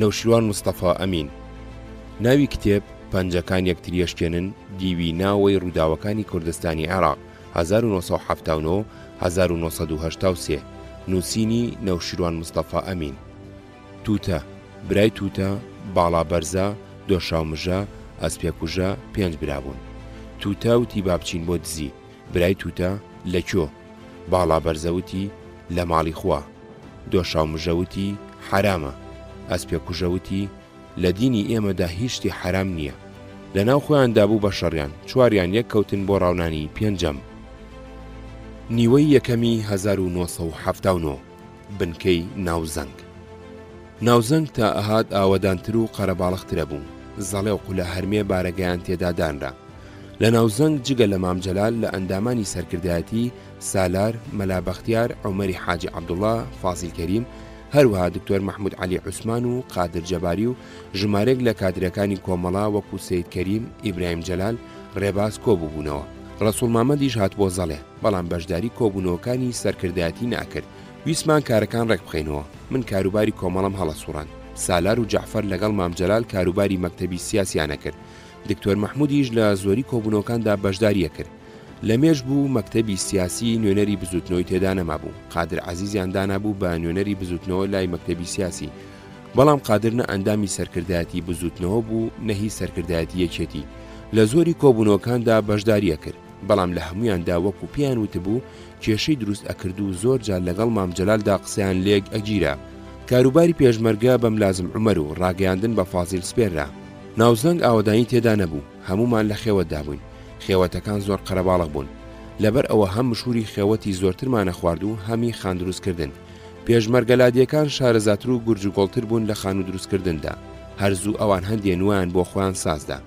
نەوشیروان مستەفا ئەمین. ناوی کتێب پەنجەکان یەکتریەشکێنن دیوی ناوەی ڕووداوەکانی کوردستانی عێراق 1979 1983 نووسینی نەوشیروان مستەفا ئەمین. تووتە برای تووتە باڵا بەرزە دۆشاومژە ئەسپێکوژە 5 برابوون. تووتە وتی با بچین بۆ دزی. برای تووتە لەکوێ؟ باڵا بەرزەوتی لە ماڵی خوا. دۆشاومژەوتی حرامە. ئەسپێکوژەوتی لە دینی ئێمەدا هیچ شتی حرام نییە. لەناو خۆیاندا بوو بە شەڕیان چواریان یەک کەوتن بۆ ڕاونانی پێنجەم. نیوەی یەکەمی 1970 بنکەی ناوزەنگ. ناوزەنگ تا ئەهات ئاوەدانتر و قەرەباڵغترە بوو. زەڵێ و قولە هەرمێ بارەگەیان تێدا دانرا. لە ناوزەنگ جگە لە مامجەلال لە ئەندامانی سەرکردایەتی سالار مەلابەختیار عومەری حاجی عەبدوڵڵا فازیل کەریم هەروەها دکتۆر مەحموود عەلی عوسمان و قادر جەباری و ژمارەیەک لە کادرەکانی کۆمەڵا وەکو سەید کەریم ئیبراهیم جەلال ڕێباز کۆبووبوونەوە. ڕەسوڵ مامەدیش هات بۆ زەڵێ بەڵام بەشداری کۆبوونەوەکانی سەرکردایەتی ناکرد. ویسمان کارەکان ڕێک بخەینەوە. من کاروباری کۆمەڵم هەڵەسوڕاند. سالار و جەعفەر لەگەڵ مامجەلال کاروباری مەکتەبی سیاسیانە کرد. دکتۆر مەحموودیش لە زۆری کۆبوونەوەکاندا بەشداریە کرد. لە مێژ بوو مەکتەبی سیاسی نوێنەری بزوتنەوەی تێدا نەمابوو. قادر عەزیزیان دانابوو بە نوێنەری بزوتنەوە لای مەکتەبی سیاسی. بەڵام قادر نە ئەندامی سەرکردایەتی بزوتنەوە بوو نەهی سەرکردایەتی یەکێتی. لە زۆری کۆبوونەوەکاندا بەشداریە کرد. بەڵام لە هەمویاندا وەکو پێیان وتبوو کێشەی دروست ئەکرد و زۆر جار لەگەڵ مامجەلالدا قسەیان لێک ئەگیرا. کاروباری پێشمەرگە بە ملازم عومەر و ڕاگەیاندن بە فازیل سپێررا. ناوزەنگ ئاوەدانی تێدا نەبوو. هەمومان لە خێوەتدا بووین. خێوەتەکان زۆر قەرەباڵغ بوون. لەبەر ئەوە هەم مشوری خێوەتی زۆرترمانە خوارد و هەمی خان دروستکردن. پێشمەرگەلادیەکان شارەزاتر و گورج و گۆڵتر بوون لە خان و دروستکردندا. هەرزوو ئەوان هەندێ نوایان بۆ خۆیان سازدا.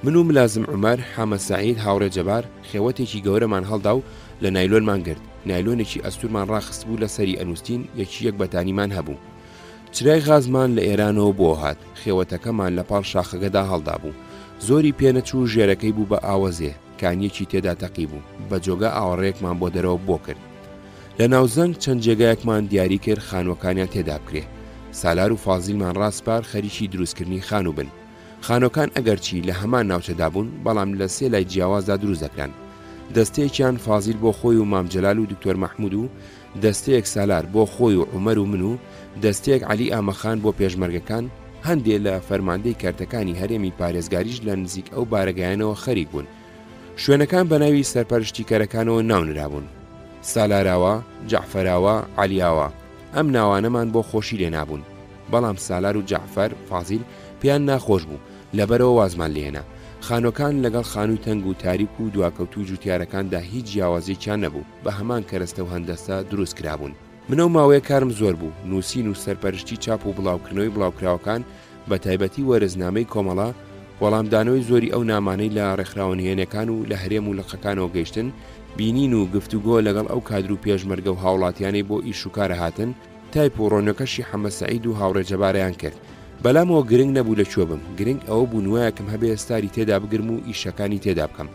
من و ملازم عومەر حامە سەعید هاوڕێ جەبار خێوەتێکی گەورەمان هەڵدا و لە نایلۆنمان گرت. نایلۆنێکی ئەستورمان ڕاخست بوو لە سەری ئەنووسین یەک بەتانیمان هەبوو. چرای غازمان لە ئێرانەوە بۆ هات. خێوەتەکەمان لە پاڵ شاخەکەدا هەڵدا بوو. زۆری پێنەچوو ژێرەکەی بوو بە ئاوەزێ کانیەکی تێدا تەقی بوو. بە جۆگە ئاوەڕێکمان بۆ دەرەوە بۆ کرد. لە ناوزەنگ چەند جێگایەکمان دیاری کرد خانوەکانیان تێدا بکرێ. سالار و فازیلمان ڕاستپار خەریکی دروستکردنی خانوو بن. خانۆکان ئەگەرچی لە هەمان ناوچەدا بوون بەڵام لە سێ لای جیاوازدا دروست دەکران. دەستەیەکیان فازیل بۆ خۆی و مامجەلال و دکتۆر مەحموود و دەستەیەک سالار بۆ خۆی و عومەر و من و دەستەیەک عەلی ئامەخان بۆ پێشمەرگەکان هەندێ لە فەرماندەی کارتەکانی هەرێمی پارێزگاریش لە نزیک ئەو بارەگایانەوە خەریک بوون. شوێنەکان بە ناوی سەرپەرشتیکەرەکانەوە ناونراون. سالاراوە، جەعفەراوە، عەلیاوە. ئەم ناوانەمان بۆ خۆشی لێ نابوون. بەڵام سالار و جەعفەر فازیل پێیان ناخۆش بوو. لەبەرەوە وازمان لێنا. خانۆکان لەگەڵ خانووی تەنگ و تاریک و دواکەوت و جوتیارەکاندا هیچ جیاوازێکیان نەبوو. بە هەمان کەرەستە و هەندەستە دروست کرابوون. منەو ماوەیە کارم زۆر بوو. نووسین و سەرپەرشتی چاپ و بڵاوکردنەوەی بڵاوکراوەکان بە تایبەتی وەرزنامەی کۆمەڵا وەڵامدانەوەی زۆری ئەو نامانەی لە ڕێکخراوەنهێنەکان و لە هەرێم و لەقەکانەوە گەیشتن بینین و گفتوگۆ لەگەڵ ئەو کادر و پێشمەرگە و هاوڵاتیانەی بۆ ئیش و کارە هاتن تایپ و ڕۆنەکەشی حەمە سەعید و هاوڕێ جەبارەیان کرد. بەلامەوە گرنگ نەبوو لەکوێ بم. گرنگ ئەوە بوو نوایەکەم هەبێ ئێستاری تێدا بگرم و ئیشەکانی تێدا بکەم.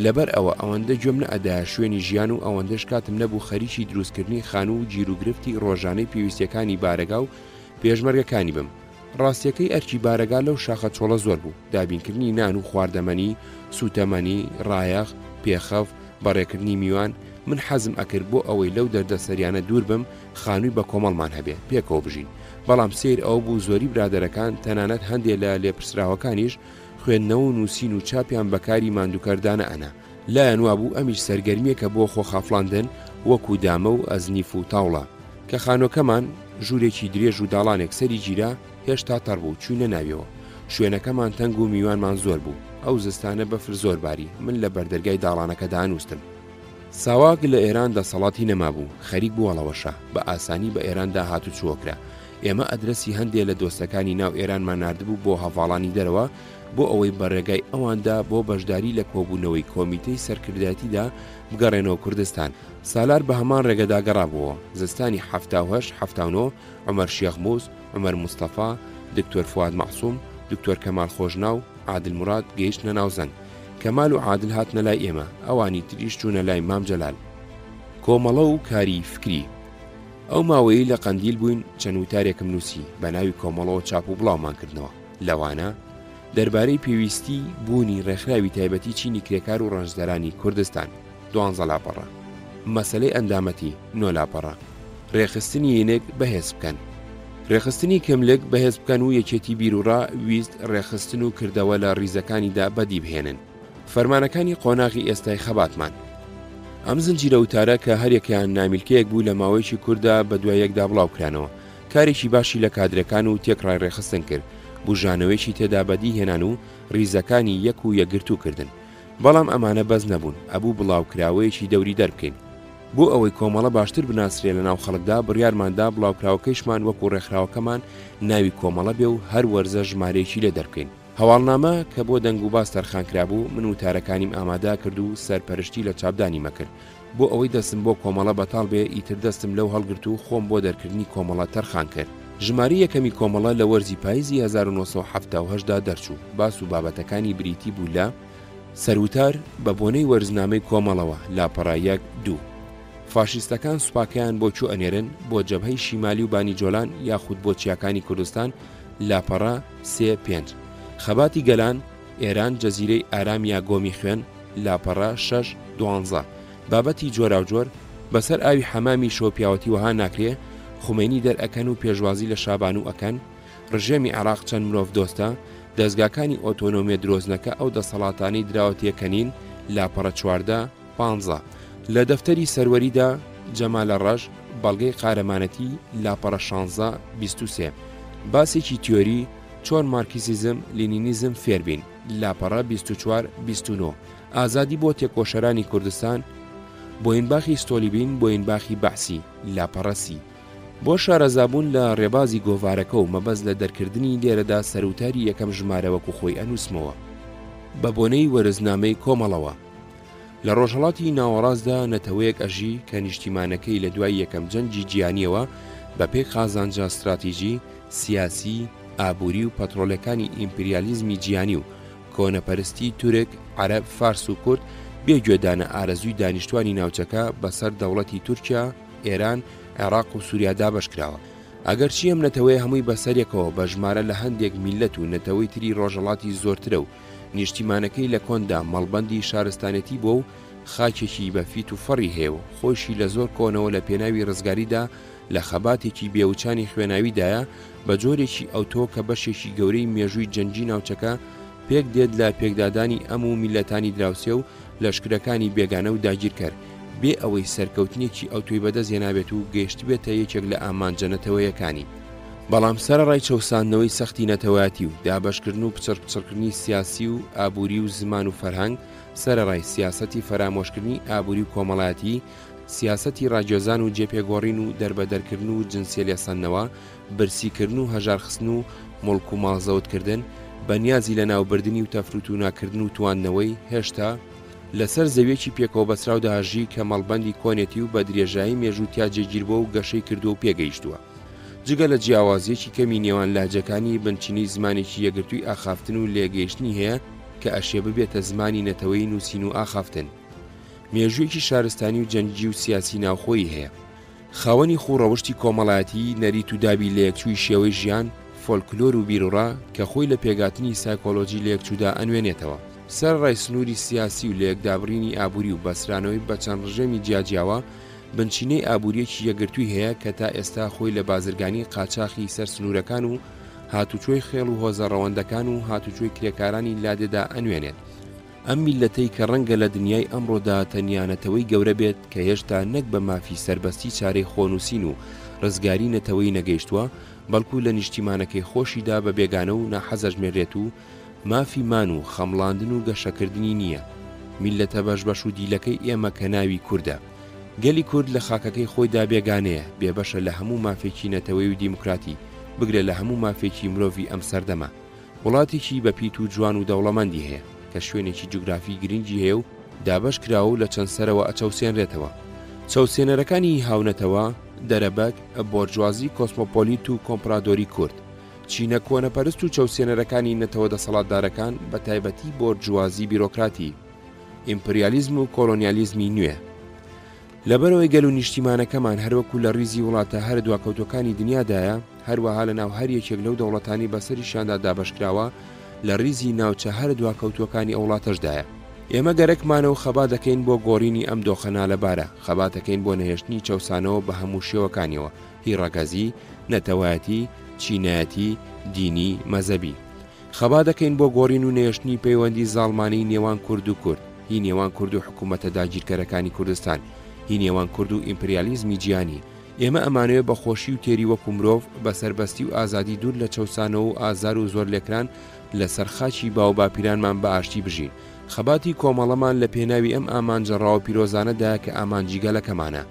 لەبەر ئەوە ئەوەندە گوێم نەئەدایە شوێنی ژیان و ئەوەندەش کاتم نەبوو خەریکی دروستکردنی خانوو و گیروگرفتی ڕۆژانەی پێویستیەکانی بارەگا و پێشمەرگەکانی بم. ڕاستیەکەی ئەرکی بارەگا لەو شاخە چۆڵە زۆر بوو. دابینکردنی نان و خواردەمەنی، سوتەمەنی، ڕایەخ، پێخەف، بەڕێکردنی میوان من حەزم ئەکرد بۆ ئەوەی لەو دەردەسەریانە دوور بم خانووی بە کۆمەڵمان هەبێ پێکەوە بژین. بەڵام سیر ئەو بوو زۆری برادەرەکان تەنانەت هەندێ لە لێپرسراوەکانیش خوێندنەوە و نووسین و چاپیان بەکاری ماندووکەردانە ئەنا. لایەن وابوو ئەمیش سەرگەرمیەکە بۆ خۆخافڵاندن وەکو دامە و ئەزنیف و تاوڵە کە خانۆکەمان ژوورێکی درێژ و داڵانێک سەری گیرا هێشتا تەڕ بوو چوونە ناویەوە. شوێنەکەمان تەنگ و میوانمان زۆر بوو. ئەو زستانە بەفر زۆر باری. من لە بەردەرگای داڵانەکە دانووستم. ساواک لە ئێران دەسەڵاتی نەمابوو. خەریک بووەڵەوەشە بە ئاسانی بە ئێراندا هاتو چووەکرا. ئێمە ئەدرەسی هەندێک لە دۆستەکانی ناو ئێرانمان ناردبوو بۆ هەڤاڵانی دەرەوە بۆ ئەوەی بەڕێگای ئەواندا بۆ بەشداری لە کۆبوونەوەی کۆمیتەی سەرکردایەتیدا بگەڕێنەوە کوردستان. سالار بە هەمان ڕێگەدا گەڕابووە. زستانی 1970 عومەر شێخموس، عومەر مستەفا، دکتۆر فواد مەعسووم، دکتۆر کەمال خۆشناو، عادل مراد گەیشتنە ناوزەنگ. کەمال و عادل هاتنە لای ئێمە. ئەوانی تریش چوونە لای مامجەلال. کۆمەڵە و کاری فکری. ئەو ماوەیە لە قەندیل بووین چەند وتارێکم نووسی بە ناوی کۆمەڵەوە چاپ و بڵاومان کردنەوە. لەوانە دەربارەی پێویستی بوونی ڕێکخراوی تایبەتی چینی کرێکار و ڕەنجدەرانی کوردستان 12 لاپەڕە. مەسەلەی ئەندامەتی 9 لاپەڕە. ڕێخستنی یەنێک بەهێز بکەن. ڕێخستنی کەملک بەهێز بکەن و یەکێتی بیرروڕا ویست ڕێخستن و کردەوە لە ڕیزەکانیدا بەدی بهێنن. فەرمانەکانی قۆناغی ئێستای خەباتمان. ئەم زنجیرە وتارە کە هەرێکیان نامیلکەیەک بوو لە ماوەیەکی کووردا بە دوای یەکدا بڵاو کرانەوە. کارێکی باشی لە کادرەکان و تێکڕای ڕێخستن کرد. بژانەوەیکی تێدا بەدی هێنان و ڕیزەکانی یەک و یەکگرتو کردن. بەڵام ئەمانە بەز نەبوون، ئەبوو بڵاوکراوەیەکی دەوری دەربکەین. بۆ ئەوەی کۆمەڵە باشتر بناسرێ لە ناو خەڵکدا بڕیارماندا بڵاوکراوەکەیشمان وەکو ڕێکخراوەکەمان ناوی کۆمەڵە بێ و هەر وەرزە ژمارەیەکی لێ دەربکەین. هەواڵنامە کە بۆ دەنگ و باس تەرخانکرابوو من وتارەکانیم ئامادا کرد و سەرپەرشتی لە چاپدانی مەکرد بۆ ئەوەی دەستم بۆ کۆمەڵە بەتاڵ بێ ئیتر دەستم لەو هەڵگرت و خۆم بۆ دەرکردنی کۆمەڵە تەرخان کرد. ژماری یەکەمی کۆمەڵە لە وەرزی پاییزی 1970دا دەرچوو. باس و بابەتەکانی بریتی بوو لە سەروتار بە بۆنەی وەرزنامەی کۆمەڵەوە لاپەڕایەک 2. فاشیستەکان سوپاکەیان بۆ چوو ئەنێرن بۆ جەبهەی شیمالی و بانیجۆلان یاخود بۆ چیاکانی کوردستان لاپەڕە 3-5. خەباتی گەلان ئێران جەزیرەی ئارام یا گۆمی خوێن لاپەڕە 6-12. بابەتی جۆراوجۆر بەسەر ئاوی حەمامی شۆپیاوەتی وەها ناکرێ خومێنی دەرئەکەن و پێشوازی لە شابان و ئەکەن ڕژێمی عێراق چەند مرۆڤ دۆستە دەستگاکانی ئۆتۆنۆمیە درۆزنەکە ئەو دەسەڵاتانەی دراوەتیەکەنین لاپەڕە 14-15. لە دەفتەری سەروەریدا جەمالە ڕەش بەڵگەی قارەمانەتی لاپەڕە 16-23. باسێکی تیۆری چۆن مارکسیزم لینینیزم فێربین لاپەڕە 24-29. ئازادی بۆ تێکۆشەرانی کوردستان بۆینباخی ستۆلیبین بۆینباخی بەحسی لاپەڕە 30. بۆ شارەزابوون لە ڕێبازی گۆڤارەکە و مەبەست لە دەرکردنی لێرەدا سەروتاری یەکەم ژمارەوەکو خۆی ئەنووسمەوە بە بۆنەی وەرزنامەی کۆمەڵەوە. لە ڕۆژهەڵاتی ناوەڕاستدا نەتەوەیەک ئەژی کە نیشتیمانەکەی لە دوای یەکەم جەنگی جیهانیەوە بە پێی قازانجا استراتیژی سیاسی ئابووری و پەترۆلەکانی ئیمپریالیزمی جیهانی و کۆنەپەرستی تورک عەرەب فارس و کورد بێگوێدانە ئارەزووی دانیشتوانی ناوچەکە بەسەر دەوڵەتی تورکیا ئێران عێراق و سووریا بەشکراوە. ئەگەرچی ئەم نەتەوەی هەمووی بەسەرێکەوە بە ژمارە لە هەندێک میلەت و نەتەوەی تری ڕۆژهەڵاتی زۆرترە و نیشتیمانەکەی لە کۆندا مەڵبەندی شارستانەتی بۆ و خاکێکی بەفیت و فەڕی هەیە و خۆشی لە زۆر کۆنەوە لە پێناوی ڕزگاریدا لە خەباتێکی بێوچانی خوێناویدایە بە جۆرێکی ئەوتۆ کە بەشێکی گەورەی مێژووی جەنگی ناوچەکە پێک دێت لە پێکدادانی ئەم و میلەتانی دراوسێ و لەشکرەکانی بێگانە و داگیرکەر بێ ئەوەی سەرکەوتنێکی ئەوتۆی بەدەست هێنابێت و گەیشت بێتە یەکێک لە ئامانجەنەتەوەیەکانی. بەڵام سەرڕای چەوساندنەوەی سەختی نەتەوەیەتی و دابەشکردن و پچڕکردنی سیاسی و ئابووری و زمان و فەرهەنگ سەرڕای سیاسەتی فەرامۆشکردنی ئابووری و کۆمەڵایەتی سیاسەتی ڕاگێزان و جێپێگۆڕین و دەربەدەرکردن و جنسیە لێسەندنەوە برسیکردن و هەژارخستن و مڵک و ماڵزەوتکردن بەنیازی لە ناوبردننی و تەفروت و ناکردن و تواننەوەی هێشتا لەسەر زەویەکی پێکەوە بەسراو داژی کە مەڵبەندی کۆنێتی و بە درێژایی مێژووتیا جێگیربووە و گەشەی کردو و پێگەیشتووە. جگە لە جیاوازیەکی کەمی نێوان لاجەکانی بنچینی زمانێکی یەگرتووی ئاخافتن و لێگەیشتنی هەیە کە ئەشێ ببێتە زمانی نەتەوەی نووسین و ئاخافتن. مێژوویەکی شارستانی و جەنگی و سیاسی ناوخۆیی هەیە. خاوەنی خوڕەوشتی کۆمەڵایەتی نەریت و دابی لە یەکچووی شێوەی ژیان فۆلکلۆر و بیرروڕا کە خۆی لە پێگاتنی سایکۆلۆجی لە یەکچوودا ئەنوێنێتەوە. سەرڕای سنووری سیاسی و لە یەکدابڕینی ئابووری و بەسرانەوەی بە چەند ڕژێمی جیاجیاوە بنچینەی ئابووریەکی یەکگرتووی هەیە کە تا ئێستا خۆی لە بازرگانی قاچاقی سەر سنوورەکان و هاتوچۆی خێڵ و هۆزە ڕەوەندەکان و هاتوچۆی کرێکارانی لادێدا ئەنوێنێت. ئەم میلەتەی کە ڕەنگە لە دنیای ئەمڕۆدا تەنیانەتەوەی گەورە بێت کە هێشتا نەک بە مافی سربەستی چارەی خۆنووسین و ڕزگاری نەتەوەی نەگەیشتووە بەڵکو لە نیشتیمانەکەی خۆشیدا بە بێگانە و ناحەزەژمێرێت و مافی مان و خەمڵاندن و گەشەکردنی نییە. میلەتە بەشبەش و دیلەکەی ئێمە کە ناوی کووردە. گەلی کورد لە خاکەکەی خۆیدا بێگانەیە بێبەشە لە هەموو مافێکی نەتەوەی و دیموکراتی بگرێت لە هەموو مافێکی مرۆڤی ئەم سەردەما. وڵاتێکی بەپیت و جوان و دەوڵەمەندی هەیە کە شوێنێکی جوگرافی گرنگی هەیە و دابش کراوە و لە چەند سەرەوە ئەچەوسێنرێتەوە. چەوسێنەرەکانی هاونەتەوە دەرەبەک بۆرجوازی کۆسمۆپۆلیت و کۆمپرادۆری کورد چینە کۆنەپەرست و چەوسێنەرەکانی نەتەوە دەسەڵاتدارەکان بە تایبەتی بۆرجوازی بیرۆکراتی ئیمپریالیزم و کۆلۆنیالیزمی نوێ. لەبەرەوەی گەل و نیشتیمانەکەمان هەروەکو لە ڕیزی وڵاتە هەر دواکەوتەکانی دنیادایە، هەروەها لە ناو هەر یەکێک لەو دەوڵەتانی بەسەریشاندا دابەشکراوە لە ڕیزی ناوچە هەر دواکەوتوەکانی ئەو وڵاتەشدایە. ئێمە گەرەکمانەوە خەبا دەکەین بۆ گۆڕینی ئەم دۆخە نالەبارە، خەبا دەکەین بۆ نەهێشتنی چەوسانەوە بە هەموو شێوەکانیەوە، هی ڕەگەزی، نەتەوایەتی، چینایەتی، دینی، مەزەبی. خەبا دەکەین بۆ گۆڕین و نێشتنی پەیوەندی زاڵمانەی نێوان کورد و کورد، هی نێوان کورد و حکوومەتە داگیرکەرەکانی کوردستان، هی نێوان کورد و ئیمپریالیزمی جیهانی. ئێمە ئەمانوێ بە خۆشی و تێری وەکو مرۆڤ بە سەربەستی و ئازادی دوور لە چەوسانەوە و ئازار و زۆر لێکران لە سەرخاچی باو باپیرانمان بە ئاشتی بژین. خەباتی کۆمەڵەمان لە پێناوی ئەم ئامانجەڕاوە پیرۆزانەدا کە ئامانجیگەلەکەمانە.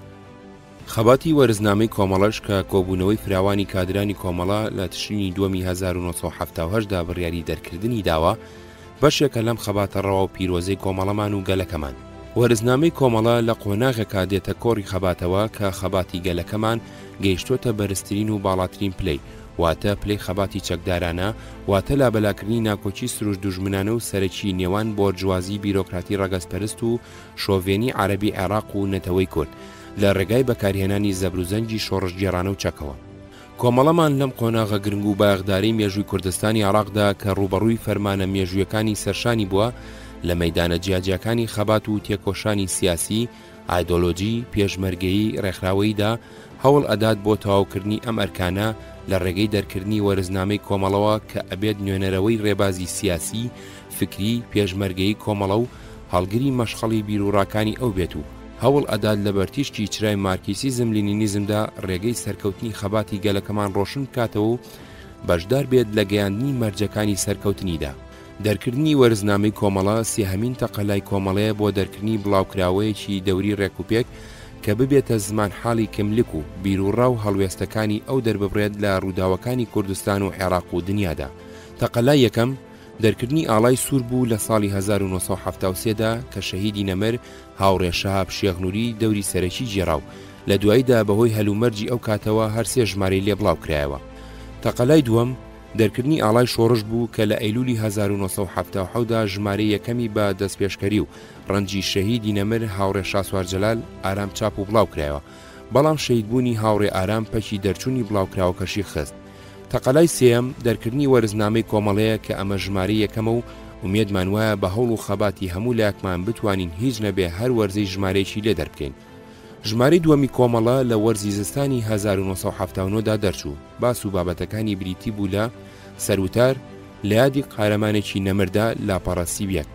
خەباتی وەرزنامەی کۆمەڵەش کە کۆبوونەوەی فراوانی کادرانی کۆمەڵە لە تشرینی دووەمی 1970دا بڕیاری دەرکردنی داوە، بەشێکە لەم خەباتە ڕەوا و پیرۆزەی کۆمەڵەمان و گەلەکەمان. وەرزنامەی کۆمەڵە لە قۆناغێکا دێتە کۆڕی خەباتەوە کە خەباتی گەلەکەمان گەیشتۆتە بەرزترین و باڵاترین پلەی، واتە پلەی خەباتی چەکدارانە، واتە لابەلاکردنی ناکۆچی سروش دوژمنانە و سەرەکی نێوان بۆرجوازی بیرۆکراتی ڕەگەزپەرست و شۆڤێنی عەرەبی عێراق و نەتەوەی کورد لە ڕێگای بەکارهێنانی زەبروزەنجی شۆڕژگێڕانە و چەکەوە. کۆمەڵەمان لەم قۆناغە گرنگ و باغداری مێژووی کوردستانی عێراقدا کە ڕوبەڕووی فەرمانە مێژوویەکانی سەرشانی بووە لە مەیدانە جیاجیەکانی خەبات و تێکۆشانی سیاسی، ئایدۆلۆجی، پێشمەرگەیی ڕێکخراوەییدا هەوڵ ئەدات بۆ تەواوکردنی ئەم ئەرکانە لە ڕێگەی دەرکردنی وەرزنامەی کۆمەڵەوە کە ئەبێت نوێنەرەوەی ڕێبازی سیاسی، فکری، پێشمەرگەیی کۆمەڵە و هەڵگری مەشخەڵی بیرروڕاکانی ئەو بێت و هەوڵ ئەدات لە بەرتیشتی چرای مارکسیزم لینینیزمدا ڕێگەی سەرکەوتنی خەباتی گەلەکەمان ڕۆشن بکاتەوە و بەشدار بێت لە گەیاندنی مەرجەکانی سەرکەوتنیدا. دەرکردنی وەرزنامەی کۆمەڵە سێهەمین تەقەلای کۆمەڵەیە بۆ دەرکردنی بڵاوکراوەیەکی دەوری ڕێکوپێک کە ببێتە زمان حاڵی کەملک و بیرروڕا و هەڵوێستەکانی ئەو دەرببڕێت لە ڕووداوەکانی کوردستان و عێراق و دنیادا. تەقەلای یەکەم دەرکردنی ئاڵای سوور بوو لە ساڵی 1970دا کە شەهیدی نەمر هاوڕێ شەهاب شێخ نووری دەوری سەرەکی جێراو، لە دواییدا بەهۆی هەلومەرجی ئەو کاتەوە هەر سێ ژمارەی لێ بڵاو کرایەوە. تەقەلای دووەم دەرکردنی ئاڵای شۆڕش بوو کە لە ئەیلولی 1970دا ژمارەی یەکەمی بە دەستپێشکەری و ڕەنجی شەهیدی نەمر هاوڕێ شاسوار جەلال ئارام چاپ و بڵاو کرایەوە، بەڵام شەهیدبوونی هاوڕێ ئارام پەکی دەرچوونی بڵاوکراوەکەشی خست. تەقەلای سێەم دەرکردنی وەرزنامەی کۆمەڵەیە کە ئەمە ژمارەی یەکەمە و ومێدمان وایە بە هەوڵ و خەباتی هەموو لایەکمان بتوانین هیچ نەبێ هەر وەرزەی ژمارەیەکی لێ دەربکەین. ژمارەی دووەمی کۆمەڵە لە وەرزی زستانی 1970دا دەرچوو، باس و بابەتەکانی بریتی بوو لە سەروتار لە یادی قارەمانێکی نەمردا لاپەڕەسی بیەک،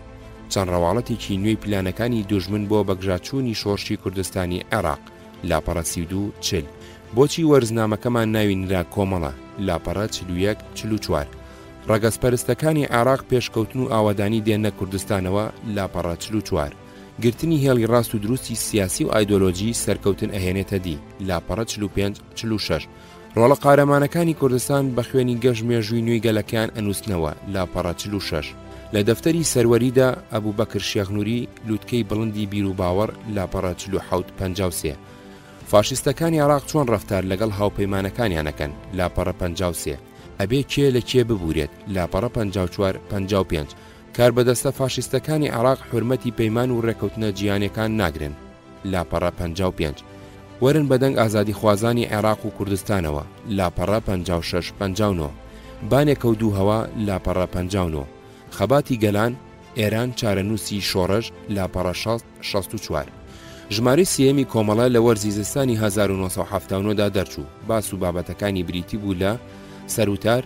چەند ڕەواڵەتێکی نوێی پلانەکانی دوژمن بۆ بەگژاچوونی شۆڕشی کوردستانی عێراق لاپەڕەسی و چل. بۆچی وەرزنامەکەمان ناوی نرا کۆمەڵە لاپەڕە 41-44 ڕەگەزپەرستەکانی عێراق پێشکەوتن و ئاوادانی دێنە کوردستانەوە لاپەڕە 44 گرتنی هێڵی ڕاست و دروستی سیاسی و ئایدۆلۆژی سەرکەوتن ئەهێنێتە دی لاپەڕە 45-46 ڕۆڵە قارەمانەکانی کوردستان بە خوێنی گەشت مێژووی نوێی گەلەکەیان ئەنووسنەوە لاپەڕە 46 لە دەفتەری سەروەریدا ئەبوبەکر شێخ نووری لووتکەی بڵندی بیر و باوەڕ لاپەڕە 47-53 فاشیستەکانی عێراق چۆن ڕەفتار لەگەڵ هاوپەیمانەکانیانەکەن لاپەڕە 53 ئەبێ کێ لە کێ ببورێت لاپەڕە 54-55 کار بەدەستە فاشیستەکانی عێراق حورمەتی پەیمان و ڕێکەوتنە جیهانیەکان ناگرن لاپەڕە 55 وەرن بەدەنگ ئازادی خوازانی عێراق و کوردستانەوە لاپەڕە 56-59 بانێکە و دوو هەوا لاپەڕە 59 خەباتی گەلان ئێران چارەنووسی شۆڕژ لاپەڕە 60-64 ژمارەی سێمی کۆمەڵە لە وەرزی زستانی 1970دا دەرچوو، باس و بابەتەکانی بریتی بوو لە سەروتار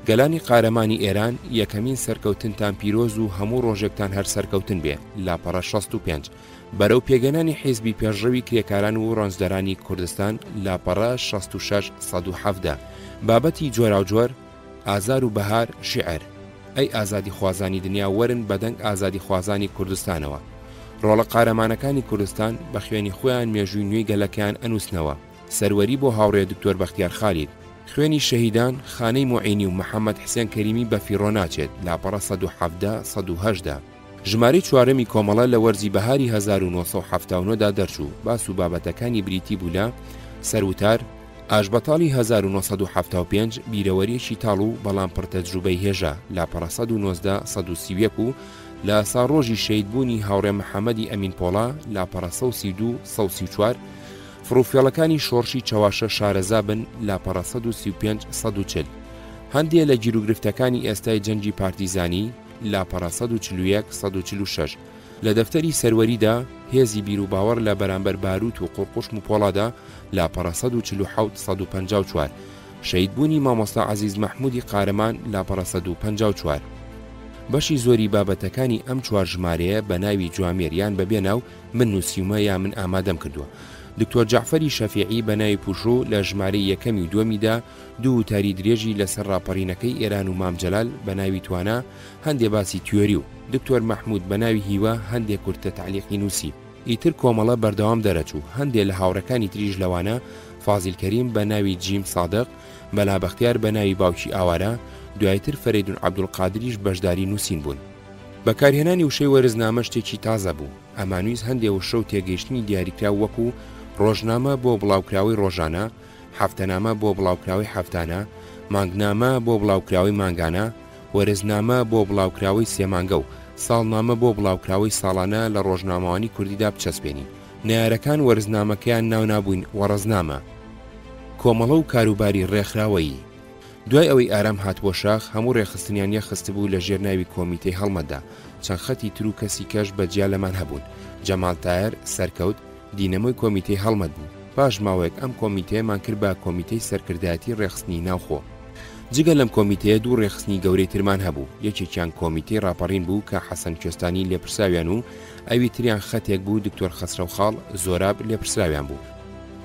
گەلانی قارەمانی ئێران یەکەمین سەرکەوتنتان پیرۆز و هەموو ڕۆژێکتان هەر سەرکەوتن بێ لاپەڕە 65 بەرەو پێگەنانی حیزبی پێشڕەوی کرێکاران و ڕۆنجدەرانی کوردستان لاپەڕە 66-170 بابەتی جۆراوجۆر ئازار و بەهار شیعر ئەی ئازادی خوازانی دنیا وەرن بەدەنگ ئازادی خوازانی کوردستانەوە ڕۆڵە قارەمانەکانی کوردستان بە خوێنی خۆیان مێژووی نوێی گەلەکەیان ئەنووسنەوە سەروەری بۆ هاوڕێ دکتۆر بەختیار خالید خوێنی شەهیدان خانەی موعینی و محەممەد حسێن کەریمی بە فیڕۆ ناچێت لاپەڕە 170-180 ژمارەی چوارەمی کۆمەڵە لە وەرزی بەهاری 1970دا دەرچوو باس و بابەتەکانی بریتی بوو لە سەروتار ئاشبەتاڵی 1975 بیرەوەریەکی تاڵ و بەڵام پڕتەجروبەی هێژە لاپەڕە 119-131 و لە ساڕۆژی شەیدبوونی هاوڕێ محەممەدی ئەمین پۆڵا لاپەڕە 132 فڕوفێڵەکانی شۆڕشی چەواشە شارەزا بن لاپەڕە 135 هەندێ لە گیرروگرفتەکانی ئێستای جەنگی پارتیزانی لاپەڕە 146 لە دەفتەری سەروەریدا هێزی بیر و باوەڕ لە بەرامبەر باروت و قوڕقوشم و پۆڵادا لاپەڕە 147 شەیدبوونی مامۆستا عەزیز مەحموودی قارەمان لاپەڕە 154 بەشی زۆری بابەتەکانی ئەم چوار ژمارەیە بە ناوی جوامێریان بەبێ ناو من نووسیومە یا من ئامادەم کردووە. دکتۆر جەعفەری شەفیعی بە ناوی پوشڕوو لە ژمارەی یەکەمی و دووەمیدا دوو وتاری درێژی لەسەر ڕاپەڕینەکەی ئێران و مامجەلال بە ناوی توانە هەندێ باسی تیۆری و دکتۆر مەحموود بە ناوی هیوە هەندێک کورتە تعلیقی نووسی. ئیتر کۆمەڵە بەردەوام دەرەچوو هەندێک لە هاوڕەکانی تریژ لەوانە فازیل کەریم بە ناوی جیم سادق، مەلا بەختیار بە ناوی باوکی ئاوارە، دوایتر فەریدون عەبدولقادریش بەشداری نووسین بوون. بەکارهێنانی وشەی وەرزنامە شتێکی تازە بوو. ئەمانویست هەندێک وشە و تێگەیشتنی دیاریکرا وەکو ڕۆژنامە بۆ بڵاوکراوی ڕۆژانە، هەفتەنامە بۆ بڵاوکراوی هەفتانە، مانگنامە بۆ بڵاوکراوی مانگانە، وەرزنامە بۆ بڵاوکراوی سێمانگە و ساڵنامە بۆ بڵاوکراوی ساڵانە لە ڕۆژنامەوانی کوردیدا بچەسپێنین. نارەکان وەرزنامەکەیان ناو نابووین وەڕزنامە. کۆمەڵە و کاروباری ڕێکخراوەیی. دوای ئەوەی ئارام هاتبووە شاخ هەموو ڕێخستنیان یەخستبوو لە ژێر ناوی کۆمیتەی هەڵمەتدا. چەند خەتی تر و کەسی کەش بەجیا لەمان هەبوون. جەمال تایر سەرکەوت دینەمۆی کۆمیتەی هەڵمەت بوو. پاش ماوەیەک ئەم کۆمیتەیەمان کرد بە کۆمیتەی سەرکردایەتی ڕێخستنی ناوخۆ. جگە لەم کۆمیتەیە دوو ڕێخستنی گەورەی ترمان هەبوو. یەکێکیان کۆمیتەی ڕاپەڕین بوو کە حەسەن کوێستانی لێپرساویان و ئەوی تریان خەتێک بوو دکتۆر خەسرەو خاڵ زۆراب لێپرساویان بوو.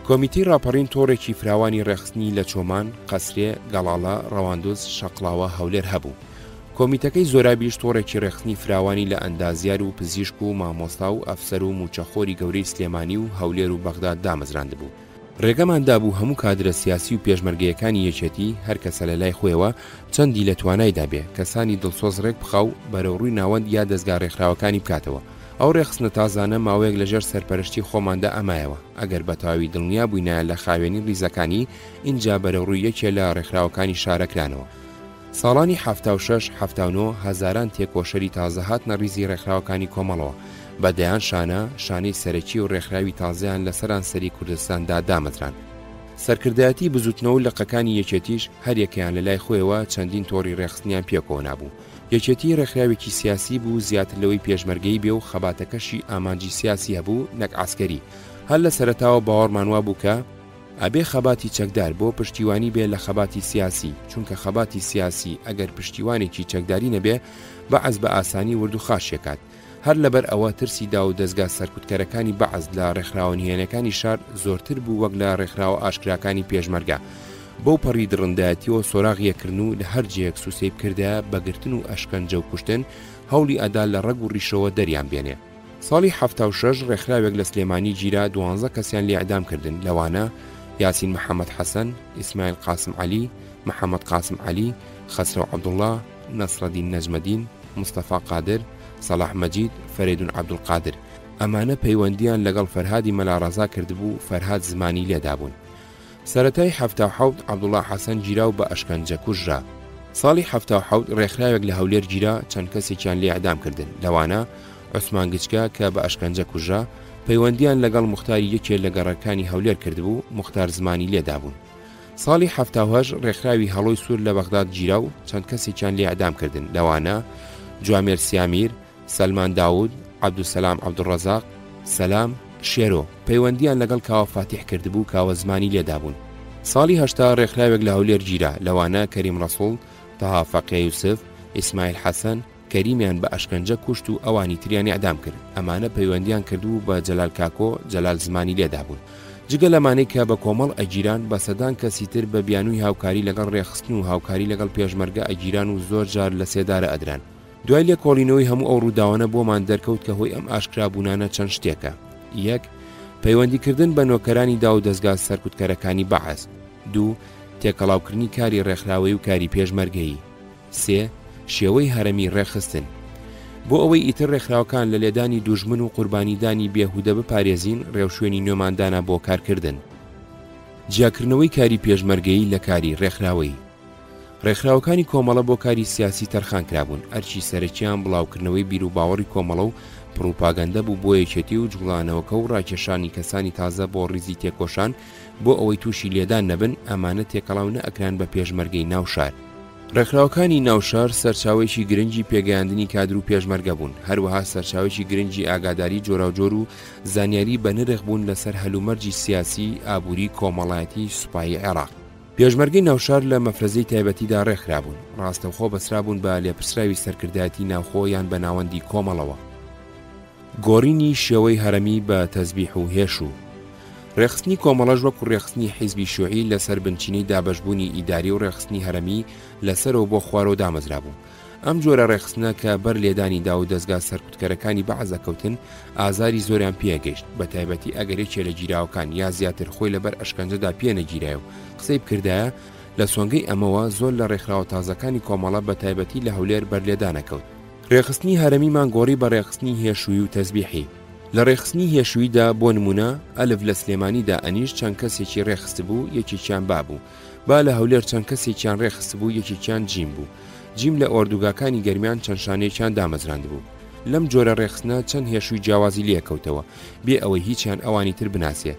کۆمیتەی ڕاپەڕین تۆڕێکی فراوانی ڕێخستنی لە چۆمان، قەسرێ، گەڵاڵە، ڕەواندۆز، شەقڵاوە هەولێر هەبوو. کۆمیتەکەی زۆرابیش تۆڕێکی ڕێخستنی فراوانی لە ئەندازیار و پزیشک و مامۆستا و ئەفسەر و موچەخۆری گەورەی سلێمانی و هەولێر و بەغداد دامەزراند بوو. ڕێگەماندا بوو هەموو کادرە سیاسی و پێشمەرگەیەکانی یەکێتی هەر کەسە لە لای خۆیەوە چەندی لە توانایدا بێ کەسانی دڵسۆز ڕێک بخاو بەرەوڕووی ناوەند یا دەستگا ڕێکخراوەکانی بکاتەوە. ئەو ڕێخستنە تازانە ماوەیەک لەژێر سەرپەرشتی خۆماندا ئەمایەوە. ئەگەر بەتەواوی دڵنیا بووینایە لە خاوێنی ڕیزەکانی اینجا بەرەوڕووی یەکێ لە ڕێکخراوەکانی شارەکرانەوە. ساڵانی 76-79 هەزاران تێکۆشەری تازە هاتنە ڕیزی ڕێکخراوەکانی کۆمەڵەوە بەدەیان شانەی سەرەکی و ڕێکخراوی تازیان لە سەرانسەری کوردستاندا دامەزران. سەرکردایەتی بزوتنەوە و لەقەکانی یەکێتیش هەریەکیان لە لای خۆیەوە چەندین تۆڕی ڕێخستنیان پێکەوە نابوو. یەکێتی ڕێکخراوێکی سیاسی بوو زیاتر لەوەی پێشمەرگەی بێ و خەباتەکەشی ئامانجی سیاسی هەبوو نەک عاسکەری. هەر لە سەرەتاوە باوەڕمان وا بوو کە ئەبێ خەباتی چەکدار بۆ پشتیوانی بێ لە خەباتی سیاسی، چونکە خەباتی سیاسی ئەگەر پشتیوانێکی چەکداری نەبێ بەعەز بە ئاسانی ورد و خاشێکات. هەر لەبەر ئەوە ترسیدا و دەستگا سەرکوتکەرەکانی بەعەز لە ڕێکخراوەنهێنەکانی شار زۆرتر بوو وەک لە ڕێکخراوە ئاشکراکانی پێشمەرگە. بەو پەڕی درڕندایەتیەوە سۆراغیەکردن و لە هەرجەیەک سوسەی بکردە بەگرتن و ئەشکەنجە و کوشتن هەوڵی ئەدا لە ڕەگ و ڕیشەوە دەریان بێنێ. ساڵی 76 ڕێکخراوێک لە سلێمانی گیرا 12 کەسیان لێ ئەعدام کردن. لەوانە یاسین محەممەد حەسەن، ئیسماعیل قاسم عەلی، محەممەد قاسم عەلی، خەسرەو عەبدوڵڵا، نەسرەدین نەجمەدین، مستەفا قادر، سەلاح مەجید، فەریدون عەبدولقادر. ئەمانە پەیوەندیان لەگەڵ فەرهادی مەلاڕەزا کردبوو فەرهاد زمانی لێدابوون. سەرەتای 77 عەبدوڵڵا حەسەن گیرا و بە ئەشکەنجە کوژرا. ساڵی 77 ڕێکخراوێک لە هەولێر گیرا چەند کەسێکیان لێ ئەعدام کردن. لەوانە عوسمان گچکە کە بە ئەشکەنجە کوژرا پەیوەندیان لەگەڵ موختاری یەکێ لە گەڕەکانی هەولێر کردبوو موختار زمانی لێدابوون. ساڵی 78 ڕێکخراوی هەڵۆی سوور لە بەغداد گیرا و چەند کەسێکیان لێ ئەعدام کردن. لەوانە جوامێر سیامیر، سەلمان داود، عەبدولسەلام عەبدوڵڕەزاق، سەلام شێرۆ پەیوەندیان لەگەڵ کاوە فاتیح کردبوو کاوە زمانی لێدابوون. ساڵی 80 ڕێکخراوێک لە هەولێر گیرا. لەوانە کەریم ڕەسوڵ، تەها فەقیە یوسف، ئیسماعیل حەسەن کەریمیان بە ئەشکەنجە کوشت و ئەوانی تریانی ئەعدام کرد. ئەمانە پەیوەندیان کردو بە جەلال کاکۆ جەلال زمانی لێدابوون. جگە لەمانەی کە بە کۆمەڵ ئەگیران بە سەدان کەسی تر بە بیانووی هاوکاری لەگەڵ ڕێخستن و هاوکاری لەگەڵ پێشمەرگە ئەگیران و زۆر جار لە سێدارە ئەدران. دوای لێ کۆڵینەوەی هەموو ئەو ڕووداوانە بۆمان دەرکەوت کە هۆی ئەم ئاشکرابوونانە چەند شتێکە. یەک پەیوەندیکردن بە نۆکەرانی دا و دەستگا سەرکوتکەرەکانی بەعەز. دوو تێکەڵاوکردنی کاری ڕێکخراوەی و کاری پێشمەرگەیی. سێ شێوەی هەرەمی ڕێخستن. بۆ ئەوەی ئیتر ڕێکخراوەکان لە لێدانی دوژمن و قوربانیدانی بێهودە بپارێزین ڕێوشوێنی نوێماندانە بۆ کارکردن. جیاکردنەوەی کاری پێشمەرگەیی لە کاری ڕێکخراوەی. ڕێکخراوەکانی کۆمەڵە بۆ کاری سیاسی تەرخان کرابوون، ئەرچی سەرەکیان بڵاوکردنەوەی بیر و باوەڕی کۆمەڵە و پڕوپاگەندە بوو بۆ یەکێتی و جوڵانەوەکە و ڕاکێشانی کەسانی تازە بۆ ڕیزی تێکۆشان بۆ ئەوەی تووشی لێدان نەبن، ئەمانە تێکەڵاو نەئەکران بە پێشمەرگەی ناوشار. ڕێکخراوەکانی ناوشار سەرچاوێکی گرنگی پێگەیاندنی کادر و پێشمەرگە بوون، هەروەها سەرچاوێکی گرنگی ئاگاداری جۆراوجۆر و زانیاری بە نرخ بوون لەسەر هەلومەرجی سیاسی، ئابووری، کۆمەڵایەتی سوپایی عێراق. پێشمەرگەی ناوشار لە مەفرەزەی تایبەتیدا ڕێکخرابوون، ڕاستەوخۆ بەسرابوون بە لێپرسراوی سەرکردایەتی ناوخۆ یان بە ناوەندی کۆمەڵەوە. گۆڕینی شێوەی هەرەمی بە تەزبیح و هێش و ڕێخستنی کۆمەڵەش وەکو ڕێخستنی حیزبی شیوعی لەسەر بنچینەی دابەشبوونی ئیداری و ڕێخستنی هەرەمی لەسەرەوە بۆ خوارەوە دامەزرا بوو. ئەم جۆرە ڕێخستنە کە بەر لێدانیدا و دەستگا سەرکوتکەرەکانی بەعەزەکەوتن ئازاری زۆریان پێگەیشت، بە تایبەتی ئەگەرێکێ لە گیراوەکان یا زیاتر خۆی لەبەر ئەشکەنجەدا پێنەگیرایە و قسەی بکردایە. لە سۆنگەی ئەمەوە زۆر لە ڕێکخراوە تازەکانی کۆمەڵە بە تایبەتی لە هەولێر بەرلێدانەکەوت. ڕێخستنی هەرەمیمان گۆڕی بە ڕێخستنی هێشووی و تەزبیحی. لە ڕێخستنی هێشوویدا بۆ نمونە ئەلف لە سلێمانیدا ئەنیش چەند کەسێکی ڕێخست بوو، یەکێکیان بابوو. با لە هەولێر چەند کەسێکیان ڕێخست بوو، یەکێکیان جیم بوو. جیم لە ئۆردوگاکانی گەرمیان چەند شانێکیان دامەزراند بوو. لەم جۆرە ڕێخستنە چەند هێشووی جیاوازی لێکەوتەوە بێ ئەوەی هیچیان ئەوانی تر بناسێ.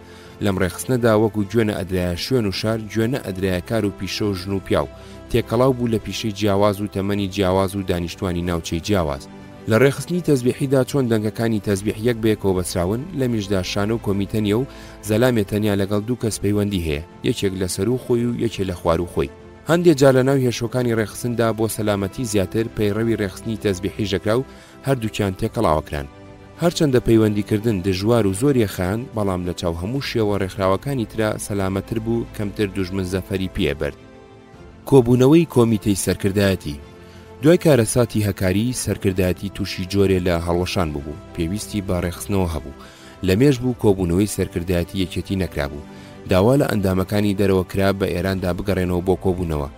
لەم ڕێخستنەدا وەکو گوێنە ئەدرایە شوێن و شار، گوێنە ئەدرایە کار و پیشە و ژن و پیاو، تێکەڵاو بوو لە پیشەی جیاواز و تەمەنی جیاواز و دانیشتوانی ناوچەی جیاواز. لە ڕێخستنی تەزبیحیدا چۆن دەنگەکانی تەزبیح یەک بەیەکەوە بەسراون، لە میشدا شانە و کۆمیتەنیە و زەلامێتەنیا لەگەڵ دوو کەس پەیوەندی هەیە، یەکێک لە سەر و خۆی و یەکێ لە خوار و خۆی. هەندێک جار لە ناو هێشۆکانی ڕێخستندا بۆ سەلامەتی زیاتر پەیڕەوی ڕێخستنی تەزبیحی ژەکرا و هەردووکیان تێکەڵاوەکران. هەرچەندە پەیوەندیکردن دژوار و زۆر یەخان، بەڵام لە چاو هەموو شێوە ڕێکخراوەکانی ترا سەلامەتر بوو، کەمتر دوژمن زەفەری پێبرد. کۆبوونەوەی کۆمیتەی سەرکردایەتی. دوای کارەساتی هەکاری، سەرکردایەتی تووشی جۆرێ لە هەڵوەشان بوو، پێویستی بە ڕێخستنەوە هەبوو. لە مێژ بوو کۆبوونەوەی سەرکردایەتی یەکێتی نەکرابوو. داوا لە ئەندامەکانی دەرەوە کرا بە ئێراندا بگەڕێنەوە بۆ کۆبوونەوە.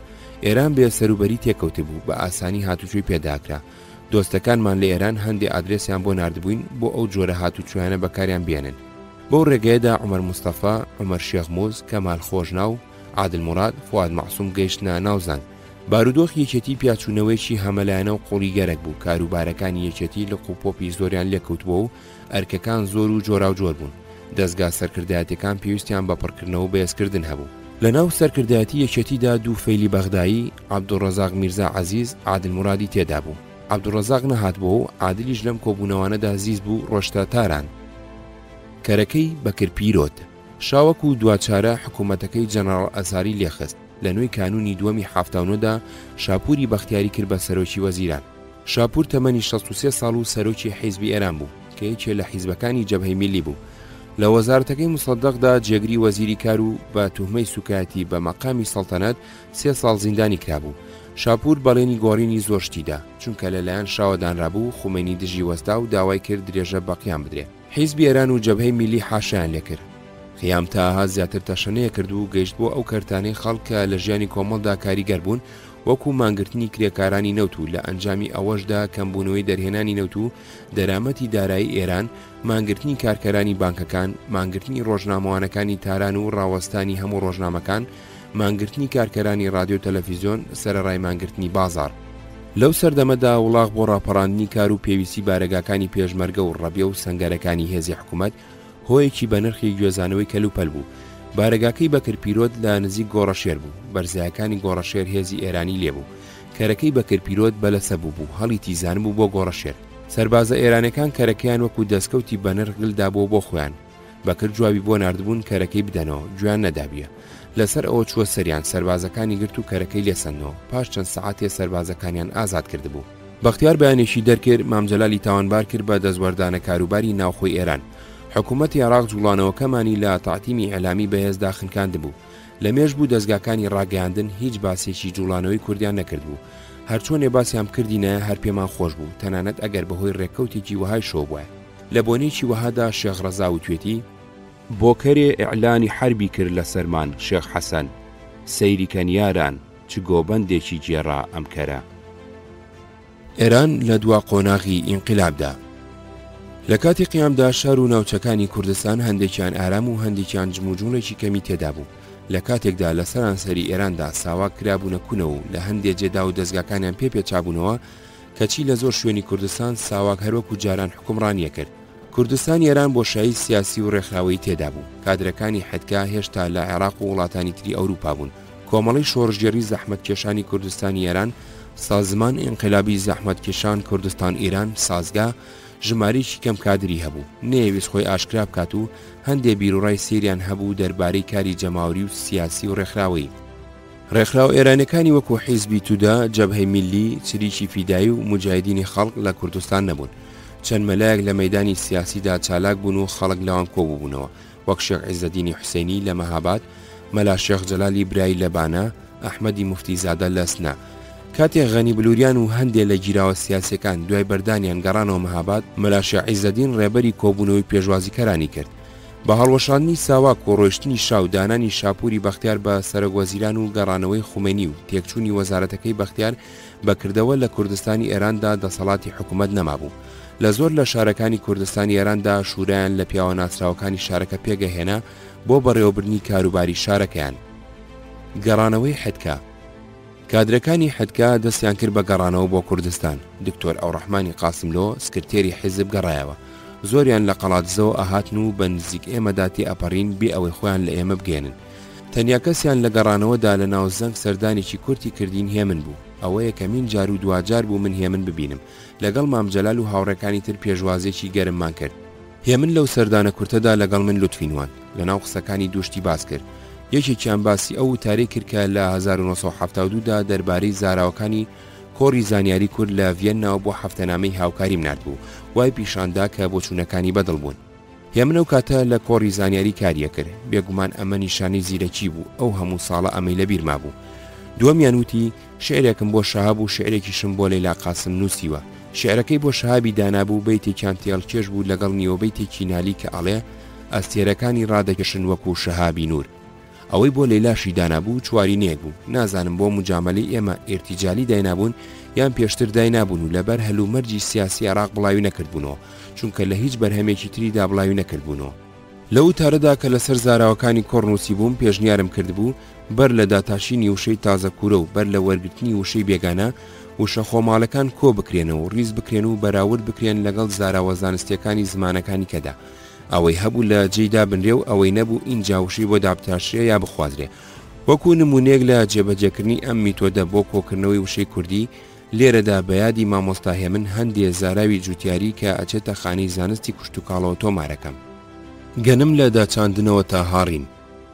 ئێران بێ سەروبەری تێکەوت بوو، بە ئاسانی هاتوچۆی پێداکرا. دۆستەکانمان لە ئێران هەندێک ئادرێسیان بۆ ناردبووین بۆ ئەو جۆرە هاتوچۆیانە بەکاریان بێنن. بەو ڕێگەیەدا عومەر موستەفا، عومەر شێخموز، کەمال خۆشناو، عادل موراد، فواد مەعسووم گەیشتنە ناوزان. بارودۆخ یەکێتی پیاچوونەوەیکی هەمەلایەنە و قوڵیگەرەک بوو. کاروبارەکانی یەکێتی لە قوپۆپی زۆریان لێکەوتبووە و ئەرکەکان زۆر و جۆراوجۆر بوون. دەستگا سەرکردایەتەکان پێویستیان بە پڕکردنەوە بەهێزکردن هەبوو. لە ناو سەرکردایەتی یەکێتیدا دوو فەیلی بەغدایی، عەبدوڕەزاق میرزا عەزیز، عادل مورادی تێدا بوو. عەبدوڕەزاق نەهاتبووە و عادلیش لەم کۆبوونەوانەدا زیز بوو ڕۆشتە تاران. کەرەکەی بەکرپیرۆت. شاوەک و دواتچارە حکوومەتەکەی جەنەڕاڵ ئەزاری لێخست. لە نوێی کانونی دووەمی حافتاونۆدا شاپوری بەختیاری کرد بە سەرۆکی وەزیران. شاپور تەمەنی 63 ساڵ و سەرۆکی حیزبی ئێران بوو، کە یەکێ لە حیزبەکانی جەبهەی میلی بوو. لە وەزارەتەکەی مصەدەقدا جێگری وەزیری کار و بە توهمەی سوکایەتی بە مەقامی سەڵتەنەت 3 ساڵ زیندانی کرابوو. شاپور بەڵێنی گۆڕینی زۆر شتیدا، چونکە لەلایەن شاوەدانرابوو، خومێنی دژی وەستا و داوای کرد درێژە بەقییان بدرێ. حیزبی ئێران و جەبهەی میلی حاشایان لێکرد. خیام تاها زیاتر تەشەنەیە کرد و گەیشت بۆ ئەو کەرتانەی خەڵکە لە ژیانی کۆمەڵدا کاریگەر بوون، وەکو مانگرتنی کرێکارانی نەوت و لە ئەنجامی ئەوەشدا کەمبوونەوەی دەرهێنانی نەوت و دەرامەتی دارایی ئێران، مانگرتنی کارکەرانی بانکەکان، مانگرتنی ڕۆژنامەوانەکانی تاران و ڕاوەستانی هەموو ڕۆژنامەکان، مانگرتنی کارکەرانی رادیۆ تەلەڤیزیۆن، سەرەڕای مانگرتنی بازار. لەو سەردەمەدا وڵاغ بۆ ڕاپەڕاندنی کار و پێویستی بارەگاکانی پێشمەرگە و ڕەبیە و سەنگەرەکانی هێزی حکوومەت هۆیەکی بە نرخی گوێزانەوەی کەلوپەل بوو. بارەگاکەی بەکرپیرۆت لە نزیک گۆڕەشێر بوو، بەرزایەکانی گۆڕەشێر هێزی ئێرانی لێبوو. کەرەکەی بەکرپیرۆت بەلەسە بوو، هەڵی تیزان بوو بۆ گۆڕەشێر. سەربازە ئێرانەکان کەرەکەیان وەکو دەستکەوتی بە نرخ گلدا بۆ خۆیان. بەکرد جوابی بۆ ناردبوون کەرەکەی بدەنەوە، گویان نەدابیە. لەسەر ئەوە چووە سەریان، سەربازەکانی گرت و کەرەکەی لێسەندەوە. پاش چەند سەعاتێ سەربازەکانیان ئازاد کردبوو. بەختیار بەیانێکی دەرکرد، مامجەلالی تاوانبار کرد بە دەستوەردانە کاروباری ناوخۆی ئێران. حکوومەتی عێراق جوڵانەوەکەمانی لە تاعتیمی ئەلامی بەهێزدا خنکاند بوو. لە مێژ بوو دەستگاکانی ڕاگەیاندن هیچ باسێکی جوڵانەوەی کوردیان نەکرد بوو. هەرچۆنێ باسیام کردینە هەر پێمان خۆش بوو، تەنانەت ئەگەر بەهۆی ڕێککەوتێکی وهای شۆ بووە. لە بۆنێکی وەهادا شێخ ڕەزا وتوێتی: بۆکەرێ ئیعلانی حربی کرد لە سەرمان شێخ حەسەن، سەیری کەنیاران چ گۆبەندێکی جێڕا ئەم کەرە. ئێران لە دوا قۆناغی ئینقلابدا. لە کاتی قیامدا شار و ناوچەکانی کوردستان هەندێکیان ئارام و هەندێکیان جموجوڵێکی کەمی تێدا بوو. لە کاتێکدا لە سەرانسەری ئێراندا ساوا کرابوونەکوونە و لە هەندێک جێدا و دەستگاکانیان پێچابوونەوە کەچی لە زۆر شوێنی کوردستان ساواک هەروەکو جاران حکومڕانیە کرد. کوردستان ئێران بۆشایی سیاسی و ڕێکخراوەی تێدا بوو. کادرەکانی حەدکا هێشتا لە عێراق و وڵاتانی تری ئەوروپا بوون. کۆمەڵی شۆڕژگەری زەحمەتکێشانی کوردستانی ئێران، سازمان ئینقلابی زەحمەتکێشان کوردستان ئێران سازگا ژمارەیەکی کەم کادری هەبوو. نەیەویست خۆی ئاشکرا بکات و هەندێک بیرۆڕای سێریان هەبوو دەربارەی کاری جەماوەری و سیاسی و ڕێکخراوەی. ڕێکخراو ئێرانەکانی وەکو حیزبی تودا، جەبهەی میلی، چریکی فیدایی و موجاهیدینی خەڵق لە کوردستان نەبوون. چەند مەلایەک لە مەیدانی سیاسیدا چالاک بوون و خەڵک لەوان کۆبووبوونەوە، وەک شێخ عیزەدینی حوسێنی لە مەهاباد، مەلا شێخ جەلالی برای لە بانە، ئەحمەدی موفتیزادە لە سنا. کاتێک غەنی بلووریان و هەندێک لە گیراوە سیاسەکان دوای بەردانیان گەڕانەوە مەهاباد، مەلا شێخ عیزەدین ڕێبەری کۆبوونەوەی پێشوازیکەرانی کرد. بە هەڵوەشاندنی ساواک و ڕۆیشتنی شاو دانانی شاپوری بەختیار بە سەرۆکوەزیران و گەڕانەوەی خومێنی و تێکچوونی وەزارەتەکەی بەختیار بەکردەوە لە کوردستانی ئێراندا دەسەڵاتی حکوومەت نەمابوو. لە زۆر لە شارەکانی کوردستانی ئێراندا شورایان لە پیاوە ناسراوەکانی شارەکە پێگەهێنا بۆ بەڕێوەبردنی کاروباری شارەکەیان. گەڕانەوەی حەدکا. کادرەکانی حەدکا دەستیان کرد بە گەڕانەوە بۆ کوردستان. دکتۆر ئەوڕەحمانی قاسملۆ سکرتێری حیزب گەڕایەوە. زۆریان لە قەڵاتزەوە ئاهاتن و بە نزیک ئێمەداتی ئەپەڕین بێ ئەوەی خۆیان لە ئێمە بگێنن. تەنیا کەسیان لە گەڕانەوەدا لە ناوزەنگ سەردانێکی کورتی کردین هێمن بوو. ئەوەیە کەمین جار و دوجار بوو من هێمن ببینم. لەگەڵ مامجەلال و هاوڕەکانی تر پێشوازێکی گەرممان کرد. هێمن لەو سەردانە کورتەدا لەگەڵ من لوتفینوان لەناو قسەکانی دوشتی باس کرد. یەکێکیان باسی ئەو تارێک کرد کە لە 1972دا دەربارەی زاراوەکانی کۆڕی زانیاری کورد لە ڤێنناوە بۆ هەفتەنامەی هاوکاری منارد بوو، وای پیشاندا کە بۆچوونەکانی بەدڵ بوون. هێمن ئەو کاتە لە کۆڕی زانیاری کاریە کرد. بێگومان ئەمە نیشانی زیرەکی بوو، ئەو هەموو ساڵە ئەمەی لە بیرما بوو. دووەمیان وتی شعرێکم بۆ شەهاب و شعرێکیشم بۆ لەیلا قاسم نووسیوە. شعرەکەی بۆ شەهابی دانابوو، بەیتێکیان تێڵکێش بوو لەگەڵ نیوەبەیتێکی نالی کە ئەڵێ ئەستێرەکانی ڕادەکەشن وەکو شەهابی نور. ئەوەی بۆ لەیلاشی دانابوو چواری نێک بوو. نازانم بۆ مجامەلەی ئێمە ئێرتیجالی داینابوون یان پێشتر داینابوون و لەبەر هەلومەرجی سیاسی عێراق بڵاوی نەکردبوونەوە، چونکە لە هیچ بەرهەمێکی تریدا بڵاوی نەکردبوونەوە. لەو تارەدا کە لەسەر زاراوەکانی کۆڕنووسی بووم پێشنیارم کردبوو بەر لە داتاشینی وشەی تازە کوورە و بەر لە وەرگرتنی وشەی بێگانە وشە خۆماڵەکان کۆ بکرێنەوە و ڕیز بکرێن و بەراورد بکرێن لەگەڵ زاراوە زانستیەکانی زمانەکانی کەدا. ئەوەی هەبوو لە جێیدا بنرێ و ئەوەی نەبوو ئینجاوشی بۆ دابتاشرێ یا بخوازرێ. وەکو نمونێک لە جێبەجێکردنی ئەم میتۆدە بۆ کۆکردنەوەی وشەی کوردی لێرەدا بەیادی مامۆستا هێمن هەندێ زاراوی جوتیاری کە ئەچێتە خانەی زانستی کوشتتوکاڵەوە تۆمارەکەم. گەنم لە داچاندنەوە تا هاڕین.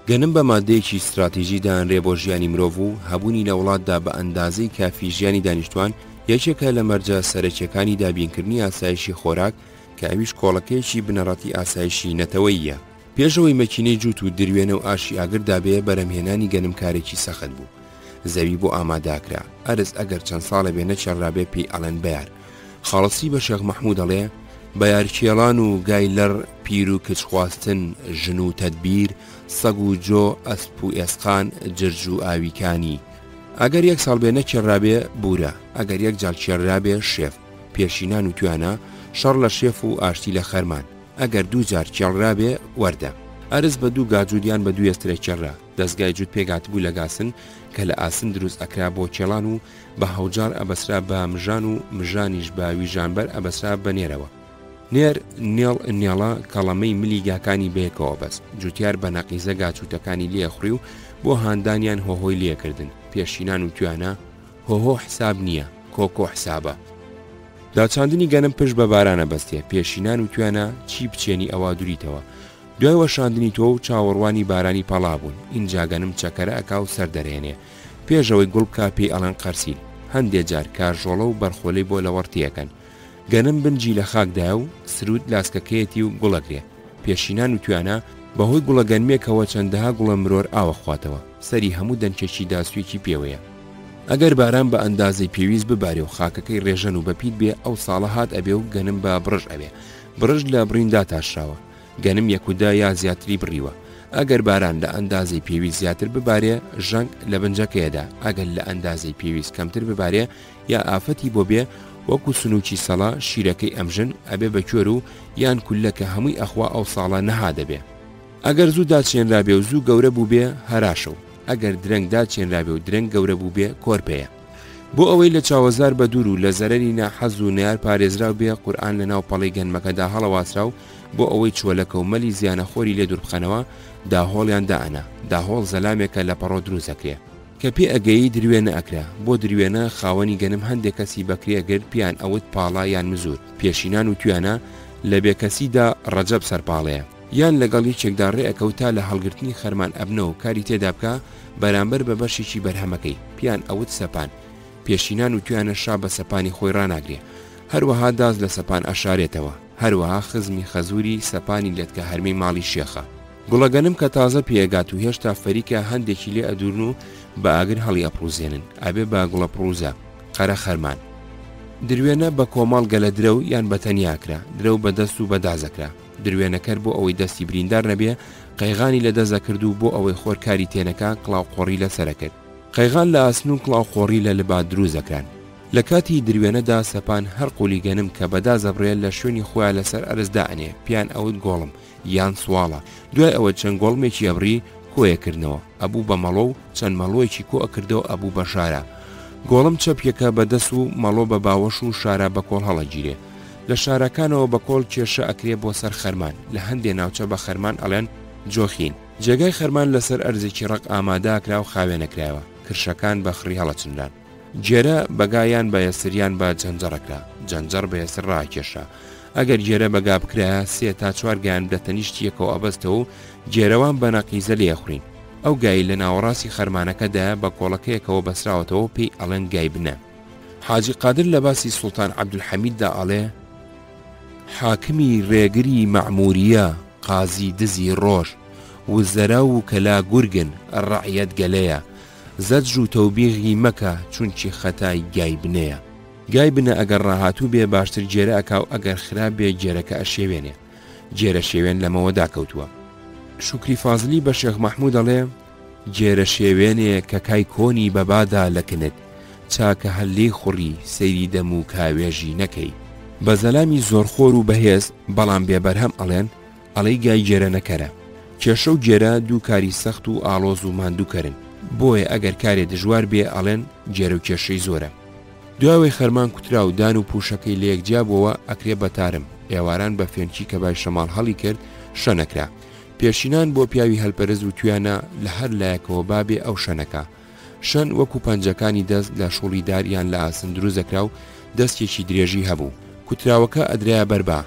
گەنم بە مادەیەکی استراتیژی دانرێ بۆ ژیانی مرۆڤ و هەبوونی لە وڵاتدا بە ئەندازەی کافی ژیانی دانیشتوان یەکێکە لە مەرجە سەرەکیەکانی دابینکردنی ئاسایشی خۆراک کە ئەویش کۆڵەکەیەکی بنەڕەتی ئاسایشی نەتەوەییە. پێشەوەی مەکینەی جووت و دروێنە و ئاشی ئاگردابێ بەرەمهێنانی گەنمکارێکی سەخت بوو. زەوی بۆ ئاماداکرا. ئەرز ئەگەر چەند ساڵە بێنە چێڕابێ پێی ئەڵەن بەیار. خاڵسی بە شێخ مەحموود ئەڵێ بەیارکێڵان و گایلەر پیر و کچ خواستن ژن و تەدبیر سەگ و جۆ ئەسپ و ئێسقان جرج و ئاویکانی. ئەگەر یەک ساڵ بێنە چێڕابێ بورە، ئەگەر یەک جاڵ چێڕابێ شێف، پێشینان و توانە شەڕ لە شێف و ئاشتی لە خەرمان. ئەگەر دوو جار چێڵرابێ وەردە. ئەرز بە دوو گاجوودیان بە دوو ئێسترە چێڕا. دەستگای جووت پێگات بوو لە گاسن کە لە ئاسن دروست ئەکرا بۆ کێڵان و بە هەوجار ئەبەسرا بە مژان و مژانیش بە ویژانبەر ئەبەسرا بە نێرەوە. نێر نێڵ نێڵە کەڵەمەی ملی گاکانی بەیەکەوە بەست. جوتیار بە نەقیزە گاچووتەکانی لێخڕی و بۆ هاندانیان هۆهۆی لێکردن. پێشینان و توانە هۆهۆ حساب نییە، کۆکۆ حسابە. داچاندنی گەنم پشت بە بارانە بەستێ. پێشینان و توانە چی بچێنی ئەوە دووریتەوە. دوای وەشاندنی تۆ و چاوەڕوانی بارانی پەڵا بوون. اینجا گەنم چەکەرە ئەکا و سەر دەرێنێ. پێشەوەی گوڵ بکا پێی ئەڵەن قەرسیل. هەندێک جار کارژۆڵە و بەرخۆلەی بۆ لەوەڕتیەکەن. گەنم بنجی لە خاکدایە و سرود لاسکەکەیەتی و گوڵەگرێ. پێشینان و توانە بەهۆی گوڵە گەنمێکەوە چەندەها گوڵە مرۆر ئاوە خواتەوە. سەری هەموو دەنچێکی داسوویەکی پێوەیە. ئەگەر باران بە ئەندازەی پێویست ببارێ و خاکەکەی ڕێژەن و بەپیت بێ ئەو ساڵە هات ئەبێ و گەنم بە بڕژ ئەبێ. بڕژ لە بریندا تاشراوە. گەنم یەکودا یا زیاتری بڕیوە. ئەگەر باران لە ئەندازەی پێویست زیاتر ببارێ ژەنگ لە بنجەکەیەدا. ئەگەر لە ئەندازەی پێویست کەمتر ببارێ یا ئافەتی بۆ بێ وەکو سنووکی سەڵا شیرەکەی ئەمژن ئەبێ بەکوێر و یان کولەکە هەمووی ئەخوا ئەو ساڵە نەها دەبێ. ئەگەر زوو داچێنرابێ و زوو گەورە بوو بێ هەراشە و ئەگەر درەنگ داچێنرابێ و درەنگ گەورە بوو بێ کۆرپەیە. بۆ ئەوەی لە چاوەزار بە دوور و لە زەرەری ناحەز و نەیار پارێزراو بێ قورئان لە ناو پەڵەی گەنمەکەدا هەڵەواسرا و بۆ ئەوەی چۆلەکە و مەلی زیانەخۆری لێ دوور بخەنەوە داهۆڵیان دائەنا. داهۆڵ زەلامێکە لە پەڕۆ دروستەکرێ کە پێ ئەگەیی دروێنە ئەکرا. بۆ دروێنە خاوەنی گەنم هەندێک کەسی بەکرێگرت پیان ئەوت پاڵا یان مزور، پێشینان و توانە لە بێکەسیدا ڕەجەب سەرپاڵەیە یان لەگەڵی چێکدا ڕێئەکەوتا لە هەڵگرتنی خەرمان ئەبنە و کاری تێدا بکە بەرامبەر بە بەشێکی بەرهەمەکەی پیان ئەوت سەپان. پێشینان و توانە شا بە سەپانی خۆی ڕناگرێ. هەروەها داز لە سەپان ئەشارێتەوە. هەروەها خزمی خەزوری سەپانی لێتکە هەرمەی ماڵی شێخە. گوڵەگەنم کە تازە پێگات و هێشتا فەریکە هەندێکی لێ ئەدورن و بە ئاگر هەڵی ئەپڕوزێنن ئەبێ بە گوڵە پڕوزە قەرە خەرمان. دروێنە بە کۆمەڵ گەلە درە و یان بەتەنیاکرا. درە و بەدەست و بەدازەکرا. دروێنەکەر بۆ ئەوەی دەستی بریندار نەبێ قەیغانی لە دەزە کرد و بۆ ئەوەی خۆرکاری تێنەکە کڵاو قۆڕی لەسەرە کرد. قەیغان لە ئاسن و کڵاو قۆڕی لە لەبات دروزەکران. لە کاتی دروێنەدا سەپان هەر قولی گەنم کە بەدازەبڕێت لە شوێنی خۆیان لەسەر ئەرزدا ئەنێ پیان ئەوت گۆڵم یان سواڵە. دوای ئەوە چەند گۆڵمێکی ئەبری کۆیەکردنەوە ئەبوو بە مەڵۆ و چەند مەڵۆیەکی کۆ ئەکردەوە ئەبوو بە شارە. گۆڵم چەپیەکە بەدەست و مەڵۆ بە باوەش و شارە بە کۆڵ هەڵەگیرێ. لە شارەکانەوە بە کۆڵ کێشە ئەکرێ بۆ سەر خەرمان. لە هەندێ ناوچە بە خەرمان ئەڵێن جۆخین. جێگای خەرمان لەسەر ئەرزێکی ڕق ئامادەکرا و خاوێنەکرایەوە. کرشەکان بە خڕی هەڵەچندان. جێرە بەگایان بە یەسریان بە جەنجەڕەکرا. جەنجەر بە یەسر ڕاکێشە. ئەگەر جێرە بەگا بکرایە 3 تا 4 گیان دەتەنیشتیەکەوە ئەبەستەوە و جێرەوان بە نەقیزە لێخورین. ئەو گای لە ناوەڕاستی خەرمانەکەدا بە کۆڵەکەیەکەوە بەسراوەتەوە پێی ئەڵێن گای بنە. حاجی قادر لە باسی سوڵتان عەبدولحەمیددا ئەڵێ حاکمی ڕێگری مەعموریە قازی دزی ڕۆژ وزەرا و کەلا گورگن ڕەعیەت گەلەیە زەجر و تەوبیغی مەکە چونکی خەتای گای بنەیە. گای بنە ئەگەر ڕاهاتوو بێ باشتر جێرە ئەکاو ئەگەر خراپ بێ جێرەکە ئەشێوێنێ. جێرە شێوێن لەمەوە داکەوتووە. شوکری فازلی بە شێخ مەحموود ئەڵێ جێرە شێوێنێ کە کای کۆنی بەبادا لەکنت چاکە هەلێی خوڕی سەیری دەم و کاوێژی نەکەی. بە زەلامی زۆرخۆر و بەهێز بەڵام بێبەرهەم ئەڵێن ئەڵەی گای جێرە نەکەرە. کێشە و جێرە دوو کاری سەخت و ئاڵۆز و ماندووکەرن. بۆیە ئەگەر کارێ دژوار بێ ئەڵێن جێرە و کێشەی زۆرە. دواوەی خەرمان کوترا و دان و پوشەکەی لە یەکجیابەوە ئەکرێ بەتارم. ئێواران بە فێنکی کە بای شەماڵ هەڵی کرد شەنەکرا. پێشینان بۆ پیاوی هەلپەرز و توانە لە هەر لایەکەوە بابێ ئەو شەنەکە. شەن وەکو پەنجەکانی دەست لە شوڵی داریان لە ئاسن دروزەکرا و دەستێکی درێژی هەبوو. کوتراوەکە ئەدرایە بەربا.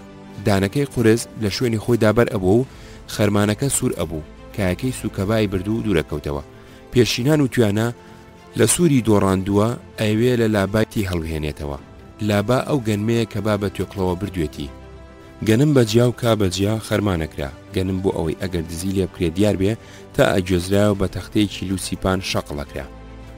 دانەکەی قورز لە شوێنی خۆی دابەر ئەبوو و خەرمانەکە سوور ئەبوو کایەکەی سوکەبای بردو و دوورەکەوتەوە. پێشینان و توانە لە سووری دۆڕاندووە ئەوێ لە لاباتی هەڵوهێنێتەوە. لابا ئەو گەنمەیە کە با بە توێکڵەوە بردوێتی. گەنم بەجیا و کا بەجیا خەرمانەکرا. گەنم بۆ ئەوەی ئەگەر دزی لێ بکرێ دیار بێ تا ئەگوێزرایەوە بە تەختەیەکی لوسیپان شەقڵەکرا.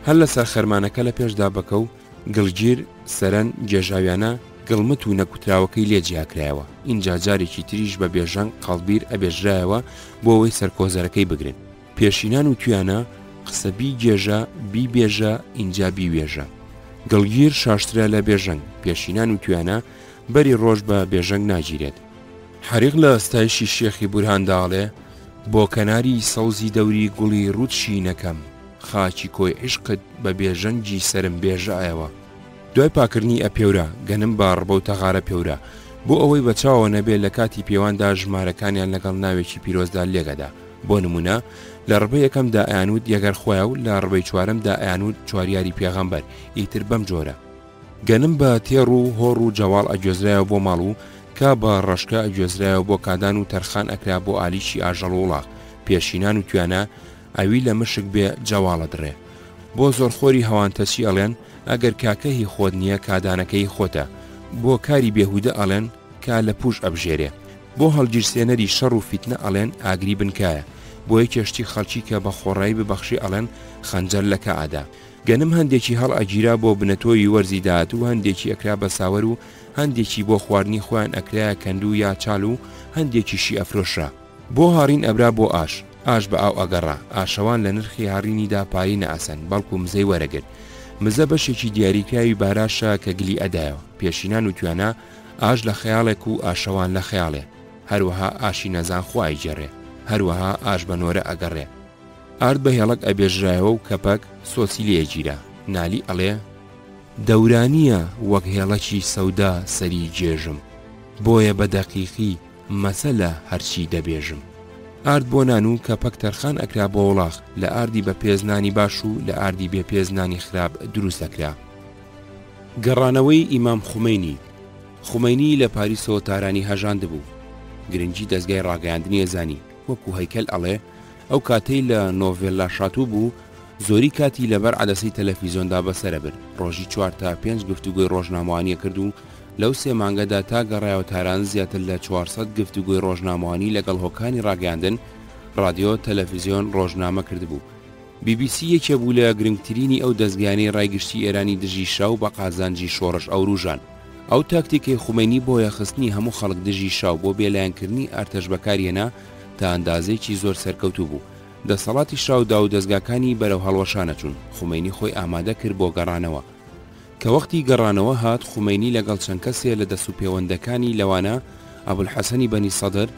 هەر لەسەر خەرمانەکە لە پێشدا بەکە و گڵگیر سەرەن جێژاویانە گڵمت و نەکوتراوەکەی لێ جیاکرایەوە. اینجا جارێکی تریش بە بێژەنگ قەڵبیر ئەبێژرایەوە بۆ ئەوەی سەرکۆزەرەکەی بگرن. پێشینان و توانە قسە بی گێژە بی بێژە اینجا بیوێژە. گڵگیر شاشترە لە بێژەنگ. پێشینان و توانە بەری ڕۆژ بە بێژەنگ ناگیرێت. حەریق لە ئەستایشی شێخی بورهانداڵێ بۆ کەناری سەوزی دەوری گوڵی ڕوودشی نەکەم خاچی کۆی عشقت بە بێژەنگی سرم بێژایەوە. دوای پاکردنی ئەپێورە گەنم بە ڕبە و تەغارە پێورە بۆ ئەوەی بەچاوە نەبێت لە کاتی پێواندا ژمارەکانیان لەگەڵ ناوێکی پیرۆزدا لێگەدا. بۆ نمونە لە ڕبەی یەکەمدا ئەیانوت یەگەر خۆیە و لە ڕبەی چوارەمدا ئەیانوت چواریاری پێغەمبەر ئیتر بەم جۆرە. گەنم بە تێڕ و هۆڕ و جەواڵ ئەگوێزرایەوە بۆ ماڵ و کا بە ڕەشکە ئەگوێزرایەوە بۆ کادان و تەرخان ئەکرا بۆ ئالیشی ئاژەڵ و وڵاغ. پێشینان و توانە ئەوی لە مشک بێ جەواڵە درێ. بۆ زۆرخۆری هەوانتەچی ئەڵێن ئەگەر کاکەهی خۆت نییە کادانەکەی خۆتە. بۆ کاری بێهودە ئەڵێن کا لە پوش ئەبژێرێ. بۆ هەڵگیرسێنەری شەڕ و فیتنە ئەڵێن ئاگری بنکایە. بۆ یەکێشتی خەڵکی کە بە خۆڕایی ببەخشی ئەڵێن خەنجەر لە کەعادا. گەنم هەندێکی هەڵ ئەگیرا بۆ بنەتۆی وەرزی داهات و هەندێکی ئەکرا بە ساوەر و هەندێکی بۆ خواردنی خۆیان ئەکرایە کەندوو یا چاڵ و هەندێکیشی ئەفرۆشرا. بۆ هاڕین ئەبرا بۆ ئاش بە ئاو ئەگەڕا. ئاشەوان لە نرخی هاڕینیدا پایی نەئاسن بەڵکو مزەی وەرەگرت. مزە بەشێکی دیاریکراوی باراشە کە گلی ئەدایەوە. پێشینان و توانە ئاش لە خەیاڵێک و ئاشەوان لە خەیاڵێ. هەروەها ئاشی نەزان خوای جێڕێ. هەروەها ئاش بەنۆرە ئەگەڕێ. ئارد بە هێڵک ئەبێژرایەوە و کەپەک سۆسی لێگیرە، نالی ئەڵێ دەورانیە وەک هێڵەکی سەودا سەری جێژم، بۆیە بە دەقیقی مەسەلە هەرچی دەبێژم. ئارد بۆ نان و کەپەک تەرخان ئەکرا بۆ وڵاغ، لە ئاردی بە پێزنانی باش و لە ئاردی بێ پێزنانی خراپ دروست دەکرا. گەڕانەوەی ئیمام خومەینی. خومەینی لە پاریسەوە تارانی هەژاندبوو، گرنگی دەستگای ڕاگەیاندنی ئێزانی، وەکو هەیکەل ئەڵێ ئەو کاتەی لە نۆڤێلا شاتوو بوو، زۆری کاتی لەبەر عەدەسەی تەلەڤیزۆندا بەسەرە برد. ڕۆژی 4 تا 5 گفتوگۆی ڕۆژنامەوانی کرد و لەو 3 مانگەدا تا گەڕایەوە تاران زیاتر لە 400 گفتوگۆی ڕۆژنامەوانی لەگەڵ هۆکانی ڕاگەیاندن، رادیۆ، تەلەڤیزیۆن، ڕۆژنامە کردبوو. BBC یەکێ بوو لە گرنگترینی ئەو دەستگایانەی ڕایگشتی ئێرانی دژی شاو بە قازانجی شۆڕش ئەو ڕوژان. ئەو تاکتیکەی خومەینی بۆیە خستنی هەموو خەڵک دژی شاو بۆ بێلایەنکردنی ئارتەش بەکارهێنا تا ئەندازەیەکی زۆر سەرکەوتوو بوو. دەسەڵاتی شاودا و دەستگاکانی بەرەو هەڵوەشانە چوون. خومەینی خۆی ئامادە کرد بۆ گەڕانەوە. کە وەختی گەڕانەوە هات، خومەینی لەگەڵ چەند کەسێ لە دەسوپێوەندەکانی لەوانە ئەبولحەسەنی بەنی سەدر،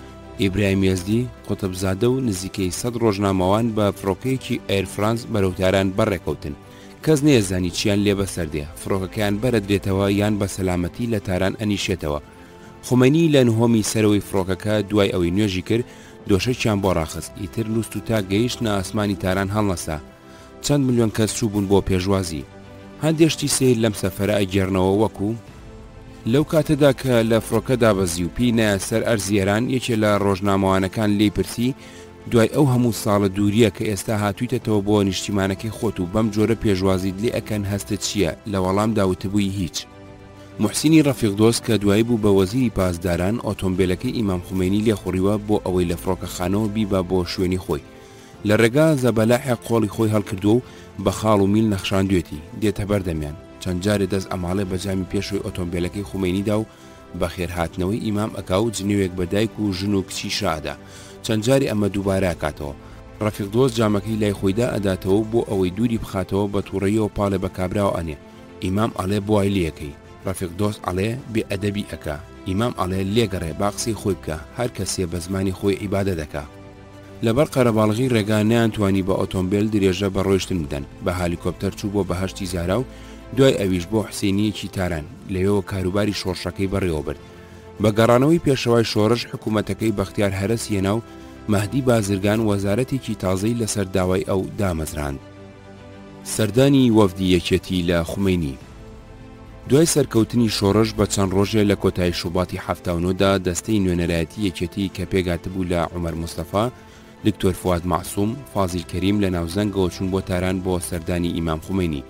ئیبراهیم یەزدی، قوتبزادە و نزیکەی 100 ڕۆژنامەوان بە فڕۆکەیەکی ئەیر فرانس بەرەوتاران بەڕێکەوتن. کەس نێزانی چیان لێ بەسەردێ، فڕۆکەکەیان بەرەدرێتەوە یان بە سەلامەتی لە تاران ئەنیشێتەوە. خومەینی لە نهۆمی سەرەوەی فڕۆکەکە دوای ئەوەی نوێژی کرد، دۆشەیان بۆ ڕاخست، ئیتر لوست و تا گەیشتە ئاسمانی تاران هەڵنەسا. چەند ملیۆن کەس چوو بوون بۆ پێشوازی. هەندێشتی سیر لەم سەفەرە ئەگێڕنەوە، وەکو لەو کاتەدا کە لە فڕۆکە دابەزی و پێی نایە سەر ئەرزیێران، یەکێ لە ڕۆژنامەوانەکان لێی پرسی دوای ئەو هەموو ساڵە دووریە کە ئێستا هاتوویتەوە بۆ نیشتیمانەکەی خۆت و بەم جۆرە پێشوازیت لێ ئەکەن هەستت چییە؟ لە وەڵام داوتبووی هیچ. محسینی ڕەفیقدۆست کە دوایی بوو بە وەزیری پاسداران، ئۆتۆمبیلەکەی ئیمام خومەینی لێخوڕیوە بۆ ئەوەی لە فڕۆکەخانەوە بیبە بۆ شوێنی خۆی. لە ڕێگا زەبەلاحی قۆڵی خۆی هەڵکردو و بە خاڵ و میل نەخشاندوێتی، دێتە بەردەمیان. چەند جارێ دەست ئەماڵێ بەجامی پێشەوەی ئۆتۆمبیلەکەی خومەینیدا و بە خێرهاتنەوەی ئیمام ئەکا و جنێوێک بە دایک و ژن و کچی شادا. چەند جاری ئەمە دووبارە ئەکاتەوە. ڕەفیقدۆست جامەکەی لای خۆیدا ئەداتەوە بۆ ئەوەی دووری بخاتەوە، بە تووڕەیەوە پاڵێ بە کابراوە ئەنێ. ئیمام ئەڵێ بۆای لێەکەی. ڕەفیقدۆست ئەڵێ بێ ئەدەبی ئەکا. ئیمام ئەڵێ لێگەڕێ با قسەی خۆی بکە، هەر کەسێ بە زمانی خۆی عیبادە دەکا. لەبەر قەرەباڵغی ڕێگا نەیانتوانی بە ئۆتۆمبیل درێژە بە ڕۆیشتن بدەن. بە هالیکۆپتەر چوو بۆ بەهەشتی زارا و دوای ئەویش بۆ حسێنیەکی تاران، لەوێەوە کاروباری شۆڕشەکەی بەڕێوە برد. بە گەڕانەوەی پێشەوای شۆڕش، حکوومەتەکەی بەختیار هەرەس هێنا و مەهدی بازرگان وەزارەتێکی تازەی لەسەر داوای ئەو دامەزراند. سەردانی وەفدی یەکێتی لە خومەینی. دوای سەرکەوتنی شۆڕش بە چەند ڕۆژێ لە کۆتایی شوباتی 79دا دەستەی نوێنەرایەتی یەکێتی کە پێگاتبوو لە عومەر مستەفا، دکتۆر فواد معسووم، فازیل کەریم لە ناوزەنگەوە چوون بۆ تاران بۆ سەردانی ئیمام خومەینی.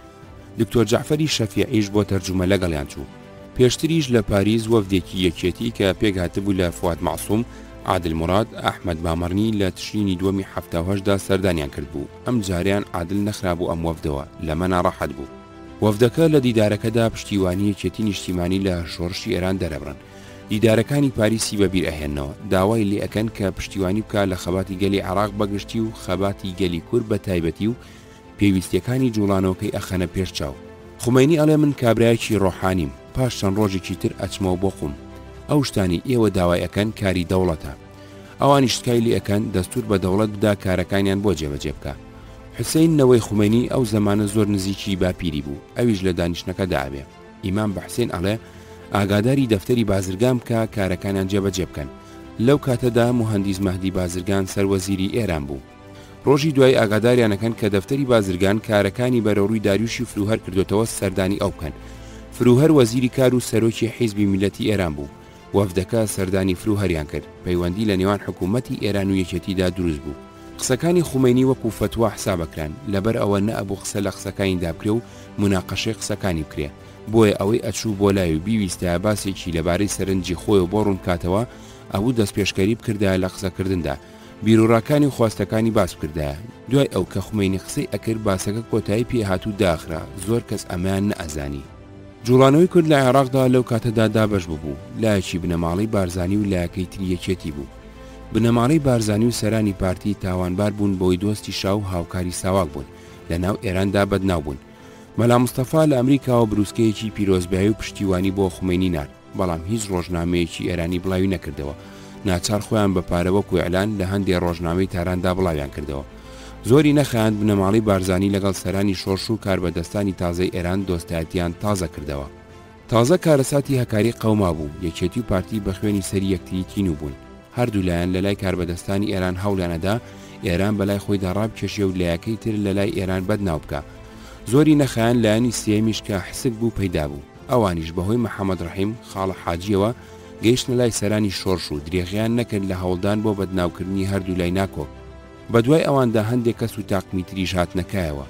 دکتۆر جەعفەری شەفیعیش بۆ تەرجومە لەگەڵیان چوو. پێشتریش لە پاریس وەفدێکی یەکێتی کە پێگاتبوو لە فواد معسووم، عادل مراد، ئەحمەد بامەڕنی لە تشرینی دووەمی 1970دا سەردانیان کرد بوو. ئەم جاریان عادل نەخرابوو ئەم وەفدەوە، لەمە ناڕەحەت بوو. وەفدەکە لە دیدارەکەدا پشتیوانی یەکێتی نیشتیمانی لە شۆڕشی ئێران دەرەبڕن. دیدارەکانی پاریسی بەبیر ئەهێنەوە، داوای لێ ئەکەن کە پشتیوانی بکە لە خەباتی گەلی عێراق بەگشتی و خەباتی گەلی کورد بە تایبەتی و پێویستیەکانی جوڵانەوەکەی ئەخەنە پێش چاو. خومەینی ئەڵێ من کابرایەکی ڕۆحانیم، پاش چەند ڕۆژێکی تر ئەچمەوە بۆ قوم. ئەو شتانی ئێوە داوای ئەکەن کاری دەوڵەتە. ئەوانی شتکای لێ ئەکەن دەستور بە دەوڵەت بدا کارەکانیان بۆ جێبەجێ بکە. حوسێن نەوەی خومەینی ئەو زەمانە زۆر نزیکی باپیری بوو، ئەویش لە دانیشتەکەدا ئەبێ. ئیمام بە حوسێن ئەڵێ ئاگاداری دەفتەری بازرگان بکە کارەکانیان جێبەجێ بکەن. لەو کاتەدا مهندس مەهدی بازرگان سەروەزیری ئێران بوو. ڕۆژی دوای ئاگاداریانەکەن کە دەفتەری بازرگان کارەکانی بەرەوڕووی داریوشی فروهەر کردوتەوە سەردانی ئەو بکەن. فروهەر وەزیری کار و سەرۆکی حیزبی میلەتی ئێران بوو. وەفدەکە سەردانی فروهەریان کرد. پەیوەندی لە نێوان حکوومەتی ئێران و یەکێتیدا دروست بوو. قسەکانی خومەینی وەکو فتوا حسابەکران، لەبەر ئەوە نەئەبوو قسە لە قسەکانیدا بکرێ و مناقەشەی قسەکانی بکرێ. بۆیە ئەوەی ئەچوو بۆ لای و بیویستە باسێکی لەبارەی سەرنجی خۆی بۆ ڕوون کاتەوە، ئەوە دەست پێشکەری بکردایە لە قسەکردندا، بیرۆڕاکانی خواستەکانی باس کردایە. دوای ئەو کە خومەینی قسەی ئەکرد، باسەکە کۆتایی پێهاتوو داخرا، زۆر کەس ئەمەیان نەئەزانی. جوڵانەوەی کورد لە عێراقدا لەو کاتەدا دابەش بوو، لایەکی بنەماڵی بارزانی و لایەکەی تری یەکێتی بوو. بنەماڵی بارزانی و سەرانی پارتی تاوانبار بوون بۆی دۆستی شاو هاوکاری ساواک بوون، لە ناو ئێراندا بەدناو بوون. مەلا مستەفا لە ئەمریکاوە بروسکەیەکی پیرۆزبایی و پشتیوانی بۆ خومەینی نارد، بەڵام هیچ ڕۆژنامەیەکی ئێرانی بڵاوی نەکردەوە. ناچار خۆیان بە پارەوەکو ئێعلان لە هەندێک ڕۆژنامەی تاراندا بڵاویان کردەوە. زۆری نەخایاند بنەماڵی بارزانی لەگەڵ سەرانی شۆڕش و کاربەدەستانی تازەی ئێران دۆستایەتیان تازە کردەوە. تازە کارەساتی هەکاری قەوما بوو، یەکێتی و پارتی بە خوێنی سەری یەکتری تین و بوون. هەردوو لایەن لە لای کاربەدەستانی ئێران هەوڵیانەدا ئێران بەلای خۆی دەڕابکێشێ و لایەکەی تر لە لای ئێران بەدناو بکە. زۆری نەخایان لایەنی سێمیش کە حسک بوو پەیدا بوو. ئەوانیش بەهۆی محەممەد ڕەحیم خاڵە حاجیەوە گەیشتە لای سەرانی شۆڕش و درێغیان نەکرد لە هەوڵدان بۆ بەدناوکردنی هەردوو لای ناکۆ. بەدوای ئەواندا هەندێک کەس و تاقمی تریش هاتنەکایەوە.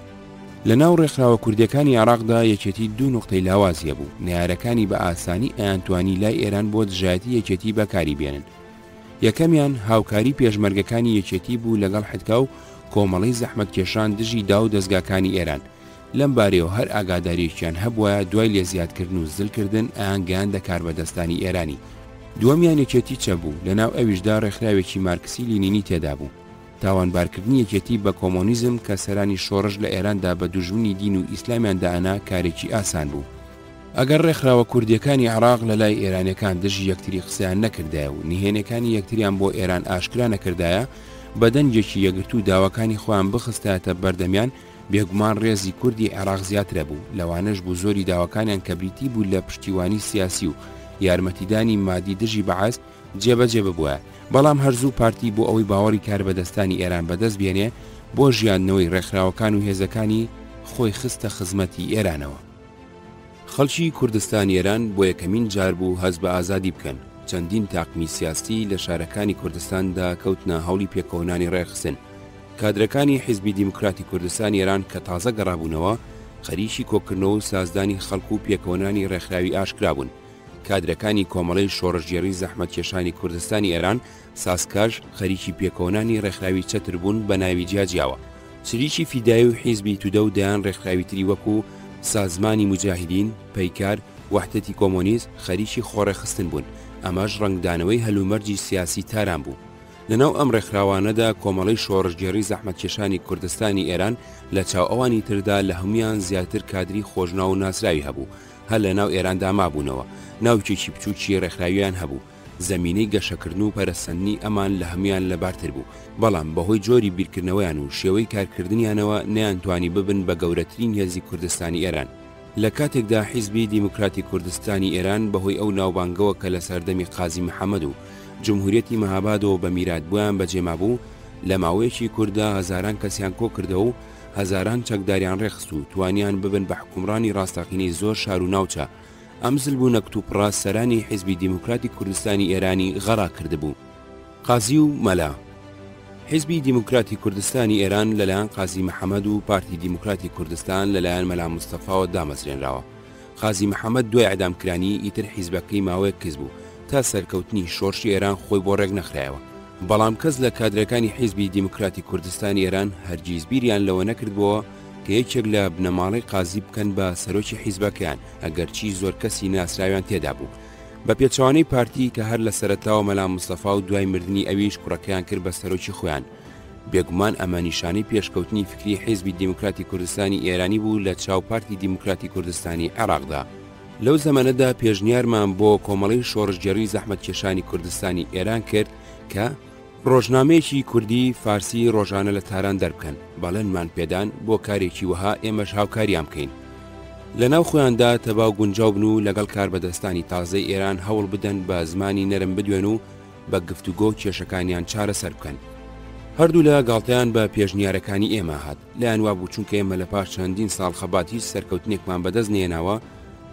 لە ناو ڕێکخراوە کوردەکانی عێراقدا یەکێتی دوو نقطەی لاوازیە بوو. نێارەکانی بە ئاسانی ئەیانتوانی لای ئێران بۆ دژایەتی یەکێتی بەکاری بێنن. یەکەمیان هاوکاری پێشمەرگەکانی یەکێتی بوو لەگەڵ حدکا و کۆمەڵی زەحمەت کێشان دژی دا و دەستگاکانی ئێران. لەم بارەوە هەر ئاگاداریەکیان هەبووە دوای لێزیادکردن و زلکردن ئاهەنگیان دە کاربەدەستانی ئێرانی. دووەمیان یەکێتی چەبوو، لەناو ئەویشدا ڕێکخراوێکی مارکسی لینینی تێدا بوو. تاوانبارکردنی یەکێتی بە کۆمۆنیزم کە سەرانی شۆڕش لە ئێراندا بە دوژمنی دین و ئیسلامیان دانا کارێکی ئاسان بوو. ئەگەر ڕێکخراوە کوردیەکانی عێراق لە لای ئێرانەکان دژی یەکتری قسەیان نەکردایە و نهێنەکانی یەکتریان بۆ ئێران ئاشکرا نەکردایە، بە دەنجێکی یەگرت و داواکانی خۆیان بخستایەتە بەردەمیان، بێگومان ڕێزی کوردی عێراق زیاترە بوو. لەوانەش بوو زۆری داواکانیان کە بریتی بوو لە پشتیوانی سیاسی و یارمەتیدانی مادی دژی بەعاز جێبەجێ ببووە. بەڵام هەرزوو پارتی بۆ ئەوەی باوەڕی کاربەدەستانی ئێران بەدەست بێنێ بۆ ژیاننەوەی ڕێکخراوەکان و هێزەکانی خۆی خستە خزمەتی ئێرانەوە. خەڵکی کوردستان ئێران بۆ یەکەمین جار بوو هەز بە ئازادی بکەن. چەندین تاقمی سیاسی لە شارەکانی کوردستاندا کەوتنە هەوڵی پێکەوەنانی ڕێخستن. کادرەکانی حیزبی دیموکراتی کوردستان ئێران کە تازە گەڕابوونەوە خەریکی کۆکردنەوە و سازدانی خەڵک و پێکەوەنانی ڕێکخراوی ئاشکرا بوون. کادرەکانی کۆمەڵەی شۆڕژگێڕی زەحمەت کێشانی کوردستانی ئێران ساسکاژ خەریکی پێکەوەنانی ڕێکخراوی چەتر بوون بە ناوی جیاجیاوە. سریکی فیدایی و حیزبی تودە و دەیان ڕێکخراوی تری وەکو سازمانی مجاهدین، پەیکار، وەحدەتی کۆمۆنیست خەریکی خۆڕێخستن بوون. ئەمەش ڕنگدانەوەی هەلومەرجی سیاسی تاران بوو. لەناو ئەم ڕێکخراوانەدا کۆمەڵەی شۆڕژگێڕی زەحمەت کێشانی کوردستانی ئێران لە چاو ئەوانی تردا لە هەمویان زیاتر کادری خۆشناو و ناسراوی هەبوو. هەر لە ناو ئێراندا مابوونەوە. ناوچێکی بچووکی ڕێکخراویان هەبوو. زەمینەی گەشەکردن و پەرەسەندنی ئەمان لە هەمویان لەبارتر بوو. بەڵام بەهۆی جۆری بیرکردنەوەیان و شێوەی کارکردنیانەوە نەیانتوانی ببن بە گەورەترین هێزی کوردستانی ئێران. لە کاتێکدا حیزبی دیموکراتی کوردستانی ئێران بەهۆی ئەو ناوبانگەوە کە لە سەردەمی قازی محەممەد و جمهوریەتی مەهابادەوە بە میرات بۆیان بەجێما بوو، لە ماوەیەکی کووردا هەزاران کەسیان کۆ کردەوە و هەزاران چەکداریان ڕێخست و توانیان ببن بە حکومڕانی ڕاستەقینەی زۆر شار و ناوچە. ئەمزل بوو نەکتوپڕاس سەرانی حیزبی دیموکراتی کوردستانی ئێرانی غەڕا کردبوو. قازی و مەلا حیزبی دیموکراتی کوردستانی ئێران لەلایەن قازی محەممەد و پارتی دیموکراتی کوردستان لەلایەن مەلا مستەفاوە دامەزرێنراوە. قازی محەممەد دوای ئەدامکرانی ئیتر حیزبەکەی ماوەیە کەس بوو تا سەرکەوتنی شۆڕشی ئێران خۆی بۆ ڕێک نەخرایەوە. بەڵام کەس لە کادرەکانی حیزبی دیموکراتی کوردستانی ئێران هەرگیز بیریان لەوە نەکردبووە کە یەکێک لە بنەماڵی قازی بکەن بە سەرۆکی حیزبەکەیان، ئەگەرچی زۆر کەسی ناسراویان تێدا بوو. بە پێچوانەی پارتی کە هەر لە سەرەتاوە مەلا مستەفا و دوای مردنی ئەویش کوڕەکەیان کرد بە سەرۆکی خۆیان. بێگومان ئەمە نیشانەی پێشکەوتنی فکری حیزبی دیموکراتی کوردستانی ئێرانی بوو لە چاو پارتی دیموکراتی کوردستانی عێراقدا. لەو زەمانەدا پێشنیارمان بۆ کۆمەڵی شۆڕژگێڕی زەحمەت کێشانی کوردستانی ئێران کرد کە ڕۆژنامەیەکی کوردی فارسی ڕۆژانە لە تاران دەربکەن. بەڵێنمان پێدان بۆ کارێکی وەها ئێمەش هاوکاریان بکەین. لەناو خۆیاندا تەباو گونجاو بن و لەگەڵ کاربەدەستانی تازەی ئێران هەوڵ بدەن بە زمانی نەرم بدوێن و بە گفتوگۆ کێشەکانیان چارەسەر بکەن. هەردوو لە گاڵتەیان بە پێشنیارەکانی ئێمە هات. لایەن وا بوو چونکە ئێمە لە پاش چەندین ساڵ خەبات هیچ سەرکەوتنێکمان بەدەست نێناوە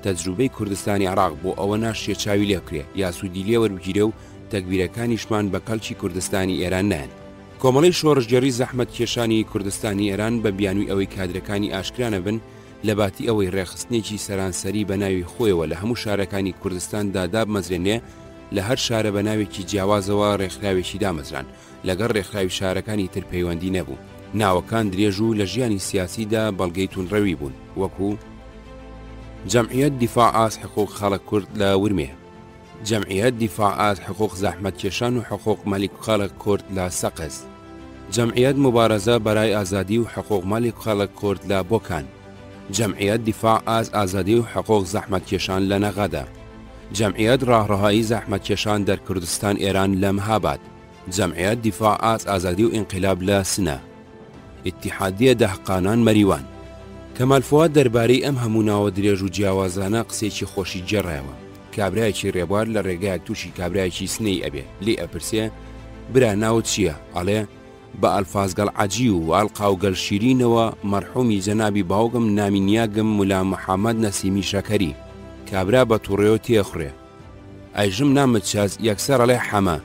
تەجروبەی کوردستانی عێراق بۆ ئەوە ناشێ چاوی لێ بکرێ یا سوودی لێ وەربگیرێ و تەکبیرەکانیشمان بە کەڵکی کوردستانی ئێران نایەن. کۆمەڵی شۆڕژگێڕی زەحمەت کێشانی کوردستانی ئێران بە بیانووی ئەوەی کادرەکانی ئاشکرانە بن لە باتی ئەوەی ڕێخستنێکی سەرانسەری بە ناوی خۆیەوە لە هەموو شارەکانی کوردستاندا دابمەزرێنێ، لە هەر شارە بە ناوێکی جیاوازەوە ڕێکخراوێکی دامەزران، لەگەڵ ڕێکخراوی شارەکانی تر پەیوەندی نەبوو. ناوەکان درێژ و لە ژیانی سیاسیدا بەڵگەی تونڕەوی بوون، وەکو جەمعیەت دیفاع ئاز حقوق خەڵک کورد لە ورمێ، جەمعیەت دیفاع ئاز حقوق زەحمەت کێشان و حقوق مەلیک خەڵک کورد لە سەقز، جەمعیەت مبارەزە بەرای ئازادی و حقوق مەلیک خەڵک کورد لە بۆکان، جەمعیەت دیفاع ئاز ئازادی و حقوق زەحمەت کێشان لە نەغەدا، جەمعیەت ڕاهڕەهایی زەحمەتکێشان دەرکوردستان ئێران لە مەهاباد، جەمعیەت دیفاع ئازادی و ئینقلاب لە سنە، ئیتیحادیە دەحقانان مەریوان. کەمال فواد دەربارەی ئەم هەموو ناوە درێژ و جیاوازانە قسێکی خۆشی جێڕایەوە. کابرایەکی ڕێبوار لە ڕێگایەک تووشی کابرایەکی سنەی ئەبێ لێ ئەپرسێ برا ناوت چییە؟ ئەڵێ بە ئەلفازگەڵ عەجی و ئەڵقاوگەل شیرینەوە مەرحومی جەنابی باوکم نامی نیاگم مولا محەممەد نەسیمی شەکەری. کابرا بە تووڕێەوە تێخورێ ئەیژم نامت چاز یەکسەر ئەڵێ حەمە.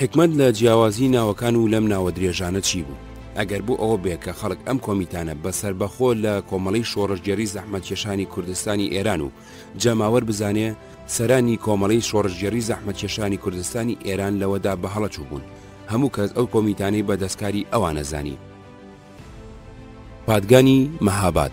حکمت لە جیاوازی ناوەکان و لەم ناوە درێژانە چی بوو؟ ئەگەر بوو ئەوە بێ کە خەڵک ئەم کۆمیتانە بەسەر بەخۆ لە کۆمەڵی شۆڕژگەری زەحمەتکێشانی کوردستانی ئێران و جەماوەر بزانێ سەرانی کۆمەڵی شۆڕژگەری زەحمەتکێشانی کوردستانی ئێران لەوەدا بەهەڵە چوو بوون. هەموو کەس ئەو کۆمیتانەی بەدەستکاری ئەوانە زانی. پادگانی مەهاباد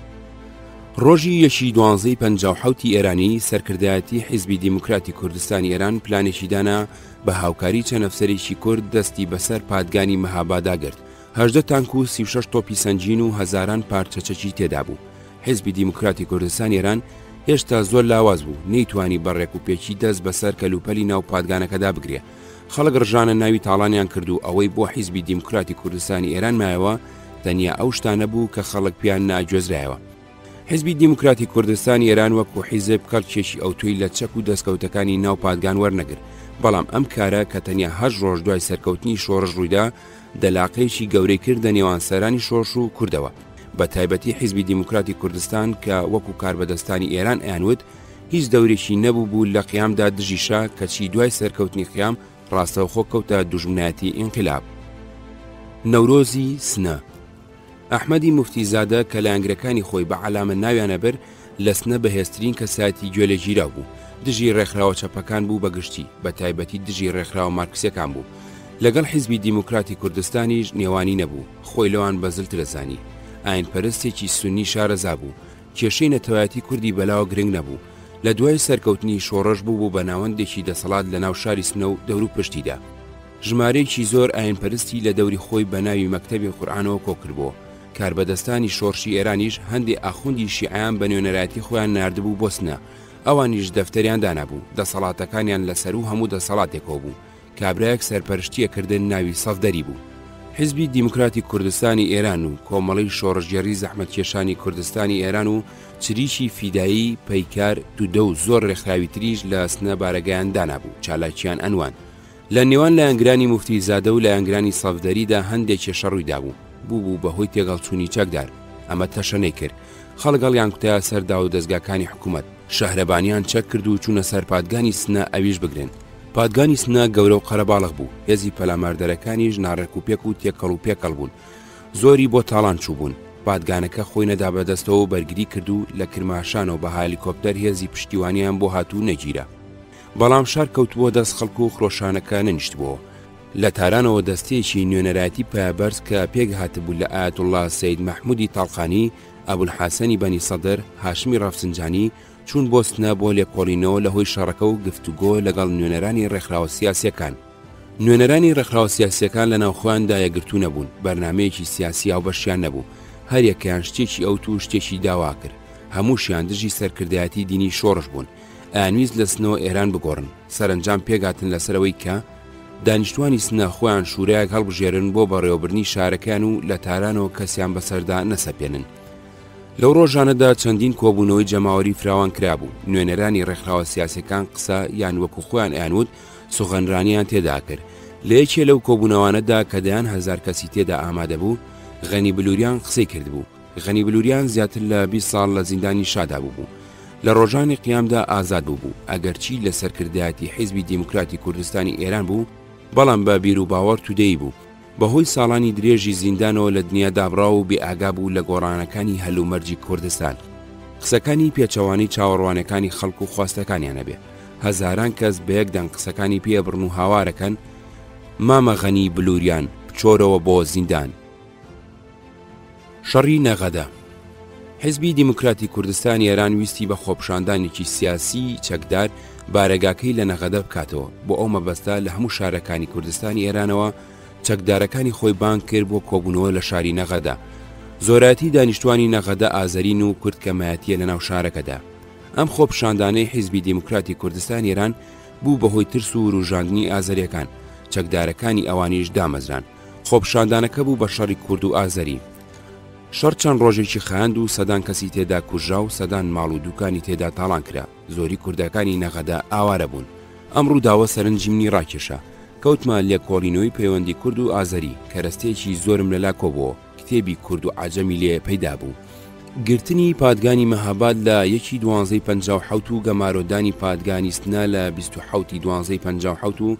ڕۆژی یەشی دوانزەی 57 ئێرانی سەرکردایەتی حیزبی دیموکراتی کوردستانی ئێران پلانێکی دانا بە هاوکاری چەند ئەفسەرێکی کورد دەستی بەسەر پادگانی مەهابادا گرت. 18 تانک و 36 تۆپی سەنجین و هەزاران پارچەچەکی تێدا بوو. حیزبی دیموکراتی کوردستان ئێران هێشتا زۆر لاواز بوو، نەیتوانی بەڕێک و پێچی دەست بەسەر کەلوپەلی ناو پادگانەکەدا بگرێ. خەڵک ڕژانە ناوی تاڵانیان کرد و ئەوەی بۆ حیزبی دیموکراتی کوردستانی ئێران مایەوە تەنیا ئەو شتانە بوو کە خەڵک پیان ناگوێزرایەوە. حیزبی دیموکراتی کوردستانی ئێران وەکو حیزب کەڵکێکی ئەوتوی لە چەک و دەستکەوتەکانی ناو پادگان وەرنەگر، بەڵام ئەم کارە کە تەنیا 8 ڕۆژ دوای سەرکەوتنی شۆڕژ ڕوویدا دەلاقەیەکی گەورەی کردە نێوان سەرانی شۆڕش و کوردەوە، بە تایبەتی حیزبی دیموکراتی کوردستان کە وەکو کاربەدەستانی ئێران ئەیانوت هیچ دەورێکی نەبوو بوو لە قیامدا دژیشا کەچی دوای سەرکەوتنی قیام ڕاستەوخۆ کەوتە دوژمنایەتی ئینقلاب. نەورۆزی سنە ئەحمەدی موفتیزادە کە لە ئەنگرەکانی خۆی بە عەلامە ناویانە بەر لە سنە بەهێزترین کەسایەتی گوێ لە ژیرا بوو. دژی ڕێکخراوە چەپەکان بوو بەگشتی، بە تایبەتی دژی ڕێکخراوە مارکسیەکان بوو. لەگەڵ حیزبی دیموکراتی کوردستانیش نێوانی نەبوو، خۆی لەوان بەزلت دەزانی. ئاین پەرستێکی سونی شارەزا بوو، کێشەی نەتەوایەتی کوردی بەلاوە گرنگ نەبوو. لە دوای سەرکەوتنی شۆڕش بوو بە ناوەندێکی دەسەڵات لە ناو شاری سنە و دەور و پشتیدا. ژمارەیەکی زۆر ئاین پەرستی لە دەوری خۆی بە ناوی مەکتەبی قورئانەوە کۆکردبووە. کاربەدەستانی شۆڕشی ئێرانیش هەندێک ئاخوندی شیعیان بە نوێنەرایەتی خۆیان ناردبوو بۆ سنە. ئەوانیش دەفتەریان دانابوو، دەسەڵاتەکانیان لەسەر و هەموو دەسەڵاتێکەوە بوو. کابرایەک سەرپەرشتیەکردن ناوی سەفدەری بوو. حیزبی دیموکراتی کوردستانی ئێران و کۆمەڵی شۆڕژگەری زەحمەتکێشانی کوردستانی ئێران و چریکی فیدایی پەیکار دوودە و زۆر ڕێکخراوی تریش لە سنە بارەگەیان دانابوو، چالاکیان ئەنوان. لە نێوان لە ئەنگرانی موفتیزادە و لە ئەنگرانی سەفدەریدا هەندێک کێشە ڕوویدا بوو بەهۆی تێگەڵچوونی چەکدار. ئەمە تەشە نەیکرد، خەڵگەڵیان کوتایە سەردا و دەستگاکانی حکوومەت، شەهرەبانیان چەک کرد و چوونە سەر پادگانی سنە ئەویش بگرن. پادگانی سنە گەورە و قەرەباڵغ بوو، هێزی پەلاماردەرەکانیش ناڕێک و پێک و تێکەڵ و پێکەڵ بوون، زۆری بۆ تاڵان چوو بوون. پادگانەکە خۆی نەدا بەدەستەوە و بەرگری کرد و لە کرماشانەوە بە هالیکۆپتەر هێزی پشتیوانیان بۆ هاتوو نەگیرە. بەڵام شار کەوتبووە دەست خەڵک و خرۆشانەکە نەنیشتبووە. لە تارانەوە دەستەیەکی نوێنەرایەتی پایەبەرز کە پێک هاتبوو لە ئایەتوڵڵا سەید مەحموودی تاڵقانی، ئەبولحەسەنی بەنی سەدر، هاشمی ڕەفسنجانی چوون بۆ سنە بۆ لێکۆڵینەوە لە هۆی شەڕەکە و گفتوگۆ لەگەڵ نوێنەرانی ڕێکخراوە سیاسیەکان. نوێنەرانی ڕێکخراوە سیاسیەکان لە ناوخۆیاندا یەکگرتوو نەبوون، بەرنامەیەکی سیاسی هاوبەشیان نەبوو، هەر یەکەیان شتێکی ئەو تو شتێکی داوا کرد. هەمووشیان دژی سەرکردایەتی دینی شۆڕش بوون، ئەیانویست لە سنەوە ئێران بگۆڕن. سەرنجام پێگاتن لەسەرەوەی کە دانیشتوانی سنە خۆیان شوورەیەک هەڵبژێرن بۆ بەڕێوەبرنی شارەکان و لە تارانەوە کەسیان بەسەردا نەسەپێنن. لەو ڕۆژانەدا چەندین کۆبوونەوەی جەماوەری فراوان کرابوو. نوێنەرانی ڕێکخراوە سیاسەکان قسە یان وەکو خۆیان ئەیانوت سوغەنرانیان تێدا کرد. لە یەکێ لەو کۆبوونەوانەدا کە دەیان هەزار کەسی تێدا ئامادە بوو، غەنی بلووریان قسەی کردبوو. غەنی بلووریان زیاتر لە 20 ساڵ لە زیندانی شادا بوو. لە ڕۆژانی قیامدا ئازاد بوو، ئەگەرچی لە سەرکردایەتی حیزبی دیموکراتی کوردستانی ئێران بوو، بەڵام بە بیر و باوەڕ توودەی بوو. بەهۆی ساڵانی درێژی زیندانەوە لە دنیا دابڕا و بێئاگا بوو لە گۆڕانەکانی هەلومەرجی کوردستان. قسەکانی پێچەوانی چاوەڕوانەکانی خەڵک و خواستەکانیانە بێ. هەزاران کەس بە یەکدەنگ قسەکانی پێبڕن و هاوارەکەن مامە غەنی بلووریان بچۆرەوە بۆ زیندان. شەڕی نەغەدە حیزبی دیموکراتی کوردستانی ئێران ویستی بە خۆپشاندانێکی سیاسی چەکدار بارەگاکەی لە نەغەدە بکاتەوە. بۆ ئەو مەبەستە لە هەموو شارەکانی کوردستانی ئێرانەوە چەکدارەکانی خۆی بان کرد بۆ کۆبوونەوە لە شاری نەغەدە. زۆرەتی دانیشتوانی نەغەدە ئازەرین و کورد کەمایەتیە لە ناو شارەکەدا. ئەم خۆپشاندانەی حیزبی دیموکراتی کوردستان ئێران بوو بەهۆی ترس و ڕوژاندنی ئازەریەکان، چەکدارەکانی ئەوانیش دامەزران. خۆپشاندانەکە بوو بە شەڕی کورد و ئازەری. شەڕ چەند ڕۆژێکی خاند و سەدان کەسی تێدا کوژرا و سەدان ماڵ و دوکانی تێدا تاڵان کرا. زۆری کوردەکانی نەغەدا ئاوارە بوون. ئەم ڕووداوە سەرنجی منی ڕاکێشە. کەوتمە لێکۆڵینەوەی پەیوەندی کورد و ئازەری کە ڕستەیەکی زۆرم لەلا کۆبووە، کتێبی کورد و عەجەمی لێ پەیدا بوو. گرتنی پادگانی مەهاباد لە 1/12/57 و گەمارۆدانی پادگانی سنا لە 27/12/57 و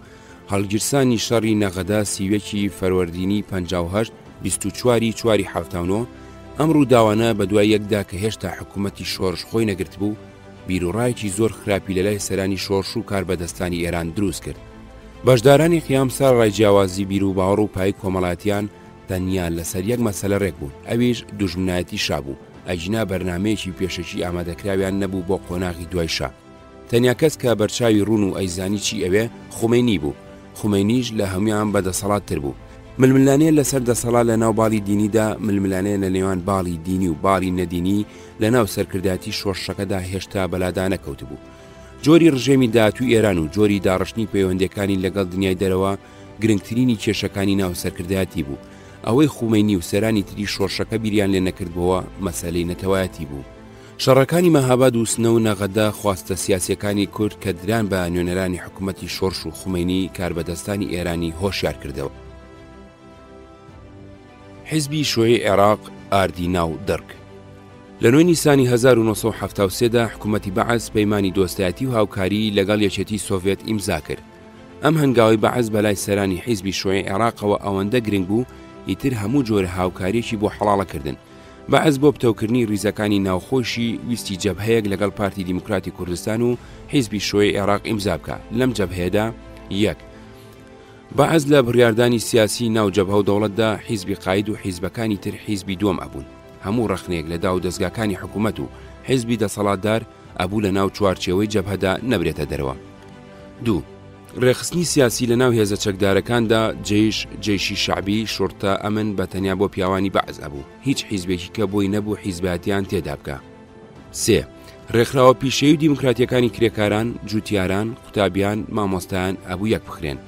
هەڵگیرسانی شەڕی نەغەدا سیوێکی فەروەردینی 58 24/4/79 ئەم ڕووداوانە بە دوای یەکدا کە هێشتا حکوومەتی شۆڕش خۆی نەگرت بوو، بیرۆڕایەکی زۆر خراپی لەلای سەرانی شۆڕش و کاربەدەستانی ئێران دروست کرد. بەشدارانی قیامسار ڕایجیاوازی بیر و باوەڕ و پای کۆمەڵاتیان تەنیا لەسەر یەک مەسەلە ڕێک بوون، ئەویش دوژمنایەتی شابوو. ئەجینا بەرنمەیەکی پێشەکی ئامادەکراویان نەبوو بۆ قۆناغی دوای شا. تەنیا کەس کە بەرچاوی ڕوون و ئەیزانی چی ئەوێ خومینی بوو. خومینیش لە هەمویان بەدەسەڵاتتر بوو. ململانەیە لەسەر دەسەڵات لە ناو باڵی دینیدا، ململانەیە لە نێوان باڵی دینی و باڵی نەدینی لە ناو سەرکرداتی شۆڕشەکەدا هێشتا بەلادا نەکەوت بوو. جۆری ڕژێمی داهاتووی ئێران و جۆری داڕشتنی پەیوەندەکانی لەگەڵ دنیای دەرەوە گرنگترینی کێشەکانی ناو سەرکردایەتی بوو. ئەوەی خومینی و سەرانی تری شۆڕشەکە بیریان لێ نەکردبەوە مەسەلەی نەتەوایەتی بوو. شەڕەکانی مەهاباد و سنە و نەغەدا خواستە سیاسیەکانی کورد کە دران بە نوێنەرانی حکوومەتی شۆڕش و خومینی کاربەدەستانی ئێرانی هۆشیار کردەوە. حیزبی شۆی عێراق ئاردینا و دەرک لە 9 نیسانی 1970دا حکوومەتی بەعەز پەیمانی دۆستایەتی و هاوکاری لەگەڵ یەکێتی سۆڤێت ئیمزا کرد. ئەم هەنگاوی بەعەز بەلای سەرانی حیزبی شۆی عێراقەوە ئەوەندە گرنگ بوو ئیتر هەموو جۆرە هاوکاریەکی بۆ حەڵاڵەکردن. بەعەز بۆ پتەوکردنی ریزەکانی ناوخۆشی ویستی جەبهەیەک لەگەڵ پارتی دیموکراتی کوردستان و حیزبی شۆی عێراق ئیمزا بکە. لەم جەبهەیەدا یەک بەعەز لە بڕیاردانی سیاسی ناو جەبهە و دەوڵەتدا حیزبی قاید و حیزبەکانی تر حیزبی دووەم ئەبوون. هەموو ڕەخنێک لە داو دەستگاکانی حکوومەت و حیزبی دەسەڵاتدار ئەبوو لە ناو چوارچێوەی جەبهەدا نەبرێتە دەرەوە. دوو ڕێخستنی سیاسی لە ناو هێزە چەکدارەکاندا جێشی شعبی شورتە ئەمن بە تەنیا بۆ پیاوانی بەعەز ئەبوو، هیچ حیزبێکی کە بۆی نەبوو حیزباتیان تێدا بکە. سێ ڕێکخراوە پیشەی و دیموکراتیەکانی کرێکاران، جوتیاران، قوتابیان، مامۆستایان ئەبوو یەک بخرێن.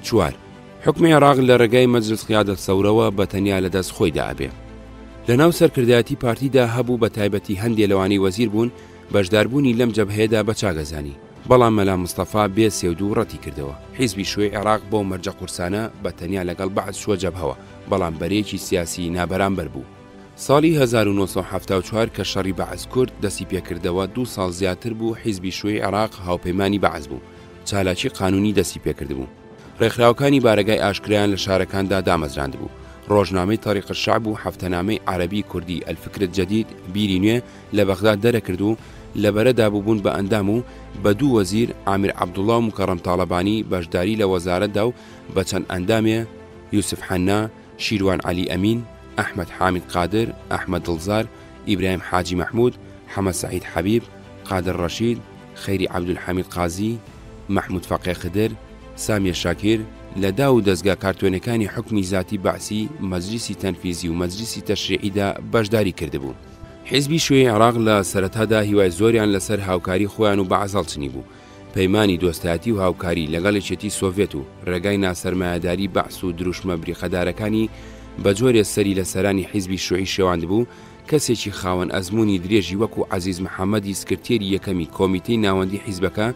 چوار حکمی عێراق لە ڕێگای مەجلس قیادەت سەورەوە بە تەنیا لە دەست خۆیدا ئەبێ. لە ناو سەرکردایەتی پارتیدا هەبوو بە تایبەتی هەندێ لەوانەی وەزیر بوون بەشداربوونی لەم جەبهەیەدا بە چاگەزانی، بەڵام مەلا مستەفا بێ سێودوو ڕەتی کردەوە. حیزبی شۆی عێراق بۆ مەرجە قورسانە بە تەنیا لەگەڵ بەعەز شووە جەبهەوە، بەڵام بەرەیەکی سیاسی نابەرامبەر بوو. ساڵی 1974 کە شەڕی بەعەز کورد دەستی پێکردەوە 2 ساڵ زیاتر بوو حیزبی شۆی عێراق هاوپەیمانی بەعەز بوو، چالاکی قانونی دەستی پێکرد بوو. ڕێکخراوەکانی بارگای ئاشکرایان لە شارەکاندا دامەزراند بوو. ڕۆژنامەی تاریخ الشعب و هەفتەنامەی عەرەبی کوردی الفکرت جەدید بیری نوێ لە بەغداد دەرەکرد و لەبەرەدا بووبوون بە ئەندام و بە 2 وەزیر عامر عەبدوڵڵا و مکەڕەم تاڵەبانی بەشداری لە وەزارەتدا و بە چەند ئەندامێ یوسف حەنا، شیروان عەلی ئەمین، ئەحمەد حامید قادر، ئەحمەد دڵزار، ئیبراهیم حاجی مەحموود، حەمەد سەعید حەبیب، قادر ڕەشید، خەیری عەبدولحەمید قازی، مەحموود فەقێ خدر، سامیە شاکر لە دا و دەستگا کارتۆنەکانی حکمی ذاتی بەعسی، مەجلیسی تەنفیزی و مەجلیسی تەشریعیدا بەشداری کردبوو. حیزبی شۆی عێراق لە سەرەتادا هیوای زۆریان لەسەر هاوکاری خۆیان و بەعەز هەڵچنی بوو. پەیمانی دۆستایەتی و هاوکاری لەگەڵ یەکێتی سۆڤێت و ڕێگای ناسەرمایەداری بەعس و دروشمە بریقەدارەکانی بە جۆرێ سەری لە سەرانی حیزبی شۆعی شێواند بوو. کەسێکی خاوەن ئەزمموی درێژی وەکو عەزیز محەممەدی سکرتێری یەکەمی کۆمیتەی ناوەندی حیزبەکە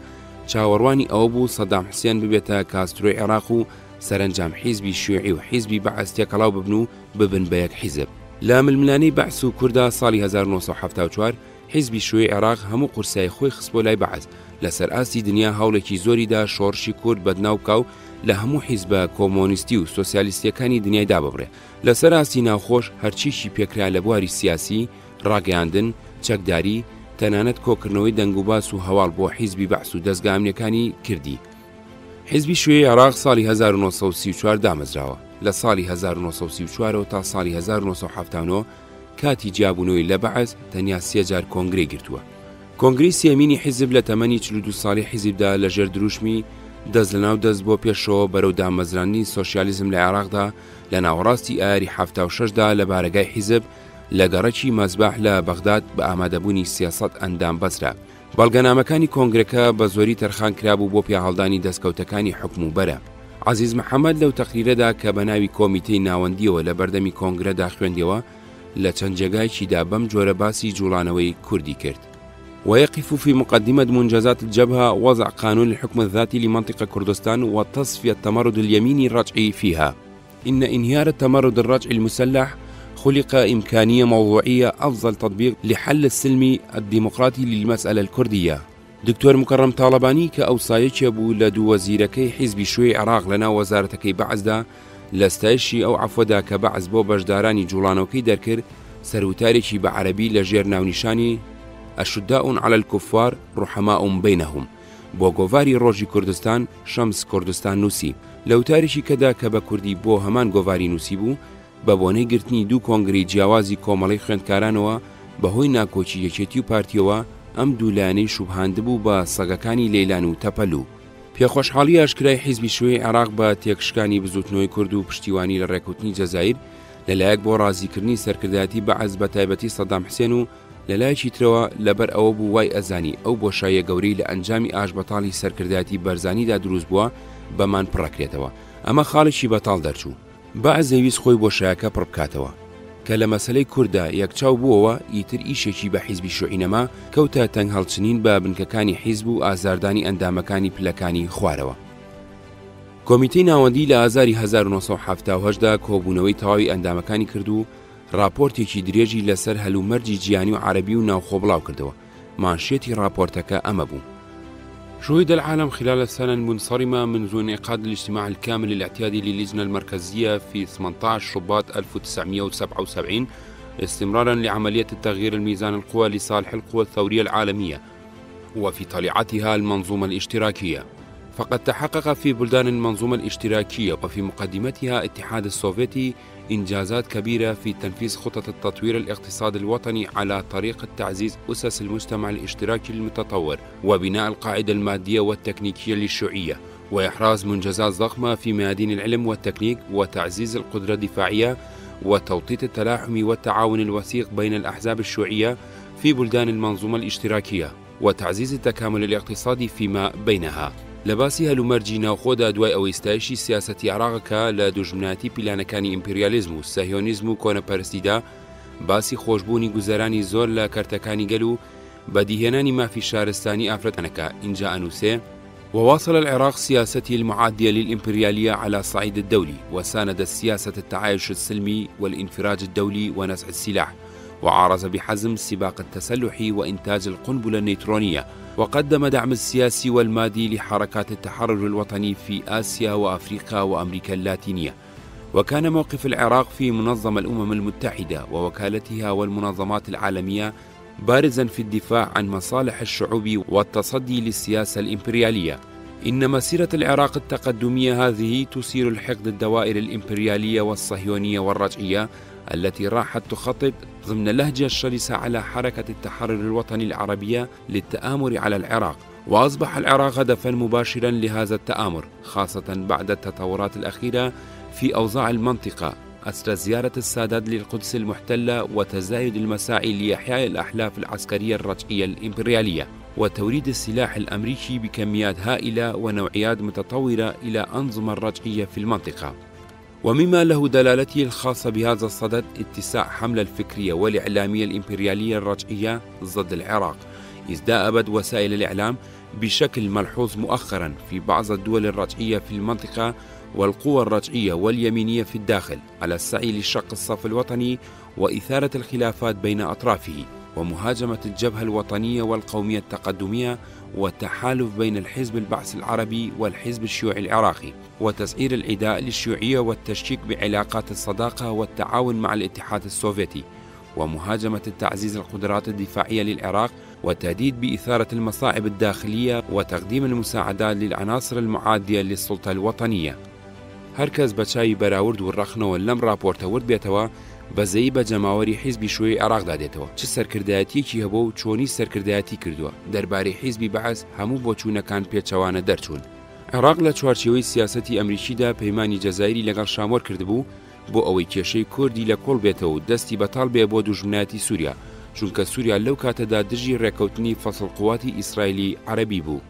چاوەڕوانی ئەوە بوو سەدام حوسێن ببێتە کاسترۆی عێراق و سەرنجام حیزبی شیوعی و حیزبی بەعەز تێکەڵاو ببن و ببن بە یەک حیزب. لە ململانەی بەعس و کووردا ساڵی 1974 حیزبی شیوعی عێراق هەموو قورسای خۆی خستبۆ لای بەعەز. لەسەر ئاستی دنیا هەوڵێکی زۆریدا شۆڕشی کورد بەدناو بکاو لە هەموو حیزبە کۆمۆنیستی و سۆسیالیستیەکانی دنیایدا ببڕێ. لەسەر ئاستی ناوخۆش هەرچیشی پێکرا لە بواری سیاسی، ڕاگەیاندن، چەکداری، تەنانەت کۆکردنەوەی دەنگوباس و هەواڵ بۆ حیزبی بەعس و دەستگامنیەکانی کردی. حیزبی شوێی عێراق ساڵی 1934 دامەزراوە. لە ساڵی 1934 تا ساڵی 1970 کاتی جیابوونەوەی لە بەعەز تەنیا 3 جار کۆنگرێ گرتووە. کۆنگری سێمینی حیزب لە تەمەنی 42 ساڵی حیزبدا لەژێر دروشمی دەست لەناو دەست بۆ پێشەوە بەرەو دامەزرانی سۆشیالیزم لە عێراقدا لە ناوەڕاستی ئایاری 76دا لە بارگای حیزب لە گەڕەکی مەزباح لە بەغداد بە ئامادەبوونی سیاسەت ئەندام بەسرا. بەڵگەنامەکانی کۆنگرەکە بە زۆری تەرخان کرابوو بۆ پیاهەڵدانی دەستکەوتەکانی حکم و بەرە. عەزیز محەممەد لەو تەقریرەدا کە بە ناوی کۆمیتەی ناوەندیەوە لە بەردەمی کۆنگرەدا خوێندەوە لە چەند جێگایشیدا بەم جۆرە باسی جوڵانەوەی کوردی کرد. ويقف في مقدمة منجزات الجبهة وضع قانون الحكم الذاتي لمنطقة كردستان وتصفية التمرد اليميني الرجعي فيها. إن انهيار التمرد الرجعي المسلح خلق إمكانية موضوعية أفضل تطبيق لحل السلمي الديمقراطي للمسألة الكردية. دكتور مكرم طالباني كأوصايك بو لدو وزيركي حزب شوي عراق لنا وزارتكي بعزدا لستايشي أو عفودا كبعز بو بجداراني جولانوكي دركر سروتاريكي بعربي لجير ناونشاني أشداء على الكفار رحماء بينهم بۆ گۆڤاری ڕۆژی کوردستان شەمس کوردستان نووسی لەو تاریشی کەدا کە بە کوردی بۆ هەمان گۆڤاری نووسی بوو بە بۆنەی گرتنی دوو کۆنگری جیاوازی کۆمەڵی خوێندکارانەوە بەهۆی ناکۆچی یەکێتی و پارتیەوە ئەم دوولانەی شوبهاندبوو بە سەگەکانی لەیلان و تەپەلوو. پێخۆشحاڵی ئاشکرای حیزبی شوێی عێراق بە تێکشکانی بزوتنەوەی کورد و پشتیوانی لە ڕێکوتنی جەزایر لەلایەک بۆ ڕازیکردنی سەرکردایەتی بەعەز بە تایبەتی سەدام حوسێن و لەلایەکی ترەوە لەبەر ئەوە بوو وای ئەزانی ئەو بۆشایە گەورەی لە ئەنجامی ئاشبەتاڵی سەرکردایەتی بەرزانیدا دروست بووە بەمان پڕەکرێتەوە. ئەمە خاڵێکی بەتاڵ دەرچوو. بەعەز دەویست خۆی بۆشایەکە پڕ بکاتەوە کە لە مەسەلەی کووردا یەکچاو بووەوە ئیتر ئیشێکی بە حیزبی شوعی نەما کەوتە تەنگ هەڵچنین بە بنکەکانی حیزب و ئازاردانی ئەندامەکانی پلەکانی خوارەوە. کۆمیتەی ناوەندی لە ئازاری 1970دا کۆبوونەوەی تەواوی ئەندامەکانی کرد و راپۆرتێکی درێژی لەسەر هەلومەرجی جیانی و عربی و ناوخۆ بڵاو کردەوە. مانشێتی راپۆرتەکە ئەمە بوو: شهد العالم خلال السنة المنصرمة منذ انعقاد الاجتماع الكامل الاعتيادي للجنة المركزية في 18 شباط 1977 استمرارا لعملية التغيير الميزان القوى لصالح القوى الثورية العالمية وفي طليعتها المنظومة الاشتراكية. فقد تحقق في بلدان المنظومة الاشتراكية وفي مقدمتها الاتحاد السوفيتي إنجازات كبيرة في تنفيذ خطط التطوير الاقتصادي الوطني على طريقة تعزيز أسس المجتمع الاشتراكي المتطور وبناء القاعدة المادية والتكنيكية للشيوعية وإحراز منجزات ضخمة في ميادين العلم والتكنيك وتعزيز القدرة الدفاعية وتوطيد التلاحم والتعاون الوثيق بين الأحزاب الشيوعية في بلدان المنظومة الاشتراكية وتعزيز التكامل الاقتصادي فيما بينها. لباسی هەلومەرجی ناوخۆدا دوای ئەوەی ستایشی سیاسەتی عێراقەکە لە دوژمناتی پیلانەکانی ئیمپریالیزم و سەهیۆنیزم و کۆنەپەرستیدا باسی خۆشببوونی گوزەرانی زۆر لە کەرتەکانی گەل و بەدیهێنانی مافی شارستانی ئافرەتانەکە. اینجا ئەنووسێ: وواصل العراق سياسته المعادية للإمبريالية على صعيد الدولي وساند السياسة التعايش السلمي والانفراج الدولي ونزع السلاح وعارض بحزم سباق التسلح وإنتاج القنبلة النيوترونية وقدم دعم السياسي والمادي لحركات التحرر الوطني في آسيا وأفريقيا وأمريكا اللاتينية. وكان موقف العراق في منظمة الأمم المتحدة ووكالتها والمنظمات العالمية بارزا في الدفاع عن مصالح الشعوب والتصدي للسياسة الإمبريالية. إن مسيرة العراق التقدمية هذه تثير الحقد الدوائر الإمبريالية والصهيونية والرجعية التي راحت تخطط ضمن اللهجة الشرسة على حركة التحرر الوطني العربية للتآمر على العراق، وأصبح العراق هدفا مباشرا لهذا التآمر، خاصة بعد التطورات الأخيرة في أوضاع المنطقة أثر زيارة السادات للقدس المحتلة وتزايد المساعي لإحياء الأحلاف العسكرية الرجعية الإمبريالية وتوريد السلاح الأمريكي بكميات هائلة ونوعيات متطورة إلى أنظمة رجعية في المنطقة. ومما له دلالته الخاصة بهذا الصدد اتساع حملة الفكرية والإعلامية الإمبريالية الرجعية ضد العراق، إذ دأبت وسائل الإعلام بشكل ملحوظ مؤخرا في بعض الدول الرجعية في المنطقة والقوى الرجعية واليمينية في الداخل على السعي لشق الصف الوطني وإثارة الخلافات بين أطرافه ومهاجمة الجبهة الوطنية والقومية التقدمية والتحالف بين الحزب البعث العربي والحزب الشيوعي العراقي وتسعير العداء للشيوعية والتشكيك بعلاقات الصداقة والتعاون مع الاتحاد السوفيتي ومهاجمة تعزيز القدرات الدفاعية للعراق وتهديد بإثارة المصاعب الداخلية وتقديم المساعدات للعناصر المعادية للسلطة الوطنية. هركز بچاوی بەراورد و ڕەخنەوە لەم راپۆرتە ورد بێتەوە بەزەیی بە جەماوەری حیزبی شوێی عێراقدا دێتەوە چ سەرکردایەتیەکی هەبوو و چۆنی سەرکردایەتی کردووە. دەربارەی حیزبی بەعەز هەموو بۆچوونەکان پێچەوانە دەرچوون. عێراق لە چوارچێوەی سیاسەتی ئەمریکیدا پەیمانی جەزایری لەگەڵ شامۆر کردبوو بۆ ئەوەی کێشەی کوردی لە کۆڵ بێتەوە و دەستی بەتاڵ بێ بۆ دوژمنایەتی سووریا چونکە سووریا لەو کاتەدا دژی ڕێکەوتنی فەسڵقواتی ئیسرائیلی عەرەبی بوو.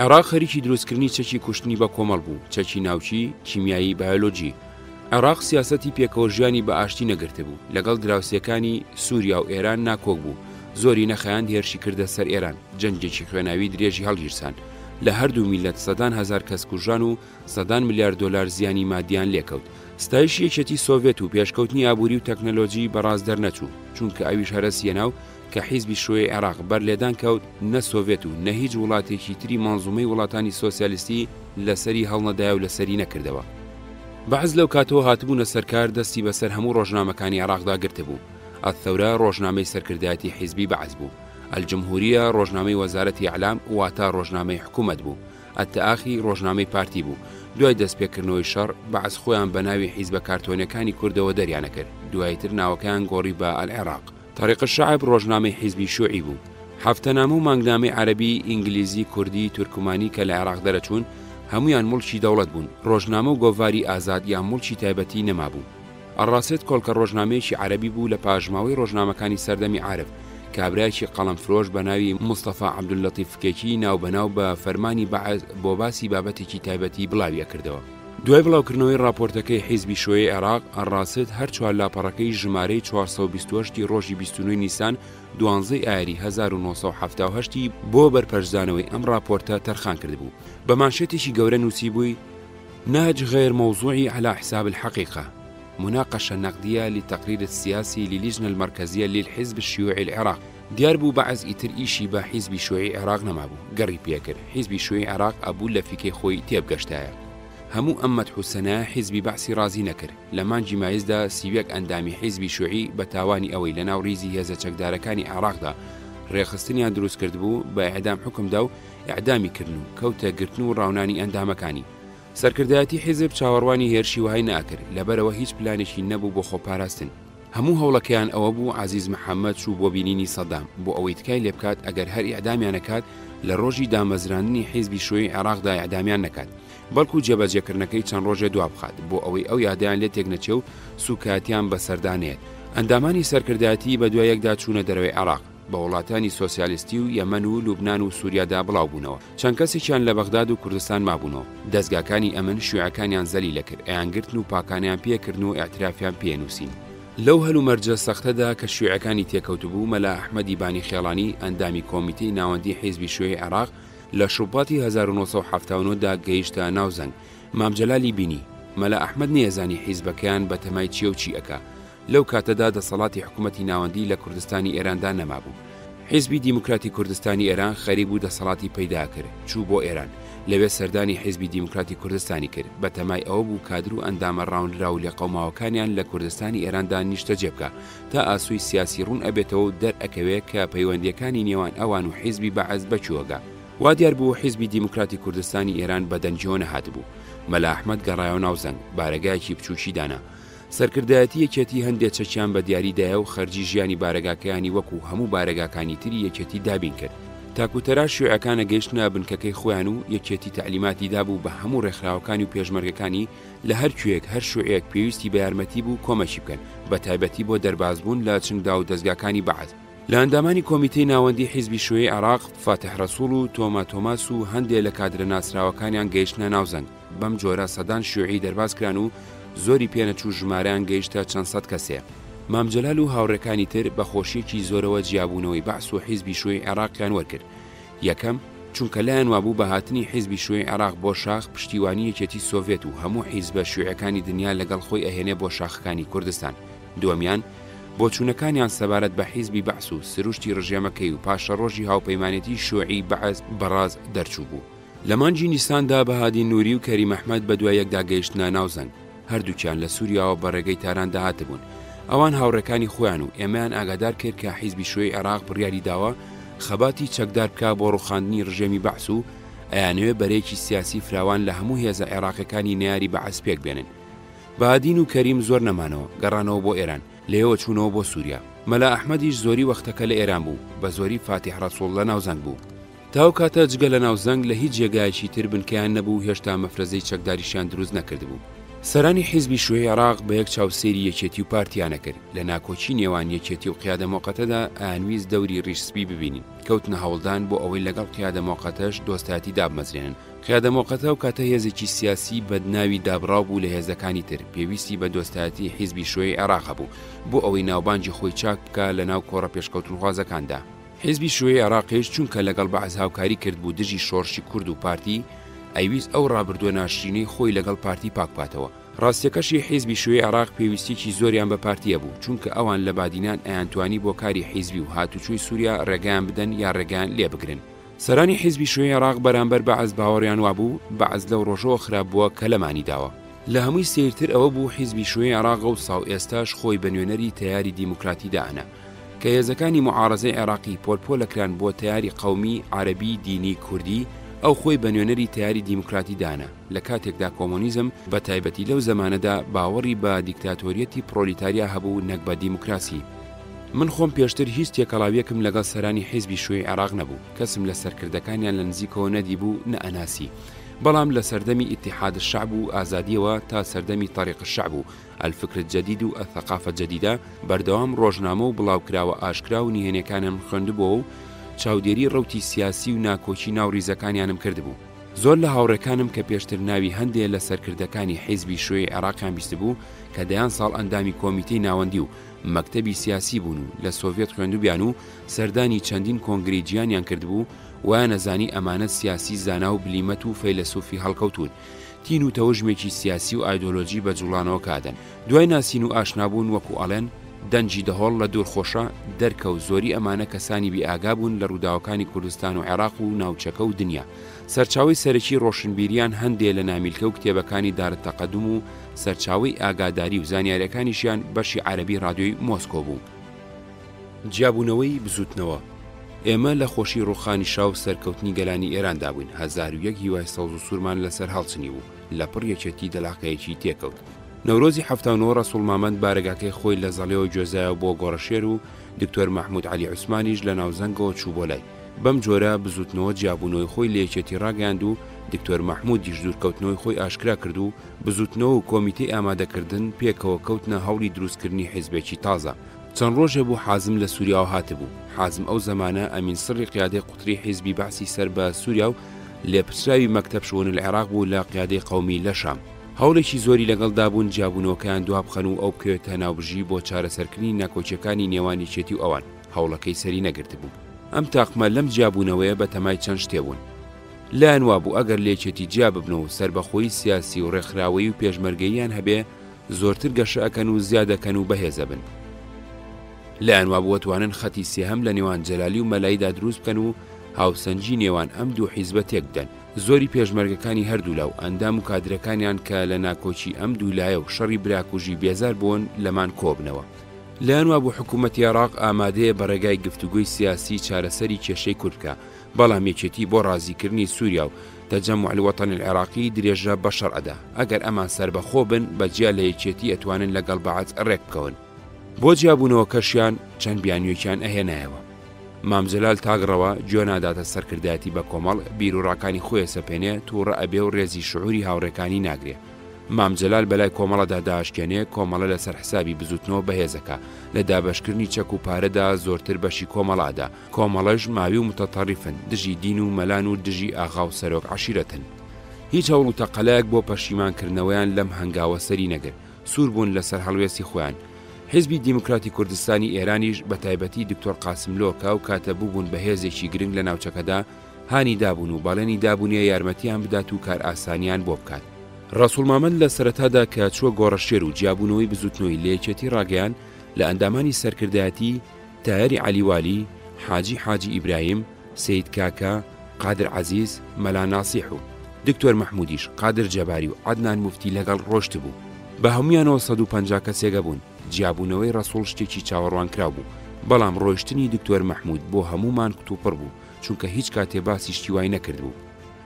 عێراق خەریکی دروستکردنی چەکی کوشتنی بە کۆمەڵ بوو، چەکی ناوچی، کیمیایی، بایۆلۆجی. عێراق سیاسەتی پێکەوەژیانی بە ئاشتی نەگرتە بوو، لەگەڵ دراوسەکانی سووریا و ئێران ناکۆک بوو، زۆری نەخەیان هێرشی کردە سەر ئێران، جەنگێکی خوێناوی درێژی هەڵگیرسان، لە هەردوو میلەت سەدان هەزار کەس کوژان و سەدان ملیار دۆلار زیانی مادیان لێکەوت. ستایشی یەکێتی سۆڤێت و پێشکەوتنی ئابووری و تەکنەلۆژی بەڕاست دەرنەچوو، چونکە ئەویش هەرەسیە ناو کە حیزبی شۆی عێراق بەر لێدان کەوت نە سۆڤێت و نە هیچ وڵاتێکی تری مانزومەی وڵاتانی سۆسیالیستی لەسەری هەڵنەدایە و لەسەری نەکردەوە. بەعز لەو کاتەوە هاتبوونە سەرکار دەستی بەسەر هەموو ڕۆژنامەکانی عێراقدا گرتبوو. ئەثەورە ڕۆژنامەی سەرکردایەتی حیزبی بەعز بوو، ئەلجمهوریە ڕۆژنامەی وەزارەتی ئەعلام واتە ڕۆژنامەی حکوومەت بوو، ئەتەئاخی ڕۆژنامەی پارتی بوو. دوای دەستپێکردنەوەی شەڕ بەعز خۆیان بە ناوی حیزبە کارتۆنیەکانی کوردەوە دەریانەکرد، دوایتر ناوەکەیان گۆڕی بە ئەلعێراق. تاریق الشعب ڕۆژنامەی حیزبی شیوعی بوو. هەفتەنامە و مانگنامەی عەرەبی، ئینگلیزی، کوردی، تورکمانی کە لە عێراق دەرەچوون هەمویان مڵکی دەوڵەت بوون. ڕۆژنامە و گۆڤاری ئازاد یان مڵکی تایبەتی نەمابوو. ئەڕاست کۆڵکە ڕۆژنامەیەکی عەرەبی بوو لە پاژماوەی ڕۆژنامەکانی سەردەمی عارف، کابرایکی قەڵەمفرۆش بە ناوی مستەفا عەبدولەتیف فکێکی ناوبەناو بە فەرمانی بەعز بۆ باسی بابەتێکی تایبەتی بڵاوی ئەکردەوە. دوای بڵاوکردنەوەی راپۆرتەکەی حیزبی شۆی عێراق، ئەڕاست هەر چوار لاپەڕەکەی ژمارەی 428 ڕۆژی 29 نیسان 12 ئایاری 1970 بۆ بەرپەرزانەوەی ئەم راپۆرتە تەرخان کردبوو. بە مانشێتێکی گەورە نووسی بووی: نهج غير موضوعي على حساب الحقيقة، مناقشة نقدية للتقرير السياسي للجنة المركزية للحزب الشيوعي العراق. دیار بوو بەعز ئیتر ئیشی بە حیزبی شۆی عێراق نەمابوو، گەڕی پێکرد. حیزبی شۆی عێراق ئەبوو لە فیکەی خۆی تێبگەشتایە. هەموو ئەم مەدحوسەنە حیزبی بەعسی رازی نەکرد. لە مانگی مایزدا سیوێک ئەندامی حیزبی شۆعی بە تاوانی ئەوەی لە ناو ڕیزی هێزە چەکدارەکانی عێراقدا ڕێخستنیان دروست کرد بوو، بە ئیعدام حکمدا و ئیعدامی کردن و کەوتە گرتن و ڕاونانی ئەندامەکانی. سەرکردایەتی حیزب چاوەڕوانی هێرشی وهای نەئەکرد، لەبەرەوە هیچ پلانێکی نەبوو بۆ خۆپاراستن. هەموو هەوڵەکەیان ئەوە بوو عەزیز محەممەد چوو بۆ بینینی سەدام بۆ ئەوەی تکای لێ بکات ئەگەر هەر ئیعدامیانەکات لە ڕۆژی دامەزراندنی حیزبی شۆی عێراقدا ئیعدامیان نەکات، بەڵکو جێبەجێکردنەکەی چەند ڕۆژێ دوا بخات بۆ ئەوەی ئەو یادیان لێ تێک نەچێ و سوکاتیان بەسەردانێت. ئەندامانی سەرکردایەتی بە دوای یەکدا چوونە دەرەوەی عێراق، بە وڵاتانی سۆسیالیستی و یەمەن و لوبنان و سووریادا بڵاو بوونەوە. چەند کەسێکیان لە بەغداد و کوردستان مابوونەوە. دەستگاکانی ئەمن شیوعەکانیان زەلیلە کرد، ئەیانگرتن و پاکانیان پێکردن و ئاعترافیان پێنووسین. لەو هەلومەرجە سەختەدا کە شیوعەکانی تێکەوت بوو، مەلا ئەحمەدی بانی خێڵانی ئەندامی کۆمیتەی ناوەندی حیزبی شۆی عێراق لە شوباتی 1970دا گەیشتە ناوزەنگ. مامجەلالی بینی مەلا ئەحمەد نێزانی حیزبەکەیان بە تەمای چیە و چی ئەکا. لەو کاتەدا دەسەڵاتی حکوومەتی ناوەندی لە کوردستانی ئێراندا نەمابوو. حیزبی دیموکراتی کوردستانی ئێران خەریک بوو دەسەڵاتی پەیدا کرد، چوو بۆ ئێران، لەوێ سەردانی حیزبی دیموکراتی کوردستانی کرد. بە تەمای ئەوە بوو کادر و ئەندامە ڕاونراو لە قەوماوەکانیان لە کوردستانی ئێراندا نیشتە جێبکە تا ئاسووی سیاسی ڕوون ئەبێتەوە و دەرئەکەوێت کە پەیوەندیەکانی نێوان ئەوان و حیزبی بەعز بەچووەگە. وا دیار بوو حیزبی دیموکراتی کوردستانی ئێران بە دەنجۆ نەهاتبوو. مەلا ئەحمەد گەڕایەوە ناوزەنگ، بارەگایەکی بچووکی دانا. سەرکردایەتی یەکێتی هەندێک چەکیان بە دیاریدایە و خەرجی ژیانی بارەگاکەیانی وەکو هەموو بارەگاکانی تری یەکێتی دابین کرد. تاکوتەرا شیوعەکانە گەیشتنە بنکەکەی خۆیان و یەکێتی تەعلیماتی دابوو بە هەموو ڕێکخراوەکانی و پێشمەرگەکانی لە هەر کوێک هەر شوعەیەک پێویستی بە یارمەتی بوو کۆمەکی بکەن، بە تایبەتی بۆ دەربازبوون لە چنگدا و دەستگاکانی بەعز. لە ئەندامانی کۆمیتەی ناوەندی حیزبی شۆی عێراق، فاتح ڕەسوڵ و تۆما تۆماس و هەندێک لە کادرە ناسراوەکانیان گەیشتنە ناوزەنگ. بەم جۆرە سەدان شیوعی دەرباز کران و زۆری پێنەچوو ژمارەیان گەیشتە چەند سەد کەسێ. مامجەلال و هاوڕێکانی تر بە خۆشیەکی زۆرەوە جیابوونەوەی بەعس و حیزبی شۆی عێراقیان وەرگرت. یەکەم چونکە لایەن وابوو بە هاتنی حیزبی شۆی عێراق بۆ شاخ پشتیوانی یەکێتی سۆڤێت و هەموو حیزبە شیوعەکانی دنیا لەگەڵ خۆی ئەهێنێ بۆ شاخەکانی کوردستان. دووەمیان بۆ چوونەکانیان سەبارەت بە حیزبی بەعس و سروشتی ڕژێمەکەی و پاشە ڕۆژی هاوپەیمانێتی شیوعی بەعس بەڕاز دەرچوو بوو. لە مانگی نیساندا بەهادی نووری و کەریم ئەحمەد بە دوای یەکدا گەیشتنە ناوزەنگ. هەردووکیان لە سووریاوە بە ڕێگەی تاران داهاتبوون. ئەوان هاوڕێکانی خۆیان و ئێمەیان ئاگادار کرد کە حیزبی شۆی عێراق بڕیاری داوە خەباتی چەکدار بکا بۆ ڕوخاندنی ڕژێمی بەعس و ئەیانەوێ بەرێکی سیاسی فراوان لە هەموو هێزە عێراقیەکانی نەیاری بەعس پێک بێنن. بەهادین و کەریم زۆر نەمانەوە، گەڕانەوە بۆ ئێران، لێەوە چوونەوە بۆ سووریا. مەلا ئەحمەدیش زۆری وەختەکە لە ئێران بوو، بە زۆری فاتح ڕەسوڵ لە ناوزەنگ بوو. تاو کاتە جگە لە ناوزەنگ لە هیچ جێگایەکی تر بنکەیان نەبوو، هێشتا مەفرەزەی چەکداریشیان دروست نەکردبوو. سەرانی حیزبی شوێی عێراق بە یەک چاوسێری یەکێتی و پارتیانە کرد لە ناکۆچی نێوان یەکێتی و قیادە موقەتەدا ئاویست دەوری ڕیشسپی ببینین کەوتنە هەوڵدان بۆ ئەوەی لەگەڵ قیادە موقەتەش دۆستایەتی دابمەزرێنن. قیادە موقەتە و کاتە هێزێکی سیاسی بەدناوی دابڕاو بوو لە هێزەکانی تر پێویستی بە دۆستایەتی حیزبی شوێی عێراق بوو بۆ ئەوەی ناوبانجی خۆی چاک بکە لە ناو کۆڕە پێشکەوتنخوازەکاندا. حیزبی شوێی عێراقیش چونکە لەگەڵ بەعز هاوکاری کرد بوو دژی شۆڕشی کورد و پارتی ئەویست ئەو ڕابردووە ناشرینەی خۆی لەگەڵ پارتی پاکباتەوە. ڕاستیەکەشی حیزبی شوێی عێراق پێویستیی زۆریان بە پارتیە بوو چونکە ئەوان لە بادینان ئەیانتوانی بۆ کاری حیزبی و هاتوچووی سووریا ڕێگەیان بدەن یا ڕێگەیان لێ بگرن. سەرانی حیزبی شوێی عێراق بەرامبەر بەعز باوەڕیان وابوو بەعز لەو ڕۆژەوە خراپ بووە کە لەمانی داوە. لە هەمووی سێرتر ئەوە بوو حیزبی شوێی عێراق و ساو ئێستاش خۆی بە نوێنەری تەیاری دیموکراتی داهەنا کە هێزەکانی معارەزەی عێراقی پۆلپۆلەکران بۆ تەیاری قەومی عەرەبی دینی کوردی ئەو خۆی بە نوێنەری تیاری دیموکراتی دانا لە کاتێکدا کۆمۆنیزم بە تایبەتی لەو زەمانەدا باوەڕی بە دیکتاتۆریەتی پرۆلیتاریا هەبوو نەک بە دیموکراسی. من خۆم پێشتر هیچ تێکەڵاویەکم لەگەڵ سەرانی حیزبی شوێی عێراق نەبوو کەسم لە سەرکردەکانیان لە نزیکەوە نەدیبوو نە ئەناسی بەڵام لە سەردەمی ئیتیحاد الشعب و ئازادیەوە تا سەردەمی طریق الشعب و الفکر الجدید و الثقافة الجديدة بەردەوام ڕۆژنامە و بڵاوکراوە ئاشکرا و نهێنیەکانم خوێندبووە و چاودێری ڕەوتی سیاسی و ناکۆچی ناوڕیزەکانیانم کردبوو. زۆر لە هاوڕێکانم کە پێشتر ناوی هەندێک لە سەرکردەکانی حیزبی شوێی عێراقیان بیستبوو کە دەیان ساڵ ئەندامی کۆمیتەی ناوەندی و مەکتەبی سیاسی بوون و لە سۆڤێت خوێندوبیان و سەردانی چەندین کۆنگری گیانیان کردبوو وایە نەزانی ئەمانە سیاسی زانا و بلیمەت و فەیلسوفی هەڵکەوتون تین و تەوژمێکی سیاسی و ئایدۆلۆژی بە جوڵانەوە کادەن دوای ناسین و ئاشنابوون وەکو ئەڵێن دەنجی دەهۆڵ لە دوورخۆشە دەرکە و زۆری ئەمانە کەسانی بیئاگا بوون لە ڕووداوەکانی کوردستان و عێراق و ناوچەکە و دنیا. سەرچاوی سەرەکی ڕۆشنبیریان هەندێک لە نامیلکە و کتێبەکانی دارت تەقەدوم و سەرچاوی ئاگاداری و زانیاریەکانیشیان بەشی عەرەبی ڕادیۆی مۆسکۆ بوو. جیابوونەوەی بزوتنەوە ئێمە لە خۆشی ڕوخانی شاو سەرکەوتنی گەلانی ئێراندا بووین 1001 هیوای سەوز و سوورمان لەسەر هەڵچنی بوو لە پڕ یەکێتی دەلاقەیەکی تێکەوت. نەورۆزی هەفتانەوە ڕەسوڵ مامەند بارگاکەی خۆی لە زەڵێەوە گوێزایە بۆ گۆڕەشێر و دکتۆر مەحموود عەلی عوسمانیش لە ناوزەنگەوە چوو بۆ لای. بەم جۆرە بزوتنەوە جیابوونەوەی خۆی لە یەکێتی ڕاگەاند و دکتۆر مەحموودیش دوورکەوتنەوەی خۆی ئاشکرا کرد و بزوتنەوە و کۆمیتەی ئامادەکردن پێکەوە کەوتنە هەوڵی دروستکردنی حیزبێکی تازە. چەند ڕۆژێ بوو حازم لە سووریا هاتبوو. حازم ئەو زەمانە ئەمین سڕی قیادەی قوتری حیزبی بەعسی سەر بە سووریا و لێپرسراوی مەکتەب شۆن العێراق بوو لە قیادەی قەومی لە شام. هەوڵێکی زۆری لەگەڵدا بوون جیابوونەوەکەیان دواب بخەن و ئەو بکەوێتە ناوبژی بۆ چارەسەرکردنی ناکۆچیەکانی نێوانی چێتی و ئەوان هەوڵەکەی سەری نەگرت بوو. ئەم تاقمە لەم جیابوونەوەیە بە تەمای چەند شتێبوون. لایەن وابوو ئەگەر لێچێتی جیا ببنەوە سەربەخۆی سیاسی و ڕێکخراوەی و پێشمەرگەییان هەبێ زۆرتر گەشە ئەکەن و زیادەکەن و بەهێزە بن. لایەن وابوو توانن خەتی سێهەم لە نێوان جەلالی و مەلایدا دروست بکەن و هاوسەنجی نێوان ئەم دوو حیزبە تێک بدەن. زۆری پێشمەرگەکانی هەردوو لاو ئەندام و کادرەکانیان کە لە ناکۆچی ئەم دوو لایە و شەڕی براکوژی بێزار بوون لەمان کۆبنەوە. لایەن وابوو حکوومەتی عێراق ئامادەیە بە ڕێگای گفتوگوی سیاسی چارەسەری کێشەی کورد بکە بەڵام یەکێتی بۆ ڕازیکردنی سووریا و تەجەموع الوەتەن العێراقی درێژە بەشەر ئەدا ئەگەر ئەمان سەربەخۆ بن بەجیا لە یەکێتی ئەتوانن لەگەڵ بەعەز ڕێک بکەون. بۆ جیابوونەوەکەشیان چەند بیانوێکیان ئەهێنایەوە. مامجلال تاگڕەوە گوێ ناداتە سەرکردایەتی بە کۆمەڵ بیرروڕاکانی خۆی سەپێنێ تووڕە ئەبێ و ڕێزی شعوری هاوڕێکانی ناگرێ. مامجلال بەلای کۆمەڵەدا داهشکێنێ کۆمەڵە لەسەر حسابی بزوتنەوە بەهێزەکە لە دابەشکردنی چەک و پارەدا زۆرتر بەشی کۆمەڵادا کۆمەڵەش ماوی و متەتەڕیفن دژی دین و مەلان و دژی ئاغا و سەرۆک عەشیرەتن. هیچ هەوڵ و تەقەلایەک بۆ پەشیمانکردنەوەیان لەم هەنگاوە سەری نەگرت سوور بوون لەسەر هەڵوێستی خۆیان. حیزبی دیموکراتی کوردستانی ئێرانیش بە تایبەتی دکتۆر قاسم لۆکا و کاتە بووبوون بە هێزێکی گرنگ لە ناوچەکەدا هانی دابوون و باڵێنی دابوونیە یارمەتیان بدات و کار ئاسانیان بۆ بکات. ڕەسوڵ مامەند لە سەرەتادا کە چووە گۆڕەشێر و جیابوونەوەی بزوتنەوەی لە یەکێتی ڕاگەیان لە ئەندامانی سەرکردایەتی تایەری عەلیوالی، حاجی ئیبراهیم، سەید کاکە، قادر عەزیز، مەلا ناسیح و دکتۆر مەحموودیش قادر جەباری و عەدنان موفتی لەگەڵ ڕۆشت بوو. بە هەمویانەوە 150 کەسێگە بوون. جیابوونەوەی ڕەسوڵ شتێکی چاوەڕوان کرا بوو بەڵام ڕۆیشتنی دکتۆر مەحموود بۆ هەمومان کتوپڕ بوو چونکە هیچ کاتێ باسی شتی وای نەکرد بوو.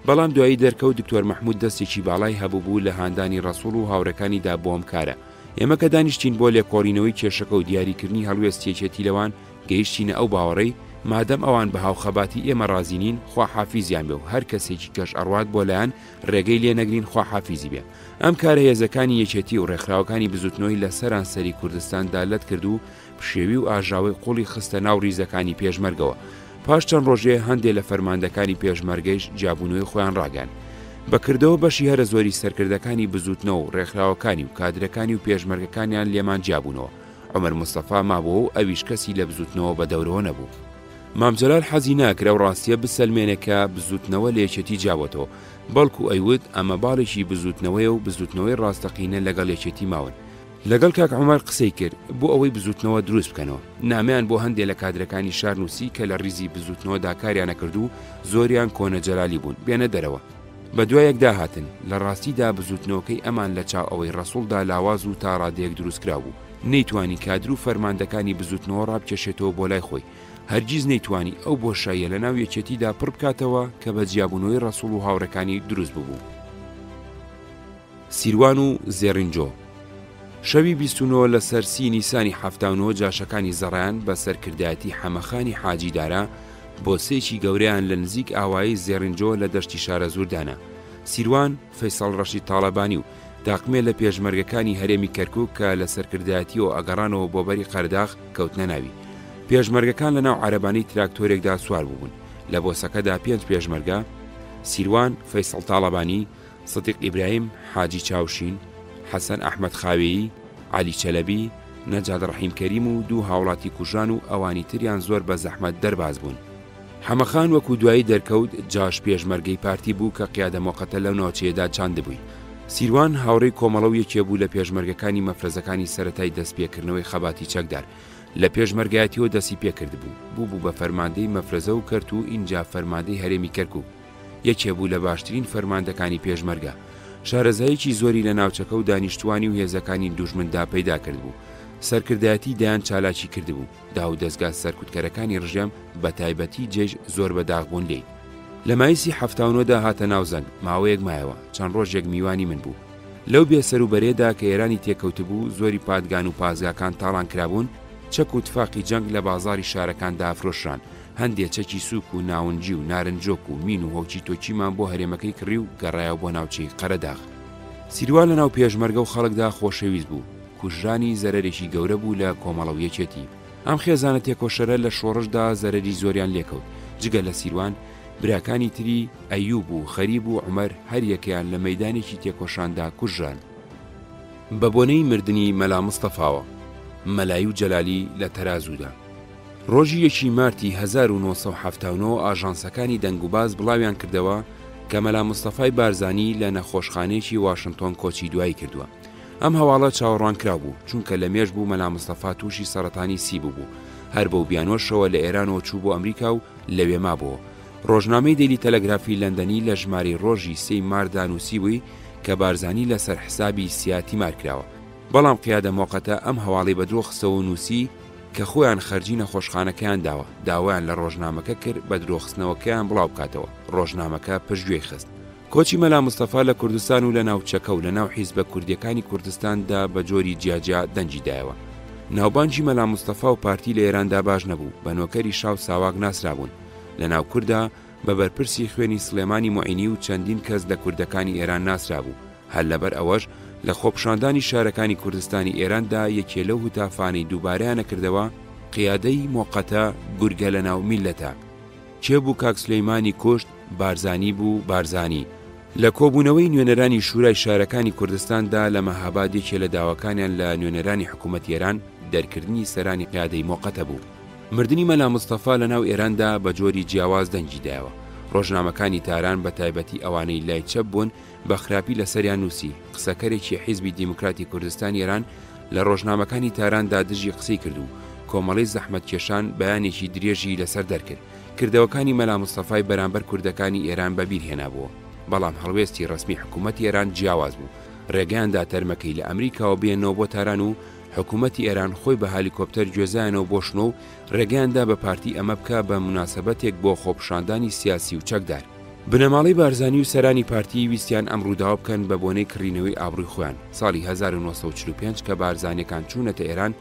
بەڵام دوایی دەرکەوت دکتۆر مەحموود دەستێکی باڵای هەبوو بوو لە هاندانی ڕەسوڵ و هاوڕەکانیدا بۆم کارە. ئێمە کە دانیشتین بۆ لێکۆڕینەوەی کێشەکە و دیاریکردنی هەڵوێستیەکێتی لەوان گەیشتینە ئەو باوەڕەی مادەم ئەوان بە هاوخەباتی ئێمە ڕازینین خوا حافیزیان بێ و هەر کەسێکی کەش ئەڕوات بۆ لایەن ڕێگەی لێ نەگرین خوا حافیزی بێ. ئەم کارە هێزەکانی یەکێتی و ڕێکخراوەکانی بزوتنەوەی لە سەرانسەری کوردستاندا لەت کرد و پشێوی و ئاژاوی قوڵی خستە ناو ریزەکانی پێشمەرگەوە. پاش چەند ڕۆژێ هەندێک لە فەرماندەکانی پێشمەرگەیش جیابوونەوەی خۆیان ڕاگەان. بەکردەوە بەشی هەرە زۆری سەرکردەکانی بزوتنەوە و ڕێکخراوەکانی و کادرەکانی و پێشمەرگەکانیان لێمان جیابوونەوە. عومەر مستەفا مابووە و ئەویش کەسی لە بزوتنەوە بەدەورەوە نەبوو. مام جەلال حەزی ناکرا و ڕاستیە بسەلمێنێکە بزوتنەوە لە یەکێتی جیاوەتەوە، بەڵکو ئەیوت ئەمە باڵێکی بزوتنەوەیە و بزوتنەوەی ڕاستەقینە لەگەڵ یەکێتی ماون. لەگەڵ کاک عومەر قسەی کرد بۆ ئەوەی بزوتنەوە دروست بکەنەوە. نامیان بۆ هەندێک لە کادرەکانی شار نووسی کە لە ڕیزی بزوتنەوەدا کاریان نەکرد و زۆریان کۆنە جەلالی بوون بێنە دەرەوە. بە دوایەکدا هاتن لە ڕاستیدا بزوتنەوەکەی ئەمان لە چاو ئەوەی ڕەسوڵدا لاواز و تا ڕادەیەک دروستکرا بوو. نەیتوانی کادر و فەرماندەکانی بزوتنەوە ڕابکێشێتەوە بۆ لای خۆی. هەرگیز نەیتوانی ئەو بۆشاییە لە ناو یەکێتیدا پڕ بکاتەوە کە بە جیابوونەوەی ڕەسوڵ و هاوڕەکانی دروست ببوو. سیروان و زێڕینجۆ شەوی 29 لە سەر 30 نیسانی 79 جاشەکانی زەڕیان بە سەرکردایەتی حەمەخانی حاجیدارە بۆسێکی گەورەیان لە نزیک ئاوایی زێڕینجۆ لە دەشتی شارە زوردانە. سیروان فەیسەڵ ڕەشید تاڵەبانی و داقمێ لە پێشمەرگەکانی هەرێمی کەرکووک کە لە سەرکردایەتیەوە ئەگەڕانەوە بۆ بەری قەرداغ کەوتنە ناوی. پێشمەرگەکان لە ناو عەرەبانەی تراکتۆرێکدا سوار بوون. لە بۆسەکەدا 5 پێشمەرگە سیروان فەیسەڵ تاڵەبانی، سەدیق ئیبراهیم حاجی چاوشین، حەسەن ئەحمەد خاوێیی، عەلی چەلەبی، نەجاد ڕەحیم کەریم و دوو هاوڵاتی کوژان و ئەوانی تریان زۆر بە زەحمەت دەرباز بوون. حەمەخان وەکو دوایی دەرکەوت جاش پێشمەرگەی پارتی بوو کە قیادە مۆقەتە لەو ناوچەیەدا چاندبووی. سیروان هاوڕێی کۆمەڵە و یەکێ بوو لە پێشمەرگەکانی مەفرەزەکانی سەرەتای دەستپێکردنەوەی خەباتی چەکدار. لە پێشمەرگایەتیەوە دەستی پێکرد بوو بە فەرماندەی مەفرەزە و کەرت و ئینجا فەرماندەی هەرێمی کەرکووک. یەکێ بوو لە باشترین فەرماندەکانی پێشمەرگە. شارەزایەکی زۆری لە ناوچەکە و دانیشتوانی و هێزەکانی دوژمندا پەیدا کرد بوو. سەرکردایەتی دایان چالاکی کرد بوو. دا و دەستگا سەرکوتکەرەکانی ڕژێم بە تایبەتی جێژ زۆر بەداغبوون لێی. لە مایسی 79دا هاتە ناوزەنگ ماوەیەک مایەوە چەند ڕۆژێک میوانی من بوو. لەو بێسەروبەرێدا کە ئێرانی تێکەوت بوو زۆری پادگان و پازگاکان تاڵان کرابوون، چەک و تفاقی جەنگ لە بازاری شارەکاندا ئافرۆشران. هەندێک چەکی سووک و ناونجی و نارنجۆک و مین و هۆکی تۆکیمان بۆ هەرێمەکەی کڕی و گەڕایەوە بۆ ناوچەی قەرەداغ. سیروان لە ناو پێشمەرگە و خەڵکدا خۆشەویست بوو. کوژرانی زەرەرێکی گەورە بوو لە کۆمەڵە و یەکێتی. ئەم خێزانە تێکۆشەرە لە شۆڕشدا زەرەری زۆریان لێکەوت. جگە لە سیروان براکانی تری ئەیوب و خەریب و عومەر هەر یەکیان لە مەیدانێکی تێکۆشاندا کوژران. بە بۆنەی مردنی مەلا مستەفاوە مەلای و جەلالی لە تەرازوودا. ڕۆژی 1 مارتی 1979 ئاژانسەکانی دەنگوباز بڵاویان کردەوە کە مەلا مستەفای بارزانی لە نەخۆشخانەیەکی واشنگتۆن کۆچی دوایی کردووە. ئەم هەواڵە چاوەڕوان کرا بوو چونکە لە مێژ بوو مەلا مستەفا تووشی سەرەتانی سی بوو. هەر بەو بیانۆشەوە لە ئێرانەوە چوو بۆ ئەمریکا و لەوێ مابەوە. ڕۆژنامەی دەیلی تەلەگرافی لەندەنی لە ژمارەی ڕۆژی 3 ماردا نووسیبووی کە بارزانی لەسەر حسابی سیاتی مارکراوە. بەڵام قیادە مۆقەتە ئەم هەواڵی بەدرۆ خستەوە نووسی کە خۆیان خەرجی نەخۆشخانەکەیان داوە. داوایان لە ڕۆژنامەکە کرد بە درۆخستنەوەکەیان بڵاو بکاتەوە. ڕۆژنامەکە پشتگوێی خست. کۆچی مەلا مستەفا لە کوردستان و لە ناوچەکە و لە ناو حیزبە کوردیەکانی کوردستاندا بە جۆری جیاجا دەنجی دایەوە. ناوبانجی مەلا مستەفا و پارتی لە ئێراندا باش نەبوو. بە نۆکەری شاو ساواک ناسرابوون. لە ناو کووردا بە بەرپرسی خوێنی سلێمانی موعینی و چەندین کەس لە کوردەکانی ئێران ناسرابوو. هەر لەبەر ئەوەش لە خۆپشاندانی شارەکانی کوردستانی ئێراندا یەکێ لەو هوتافانەی دووبارەیان نەکردەوە قیادەی مۆقەتە گورگە لە ناو میلەتە. چێبوو کاک سلەیمانی کوشت بارزانی بوو بارزانی. لە کۆبوونەوەی نوێنەرانی شورای شارەکانی کوردستاندا لە مەهابادێکێ لە داواکانیان لە نوێنەرانی حکوومەت ئێران دەرکردنی سەرانی قیادەی مۆقەتە بوو. مردنی مەلا مستەفا لە ناو ئێراندا بە جۆری جیاواز دەنجی دایەوە. ڕۆژنامەکانی تاران بە تایبەتی ئەوانەی لای چەپ بوون بە خراپی لەسەریان نووسی. قسەکەرێکی حیزبی دیموکراتی کوردستان ئێران لە ڕۆژنامەکانی تاراندا دژی قسەی کرد و کۆمەڵی زەحمەتکێشان بەیانێکی درێژی لەسەر دەرکرد. کردەوەکانی مەلا مستەفای بەرامبەر کوردەکانی ئێران بەبیر هێنابووە. بەڵام هەڵوێستی ڕسمی حکوومەتی ئێران جیاواز بوو. ڕێگەیاندا تەرمەکەی لە ئەمریکاوە بێنەوە بۆ تاران و حکوومەتی ئێران خۆی بە هالیکۆپتەر گوێزایەنەوە بۆ شنۆ و ڕێگەیاندا بە پارتی ئەمە بکە بە مناسەبەتێک بۆ خۆپشاندانی سیاسی و چەکدار. بنەماڵی بارزانی و سەرانی پارتی ویستیان ئەم ڕووداوە بکەن بە بۆنەی کڕینەوەی ئابڕووی خۆیان. ساڵی 1945 کە بارزانەکان چوونەتە ئێران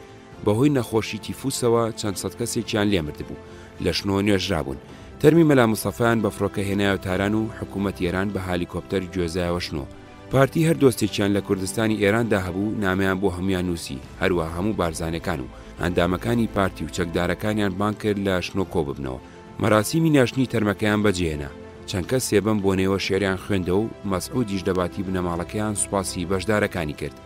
بەهۆی نەخۆشی تیفوسەوە چەند سەد کەسێکیان لێمرد بوو. لە شنۆ نوێژرابوون. تەرمی مەلا مستەفایان بە فڕۆکە هێنایە تاران و حکوومەت ئێران بە هالیکۆپتەر گوێزایەوە شنۆ. پارتی هەر دۆستێکیان لە کوردستانی ئێراندا هەبوو، نامەیان بۆ هەمویان نووسی، هەروە هەموو بارزانەکان و ئەندامەکانی پارتی و چەکدارەکانیان بان کرد لە شنۆ کۆ ببنەوە. مەراسیمی ناشنی تەرمەکەیان بەجێهێنا. چەند کەس سێبەم بۆ نێوە شێریان خوێندە و مەسعودیش دەباتی بنەماڵەکەیان سوپاسی بەشدارەکانی کرد.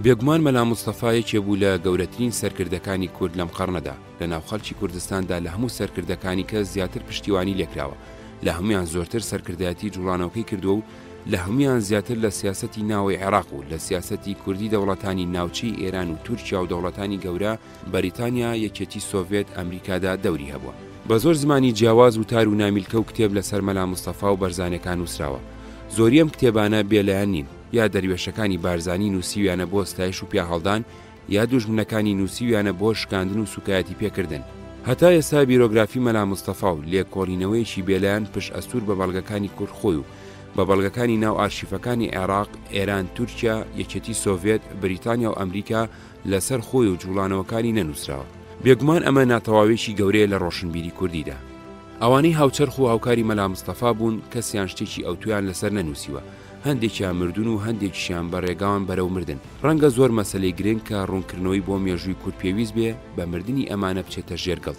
بێگومان مەلا مستەفایەکێ بوو لە گەورەترین سەرکردەکانی کورد لەم قەڕنەدا. لە ناو خەڵکی کوردستاندا لە هەموو سەرکردەکانی کە زیاتر پشتیوانی لێکراوە، لە هەمویان زۆرتر سەرکردایەتی جوڵانەوەکەی کردووە و لە هەمویان زیاتر لە سیاسەتی ناوەی عێراق و لە سیاسەتی کوردی دەوڵەتانی ناوچەی ئێران و تورکیا و دەوڵەتانی گەورە بەریتانیا، یەکێتی سۆڤێت، ئەمریکادا دەوری هەبووە. بە زۆر زمانی جیاواز و تار و نامیلکە و کتێب لەسەر مەلا مستەفا و بەرزانەکان نووسراوە. زۆری ئەم کتێبانە بێلایەن نین، یا دەروێشەکانی بارزانی نووسیویانە بۆ ستایش و پیا هەڵدان، یا دوژمنەکانی نووسیویانە بۆ شکاندن و سوکایەتی پێکردن. هەتا ئێستا بیرۆگرافی مەلا مستەفا و لێکۆڵینەوەیەکی بێلایەن پشت ئەستور بە بەڵگەکانی کورد خۆی و بە بەڵگەکانی ناو ئارشیفەکانی عێراق، ئێران، تورکیا، یەکێتی سۆڤێت، بریتانیا و ئەمریکا لەسەر خۆی و جوڵانەوەکانی نەنووسراوە. بێگومان ئەمە ناتەواوێکی گەورەیە لە ڕۆشنبیری کوردیدا. ئەوانەی هاوچەرخ و هاوکاری مەلا مستەفا بوون، کەسیان شتێکی ئەوتویان لەسەر نەنووسیوە. هەندێکیان مردون و هەندێکیشیان بە ڕێگاوان بەرەو مردن. ڕەنگە زۆر مەسەلەی گرنگ کە ڕوونکردنەوەی بۆ مێژووی کورد پێویست بێ بە مردنی ئەمانە بچێتە ژێرگەڵ.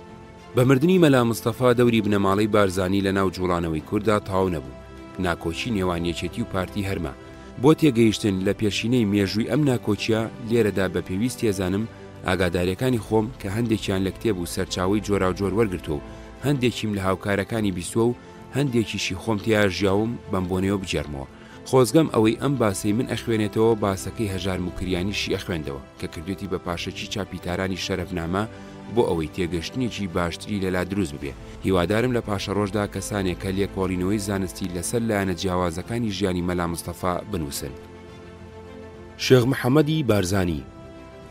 بە مردنی مەلا مستەفا دەوری بنەماڵەی بارزانی لە ناو جوڵانەوەی کووردا تەواو نەبوو. ناکۆچی نێوان یەکێتی و پارتی هەرما. بۆ تێگەیشتن لە پێشینەی مێژووی ئەم ناکۆچیە لێرەدا بە پێویست تێزانم ئاگاداریەکانی خۆم کە هەندێکیان لە کتێب و سەرچاوی جۆرا و جۆر وەرگرتو و هەندێکیم لە هاوکارەکانی بیستوە و هەندێکیشی خۆم تیا ژیاوم بەم بۆنەوە بجێرمەوە. خۆزگەم ئەوەی ئەم باسی من ئەخوێنێتەوە باسەکەی هەژار موکریانیشی ئەخوێندەوە کە کردوێتی بە پاشەکی چاپیتارانی شەرەفنامە بۆ ئەوەی تێگەشتنێکی باشتری لەلا دروست ببێ. هیوادارم لە پاشە ڕۆژدا کەسانێک کە لێکۆڵینەوەی زانستی لەسەر لایەنە جیاوازەکانی ژیانی مەلا مستەفا بنووسن. شێخ محەممەدی بارزانی.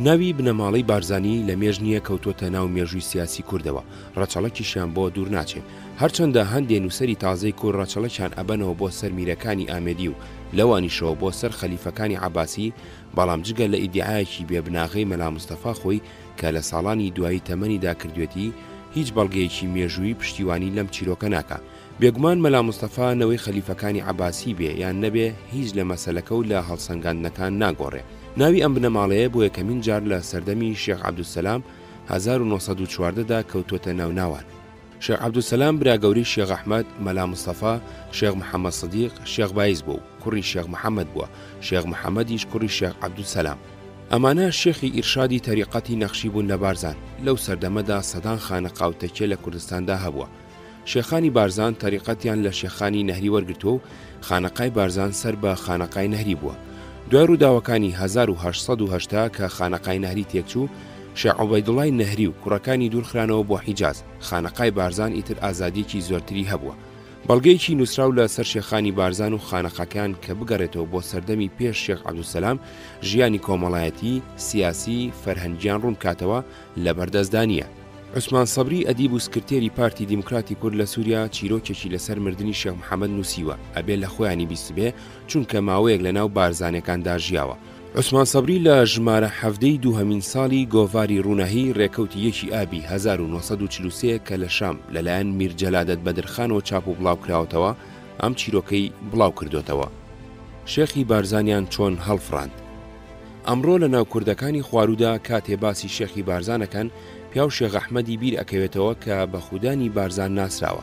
ناوی بنەماڵەی بارزانی لە مێژنیە کەوتۆتە ناو مێژووی سیاسی کوردەوە. ڕەچەڵەکیشیان بۆ دوور ناچێت. هەرچەندە هەندێ نووسەری تازەی کورد ڕەچەڵەکیان ئەبەنەوە بۆ سەر میرەکانی ئامێدی و لەوانیشەوە بۆ سەر خەلیفەکانی عەباسی، بەڵام جگە لە ئیدعایەکی بێبناغەی مەلا مستەفا خۆی کە لە ساڵانی دوایی تەمەنیدا کردوێتی، هیچ بەڵگەیەکی مێژووی پشتیوانی لەم چیرۆکە ناکە. بێگومان مەلا مستەفا نەوەی خەلیفەکانی عەباسی بێ یان نەبێ، هیچ لە مەسەلەکە و لە هەڵسەنگاندنەکان ناگۆڕێ. ناوی ئەم بنەماڵەیە بۆ یەکەمین جار لە سەردەمی شێخ عەبدولسەلام 1940دا کەوتۆتە ناوناوان. شێخ عەبدولسەلام برا گەورەی شێخ ئەحمەد، مەلا مستەفا، شێخ محەممەد سەدیق، شێخ بایز بوو، کوڕی شێخ محەممەد بووە، شێخ محەممەدیش کوڕی شێخ عەبدولسەلام. ئەمانە شێخی ئیرشادی تەریقەتی نەخشی بوون لە بارزان. لەو سەردەمەدا سەدان خانەقا و تەکیە لە کوردستاندا هەبووە. شێخانی بارزان تەریقەتیان لە شێخانی نەهری وەرگرتووە و خانەقای بارزان سەر بە خانەقای نەهری بووە. دوای ڕووداوەکانی 1880 کە خانەقای نەهری تێکچوو، شێخ عوبەیدوڵای نەهری و کوڕەکانی دوورخرانەوە بۆ حیجاز. خانەقای بارزان ئیتر ئازادیەکی زۆرتری هەبووە. بەڵگەیەکی نووسراو لە سەر شێخانی بارزان و خانەقەکان کە بگەڕێتەوە بۆ سەردەمی پێش شێخ عەبدولسەلام، ژیانی کۆمەڵایەتی، سیاسی، فەرهەنگیان ڕوون کاتەوە لە بەردەستدانیە. عوسمان سەبری ئەدیب و سکرتێری پارتی دیموکراتی کورد لە سووریا چیرۆکێکی لەسەر مردنی شێخ محەممەد نووسیوە، ئەبێ لە خۆیانی بیست بێ چونکە ماوەیەک لە ناو بارزانەکاندا ژیاوە. عوسمان سەبری لە ژمارە 17 دووهەمین ساڵی گۆڤاری ڕوونەهی ڕێکەوتی یەکی ئابی 1943 کە لە شام لەلایەن میر جەلادەت بەدرخانەوە چاپ و بڵاو کراوەتەوە، ئەم چیرۆکەی بڵاو کردوتەوە. شێخی بارزانیان چۆن هەڵفڕاند. ئەمڕۆ لە ناو کوردەکانی خوارودا کاتێ باسی شێخی بارزانەکان، پیا و شێخ ئەحمەدی بیر ئەکەوێتەوە کە بە خودانی بارزان ناسراوە.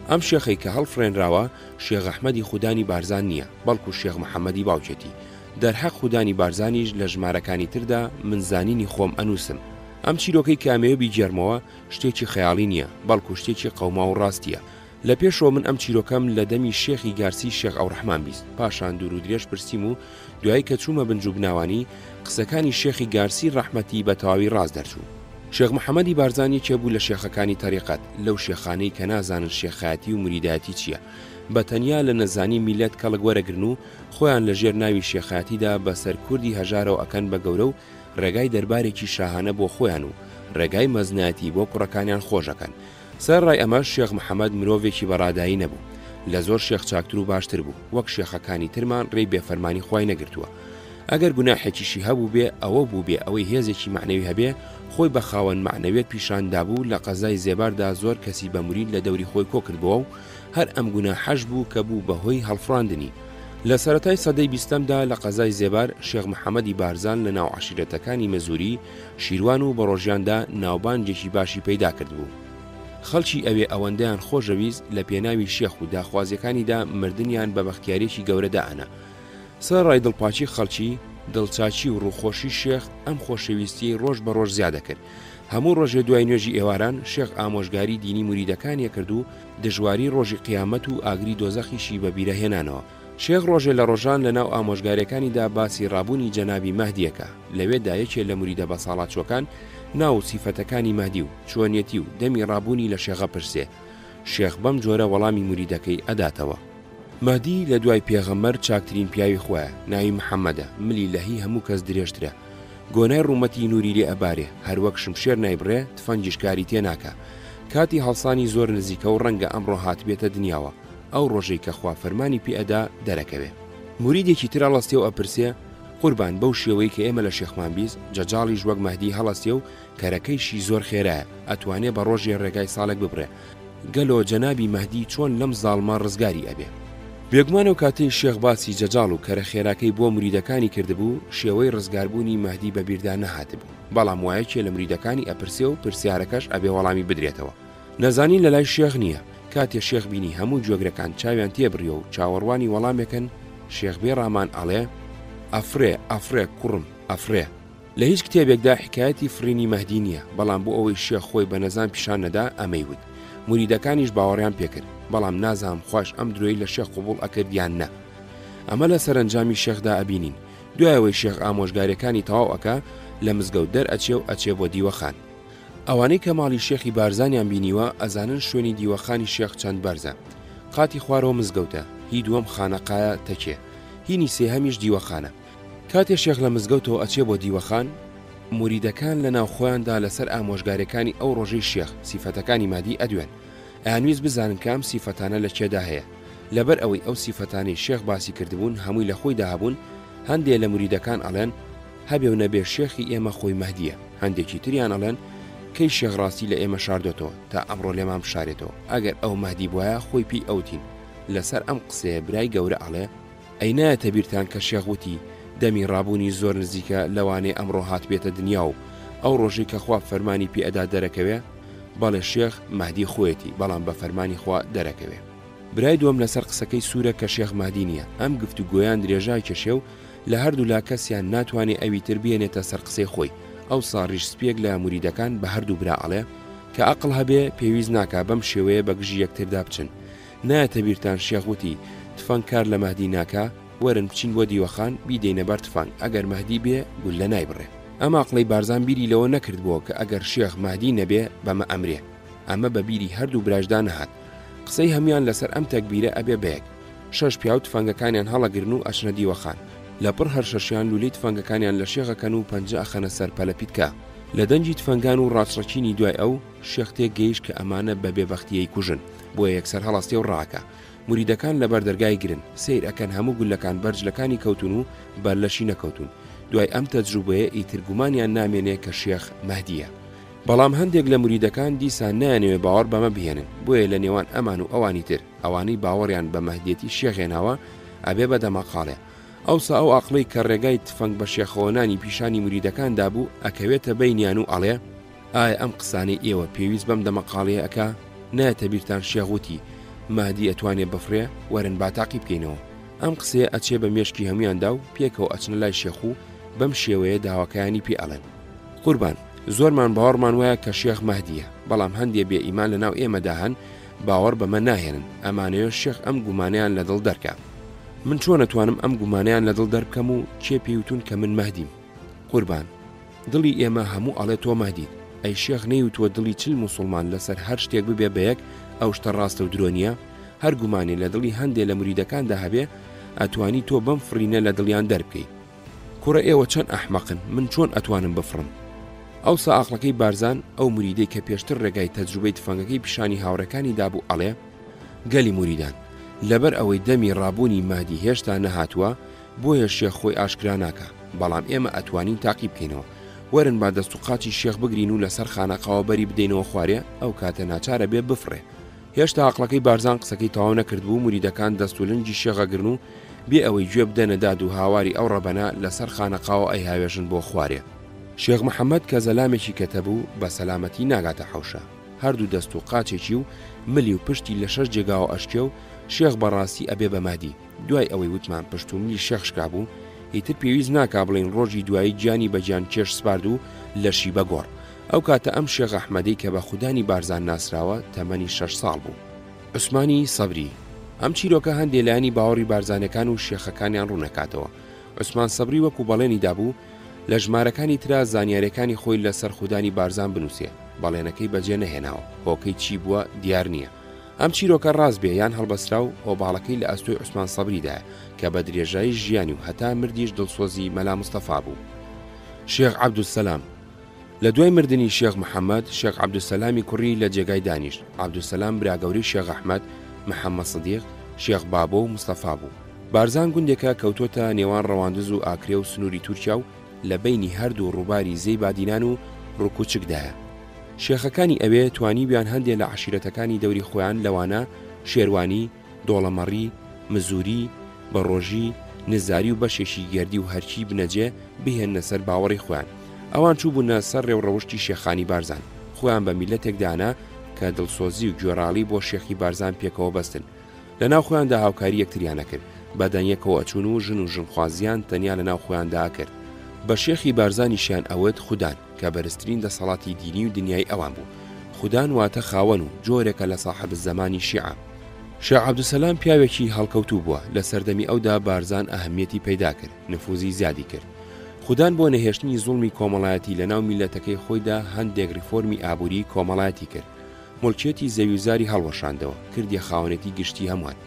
ئەم شێخەی کە هەڵفڕێنراوە شێخ ئەحمەدی خودانی بارزان نییە، بەڵکو شێخ محەممەدی باوکێتی. دەرحەق خودانی بارزانیش لە ژمارەکانی تردا من زانینی خۆم ئەنووسم. ئەم چیرۆکەی کامەیە بیجێرمەوە شتێکی خەیاڵی نییە، بەڵکو شتێکی قەوما و ڕاستیە. لە پێشەوە من ئەم چیرۆکەم لە دەمی شێخی گارسی شێخ ئەوڕەحمان بیست، پاشان دوور و درێژ پرسییم و دوایی کە چوومە بنجوو بناوانی قسەکانی شێخی گارسی ڕەحمەتی بە تەواوی ڕاست دەرچوو. شێخ محەممەدی بارزانی چێبوو لە شێخەکانی تەریقەت، لەو شێخانەی کە نازانن شێخایەتی و مریدایەتی چییە، بە تەنیا لە نەزانی میلەت کەڵک وەرەگرن و خۆیان لە ژێر ناوی شێخایەتیدا بەسەر کوردی هەژارەوە ئەکەن بە گەورە و ڕێگای دەربارێکی شاهانە بۆ خۆیان و ڕێگای مەزنایەتی بۆ کوڕەکانیان خۆشەکەن. سەر ڕای ئەمە شێخ محەممەد مرۆڤێکی بەڕادایی نەبوو، لە زۆر شێخ چاکتر و باشتر بوو، وەک شێخەکانی ترمان ڕێی بێفەرمانی خوای نەگرتووە. ئەگەر گوناحێکیشی هەبوو بێ ئەوە بوو بێ ئەوەی هێزێکی معنەوی هەبێ خۆی بە خاوەن معنەوێت پیشاندابوو لە قەزای زێباردا زۆر کەسی بە مورید لە دەوری خۆی کۆ کردبووە و هەر ئەم گوناحەش بوو کە بوو بەهۆی هەڵفراندنی. لە سەرەتای سەدەی بیستەمدا لە قەزای زێبار شێخ محەممەدی بارزان لە ناو عەشیرەتەکانی مەزوری شیروان و بەڕۆژیاندا ناوبانجێکی باشی پەیدا کردبوو. خەڵکی ئەوێ ئەوەندەیان خۆشەویست لە پێناوی شێخ و داخوازیەکانیدا مردنیان بە بەختیارێکی گەورەدا ئەنا. سەرڕای دڵپاچی خەڵکی دڵچاچی و ڕووخۆشی شێخ ئەم خۆشەویستی ڕۆژ بە ڕۆژ زیادە کرد. هەموو ڕۆژێ دوای نوێژی ئێواران شێخ ئامۆژگاری دینی موریدەکانیە کرد و دژواری ڕۆژی قیامەت و ئاگری دۆزەخیشی بە بیرەهێنانەوە. شێخ ڕۆژێ لە ڕۆژان لە ناو ئامۆژگارەکانیدا باسی ڕابوونی جەنابی مەهدیەکە لەوێدا یەکێ لە موریدە بە ساڵاتچۆکان ناو سیفەتەکانی مەهدی و چۆنیەتی و دەمی ڕابوونی لە شێخە پرسێ. شێخ بەم جۆرە وەڵامی موریدەکەی ئەداتەوە. مەهدی لە دوای پێغەمبەر چاکترین پیاوی خۆیە، ناوی محەممەدە، ملی لە هی هەموو کەس درێژترە. گۆنای ڕوومەتی نوری لێ ئەبارێ، هەروەک شمشێر نایبڕێ تفەنگیشکاری تێناکە. کاتی هەڵسانی زۆر نزیکە و ڕەنگە ئەمڕۆ هاتبێتە دنیاوە، ئەو ڕۆژەی کە خوا فەرمانی پێئەدا دەرەکەوێ. موریدێکی تر هەڵەستێ و ئەپرسێ قوربان بەو شێوەی کە ئێمە لە شێخمان بیست جەجاڵیش وەک مەهدی هەڵەستێ و کەرەکەیشی زۆر خێرایە، ئەتوانێ بە ڕۆژێ ڕێگای ساڵێک ببڕێ. گەلۆ جەنابی مەهدی چۆن لەم زاڵما ڕزگاری ئەبێ. بێگومانە و کاتەی شێخ باسی جەجاڵ و کەرە خێراکەی بۆ موریدەکانی کردبوو شێوەی ڕزگاربوونی مەهدی بە بیردا نەهاتبوو، بەڵام وایەکێ لە موریدەکانی ئەپرسێ و پرسیارەکەش ئەبێ وەڵامی بدرێتەوە. نەزانین لە لای شێخ نییە. کاتێ شێخ بینی هەموو جۆگرەکان چاویان تێبڕیە و چاوەڕوانی وەڵامێکن شێخ بێ ڕامان ئەڵێ ئەفرێ ئەفرێ کوڕم ئەفرێ. لە هیچ کتێبێکدا حکایەتی فرینی مەهدی نییە، بەڵام بۆ ئەوەی شێخ خۆی بە نەزان پیشان نەدا ئەمەی وت. موریدەکانیش باوەڕیان پێکرد، بەڵام نازام خوش ئەم درۆی لە شێخ قبوڵ ئەکردیان نە. ئەمە لە سەرنجامی شێخدا ئەبینین. دوایەوەی شێخ ئامۆژگارەکانی تەواو ئەکا لە مزگەوت دەرئەچێ و ئەچێ بۆ دیوەخان. ئەوانەی کە ماڵی شێخی بارزانیان بینیوە ئەزانن شوێنی دیوەخانی شێخ چەند بەرزە. قاتی خوارەوە مزگەوتە، هی دووەم خانەقایە تەکێ، هینی سێهەمیش دیوەخانە. کاتێ شێخ لە مزگەوتەوە ئەچێ بۆ دیوەخان موریدەکان لە ناو خۆیاندا لەسەر ئامۆژگارەکانی ئەو ڕۆژەی شێخ سیفەتەکانی مادی ئەدوێن. ئەیانویست بزانن کام سیفەتانە لە کێدا هەیە. لەبەر ئەوەی ئەو سیفەتانی شێخ باسی کردبوون هەمووی لە خۆی داهبوون، هەندێک لە موریدەکان ئەڵێن هەبێ و نەبێ شێخی ئێمە خۆی مەهدیە، هەندێکی تریان ئەڵێن کەی شێخ ڕاستی لە ئێمە شاردۆتەوە تا ئەمڕۆ لێمان بشارێتەوە، ئەگەر ئەو مەهدی بواە خۆی پێی ئەوتین. لەسەر ئەم قسەیە برای گەورە ئەڵێ ئەی نایەتە بیرتان کە شێخ وتی دەمی ڕابوونی زۆر نزیکە لەوانەیە ئەمڕۆ هاتبێتە دنیا و ئەو ڕۆژەی کە خوا فەرمانی پێئەدا دەرەکەوێ بەڵێ شێخ مەهدی خۆیەتی بەڵام بە فەرمانی خوا دەرەکەوێ. برای دووەم لەسەر قسەکەی سوورە کە شێخ مەهدی نییە. ئەم گفتوگۆیان درێژای کێشێ و لە هەردوو لا کەسیان ناتوانێت ئەوی تر بێنێتە سەر قسەی خۆی. ئەو ساڕیش سپێک لە موریدەکان بە هەردوو برا ئەڵێ کە ئەقڵ هەبێ پێویست ناکا بەم شێوەیە بە گژی یەکتردا بچن. نایەتە بیرتان شێخ وتی تفەنگ کار لە مەهدی ناکا، وەرن بچین بۆ دیوەخان بیدەینە بەر تفەنگ، ئەگەر مەهدی بێ گول لە نایبڕێ. ئەم ئەقڵەی بارزان بیری لەوە نەکردبووە کە ئەگەر شێخ مەهدی نەبێ بەمە ئەمرێ. ئەمە بە بیری هەردوو براشدا نەهات. قسەی هەمویان لەسەر ئەم تەکبیرە ئەبێ بەیەک. شەش پیاو تفەنگەکانیان هەڵەگرن و ئەچنە دیوەخان. لەپڕ هەر شەشیان لولەی تفەنگەکانیان لە شێخەکەن و پەنجە ئەخەنە سەر پەلەپیتکە. لە دەنجی تفەنگان و ڕاچڕەچینی دوای ئەو شێخ تێگەیشت کە ئەمانە بە بێبەختیەی کوژن، بۆیە یەکسەر هەڵاستێ و ڕاکە. موریدەکان لەبەر دەرگای گرن، سیر ئەکەن هەموو گولەکان بەرجلەکانی کەوتون و بەرلەشی نەکەوتون. دوای ئەم تەجروبەیە ئیتر گومانیان نامێنێ کە شێخ مەهدیە. بەڵام هەندێک لە موریدەکان دیسان نایانەوێ باوەڕ بەمە بهێنن، بۆیە لە نێوان ئەمان و ئەوانی تر ئەوانەی باوەڕیان بە مەهدیەتی شێخێناوە ئەبێ بە دەمەقاڵێ. ئەوسا ئەو ئەقڵەی کە ڕێگای تفەنگ بە شێخەوەنانی پیشانی موریدەکاندا بوو ئەکەوێتە بەینیان و ئەڵێ ئایا ئەم قسانەی ئێوە پێویست بەم دەمەقاڵەیە ئەکا؟ نایەتە بیرتان شێخ وتی مەهدی ئەتوانێ بفرێ، وەرن با تاقی بکەینەوە. ئەم قسەیە ئەچێ بە مێشکی هەمویاندا و پێکەوە ئەچنە لای شێخ و بەم شێوەیە داواکایانی پێ ئەڵێن قوربان زۆرمان باوەڕمان وایە کە شێخ مەهدیە، بەڵام هەندێک بێ ئیمان لەناو ئێمەدا هەن باوەڕ بەمە ناهێنن، ئەمانەیە شێخ ئەم گومانیان لە دڵ دەرکا. من چۆن ئەتوانم ئەم گومانیان لە دڵ دەربکەم و چێ پێیوتون کە من مەهدیم؟ قوربان دڵی ئێمە هەموو ئەڵێ تۆ مەهدیت. ئەی شێخ نەیوتوە دڵی چل موسڵمان لەسەر هەر شتێک ببێ بەیەک ئەو شتە ڕاستە و درۆنیە؟ هەر گومانی لە دڵی هەندێک لە موریدەکاندا هەبێ ئەتوانی تۆ بەم فرینە لە دڵیان دەربکەی. کوڕە ئێوە چەند ئەحمەقن، من چۆن ئەتوانم بفڕم؟ ئەوسا ئاقلەکەی بارزان ئەو موریدەی کە پێشتر ڕێگای تەجروبەی تفەنگەکەی پیشانی هاوڕەکانی دابوو ئەڵێ گەلی موریدان لەبەر ئەوەی دەمی ڕابوونی مەهدی هێشتا نەهاتووە بۆیە شێخ خۆی ئاشکرا ناکە، بەڵام ئێمە ئەتوانین تاقی بکەینەوە. وەرن با دەست و قاچی شێخ بگرین و لەسەر خانەقاوە بەری بدەینەوە خوارێ، ئەو کاتە ناچارە بێ بفڕێ. هێشتا عەقڵەکەی بارزان قسەکەی تەواو نەکردبوو، موریدەکان دەست و لنجی شێخەگرن و بێ ئەوەی گوێ بدەنە داد و هاواری ئەو ڕەبەنە لەسەر خانەقاوە ئەی هاوێژن بۆ خوارێ. شێخ محەممەد کە زەلامێکی کەتەبوو بە سەلامەتی ناگاتە حەوشە، هەردوو دەست و قاچێکی و ملی و پشتی لە 6 جێگاوە ئەشکێ و شێخ بەڕاستی ئەبێ بەمادی. دوای ئەوەی وتمان پشت و ملی شێخ شکابوو، ئیتر پێویست ناکا بڵین ڕۆژی دوایی گیانی بەجیان کێش سپارد و لەشی بەگۆڕ. ئەو کاتە ئەم شێخ ئەحمەدی کە بە خودانی بارزان ناسراوە تەمەنی 6 ساڵ بوو. عوسمانی سەبری ئەم چیرۆکە هەندێک لایەنی باوەڕی بارزانەکان و شێخەکانیان ڕوونەکاتەوە. عوسمان سەبری وەکو بەڵێنی دابوو لە ژمارەکانی ترا زانیاریەکانی خۆی لەسەر خودانی بارزان بنووسێ، بەڵێنەکەی بەجێ نەهێناوە، هۆکەی چی بووە دیار نییە. ئەم چیرۆکە ڕاست بێ یان هەڵبەسرا و ئۆباڵەکەی لە ئەستۆی عوسمان سەبریدایە کە بە درێژایی ژیانی و هەتا مردیش دڵسۆزی مەلا مستەفا بوو. شێخ عەبدولسەلام لە دوای مردنی شێخ محەممەد، شێخ عەبدولسەلامی کوڕی لە جێگای دانیشت. عەبدولسەلام براگەوری شێخ ئەحمەد، محەممەد سدیق، شێخ بابۆ و مستەفا بوو. بارزان گوندێکە کەوتۆتە نێوان ڕەواندز و ئاکرێ و سنووری تورکیا و لە بینی هەردوو ڕووباری زەی بادینان و ڕووکوچکدایە. شێخەکانی ئەوێ توانی بیان هەندێک لە عەشیرەتەکانی دەوری خۆیان لەوانە شێروانی، دۆڵەمەڕی، مزوری، بەڕۆژی، نزاری و بەشێکی گەردی و هەرچی بنەجێ بهێنە سەر باوەڕی خۆیان. ئەوان چوو بوونە سەر ڕێوڕەوشتی شێخانی بارزان، خۆیان بە میلەتێکدانا کە دڵسۆزی و گوێڕاڵی بۆ شێخی بارزان پێکەوە بەستن. لەناو خۆیاندا هاوکاری یەکتریانە کرد، بەدەنیەکەوە ئەچوون و ژن و ژنخوازیان تەنیا لەناو خۆیاندا کرد. بە شێخی بارزانیشیان ئەوت خودان کە بەرزترین دەسەڵاتی دینی و دنیای ئەوان بوو. خودان واتە خاوەن و جۆرێکە لە ساحب زەمانی شیعە. شێخ عەبدولسەلام پیاوێکی هەڵکەوتوو بووە، لە سەردەمی ئەودا بارزان ئەهەمیەتی پەیدا کرد، نفوزی زیادی کرد. خودان بۆ نەهێشتنی زوڵمی کۆمەڵایەتی لەناو میلەتەکەی خۆیدا هەندێک ریفۆرمی ئابووری کۆمەڵایەتی کرد. مڵکێتی زەویزاری هەڵوەشاندەوە، کردی خاوەنێتی گشتی هەمووان.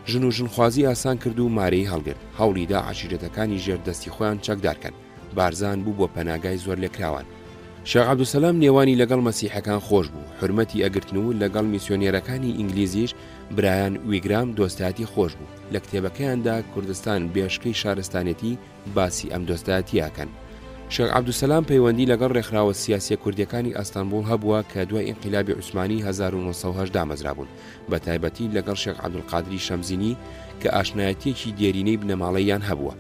ژن و ژنخوازی ئاسان کرد و مارەی هەڵگرت، هەوڵیدا عەشیرەتەکانی ژێردەستی خۆیان چەکدارکەن. بارزان بوو بۆ پەناگای زۆر لێکراوان. شێخ عەبدولسەلام نێوانی لەگەڵ مەسیحەکان خۆش بوو، حورمەتی ئەگرتن و لەگەڵ میسیۆنێرەکانی ئینگلیزیش برایان ویگرام دۆستایەتی خۆش بوو. لە کتێبەکەیاندا کوردستان بێشکەی شارستانێتی باسی ئەم دۆستایەتیاکەن. شێخ عەبدولسەلام پەیوەندی لەگەڵ ڕێکخراوە سیاسیە کوردیەکانی ئەستانبوڵ هەبووە کە دوای ئینقیلابی عوسمانی 1970 دامەزرا بوون، بە تایبەتی لەگەڵ شێخ عەبدولقادری شەمزینی کە ئاشنایەتێکی دێرینەی بنەماڵەیان هەبووە.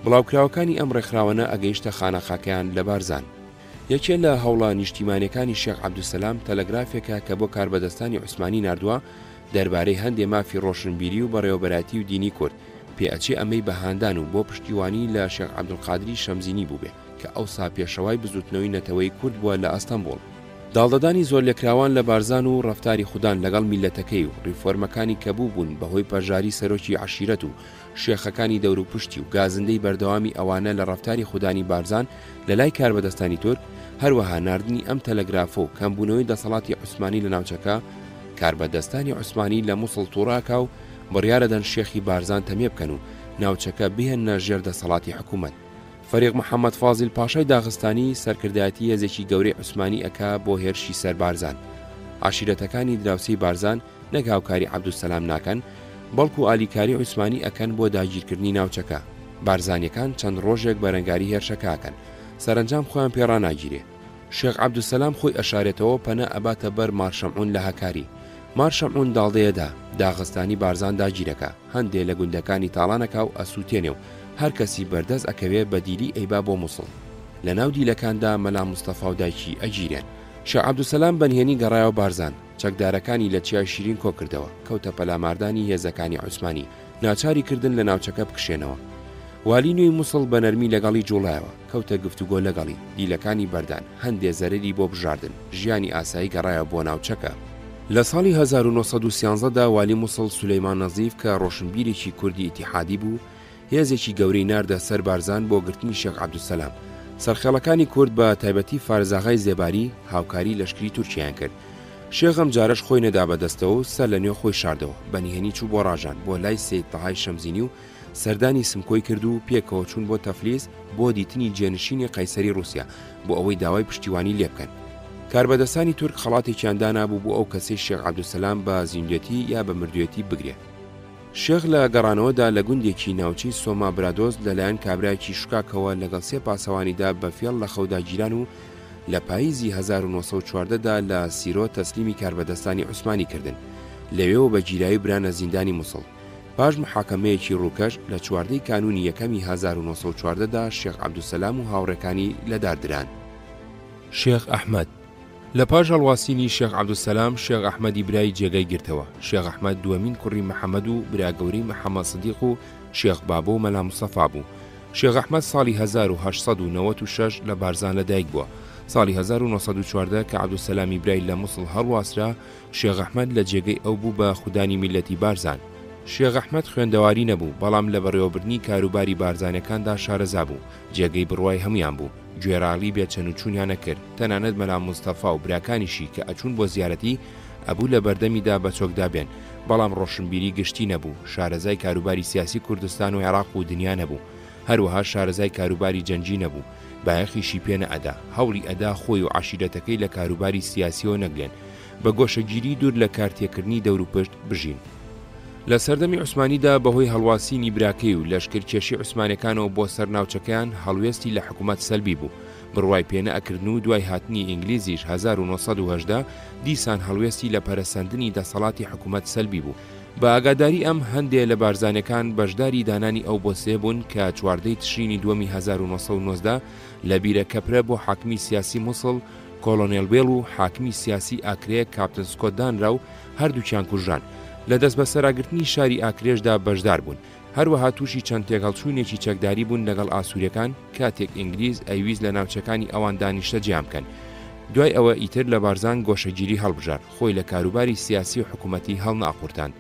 بڵاوکراوەکانی ئەم ڕێکخراوانە ئەگەیشتە خانەخاکەیان لە بارزان. یەکێ لە هەوڵە نیشتیمانیەکانی شێخ عەبدولسەلام تەلەگرافێکە کە بۆ کاربەدەستانی عوسمانی ناردووە دەربارەی هەندێ مافی ڕۆشنبیری و بەڕێوەبەراتی و دینی کورد، پێئەچێ ئەمەی بەهاندان و بۆ پشتیوانی لە شێخ عەبدولقادری شەمزینی بووبێ کە ئەوسا پێشەوای بزوتنەوەی نەتەوەی کورد بووە لە ئەستەمبوڵ. داڵدەدانی زۆر لێکراوان لە بارزان و ڕەفتاری خودان لەگەڵ میلەتەکەی و ریفۆرمەکانی کەبوو بوون بەهۆی پەژاری سەرۆکی عەشیرەت و شێخەکانی دەور و پشتی و گازندەی بەردەوامی ئەوانە لە ڕەفتاری خودانی بارزان لە لای کاربەدەستانی تورک، هەروەها ناردنی ئەم تەلەگرافە و کەمبوونەوەی دەسەڵاتی عوسمانی لە ناوچەکە، کاربەدەستانی عوسمانی لە مووسڵ تووڕاکا و بڕیارەدەن شێخی بارزان تەمێ بکەن و ناوچەکە بهێنە ژێر دەسەڵاتی حکوومەت. فەریق محەممەد فازیل پاشای داغستانی سەرکردایەتی هێزێکی گەورەی عوسمانی ئەکا بۆ هێرشی سەر بارزان. عەشیرەتەکانی دراوسەی بارزان نەک هاوکاری عەبدولسەلام ناکەن، بەڵکو ئالیکاری عوسمانی ئەکەن بۆ داگیرکردنی ناوچەکە. بارزانیەکان چەند ڕۆژێک بەرەنگاری هێرشەکەکەن، سەرنجام خۆیان پێڕاناگیرێ. شێخ عەبدولسەلام خۆی ئەشارێتەوە پەنە ئەباتە بەر مارشەمعون لە هەکاری. مارشەمعون داڵدەیەدا داغستانی بارزان داگیرەکە، هەندێک لە گوندەکانی تاڵانەکە و ئەسووتێنێ و هەر کەسی بەردەست ئەکەوێ بە دیلی ئەیبا بۆ مووسڵ. لە ناو دیلەکاندا مەلا مستەفا و دایکی ئەگیرێن. شێخ عەبدولسەلام بەنهێنی گەڕایەوە بارزان، چەکدارەکانی لە چیای شیرین کۆکردەوە، کەوتە پەلاماردانی هێزەکانی عوسمانی، ناچاری کردن لە ناوچەکە بکشێنەوە. والی نوێی مووسڵ بە نەرمی لەگەڵی جوڵایەوە، کەوتە گفتوگۆ لەگەڵی، دیلەکانی بەردان، هەندێ زەرری بۆ بژاردن، ژیانی ئاسایی گەڕایە بۆ ناوچەکە. لە ساڵی 1913دا والی مووسڵ سولەیمان نەزیف کە ڕۆشنبیرێکی کوردی ئیتیحادی بوو، هێزێکی گەورەی ناردە سەر بارزان بۆ گرتنی شێخ عەبدولسەلام. سەرخێڵەکانی کورد بە تایبەتی فارزاغای زێباری هاوکاری لەشکری تورکیان کرد. شێخ ئەم جارەش خۆی نەدا بەدەستەوە و سەر لە نوێ خۆی شاردەوە، بەنهێنی چوو بۆ ڕاژان بۆ لای سەید تەهای شەمزینی و سەردانی سمکۆی کرد و پێکەوە چوون بۆ تەفلیس بۆ دیتنی جێنشینی قەیسەری رووسیا بۆ ئەوەی داوای پشتیوانی لێ بکەن. کاربەدەستانی تورک خەڵاتێکیان دانابوو بۆ ئەو کەسەی شێخ عەبدولسەلام بە زیندوێتی یا بە مردوێتی بگرێ. شێخ لە گەڕانەوەدا لە گوندێکی ناوچەی سۆما برادۆز لەلایەن کابرایەکی شکاکەوە لەگەڵ 3 پاسەوانیدا بە فێڵ لە خەودا گیران و لە پاییزی 1940دا لە سیرۆ تەسلیمی کاربەدەستانی عوسمانی کردن، لەوێەوە بە گیرایی برانە زیندانی مووسڵ. پاش محاکەمەیەکی ڕووکەش لە 14 کانونی یەکەمی 1940دا شێخ عەبدولسەلام و هاوڕێکانی لەدادران. شێخ ئەحمەد لە پاش هەڵواسینی شێخ عەبدولسەلام شێخ ئەحمەدی برای جێگەی گرتەوە. شێخ ئەحمەد دووەمین کوڕی مەحەممەد و براگەورەی مەحەممەد سدیق و شێخ بابۆ و مەلا موستەفا بوو. شێخ ئەحمەد ساڵی 1896 لە بارزان لەدایک بووە. ساڵی 1940 کە عەبدولسەلامی برای لە مووسڵ هەڵواسرا، شێخ ئەحمەد لە جێگەی ئەو بوو بە خودانی میلەتی بارزان. شێخ ئەحمەد خوێندەواری نەبوو، بەڵام لە بەڕێوەبردنی کاروباری بارزانەکاندا شارەزا بوو، جێگەی بڕوای هەمویان بوو، گوێڕاڵی بێچەن و چوونیان نەکرد. تەنانەت مەلا موستەفا و براکانیشی کە ئەچوون بۆ زیارەتی ئەبوو لە بەردەمیدا بە چۆکدا بێن، بەڵام ڕۆشنبیری گشتی نەبوو. شارەزای کاروباری سیاسی کوردستان و عێراق و دنیا نەبوو، هەروەها شارەزای کاروباری جەنگی نەبوو، بایەخیشی پێ نەئەدا، هەوڵی ئەدا خۆی و عەشیرەتەکەی لە کاروباری سیاسیەوە نەگلێن، بە گۆشەگیری دوور لە کارتێکردنی دەور و پشت بژین. لە سەردەمی عوسمانیدا بەهۆی هەڵواسینی براکەی و لەشکرکێشی عوسمانەکانەوە بۆ سەرناوچەکەیان هەڵوێستی لە حکوومەت سەلبی بوو، بڕوای پێنەئەکردن و دوای هاتنی ئینگلیزیش 1970 دیسان هەڵوێستی لە پەرەسەندنی دەسەڵاتی حکوومەت سەلبی بوو. بە ئاگاداری ئەم هەندێک لە بارزانەکان بەشداری دانانی ئەو بۆسێ بوون کە 14 تشرینی دووەمی 1990 لە بیرەکەپرە بۆ حاکمی سیاسی مووسڵ کۆلۆنێل بێڵ و حاکمی سیاسی ئاکرەیە کاپتن سکۆت دانرا و هەردووکیان کوژران. لە دەست بە سەراگرتنی شاری ئاکرێشدا بەشدار بوون، هەروەها تووشی چەند تێگەڵچوونێکی چەکداری بوون لەگەڵ ئاسووریەکان کاتێک ئینگلیز ئەیویست لە ناوچەکانی ئەوان دانیشتە جیام بکەن. دوای ئەوە ئیتر لە بارزان گۆشەگیری هەڵبژار، خۆی لە کاروباری سیاسی و حکوومەتی هەڵناقورتاند.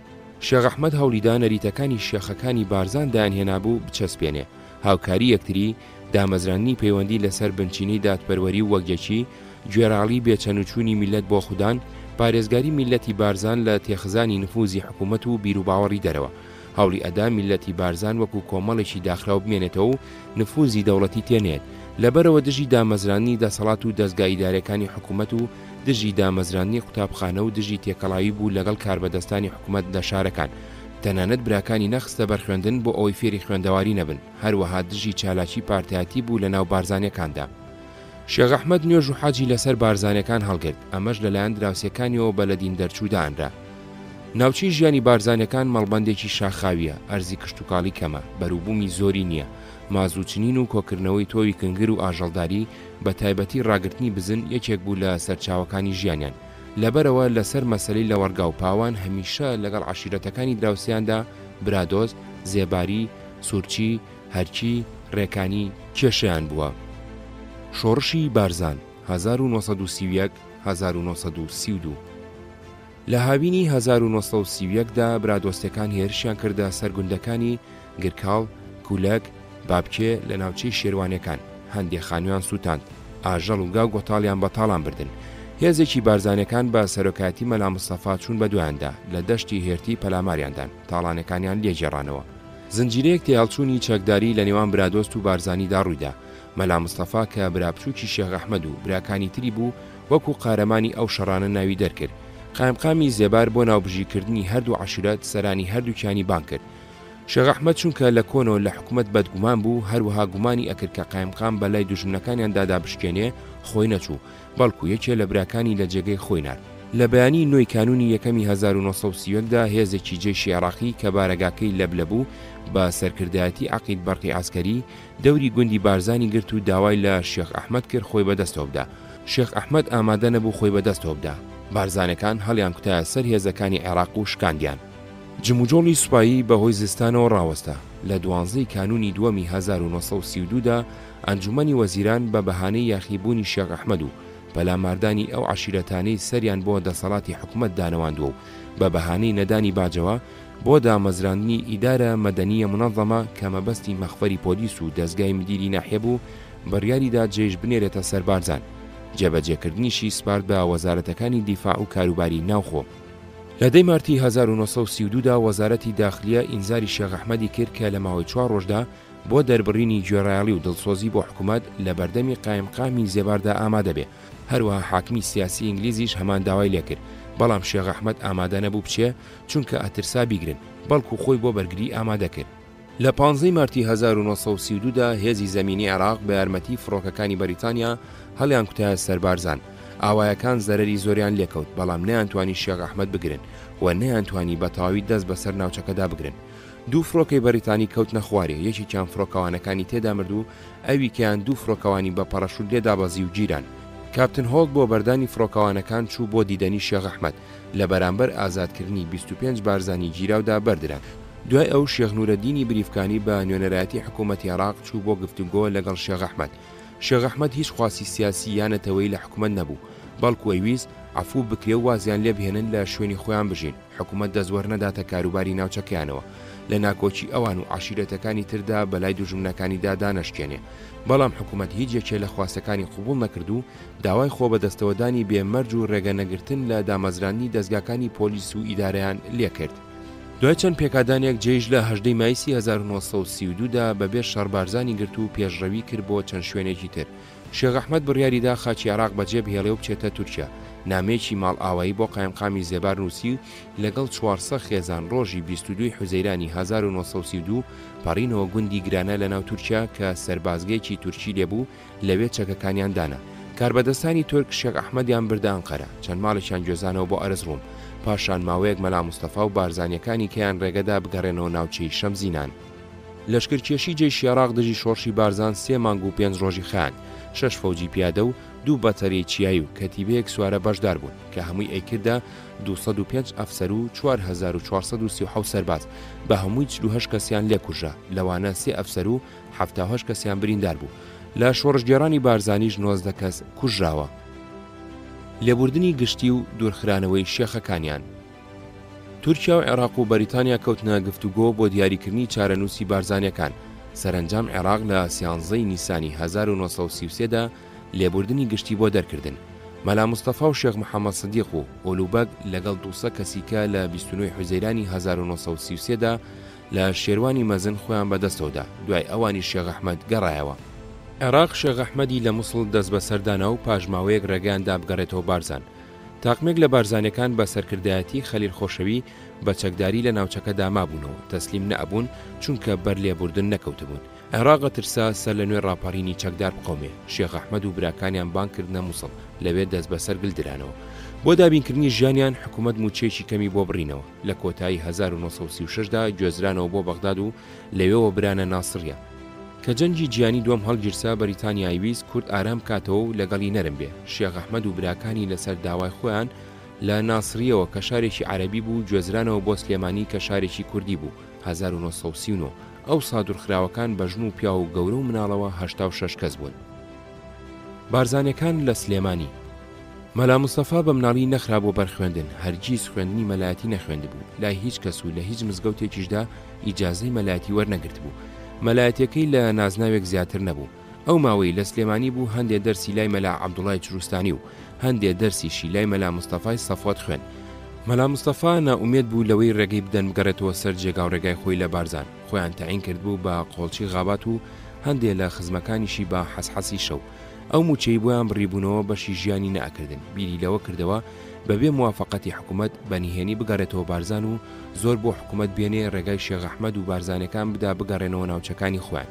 شێخ ئەحمەد هەوڵیدا نەریتەکانی شێخەکانی بارزان دایانهێنابوو بچەسپێنێ، هاوکاری یەکتری، دامەزرانی پەیوەندی لەسەر بنچینەی دادپەروەری و وەکیەکی، گوێڕاڵی بێچەنوچوونی میلەت بۆ خوددان، پارێزگاری میلەتی بارزان لە تێخزانی نفوزی حکوومەت و بیرروباوەڕی دەرەوە، هەوڵی ئەدا میلەتی بارزان وەکو کۆمەڵێکی داخراو بمێنێتەوە و نفوزی دەوڵەتی تێنێت، لەبەرەوە دژی دامەزرانی دەسەڵات و دەستگای ئیدارەکانی حکوومەت و دژی دامەزرانی قوتابخانە و دژی تێکەڵاوی بوو لەگەڵ کاربەدەستانی حکوومەت لە شارەکان. تەنانەت براکانی نەخستە بەرخوێندن بۆ ئەوەی فێری خوێندەواری نەبن، هەروەها دژی چالاکی پارتایەتی بوو لە ناو بارزانەکاندا. شێخ ئەحمەد نوێژ و حاجی لەسەر بارزانەکان هەڵگرت، ئەمەش لەلایەن دراوسەکانیەوە بە لە دین دەرچوودا ئەنرا. ناوچەی ژیانی بارزانەکان مەڵبەندێکی شاخاویە، ئەرزی کشتتوکاڵی کەمە، بەروبوومی زۆری نییە، مازووچنین و کۆکردنەوەی تۆوی کنگر و ئاژەڵداری بە تایبەتی ڕاگررتنی بزن یەکێک بوو لە سەرچاوەکانی ژیانیان. لەبەرەوە لەسەر مەسەلەی لە وەرگا و پاوان هەمیشە لەگەڵ عەشیرەتەکانی دراوسیاندا برادۆز، زێباری، سوورچی، هەرچی، ڕێکانی کێشەیان بووە. شۆڕشی بارزان 1930-1932 لە هاوینی 1930دا برادۆستەکان هێرشیان کردە سەرگوندەکانی گرکاڵ، کولەک، بابکێ لە ناوچەی شێوانەکان، هەندێک خانوویان سووتاند، ئاژەڵ و گاو گۆتاڵیان بەتاڵان بردن. هێزێکی بارزانەکان بە سەرۆکایەتی مەلا موستەفا چوون بە دوایاندا، لە دەشتی هێرتی پەلاماریاندان، تاڵانەکانیان لێجێڕانەوە. زنجیرەیەک تێهەڵچوونی چەکداری لە نێوان برادۆست و بارزانیدا ڕوویدا. مەلا موستەفا کە برابچووکی شێخ ئەحمەد و براکانی تری بوو، وەکو قارەمانی ئەو شەڕانە ناوی دەرکرد. قایمقامی زێبار بۆ ناوبژیکردنی هەردوو عەشیرەت سەرانی هەردووکیانی بان کرد. شێخ ئەحمەد چونکە لە کۆنەوە لە حکوومەت بەدگومان بوو، هەروەها گومانی ئەکرد کە قایمقام بەلای دوژمنەکانیاندا دابشکێنێ، خۆی نەچوو، بەڵکو یەکێ لە براکانی لە جێگەی خۆی نارد. لە بەیانی نۆی کانونی یەکەمی 1930دا هێزێکی جێشی عێراقی کە بارەگاکەی لەبلەبوو بە سەرکردایەتی عەقید بەرقی عەسکەری دەوری گوندی بارزانی گرت و داوای لە شێخ ئەحمەد کرد خۆی بەدەستەوە بدا. شێخ ئەحمەد ئامادە نەبوو خۆی بەدەستەوە بدا. بارزانەکان هەڵیان کوتایە سەر هێزەکانی عێراق و شکاندیان. جموجۆڵی سوپایی بەهۆی زستانەوە ڕاوەستا. لە 12 کانونی دووەمی 1932دا ئەنجومەنی وەزیران بە بەهانەی یاخیبوونی شێخ ئەحمەد و پەلاماردانی ئەو عەشیرەتانەی سەریان بۆ دەسەڵاتی حکوومەت دانەواندووە و بە بەهانەی نەدانی باجەوە بۆ دامەزراندنی ئیدارە مەدەنیە منەظەمە کە مەبەستی مەخفەری پۆلیس و دەستگای مدیری ناحیە بوو، بڕیاریدا جێژ بنێرێتە سەر بارزان. جێبەجێکردنیشی سپارد بە وەزارەتەکانی دیفاع و کاروباری ناوخۆ. لە دەی مارتی 1932دا وەزارەتی داخلیە ئینزاری شێخ ئەحمەدی کرد کە لە ماوەی 4 ڕۆژدا بۆ دەربڕینی گوێڕایەڵی و دڵسۆزی بۆ حکوومەت لە بەردەمی قایمقامی زێباردا ئامادە بێ. هەروەها حاکمی سیاسی ئینگلیزیش هەمان داوای لێکرد بەڵام شێخ ئەحمەد ئامادە نەبوو بچێ چونکە ئەترسا بیگرن بەڵکو خۆی بۆ بەرگری ئامادە کرد. لە 15 مارتی 1932دا هێزی زەمینی عێراق بە یارمەتی فڕۆکەکانی بەریتانیا هەڵیان کوتایە سەربارزان. ئاوایەکان زەرەری زۆریان لێکەوت بەڵام نەیانتوانی شێخ ئەحمەد بگرن و نەیانتوانی بە تەواوی دەست بەسەر ناوچەکەدا بگرن. دوو فڕۆکەی بەریتانی کەوتنە خوارێ، یەکێکیان فڕۆکەوانەکانی تێدا مرد و ئەویکیان دوو فڕۆکەوانی بە پەڕەشوت لێدابەزی و گیران. کاپتن هۆڵد بۆ بەردانی فڕۆکەوانەکان چوو بۆ دیدەنی شێخ ئەحمەد لە بەرامبەر ئازادکردنی 25 بارزانی گیراودا بەردران. دوای ئەو شێخ نورەدینی بریفکانی بە نوێنەرایەتی حکوومەتی عێراق چوو بۆ گفتوگۆ لەگەڵ شێخ ئەحمەد. شێخ ئەحمەد هیچ خواسی سیاسی یانەتەوەی لە حکوومەت نەبوو، بەڵکو ئەویست عەفوو بکرێ و وازیان لێ بهێنن لە شوێنی خۆیان بژین. حکوومەت دەزوەر نەداتە کاروباری ناوچەکەیانەوە، لە ناکۆچی ئەوان و عەشیرەتەکانی تردا بەلای دوژمنەکانیدا دانەشکێنێ. بەڵام حکوومەت هیچ یەکێ لە خواستەکانی قبوڵ نەکرد و داوای خۆ بەدەستەوەدانی بێمەرج و ڕێگەنەگرتن لە دامەزرانی دەستگاکانی پۆلیس و ئیدارەیان لێکرد. دوای چەند پێکادانێک جێژ لە 18 مایسی 1932دا بەبێ شەڕبارزانی گرت و پێشڕەوی کرد بۆ چەند شوێنێکی تر. شێخ ئەحمەد بڕیاریدا خاچی عێراق بەجێ بهێڵێ و بچێتە تورکیا. نامێکی ماڵ ئاوایی بۆ قایمقامی زێبار نووسی لەگەڵ 400 خێزان ڕۆژی 22 حوزەیرانی 1932 پەڕینەوە گوندی گرانە لە ناو تورکیا کە سەربازگەیەکی تورکی لێبوو لەوێ چەکەکانیان دانا. کاربەدەستانی تورک شێخ ئەحمەدیان بردە ئەنقەرە، چەند ماڵێکیان گوێزانەوە بۆ ئەرزڕوم. پاشان ماوەیەک مەلا مستەفا و بارزانیەکانی کەیان ڕێگەدا بگەڕێنەوە ناوچەی شەمزینان. لەشکرکێشی جێشی عێراق دژی شۆڕشی بارزان 3 مانگ و 5 ڕۆژی خایان، 6 فەوجی پیادە و 2 بەتەرەی چیایی و کەتیبەیەک سوارە بەشدار بوون کە هەمووی ئەیکردا 205 ئەفسەر و 4437 سەرباز، بە هەمووی 48 کەسیان لێکوژرا، لەوانە 3 ئەفسەر و 78 کەسیان بریندار بوو. لە شۆڕشگێڕانی بارزانیش 19 کەس کوژراوە. لێبوردنی گشتی و دوورخرانەوەی شێخەکانیان. تورکیا و عێراق و بەریتانیا کەوتنە گفتوگۆ بۆ دیاریکردنی چارەنووسی بارزانیەکان. سەرنجام عێراق لە 13 نیسانی 1933دا لێبوردنی گشتی بۆ دەرکردن. مەلا مستەفا و شێخ محەممەد سدیق و ئۆلوبەگ لەگەڵ 200 کەسیکە لە 29 حوزەیرانی 1933دا لە شێروانی مەزن خۆیان بەدەستەوەدا. دوای ئەوانی شێخ ئەحمەد گەڕایەوە. عێراق شێخ ئەحمەدی لە مووسڵ دەست بەسەردانا و پاژماوەیەک ڕێگەیاندا بگەڕێتەوە بارزان. تاقمێک لە بارزانەکان بە سەرکردایەتی خەلیل خۆشەوی بە چەکداری لە ناوچەکەدا مابوونەوە، تەسلیم نەبوون چونکە بەر لێبوردن نەکەوتبوون. عێراق ترسا سەر لە نوێ ڕاپەڕینی چەکدار بقۆمێ. شێخ ئەحمەد و براکانیان بانکردنە مووسڵ، لەوێ دەست بەسەر گلدرانەوە. بۆ دابینکردنی ژیانیان حکوومەت موچێکی کەمی بۆ بڕینەوە. لە کۆتایی 1936دا گوێزرانەوە بۆ بەغداد و لەوێەوە برانە ناسڕیە. کە جەنگی گیانی دووەم هەڵگیرسا بەریتانیای ویست کورد ئارام کاتەوە و لەگەڵی نەرم بێ. شێخ ئەحمەد و براکانی لەسەر داوای خۆیان لە ناسریەوە کە شارێکی عەرەبی بوو گوێزرانەوە بۆ سلێمانی کە شارێکی کوردی بوو 1939. ئەو سادورخراوەکان بەژن و پیا و گەورە و مناڵەوە 86 کەس بوون. بارزانەکان لە سلێمانی. مەلا مستەفا بە مناڵی نەخرا بۆ بەرخوێندن، هەرگیز خوێندنی مەلایەتی نەخوێند بوو، لای هیچ کەس و لە هیچ مزگەوتێکیشدا ئیجازەی مەلایەتی وەرنەگرت بوو. مەلایەتەکەی لە نازناوێک زیاتر نەبوو. ئەو ماوەی لە سلێمانی بوو هەندێک دەرسی لای مەلا عەبدوڵای چروستانی و هەندێک دەرسیشی لای مەلا مستەفای سەفوات خوێن. مەلا مستەفا نائومێد بوو لەوەی ڕێگەی بدەن بگەڕێتەوە سەر جێگا و ڕێگای خۆی لە بارزان. خۆیان تەعین کرد بوو بە قۆڵچی غابات و هەندێک لە خزمەکانیشی بە حەسحەسی شەو. ئەو موچەی بۆیان بڕیبوونەوە بەشی ژیانی نەئەکردن. بیری لەوە کردەوە بەبێ موافقەتی حکوومەت بەنیهێنی بگەڕێتەوە بارزان و زۆر بۆ حکوومەت بێنێ ڕێگای شێخ ئەحمەد و بارزانەکان بدا بگەڕێنەوە ناوچەکانی خۆیان.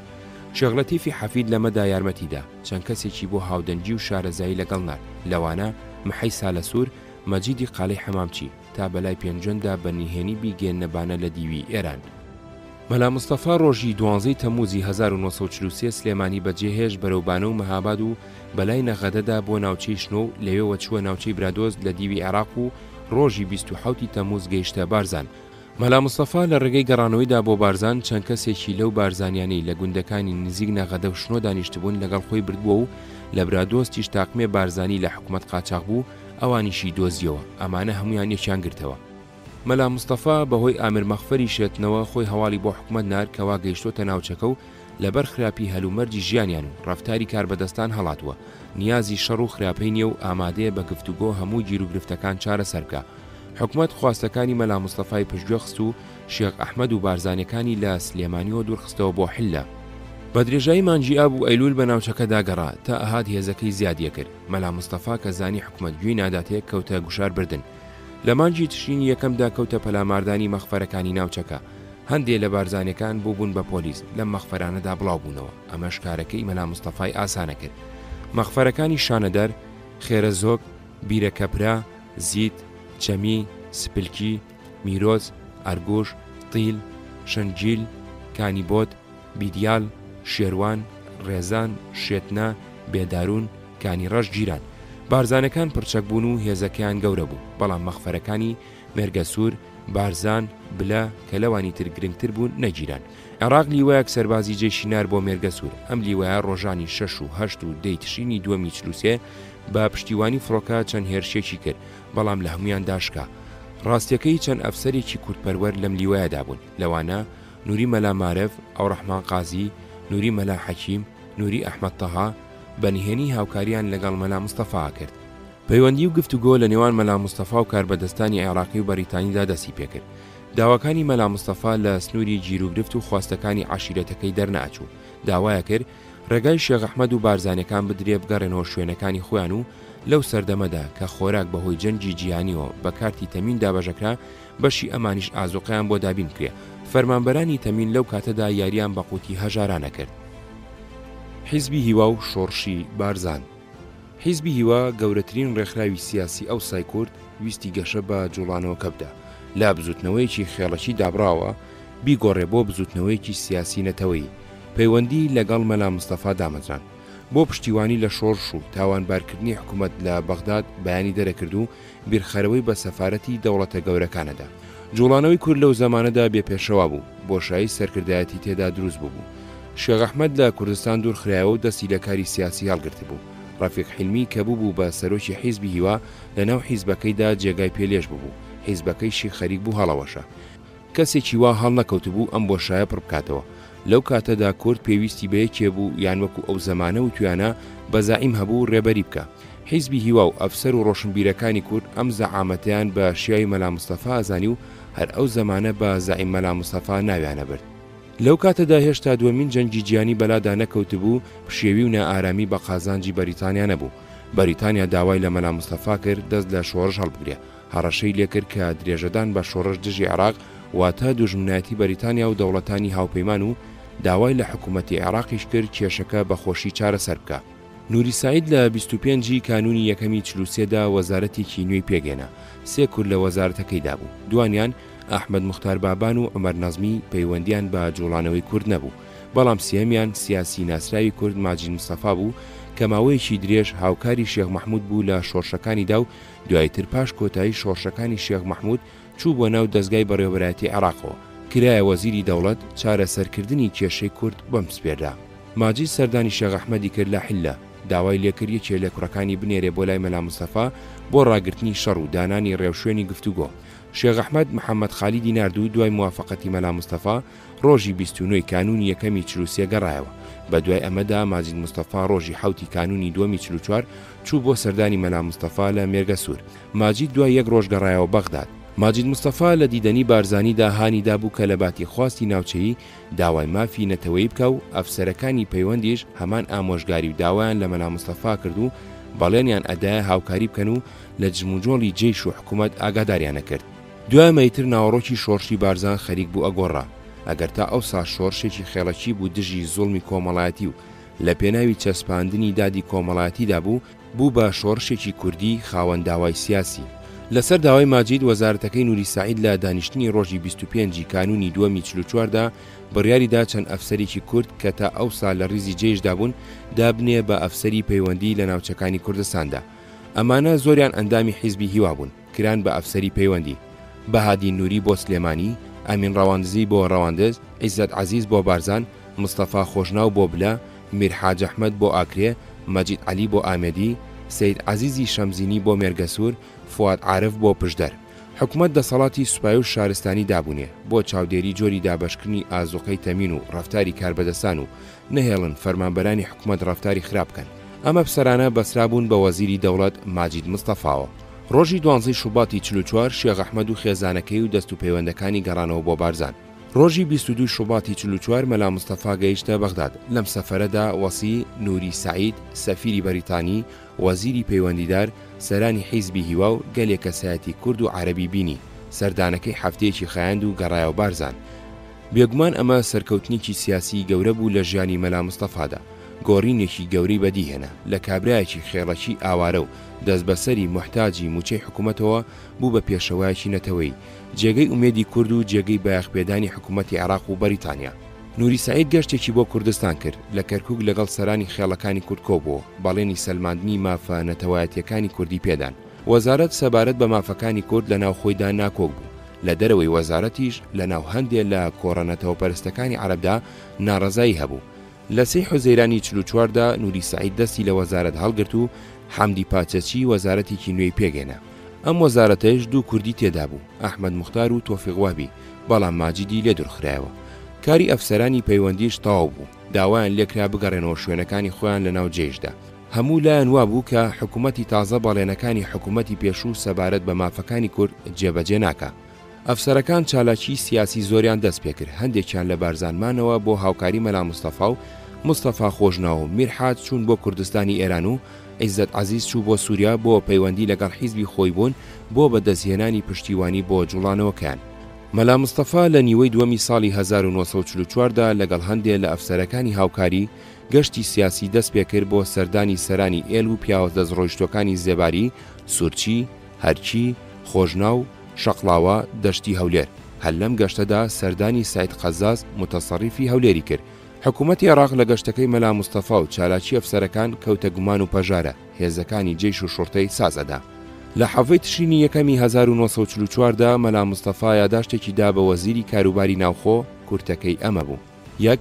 شێخ لەتیفی حەفید لەمەدا یارمەتیدا، چەند کەسێکی بۆ هاودەنگی و شارەزایی لەگەڵ نار. لەوانە محەی سالەسوور، مەجیدی قاڵەی حەمامچی تا بەلای پێنجۆندا بەنیهێنی بیگەێنەبانە لە دیوی ئێران. مەلا مستەفا ڕۆژی 12 تەموزی 1943 سلێمانی بەجێهێش بەرەوبانە و مەهاباد و بەلای نەغەدەدا بۆ ناوچەی شنۆ و لەوێوە چووە ناوچەی برادۆز لە دیوی عێراق و ڕۆژی 27 تەموز گەیشتە بارزان. مەلا مستەفا لە ڕێگەی گەڕانەوەیدا بۆ بارزان چەند کەسێکی لەو بارزانیانەی لە گوندەکانی نزیک نەغەدە و شنۆ دانیشتبوون لەگەڵ خۆی بردبووە و لە برادۆستیش تاقمێ بارزانی لە حکوومەت قاچاق بوو، ئەوانیشی دۆزیەوە. ئەمانە هەمویان یەکیان گرتەوە. مەلا مستەفا بەهۆی ئامر مەخفەری شێتنەوە خۆی هەواڵی بۆ حکوومەت نار کەوا گەیشتۆتە ناوچەکە و لەبەر خراپی هەلومەرجی ژیانیان و ڕەفتاری کاربەدەستان هەڵاتوە. نیازی شەڕ و خراپەی نییە و ئامادەیە بە گفتوگۆ هەموو گیر و گرفتەکان چارەسەر بکە. حکوومەت خواستەکانی مەلا مستەفای پشتگوێ خست و شێخ ئەحمەد و بارزانەکانی لە سلێمانیەوە دوورخستەوە بۆ حیلە. بە درێژایی مانجی ئاب و ئەیلول بە ناوچەکەدا گەڕا تا ئەهات هێزەکەی زیادیە کرد. مەلا مستەفا کە زانی حکوومەت گوێی ناداتەیە کەوتە گوشار بردن. لە مانجی تشرینی یەکەمدا کەوتە پەلاماردانی مەخفەرەکانی ناوچەکە. هەندێک لە بارزانەکان بوون بە پۆلیس لەم مەخفەرانەدا بڵاو بوونەوە. ئەمەش کارەکەی مەلا مستەفای ئاسانە کرد. مەخفەرەکانی شانەدەر، خێرەزۆک، بیرەکەپرا، زیت، چەمی، سپلکی، میرۆز، ئەرگوش، تیل، شەنجیل، کانیبۆت، بیدیال، شێروان، ڕێزان، شێتنا، بێدارون، کانی ڕەش گیران. بارزانەکان پرچەک بوون و هێزەکەیان گەورە بوو، بەڵام مەخفەرەکانی مێرگەسوور، بارزان، بلە کە لەوانی تر گرنگتر بوون نەگیران. عێراق لیوەیەک سەربازی جێشینار بۆ مێرگەسوور. ئەم لیوەیە ڕۆژانی 6 و 8 و 10 تشرینی دووەمی 43 بە پشتیوانی فڕۆکە چەند هێرشێکی کرد، بەڵام لە هەمویان داشکا. ڕاستیەکەی چەند ئەفسەرێکی کورتپەروەر لەم لیوەیەدا بوون، لەوانە نووری مەلا مارەف، ئەوڕەحمان قازی، نووری مەلا حەکیم، نووری ئەحمەد تەها بەنهێنی هاوکاریان لەگەڵ مەلا مستەفا کرد. پەیوەندی و گفتوگۆ لە نێوان مەلا مستەفا و کاربەدەستانی عێراقی و بەریتانیدا دەستی پێکرد. داواکانی مەلا مستەفا لە سنووری گیروگرفت و خواستەکانی عاشیرەتەکەی دەرناچوو. داوایە کرد ڕێگای شێخ ئەحمەد و بارزانەکان بدرێ بگەڕێنەوە شوێنەکانی خۆیان و لەو سەردەمەدا کە خۆراک بەهۆی جەنگی جیهانیەوە بە کارتی تەمین دابەژەکرا، بەشی ئەمانیش ئازوقیان بۆ دابین کرێ. فەرمانبەرانی تەمین لەو کاتەدا یاریان بە قوتی هەژارانە کرد. حیزبی هیوا و شۆڕشی بارزان. حیزبی هیوا گەورەترین ڕێکخراوی سیاسی ئەو سای کورد ویستی گەشە بە جوڵانەوەکە بدە. لا بزوتنەوەیەکی خێڵەکی دابراوە بیگۆڕێ بۆ بزوتنەوەیەکی سیاسی نەتەوەی. پەیوەندی لەگەڵ مەلا مستەفا دامەزران بۆ پشتیوانی لە شۆڕش و تاوانبارکردنی حکوومەت لە بەغداد بەیانی دەرەکرد و بیرخەرەوەی بە سەفارەتی دەوڵەتە گەورەکانەدا. جوڵانەوەی کورد لەو زەمانەدا بێپێشەوە بوو، بۆشایی سەرکردایەتی تێدا دروست بوو. شێخ ئەحمەد لە کوردستان دوورخرایەوە و دەستی لە کاری سیاسی هەڵگرت بوو. ڕەفیق حیلمی کە بوو بە سەرۆکی حیزبی هیوا لەناو حیزبەکەیدا جێگای پێلێژ بوو. حیزبەکەیشی خەریک بوو هەڵەوەشە. کەسێکی وا هەڵ نەکەوت بوو ئەم بۆشایە پڕ بکاتەوە. لەو کاتەدا کورد پێویستی بەیەکێ بوو یان وەکو ئەو زەمانە و توانە بە زەعیم هەبوو ڕێبەری بکە. حیزبی هیوا و ئەفسەر و ڕۆشنبیرەکانی کورد ئەم زەعامەتیان بە شیای مەلا مستەفا ئازانی و هەر ئەو زەمانە بە زەعیم مەلا مستەفا ناویانە برد. لەو کاتەدا هێشتا دووەمین جەنگی جیهانی بەلادا نەکەوت بوو، پشێوی و نائارامی بە قازانجی بەریتانیا نەبوو. بەریتانیا داوای لە مەلا مستەفا کرد دەست لە شۆڕش هەڵبگرێ. هەڕەشەی لێکرد کە درێژەدان بە شۆڕش دژی عێراق واتە دوژمنایەتی بەریتانیا و دەوڵەتانی هاوپەیمان و داوای لە حکوومەتی عێراقیش کرد کێشەکە بە خۆشی چارەسەر بکە. نووری سعید لە 25 کانونی یەکەمی 43دا وەزارەتێکی نوێی پێگەێنا. 3 کورد لە وەزارەتەکەیدا بوو. دوانیان ئەحمەد موختار بابان و عومەر نەزمی پەیوەندیان بە جوڵانەوەی کورد نەبوو. بەڵام سێمیان سیاسی ناسراوی کورد ماجید مستەفا بوو کە ماوەیەکی درێژ هاوکاری شێخ مەحموود بوو لە شۆڕشەکانیدا و دوایتر پاش کۆتایی شۆڕشەکانی شێخ مەحموود چوو بۆ ناو دەستگای بەڕێوەبەرایەتی عێراقەوە. کرایە وەزیری دەوڵەت چارەسەرکردنی کێشەی کورد بەم سپێردا. ماجید سەردانی شێخ ئەحمەدی کرد لە حیلە، داوای لێکرد یەکێ لە کوڕەکانی بنێرێ بۆ لای مەلا مستەفا بۆ ڕاگرتنی شەڕ و دانانی ڕێوشوێنی گفتوگۆ. شێخ ئەحمەد محەممەد خالیدی ناردوو دوای موافقەتی مەلا مستەفا ڕۆژی 29 کانونی یەکەمی 43 گەڕایەوە. بە دوای ئەمەدا ماجید مستەفا ڕۆژی 7 کانونی دووەمی 44 چوو بۆ سەردانی مەلا مستەفا لە مێرگەسوور. ماجید دوای یەک ڕۆژ گەڕایەوە بەغداد. ماجید مستەفا لە دیدەنی بارزانیدا هانیدا بوو کە لە باتی خواستی ناوچەیی داوای مافی نەتەوەی بکە و ئەفسەرەکانی پەیوەندیش هەمان ئامۆژگاری و داوایان لە مەلا مستەفا کرد و بەڵێنیان ئەدایە هاوکاری بکەن و لە جموجۆڵی جێیش و حکوومەت ئاگاداریانە کرد. دوای مەیتر ناوەڕۆکی شۆڕشی بارزان خەریک بوو ئەگۆڕا. ئەگەر تا ئەو سا شۆڕشێکی خێڵەکی بوو دژی زوڵمی کۆمەڵایەتی و لە پێناوی چەسپاندنی دادی کۆمەڵایەتیدا بوو بە شۆڕشێکی کوردی خاوەن داوای سیاسی. لەسەر داوای ماجید وەزارەتەکەی نووری سعید لە دانیشتنی ڕۆژی 25 کانونی دووەمی 44دا بڕیاریدا چەند ئەفسەرێکی کورد کە تا ئەو سا لە ڕیزی جێیشدا بوون دابنێ بە ئەفسەری پەیوەندی لە ناوچەکانی کوردستاندا. ئەمانە زۆریان ئەندامی حیزبی هیوا بوون، کران بە ئەفسەری پەیوەندی. بەهادی نووری بۆ سلێمانی، ئەمین ڕەواندزی بۆ ڕەواندز، عیزەت عەزیز بۆ بارزان، مستەفا خۆشناو بۆ بلە، میر حاج ئەحمەد بۆ ئاکرێ، مەجید عەلی بۆ ئامێدی، سید عەزیزی شەمزینی بۆ مێرگەسوور، فواد عارف بۆ پشدەر. حکوومەت دەسەڵاتی سوپای و شارستانی دابوونێ بۆ چاودێری جۆری دابەشکردنی ئازوقەی تەمین و ڕەفتاری کاربەدەستان و نەهێڵن فەرمانبەرانی حکوومەت ڕەفتاری خراپ بکەن. ئەمە پسەرانە بەسرابوون بە وەزیری دەوڵەت ماجید مستەفاوە. ڕۆژی 12 شوباتی 44 شێخ ئەحمەد و خێزانەکەی و دەست و پەیوەندەکانی گەڕانەوە بۆ بارزان. ڕۆژی 22 شوباتی 44 مەلا مستەفا گەیشتە بەغداد. لەم سەفەرەدا وەسی، نووری سعید، سەفیری بەریتانی، وەزیری پەیوەندیدار، سەرانی حیزبی هیوا و گەلێک کەسایەتی کورد و عەرەبی بینی سەردانەکەی هەفتەیەکی خایاند و گەڕایە و بارزان. بێگومان ئەمە سەرکەوتنێکی سیاسی گەورە بوو لە ژیانی مەلا مستەفادا، گۆڕینێکی گەورەی بەدیهێنا لە کابرایەکی خێڵەکی ئاوارە و دەست بەسەری محتاجی موچەی حکوومەتەوە بوو بە پێشەوایەکی نەتەوەی، جێگەی ئومێدی کورد و جێگەی بایەخپێدانی حکوومەتی عێراق و بەریتانیا. نوری سەعید گەشتێکی بۆ کوردستان کرد، لە کەرکووک لەگەڵ سەرانی خێڵەکانی کورد کۆبووە، بەڵێنی سەلماندنی مافە نەتەوایەتیەکانی کوردی پێدان. وەزارەت سەبارەت بە مافەکانی کورد لە ناوخۆیدا ناکۆک بوو، لە دەرەوەی وەزارەتیش لە ناو هەندێک لە کۆڕەنەتەوە پەرستەکانی عەرەبدا ناڕەزایی هەبوو. لە 3 حوزەیرانی 44دا نوری سەعید دەستی لە وەزارەت هەڵگرت و حەمدی پاچەچی وەزارەتێکی نوێی پێگەێنا. ئەم وەزارەتەش 2 کوردی تێدا بوو، ئەحمەد موختار و تۆفیق وابی، بەڵام ماجیدی لێ دوورخرایەوە. کاری ئەفسەرانی پەیوەندیش تەواو بوو، داوایان لێکرا بگەڕێنەوە شوێنەکانی خۆیان لە ناو جێژدا. هەموو لایەن وا بوو کە حکوومەتی تازە بەڵێنەکانی حکوومەتی پێشوو سەبارەت بە مافەکانی کورد جێبەجێ ناکە. ئەفسەرەکان چالاکی سیاسی زۆریان دەست پێکرد، هەندێکیان لە بارزانمانەوە بۆ هاوکاری مەلا مستەفا و مستەفا خۆشناو و میرحات چوون بۆ کوردستانی ئێران و عیزەت عەزیز چوو بۆ سووریا بۆ پەیوەندی لەگەڵ حیزبی خۆی بوون بۆ بەدەستهێنانی پشتیوانی بۆ جوڵانەوەکان. مەلا مستەفا لە نیوەی دووەمی ساڵی 1944دا لەگەڵ هەندێک لە ئەفسەرەکانی هاوکاری گەشتی سیاسی دەست پێکرد بۆ سەردانی سەرانی ئێل و پیاوە دەستڕۆیشتەکانی زێباری، سوورچی، هەرچی، خۆشناو، شەقڵاوە، دەشتی هەولێر. هەر لەم گەشتەدا سەردانی سعید قەزاز متەسەڕیفی هەولێری کرد. حکوومەتی عێراق لە گەشتەکەی مەلا مستەفا و چالاکی ئەفسەرەکان کەوتە گومان و پەژارە هێزەکانی جێیش و شوڕتەی سازەدا. لە حەڤەی تشرینی یەکەمی 1944دا مەلا مستەفا یاداشتێکی دا بە وەزیری کاروباری ناوخۆ کورتەکەی ئەمە بوو: 1.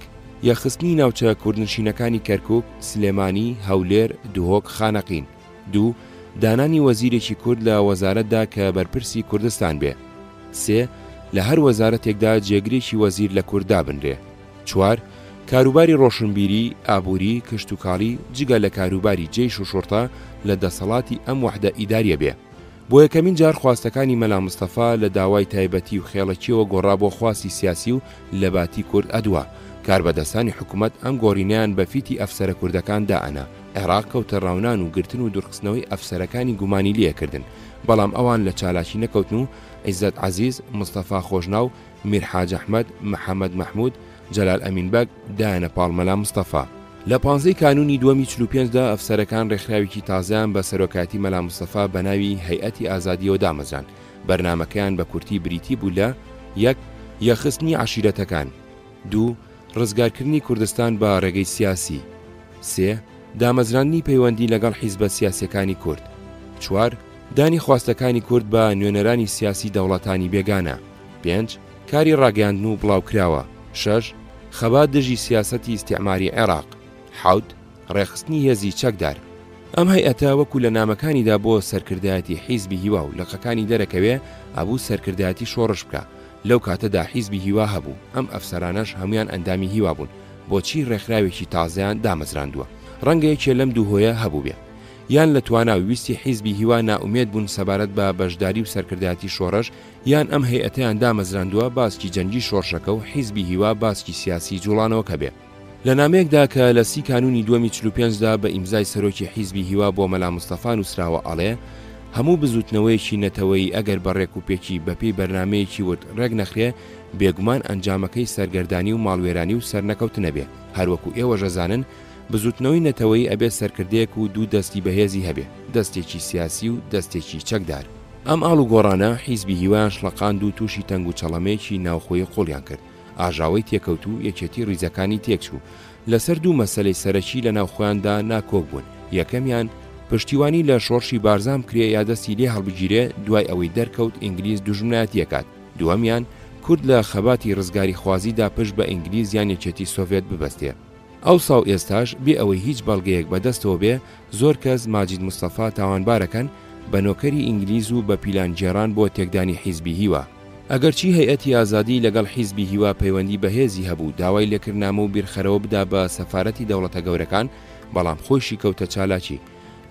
یەخستنی ناوچە کوردنشینەکانی کەرکووک، سلێمانی، هەولێر، دوهۆک، خانەقین. 2. دانانی وەزیرێکی کورد لە وەزارەتدا کە بەرپرسی کوردستان بێ. 3. لە هەر وەزارەتێکدا جێگرێکی وەزیر لە کورددا بنرێ. 4. کاروباری ڕۆشنبیری، ئابووری، کشت و کاڵی جگە لە کاروباری جێیش و شوڕتە لە دەسەڵاتی ئەم وەحدە ئیداریە بێ. بۆ یەکەمین جار خواستەکانی مەلا مستەفا لە داوای تایبەتی و خێڵەکیەوە گۆڕا بۆ خواستی سیاسی و لە باتی کورد ئەدووە. کاربەدەستانی حکوومەت ئەم گۆڕینیان بە فیتی ئەفسەرە کوردەکان دائەنا. عێراق کەوتە ڕاونان و گرتن و دوورخستنەوەی ئەفسەرەکانی گومانی لێکردن، بەڵام ئەوان لە چالاکی نەکەوتن و عیزەت عەزیز، مستەفا خۆشناو، میرحاج ئەحمەد، محەممەد مەحموود، جەلال ئەمین بەگ دایانە پاڵ مەلا مستەفا. لە 15 کانونی دووەمی 45دا ئەفسەرەکان ڕێکخراوێکی تازەیان بە سەرۆکاتی مەلا مستەفا بە ناوی هەیئەتی ئازادیەوە دامەزران. بەرنامەکەیان بە کورتی بریتی بوو لە: 1. یەخستنی عەشیرەتەکان. 2. ڕزگارکردنی کوردستان بە ڕێگەی سیاسی. 3. دامەزراندنی پەیوەندی لەگەڵ حیزبە سیاسیەکانی کورد. 4. دانی خواستەکانی کورد بە نوێنەرانی سیاسی دەوڵەتانی بێگانە. 5. کاری ڕاگەاندن و بڵاوکراوە. 6. خەبات دژی سیاسەتی ئیستیعماری عێراق. 7. ڕێخستنی هێزی چەکدار. ئەم هەیئەتە وەکو لە نامەکانیدا بۆ سەرکردایەتی حیزبی هیوا و لەقەکانی دەرەکەوێ ئەبوو سەرکردایەتی شۆڕش بکە. لەو کاتەدا حیزبی هیوا هەبوو، ئەم ئەفسەرانەش هەمویان ئەندامی هیوا بوون، بۆچی ڕێکخراوێکی تازەیان دامەزراندووە. ڕەنگەیەکێ لەم دوو هۆیە هەبوو بێ، یان لە تواناویستی حیزبی هیوا نائومێد بوون سەبارەت بە بەشداری و سەرکردایەتی شۆڕش، یان ئەم هەیئەتەیان دامەزراندووە باسکی جەنگی شۆڕشەکە و حیزبی هیوا باسکی سیاسی جوڵانەوەکە بێ. لە نامەیەکدا کە لە 30 کانونی دووەمی 45دا بە ئیمزای سەرۆکی حیزبی هیوا بۆ مەلا مستەفا نووسراوە ئەڵێ: هەموو بزوتنەوەیەکی نەتەوەی ئەگەر بە ڕێکوپێکی بەپێی بەرنمەیەکی ورد ڕێک نەخرێ، بێگومان ئەنجامەکەی سەرگەردانی و ماڵوێرانی و سەرنەکەوتنە بێ. هەروەکو ئێوە ژەزانن بزوتنەوەی نەتەوەی ئەبێ سەرکردەیەک و دوو دەستی بەهێزی هەبێ، دەستێکی سیاسی و دەستێکی چەکدار. ئەم ئاڵ و گۆڕانە حیزبی هیوایان شڵەقاند و تووشی تەنگ و چەڵەمەیەکی ناوخۆی قوڵیان کرد. ئاژاوەی تێکەوت و یەکێتی ڕیزەکانی تێکچوو. لەسەر دوو مەسەلەی سەرەکی لە ناوخۆیاندا ناکۆک بوون. یەکەمیان پشتیوانی لە شۆڕشی بارزام کرێ یا دەستی لێ هەڵبگیرێ دوای ئەوەی دەرکەوت ئینگلیز دوژمنایەتیەکات. دووەمیان کورد لە خەباتی ڕزگاری خوازیدا پشت بە ئینگلیز یان یەکێتی سۆڤێت ببەستێ. ئەوسا و ئێستاش بێ ئەوەی هیچ بەڵگەیەک بەدەستەوە بێ، زۆر کەس ماجید مستەفا تاوانبارەکەن بە نۆکەری ئینگلیز و بە پیلانجێران بۆ تێکدانی حیزبی هیوا. ئەگەرچی هەیئەتی ئازادی لەگەڵ حیزبی هیوا پەیوەندی بەهێزی هەبوو داوای لێکردنامە و بیرخەرەوە بدا بە سەفارەتی دەوڵەتە گەورەکان، بەڵام خۆشی کەوتە چالاکی.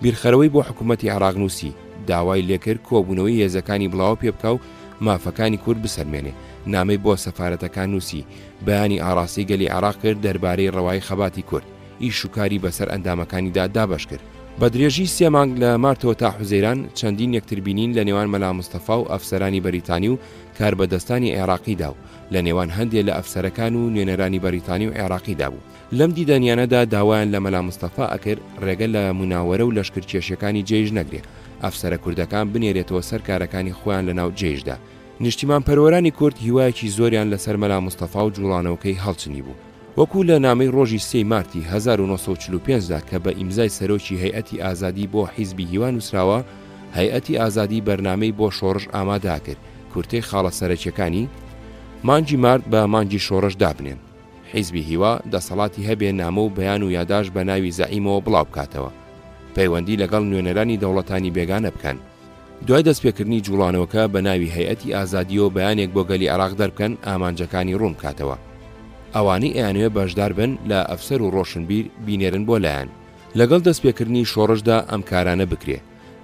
بیرخەرەوەی بۆ حکوومەتی عێراق نووسی، داوای لێکرد کۆبوونەوەی هێزەکانی بڵاو پێ بکە و مافەکانی کورد بسەلمێنێ. نامەی بۆ سەفارەتەکان نووسی، بەیانی ئاڕاستی گەلی عێراق کرد دەربارەی ڕەوای خەباتی کورد، ئیش و کاری بەسەر ئەندامەکانیدا دابەش کرد. بە درێژی 3 مانگ لە مارتەوە تا حوزەیران چەندین یەکتربینین لە نێوان مەلا مستەفا و ئەفسەرانی بەریتانی و کاربەدەستانی عێراقیدا و لە نێوان هەندێک لە ئەفسەرەکان و نوێنەرانی بەریتانی و عێراقیدا بوو. لەم دیدەنیانەدا داوایان لە مەلا مستەفا ئەکرد ڕێگە لە مناوەرە و لەشکرکێشیەکانی جێژ نەگرێ، ئەفسەرە کوردەکان بنێرێتەوە سەر کارەکانی خۆیان لەناو جێژدا. نیشتیمان پەروەرانی کورد هیوایەکی زۆریان لەسەر مەلا مستەفا و جوڵانەوەکەی هەڵچنی بوو. وەکو لە نامەی ڕۆژی 3 مارتی 1945دا کە بە ئیمزای سەرۆکی هەیئەتی ئازادی بۆ حیزبی هیوا نووسراوە، هەیئەتی ئازادی بەرنامەی بۆ شۆڕش ئامادا کرد، کورتەی خاڵە سەرەکیەکانی مانگی مارد بە مانگی شۆڕش دابنێن. حیزبی هیوا دەسەڵاتی هەبێ نامە و بەیان و یاداش بە ناوی زەعیمەوە بڵاو بکاتەوە، پەیوەندی لەگەڵ نوێنەرانی دەوڵەتانی بێگانە بکەن. دوای دەستپێکردنی جوڵانەوەکە بە ناوی هەیئەتی ئازادیەوە بەیانێک بۆ گەلی عێراق دەربکەن ئامانجەکانی ڕوون بکاتەوە. ئەوانەی ئەیانوێ بەشدار بن لە ئەفسەر و ڕۆشنبیر بینێرن بۆ لایەن. لەگەڵ دەستپێکردنی شۆڕشدا ئەم کارانە بکرێ،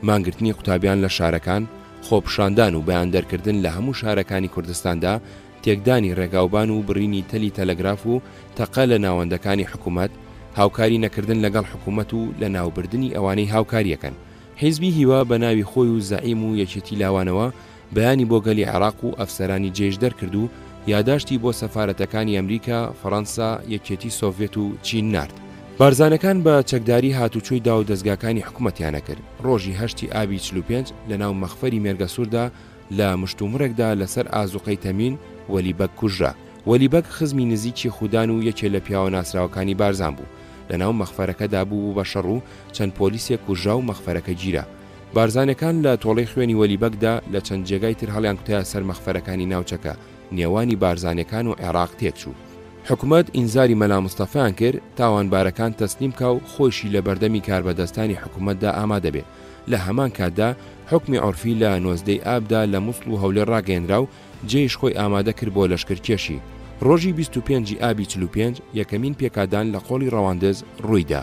مانگرتنی قوتابیان لە شارەکان، خۆپشاندان و بەیان دەرکردن لە هەموو شارەکانی کوردستاندا، تێکدانی ڕێگاوبان و بڕینی تەلی تەلەگراف و تەقە لە ناوەندەکانی حکوومەت، هاوکاری نەکردن لەگەڵ حکوومەت و لە ناوبردنی ئەوانەی هاوکاریەکەن. حیزبی هیوا بە ناوی خۆی و زەعیم و یەکێتی لاوانەوە بەیانی بۆ گەلی عێراق و ئەفسەرانی جێژ دەرکرد و یاداشتی بۆ سەفارەتەکانی ئەمریکا، فەڕەنسا، یەکێتی سۆڤێت و چین نارد. بارزانەکان بە چەکداری هاتوچۆی دا و دەستگاکانی حکوومەتیانە کرد. ڕۆژی 8 ئابی 45 لە ناو مەخفەری مێرگەسووردا لە مشتومڕێکدا لەسەر ئازوقەی تەمین وەلیبەک کوژرا. وەلیبەک خزمی نزیکی خوددان و یەکێ لە پیاوە ناسراوەکانی بارزان بوو. لە ناو مەخفەرەکەدا بوو بە شەڕ و چەند پۆلیسێک کوژرا و مەخفەرەکە گیرا. بارزانەکان لە تۆڵەی خوێنی وەلیبەکدا لە چەند جێگای تر هەڵیان کوتایە سەر مەخفەرەکانی ناوچەکە، نێوانی بارزانەکان و عێراق تێکچوو. حکوومەت ئینزاری مەلا مستەفایان کرد تاوانبارەکان تەسلیم کا و خۆشی لە بەردەمی کاربەدەستانی حکوومەتدا ئامادە بێ. لە هەمان کاتدا حکمی عورفی لە 19 ئابدا لە مووسڵ و هەولێر ڕاگەیەنرا و جێیش خۆی ئامادە کرد بۆ لەشکرکێشی. ڕۆژی 25 ئابی 45 یەکەمین پێکادان لە قۆڵی ڕەواندز ڕوویدا.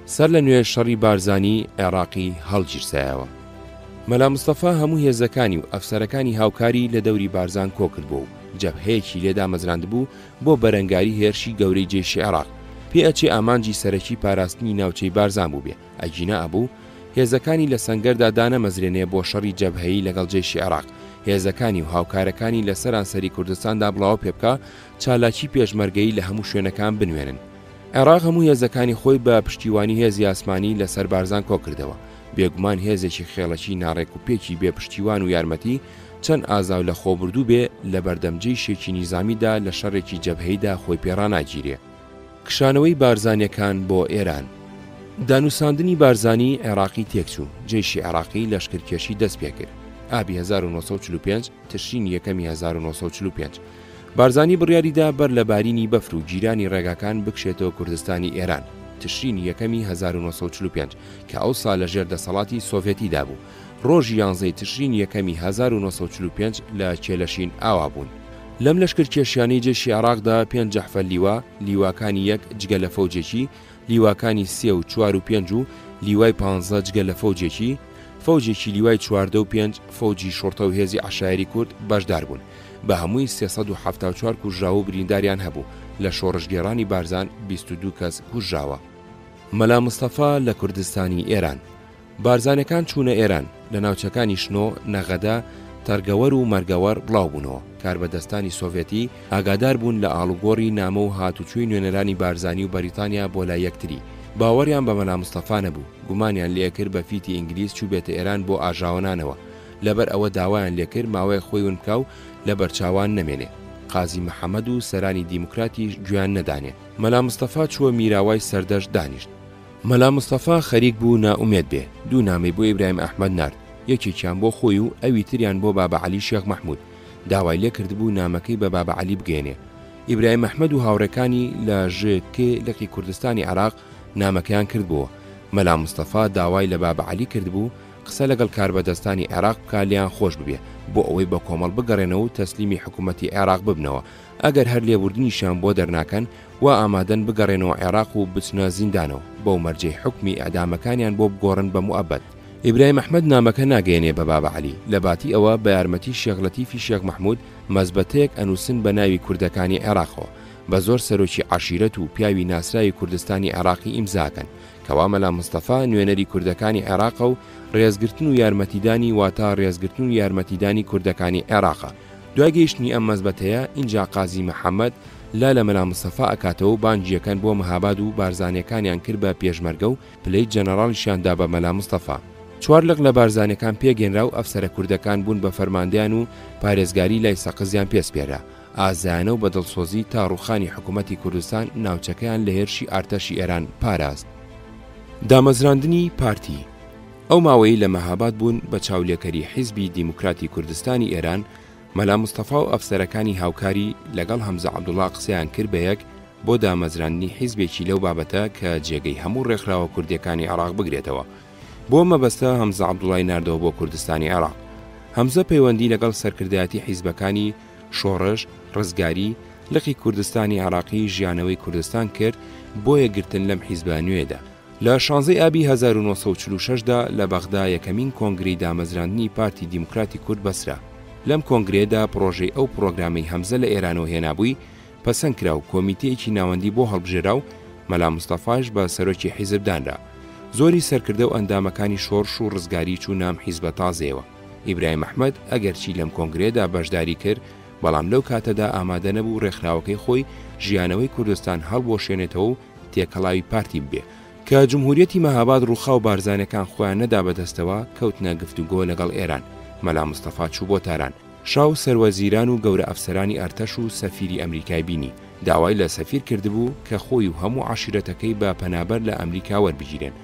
سەر لە نوێ شەڕی بارزانی عێراقی هەڵگیرسایەوە. مەلا مستەفا هەموو هێزەکانی و ئەفسەرەکانی هاوکاری لە دەوری بارزان کۆکرد بوو و جەبهەیەکی لێدا مەزراند بوو بۆ بەرەنگاری هێرشی گەورەی جێشی عێراق. پێ ئەچێ ئامانجی سەرەکی پاراستنی ناوچەی بارزان بوو بێ، ئەگینا ئەبوو هێزەکانی لە سەنگەردا دانەمەزرێنێ بۆ شەڕی جەبهەیی لەگەڵ جێشی عێراق. هێزەکانی و هاوکارەکانی لە سەرانسەری کوردستاندا بڵاو پێ بکە چالاکی پێشمەرگەی لە هەموو شوێنەکان بنوێنن. عێراق هەموو هێزەکانی خۆی بە پشتیوانی هێزی ئاسمانی لەسەر بارزان کۆکردەوە. بێگومان هێزێکی خێڵەکی ناڕێک و پێکی بێ پشتیوان و یارمەتی چەند ئازاو لە خۆبردوو بێ لە بەردەمجەی شێکی نیزامیدا لە شەڕێکی جەبهەیدا خۆی پێڕاناگیرێ. کشانەوەی بارزانیەکان بۆ ئێران. دانووساندنی بارزانی عێراقی تێکچوو، جێشی عێراقی لەشکرکێشی دەست پێ کرد. ئابی 1945 تشرینی یەکەمی 1945 بارزانی بڕیاریدا بەر لە بارینی بەفر و گیرانی ڕێگاکان بکشێتەوە کوردستانی ئێران. تشرینی یەکەمی 1945 کە ئەو سا لە ژێر دەسەڵاتی سۆڤێتیدا بوو. ڕۆژی 11 تشرین یەکەمی 1945 لە کێلەشین ئاوا بوون. لەم لەشکرکێشیانەی جێشی عێراقدا 5 جەحفە لیوا، لیواکانی 1 جگە لە فەوجێکی، لیواکانی 3 و 4 و 5 و لیوای 15 جگە لە فەوجێکی، فەوجێکی لیوای 14 و 5 فەوجی شۆرتە و هێزی عەشایری کورد بەشدار بوون. بە هەمووی 374 کوژراوە و برینداریان هەبوو. لە شۆڕشگێڕانی بارزان 22 کەس کوژراوە. مەلا مستەفا لە کوردستانی ئێران. بارزانەکان چوونە ئێران، لە ناوچەکانی شنۆ، نەغەدا، تەرگەوەر و مەرگەوەر بڵاو بوونەوە. کاربەدەستانی سۆڤێتی ئاگادار بوون لە ئاڵوگۆڕی نامە و هاتوچووی نوێنەرانی بارزانی و بەریتانیا بۆ لای یەکتری. باوەڕیان بە مەلا مستەفا نەبوو، گومانیان لێکرد بە فیتی ئینگلیز چوو بێتە ئێران بۆ ئاژاوەنانەوە. لەبەر ئەوە داوایان لێکرد ماوەیە خۆی ون بکە و لە بەرچاوان نەمێنێ. قازی محەممەد و سەرانی دیموکراتی گویان نەدانێ. مەلا مستەفا چووە میراوای سەردەشت دانیشت. مەلا مستەفا خەریک بوو نائومێد بێ. دوو نامەی بۆ ئیبراهیم ئەحمەد نارد، یەکێکیان بۆ خۆی و ئەوی تریان بۆ بابە عەلی شێخ مەحموود. داوای لێ کردبوو نامەکەی بە بابە عەلی بگێنێ. ئیبراهیم ئەحمەد و هاوڕێکانی لە ژێکێ لەقی کوردستانی عێراق نامەکەیان کردبووە. مەلا مستەفا داوای لە بابە عەلی کردبوو قسە لەگەڵ کاربەدەستانی عێراق بکە لیان خۆش ببێ بۆ ئەوەی بە کۆمەڵ بگەڕێنەوە و تەسلیمی حکوومەتی عێراق ببنەوە. ئەگەر هەر لێبوردنیشان بۆ دەرناکەن و ئامادەن بگەڕێنەوە عێراق و بچنە زیندانەوە بەو مەرجەی حکمی ئەعدامەکانیان بۆ بگۆڕن بە موعەبەد. ئیبراهیم ئەحمەد نامەکە ناگەێنێ بە بابە عەلی، لە باتی ئەوە بە یارمەتی شێخ لەتیفی شێخ مەحموود مەزبەتەیەک ئەنووسن بە ناوی کوردەکانی عێراقەوە بە زۆر سەرۆکی عەشیرەت و پیاوی ناسراوی کوردستانی عێراقی ئیمزاکەن کەوا مەلا مستەفا نوێنەری کوردەکانی عێراق و ڕێزگرتن و یارمەتیدانی واتە ڕێزگرتن و یارمەتیدانی کوردەکانی عێراقە. دوای گەیشتنی ئەم مەزبەتەیە ئینجا قازی محەممەد لا لە مەلا مستەفا ئەکاتەوە بانگیەکان بۆ مەهاباد و بارزانەکانیان کرد بە پێشمەرگە و پلەی جەنەڕاڵیشیاندا بە مەلا مستەفا. چوار لەق لە بارزانەکان پێگەێنرا و ئەفسەرە کوردەکان بوون بە فەرماندەیان و پارێزگاری لای سەقزیان پێسپێرا. ئازایانە و بەدڵسۆزی تا ڕوخانی حکوومەتی کوردستان ناوچەکەیان لە هێرشی ئارتەشی ئێران پاراست. دامەزراندنی پارتی ئەو ماوەی لە مەهاباد بوون بە چاولێکەری حیزبی دیموکراتی کوردستانی ئێران، مەلا مستەفا و ئەفسەرەکانی هاوکاری لەگەڵ هەمزە عەبدوڵڵا قسەیان کرد بە یەک بۆ دامەزراندنی حیزبێکی لەو بابەتە کە جێگەی هەموو ڕێکخراوە کوردیەکانی عێراق بگرێتەوە. بۆ مەبەستە هەمزە عەبدوڵڵای ناردەوە بۆ کوردستانی عێراق. هەمزە پەیوەندی لەگەڵ سەرکردایەتی حیزبەکانی شۆڕش، ڕزگاری، لقی کوردستانی عێراقی ژیانەوەی کوردستان کرد بۆ یەکگرتن لەم حیزبە نوێدا. لە 16 ئابی 1946دا لە بەغدا یەکەمین کۆنگرەی دامەزراندنی پارتی دیموکراتی کورد بەسرا. لەم کۆنگرێدا پرۆژەی ئەو پرۆگرامی هەمزە لە ئێرانەوە هێنابووی پەسەند کرا و کۆمیتەیەکی ناوەندی بۆ هەڵبژێرا و مەلا مستەفاش بە سەرۆکی حیزبدانرا. زۆری سەرکردە و ئەندامەکانی شۆڕش و ڕزگاری چوو نام حیزبە تازەیەوە. ئیبراهیم ئەحمەد ئەگەرچی لەم کۆنگرێدا بەشداری کرد، بەڵام لەو کاتەدا ئامادە نەبوو ڕێکخراوەکەی خۆی ژیانەوەی کوردستان هەڵبۆشێنێتەوە و تێکەڵاوی پارتی ببێ. کە جمهوریەتی مەهاباد ڕووخا و بارزانەکان خۆیان نەدا بەدەستەوە کەوتنە گفتوگۆ لەگەڵ ئێران. مەلا مستەفا چوو بۆ تاران. شاو سەروەزیران و گەورە ئەفسەرانی ئەرتەش و سەفیری ئەمریکای بینی داوای لە سەفیر کردبوو کە خۆی و هەموو عاشیرەتەکەی بە پەنابەر لە ئەمریکا وەربگیرێن.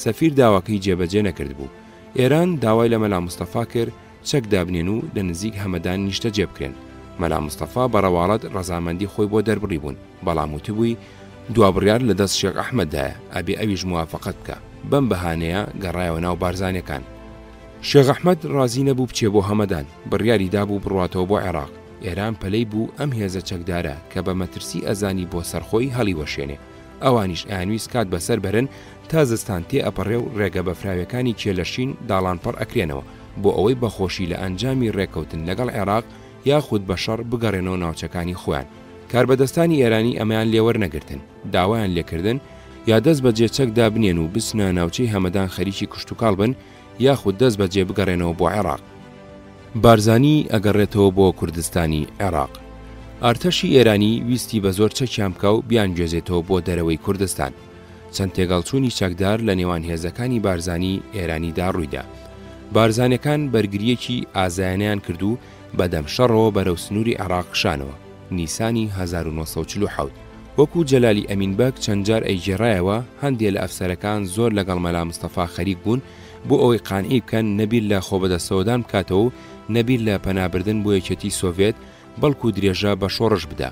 سەفیر داواکەی جێبەجێ نەکردبوو. ئێران داوای لە مەلا مستەفا کرد چەک دابنێن و لە نزیک هەمەدان نیشتە جێبکرێن. مەلا مستەفا بەڕەواڵەت ڕەزامەندی خۆی بۆ دەربڕی بوون، بەڵام وتبووی دوابڕیار لە دەست شێخ ئەحمەددایە ئەبێ ئەویش موافقەت بکە. بەم بەهانەیە گەڕایەوە ناو بارزانەکان. شێخ ئەحمەد ڕازی نەبوو بچێ بۆ هەمەدان، بڕیاری دابوو بڕواتەوە بۆ عێراق. ئێران پەلەی بوو ئەم هێزە چەکدارە کە بە مەترسی ئەزانی بۆ سەرخۆی هەڵی وەشێنێ. ئەوانیش ئەیانویست کات بەسەر بەرن تا زستان تێ ئەپەڕێ و ڕێگە بەفراوەکانی کێلەشین داڵانپەڕ ئەکرێنەوە بۆ ئەوەی بەخۆشی لە ئەنجامی ڕێکەوتن لەگەڵ عێراق یاخود بە شەڕ بگەڕێنەوە ناوچەکانی خۆیان. کاربەدەستانی ئێرانی ئەمەیان لێوەرنەگرتن، داوایان لێکردن یا دەست بەجێ چەکدا بنێن و بچنە ناوچەی هەمەدان خەریکی کوشتتوکاڵ بن یاخود دەست بەجێ بگەڕێنەوە بۆ عێراق. بارزانی ئەگەڕێتەوە بۆ کوردستانی عێراق. ئارتەشی ئێرانی ویستی بە زۆر چەکیان بکە و بیانگوێزێتەوە بۆ دەرەوەی کوردستان. چەند تێگەڵچوونی چەکدار لە نێوان هێزەکانی بارزانی ئێرانیدا ڕوویدا. بارزانەکان بەرگریەکی ئازایانیان کردو بەدەم شەڕەوە بەرەو سنووری عێراق شانەوە. نیسانی 1947 وەکو جەلالی ئەمینبەک چەند جار ئەیگێڕایەوە هەندێک لە ئەفسەرەکان زۆر لەگەڵ مەلا مستەفا خەریک بوون بۆ ئەوەی قانعی بکەن نەبیر لە خۆبەدەستەوەدان بکاتەوە و نەبیر لە پەنابردن بۆ یەکێتی سۆڤێت بەڵکو درێژە بە شۆڕش بدا.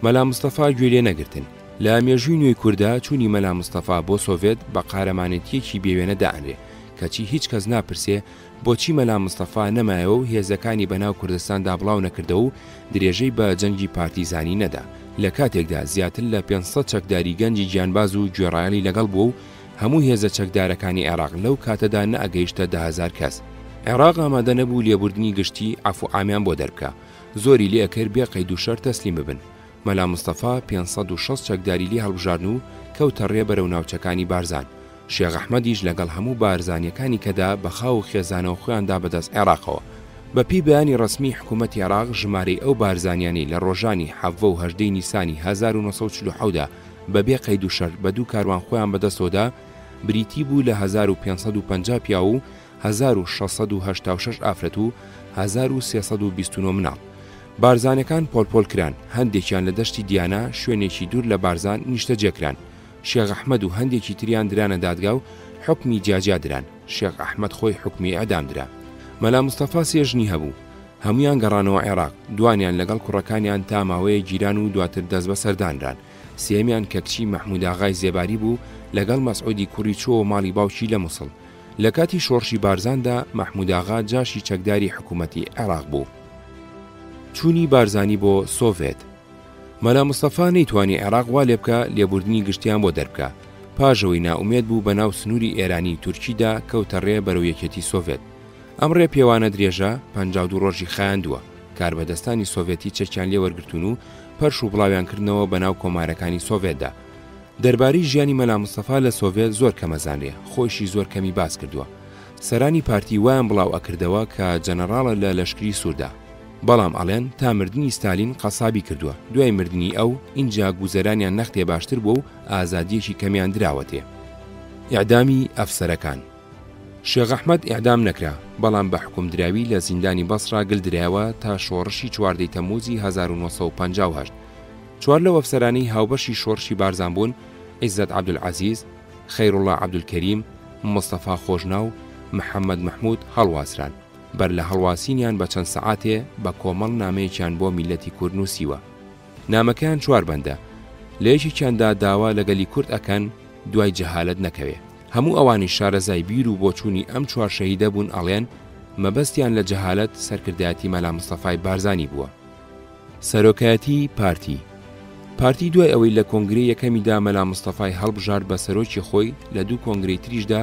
مەلا مستەفا گوێ لێ نەگرتن. لە مێژووی نوێی کووردا چوونی مەلا مستەفا بۆ سۆڤێت بە قارەمانەتیەکی بێوێنە دائەنرێ کەچی هیچ کەس ناپرسێ بۆچی مەلا مستەفا نەمایەوە و هێزەکانی بەناو کوردستاندا بڵاو نەکردەوە و درێژەی بە جەنگی پارتیزانی نەدا. لە کاتێکدا زیاتر لە 500 چەکداری گەنجی گیانباز و گوێڕایەلی لەگەڵ بووە و هەموو هێزە چەکدارەکانی عێراق لەو کاتەدا نەئەگەیشتە 10,000 کەس. عێراق ئامادە نەبوو لێبوردنی گشتی عەفوعامیان بۆ دەربکە. زۆری لێ ئەکرد بێ قەید و شەرت تەسلیم ببن. مەلا مستەفا 560 چەکداری لێ هەڵبژاردن و کەوتە ڕێ بەرەو ناوچەکانی بارزان. شێخ ئەحمەدیش لەگەڵ هەموو بارزانیەکانی کەدا بە خاو و خێزانەوە خۆیاندا بەدەست عێراقەوە. بەپی بەیانی ڕسمی حکوومەتی عێراق ژمارەی ئەو بارزانیانی لە ڕۆژانی 7 و 8 نیسانی 1940دا بەبێ قەید و شەرت بە دوو کاروان خۆیان بەدەستەوەدا بریتی بوو لە 1550 پیا و 1686 ئافرەت و 1329 مناڵ. بارزانەکان پۆلپۆل کران، هەندێکیان لە دەشتی دیانە شوێنێکی دوور لە بارزان نیشتە جێکران. شێخ ئەحمەد و هەندێکی تریان درانە دادگا و حکمی جیاجیا دران. شێخ ئەحمەد خۆی حکمی ئەدام درا. مەلا مستەفا سێژنی هەبوو، هەمویان گەڕانەوە عێراق، دوانیان لەگەڵ کوڕەکانیان تا ماوەیە گیران و دواتر دەست بە سەردانران. سێمیان کەکچی مەحموود ئاغای زێباری بوو لەگەڵ مەسعودی کوڕی چۆوە ماڵی باوکی لە مووسڵ. لە کاتی شۆڕشی بارزاندا مەحموود ئاغا جاشی چەکداری حکوومەتی عێراق بوو. چوونی بارزانی بۆ سۆڤێت. مەلا مستەفا نەیتوانی عێراق وا لێ بکە لێبوردنی گشتیان بۆ دەربکە. پاژەوەی ناومێد بوو بە ناو سنووری ئێرانی تورکیدا کەوتە ڕێ بەرەو یەکێتی سۆڤێت. ئەم ڕێ پێوانە درێژە 52 ڕۆژی خایاندووە. کاربەدەستانی سۆڤێتی چەکیان لێوەرگرتون و پەرش و بڵاویان کردنەوە بە ناو کۆمارەکانی سۆڤێتدا. دەربارەی ژیانی مەلا مستەفا لە سۆڤێت زۆر کەمەزانرێ، خۆشی زۆر کەمی باس کردووە. سەرانی پارتی وایان بڵاو ئەکردەوە کە جەنەڕاڵە لە لەشکری سووردا، بەڵام ئەڵێن تا مردنی ستالین قەسابی کردووە. دوای مردنی ئەو ئینجا گوزەرانیان نەختێ باشتر بوو و ئازادیەکی کەمیان دراوەتێ. ئیعدامی ئەفسەرەکان. شێخ ئەحمەد ئیعدام نەکرا، بەڵام بە حکومدراوی لە زیندانی بەسڕا گلدرایەوە تا شۆڕشی 4 تەمموزی 1950. چوار لەو ئەفسەرانەی هاوبەشی شۆڕشی بارزان بوون، عیزەت عەبدولعەزیز، خەیڕوڵڵا عەبدولکەریم، مستەفا خۆشناو، محەممەد مەحموود هەڵواسران. بەر لە هەڵواسینیان بە چەند سەعاتێ بە کۆمەڵ نامەیەکیان بۆ میلەتی کورد نووسیوە. نامەکەیان 4 بەندە، لە یەکێکیاندا داوا لەگەلی کورد ئەکەن دوای جەهالەت نەکەوێ. هەموو ئەوانی شارەزای بیر و بۆچوونی ئەم 4 شەهیدە بوون ئەڵێن مەبەستیان لە جەهالەت سەرکردایەتی مەلا مستەفای بارزانی بووە. سەرۆکایەتی پارتی دوای ئەوەی لە کۆنگرەی یەکەمیدا مەلا مستەفای هەڵبژارد بە سەرۆکی خۆی، لە 2 کۆنگرەی تریشدا،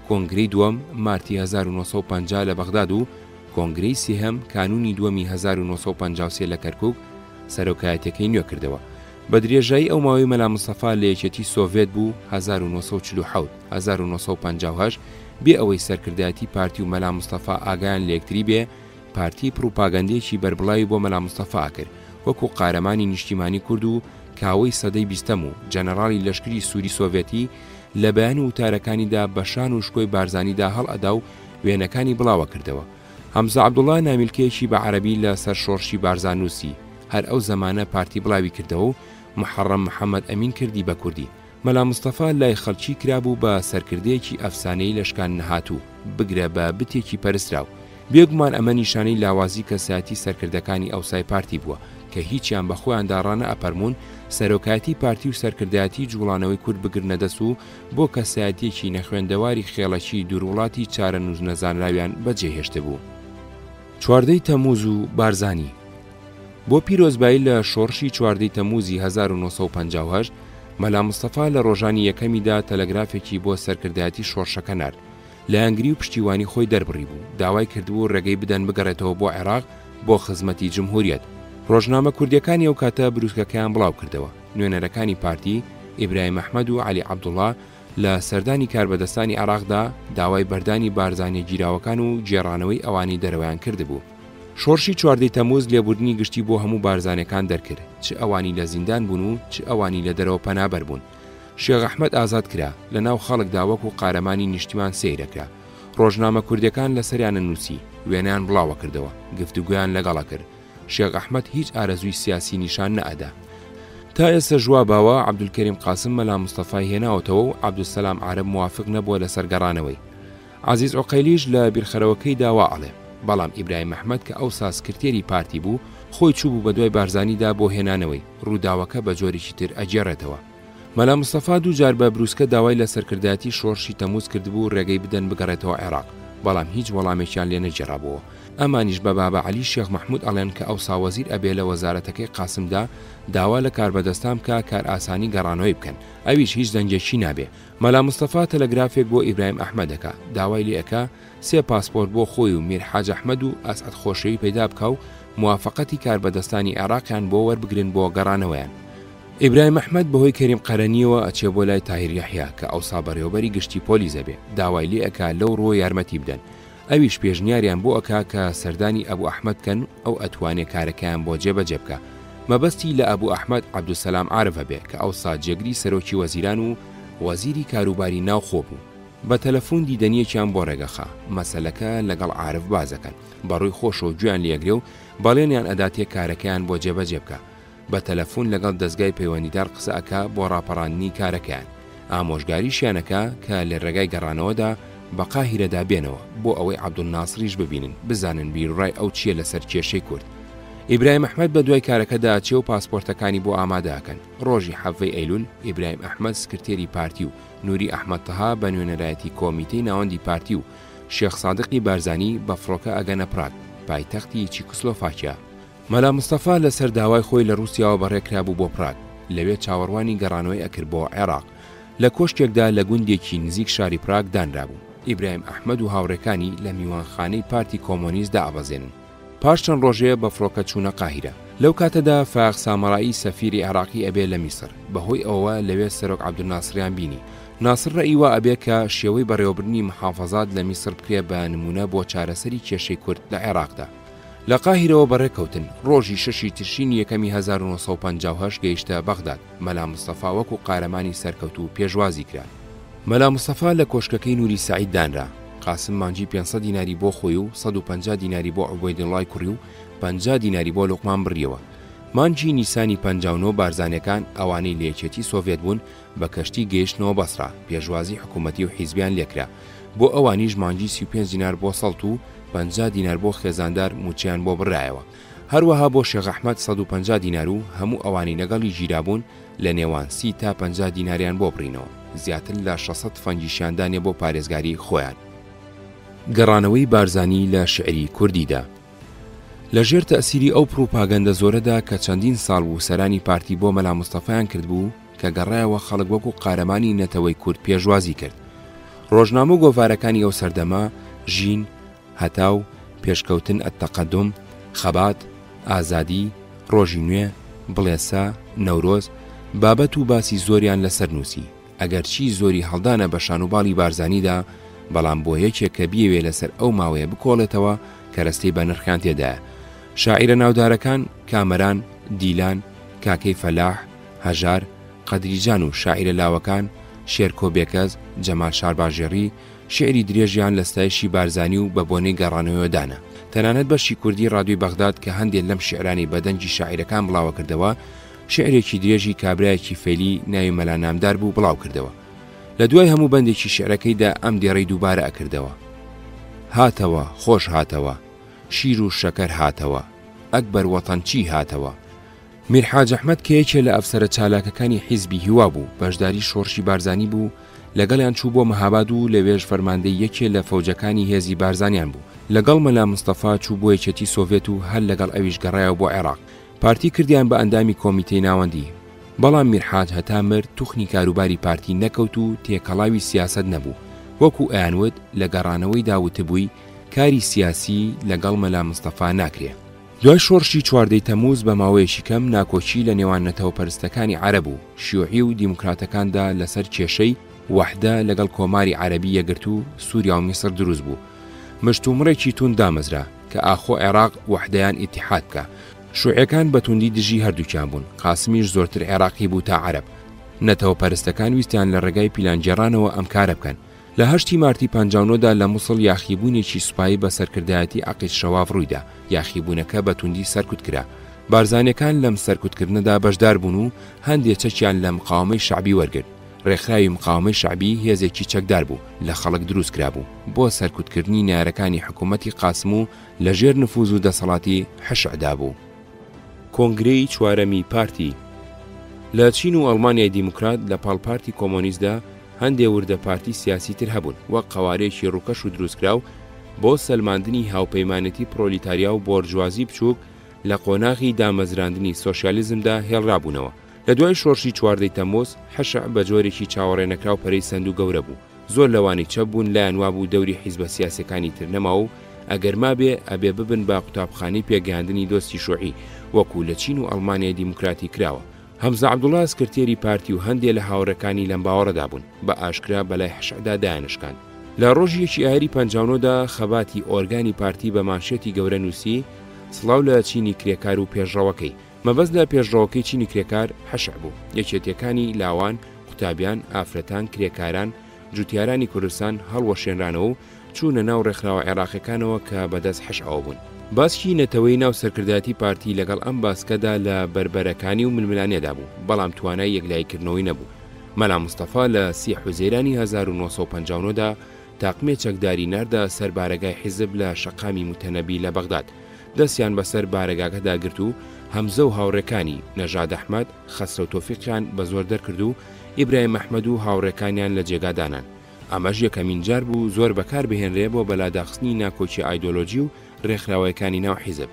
کۆنگرەی دووەم مارتی 1950 لە بەغداد و کۆنگرەی سێهەم کانونی دووەمی 1953 لە کەرکووک سەرۆکایەتەکەی نوێ کردەوە. بە درێژایی ئەو ماوەی مەلا مستەفا لە یەکێتی سۆڤێت بوو 1947 بێ ئەوەی سەرکردایەتی پارتی و مەلا مستەفا ئاگایان لە یەکتری بێ، پارتی پروپاگەندێکی بەربڵاوی بۆ مەلا مستەفا کرد وەکو قارەمانی نیشتیمانی کورد و کاوەی سەدەی 20ەم و جەنەڕاڵی لەشکری سووری سۆڤێتی لە بەیان و وتارەکانیدا بە شان و شکۆی بارزانیدا هەڵئەدا و وێنەکانی بڵاوە کردەوە. هەمزە عەبدوڵڵا نامیلکەیەکی بە عەرەبی لە سەر شۆڕشی بارزان نووسی، هەر ئەو زەمانە پارتی بڵاوی کردەوە و محەڕەم محەممەد ئەمین کردی بە کوردی. مەلا مستەفا لای خەڵکی کرابوو بە سەرکردەیەکی ئەفسانەی لەشکان نەهاتوو، بگرە بە بتێکی پەرستراو. بێگومان ئەمە نیشانەی لاوازی کەسایەتی سەرکردەکانی ئەوسای پارتی بووە کە هیچیان بە خۆیاندا ڕانە ئەپەرمون سەرۆکایەتی پارتی و سەرکردایەتی جوڵانەوەی کورد بگرنە دەست و بۆ کەسایەتیەکی نەخوێندەواری خێڵەکی دووڕوڵاتی چارە نووز نەزانراویان بەجێهێشتە بوو. 4 تەمموز و بارزانی. بۆ پیرۆزبایی لە شۆڕشی 4 تەمموزی 1950 مەلا مستەفا لە ڕۆژانی یەکەمیدا تەلەگرافێکی بۆ سەرکردایەتی شۆڕشەکە نارد. لە ئەنگری و پشتیوانی خۆی دەربڕی بوو، داوای کردبوو ڕێگەی بدەن بگەڕێتەوە بۆ عێراق بۆ خزمەتی جمهوریەت. ڕۆژنامە کوردیەکانی ئەو کاتە بروسکەکەیان بڵاو کردەوە. نوێنەرەکانی پارتی ئیبراهیم ئەحمەد و عەلی عەبدوڵڵا لە سەردانی کاربەدەستانی عێراقدا داوای بەردانی بارزانیە گیراوەکان و جێڕانەوەی ئەوانی دەرەوەیان کردبوو. شۆڕشی 4 تەمموز لێبوردنی گشتی بۆ هەموو بارزانەکان دەرکرد، چ ئەوانی لە زیندان بوون و چ ئەوانی لە دەرەوە پەنابەر بوون. شێخ ئەحمەد ئازاد کرا، لە ناو خەڵکدا وەکو قارەمانی نیشتیمان سەیرەکرا. ڕۆژنامە کوردیەکان لەسەریانە نووسی، وێنەیان بڵاوە کردەوە، گفتوگویان لەگەڵا کرد. شێخ ئەحمەد هیچ ئارەزووی سیاسی نیشان نەئەدا. تا ئێستا ژوا باوە عەبدولکەریم قاسم مەلا مستەفای هێناوەتەوە و عەبدولسەلام عارەب موافق نەبووە لە سەرگەڕانەوەی. عەزیز عوقەیلیش لە بیرخەرەوەکەی داوا ئەڵێ، بەڵام ئیبراهیم ئەحمەد کە ئەو سکرتێری پارتی بوو خۆی چوو بوو بە دوای بارزانیدا بۆ هێنانەوەی، ڕووداوەکە بە جۆرێکی تر ئەجێڕێتەوە. مەلا مستەفا دوو جار بە بروسکە داوای لە سەرکردایەتی شۆڕشی تەمموز کردبوو ڕێگەی بدەن بگەڕێتەوە عێراق، بەڵام هیچ وەڵامێکیان لێ نەجێڕابووە. ئەمانیش بە بابە عەلی شێخ مەحموود ئەڵێن کە ئەو ساوەزیر ئەبێ لە وەزارەتەکەی قاسمدا داوا لە کاربەدەستان بکە کار ئاسانی گەڕانەوەی بکەن، ئەویش هیچ دەنجێکی نابێ. مەلا مستەفا تەلەگرافێک بۆ ئیبراهیم ئەحمەدەکە، داوای لێ ئەکا 3 پاسپۆرت بۆ خۆی و میر حاج ئەحمەد و ئەسعەد خۆشەوی پەیدا بکە و موافقەتی کاربەدەستانی عێراقیان بۆ وەربگرن بۆ گەڕانەوەیان. ئیبراهیم ئەحمەد بەهۆی کەریم قەرەنیەوە ئەچێ بۆ لای تاهیر یەحیا کە ئەوسا بەڕێوەبەری گشتی پۆلیسە بێ، داوای لێ ئەکا لەو ڕۆ یارمەتی بدەن. ئەویش پێشنیاریان بۆ ئەکا کە سەردانی ئەبوو ئەحمەد کەن ئەو ئەتوانێ کارەکەیان بۆ جێبەجێ بکە. مەبەستی لە ئەبوو ئەحمەد عەبدولسەلام عارەفە بێ کە ئەوسا جێگری سەرۆکی وەزیران و وەزیری کاروباری ناوخۆ بوو. بە تەلەفۆن دیدەنیەکیان بۆ ڕێگەخا، مەسەلەکە لەگەڵ عارف بازەکەن، بەڕووی خۆشەوە گوێیان لێگرێ و بەڵێنیان ئەداتێ کارەکەیان بۆ جێبەجێ بکە. بە تەلەفۆن لەگەڵ دەستگای پەیوەندیدار قسە ئەکا بۆ ڕاپەڕاندنی کارەکەیان، ئامۆژگاریشیانەکە کە لە ڕێگای گەڕانەوەدا بە قاهیرەدا بێنەوە بۆ ئەوەی عەبدولناسریش ببینن، بزانن بیرڕای ئەو چییە لەسەر کێشەی کورد. ئیبراهیم ئەحمەد بە دوای کارەکەدا چێ و پاسپۆرتەکانی بۆ ئامادەکەن. ڕۆژی 7 ئەیلول ئیبراهیم ئەحمەد سکرتێری پارتی و نوری ئەحمەد تەها بە نوێنەرایەتی کۆمیتەی ناوەندی پارتی و شێخ سادقی بارزانی بە فڕۆکە ئەگەنە پراگ، پایتەختی چێکۆسلۆڤاکیا. مەلا مستەفا لەسەر داوای خۆی لە رووسیاوە بەڕێکرابوو بۆ پراگ، لەوێ چاوەڕوانی گەڕانەوەی ئەکرد بۆ عێراق. لە کۆشتێکدا لە گوندێکی نزیک شاری پراگ دانرابوو. ئیبراهیم ئەحمەد و هاوڕێکانی لە میوانخانەی پارتی کۆمۆنیستدا ئەبەزێنن. پاش چەند ڕۆژەیە بە فڕۆکە چوونە قاهیرە. لەو کاتەدا فاق سامەڕایی سەفیری عێراقی ئەبێ لە میسر بەهۆی ئەوە لەوێ سەرۆک عەبدولناسریان بینی. ناسر ڕەئیوە ئەبێ کە شێوەی بەڕێوەبردنی محافەزات لە میسر بکرێ بە نمونە بۆ چارەسەری کێشەی کورد لە عێراقدا. لە قاهیرەوە بەڕێکەوتن ڕۆژی 6 تشرینی یەکەمی 1950 گەیشتە بەغداد. مەلا مستەفا وەکو قارەمانی سەرکەوت و پێشوازی کرا. مەلا مستەفا لە کۆشکەکەی نوری سەعید دانرا. قاسم مانجی 500 دیناری بۆ خۆی و 150 دیناری بۆ عوبەیدڵای کوڕی و 50 دیناری بۆ لوقمان بڕیەوە. مانجی نیسانی 59 بارزانەکان ئەوانەی لە یەکێتی سۆڤێت بوون بە کەشتی گەیشتنەوە بەسرا پێشوازی حکوومەتی و حیزبیان لێکرا. بۆ ئەوانیش مانجی 35 دینار بۆ سەڵت و 50 دینار بۆ خێزاندار موچیان بۆ بڕایەوە. هەروەها بۆ شێخ ئەحمەد 150 دینار و هەموو ئەوانی لەگەڵی ژیرابوون لە نێوان 30 تا 50 دیناریان بۆ بڕینەوە. زیاتر لە 600 فەنجیشاندانێ بۆ پارێزگاری خۆیان. گەڕانەوەی بارزانی لە شعری کوردیدا. لەژێر تەئسیری ئەو پروپاگەندە زۆرەدا کە چەندین ساڵ بوو سەرانی پارتی بۆ مەلا مستەفایان کردبوو کە گەڕایەوە خەڵک وەکو قارەمانی نەتەوەی کورد پێشوازی کرد. ڕۆژنامە و گۆڤارەکانی ئەو سەردەما ژین، هەتاو، پێشکەوتن ئەتەقەدم، خەبات، ئازادی، ڕۆژی نوێ، بڵێسا، نەورۆز بابەت و باسی زۆریان لەسەر نووسی. ئەگەرچی زۆری هەڵدانە بە شانوباڵی بارزانیدا، بەڵام بۆ یەکێک کە بیەوێ لەسەر ئەو ماوەیە بکۆڵێتەوە کە رەستەی بە نرخیان تێدایە. شاعیرە ناودارەکان کامەران، دیلان، کاکەی فەلاح، هەژار، قەدریجان و شاعیرە لاوەکان شێرکۆ بێکەز، جەمال شارباژێڕی شعری درێژیان لە ستایشی بارزانی و بە بۆنەی گەڕانەوەدانە. تەنانەت بەشی کوردی ڕادیۆی بەغداد کە هەندێک لەم شعرانی بەدەنجی شاعیرەکان بڵاوە کردەوە شعرێکی درێژی کابرایەکی فێلی ناوی مەلا نامدار بوو بڵاو کردەوە. لە دوای هەموو بەندێکی شعرەکەیدا ئەم دێڕەی دووبارە ئەکردەوە: هاتەوە خۆش هاتەوە، شیر و شەکەر هاتەوە، ئەکبەر وەتەنچی هاتەوە. میرحاج ئەحمەد کە یەکێ لە ئەفسەرە چالاکەکانی حیزبی هیوا بوو، بەشداری شۆڕشی بارزانی بوو، لەگەڵیان چوو بۆ مەهاباد و لەوێژ فەرماندەی یەکێ لە فەوجەکانی هێزی بارزانیان بوو. لەگەڵ مەلا مستەفا چوو بۆ یەکێتی سۆڤێت و هەر لەگەڵ ئەویش گەڕایەوە بۆ عێراق. پارتی کردیان بە ئەندامی کۆمیتەی ناوەندی. بەڵام میرحاج هەتا مرد توخنی کاروباری پارتی نەکەوت و تێکەڵاوی سیاسەت نەبوو. وەکو ئەیانوت لە گەڕانەوەی داوتبووی کاری سیاسی لەگەڵ مەلا مستەفا ناکرێ. دوای شۆڕشی 14 تەمووز بە ماوەیەکی کەم ناکۆچی لە نێوان نەتەوەپەرستەکانی عەرەب و شیوعی و دیموکراتەکاندا لەسەر کێشەی وەحدە لەگەڵ کۆماری عەرەبی یەگرت و سووریا و میسر دروست بوو. مشتومڕێکی تون دامەزرا کە ئاخۆ عێراق وەحدەیان ئیتیحاد بکە. شوعیەکان بە توندی دژی هەردووکیان بوون، قاسمیش زۆرتر عێراقی بوو تا عەرەب. نەتەوەپەرستەکان ویستیان لە ڕێگای پیلانجێڕانەوە ئەم کارە بکەن. لە 8 مارتی 59دا لە مووسڵ یاخیبوونێکی سوپایی بە سەرکردایەتی عەقیل شەواف ڕوویدا. یاخیبوونەکە بە توندی سەرکوت کرا. بارزانەکان لەم سەرکوتکردنەدا بەشدار بوون و هەندێک چەکیان لە مقاومەی شەعبی وەرگرت. ڕێکخراوی مقاومەی شەعبی هێزێکی چەکدار بوو، لە خەڵک دروست کرابوو بۆ سەرکوتکردنی نارەکانی حکوومەتی قاسم و لەژێر نفوذ و دەسەڵاتی حەشعدا بوو. کۆنگرەی چوارەمی پارتی. لە چین و ئەڵمانیای دیموکرات لە پاڵپارتی کۆمۆنیستدا هەندێک وردە پارتی سیاسی تر هەبوون، وەک قەوارەیەکی ڕووکەش و دروستکراو بۆ سەلماندنی هاوپەیمانەتی پرۆلیتاریا و بۆرژوازی بچووک لە قۆناغی دامەزراندنی سۆشیالیزمدا هێڵرابوونەوە. لە دوای شۆڕشی 14 تەمووز حەشع بە جۆرێکی چاوەڕێنەکراو پەرەی سەند و گەورە بوو. زۆر لەوانی چەپ بوون لایەن وابوو دەوری حیزبە سیاسەکانی تر نەما و ئەگەر مابێ ئەبێ ببن بە قوتابخانەی پێگەیاندنی دۆستی شوعی وەکو لە چین و ئەڵمانیای دیموکراتی کراوە. هەمزە عەبدوڵڵا سکرتێری پارتی و هەندێک لە هاوڕەکانی لەم باوەڕەدا بوون، بە ئاشکرا بەلای حەشعدا دایانشکان. لە ڕۆژیەکی ئایاری 59دا خەباتی ئۆرگانی پارتی بە مانشێتی گەورە نووسی: سڵاو لە چینی کرێکار و پێشڕەوەکەی. مەبەست لە پێشڕەوەکەی چینی کرێکار حەشع بوو. یەکێتیەکانی لاوان، قوتابیان، ئافرەتان، کرێکاران، جوتیارانی کوردستان هەڵوەشێنرانەوە و چوونە ناو ڕێکخراوە عێراقیەکانەوە کە بەدەست حەشعەوە بوون. باسی نەتەوەی ناو سەرکردایەتی پارتی لەگەڵ ئەم باسکەدا لە بربەرەکانی و ململانێدا بوو، بەڵام توانای یەکلایکردنەوەی نەبوو. مەلا مستەفا لە 30 حوزەیرانی 1959دا تاقمێ چەکداری ناردا سەر بارەگای حیزب لە شەقامی متەنەبی لە بەغداد. دەستیان بەسەر بارەگاکەدا گرت و هەمزە و هاوڕێکانی نەژاد ئەحمەد خەسرە و تۆفیقیان بە زۆر دەرکرد و ئیبراهیم ئەحمەد و هاوڕێکانیان لە جێگادانان. ئەمەش یەکەمین جار بوو زۆر بەکار بهێنرێ بۆ بەلاداخستنی ناکۆچی ئایدۆلۆژی و ڕێکخراوەکانی ناو حیزب.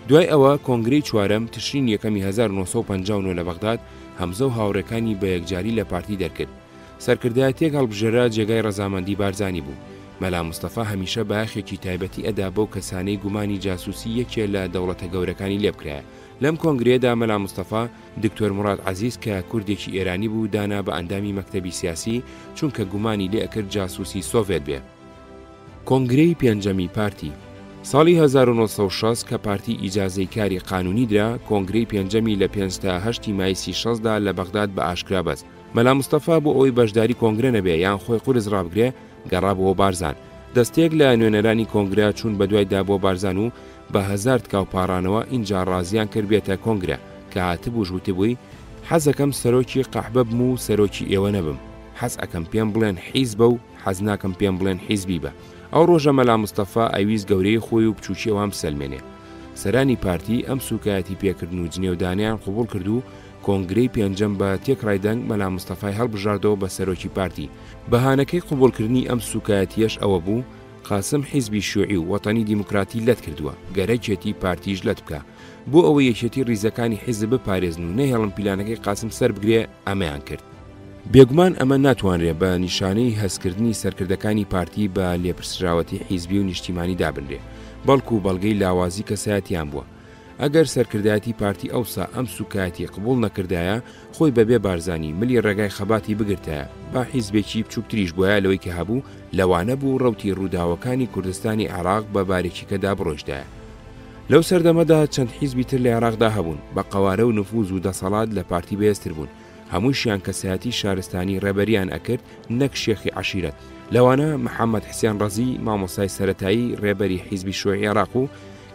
دوای ئەوە کۆنگرەی چوارەم تشرین یەکەمی 1959 لە بەغداد هەمزە و هاوڕێکانی بە یەکجاری لە پارتی دەرکرد. سەرکردایەتێک هەڵبژێرا جێگای ڕەزامەندی بارزانی بوو. مەلا مستەفا هەمیشە بەیاخێکی تایبەتی ئەدا بەو کەسانەی گومانی جاسووسی یەکێ لە دەوڵەتە گەورەکانی لێبکرایە. لەم کۆنگرێدا مەلا مستەفا دکتۆر موراد عەزیز کە کوردێکی ئێرانی بوو دانا بە ئەندامی مەکتەبی سیاسی چونکە گومانی لێ ئەکرد جاسووسی سۆڤێت بێ. کۆنگرەی پێنجەمی پارتی ساڵی 1960 کە پارتی ئیجازەی کاری قانونی درا، کۆنگرەی پێنجەمی لە 5 تا 8 مای 36دا لە بەغداد بە ئاشکرا بەست. مەلا مستەفا بۆ ئەوەی بەشداری کۆنگرە نەبێ یان خۆی قورس ڕابگرێ گەڕابەوە بارزان. دەستێک لە نوێنەرانی کۆنگرە چوون بە دوایدا بۆ بارزان و بە 1000 تکاو پاڕانەوە ئینجا ڕازیان کرد بێتە کۆنگرە کە هاتبوو ژووتبووی حەزەکەم سەرۆکی قەحبە بم و سەرۆکی ئێوە نەبم. حەز ئەکەم پێم بڵێن حیزبە و حەز ناکەم پێم بڵێن حیزبی بە. ئەو ڕۆژە مەلا مستەفا ئەویست گەورەی خۆی و بچووکی ئەوام سەلمێنێ. سەرانی پارتی ئەم سوکایەتی پێکردن و جنێودانیان قبول کرد و کۆنگرەی پێنجەم بە تێکڕایدەنگ مەلا مستەفای هەڵبژاردەوە بە سەرۆکی پارتی. بەهانەکەی قبولکردنی ئەم سوکایەتیەش ئەوە بوو قاسم حیزبی شیوعی و وەتانی دیموکراتی لەت کردووە گەرەکێتی پارتیش لەت بکە بۆ ئەوە یەکێتی ڕیزەکانی حیزب بپارێزن و نەهێڵن پیلانەکەی قاسم سەر بگرێ ئەمەیان کرد. بێگومان ئەمە ناتوانرێت بە نیشانەی هەستکردنی سەرکردەکانی پارتی بە لێپرسراوەتی حیزبی و نیشتیمانی دابنرێ، بەڵکو بەڵگەی لاوازی کەسایەتیان بووە. ئەگەر سەرکردایەتی پارتی ئەوسا ئەم سوکایەتی قبول نەکردایە خۆی بەبێ بارزانی ملی ڕێگای خەباتی بگرتایە با حیزبێکی بچووکتریش بۆیە لەوەی کە هەبوو لەوانە بوو ڕەوتی ڕووداوەکانی کوردستانی عێراق بە باریکیکەدا بڕۆژدایە. لەو سەردەمەدا چەند حیزبی تر لە عێراقدا هەبوون بە قەوارە و نفوذ و دەسەڵات لە پارتی بەهێزتر بوون. هەمووشیان کەسایەتی شارستانی ڕێبەریان ئەکرد نەک شێخی عەشیرەت. لەوانە محەممەد حسێن ڕەزی مامۆستای سەرەتایی ڕێبەری حیزبی شیوعی عێراق و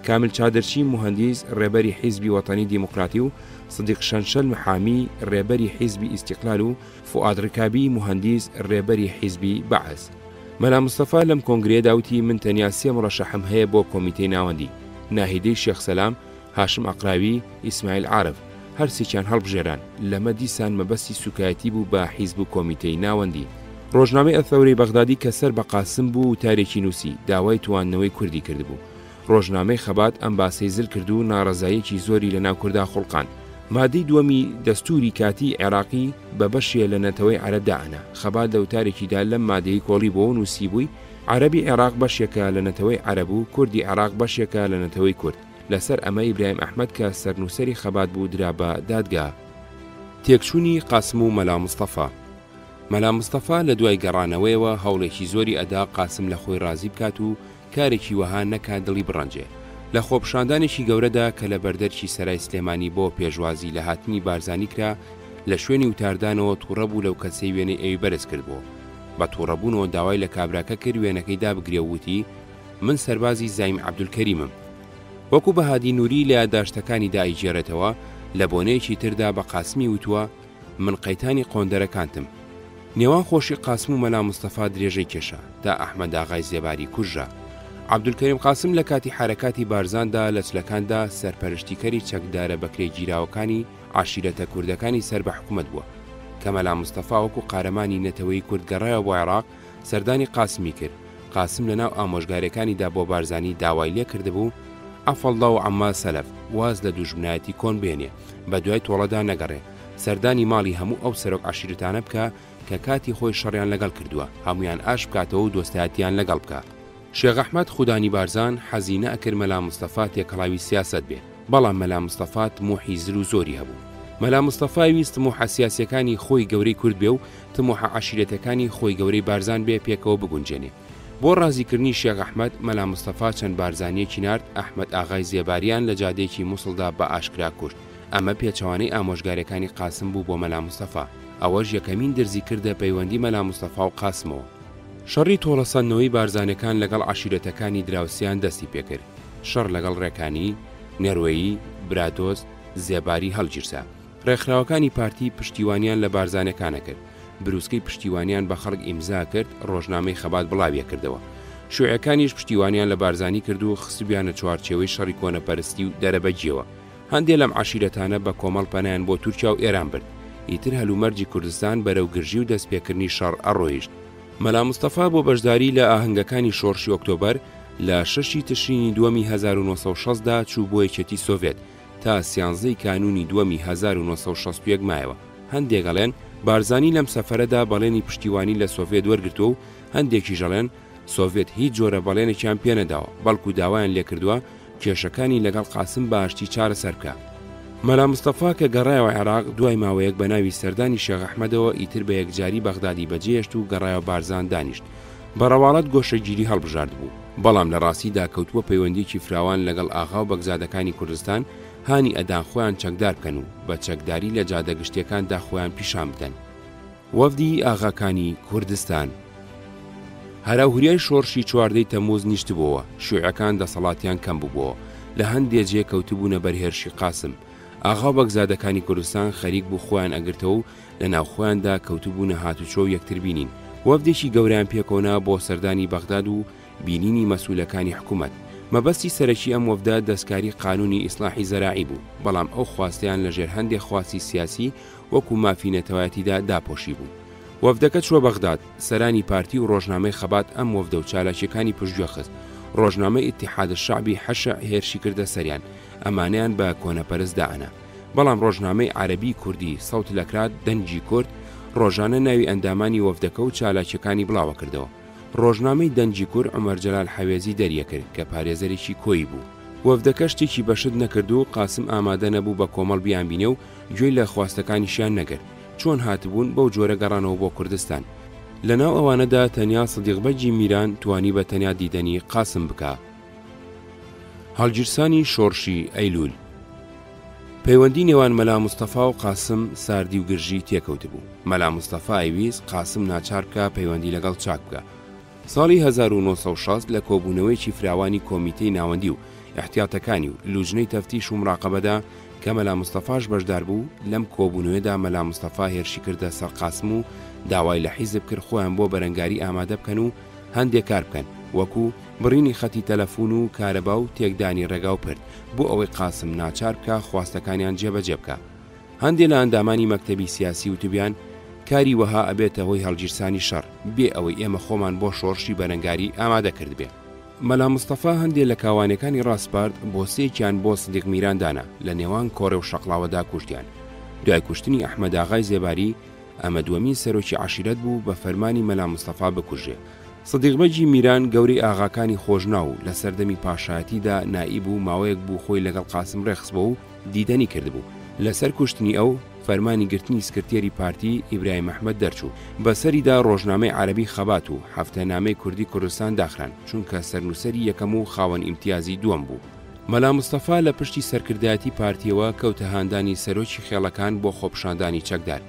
کامل چادرچی مهندیس ڕێبەری حیزبی وەتانی دیموکراتی و صدیق شەنشەل محامی ڕێبەری حیزبی ئیستیقلال و فوئاد ڕکابی مهندیس ڕێبەری حیزبی بەعەز. مەلا مستەفا لەم کۆنگرێدا وتی من تەنیا سێ مڕەشەحم هەیە بۆ کۆمیتەی ناوەندی، ناهیدەی شێخ سەلام، هاشم ئەقراوی، ئیسماعیل عارف. هەرسێکیان هەڵبژێران لەمە دیسان مەبەستی سوکایەتی بوو بە حیزب و کۆمیتەی ناوەندی. ڕۆژنامەی ئەثەورەی بەغدادی کە سەر بە قاسم بوو و تارێکی نووسی داوای تواننەوەی کوردی کردبوو. ڕۆژنامەی خەبات ئەم باسەی زل کرد و ناڕەزایەکی زۆری لە ناو کووردا خوڵقان. مادەی دووەمی دەستوری کاتی عێراقی بە بەشێ لە نەتەوەی عەرەبدانا. خەبات لە وتارێکیدا لەم مادەی کۆڵی بۆ نووسی بووی عەرەبی عێراق بەشێکە لە نەتەوەی عەرەب و کوردی عێراق بەشێکە لە نەتەوەی کورد. لەسەر ئەمە ئیبراهیم ئەحمەد کە سەرنووسەری خەبات بوو درا بە دادگا. تێکچوونی قاسم و مەلا مستەفا. مەلا مستەفا لە دوای گەڕانەوەیەوە هەوڵێکی زۆری ئەدا قاسم لە خۆی ڕازی بکات و کارێکی وەها نەکات دڵی بڕەنجێ. لە خۆپشاندانێکی گەورەدا کە لە بەردەرکی سەرای سلێمانی بۆ پێشوازی لە هاتنی بارزانی کرا لە شوێنی وتاردانەوە تووڕەبوو لەو کەسەی وێنەی ئەوی بەرز کردبوو. بە تووڕەبوونەوە داوای لە کابراکە کرد وێنەکەی دابگرێ وتی من سەربازی زایم عەبدولکەریمم. وەکو بە هادی نووری لە یادداشتەکانی دایگێڕێتەوە لە بۆنەیەکی تردا بە قاسمی وتووە من قەیتانی قۆندەرەکانتم. نێوان خۆشی قاسم و مەلا مستەفا درێژەی کێشە تا ئەحمەد ئاغای زێباری کوژە. عەبدولکەریم قاسم لە کاتی حرەکاتی بارزاندا لە چلەکاندا سەرپەرشتیکەری چەکدارە بەکرێ گیراوەکانی عاشیرەتە کوردەکانی سەر بە حکومەت بووە کە مەلا مستەفا وەکو قارەمانی نەتەوەی کورد گەڕایەوە بۆ عێراق سەردانی قاسمی کرد. قاسم لەناو ئامۆژگارەکانیدا بۆ بارزانی داوای لێ کردبوو ئەفەڵڵا و عەمما سەلەف واز لە دوژمنایەتی کۆن بێنێ بە دوای تۆڵەدا نەگەڕێ، سەردانی ماڵی هەموو ئەو سەرۆک عاشیرەتانە بکە کە کاتی خۆی شەڕیان لەگەڵ کردووە هەمویان ئاش بکاتەوە و دۆستایەتیان لەگەڵ بکە. شێخ ئەحمەد خودانی بارزان حەزینە ئەکرد مەلا مستەفا تێکەڵاوی سیاسەت بێ، بەڵام مەلا مستەفا تموحی زر و زۆری هەبوو. مەلا مستەفا ویست تموحە سیاسیەکانی خۆی گەورەی کورد بێ و تموحە عاشیرەتەکانی خۆی گەورەی بارزان بێ پێکەوە بگونجێنێ. بۆ ڕازیکردنی شێخ ئەحمەد مەلا مستەفا چەند بارزانیەکی نارد ئەحمەد ئاغای زێباریان لە جادەیەکی مووسڵدا بە ئاشکرا کورد. ئەمە پێچەوانەی ئامۆژگارەکانی قاسم بوو بۆ مەلا مستەفا. ئەوەش یەکەمین دەرزی کردە پەیوەندی مەلا مستەفا و قاسمەوە. شەڕی تۆڵەسەندنەوەی بارزانەکان لەگەڵ عاشیرەتەکانی دراوسیان دەستی پێکرد. شەڕ لەگەڵ ڕێکانی، نێروەیی، برادۆست، زێباری هەڵگیرسا. ڕێکخراوەکانی پارتی پشتیوانیان لە بارزانەکانە کرد. بروسکەی پشتیوانیان بە خەڵک ئیمزا کرد، ڕۆژنامەی خەبات بڵاویە کردەوە. شوێعەکانیش پشتیوانیان لە بارزانی کرد و خستبیانە چوارچێوەی شەڕی کۆنەپەرستی و دەرەبەجیەوە. هەندێک لەم عاشیرەتانە بە کۆمەڵ پەنایان بۆ تورکیا و ئێران برد. ئیتر هەلومەرجی کوردستان بەرەو گرژی و دەستپێکردنی شەڕ ئەڕۆیشت. مەلا مستەفا بۆ بەشداری لە ئاهەنگەکانی شۆڕشی ئۆکتۆبەر لە 6 تشرینی دووەمی 1960دا چوو بۆ یەکێتی سۆڤێت تا 13 کانونی دووەمی 1961 مایەوە. هەندێک گەڵێن بارزانی لەم سەفەرەدا بەڵێنی پشتیوانی لە سۆڤێت وەرگرتووە و هەندێکی ژەڵێن سۆڤێت هیچ جۆرە بەڵێنێکیان پێ نەداوە، بەڵکو داوایان لێکردووە کێشەکانی لەگەڵ قاسم باشتی چارەسەر بکە. مەلا مستەفا کە گەڕایەوە عێراق دوای ماوەیەک بە ناوی سەردانی شێخ ئەحمەدەوە ئیتر بە یەکجاری بەغدادی بەجێهێشت و گەڕایەوە بارزان دانیشت. بە ڕەواڵەت گۆشەگیری هەڵبژارد بوو، بەڵام لە ڕاستیدا کەوتووە پەیوەندیی فراوان لەگەڵ ئاغا و بەگزادەکانی کوردستان هانی ئەدان خۆیان چەکدار بکەن و بە چەکداری لە جادەگشتیەکاندا خۆیان پیشان بدەن. وەفدی ئاغاکانی کوردستان هەراوهوریای شۆڕشی 14 تەمووز نیشتبووە، شیوعەکان دەسەڵاتیان کەم بووبووە، لە هەندێک جێ کەوتبوونە بەرهێرشی قاسم. ئاغا بەگزادەکانی کوردستان خەریک بوو خۆیان ئەگرتەوە و لە ناوخۆیاندا کەوتبوونە هاتوچۆ و یەکتر بینین. وەفدێکی گەوریان پێکۆنا بۆ سەردانی بەغداد و بینینی مەسوولەکانی حکوومەت. مەبەستی سەرەکی ئەم وەفدە دەستکاری قانونی ئیسلاحی زەراعی بوو، بەڵام ئەو خواستیان لەژێر هەندێک خواستی سیاسی وەکو مافی نەتەوایەتیدا داپۆشی بوو. وەفدەکە چووە بەغداد، سەرانی پارتی و ڕۆژنامەی خەبات ئەم وەفدە و چالاکیەکانی پشتگوێ خست. ڕۆژنامەی ئیتیحاد الشعبی حەشە هێرشی کردە سەریان، ئەمانیان بە کۆنەپەرست دائەنا. بەڵام ڕۆژنامەی عەرەبی کوردی سەوت لەکرات دەنجی کورد ڕۆژانە ناوی ئەندامانی وەفدەکە و چالاکیەکانی بڵاوە کردەوە. ڕۆژنامەی دەنجی کورد عومەر جەلال حەوێزی دەریەکرد کە پارێزەرێکی کۆی بوو. وەفدەکە شتێکی بەشت نەکرد و قاسم ئامادە نەبوو بە کۆمەڵ بیان بینێ و گوێی لە خواستەکانیشیان نەگرت. چۆن هاتبوون بەو جۆرە گەڕانەوە بۆ کوردستان. لەناو ئەوانەدا تەنیا سدیقبەجی میران توانی بە تەنیا دیدەنی قاسم بکە. هەڵگیرسانی شۆڕشی ئەیلول پەیوەندی نێوان مەلا مستەفا و قاسم ساردی و گرژی تێکەوت بوو. مەلا مستەفا ئەویست قاسم ناچار بکە پەیوەندی لەگەڵ چاک بکە. ساڵی 1960 لە کۆبوونەوەیکی فراوانی کۆمیتەی ناوەندی و احتیاتەکانی و لوژنەی تەفتیش و مراقەبەدا کە مەلا مستەفاش بەشدار بوو، لەم کۆبوونەوەدا مەلا مستەفا هێرشی کردە سەر قاسم و داوای لە حیزب کرد خۆیان بۆ بەرەنگاری ئامادە بکەن و هەندێک کار بکەن، وەکو بڕینی خەتی تەلەفۆن و کارەبا و تێکدانی ڕێگا و پرد بۆ ئەوەی قاسم ناچار بکە خواستەکانیان جێبەجێ بکە. هەندێک لە ئەندامانی مەکتەبی سیاسی وتبیان کاری وەها ئەبێتە هۆی هەڵگیرسانی شەڕ بێ ئەوەی ئێمە خۆمان بۆ شۆڕشی بەرەنگاری ئامادە کرد بێ. مەلا مستەفا هەندێک لە کاوانەکانی ڕاستپارد بۆ سێکیان بۆ سدیق میران دانا، لە نێوان کۆڕێ و شەقڵاوەدا کوشتیان. دوای کوشتنی ئەحمەد ئاغای زێباری ئەمە دووەمین سەرۆکی عەشیرەت بوو بە فەرمانی مەلا مستەفا بکوژێ. سدیقبەجی میران گەورەی ئاغاکانی خۆشنا و لە سەردەمی پاشایەتیدا نائیب و ماوەیەک بوو خۆی لەگەڵ قاسم ڕێخستبوو و دیدەنی کردبوو. لەسەر کوشتنی ئەو فەرمانی گرتنی سکرتێری پارتی ئیبراهیم ئەحمەد دەرچوو، بەسەریدا ڕۆژنامەی عەرەبی خەبات و هەفتەنامەی کوردی کوردستان داخران، چونکە سەرنووسەری یەکەم و خاوەن ئیمتیازی دووەم بوو. مەلا مستەفا لە پشتی سەرکردایەتی پارتیەوە کەوتە هاندانی سەرۆکی خێڵەکان بۆ خۆپشاندانی چەکدار.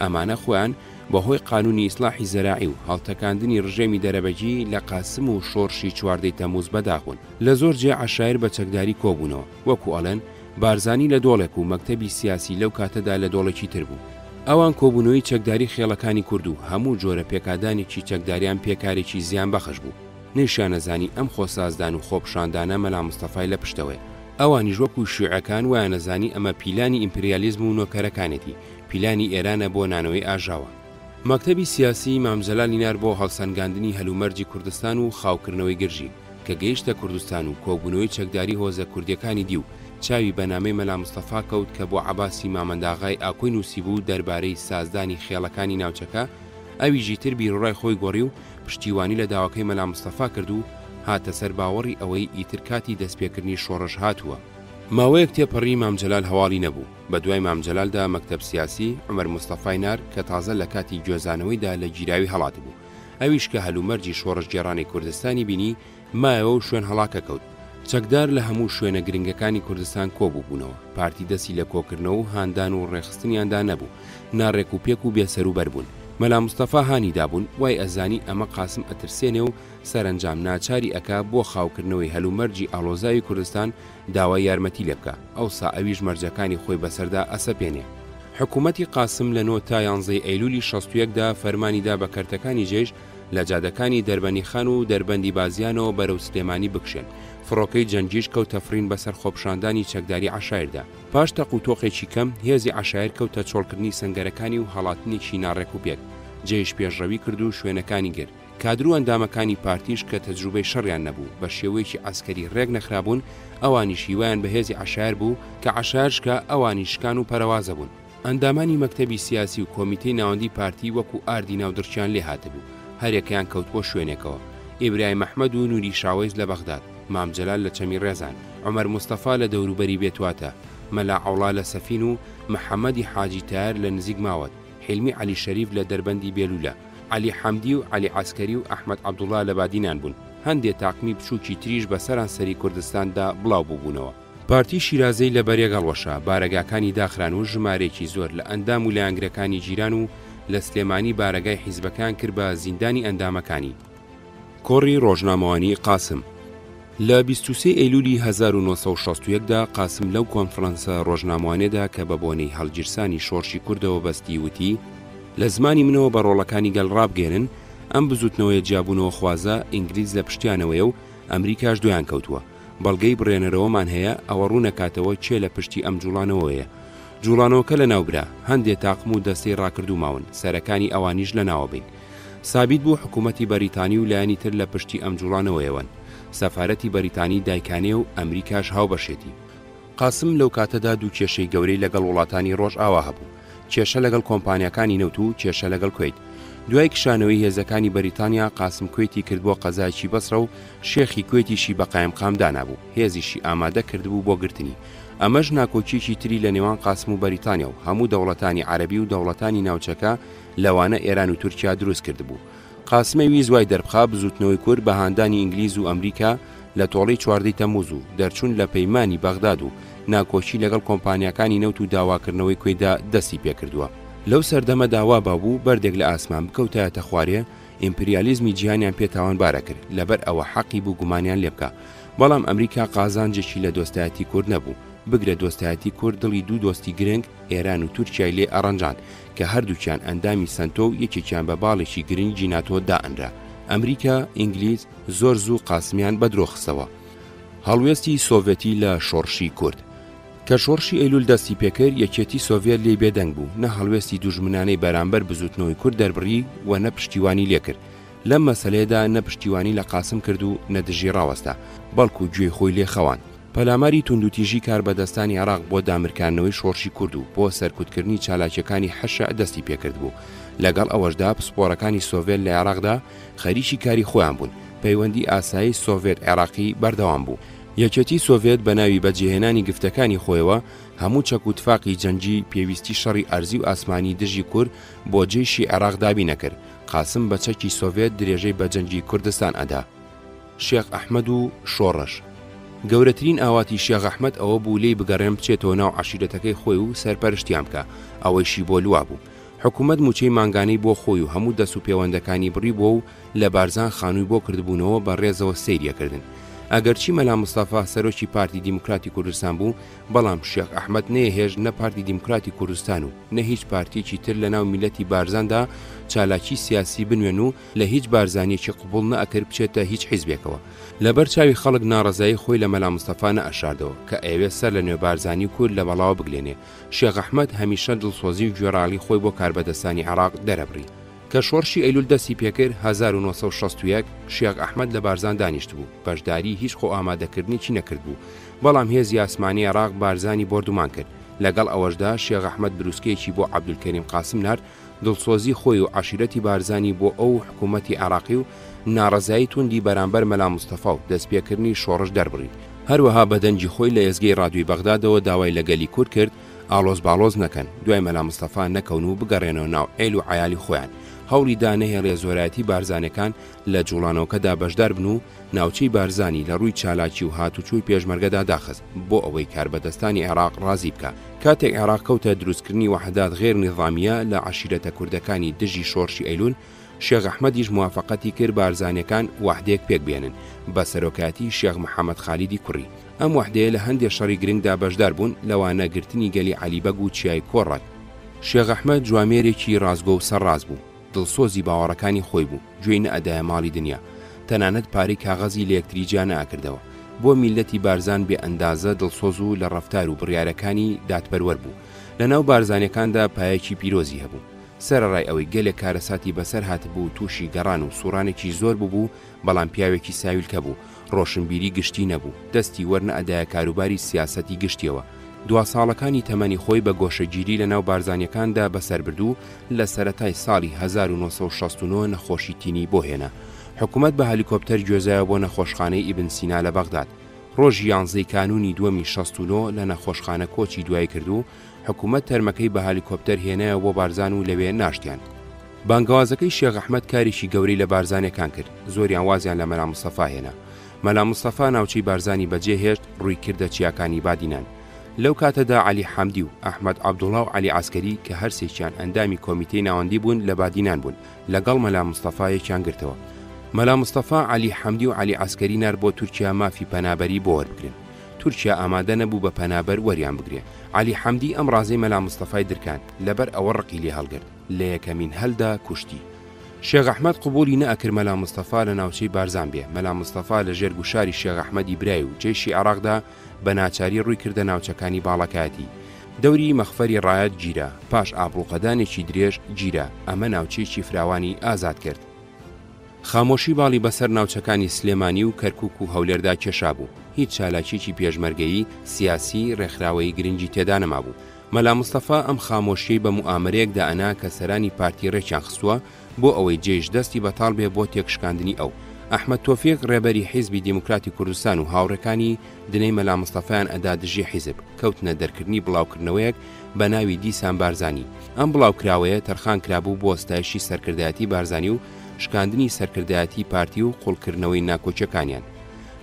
ئەمانە خۆیان بەهۆی قانونی ئیسلاحی زەراعی و هەڵتەکاندنی ڕژێمی دەرەبەجی لە قاسم و شۆڕشی 14 تەمووز بەداخون. لە زۆر جێ عەشایر بە چەکداری کۆبوونەوە، وەکو ئەڵێن بارزانی لە دۆڵێک و مەکتەبی سیاسی لەو کاتەدا لە دۆڵێکی تر بوو. ئەوان کۆبوونەوەی چەکداری خێڵەکانی کورد و هەموو جۆرە پێکادانێکی چەکداریان پێکارێکی زیان بەخش بوو. نێشانەزانی ئەم خۆسازدان و خۆپشاندانە مەلا مستەفای لە پشتەوەی. ئەوانیش وەکو شیوعەکان وایەنەزانی ئەمە پیلانی ئیمپریالیزم و نۆکەرەکانێتی، پیلانی ئێرانە بۆ نانەوەی ئاژاوە. مەکتەبی سیاسی مامجەلال نینار بۆ هەڵسەنگاندنی هەلومەرجی کوردستان و خاوکردنەوەی گرژی کە گەیشتە کوردستان و کۆبوونەوەی چەکداری هۆزە کوردیەکانی دی و چاوی بەنامەی مەلا مستەفا کەوت کە بۆ عەباسی مامەنداغای ئاکۆی نووسیبوو دەربارەی سازدانی خێڵەکانی ناوچەکە. ئەویژی تر بیرڕای خۆی گۆڕی و پشتیوانی لە داواکەی مەلا مستەفا کرد و هاتە سەر باوەڕی ئەوەی ئیتر کاتی دەستپێکردنی شۆڕش هاتووە. ماوەیەک تێپەڕی مامجەلال هەواڵی نەبوو. بە دوای مامجەلالدا مەکتەب سیاسی عومەر مستەفای نار کە تازە لە کاتی گوێزانەوەیدا لە گیراوی هەڵات بوو. ئەویش کە هەلومەرجی شۆڕش گێڕانی کوردستانی بینی مایەوە و شوێن هەڵاکە کەوت. چەکدار لە هەموو شوێنە گرنگەکانی کوردستان کۆبوو بوونەوە. پارتی دەستی لە کۆکردنەوە و هاندان و ڕێخستنیاندا نەبوو، ناڕێک و پێک و بێسەر و بەربوون. مەلا مستەفا هانی دابوون وای ئەزانی ئەمە قاسم ئەترسێنێ و سەرنجام ناچاری ئەکا بۆ خاوکردنەوەی هەلومەرجی ئاڵۆزاوی کوردستان داوای یارمەتی لێ بکە، ئەوسا ئەویش مەرجەکانی خۆی بەسەردا ئەسەپێنێ. حکوومەتی قاسم لە 9 تا 11 ئەیلولی 61دا فەرمانیدا بە کەرتەکانی جێش لە جادەکانی دەربەنی خان و دەربەندی بازیانەوە بەرەو سلێمانی بکشێن. فڕۆکەی جەنگیش کەوتە فرین بەسەر خۆپشاندانی چەکداری عەشایردا. پاش تەقوتۆقێکی کەم هێزی عەشایر کەوتە چۆڵکردنی سەنگەرەکانی و هەڵاتنێکی ناڕێک و پێک. جێش پێشڕەوی کرد و شوێنەکانی گر. کادر و ئەندامەکانی پارتیش کە تەجروبەی شەڕیان نەبوو بە شێوەیەکی ئەسکەری ڕێک نەخرابوون، ئەوانی شیوایان بە هێزی عەشایر بوو کە عەشایرشکە ئەوانی شکان و پەرەوازە بوون. ئەندامانی مەکتەبی سیاسی و کۆمیتەی ناوەندی پارتی وەکو ئاردی ناودرچیان لێ هاتبوو، هەرێکیان کەوتووە شوێنێکەوە. ئیبراهیم محمەد و نوری شاوەیز لە بەغداد، مام جەلال لە چەمی ڕێزان، عومەر مستەفا لە دەوروبەری بێتواتە، مەلا عەوڵا لە سەفین و محەممەدی حاجی تایار لە نزیک ماوەت، حلمی علی شەریف لە دەربەندی بێلولە، علی حەمدی و علی عەسکەری و ئەحمەد عەبدوڵڵا لە بادینان بوون. هەندێک تاقمی بچووکی تریش بە سەرانسەری کوردستاندا بڵاو بووبوونەوە. پارتی شیرازەی لە بەرێگەڵوەشە بارەگاکانی داخران و ژمارێکی زۆر لە ئەندام و لایەنگرەکانی جیران و لە سلێمانی بارەگای حیزبەکان کرد بە زیندانی ئەندامەکانی. کۆڕی ڕۆژنامەوانی قاسم لە 23 ئەیلولی 1960دا قاسم لەو کۆنفرەنسە ڕۆژنامەوانێدا کە بە بۆنەی هەڵگیرسانی شۆڕشی کوردەوە بەستی وتی لە زمانی منەوە بە ڕۆڵەکانی گەڵ ڕابگەێنن ئەم بزوتنەوەی جیابوونەوە خوازە ئینگلیز لە پشتیانەوەیە و ئەمریکاش دویان کەوتووە. بەڵگەی بڕێنەرەوەمان هەیە ئەوە ڕوونەکاتەوە چێ لە پشتی ئەم جوڵانەوەیە. جوڵانەوەکە لە ناوبرا هەندێک تاقم و دەستەی ڕاکردوماون سەرەکانی ئەوانیش لە ناوە بین. سابیت بوو حکوومەتی بەریتانی و لایەنی تر لە پشتی ئەم جوڵانەوەیەوەن. سەفارەتی بەریتانی دایکانێ و ئەمریکاش هاوبەشێتی. قاسم لەو کاتەدا دوو کێشەی گەورەی لەگەڵ وڵاتانی ڕۆژ ئاوا هەبوو. کێشە لەگەڵ کۆمپانیەکانی نەوت و کێشە لەگەڵ کوێیت. دوای کشانەوەی هێزەکانی بەریتانیا قاسم کوێتی کرد بۆ قەزایکی بەسرە و شێخی کوێتیشی بە قایمقام دانابوو هێزیشی ئامادە کردبوو بۆ گرتنی. ئەمەش ناکۆکیێکی تری لە نێوان قاسم و بەریتانیا و هەموو دەوڵەتانی عەرەبی و دەوڵەتانی ناوچەکە لەوانە ئێران و تورکیا دروست کردبوو. قاسمەوی زوای دەربخا بزوتنەوەی کورد بە هاندانی ئینگلیز و ئەمریکا لە تۆڵی 14 تەمموز و دەرچوون لە پەیمانی بەغداد و ناکۆکی لەگەڵ کۆمپانیەکانی نەوت و داواکردنەوەی کوێدا دەستی پێکردووە. لەو سەردەمە داوا بابوو بەردێک لە ئاسمان بکەوتایەتە خوارێ ئیمپریالیزمی جیهانیان پێتاوانبارە کرد لەبەر ئەوە حەقی بوو گومانیان لێ بکە. بەڵام ئەمریکا قازانجێکی لە دۆستایەتی کورد نەبوو. بگرە دۆستایەتی کورد دڵی دوو دۆستی گرنگ ئێران و تورکیای لێ ئەڕەنجان کە هەردووکیان ئەندامی سنتۆ و یەکێکیان بە باڵێکی گرنگی ناتۆ دائەنرا. ئەمریکا ئینگلیز زۆر زوو قاسمیان بەدرۆخستەوە. هەڵوێستی سۆڤێتی لە شۆڕشی کورد کە شۆڕشی ئەیلول دەستی پێکرد یەکێتی سۆڤێت لێ بێدەنگ بوو نە هەڵوێستی دوژمنانەی بەرامبەر بزوتنەوەی کورد دەربڕی و نە پشتیوانی لێکرد. لەم مەسەلەیەدا نە پشتیوانی لە قاسم کرد و نەدژی ڕاوەستا بەڵکو گوێی خۆی لێ خەوان. پەلاماری توندوتیژی کاربەدەستانی عێراق بۆ دامرکانەوەی شۆڕشی کورد و بۆ سەرکوتکردنی چالاکیەکانی حەشە دەستی پێکرد بوو. لەگەڵ ئەوەشدا پسپۆرەکانی سۆڤێت لە عێراقدا خەریکی کاری خۆیان بوون. پەیوەندی ئاسایی سۆڤێت عێراقی بەردەوام بوو. یەکێتی سۆڤێت بە ناوی بەجێهێنانی گفتەکانی خۆیەوە هەموو چەک و تفاقی جەنگی پێویستی شەڕی ئەرزی و ئاسمانی دژی کورد بۆ جێیشی عێراق دابی نەکرد. قاسم بە چەکی سۆڤێت درێژەی بە جەنگی کوردستان ئەدا. شێخ ئەحمەد و شۆڕش گەورەترین ئاواتی شێخ ئەحمەد ئەوە بوو لێی بگەڕێن بچێتەوە ناو عەشیرەتەکەی خۆی و سەرپەرشتیان بکە. ئەوەیشی بۆ لوا بوو. حکوومەت موچەی مانگانەی بۆ خۆی و هەموو دەست و پەیوەندەکانی بڕی بۆ و لە بارزان خانووی بۆ کردبوونەوە بە ڕێزەوە سەیریەکردن. ئەگەرچی مەلا مستەفا سەرۆکی پارتی دیموکراتی کوردستان بوو بەڵام شێخ ئەحمەد نەیەهێژ نە پارتی دیموکراتی کوردستان و نە هیچ پارتیەکی تر لە ناو میلەتی بارزاندا چالاکی سیاسی بنوێن و لە هیچ بارزانیەکی قبوڵ نەئەکرد بچێتە هیچ حیزبێکەوە. لەبەر چاوی خەڵک ناڕەزایی خۆی لە مەلا مستەفا نەئەشاردەوە کە ئەوێ سەر لە نوێ بارزانی کورد لە بەڵاوە بگلێنێ. شێخ ئەحمەد هەمیشە دڵسۆزی و گوێڕاڵی خۆی بۆ کاربەدەستانی عێراق دەرەبڕی. کە شۆڕشی ئەیلول دەستی پێکرد 1961 شێخ ئەحمەد لە بارزان دانیشت بوو. بەشداری هیچ خۆ ئامادەکردنیی نەکرد بوو. بەڵام هێزی ئاسمانی عێراق بارزانی بردومان کرد. لەگەڵ ئەوەشدا شێخ ئەحمەد بروسکەیەکی بۆ عەبدولکەریم قاسم نارد دڵسۆزی خۆی و عەشیرەتی بارزانی بۆ ئەو حکوومەتی عێراقی و ناڕەزایی توندی بەرامبەر مەلا مستەفا و دەستپێکردنی شۆڕش دەربڕی. هەروەها بەدەنجی خۆی لە ئێزگەی ڕادیۆی بەغدادەوە داوای لەگەلی کورد کرد ئاڵۆز باڵۆز نەکەن دوای مەلا مستەفا نەکەون و بگەڕێنەوە ناو عێل و عەیالی خۆیان. هەوڵی دانەهێڵێ زۆرایەتی بارزانەکان لە جوڵانەوەکەدا بەشدار بن و ناوچەی بارزانی لە ڕووی چالاکی و هاتوچووی پێشمەرگەدا داخست بۆ ئەوەی کاربەدەستانی عێراق ڕازی بکە. کاتێک عێراق کەوتە دروستکردنی وەحدات غێر نیظامیە لە عەشیرەتە کوردەکانی دژی شۆڕشی ئەیلول شێخ ئەحمەدیش موافقەتی کرد بارزانەکان وەحدەیەک پێک بێنن بە سەرۆکاتی شێخ محەممەد خالیدی کوڕی. ئەم وەحدەیە لە هەندێک شەڕی گرنگدا بەشدار بوون لەوانە گرتنی گەلی عەلیبەگ و چیای کۆڕەک. شێخ ئەحمەد جوامێرێکی ڕازگۆ و سەرڕاز بوو. دڵسۆزی باوەڕەکانی خۆی بوو گوێی نەئەدایە ماڵی دنیا. تەنانەت پارەی کاغەزی لە یەکتریجا نەئەکردەوە. بۆ میلەتی بارزان بێ ئەندازە دڵسۆز و لە ڕەفتار و بڕیارەکانی دادپەروەر بوو. لەناو بارزانەکاندا پایەکی پیرۆزی هەبوو. سەرەڕای ئەوەی گەلێک کارەساتی بەسەر هاتبوو تووشی گەڕان و سوڕانێکی زۆر بوو بەڵام پیاوێکی ساویلکە بوو. ڕۆشنبیری گشتی نەبوو. دەستی وەرنەئەدایە کاروباری سیاسەتی گشتیەوە. دوا ساڵەکانی تەمەنی خۆی بە گۆشەگیری لە ناو بارزانیەکاندا بەسەر بردوو لە سەرەتای ساڵی 1969 نەخۆشی تینی بۆ هێنا. حکوومەت بە هەلیکۆپتەر گوێزایە بۆ نەخۆشخانەی ئیبن سینا لە بەغداد. ڕۆژی 11 کانونی دووەمی 69 لە نەخۆشخانە کۆچی دوای کردو، حکوومەت تەرمەکەی بە هەلیکۆپتەر هێنایە بۆ بارزان و لەوێ ناشتیان. بانگەوازەکەی شێخ ئەحمەد کارێکی گەورەی لە بارزانەکان کرد، زۆریان وازیان لە مەلا مستەفا هێنا. مەلا مستەفا ناوچەی بارزانی بەجێهێشت، ڕووی کردە چیاکانی بادینان. لەو کاتەدا عەلی حەمدی و ئەحمەد عەبدوڵڵا و عەلی عەسکەری کە هەرسێکیان ئەندامی کۆمیتەی ناوەندی بوون لە بادینان بوون، لەگەڵ مەلا مستەفایەکیان گرتەوە. مەلا مستەفا عەلی حەمدی و عەلی عەسکەری نار بۆ تورکیا مافی پەنابەری بۆ وەربگرن. تورکیا ئامادە نەبوو بە پەنابەر وەریان بگرێ. عەلی حەمدی ئەم ڕازەی مەلا مستەفای درکاند، لەبەر ئەوە ڕقی لێ هەڵگرت، لە یەکەمین هەلدا کوشتی. شێخ ئەحمەد قبولی نەئەکرد مەلا مستەفا لە ناوچەی بارزان بێ. مەلا مستەفا لە ژێر گوشاری شێخ ئەحمەدی برای و جێشی عێراقدا بە ناچاری ڕووی کردە ناوچەکانی باڵەکایەتی. دەوری مەخفەری ڕایەت گیرە، پاش ئابڕوقەدانێکی درێژ گیرە، ئەمە ناوچەیەکی فراوانی ئازاد کرد. خامۆشی باڵی بەسەر ناوچەکانی سلێمانی و کەرکووک و هەولێردا کێشا بوو. هیچ چالاکیێکی پێشمەرگەیی سیاسی ڕێکخراوەی گرنگی تێدا نەمابوو. مەلا مستەفا ئەم خامۆشیەی بە موئامرەیەکدا ئەنا کە سەرانی پارتی ڕێکیان خستووە بۆ ئەوەی جێش دەستی بەتاڵ بێ بۆ تێکشکاندنی ئەو. ئەحمەد تۆفیق ڕێبەری حیزبی دیموکراتی کوردستان و هاوڕەکانی دنەی مەلا مستەفایان ئەدا دژی حیزب، کەوتنە دەرکردنی بڵاوکردنەوەیەک بە ناوی دیسان بارزانی. ئەم بڵاوکراوەیە تەرخان کرابوو بۆ ئەستایشی سەرکردایەتی بارزانی و شکاندنی سەرکردایەتی پارتی و قوڵکردنەوەی ناکۆچەکانیان.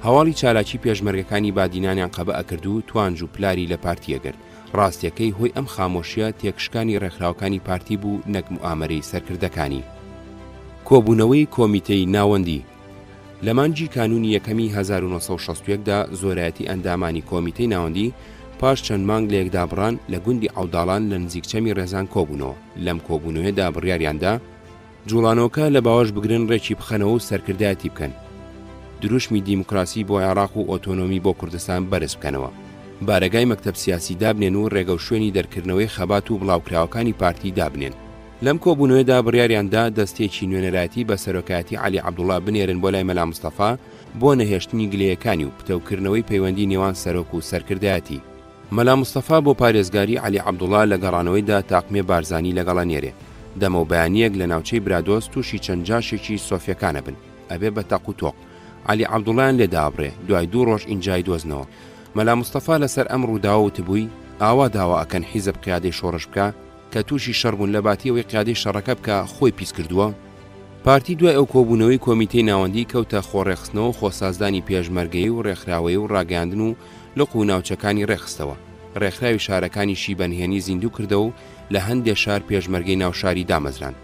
هەواڵی چالاکی پێشمەرگەکانی بادینانیان قەبە ئەکرد و توانج و پلاری لە پارتیەگرت. ڕاستیەکەی هۆی ئەم خامۆشیە تێکشکانی ڕێکخراوەکانی پارتی بوو، نەک موئامرەی سەرکردەکانی. کۆبوونەوەی کۆمیتەی ناوەندی لە مانگی کانونی یەکەمی 1960دا زۆرایەتی ئەندامانی کۆمیتەی ناوەندی پاش چەند مانگ لە یەکدابڕان لە گوندی عەوداڵان لە نزیکچەمی ڕێزان کۆبوونەوە. لەم کۆبوونەوەدا بڕیاریاندا جوڵانەوەکە لە باوەش بگرن ڕێکی بخەنەوە و سەرکردایەتی بکەن، دروشمی دیموکراسی بۆ عێراق و ئۆتۆنۆمی بۆ کوردستان بەرز بکەنەوە، بارەگای مەکتەب سیاسی دابنێن و ڕێگە و شوێنی دەرکردنەوەی خەبات و بڵاوکراوەکانی پارتی دابنێن. لەم کۆبوونەوەدا بڕیاریاندا دەستێکی نوێنەرایەتی بە سەرۆکایەتی عەلی عەبدوڵڵا بنێرن بۆ لای مەلا مستەفا بۆ نەهێشتنی گلەیەکانی و پتەوکردنەوەی پەیوەندی نێوان سەرۆک و سەرکردایەتی. مەلا مستەفا بۆ پارێزگاری عەلی عەبدوڵڵا لە گەڕانەوەیدا تاقمێ بارزانی لەگەڵا نێرێ. دەمە و بەیانیەک لە ناوچەی برادۆست تووشی چەند جاشێکی سۆفیەکانە بن، ئەبێ بە تەق و تۆق. عەلی عەبدوڵڵایان لێدابڕێ، دوای 2 ڕۆژ ئینجای دۆزنەوە. مەلا مستەفا لەسەر ئەم ڕووداوە وتبووی ئاوا داوا ئەکەن حیزب قیادەی شۆڕش بکە کە تووشی شەڕبوون لە باتیەوەی قیادەی شەڕەکە بکە خۆی پیس کردووە. پارتی دوای ئەو کۆبوونەوەی کۆمیتەی ناوەندی کەوتە خۆڕێخستنەوە خۆسازدانی پێشمەرگەی و ڕێکخراوەی و ڕاگەاندن و لەق و ناوچەکانی ڕێخستەوە. ڕێکخراوی شارەکانیشی بەنهێنی زیندوو کردەوە و لە هەندێک شار پێشمەرگەی ناوشاری دامەزران.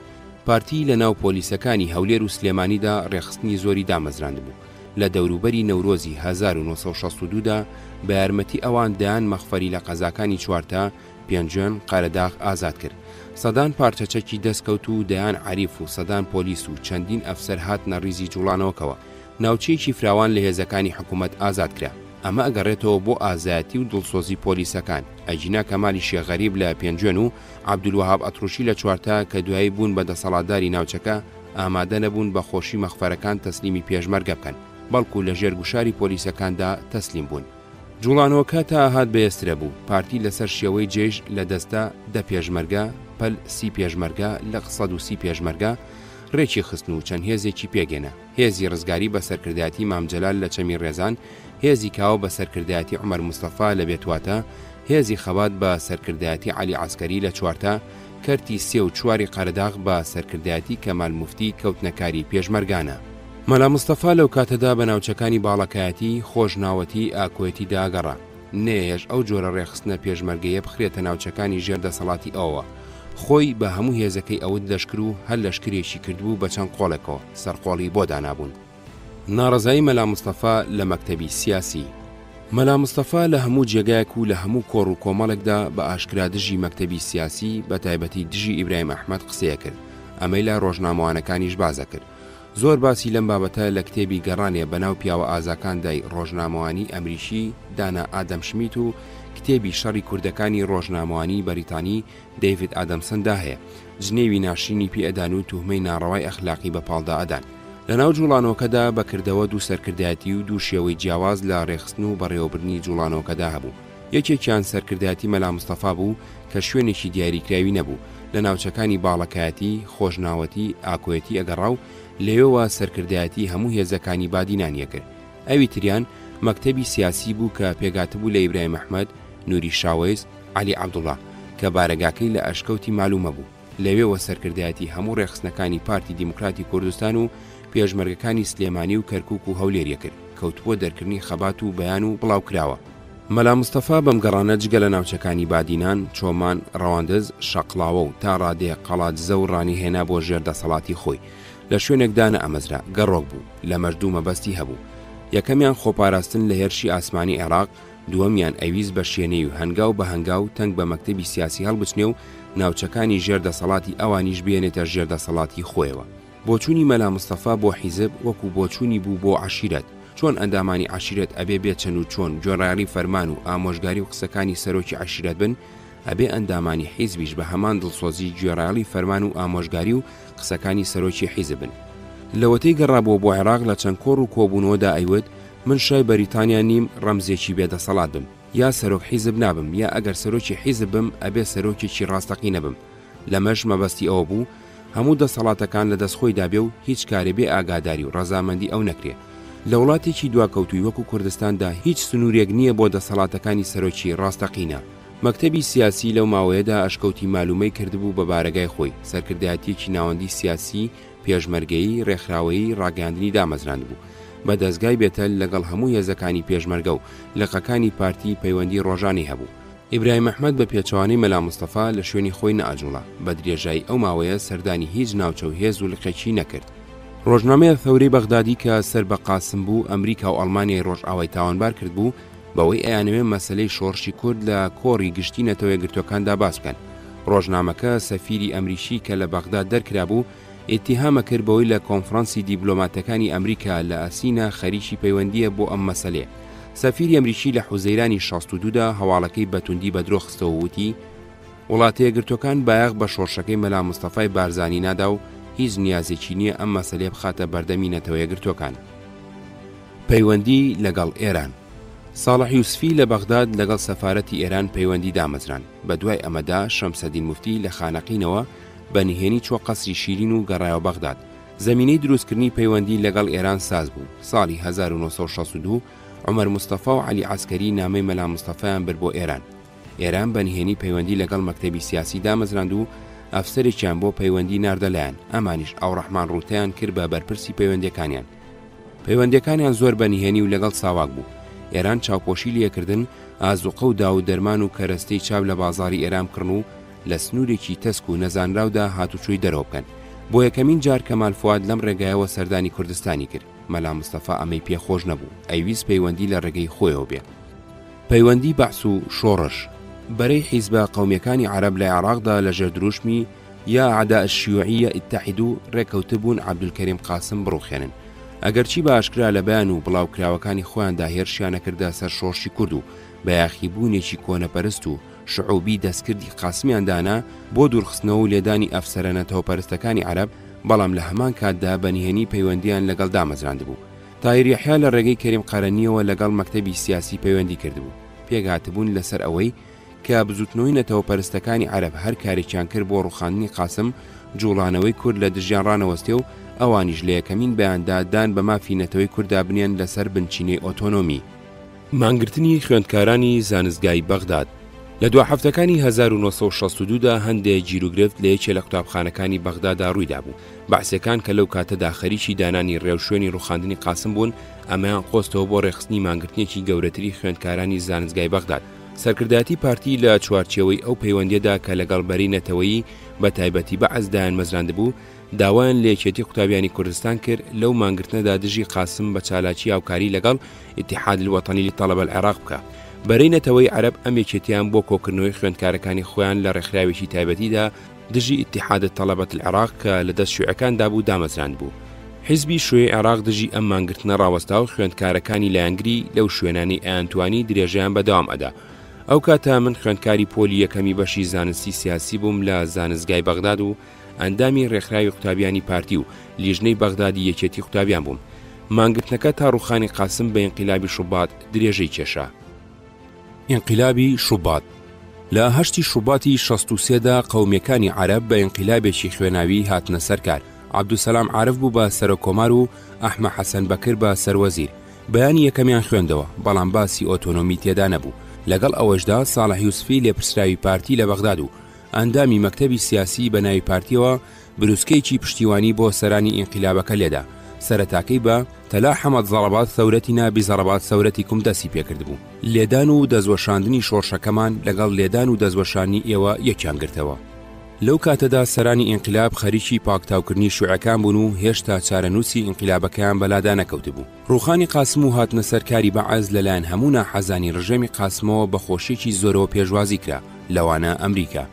پارتی لە ناو پۆلیسەکانی هەولێر و سلێمانیدا ڕێخستنی زۆری دامەزراند بوو. لە دەوروبەری نەورۆزی 1962دا بە یارمەتی ئەوان دەیان مەخفەری لە قەزاکانی چوارتە پێنجێن قەرەداغ ئازاد کرد. سەدان پارچەچەکی دەستکەوت و دەیان عەریف و سەدان پۆلیس و چەندین ئەفسەر هاتنە ڕیزی جوڵانەوەکەوە. ناوچەیەکی فراوان لە هێزەکانی حکوومەت ئازاد کرا. ئەمە ئەگەڕێتەوە بۆ ئازایەتی و دڵسۆزی پۆلیسەکان. ئەجینا کەمالی شێخغەریب لە پێنجێن و عەبدولوەهاب ئەتروشی لە چوارتە کە دوایی بوون بە دەسەڵاتداری ناوچەکە ئامادە نەبوون بە خۆشی مەخفەرەکان تەسلیمی پێشمەرگە بکەن، بەڵکو لە ژێر گوشاری پۆلیسەکاندا تەسلیم بوون. جوڵانەوەکە تا هات بەێسترە بوو. پارتی لەسەر شێوەی جێژ لە دەستە 10 پێشمەرگە، پەل 30 پێشمەرگە لە 130 پێشمەرگە ڕێکی خستن و چەند هێزێکی پێگەنە. هێزی ڕزگاری بە سەرکردایەتی مامجەلال لە چەمی ڕێزان، هێزی کاوە بە سەرکردایەتی عومەر مستەفا لە بێتواتە، هێزی خەبات بە سەرکردایەتی عەلی عەسکەری لە چوارتە، کەرتی 3 و 4 قەرەداغ بە سەرکردایەتی کەمال موفتی کەوتنەکاری پێشمەرگانە. مەلا مستەفا لەو کاتەدا بە ناوچەکانی باڵەکایەتی خۆشناوەتی ئاکۆیەتی داگەڕا. نێژ ئەو جۆرە ڕێخستنە پێشمەرگەیە بخرێتە ناوچەکانی ژێردەسەڵاتی ئەوە. خۆی بە هەموو هێزەکەی ئەوت دەشکر و هەر لەشکرێکی کردبوو بە چەند قۆڵێکەوە سەرقۆڵی بۆ دانابوون. ناڕەزایی مەلا مستەفا لە مەکتەبی سیاسی. مەلا مستەفا لە هەموو جێگایەک و لە هەموو کۆڕ و کۆمەڵێکدا بە ئاشکرا دژی مەکتەبی سیاسی بە تایبەتی دژی ئیبراهیم ئەحمەد قسەیە کرد. ئەمەی لە ڕۆژنامەوانەکانیش بازە کرد. زۆر باسی لەم بابەتە لە کتێبی گەڕانێ بەناو پیاوە ئازاکاندای ڕۆژنامەوانی ئەمریکی دانا ئادەم شمیت و کتێبی شەڕی کوردەکانی ڕۆژنامەوانی بەریتانی دەیڤید ئادەمسندا هەیە. جنێوی ناشرینی پێئەدان و توهمەی ناڕەوای ئەخلاقی بە پاڵدا ئەدان. لەناو جوڵانەوەکەدا بەکردەوە دوو سەرکردایەتی و دوو شێوەی جیاواز لە ڕێخستن و بەڕێوەبردنی جوڵانەوەکەدا هەبوو. یەکێکیان سەرکردایەتی مەلا مستەفا بوو کە شوێنێکی دیاریکراوی نەبوو. لە ناوچەکانی باڵەکایەتی، خۆشناوەتی، ئاکۆیەتی ئەگەڕا و لێوەوە سەرکردایەتی هەموو هێزەکانی بادینانیە کرد. ئەوی تریان مەکتەبی سیاسی بوو کە پێگاتبوو لە ئیبراهیم ئەحمەد، نوری شاوێز، عەلی عەبدوڵڵا کە بارەگاکەی لە ئەشکەوتی مالومە بوو. لەوێوە سەرکردایەتی هەموو ڕێخستنەکانی پارتی دیموکراتی کوردستان و پێشمەرگەکانی سلێمانی و کەرکووک و هەولێریە کرد، کەوتووە دەرکردنی خەبات و بەیان و بڵاوکراوە. مەلا مستەفا بەم گەڕانە جگە لە ناوچەکانی بادینان، چۆمان، ڕەواندز، شەقڵاوە و تا ڕادێ قەڵاتزە و ڕانی هێنا بۆ ژێردەسەڵاتی خۆی. لە شوێنێکدانە ئەمەزرا گەڕۆک بوو، لە مەردوو مەبەستی هەبوو. یەکەمیان خۆپاراستن لە هێرشی ئاسمانی عێراق، دووەمیان ئەویست بە شوێنەی و هەنگاو بە هەنگاو تەنگ بە مەکتەبی سیاسی هەڵبچنێ و ناوچەکانی ژێردەسەڵاتی ئەوانیش بێنێتە ژێردەسەڵاتی خۆیەوە. بۆچوونی مەلا مستەفا بۆ حیزب وەکو بۆچوونی بوو بۆ عەشیرەت، چۆن ئەندامانی عەشیرەت ئەبێ بێت چەند و چۆن گوێڕایەڵی فەرمان و ئامۆژگاری و قسەکانی سەرۆکی عەشیرەت بن، ئەبێ ئەندامانی حیزبیش بە هەمان دڵسۆزی گوێڕایەڵی فەرمان و ئامۆژگاری و قسەکانی سەرۆکی حیزب بن. لەوەتەی گەڕابووە بۆ عێراق لە چەند کۆڕ و کۆبوونەوەدا ئەیوت من شای بەریتانیا نیم ڕەمزێکی بێدەسەڵات بم، یا سەرۆک حیزب نابم، یا ئەگەر سەرۆکی حیزب بم ئەبێ سەرۆکێکی ڕاستەقینە بم. لەمەش مەبەستی ئەوە بوو هەموو دەسەڵاتەکان لە دەستخۆیدا بێ و هیچ کارێ بێ ئاگاداری و ڕەزامەندی ئەو نەکرێ. لە وڵاتێکی دواکەوتووی وەکو کوردستاندا هیچ سنوورێک نییە بۆ دەسەڵاتەکانی سەرۆکی ڕاستەقینە. مەکتەبی سیاسی لەو ماوەیەدا ئەشکەوتی مالومەی کردبوو بە بارەگای خۆی، سەرکردایەتیەکی ناوەندی سیاسی، پێشمەرگەیی، ڕێکخراوەیی، ڕاگەاندنی دامەزراند بوو بە دەستگای بێتەل لەگەڵ هەموو هێزەکانی پێشمەرگە و لقەکانی پارتی پەیوەندی ڕۆژانی هەبوو. ئیبراهیم ئەحمەد بە پێچەوانەی مەلا مستەفا لە شوێنی خۆی نەئاجوڵا، بە درێژایی ئەو ماوەیە سەردانی هیچ ناوچە و هێز و لقێکی نەکرد. ڕۆژنامەیە ثەورەی بەغدادی کە سەر بە قاسم بوو ئەمریکا و ئەڵمانیای ڕۆژئاوای تاوانبار کرد بوو بەوەی ئەیانەوێ مەسەلەی شۆڕشی کورد لە کۆڕی گشتی نەتەوەیە گرتوەکاندا باس بکەن. ڕۆژنامەکە سەفیری ئەمریکی کە لە بەغداد دەرکرا بوو ئێتیهامە کرد بەوەی لە کۆنفرانسی دیبلۆماتەکانی ئەمریکا لە ئەسینە خەریکی پەیوەندیە بۆ ئەم مەسەلێ. سەفیری ئەمریکی لە حوزەیرانی 62دا هەواڵەکەی بەتوندی بەدرۆ خستەوە وتی وڵاتە یەکگرتوەکان بایەخ بە شۆڕشەکەی مەلا مستەفای بارزانی نادا و هیچ نیازێکی نییە ئەم مەسەلێ بخاتە بەردەمی نەتەوە یەکگرتوەکان. پەیوەندی لەگەڵ ئێران. ساڵح یوسفی لە بەغداد لەگەڵ سەفارەتی ئێران پەیوەندی دامەزران. بە دوای ئەمەدا شەمسەدین موفتی لە خانەقینەوە بەنهێنی چوە قەسری شیرین و گەڕایەوە بەغداد. زەمینەی دروستکردنی پەیوەندی لەگەڵ ئێران ساز بوو. ساڵی 1962 عومەر مستەفا و عەلی عەسکەری نامەی مەلا مستەفایان برد بۆ ئێران. ئێران بەنهێنی پەیوەندی لەگەڵ مەکتەبی سیاسی دامەزراند و ئەفسەرێکیان بۆ پەیوەندی ناردەلایەن، ئەمانیش ئەوڕەحمان ڕوتیان کرد بە بەرپرسی پەیوەندیەکانیان. پەیوەندیەکانیان زۆر بەنهێنی و لەگەڵ ساواک بوو. ئێران چاوپۆشی لێکردن ئازوقە و داو دەرمان و کەرەستەی چاو لە بازاری ئێرام کڕن و لە سنوورێکی تەسک و نەزانراودا هاتوچۆی دەرەوە بکەن. بۆ یەکەمین جار کەمال فواد لەم ڕێگایەوە سەردانی کوردستانی کرد. مەلا مستەفا ئەمەی پێخۆش نەبوو، ئەیویست پەیوەندی لە ڕێگەی خۆیەوە بێ. پەیوەندی بەعس و شۆڕش. بەرەی حیزبە قەومیەکانی عەرەب لە عێراقدا لە ژێر دروشمی یا عەداء الشیوعیە ئیتحید و ڕێکەوتبوون عەبدولکەریم قاسم بڕوخێنن. ئەگەرچی بە ئاشکرا لە بەیان و بڵاوکراوەکانی خۆیاندا هێرشیان نەکردە سەر شۆڕشی کورد و بە یاخیبوونێکی کۆنەپەرست و شعوبی دەستکردی قاسمیاندانا بۆ دوورخستنەوە و لێدانی ئەفسەرە نەتەوەپەرستەکانی عەرەب، بەڵام لە هەمان کاتدا بەنهێنی پەیوەندیان لەگەڵ دامەزراند بوو. تاهیر یەحیا لە ڕێگەی کەریم قەرەنیەوە لەگەڵ مەکتەبی سیاسی پەیوەندی کردبوو. پێگاتبوون لەسەر ئەوەی کە بزوتنەوەی نەتەوەپەرستەکانی عەرەب هەر کارێکیان کرد بۆ ڕوخاندنی قاسم، جوڵانەوەی کورد لە دژیان ڕانەوەستێ و ئەوانیش لە یەکەمین بەیاندا دان بە مافی نەتەوەی کووردا بنیان لەسەر بنچینەی ئۆتۆنۆمی. مانگرتنی خوێندکارانی زانستگای بەغداد. لە دو هەفتەکانی 1962دا هەندێک گیرروگرفت لە یەکێ لە قوتابخانەکانی بەغدادا ڕوویدا بوو. بەعسیەکان کە لەو کاتەدا خەریکی دانانی ڕێوشوێنی ڕوخاندنی قاسم بوون، ئەمەیان قۆستەوە بۆ ڕێخستنی مانگرتنێکی گەورەتری خوێندکارانی زانستگای بەغداد. سەرکردایەتی پارتی لە چوارچێوەی ئەو پەیوەندیەدا کە لەگەڵ بەری نەتەوەیی بە تایبەتی بەعزدایان مەزراند بوو، داوایان لە یەکێتی قوتابیانی کوردستان کرد لەو مانگرتنەدا دژی قاسم بە چالاکی هاوکاری لەگەڵ ئیتیحاد الوەتەنی لطەلەبە العێراق بکە. بەرەی نەتەوەی عەرەب ئەم یەکێتیان بۆ کۆکردنەوەی خوێندکارەکانی خۆیان لە ڕێکخراوێکی تایبەتیدا دژی ئیتیحاد تەلەبەت العێراق کە لە دەست شیوعەکاندا بوو دامەزراند بوو. حیزبی شوێی عێراق دژی ئەم مانگرتنە ڕاوەستا و خوێندکارەکانی لایەنگری لەو شوێنانی ئەیانتوانی درێژەیان بەدەوام ئەدا. ئەو کاتە من خوێندکاری پۆلی یەکەمی بەشی زانستی سیاسی بووم لە زانستگای بەغداد و ئەندامی ڕێکخراوی قوتابیانی پارتی و لیژنەی بەغدادی یەکێتی قوتابیان بووم. مانگرتنەکە تا ڕوخانی قاسم بە ئینقیلابی شوبات درێژەی کێشا. ئینقیلابی شوبات. لە 8 شوباتی 63دا قەومیەکانی عەرەب بە ئینقیلابێکی خوێناوی هاتنە سەرکار. عەبدولسەلام عارف بوو بە سەرۆکۆمار و ئەحمە حەسەن بەکر بە سەروەزیر. بەیانی یەکەمیان خوێندەوە، بەڵام باسی ئۆتۆنۆمی تێدا نەبوو. لەگەڵ ئەوەشدا ساڵح یوسفی لێپرسراوی پارتی لە بەغداد و ئەندامی مەکتەبی سیاسی بە ناوی پارتیەوە بروسکەیەکی پشتیوانی بۆ سەرانی ئینقیلابەکە لێدا. سەرەتاکەی بە تەلا حەمەد زەڕەبات ثەورەتینا بیزەڕەبات ثەورەتی کوم دەستی پێکرد بوو. لێدان و دەزوەشاندنی شۆڕشەکەمان لەگەڵ لێدان و دەزوەشانی ئێوە یەکیان گرتەوە. لەو کاتەدا سەرانی ئینقیلاب خەریکی پاکتاوکردنی شوعەکان بوون و هێشتا چارەنووسی ئینقیلابەکەیان بەلادا نەکەوت بوو. ڕوخانی قاسم و هاتنە سەرکاری بەعەز لەلایەن هەموو ناحەزانی ڕژێمی قاسمەوە بە خۆشیێکی زۆرەوە پێشوازی کرا، لەوانە ئەمریکا.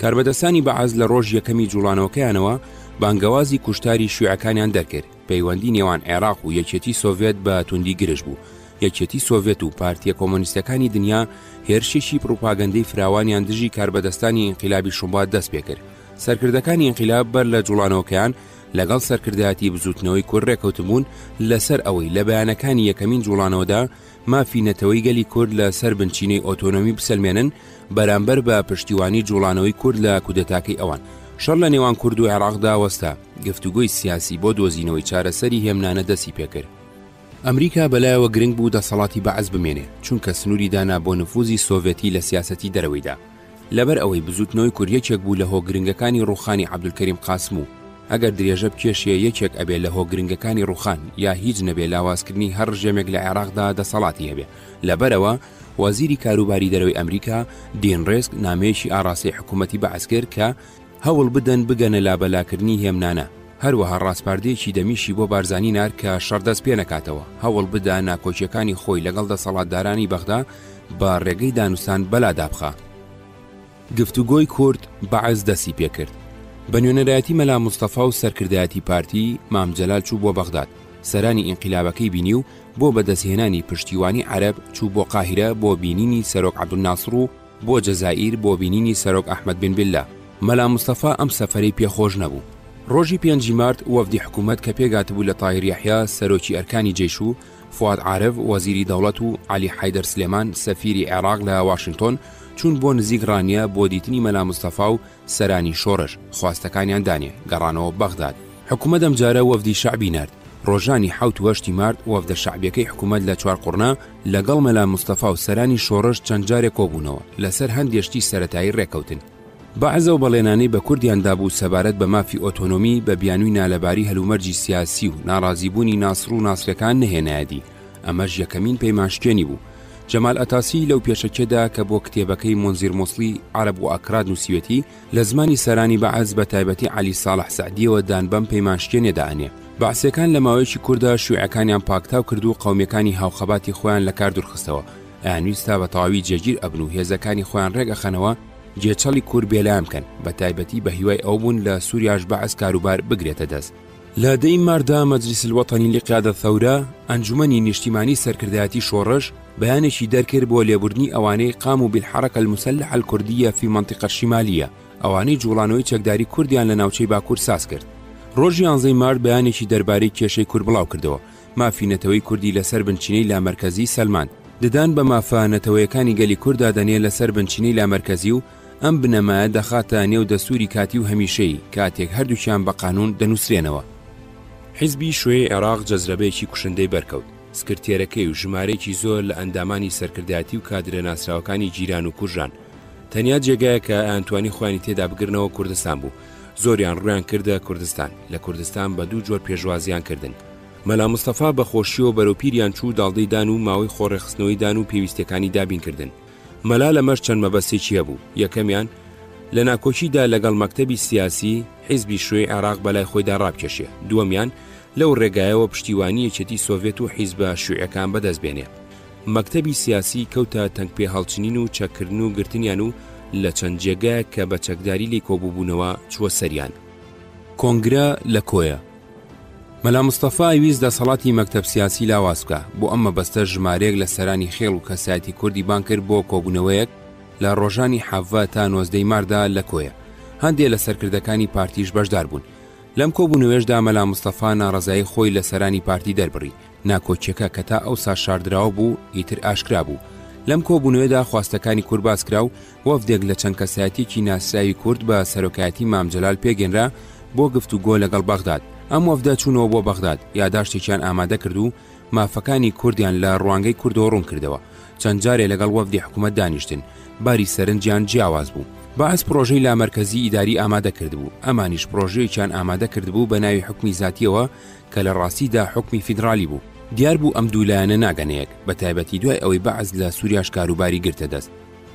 کاربەدەستانی بەعەز لە ڕۆژ یەکەمی جوڵانەوەکەیانەوە بانگەوازی کوشتاری شیوعەکانیان دەرکرد. پەیوەندی نێوان عێراق و یەکێتی سۆڤێت بە توندی گرژ بوو. یەکێتی سۆڤێت و پارتیە کۆمۆنیستەکانی دنیا هێرشێکی پروپاگەندەی فراوانیان دژی کاربەدەستانی ئینقیلابی شوبات دەست پێ کرد. سەرکردەکانی ئینقیلاب بەر لە جوڵانەوەکەیان لەگەڵ سەرکردایەتی بزوتنەوەی کورد ڕێکەوتبوون لەسەر ئەوەی لە بەیانەکانی یەکەمین جوڵانەوەدا مافی نەتەوەی گەلی کورد لە سەر بنچینەی ئۆتۆنۆمی بسەلمێنن بەرامبەر بە پشتیوانی جوڵانەوەی کورد لە کودەتاکەی ئەوان. شەڕ لە نێوان کورد و عێراقدا وەستا، گفتوگۆی سیاسی بۆ دۆزینەوەی چارەسەری هێمنانە دەستی پێکرد. ئەمریکا بەلایەوە گرنگ بوو دەسەڵاتی بەعەز بمێنێ، چونکە سنووری دانا بۆ نفوزی سۆڤێتی لە سیاسەتی دەرەوەیدا. لەبەر ئەوەی بزوتنەوەی کورد یەکێک بوو لە هۆگرنگەکانی ڕوخانی عەبدولکەریم قاسم و ئەگەر درێژە بکێشیە یەکێک ئەبێ لە هۆگرنگەکانی ڕوخان یا هیچ نەبێ لاوازکردنی هەر ژێمێک لە عێراقدا دەسەڵاتی هەبێ. لەبەرەوە وەزیری کاروباری دەرەوەی ئەمریکا دین ڕێسک نامەیەکی ئاڕاسی حکوومەتی بەعەز کرد کە هەوڵ بدەن بگەنە لابەلاکردنی هێمنانە. هەروەها ڕاستپاردەیەکی دەمیشی بۆ بارزانی نار کە شەڕدەست پێ نەکاتەوە، هەوڵ بدا ناکۆچیەکانی خۆی لەگەڵ دەسەڵاتدارانی بەغدا بە ڕێگەی دانوستان بەلادابخە. گفتوگۆی کورد بەعەز دەستی پێکرد. بە نوێنەرایەتی مەلا مستەفا و سەرکردایەتی پارتی مام جەلال چوو بۆ بەغداد، سەرانی ئینقیلابەکەی بینی و بۆ بەدەستهێنانی پشتیوانی عەرەب چوو بۆ قاهیرە بۆ بینینی سەرۆک عەبدولناسر و بۆ جەزائیر بۆ بینینی سەرۆک ئەحمەد بن بللا. مەلا مستەفا ئەم سەفەرەی پێخۆش نەبوو. ڕۆژی 5 مارد وەفدی حکوومەت کە پێگاتبوو لە تاهیر یەحیا سەرۆکی ئەرکانی جێش و فواد عارف وەزیری دەوڵەت و عەلی حەیدەر سلێمان سەفیری عێراق لە واشنگتۆن چون بۆ نزیک ڕانیە بۆ دیتنی مەلا مستەفا و سەرانی شۆڕش خواستەکانیان دانێ گەڕانەوە بەغداد. حکوومەت ئەم جارە وەفدی شەعبی نرد. ڕۆژانی 7 مارد وەفدە شەعبیەکەی حکوومەت لە 4 قوڕنا لەگەڵ مەلا مستەفا و سەرانی شۆڕش چەند جارێک کۆبوونەوە لەسەر هەندێشتی سەرەتایی ڕێکەوتن. بەعەزە و بەڵێنانەی بە کوردیاندا بوو سەبارەت بە مافی ئۆتۆنۆمی بە بیانووی نالەباری هەلومەرجی سیاسی و ناڕازیبوونی ناسر و ناسرەکان نەهێنایەدی. ئەمەش یەکەمین پەیمانشکێنی بوو. جەمال ئەتاسی لەو پێشەکێدا کە بۆ کتێبەکەی مۆنزیر موسڵی عەرەب و ئەکراد نووسیوەتی لە زمانی سەرانی بەعەز بە تایبەتی عەلی ساڵح سەعدیەوە دان بەم پەیمانشکێنێدا ئەنێ. بەعسیەکان لە ماوەیەکی کووردا شیوعەکانیان پاکتاو کرد و قەومیەکانی هاوخەباتی خۆیان لە کار دوورخستەوە. ئەیانویستا بە تەواوی جێگیر ئەبن و هێزەکانی خۆیان ڕێگەخەنەوە جێچەڵی کورد بێلام بکەن، بە تایبەتی بە هیوای ئەو بوون لە سووریاش بەعەز کاروبار بگرێتە دەست. لە 10 ماردا مەجلیس الوەتەنی لقیادە ثەورە ئەنجومەنی نیشتیمانی سەرکردایەتی شۆڕش بەیانێکی دەرکرد بۆ لێبوردنی ئەوانەی قام و بالحركة المسلحة الكردية في منطقة الشمالية، ئەوانەی جوڵانەوەی چەکداری کوردیان لە ناوچەی باکوور ساز کرد. ڕۆژی 11 مارد بەیانێکی دەربارەی کێشەی کورد بڵاو کردەوە، مافینەتەوەی کوردی لەسەر بنچینەی لامەرکەزی سەلمان. ددان بە مافانەتەوەیەکانی گەلی کووردا دەنێ لەسەر بنچینەی لامەرکەزی و ئەم بنەمایە دەخاتە نێو دەستوری کاتی و هەمیشەی کاتێک هەردووکیان بە قانون دەنووسرێنەوە. حیزبی شوێی عێراق جەزرەبەیەکی کوشندەی بەرکەوت. سکرتێرەکەی و ژمارەیەکی زۆر لە ئەندامانی سەرکردایەتی و کادرە ناسراوەکانی جیران و کوژان. تەنیا جێگایە کە ئەتوانی خوانی تێدا بگرنەوە کوردستان بوو. زۆریان ڕویان کردە کوردستان. لە کوردستان بە 2 جۆر پێشوازیان کردن. مەلا مستەفا بە خۆشیەوە بەرەوپیریان چوو داڵدەی دان و ماوەی خۆڕێخستنەوەی دان و پێویستەکانی دابین کردن. مەلا لەمەش چەند مەبەستێکی هەبوو. یەکەمیان لە ناکۆچیدا لەگەڵ مەکتەبی سیاسی حیزبی شوێی عێراق بەلای خۆیدا ڕابکێشێ. دووەمیان لەو ڕێگایەوە پشتیوانی یەکێتی سۆڤێت و حیزبە شیوعەکان بەدەستبێنێ. مەکتەبی سیاسی کەوتە تەنگ پێهەڵچنین و چەکردن و گرتنیان و لە چەند جێگایە کە بە چەکداری لێی کۆبووبوونەوە چووە سەریان. کۆنگرە لە کۆیە. مەلا مستەفا ویست دەسەڵاتی مەکتەب سیاسی لاواز بکە، بۆ ئەمە بەستە ژمارەیەک لە سەرانی خێڵ و کەسایەتی کوردی بان کرد بۆ کۆبوونەوەیەک لە ڕۆژانی 7 تا 19 ماردا لە کۆیە. هەندێک لە سەرکردەکانی پارتیش بەشدار بوون. لەم کۆبوونەوەشدا مەلا مستەفا ناڕەزایی خۆی لە سەرانی پارتی دەربڕی. ناکۆچیەکە کە تا ئەوسا شاردراوە بوو ئیتر ئاشکرا بوو. لەم کۆبوونەوەدا خواستەکانی کورد باس کرا و وەفدێک لە چەند کەسایەتێکی ناسراوی کورد بە سەرۆکایەتی مام جەلال پێگەنرا بۆ گفتوگۆ لەگەڵ بەغداد. ئەم وەفدە چوونەوە بۆ بەغداد، یاداشتێکیان ئامادە کرد و مافەکانی کوردیان لە ڕوانگەی کوردەوە ڕوون کردەوە. چەند جارێ لەگەڵ وەفدی حکوومەت دانیشتن، باری سەرنجیان جیاواز بوو. بەعەز پرۆژەی لامەرکەزی ئیداری ئامادە کردبوو، ئەمانیش پرۆژەیەکیان ئامادە کردبوو بە ناوی حکمی زاتیەوە کە لە ڕاستیدا حکمی فیدرالی بوو. دیار بوو ئەم دوولایەنە ناگەنەیەک، بە تایبەتی دوای ئەوەی بەعەز لە سووریاش کاروباری گرتە دەست.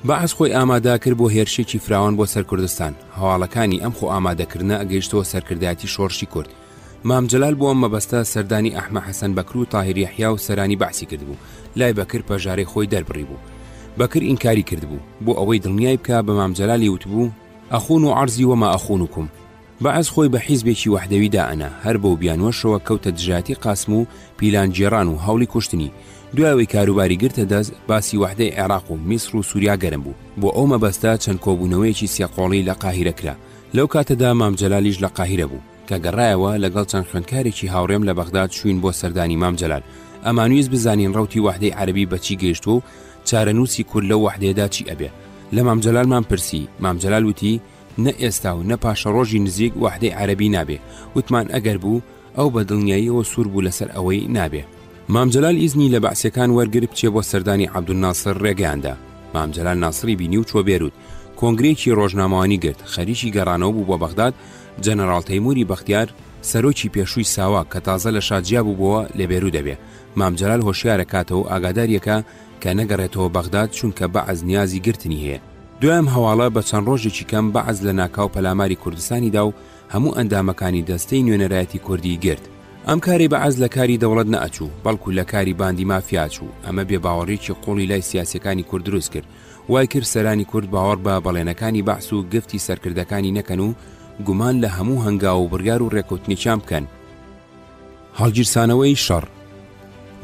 بەعەز خۆی ئامادە کرد بۆ هێرشێکی فراوان بۆ سەر کوردستان. هەواڵەکانی ئەم خۆ ئامادەکردنە ئەگەیشتەوە سەرکردایەتی شۆڕشی کورد. مام جەلال بۆ ئەم مەبەستە سەردانی ئەحمەد حەسەن بەکر و تاهیر یەحیا و سەرانی بەعسی کردبوو. لای بەکر پەژارەی خۆی دەربڕی بوو. بەکر ئینکاری کردبوو بۆ ئەوەی دڵنیای بکە بە مام جەلالی وتبوو ئەخون و عەرزی وەما ئەخونکم. بەعەز خۆی بە حیزبێکی وەحدەوی دائەنا، هەر بەو بیانوەشەوە کەوتە دژاتی قاسم و پیلانجێران و هەوڵی کوشتنی. دوایەوەی کاروباری گرتە دەست، باسی وەحدەی عێراق و میسر و سووریا گەرم بوو. بۆ ئەو مەبەستە چەند کۆبوونەوەیەکی سێقۆڵی لە قاهیرە کرا. لەو کاتەدا مام جەلالیش لە قاهیرە بوو کە گەڕایەوە لەگەڵ چەند خوێندکارێکی هاوڕێم لە بەغداد شوین بۆ سەردانی مام جەلال. ئەمانویست بزانین ڕەوتی وەحدەی عەرەبی بەچی گەیشت و چارەنووسی کورد لەو وەحدەیەدا چی ئەبێ. لە مام جەلالمان پرسی، مام جەلال وتی نە ئێستا و نە پاشە ڕۆژی نزیک وەحدەی عەرەبی نابێ. وتمان ئەگەر بوو ئەو بە دڵنیاییەوە سوور بوو لەسەر ئەوەی نابێ. مام جەلال ئیزنی لە بەعسیەکان وەرگرت بچێ بۆ سەردانی عەبدولناسر ڕێگەیاندا. مام جەلال ناسری بینی و چۆ بێروت، کۆنگرێکی ڕۆژنامەوانی گرت، خەریکی گەڕانەوە بوو بۆ بەغداد. جەنەڕاڵ تەیموری بەختیار سەرۆکی پێشووی ساوا کە تازە لە شادجیا بوو بووە لە بێرو دەبێ. مام جەلال هۆشیارە کاتەوە ئاگاداریەکە کە نەگەڕێتەوە بەغداد چونکە بەعەز نیازی گرتنی هەیە. دوام هەواڵە بە چەند ڕۆژێکی کەم بەعەز لە ناکاو پەلاماری کوردستانیدا و هەموو ئەندامەکانی دەستەی نوێنەرایەتی کوردی گرت. ئەم کاری بەعەز لە کاری دەوڵەت نەئەچوو، بەڵکو لە کاری باندی مافیا چوو. ئەمە بێباوەڕێکی قوڵی لای سیاسەکانی کورد دروست کرد. وای کرد سەرانی کورد باوەڕ بە بەڵێنەکانی بەعس و گفتی سەرکردەکانی نەکەن و گومان لە هەموو هەنگاو و بڕیار و ڕێکوتنێکیان بکەن. هەڵگیرسانەوەی شەڕ.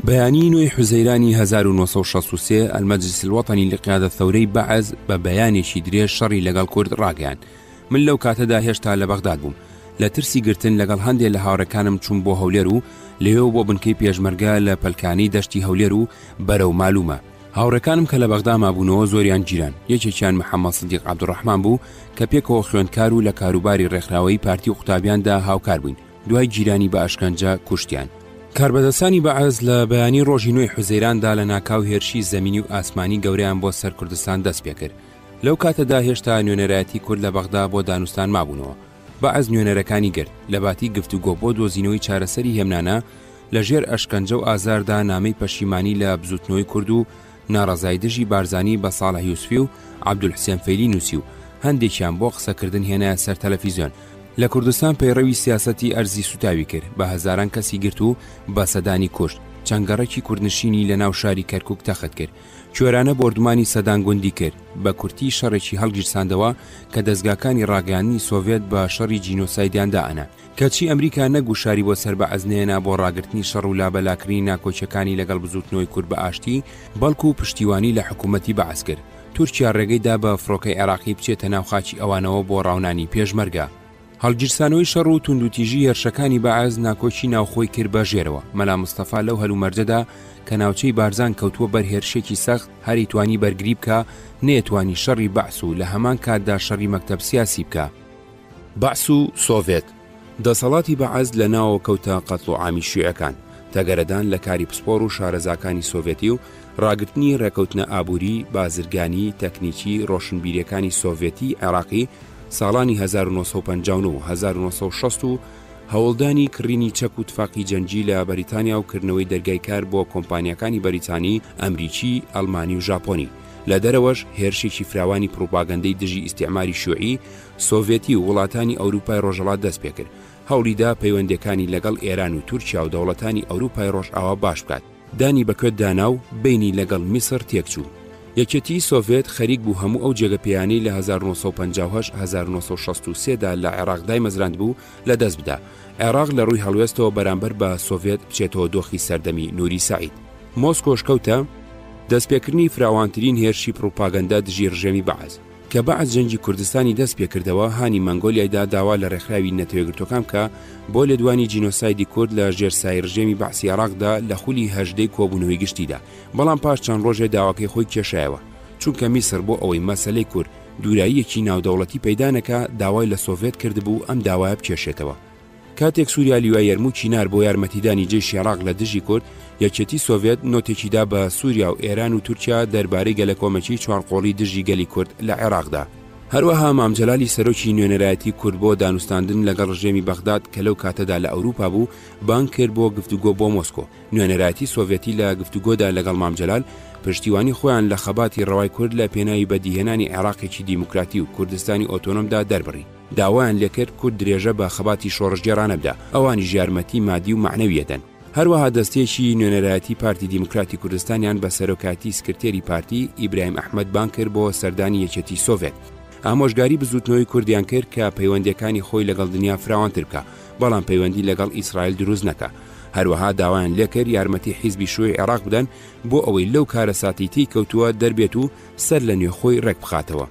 بەیانی نوێی حوزەیرانی 1963 المەجلیس الوەتەنی لقیادە ثەورەی بەعەز بە بەیانێکی درێژ شەڕی لەگەڵ کورد ڕاگەیاند. من لەو کاتەدا هێشتا لە بەغداد بووم. لە ترسی گرتن لەگەڵ هەندێک لە هاوڕەکانم چوون بۆ هەولێر و لێوە بۆ بنکەی پێشمەرگە لە پەلکانی دەشتی هەولێر و بەرەو مالومە. هاوڕەکانم کە لە بەغدا مابوونەوە زۆریان گیران. یەکێکیان محەممەد سدیق عەبدوڕەحمان بوو کە پێکەوە خوێندکار و لە کاروباری ڕێکخراوەی پارتی و قوتابیاندا هاوکار بووین. دوای گیرانی بە ئەشکەنجە کوشتیان. کاربەدەستانی بەعەز لە بەیانی ڕۆژی نوێی حوزەیراندا لە ناکاو هێرشی زەمینی و ئاسمانی گەورەیان بۆ سەر کوردستان دەست پێ کرد. لەو کاتەدا هێشتا نوێنەرایەتی کورد لە بەغدا بۆ دانوستان مابوونەوە. بەعەز نوێنەرەکانی گرت لە باتی گفتوگۆ بۆ دۆزینەوەی چارەسەری هێمنانە لەژێر ئەشکەنجە و ئازاردا نامەی پەشیمانی لە بزوتنەوەی کورد و ناڕەزای دژی بارزانی بە ساڵح یوسفی و عەبدولحسێن فەیلی نووسی و هەندێکیان بۆ قسەکردن هێنایە سەر تەلەڤیزیۆن. لە کوردستان پەیڕەوی سیاسەتی ئەرزی سوتاوی کرد، بە هەزاران کەسی گرت و بە سەدانی کوشت. چەنگەڕێکی کوردنشینی لە ناو شاری کەرکووک تەخت کرد. کوێرانە بۆردمانی سەدانگوندی کرد، بە کورتی شەڕێکی هەڵگیرساندەوە کە دەستگاکانی ڕاگەیاندنی سۆڤێت بە شەڕی جینۆسایدیاندا ئەنا. کەچی ئەمریکا نەگو شاری بۆ سەر بە ئەزنێنا بۆ ڕاگرتنی شەڕ و لابەلاکردنی ناکۆچەکانی لەگەڵ بزوتنەوەی کورد بە ئاشتی، بەڵکو و پشتیوانی لە حکوومەتی بەعەز کرد. تورکیا ڕێگەیدا بە فڕۆکەی عێراقی بچێتە ناو خاچی ئەوانەوە بۆ ڕاونانی پێشمەرگە. هەڵگیرسانەوەی شەڕ و توندوتیژی هێرشەکانی بەعەز ناکۆچی ناوخۆی کرد بە ژێرەوە. مەلا مستەفا لەو هەلومەرجەدا کە ناوچەی بارزان کەوتووە بەر هێرشێکی سەخت، هەری توانی بەرگری بکە، نێتوانی شەڕی بەعس و لە هەمان کاتدا شەڕی مەکتەب سیاسی بکە. بەعس و سۆڤێت. دەسەڵاتی بەعەز لە ناوە کەوتە قەتڵ و عامی شیوعەکان، تەگەرەدان لە کاری پسپۆڕ و شارەزاکانی سۆڤێتی و ڕاگرتنی ڕێکەوتنە ئابووری، بازرگانی، تەکنیکی ڕۆشنبیریەکانی سۆڤێتی عێراقی ساڵانی 1950 و 1960 و هەوڵدانی کڕینی چەک و تفاقی جەنگی لە بەریتانیا و کردنەوەی دەرگای کار بۆ کۆمپانیەکانی بەریتانی، ئەمریکی، ئەڵمانی و ژاپۆنی. لە دەرەوەش هێرشێکی فراوانی پروپاگەندەی دژی ئیستیعماری شیوعی، سۆڤێتی و وڵاتانی ئەوروپای ڕۆژهەڵات دەست پێ کرد. هەوڵیدا پەیوەندەکانی لەگەڵ ئێران و تورکیا و دەوڵەتانی ئەوروپای ڕۆژئاوا باش بکات. دانی بەکوێت دانا و بینی لەگەڵ میسر تێکچوو. یەکێتی سۆڤێت خەریک بوو هەموو ئەو جێگەپیانەی لە 1950-1963دا لە عێراق دایمەزراند بوو لە دەست بدا. عێراق لە ڕووی هەڵوێستەوە بەرامبەر بە سۆڤێت بچێتەوە دۆخی سەردەمی نوری سعید. مۆسکۆش کەوتە دەستپێکردنی فراوانترین هێرشی پروپاگەندا دژی ڕژێمی بەعەز کە بەعد جەنگی کوردستانی دەست پێکردەوە هانی مەنگۆلیایدا داوا لە ڕێکخراوی نەتەوەیەکگرتوەکان بکە بۆ لێدوانی جینۆسایدی کورد لە ژێرسای ڕژێمی بەعسی عێراقدا لە خولی هەژدەی کۆبوونەوەی گشتیدا، بەڵام پاش چەند ڕۆژێ داواکەی خۆی کێشایەوە، چونکە میسر بۆ ئەوەی مەسەلەی کورد دووراییەکی ناودەوڵەتی پەیدانەکە داوای لە سۆڤێت کردبوو ئەم داوایە بکێشێتەوە. کاتێک سووریا لیوای یەرموو چینار بۆ یارمەتیدانی جێشی عێراق لە دژی کورد، یەکێتی سۆڤێت نۆتێکیدا بە سووریا و ئێران و تورکیا دەربارەی گەلە کۆمەکی چوارقۆڵی دژی گەلی کورد لە عێراقدا. هەروەها مامجەلالی سەرۆکی نوێنەرایەتی کورد بۆ دانوستاندن لەگەڵ ڕژێمی بەغداد کە لەو کاتەدا لە ئەوروپا بوو بانگ کرد بۆ گفتوگۆ بۆ مۆسکۆ. نوێنەرایەتی سۆڤێتی لە گفتوگۆدا لەگەڵ مامجەلال پشتیوانی خۆیان لە خەباتی ڕەوای کورد لە پێناوی بەدیهێنانی عێراقێکی دیموکراتی و کوردستانی ئۆتۆنۆمدا دەربڕی. داوایان لێکرد کورد درێژە بە خەباتی شۆڕژگێڕانە بدە، ئەوانی ژیارمەتی مادی و معنەویەدەن. هەروەها دەستێکی نوێنەرایەتی پارتی دیموکراتی کوردستانیان بە سەرۆکاتی سکرتێری پارتی ئیبراهیم ئەحمەد بانگ کرد بۆ سەردانی یەکێتی سۆڤێت. ئامۆژگاری بزوتنەوەی کوردیان کرد کە پەیوەندیەکانی خۆی لەگەڵ دنیا فراوانتر بکە، بەڵام پەیوەندی لەگەڵ ئیسرائیل دروست نەکە. هەروەها داوایان لێکرد یارمەتی حیزبی شوێی عێراق بدەن بۆ ئەوەی لەو کارە ساتیتی کەوتووە دەربێت و سەر لە نوێ خۆی ڕێک بخاتەوە.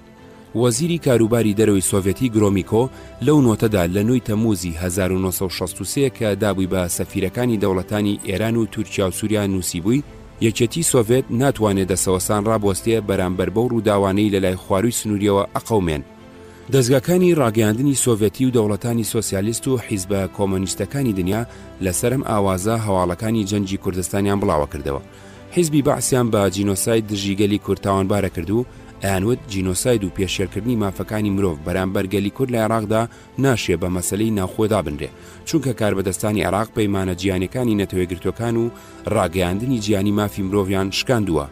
وەزیری کاروباری دەرەوەی سۆڤێتی گرۆمیکۆ لەو نۆتەدا لە 9 تەموزی 1963 کە دابووی بە سەفیرەکانی دەوڵەتانی ئێران و تورکیا و سووریا نووسی بووی، یەکێتی سۆڤێت ناتوانێت دەسەوەسان ڕابوەستێ بەرامبەر بەو ڕووداوانەی لەلای خواروی سنووریەوە ئەقەومێن. دەستگاکانی ڕاگەیاندنی سۆڤێتی و دەوڵەتانی سۆسیالیست و حیزبە کۆمۆنیستەکانی دنیا لەسەرم ئاوازە هەواڵەکانی جەنگی کوردستانیان بڵاوە کردەوە. حیزبی بەعسیان بە جینۆساید دژی گەلی کورد تاوانبارە کردو، ئەیانوت جینۆساید و پێشێرکردنی مافەکانی مرۆڤ بەرامبەر گەلی کورد لە عێراقدا ناشێ بە مەسەلەی ناوخۆدا بنرێ، چونکە کاربەدەستانی عێراق پەیمانە جیهانیەکانی نەتەوەیەکگرتوەکان و ڕاگەیاندنی جیهانی مافی مرۆڤیان شکاندووە.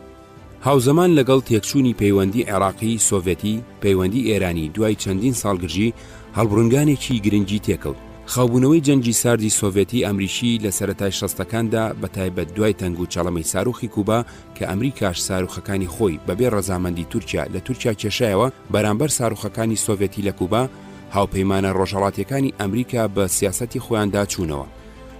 هاوزەمان لەگەڵ تێکچوونی پەیوەندی عێراقی سۆڤێتی، پەیوەندی ئێرانی دوای چەندین ساڵگرژی هەڵبڕنگانێکی گرنگی تێکەوت. خاوبوونەوەی جەنگی ساردی سۆڤێتی ئەمریکی لە سەرەتای شەستەکاندا بەتایبەت دوای تەنگ و چەڵەمەی ساروخی کوبا کە ئەمریکاش ساروخەکانی خۆی بەبێ ڕەزامەندی تورکیا لە تورکیا کێشایەوە بەرامبەر ساروخەکانی سۆڤێتی لە کوبا، هاوپەیمانە ڕۆژهەڵاتیەکانی ئەمریکا بە سیاسەتی خۆیاندا چوونەوە.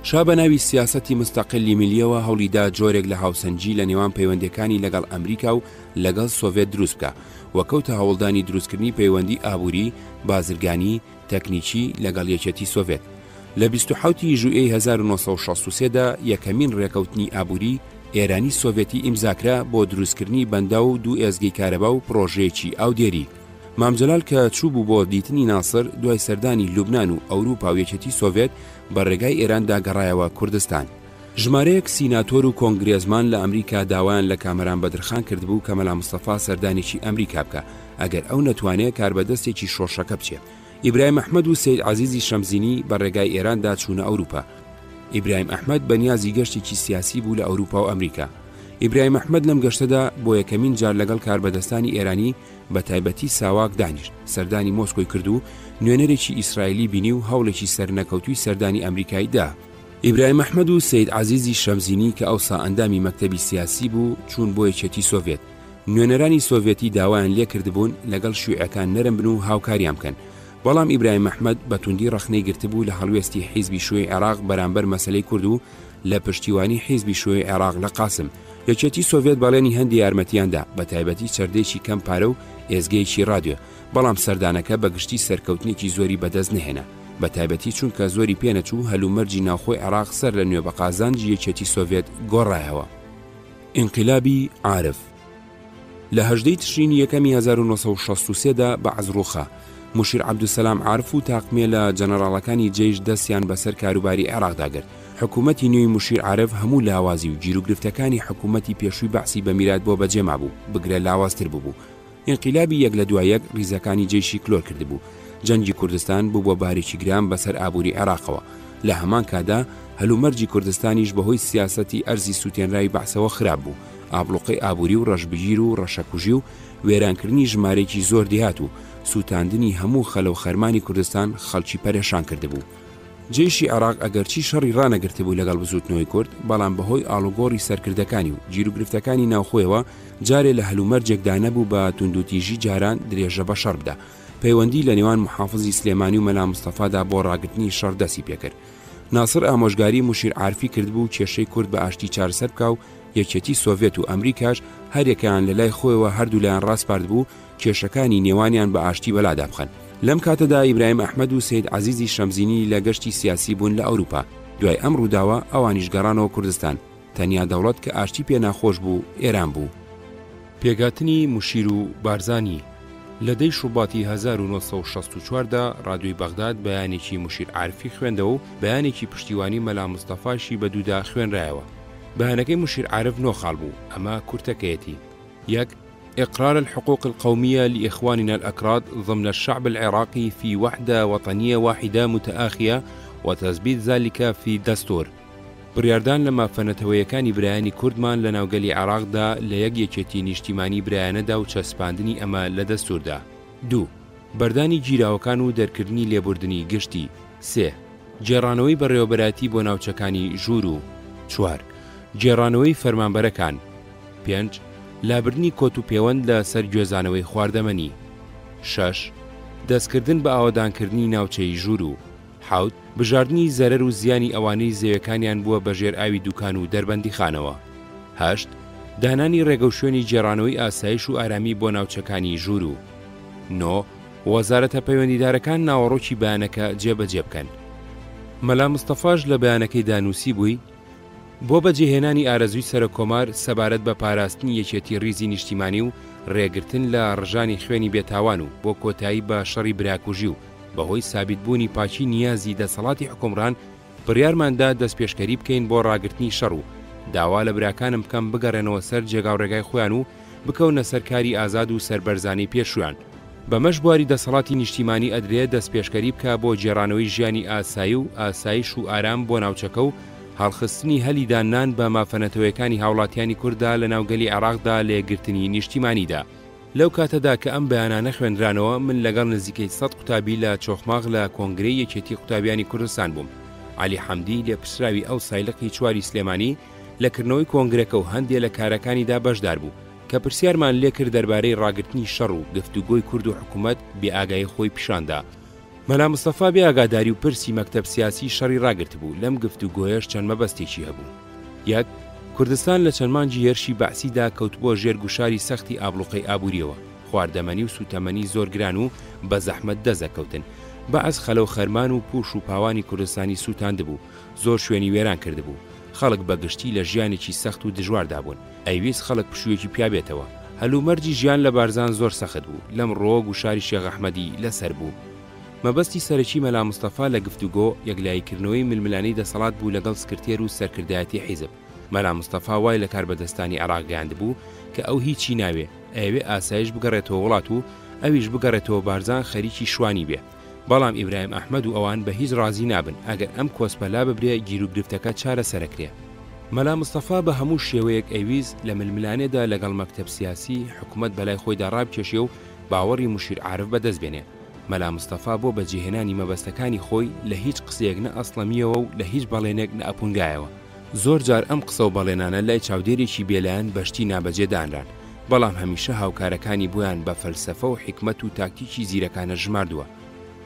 شا بە ناوی سیاسەتی مستەقلی میلیەوە هەوڵیدا جۆرێک لە هاوسەنجی لە نێوان پەیوەندیەکانی لەگەڵ ئەمریکا و لەگەڵ سۆڤێت دروست بکە، وەکەوتە هەوڵدانی دروستکردنی پەیوەندی ئابووری، بازرگانی، تەکنیکی لەگەڵ یەکێتی سۆڤێت. لە 27 ژوئێی 1963دا یەکەمین ڕێکەوتنی ئابووری ئێرانی سۆڤێتی ئیمزاکرا بۆ دروستکردنی بەندە و دوو ئێزگەی کارەبا و پرۆژەیەکی ئاودێری. مامجەلال کە چوو بوو بۆ دیتنی ناسر دوای سەردانی لوبنان و ئەوروپا و یەکێتی سۆڤێت بە ڕێگای ئێراندا گەڕایەوە کوردستان. ژمارەیەک سیناتۆر و کۆنگرێزمان لە ئەمریکا داوایان لە کامەران بەدرخان کردبوو کە مەلا مستەفا سەردانێکی ئەمریکا بکە ئەگەر ئەو نەتوانێت کاربەدەستێکی شۆڕشەکە بچێت. ئیبراهیم ئەحمەد و سید عەزیزی شەمزینی بە ڕێگای ئێراندا چوونە ئەوروپا. ئیبراهیم ئەحمەد بەنیازی گەشتێکی سیاسی بوو لە ئەوروپا و ئەمریکا. ئیبراهیم ئەحمەد لەم گەشتەدا بۆ یەکەمین جار لەگەڵ کاربەدەستانی ئێرانی بە تایبەتی ساواک دانیشت، سەردانی مۆسکۆی کرد و نوێنەرێکی ئیسرائیلی بینی و هەوڵێکی سەرنەکەوتوی سەردانی ئەمریکایی دا. ئیبراهیم ئەحمەد و سید عەزیزی شەمزینی کە ئەوسا ئەندامی مەکتەبی سیاسی بوو چوون بۆ یەکێتی سۆڤێت. نوێنەرانی سۆڤێتی داوایان لێ کردبوون لەگەڵ شیوعەکان نەرم بن و هاوکاریان بکەن، بەڵام ئیبراهیم ئەحمەد بە توندی ڕەخنەی گرتبوو لە هەڵوێستی حیزبی شوێی عێراق بەرامبەر مەسەلەی کورد و لە پشتیوانی حیزبی شوێی عێراق لە قاسم. یەکێتی سۆڤێت بەڵێنی هەندی یارمەتیاندا بە تایبەتی چەردێکی کەم پارە و ئێزگەیەکی رادیۆ، بەڵام سەردانەکە بە گشتی سەرکەوتنێکی زۆری بەدەست نهێنا، بە تایبەتی چونکە زۆری پێنەچوو هەلومەرجی ناوخۆی عێراق سەر لە نوێ بە قازانجی یەکێتی سۆڤێت گۆڕایەوە. ئینقیلابی عارف لە 18 تشرینی یەکەمی 1963دا بە عەزڕوخە موشیر عەبدولسەلام عارف و تاقمێ لە جەنەڕاڵەکانی جێیش دەستیان بەسەر کاروباری عێراقدا کرد. حکوومەتی نوێی موشیر عارف هەموو لاوازی و گیرروگرفتەکانی حکوومەتی پێشووی بەعسی بە میرات بۆ بەجێما بوو، بگرە لاوازتر بوو. ئینقیلابی یەک لە دوای یەک ریزەکانی جێیشی کلۆر کردبوو. جەنگی کوردستان بوو بۆ بارێکی گران بەسەر ئابووری عێراقەوە. لە هەمان کادا هەلومەرجی کوردستانیش بەهۆی سیاسەتی ئەرزی سووتێنرای بەعسەوە خراپ بوو. ئابلوقەی ئابووری و ڕەشبگیر و ڕەشەکوژی و وێرانکردنی ژمارەیەکی زۆر دیهات و سووتاندنی هەموو خەلە و خەرمانی کوردستان خەڵکی پەرێشان کردبوو. جێشی عێراق ئەگەرچی شەڕی ڕانەگرتبوو لەگەڵ بزوتنەوەی کورد، بەڵام بەهۆی ئاڵوگۆڕی سەرکردەکانی و گیرروگرفتەکانی ناوخۆیەوە جارێ لە هەلومەرجێکدا نەبوو بە توندوتیژی جاران درێژە بە شەڕ بدە. پەیوەندی لە نێوان محافزی سلێمانی و مەلا مستەفادا بۆ ڕاگرتنی شەڕ دەستی پێکرد. ناسر ئامۆژگاری موشیر عارفی کردبوو کێشەی کورد بە ئاشتی چارەسەر بکە و یەکێتی سۆڤێت و ئەمریکاش هەرێکیان لە لای خۆیەوە هەردوو لایەن ڕاستپارد بوو کێشەکانی نێوانیان بە ئاشتی بەلادا بخەن. لەم کاتەدا ئیبراهیم ئەحمەد و سید عەزیزی شەمزینی لە گەشتی سیاسی بوون لە ئەوروپا. دوای ئەم ڕووداوە ئەوانیش گەڕانەوە کوردستان. تەنیا دەوڵەت کە ئاشتی پێ ناخۆش بوو ئێران بوو. پێگاتنی موشیر و بارزانی لە دەی شوباتی 1964دا ڕادیۆی بەغداد بەیانێکی موشیر عارفی خوێندەوە و بەیانێکی پشتیوانی مەلا مستەفاشی بە دوودا خوێنرایەوە. بەیانەکەی موشیر عارف نۆخاڵ بوو، ئەمە کورتەکەیەتی. یەک، إقرار الحقوق القومية لإخواننا الأكراد ضمن الشعب العراقي في وحدة وطنية واحدة متآخية وتثبيت ذلك في الدستور. بڕیاردان لە مافەنەتەوەیەکانی برایانی کوردمان لە ناوگەلی عێراقدا لە یەکیەتی نیشتیمانی برایانەدا و چەسپاندنی ئەمە لە دەستوردا. 2. بەردانی گیراوەکان و دەرکردنی لێبوردنی گشتی. 3. جێڕانەوەی بەڕێوەبەراتی بۆ ناوچەکانی ژوور و 4. جێڕانەوەی فەرمانبەرەکان. 5. لابردنی کۆت و پەیوەند لە سەر گوێزانەوەی خواردەمەنی. 6. دەستکردن بە ئاوادانکردنی ناوچەی ژوور و 7. بژاردننی زەرەر و زیانی ئەوانەی زەویەکانیان بووە بەژێر ئاوی دوکان و دەربەندی خانەوە. 8. دانانی ڕێگە و شوێنی جێڕانەوەی ئاسایش و ئارامی بۆ ناوچەکانی ژوور و 9. وەزارەتە پەیوەندیدارەکان ناوەڕۆکی بەیانەکە جێبەجێ بکەن. مەلا مستەفاش لە بەیانەکەی دانووسی بووی بۆ بەجێهێنانی ئارەزووی سەرۆکۆمار سەبارەت بە پاراستنی یەکێتی ڕیزی نیشتیمانی و ڕێگرتن لە ڕژانی خوێنی بێتاوان و بۆ کۆتایی بە شەڕی براکوژی و بەهۆی سابیتبوونی پاچی نیازی دەسەڵاتی حکومڕان بڕیارماندا دەست پێشکەری بکەین بۆ ڕاگرتنی شەڕ و داوا لە براکانم بکەم بگەڕێنەوە سەر جێگاوڕێگای خۆیان و بکەونە سەرکاری ئازاد و سەربەرزانی پێشویان. بەمەش بواری دەسەڵاتی نیشتیمانی ئەدرێت دەست پێشکەری بکە بۆ جێڕانەوەی ژیانی ئاسایی و ئاسایش و ئارام بۆ ناوچەکە و هەڵخستنی هەلیدانان بە مافەنەتەوەیەکانی هاوڵاتیانی کووردا لە ناوگەلی عێراقدا لێگرتنی نیشتیمانیدا. لەو کاتەدا کە ئەم بەیانانە خوێنرانەوە من لەگەڵ نزیکەی 100 قوتابی لە چۆخماغ لە کۆنگرەی یەکێتی قوتابیانی کوردستان بووم. عەلی حەمدی لێپرسراوی ئەو سایلقی چواری سلێمانی لەکردنەوەی کۆنگرەکە و هەندێک لە کارەکانیدا بەشدار بوو کە پرسیارمان لێکرد دەربارەی ڕاگرتنی شەڕ و گفتوگۆی کورد و حکوومەت بێئاگایی خۆی پیشاندا. مەلا مستەفا بێ ئاگاداری و پرسی مەکتەب سیاسی شەڕی ڕاگرت بوو. لەم گفتوگۆیەش چەند مەبەستێکی هەبوو. یەک، کوردستان لە چەند مانگی هێرشی بەعسیدا کەوتبووە ژێر گوشاری سەختی ئابلوقەی ئابووریەوە. خواردەمەنی و سوتەمەنی زۆر گران و بە زەحمەت دەزەکەوتن. بەعز خەلە و خەرمان و پوش و پاوانی کوردستانی سوتاندبوو، زۆر شوێنی وێران کردبوو. خەڵک بەگشتی لە ژیانێکی سەخت و دژواردا بوون. ئەیویست خەڵک پشوویەکی پیابێتەوە. هەلومەرجی ژیان لە بارزان زۆر سەخت بوو. لەم ڕۆ گوشاری شێخ ئەحمەدی لەسەر بوو. مەبەستی سەرەکی مەلا مستەفا لە گفتوگۆ یەکلایکردنەوەی ململانەی دەسەڵات بوو لەگەڵ سکرتێر و سەرکردایەتی حیزب. مەلا مستەفا وای لە کاربەدەستانی عێراق گەیاند بوو کە ئەو هیچی ناوێ، ئەوێ ئاسایش بگەڕێتەوە وڵات و ئەویش بگەڕێتەوە بارزان خەریکی شوانی بێ. بەڵام ئیبراهیم ئەحمەد و ئەوان بە هیچ ڕازی نابن ئەگەر ئەم کۆسپەلا ببرێ گیر و گرفتەکە چارە سەرەکرێ. مەلا مستەفا بە هەموو شێوەیەک ئەیویست لە ململانێدا لەگەڵ مەکتەب سیاسی حکوومەت بەلای خۆیدا ڕابکێشێ و باوەڕی موشیر عارف بەدەست بێنێ. مەلا مستەفا بۆ بەجێهێنانی مەبەستەکانی خۆی لە هیچ قسەیەک نە ئەسڵەمیەوە و لە هیچ بەڵێنێک نە ئەپونگایەوە. زۆر جار ئەم قسە و بەڵێنانە لای چاودێرێکی بێلایەن بەشتی نابەجێدانران، بەڵام هەمیشە هاوکارەکانی بۆیان بە فەلسەفە و حکمت و تاکتیکی زیرەکانە ژماردووە.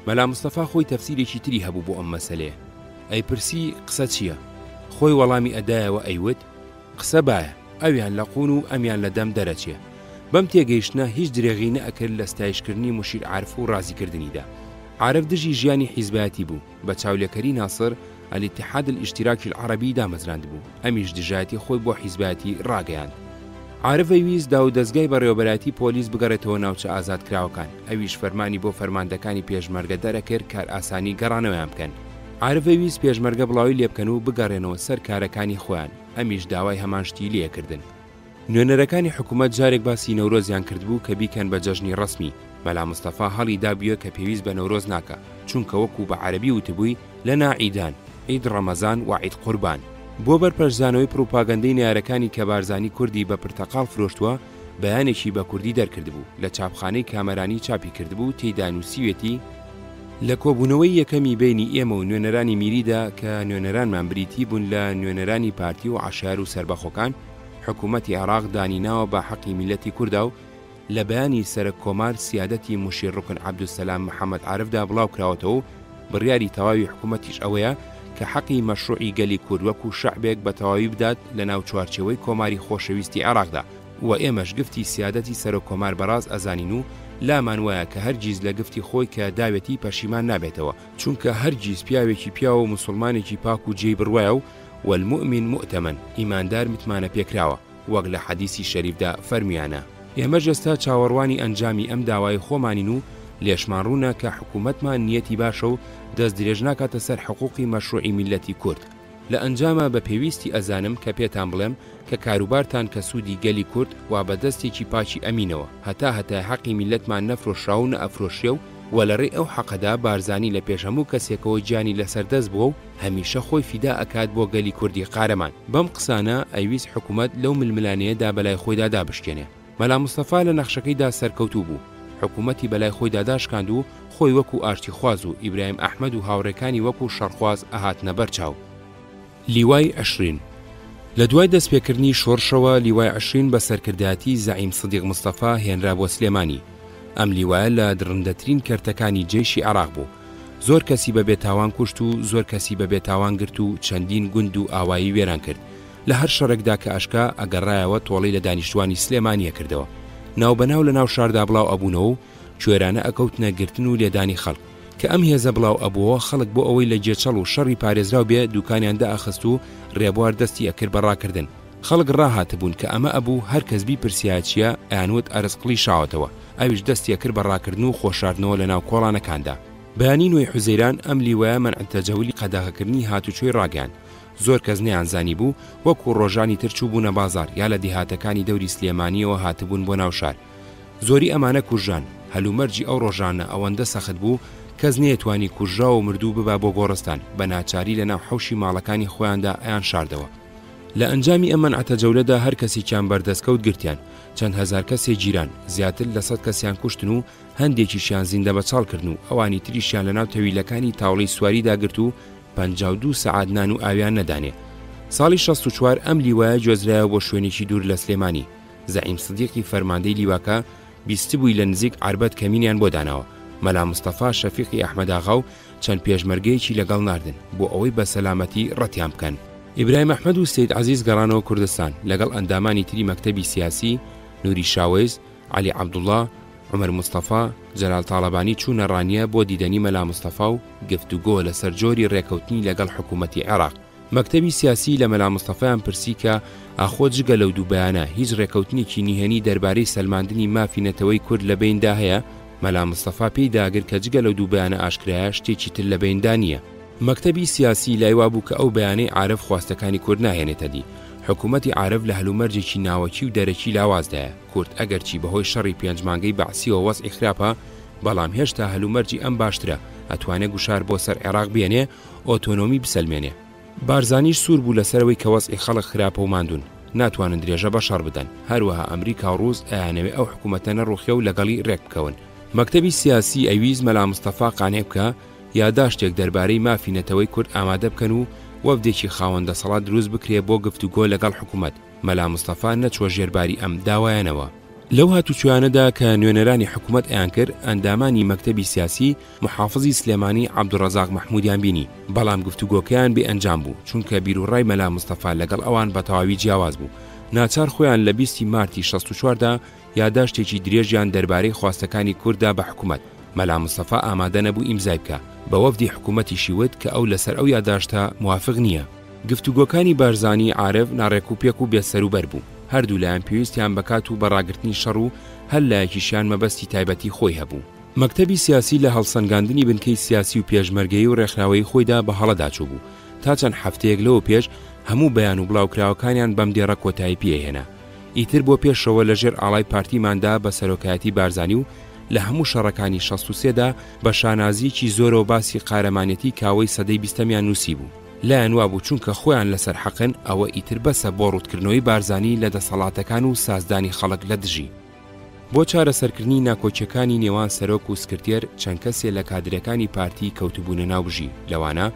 مەلا مستەفا خۆی تەفسیرێکی تری هەبوو بۆ ئەم مەسەلەیە. ئەیپرسی قسە چییە؟ خۆی وەڵامی ئەدایەوە ئەیوت قسە بایە، ئەویان لە قون و ئەمیان لە دەم دەرەچێ. بەم تێگەیشتنە هیچ درێغی نەئەکرد لە ستایشکردنی موشیر عارف و ڕازیکردنیدا. عارف دژی ژیانی حیزبەتی بوو، بە چاولێکەری ناسر الاتحاد الاشتراکی العربی دامەزراند بوو. ئەمیش دژایەتی خۆی بۆ حیزبەتی ڕاگەیاند. عارف ئەویست دا و دەستگای بەڕێوەبەراتی پۆلیس بگەڕێتەوە ناوچە ئازادکراوەکان. ئەویش فەرمانی بۆ فەرماندەکانی پێشمەرگە دەرەکرد کار ئاسانی گەڕانەوەیان بکەن. عارف ئەویست پێشمەرگە بڵاوی لێ بکەن و بگەڕێنەوە سەر کارەکانی خۆیان. ئەمیش داوای هەمان شتی لێکردن. نوێنەرەکانی حکوومەت جارێک باسی نەورۆزیان کردبوو کە بیکەن بە جەژنی ڕسمی. مەلا مستەفا هەڵی دابیوە کە پێویست بە نەورۆز ناکە، چونکە وەکو بە عەرەبی وتبووی لەنا عیدان، عید ڕەمەزان و عید قوربان. بۆ بەرپەرزانەوەی پروپاگەندەی نارەکانی کە بارزانی کوردی بە پرتەقاڵ فرۆشتووە بەیانێکی بە کوردی دەرکردبوو لە چاپخانەی کامەرانی چاپی کردبوو تێیدا نووسیوێتی لە کۆبوونەوەی یەکەمی بینی ئێمە و نوێنەرانی میریدا کە نوێنەرانمان بریتی بوون لە نوێنەرانی پارتی و عەشار و سەربەخۆکان حکوومەتی عێراق دانیناوە بە حەقی میلەتی کووردا و لە بەیانی سەرک کۆمار سیادەتی موشیر ڕوکن عەبدولسەلام محەممەد عارفدا بڵاو کراوەتەوە. بڕیاری تەواوی حکوومەتیش ئەوەیە کە حەقی مەشروعی گەلی کورد وەکو شەعبێک بە تەواوی بدات لە ناو چوارچەوەی کۆماری خۆشەویستی عێراقدا و ئێمەش گفتی سیادەتی سەرۆک کۆمار بەڕاست ئەزانین و لامان وایە کە هەرگیز لە گفتی خۆی کە داوێتی پەشیمان نابێتەوە، چونکە هەرگیز پیاوێکی پیاوە و مسلمانێکی پاک و جێی بڕوایە و والمؤمن مؤتەمەن، ئیماندار متمانە پێکراوە، وەک لە حەدیسی شەریفدا فەرمیانە. ئێمە ئێستا چاوەڕوانی ئەنجامی ئەم داوای خۆمانین و لێشمان ڕوونە کە حکوومەتمان نیەتی باشە و دەست درێژ ناکاتە سەر حقوقی مەشروعی میلەتی کورد. لە ئەنجامە بە پێویستی ئەزانم کە پێتان بڵێم کە کاروبارتان کە سوودی گەلی کورد وا بەدەستێکی پاچی ئەمینەوە هەتا حەقی میلەتمان نەفرۆشرا و نەئەفرۆشیە و وەلەڕێ ئەو حەقەدا بارزانی لە پێشەموو کەسێکەوە گیانی لەسەردەست بووە و هەمیشە خۆی فیدا ئەکات بۆ گەلی کوردی قارەمان. بەم قسانە ئەویست حکوومەت لەو ململانەیەدا بەلای خۆیدا دابشکێنێ. مەلا مستەفا لە نەخشەکەیدا سەرکەوتوو بوو، حکوومەتی بەلای خۆیدا داشکاند و خۆی وەکو ئاشتی خواز و ئیبراهیم ئەحمەد و هاوڕێکانی وەکو شەڕخواز ئەهاتنە بەرچاو. لیوای عشرین. لە دوای دەستپێکردنی شۆڕشەوە لیوای عشرین بە سەرکردایەتی زەعیم سدیق مستەفا هێنرا بۆ سلێمانی. ئەم لیوایە لە درڕندەترین کەرتەکانی جێشی عێراق بوو. زۆر کەسی بە بێتاوان کوشت و زۆر کەسی بە بێتاوان گرت و چەندین گوند و ئاوایی وێران کرد. لە هەر شەڕێکدا کە ئاشکا ئەگەڕایەوە تۆڵەی لە دانیشتوانی سلێمانیە کردەوە. ناوبەناو لە ناو شاردا بڵاو ئەبوونەوە و کوێرانە ئەکەوتنە گرتن و لێدانی خەڵک کە ئەم هێزە بڵاو ئەبووە خەڵک بۆ ئەوەی لە جێچەڵ و شەڕی پارێزراو بێ دوکانیان دائەخست و ڕێبوار دەستی ئەکرد بەڕاکردن. خەڵک ڕاهاتبوون کە ئەمە ئەبوو هەر کەس بیپرسیاچیە ئەیانوت ئەرزقڵی شاوەتەوە، ئەویش دەستی ئەکرد بەڕاکردن و خۆشاردنەوە لە ناو کۆڵانەکاندا. بەیانی نوێی حوزەیران ئەم لیوایە مەنعتەجەولی قەدەغەکردنی هاتوچۆی ڕاگەیاند. زۆر کەس نەیانزانی بوو وەکو ڕۆژانی تر چوو بوونە بازار یا لە دیهاتەکانی دەوری سلێمانیەوە هاتبوون بۆ ناو شار. زۆری ئەمانە کوژان، هەلومەرجی ئەو ڕۆژانە ئەوەندە سەخت بوو کەس نەیەتوانی کوژرا و مردوو ببا بۆ گۆڕستان، بە ناچاری لە ناو حەوشی ماڵەکانی خۆیاندا ئەیان شاردەوە. لە ئەنجامی ئەم مەنعتەجەولەدا هەر کەسێکیان بەردەستکەوت گرتیان، چەند هەزار کەسێ گیران، زیاتر لە 100 کەسیان کوشتن و هەندێکیشیان زیندە بەچاڵکردن و ئەوانی تریشیان لە ناو تەویلەکانی تاوڵەی سواریدا گرت و 52 سەعات نان و ئاویان نەدانێ. ساڵی 64 ئەم لیوایە گوێزرایەوە بۆ شوێنێکی دوور لە سلێمانی. زەعیم سدیقی فەرماندەی لیواکە بیستبووی لە نزیک عربەت کەمینیان بۆ داناوە. مەلا مستەفا شەفیقی ئەحمەداغا و چەند پێشمەرگەیەکی لەگەڵ ناردن بۆ ئەوەی بە سەلامەتی ڕەتیان بکەن. ئیبراهیم ئەحمەد و سید عەزیز گەڕانەوە کوردستان لەگەڵ ئەندامانی تری مەکتەبی سیاسی، نوری شاوێز، عەلی عەبدوڵڵا، عومەر مستەفا، جەلال تاڵەبانی چوونە ڕانیە بۆ دیدەنی مەلا مستەفا و گفتوگۆ لەسەر جۆری ڕێکەوتنی لەگەڵ حکوومەتی عێراق. مەکتەبی سیاسی لە مەلا مستەفایان پرسی کە ئاخۆ جگە لەو دوو بەیانە هیچ ڕێکەوتنێکی نیهێنی دەربارەی سەلماندنی مافی نەتەوەی کورد لە بیندا هەیە. مەلا مستەفا پێی داگر کە جگە لەو دوو بەیانە ئاشکرایە شتێکی تر لە بیندا نییە. مەکتەبی سیاسی لایوا بوو کە ئەو بەیانەی عارف خواستەکانی کورد ناهێنێتە دی. حکوومەتی عارف لە هەلومەرجێکی ناوەکی و دەرەکی لاوازدایە. کورد ئەگەرچی بەهۆی شەڕی پێنجمانگەی بەعسیەوە وەزعی خراپە، بەڵام هێشتا هەلومەرجی ئەم باشترە، ئەتوانێت گوشار بۆ سەر عێراق بێنێ، ئۆتۆنۆمی بسەلمێنێ. بارزانیش سوور بوو لەسەرەوەی کە وەزعی خەڵک خراپە و ماندوون، ناتوانن درێژە بە شەڕ بدەن. هەروەها ئەمریکا و ڕووس ئەیانەوێ ئەو حکوومەتە نەڕوخیە و لەگەڵی ڕێک بکەون. مەکتەبی سیاسی ئەویست مەلا مستەفا قانع بکە یاداشتێک دەربارەی مافی نەتەوەی کورد ئامادە بکەن و وەفدێکی خاوەندە سەڵات دروست بکرێ بۆ گفتوگۆ لەگەڵ حکوومەت. مەلا مستەفا نەچوە ژێرباری ئەم داوایانەوە. لەو هاتوچوانەدا کە نوێنەرانی حکوومەت ئەیان کرد، ئەندامانی مەکتەبی سیاسی محافظی سلێمانی عەبدوڕەزاق مەحموودیان بینی، بەڵام گفتوگۆکەیان بێ ئەنجام بوو چونکە بیرروڕای مەلا مستەفا لەگەڵ ئەوان بە تەواوی جیاواز بوو. ناچار خۆیان لە 20 مارتی 64دا یاداشتێکی درێژیان دەربارەی خواستەکانی کووردا بە حکوومەت. مەلا مستەفا ئامادە نەبوو ئیمزای بکە، بە وەفدی حکوومەتی شیوت کە ئەو لەسەر ئەو یاداشتە موافق نییە. گفتوگۆکانی بارزانی عارف ناڕێک و پێک و بێسەروبەر بوو. هەردوو لایەن پێویستیان بەکات و بەڕاگرتنی شەڕ و هەر لایەکیشیان مەبەستی تایبەتی خۆی هەبوو. مەکتەبی سیاسی لە هەڵسەنگاندنی بنکەی سیاسی و پێشمەرگەی و ڕێکخراوەی خۆیدا بە هەڵەداچوو بوو. تا چەند هەفتەیەک لەوە پێش هەموو بەیان و بڵاوکراوەکانیان بەم دێڕە کۆتایی پێهێنا. ئیتر بۆ پێشەوە لەژێر ئاڵای پارتیماندا بە سەرۆکایەتی بارزانی و لە هەموو شەڕەکانی 63دا بە شانازیکی زۆرەوە باسی قارەمانەتی کاوەی سەدەی 20میان نووسی بوو. لایەن وابوو چونکە خۆیان لەسەر حەقن ئەوە ئیتر بەسە بۆ ڕوودکردنەوەی بارزانی لە دەسەڵاتەکان و سازدانی خەڵک لە دژی. بۆ چارەسەرکردنی ناکۆچیەکانی نێوان سەرۆک و سکرتێر چەند کەسێ لە کادرەکانی پارتی کەوتبوونە ناوبژی، لەوانە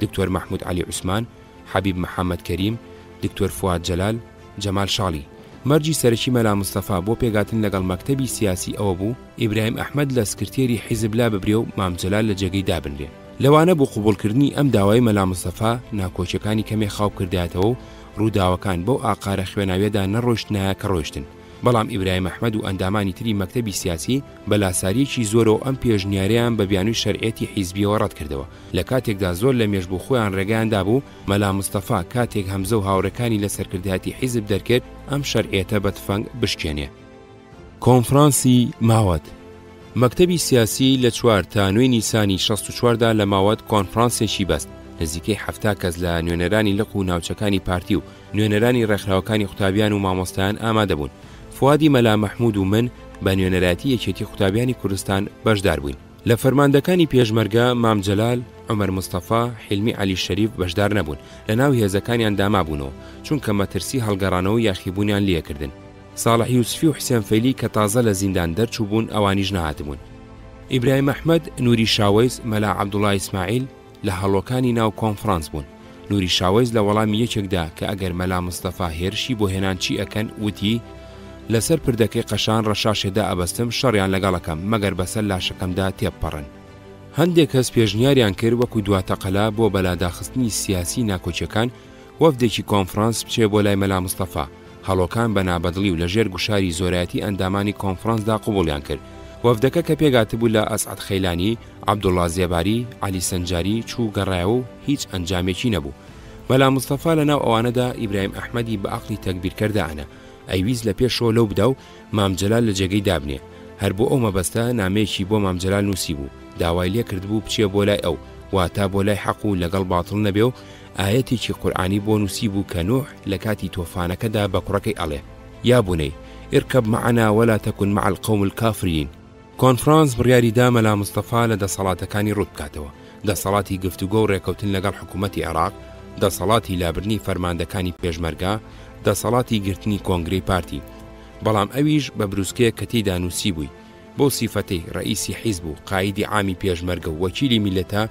دکتۆر مەحموود عەلی عوسمان، حەبیب محەممەد کەریم، دکتۆر فواد جەلال، جەمال شاڵی. مەرجی سەرەکی مەلا مستەفا بۆ پێگاتن لەگەڵ مەکتەبی سیاسی ئەوە بوو ئیبراهیم ئەحمەد لە سکرتێری حیزب لا ببرێ و مام جەلال لە جێگەی دابنرێ. لەوانە بۆ قوبوڵکردنی ئەم داوای مەلا مستەفا ناکۆچیەکانی کەمێ خاو کردایەتەوە و ڕووداوەکان بەو ئاقارە خوێناویەدا نەڕۆیشتنایە کە ڕۆیشتن. بەڵام ئیبراهیم ئەحمەد و ئەندامانی تری مەکتەبی سیاسی بەلاساریەکی زۆرەوە ئەم پێشنیاریان بە بیانووی شەرعێتی حیزبیەوە ڕەت کردەوە. لە کاتێکدا زۆر لە مێژبوو خۆیان ڕێگەیاندا بوو مەلا مستەفا کاتێک هەمزە و هاوڕەکانی لە سەرکردهاتی حیزب دەرکرد ئەم شەرعێتە بە تفەنگ بشکێنێ. کۆنفرانسی ماوەت مەکتەبی سیاسی لە 4 تا 9 نیسانی 64دا لە ماوەت کۆنفرانسێکی بەست. نزیکەی 70 کەس لە نوێنەرانی لق و ناوچەکانی پارتی و نوێنەرانی ڕێکخراوەکانی قوتابیان و مامۆستایان ئامادە بوون. فوادی مەلا مەحموود و من بە نوێنەراتی یەکێتی قوتابیانی کوردستان بەشدار بووین. لە فەرماندەکانی پێشمەرگە مام جەلال، عومەر مستەفا، حیلمی عەلی شەریف بەشدار نەبوون، لە ناو هێزەکانیان دامابوونەوە چونکە مەترسی هەڵگەڕانەوە یاخیبوونیان لێکردن. ساڵح یوسفی و حسێن فەیلی کە تازە لە زیندان دەرچوو بوون ئەوانیش نەهاتبوون. ئیبراهیم ئەحمەد، نوری شاوەیز، مەلا عەبدوڵڵا ئیسماعیل لە هەڵۆکانی ناو کۆنفرانس بوون. نوری شاوەیز لە وەڵامی یەکێکدا کە ئەگەر مەلا مستەفا هێرشی بۆ هێنان چی ئەکەن وتی لەسەر پردەکەی قەشان ڕەشاشێدا ئەبەستم شەڕیان لەگەڵەکەم مەگەر بەسەر لاشەکەمدا تێپەڕن. هەندێک کەس پێشنیاریان کرد وەکو دواتەقەلا بۆ بەلاداخستنی سیاسی ناکۆچیەکان وەفدێکی کۆنفرانس بچێ بۆ لای مەلا مستەفا. هەڵۆکان بە نابەدڵی و لەژێر گوشاری زۆرایەتی ئەندامانی کۆنفرانسدا قبوڵیان کرد. وەفدەکە کە پێگاتبوو لە ئەسعەد خەیلانی، عەبدوڵڵا زێباری، عەلی سەنجاری چوو گەڕایەوە و هیچ ئەنجامێکی نەبوو. مەلا مستەفا لەناو ئەوانەدا ئیبراهیم ئەحمەدی بە عەقلی تەکبیرکەردانە ئەیویست لە پێشەوە لەو بدا و مام جەلال لە جێگەی دابنێ. هەر بۆ ئەو مەبەستە نامەیەکی بۆ مام جەلال نووسی بوو، داوای لێ کردبوو بچێ بۆ لای ئەو واتە بۆ لای حەق و لەگەڵ باتڵ نەبێ و ئاەتێکی قورئانی بۆ نووسی بوو کە نوح لە کاتی تۆفانەکەدا بە کوڕەکەی ئەڵێ یا بونەی اركب معنا ولا تكن مع القوم الكافرين. کۆنفرانس بڕیاریدا مەلا مستەفا لە دەسەڵاتەکانی ڕوت بکاتەوە، دەسەڵاتی گفتوگۆ و ڕێکەوتن لەگەڵ حکوومەتی عێراق، دەسەڵاتی لابردنی فەرماندەکانی پێشمەرگە، دەسەڵاتی گرتنی کۆنگرەی پارتی. بەڵام ئەویش بە بروسکەیە کە تێیدا نووسی بووی بۆ سیفەتەی ڕئیسی حیزب و قایدی عامی پێشمەرگە و وەکیلی میلەتە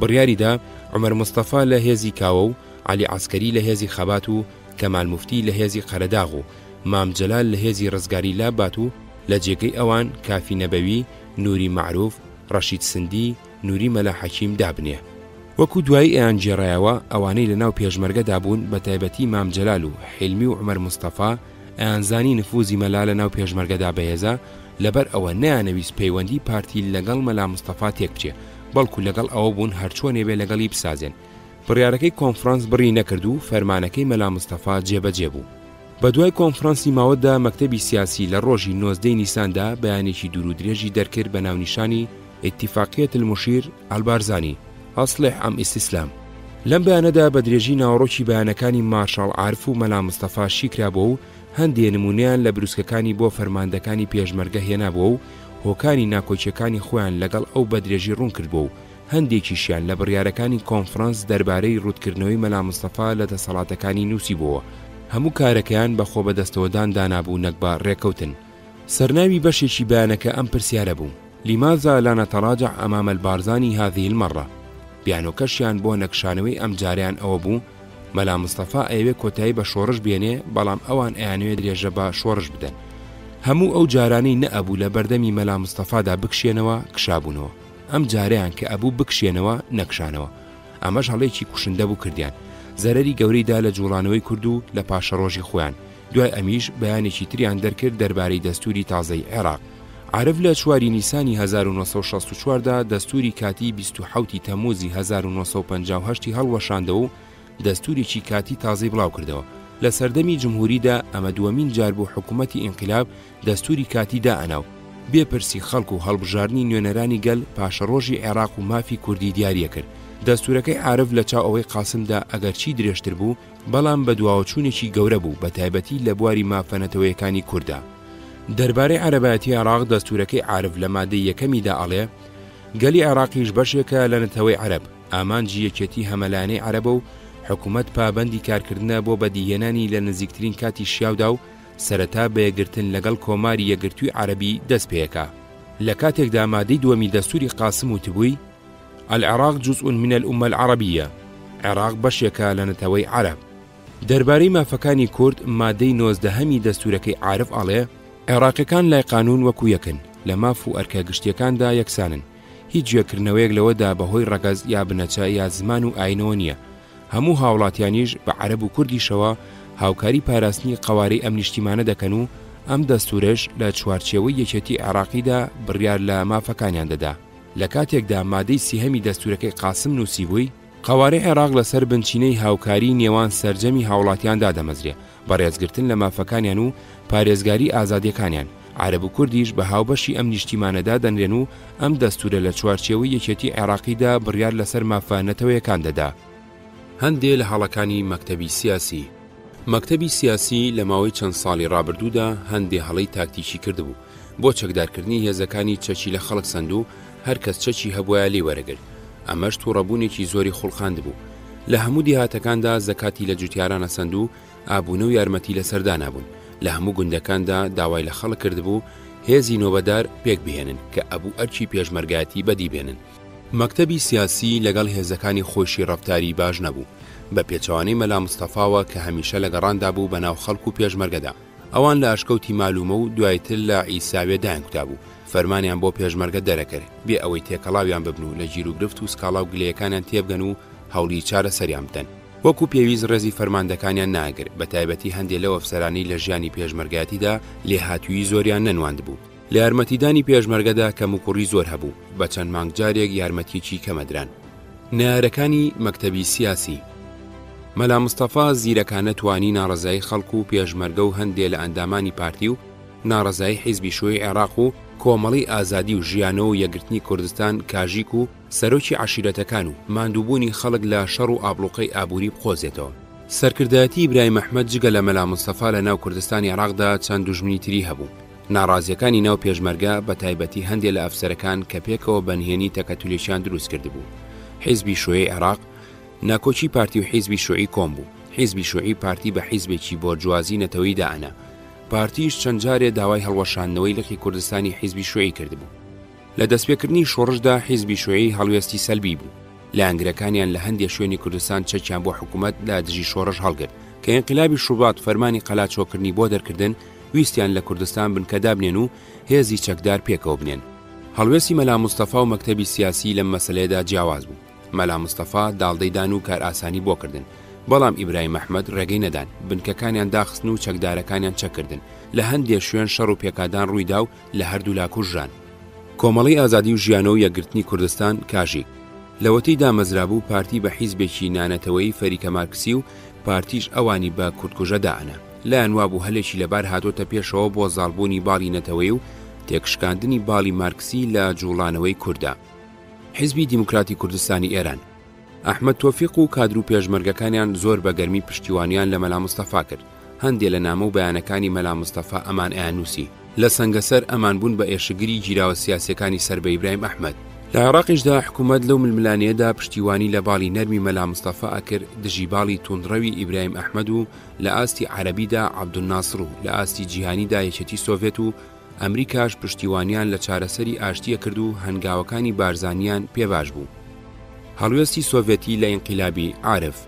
بڕیاریدا عومەر مستەفا لە هێزی کاوە و عەلی عەسکەری لە هێزی خەبات و کەمال موفتی لە هێزی قەرەداغ و مام جەلال لە هێزی ڕزگاری لابات و لە جێگەی ئەوان کافی نەبەوی، نوری معروف، ڕەشید سندی، نوری مەلا حەکیم دابنێ. وەکو دوایی ئەیان جێڕایەوە ئەوانەی لە ناو پێشمەرگەدا بوون بە تایبەتی مام جەلال و حیلمی و عومەر مستەفا ئەیانزانی نفوزی مەلا لە ناو پێشمەرگەدا بەهێزە لەبەر ئەوە نەیانەویست پەیوەندی پارتی لەگەڵ مەلا مستەفا تێک بچێ، بەڵکو لەگەڵ ئەوە بوون هەرچۆنێ بێ لەگەڵی بسازێن. بڕیارەکەی کۆنفرانس بڕی نەکرد و فەرمانەکەی مەلا مستەفا جێبەجێ بوو. بە دوای کۆنفرانسی ماوەتدا مەکتەبی سیاسی لە ڕۆژی 19 نیساندا بەیانێکی دوور و درێژی دەرکرد بە ناونیشانی ئیتیفاقیەت المشیر البارزانی ئەصلح ئەم ئیستیسلام. لەم بەیانەدا بە درێژی ناوەڕۆکی بەیانەکانی مارشال عارف و مەلا مستەفا شیکرابەوە و هەندێ نمونەیان لە بروسکەکانی بۆ فەرماندەکانی پێشمەرگە هێنابووە و هۆکانی ناکۆچیەکانی خۆیان لەگەڵ ئەو بە درێژی ڕوون کردبوو و هەندێکیشیان لە بڕیارەکانی کۆنفرانس دەربارەی ڕوودکردنەوەی مەلا مستەفا لە دەسەڵاتەکانی نووسی بووە. هەموو کارەکەیان بە خۆ بەدەستەوەدان دانابوو نەکبا ڕێکەوتن. سەرناوی بەشێکی بەیانەکە ئەم پرسیارە بوو: لماذا لا نتراجع أمام البارزاني هذه المرة؟ بیانۆکەشیان بۆ نەکشانەوەی ئەم جاریان ئەوە بوو مەلا مستەفا ئەوێ کۆتایی بە شۆڕش بێنێ، بەڵام ئەوان ئەیانوێ درێژە بە شۆڕش بدەن. هەموو ئەو جارانەی نەئەبوو لە بەردەمی مەلا مستەفادا بکشێنەوە کشابوونەوە، ئەم جارەیان کە ئەبوو بکشێنەوە نەکشانەوە. ئەمەش هەڵەیەکی کوشندە بوو کردیان، زەرەری گەورەیدا لە جوڵانەوەی کورد و لە پاشەڕۆژی خۆیان. دوای ئەمیش بەیانێکی تریان دەرکرد دەربارەی دەستوری تازەی عێراق. عارف لە 4 نیسانی 1964دا دەستوری کاتی 27 تەموزی 1958 هەڵوەشاندەوە و دەستورێکی کاتی تازەی بڵاو کردەوە. لە سەردەمی جمهوریدا ئەمە دووەمین جار بوو حکوومەتی ئینقلاب دەستوری کاتی دائەناو بێپرسی خەڵک و هەڵبژاردننی نوێنەرانی گەل پاشەڕۆژی عێراق و مافی کوردی دیاریە کرد. دەستورەکەی عارف لە چاو ئەوەی قاسمدا ئەگەرچی درێژتر بوو، بەڵام بە دواوەچوونێکی گەورە بوو بە تایبەتی لە بواری مافەنەتەوەیەکانی کووردا. دەربارەی عەرەبایەتی عێراق دەستورەکەی عارف لە مادەی یەکەمیدا ئەڵێ گەلی عێراقیش بەشێکە لە نەتەوەی عەرەب، ئامانجی یەکێتی هەمەلانەی عەرەبە و حکوومەت پابەندی کارکردنە بۆ بەدیهێنانی لە نزیکترین کاتی شیاودا و سەرەتا بەیەگرتن لەگەڵ کۆماری یەکگرتووی عەرەبی دەست پێیەکە. لە کاتێکدا مادەی دووەمی دەستوری قاسم وتبووی العراق جزء من الأمة العربية، عێراق بەشێکە لە نەتەوەی عەرەب. دەربارەی مافەکانی کورد مادەی 19هەمی دەستورەکەی عارف ئەڵێ عێراقیەکان لای قانون وەکو یەکن، لە ماف و ئەرکە گشتیەکاندا یەکسانن، هیچ گوێکردنەوەیەک لەوەدا بەهۆی ڕەگەز یا بنەچە یا زمان و ئاینەوە نییە. هەموو هاوڵاتیانیش بە عەرەب و کوردیشەوە هاوکاری پاراستنی قەوارەی ئەم نیشتیمانە دەکەن و ئەم دەستورش لە چوارچێوەی یەکێتی عێراقیدا بڕیار لە مافەکانیان دەدا. لە کاتێکدا مادەی سیهەمی دەستورەکەی قاسم نووسیبووی، قەوارەی عێراق لەسەر بنچینەی هاوکاری نێوان سەرجەمی هاوڵاتیاندا دەمەزرێ بە ڕێزگرتن لە مافەکانیان و پارێزگاری ئازادیەکانیان. عەرەب و کوردیش بە هاوبەشی ئەم نیشتیمانەدا دەنرێن و ئەم دەستورە لە چوارچێوەی یەکێتی عێراقیدا بڕیار لەسەر مافانەتەوەیەکان دەدا. هەندێک لە هەڵەکانی مەکتەبی سیاسی. مەکتەبی سیاسی لە ماوەی چەند ساڵی ڕابردوودا هەندێک هەڵەی تاکتیکی کردبوو بۆ چەکدارکردنی هێزەکانی چەکی لە خەڵک سەند و هەر کەس چەکی هەبووە لێ وەرەگرت. ئەمەش تووڕەبوونێکی زۆری خوڵقاند بوو. لە هەموو دیهاتەکاندا زەکاتی لە جوتیارانە سەند و ئابوونە و یارمەتی لەسەردا نابوون. لە هەموو گوندەکاندا داوای لە خەڵک کردبوو هێزی نۆبەدار پێک بهێنن کە ئەبوو ئەرچی پێشمەرگایەتی بەدی بێنن. مەکتەبی سیاسی لەگەڵ هێزەکانی خۆشی ڕەفتاری باش نەبوو، بە پێچەوانەی مەلا مستەفاوە کە هەمیشە لە گەڕاندا بوو بەناو خەڵک و پێشمەرگەدا. ئەوان لە ئاشکەوتی مالومە و دوایتر لە ئیساوێ دایانکوتا بوو، فەرمانیان بۆ پێشمەرگە دەرەکرد بێ ئەوەی تێکەڵاویان ببن و لە گیر و گرفت و سکاڵا و گلەیەکانیان تێبگەن و هەوڵی چارە سەریان بدەن. وەکو پێویست ڕێزی فەرماندەکانیان ناگرت، بە تایبەتی هەندێک لەو ئەفسەرانی لە ژیانی پێشمەرگایەتیدا لێهاتووی زۆریان نەنواند بوو. لە یارمەتیدانی پێشمەرگەدا کەم و کوڕی زۆر هەبوو، بە چەند مانگ جارێک یارمەتیەکی کەمەدران. نارەکانی مەکتەبی سیاسی. مەلا مستەفا زیرەکانە توانی ناڕەزایی خەڵک و پێشمەرگە و هەندێک لە ئەندامانی پارتی و ناڕەزایی حیزبی شوێی عێراق و کۆمەڵی ئازادی و ژیانە و یەکگرتنی کوردستان کاژیک و سەرۆکی عەشیرەتەکان و ماندووبوونی خەڵک لە شەڕ و ئابڵوقەی ئابووری بخۆزێتەوە. سەرکردایەتی ئیبراهیم ئەحمەد جگە لە مەلا مستەفا لە ناو کوردستانی عێراقدا چەند دوژمنی تری هەبوو. ناڕازیەکانی ناو پێشمەرگە بە تایبەتی هەندێک لە ئەفسەرەکان کە پێکەوە بەنهێنی تەکەتولیشیان دروست کردبوو. حیزبی شوێی عێراق ناکۆچی پارتی و حیزبی شوعی کۆم بوو. حیزبی شوعی پارتی بە حیزبێکی بۆرجوازی نەتەوەی دانا. پارتیش چەند جارێ داوای هەڵوەشاندنەوەی لەخی کوردستانی حیزبی شوعی کردبوو. لە دەستپێکردنی شۆڕشدا حیزبی شوعی هەڵوێستی سەلبی بوو. لە ئەنگرەکانیان لە هەندێک شوێنی کوردستان چەکیان بۆ حکوومەت لە دژی شۆڕش هەڵگرت کە ئینقلابی شوبات فەرمانی قەلاچۆکردنی بۆ دەرکردن ویستیان لە کوردستان بنکەدا بنێن و هێزی چەکدار پێکەوە بنێن. هەڵوێستی مەلا مستەفا و مەکتەبی سیاسی لەم مەسەلەیەدا جیاواز بوو. مەلا مستەفا داڵدەیدان و کار ئاسانی بۆ کردن، بەڵام ئیبراهیم ئەحمەد ڕێگەی نەدان، بنکەکانیان داخستن و چەکدارەکانیان چەکردن. لە هەندێک شوێن شەڕ و پێکادان ڕوویدا و لە هەردوو لاکوژان. کۆمەڵی ئازادی و ژیانە و یەکگرتنی کوردستان کاژیک لەوەتەی دامەزرابوو پارتی بە حیزبێکی نانەتەوەی فەریکە مارکسی و پارتیش ئەوانی بە کورتکوژە دانا. لایەن وابوو هەلێکی لەبار هاتۆتە پێشەوە بۆ زاڵبوونی باڵی نەتەوەی و تێکشکاندنی باڵی مارکسی لە جوڵانەوەی کووردا. حیزبی دیموکراتی کوردستانی ئێران ئەحمەد تۆفیق و کادر و پێشمەرگەکانیان زۆر بە گەرمی پشتیوانیان لە مەلا مستەفا کرد. هەندێک لە نامە و بەیانەکانی مەلا مستەفا ئەمان ئەیانووسی لە سەنگەسەر ئەمان بوون بە ئێشەگیری گیراوە سیاسیەکانی سەر بە ئیبراهیم ئەحمەد. لە عێراقیشدا حکوومەت لەو ململانەیەدا پشتیوانی لە باڵی نەرمی مەلا مستەفا ئەکرد، دژی باڵی توندڕەوی ئیبراهیم ئەحمەد و لە ئاستی عەرەبیدا عەبدولناسر و لە ئاستی جیهانیدا یەکێتی سۆڤێت و ئەمریکاش پشتیوانیان لە چارەسەری ئاشتیە کرد و هەنگاوەکانی بارزانیان پێباش بوو. هەڵوێستی سۆڤێتی لە ئینقیلابی عارف.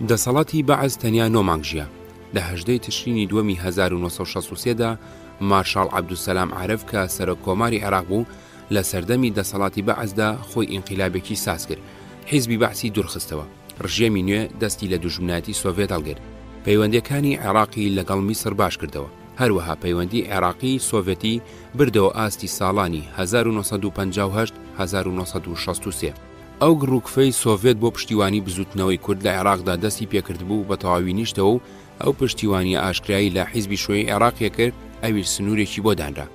دەسەڵاتی بەعەز تەنیا 9 مانگ ژیا. لە 18 تشرینی دووەمی 1963دا مارشال عەبدولسەلام عارف کە سەرۆکۆماری عێراق بوو لە سەردەمی دەسەڵاتی بەعەزدا خۆی ئینقیلابێکی ساز کرد. حیزبی بەعسی دوورخستەوە. ڕژێمی نوێ دەستی لە دوژمنایەتی سۆڤێت هەڵگرت. پەیوەندیەکانی عێراقی لەگەڵ میسر باش کردەوە. هەروەها پەیوەندی عێراقی سۆڤێتی بردەوە ئاستی ساڵانی 1958-1963. ئەو گڕوکفەی سۆڤێت بۆ پشتیوانی بزوتنەوەی کورد لە عێراقدا دەستی پێکرد بوو بە تەواوی نیشتەوە و ئەو پشتیوانی ئاشکرایی لە حیزبی شوێی عێراقیە کرد، ئەویش سنوورێکی بۆ دانرا.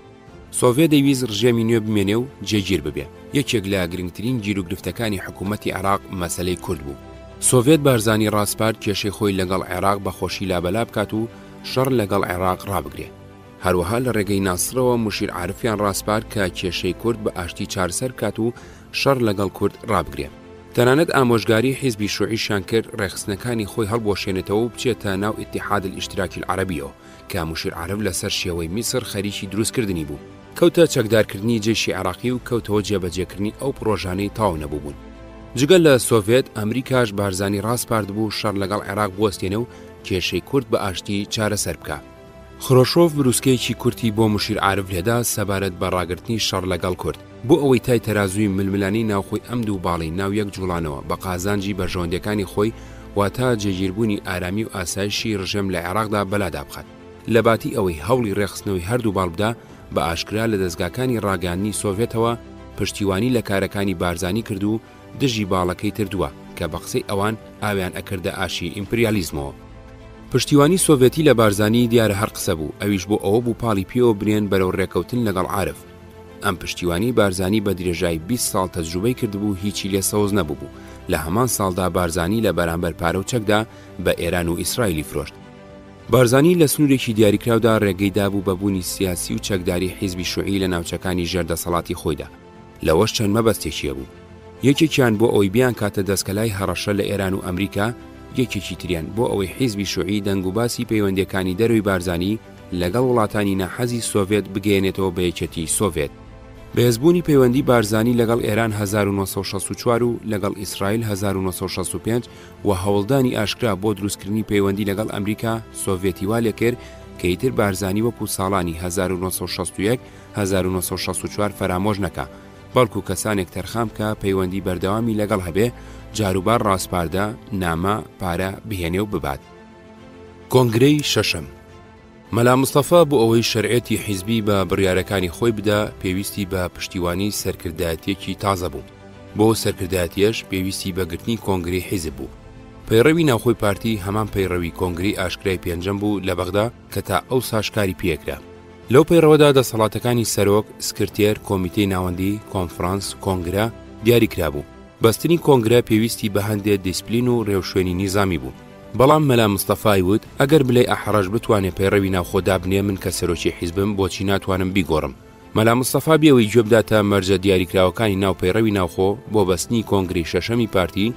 سۆڤێت دەیویست ڕژێمی نوێ بمێنێ و جێگیر ببێ. یەکێک لە گرنگترین گیر و گرفتەکانی حکوومەتی عێراق مەسەلەی کورد بوو. سۆڤێت بارزانی ڕاستپارد کێشەی خۆی لەگەڵ عێراق بە خۆشی لابەلا بکات و شەڕ لەگەڵ عێراق ڕابگرێ. هەروەها لە ڕێگەی ناسرەوە موشیر عارفیان ڕاستپارد کە کێشەی کورد بە ئاشتی چارسەر بکات و شەڕ لەگەڵ کورد ڕابگرێ. تەنانەت ئامۆژگاری حیزبی شوعیشان کرد ڕێخستنەکانی خۆی هەڵبۆشێنێتەوە و بچێتە ناو ئیتیحاد الئیشتراکی العەرەبیەوە کە موشیر عارف لەسەر شێوەی میسر خەریکی دروستکردنی بوو. کەوتە چەکدارکردنی جێشی عێراقی و کەوتەوە جێبەجێکردنی ئەو پرۆژانەی تاو نەبوو بوون. جگەل لە سۆڤێت ئەمریکاش بارزانی ڕاستپارد بوو شەڕ لەگەڵ عێراق بوەستێنە و کێشەی کورد بە ئاشتی چارەسەر بکە. خرۆشۆف بروسکەیەکی کورتی بۆ موشیر عارف لێدا سەبارەت بە ڕاگررتنی شەڕ لەگەڵ کورد بۆ ئەوەی تای تەرازووی ململانی ناوخۆی ئەم دوو باڵی ناو یەک جوڵانەوە بە قازانجی بەژۆندەکانی خۆی واتە جێگیربوونی ئارامی و ئاسایشی ڕژێم لە عێراقدا بەلادا بخات. لە باتی ئەوەی هەوڵی ڕێخستنەوەی هەردوو باڵبدا بە ئاشکرا لە دەستگاکانی ڕاگەاندنی سۆڤێتەوە پشتیوانی لە کارەکانی بارزانی کرد و دژی باڵەکەی تردووە کە بە قسەی ئەوان ئاویان ئەکردە ئاشی ئیمپریالیزمەوە. پشتیوانی سۆڤێتی لە بارزانی دیارە هەر قسە بوو، ئەویش بۆ ئەوە بوو پاڵی پێوە برێن بەرەو ڕێکەوتن لەگەڵ عارف. ئەم پشتیوانی بارزانی بە درێژای 20 ساڵ تەجروبەی کردبوو هیچی لێ سەوز نەبوو. لە هەمان ساڵدا بارزانی لە بەرامبەر پارە و چەکدا بە ئێران و ئیسرائیلی فرۆشت. بارزانی لە سنوورێکی دیاریکراودا ڕێگەیدا بوو بەبوونی سیاسی و چەکداری حیزبی شوعی لە ناوچەکانی ژێردەسەڵاتی خۆیدا. لەوەش چەند مەبەستێکیە بوو. یەکێکیان بۆ ئەوەی بیان کاتە دەستکەلای هەڕەشە لە ئێران و ئەمریکا، یەکێکی تریان بۆ ئەوەی حیزبی شوعی دەنگ و باسی پەیوەندیەکانی دەروی بارزانی لەگەڵ وڵاتانی ناحەزی سۆڤێت بگەێنێتەوە بە یەکێتی سۆڤێت. بەهێزبوونی پەیوەندی بارزانی لەگەڵ ئێران 1964 و لەگەڵ ئیسرائیل 1965 و هەوڵدانی ئاشکرا بۆ دروستکردنی پەیوەندی لەگەڵ ئەمریکا سۆڤێتی وا لێکرد کە ئیتر بارزانی وەکو ساڵانی 1961 1964 فرامۆژ نەکا، بەڵکو کەسانێک تەرخام کە پەیوەندی بەردەوامی لەگەڵ هەبێ جاروبار ڕاستپاردە نامە پارە بهێنێ و ببات. کۆنگرەی شەشەم. مەلا مستەفا بۆ ئەوەی شەرعێتی حیزبی بە بڕیارەکانی خۆی بدا پێویستی بە پشتیوانی سەرکردایەتێکی تازە بوو. بۆ سەرکردایەتیەش پێویستی بە گرتنی کۆنگرەی حیزب بوو. پەیڕەوی ناوخۆی پارتی هەمان پەیڕەوی کۆنگرەی ئاشکرای پێنجەم بوو لە بەغدا کە تا ئەو ساشکاری پێکرا. لەو پەیڕەوەدا دەسەڵاتەکانی سەرۆک، سکرتێر، کۆمیتەی ناوەندی، کۆنفرانس، کۆنگرە دیاری کرابوو. بەستنی کۆنگرە پێویستی بە هەندێک دیسپلین و ڕێوشوێنی نیزامی بوو. بەڵام مەلا مستەفای وت ئەگەر بلێ ئەحڕەش بتوانێت پەیڕەوی ناوخۆدا بنێ من کە سەرۆکی حیزبم بۆچی ناتوانم بیگۆڕم. مەلا مستەفا بێەوەی گوێبداتە مەرجە دیاریکراوەکانی ناو پەیڕەوی ناوخۆ بۆ بەستنی کۆنگری شەشەمی پارتی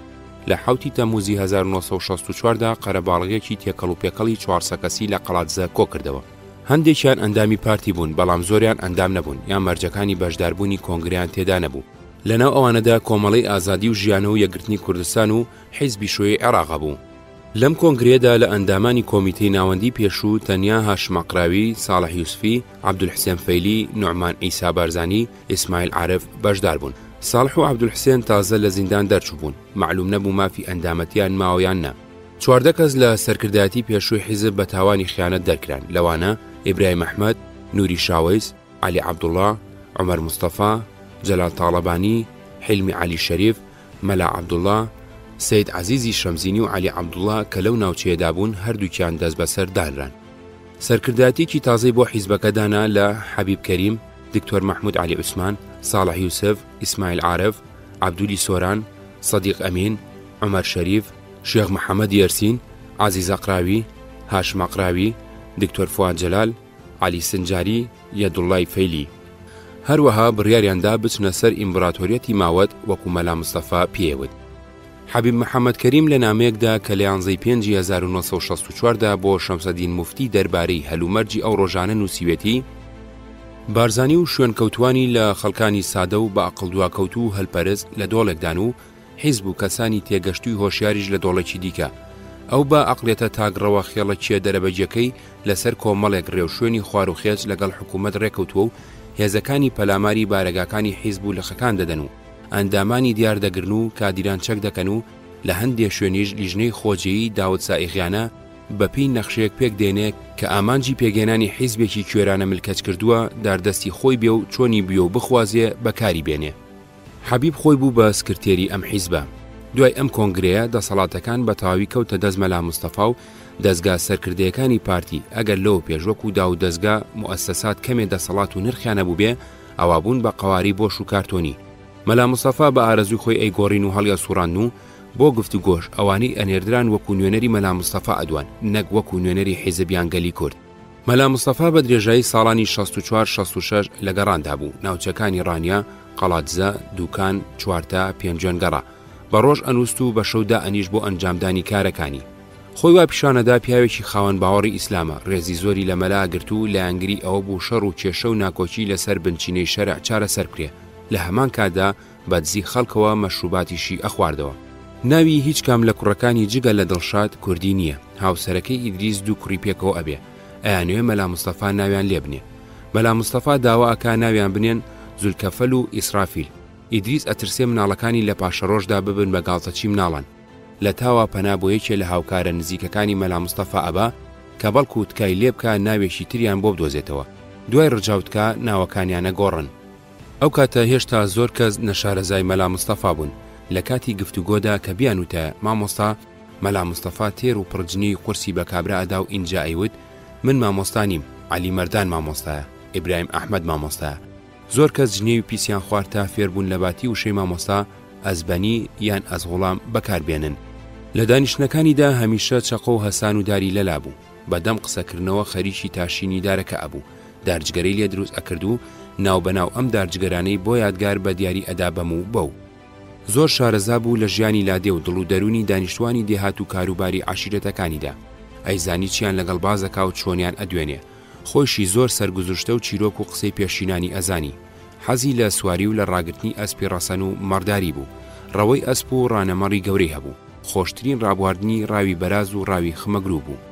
لە 7 تەموزی 1964دا قەرەباڵغێکی تێکەڵ و پێکەڵی 400 کەسی لە قەڵاتزە کۆ کردەوە. هەندێکیان ئەندامی پارتی بوون، بەڵام زۆریان ئەندام نەبوون یان مەرجەکانی بەشداربوونی کۆنگریان تێدا نەبوو. لەناو ئەوانەدا کۆمەڵی ئازادی و ژیانە و یەکگرتنی کوردستان و حیزبی شوێی عێراق بوو. لەم کۆنگرێدا لە ئەندامانی کۆمیتەی ناوەندی پێشوو تەنیا هاشم ئەقراوی، ساڵح یوسفی، عەبدولحسێن فەیلی، نوعمان ئیسا بارزانی، ئیسماعیل عارف بەشدار بوون. ساڵح و عەبدولحسێن تازە لە زیندان دەرچوو بوون، معلوم نەبوو مافی ئەندامەتیان ماوەیان نە. 14 کەس لە سەرکردایەتی پێشووی حیزب بە تاوانی خیانەت دەرکران، لەوانە ئیبراهیم ئەحمەد، نوری شاوەیز، عەلی عەبدوڵڵا، عومەر مستەفا، جەلال تاڵەبانی، حیلمی عەلی شەریف، مەلا عەبدوڵڵا، سید عەزیزی شەمزینی و عەلی عەبدوڵڵا کە لەو ناوچەیەدا بوون هەردووکیان دەست بەسەر دانران. سەرکردایەتێکی تازەی بۆ حیزبەکە دانا لە حەبیب کەریم، دکتۆر مەحموود عەلی عوسمان، ساڵح یوسف، ئیسماعیل عارف، عەبدولی سۆران، سەدیق ئەمین، عومەر شەریف، شێخ محەممەد یەرسین، عەزیز ئەقراوی، هاشم ئەقراوی، دکتۆر فواد جەلال، عەلی سنجاری، یەدوڵڵای فەیلی. هەروەها بڕیاریاندا بچنە سەر ئیمبراتۆریەتی ماوەت وەکو مەلا مستەفا پێوت. حەبیب محەممەد کەریم لە نامەیەکدا کە لە 11 1964دا بۆ شەمسەدین موفتی دەربارەی هەلومەرجی ئەو ڕۆژانە نووسیوێتی بارزانی و شوێنکەوتوانی لە خەڵکانی سادە و بە عەقڵدواکەوت و هەلپەرست لە دۆڵێکدان و حیزب و کەسانی تێگەشتووی هۆشیاریش لە دۆڵێکی دیکە ئەو بە عەقڵێتە تاگڕەوە خێڵەکیە دەرەبەجەکەی لەسەر کۆمەڵێک ڕێوشوێنی خواروخێز لەگەڵ حکوومەت ڕێکەوتووە و هێزەکانی پەلاماری بارەگاکانی حیزب و لە خەکان دەدەن و ئەندامانی دیار دەگرن و کادیران چەک دەکەن و لە هەندێک شوێنیش لیژنەی خۆجێیی داوود سائیغیانە بەپی نەخشەیەک پێک دێنێ کە ئامانجی پێگەێنانی حیزبێکی کوێرانە ملکەت کردووە داردەستی خۆی بێ و چۆنی بیۆ بخوازێ بەکاری بێنێ. حەبیب خۆی بوو بە سکرتێری ئەم حیزبە. دوای ئەم کۆنگرەیە دەسەڵاتەکان بە تەواوی کەوتە دەست مەلا مستەفا و دەستگا سەرکردەکانی پارتی ئەگەر لەوە پێشوەک و داو دەستگا موەسسەسات کەمێ دەسەڵات و نرخیانە بوو بێ ئەوا بوون بە قەواری بۆش و کارتۆنی. مەلا مستەفا بە ئارەزوی خۆی ئەیگۆڕین و هەڵیا سوڕاند و بۆ گفتوگۆش ئەوانەی ئەنێردران وەکو نوێنەری مەلا مستەفا ئەدوان نەک وەکو نوێنەری حیزبیان گەلی کورد. مەلا مستەفا بە درێژایی ساڵانی 64-66 لە گەڕاندا بوو، ناوچەکانی ڕانیا، قەڵاتزە، دووکان، چوارتە، پێنجۆنگەڕا بە ڕۆژ ئەنووست و بە شەودا ئەنیش بۆ ئەنجامدانی کارەکانی. خۆی وا پیشانەدا پیاوێکی خاوەن باوەڕی ئیسلامە، ڕێزی زۆری لە مەلا گرت و لە ئەنگری ئەوە بوو شەڕ و کێشە و ناکۆچی لەسەر بنچینەی شەرع چارەسەر بکرێ. لە هەمان کاتدا بەدزی خەڵکەوە مەشروباتیشی ئەخواردەوە. ناوی هیچ کام لە کوڕەکانی جگە لە دڵشاد کوردی نییە. هاوسەرەکەی ئیدریس دوو کوڕی پێکەوە ئەبێ. ئەیانوێ مەلا مستەفا ناویان لێ بنێ. مەلا مستەفا داوا ئەکا ناویان بنێن زولکەفەل و ئیسرافیل. ئیدریس ئەترسێ مناڵەکانی لە پاشەڕۆژدا ببن بە گاڵتەچی مناڵان. لە تاوا پەنا بۆ یەکێ لە هاوکارە نزیکەکانی مەلا مستەفا ئەبا کە بەڵکو تکای لێ بکە ناوێکی تریان بۆ بدۆزێتەوە دوای ڕجاوتکە ناوەکانیانە گۆڕن. ئەو کاتە هێشتا زۆر کەس نەشارەزای مەلا مستەفا بوون. لە کاتی گفتوگۆدا کە بیانوتە مامۆستا، مەلا مستەفا تێر و پڕجنی قورسی بە کابرا ئەدا و ئینجا ئەیوت من مامۆستا نیم، عەلی مەردان مامۆستایە، ئیبراهیم ئەحمەد مامۆستایە. زۆر کەس جنێوی پیسیان خوارد تا فێربوون لە باتی وشەی مامۆستا ئەزبەنی یان ئەزغوڵام بەکاربێنن. لە دانیشتەکانیدا هەمیشە چەقە و هەسان و داری لەلا بوو. بەدەم قسەکردنەوە خەریکی تاشینی دارەکە ئەبوو. دارجگەرەی لێ دروست ئەکرد و ناو بەناو ئەم دارجگەرانەی بۆ یادگار بە دیاری ئەدا بەم و بەو. زۆر شارەزا بوو لە ژیانی لادێ و دڵ و دەرونی دانیشتوانی دێهات و کاروباری عەشیرەتەکانیدا. ئەیزانی چیان لەگەڵ بازەکا و چۆنیان ئەدوێنێ. خۆشی زۆر سەرگوزشتە و چیرۆک و قسەی پێشینانی ئەزانی. حەزی لە سواری و لە ڕاگرتنی ئەسپی ڕەسەن و مەڕداری بوو. ڕەوەی ئەسپ و ڕانەمەڕی گەورەی هەبوو. خۆشترین ڕابواردنی ڕاوی بەراز و ڕاوی خمەگرو بوو.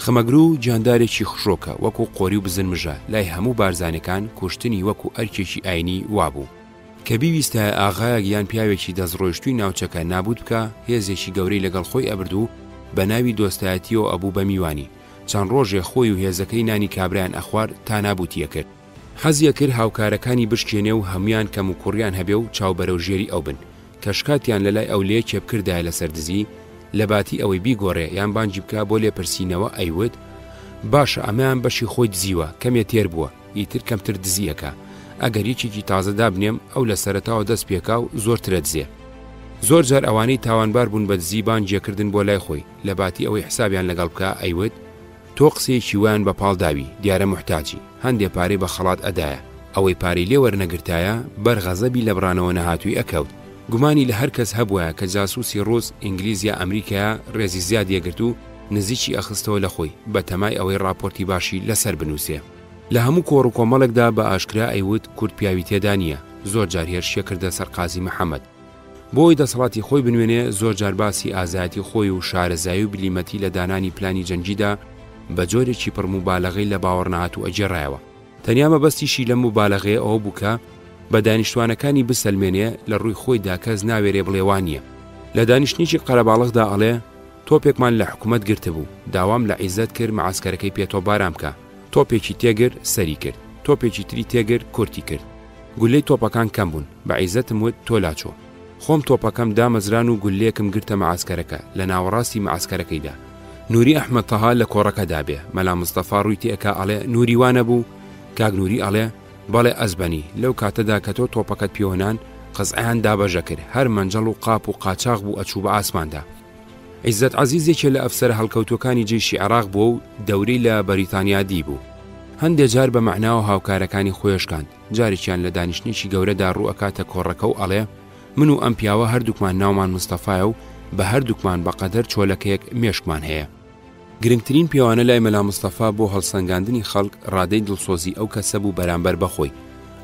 خمەگرو جاندارێکی خشۆکە وەکو قۆری و بزنمژە لای هەموو بارزانەکان کوشتنی وەکو ئەرکێکی ئاینی وابوو. کە بیویستە ئاغایەک یان پیاوێکی دەستڕۆیشتووی ناوچەکە نابود بکە هێزێکی گەورەی لەگەڵ خۆی ئەبرد و بە ناوی دۆستایەتیەوە ئەبوو بە میوانی. چەند ڕۆژێ خۆی و هێزەکەی نانی کابرایان ئەخوار تا نابوتیە کرد. حەزیە کرد هاوکارەکانی بشکێنێ و هەمویان کەم و کوڕیان هەبێ و چاوبەرە و ژێری ئەو بن. کەشکاتیان لەلای ئەو لێ کێبکردایە لەسەر دزی لە باتی ئەوەی بیگۆڕێ یان بانجی بکە بۆ لێپرسینەوە ئەیوت باشە ئەمەیان بەشی خۆی دزیوە کەمێ تێر بووە ئیتر کەمتر دزیەکە ئەگەر یەکێکی تازە دابنێم ئەو لە سەرەتاوە دەست پێکا و زۆرترە دزێ. زۆر جار ئەوانەی تاوانبار بوون بە دزی بانجیەکردن بۆ لای خۆی لە باتی ئەوەی حسابیان لەگەڵ بکە ئەیوت تۆ قسەیەکی ویان بە پاڵداوی دیارە محتاجی هەندێ پارەی بە خەڵات ئەدایە ئەوەی پارەی لێ وەرنەگرتایە بەرغەزەبی لە بڕانەوە نەهاتووی ئەکەوت. گومانی لە هەر کەس هەبووە کە جاسوسی ڕۆز ئینگلیز یا ئەمریکایە ڕێزی زیاد یەگرت و نزیکی ئەخستەوە لە خۆی بە تەمای ئەوەی راپۆرتی باشی لەسەر بنووسێ. لە هەموو کۆڕ و کۆمەڵێکدا بە ئاشکرا ئەیوت کورد پیاوی تێدا نییە. زۆر جار هێرشیە کردە سەر قازی محەممەد بۆی دەسەڵاتی خۆی بنوێنێ. زۆر جار باسی ئازایەتی خۆی و شارەزایی و بلیمەتی لە دانانی پلانی جەنگیدا بە جۆرێکی پڕموبالەغەی لە باوەڕ نەهات و ئەجێڕایەوە. تەنیا مەبەستیشی لەم مبالەغەیە ئەوە بووکە بە دانیشتوانەکانی بسەلمێنێ لە ڕووی خۆیدا کەس ناوێرێ بڵێوانیە. لە دانیشتنیی قەرەباڵغدا ئەڵێ تۆپێکمان لە حکوومەت گرتە بوو داوام لە عیزت کرد مەعسکەرەکەی پێتۆ بارام بکە. تۆپێکی تێگر سەری کرد، تۆپێکی تری تێگر کورتی کرد. گولەی تۆپەکان کەم بوون بە عیزەتم وت تۆ لاچۆ. خۆم تۆپەکەم دامەزران و گولەیەکم گرتە مەعسکەرەکە لە ناوەڕاستی مەعسکەرەکەیدا. نوری ئەحمەد تەها لە کۆڕەکەدا بێ. مەلا مستەفا ڕووی تێکا ئەڵێ نوری وانە بوو. کاک نوری ئەڵێ بەڵێ ئەزبەنی لەو کاتەدا کە تۆ تۆپەکەت پیۆنان قەزعیان دابەژە کرد هەر مەنجەڵ و قاپ و قاچاق بوو ئەچوو بە ئاسماندا. عیزەت عەزیزێکێ لە ئەفسەرە هەڵکەوتوەکانی جێشی عێراق بووە و دەورەی لە بەریتانیا دی بوو. هەندێک جار بە مەعناوە هاوکارەکانی خۆیشکاند. جارێکیان لە دانیشتنیی گەورەدا ڕوو ئەکاتە کۆڕەکە و ئەڵێ من و ئەم پیاوە هەردووکمان ناومان مستەفایە و بە هەردووکمان بەقەدەر چۆلەکەیەک مێشکمان هەیە. گرنگترین پیاوانە لای مەلا مستەفا بۆ هەڵسەنگاندنی خەڵک ڕادەی دڵسۆزی ئەو کەسە بوو بەرامبەر بەخۆی.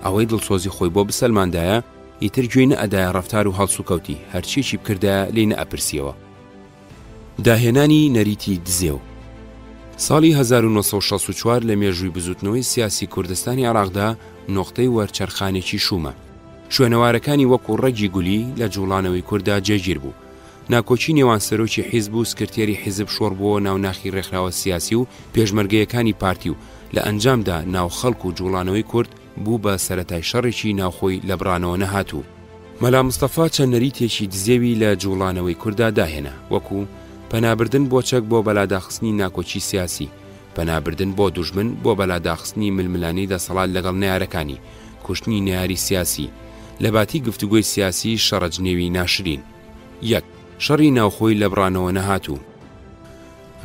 ئەوەی دڵسۆزی خۆی بۆ بسەلماندایە ئیتر گوێی نەئەدایە ڕەفتار و هەڵس و کەوتی هەرچیەکی بکردایە لێی نەئەپرسیەوە. داهێنانی نەریتی دزێو ساڵی 1964 لە مێژووی بزوتنەوەی سیاسی کوردستانی عێراقدا نۆختەی وەرچەرخانێکی شومە. شوێنەوارەکانی وەکو ڕەگی گولی لە جوڵانەوەی کووردا جێگیر بوو. ناکۆچی نێوان سەرۆکی حیزب و سکرتێری حیزب شۆڕ بووە ناوناخی ڕێکخراوە سیاسی و پێشمەرگەیەکانی پارتی و لە ئەنجامدا ناو خەڵک و جوڵانەوەی کورد بوو بە سەرەتای شەڕێکی ناوخۆی لە بڕانەوە نەهاتوو. مەلا مستەفا چەند نەریتێکی دزێوی لە جوڵانەوەی کووردا داهێنا وەکو پەنابردن بۆ چەک بۆ بەلاداخستنی ناکۆچی سیاسی، پەنابردن بۆ دوژمن بۆ بەلاداخستنی ململانی دەسەڵات لەگەڵ نەیارەکانی، کوشتنی نەیاری سیاسی، لە باتی گفتوگۆی سیاسی شەڕەجنێوی ناشرین. یەک شەڕی ناوخۆی لە بڕانەوە نەهاتوو.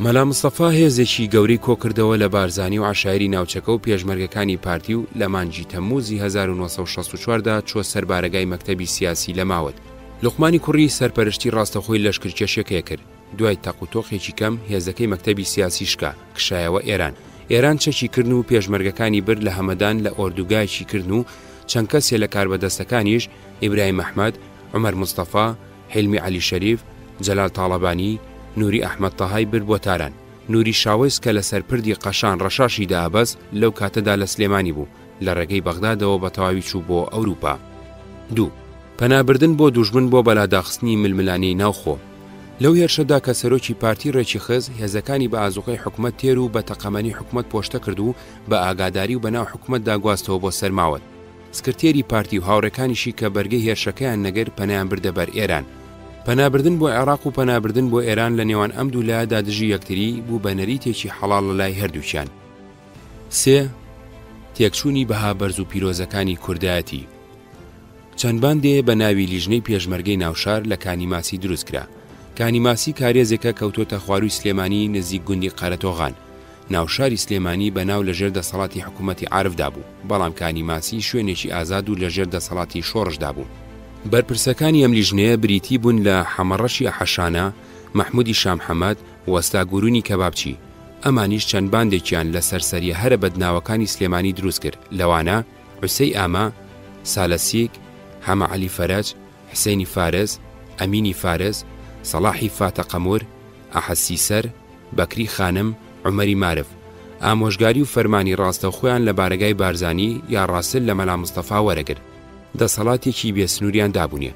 مەلا مستەفا هێزێکی گەورەی کۆکردەوە لە بارزانی و عەشایری ناوچەکە و پێشمەرگەکانی پارتی و لە مانجی تەمموزی 1964دا چوە سەربارەگای مەکتەبی سیاسی لە ماوەت. لوقمانی کوڕی سەرپەرشتی ڕاستەخۆی لەشکرکێشەکەی کرد. دوای تەقوتۆقێکی کەم هێزەکەی مەکتەبی سیاسی شکا کشایەوە ئێران. ئێران چەکی کردن و پێشمەرگەکانی برد لە هەمەدان لە ئۆردوگایکی کردن و چەند کەسێ لە کاربەدەستەکانیش ئیبراهیم ئەحمەد، عومەر مستەفا، حلمی عەلی شەریف، جەلال تاڵەبانی، نوری ئەحمەد تەهای برد بۆ تاران. نوری شاوێز کە لە سەرپردی قەشان ڕەشاشی دابەز لەو کاتەدا لە سلێمانی بوو لە ڕێگەی بەغدادەوە بە تەواوی چوو بۆ ئەوروپا. دوو پەنابردن بۆ دوژمن بۆ بەلاداخستنی ململانی ناوخۆ. لەو هێرشەدا کە سەرۆکی پارتی ڕێکی خز هێزەکانی بە ئازوقەی حکومەت تێر و بە تەقەمەنی حکومەت پۆشتە کرد و بە ئاگاداری و بەناو حکومەتدا گواستەوە بۆ سەرماوت. سکرتێری پارتی و هاوڕەکانیشی کە بەرگەی هێرشەکەیان نەگەر پەنایان بردە بەر ئێران. پەنابردن بۆ عێراق و پەنابردن بۆ ئێران لە نێوان ئەم دوو لایەدا دژی یەکتری بوو بە نەریتێکی حەڵاڵ لە لای هەردووچیان. 3. تێکچوونی بەها بەرز و پیرۆزەکانی کوردایەتی. چەند باندێ بە ناوی لیژنەی پێشمەرگەی ناوشار لە کانیماسی دروست کرا. کانیماسی کارێزێکە کەوتۆتە خواروی سلێمانی نزیک گوندی قەرەتۆغان. ناوشاری سلێمانی بەناو لەژێر دەسەڵاتی حکوومەتی عارفدا بوو، بەڵام کانیماسی شوێنێکی ئازاد و لەژێر دەسەڵاتی شۆڕشدا بوو. بەرپرسەکانی ئەم لیژنەیە بریتی بوون لە حەمەڕەشی ئەحەشانە، مەحمودی شامحەمەد و وەستاگورونی کەبابچی. ئەمانیش چەند باندێکیان لە سەرسەریە هەرە بەدناوەکانی سلێمانی دروست کرد. لەوانە عوسەی ئاما، سالەسیک، هەمە عەلی فەرەج، حسێنی فارس، ئەمینی فارس، سەڵاحی فاتە قەمور، ئەحەسی سەر، بەکری خانم، عومەری مارف. ئامۆژگاری و فەرمانی ڕاستەوخۆیان لە بارگای بارزانی یا ڕاسل لە مەلا مستەفا وەرەگرت. دەسەڵاتێکی بێسنووریان دابوونیە.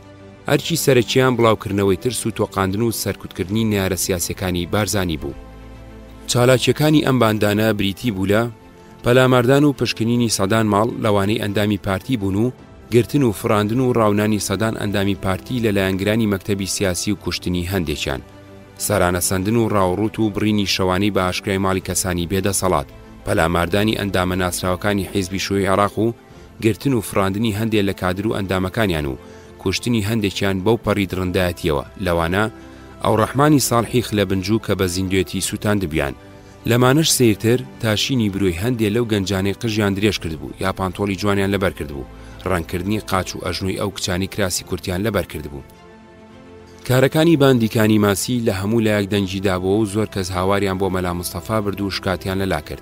هەرچی سەرەکیان بڵاوکردنەوەی ترس و تۆقاندن و سەرکوتکردنی نارە سیاسەکانی بارزانی بوو. چالاکیەکانی ئەم باندانە بریتی بوو لە پەلاماردان و پشکنینی سەدان ماڵ لەوانەی ئەندامی پارتی بوون و گرتن و فراندن و ڕاونانی سەدان ئەندامی پارتی لە لایەنگرانی مەکتەبی سیاسی و کوشتنی هەندێکیان، سەرانە سەندن و ڕاوڕوت و بڕینی شەوانی بە ئاشکرای ماڵی کەسانی بێدەسەڵات، پەلاماردانی ئەندامە ناسراوەکانی حیزبی شووی عێراق و گرتن و فراندنی هەندێک لە کادر و ئەندامەکانیان و کوشتنی هەندێکیان بەو پەڕی درڕندایەتیەوە. لەوانە ئەو ڕەحمانی ساڵحی خلەبنجوو کە بە زیندوێتی سووتان دەبیان. لەمانەش سیرتر تاشینی بروی هەندێک لەو گەنجانەی قژیان درێژ کرد بوو یا پانتۆڵی جوانیان لەبەر کرد بوو، ڕەنکردنی قاچ و ئەژنوی ئەو کچانی کراسی کورتیان لەبەر کرد بوو. کارەکانی باندیکانی ماسی لە هەموو لایەک دەنجیدابەوە و زۆر کەس هاواریان بۆ مەلا مستەفا برد و شکاتیان لەلا کرد.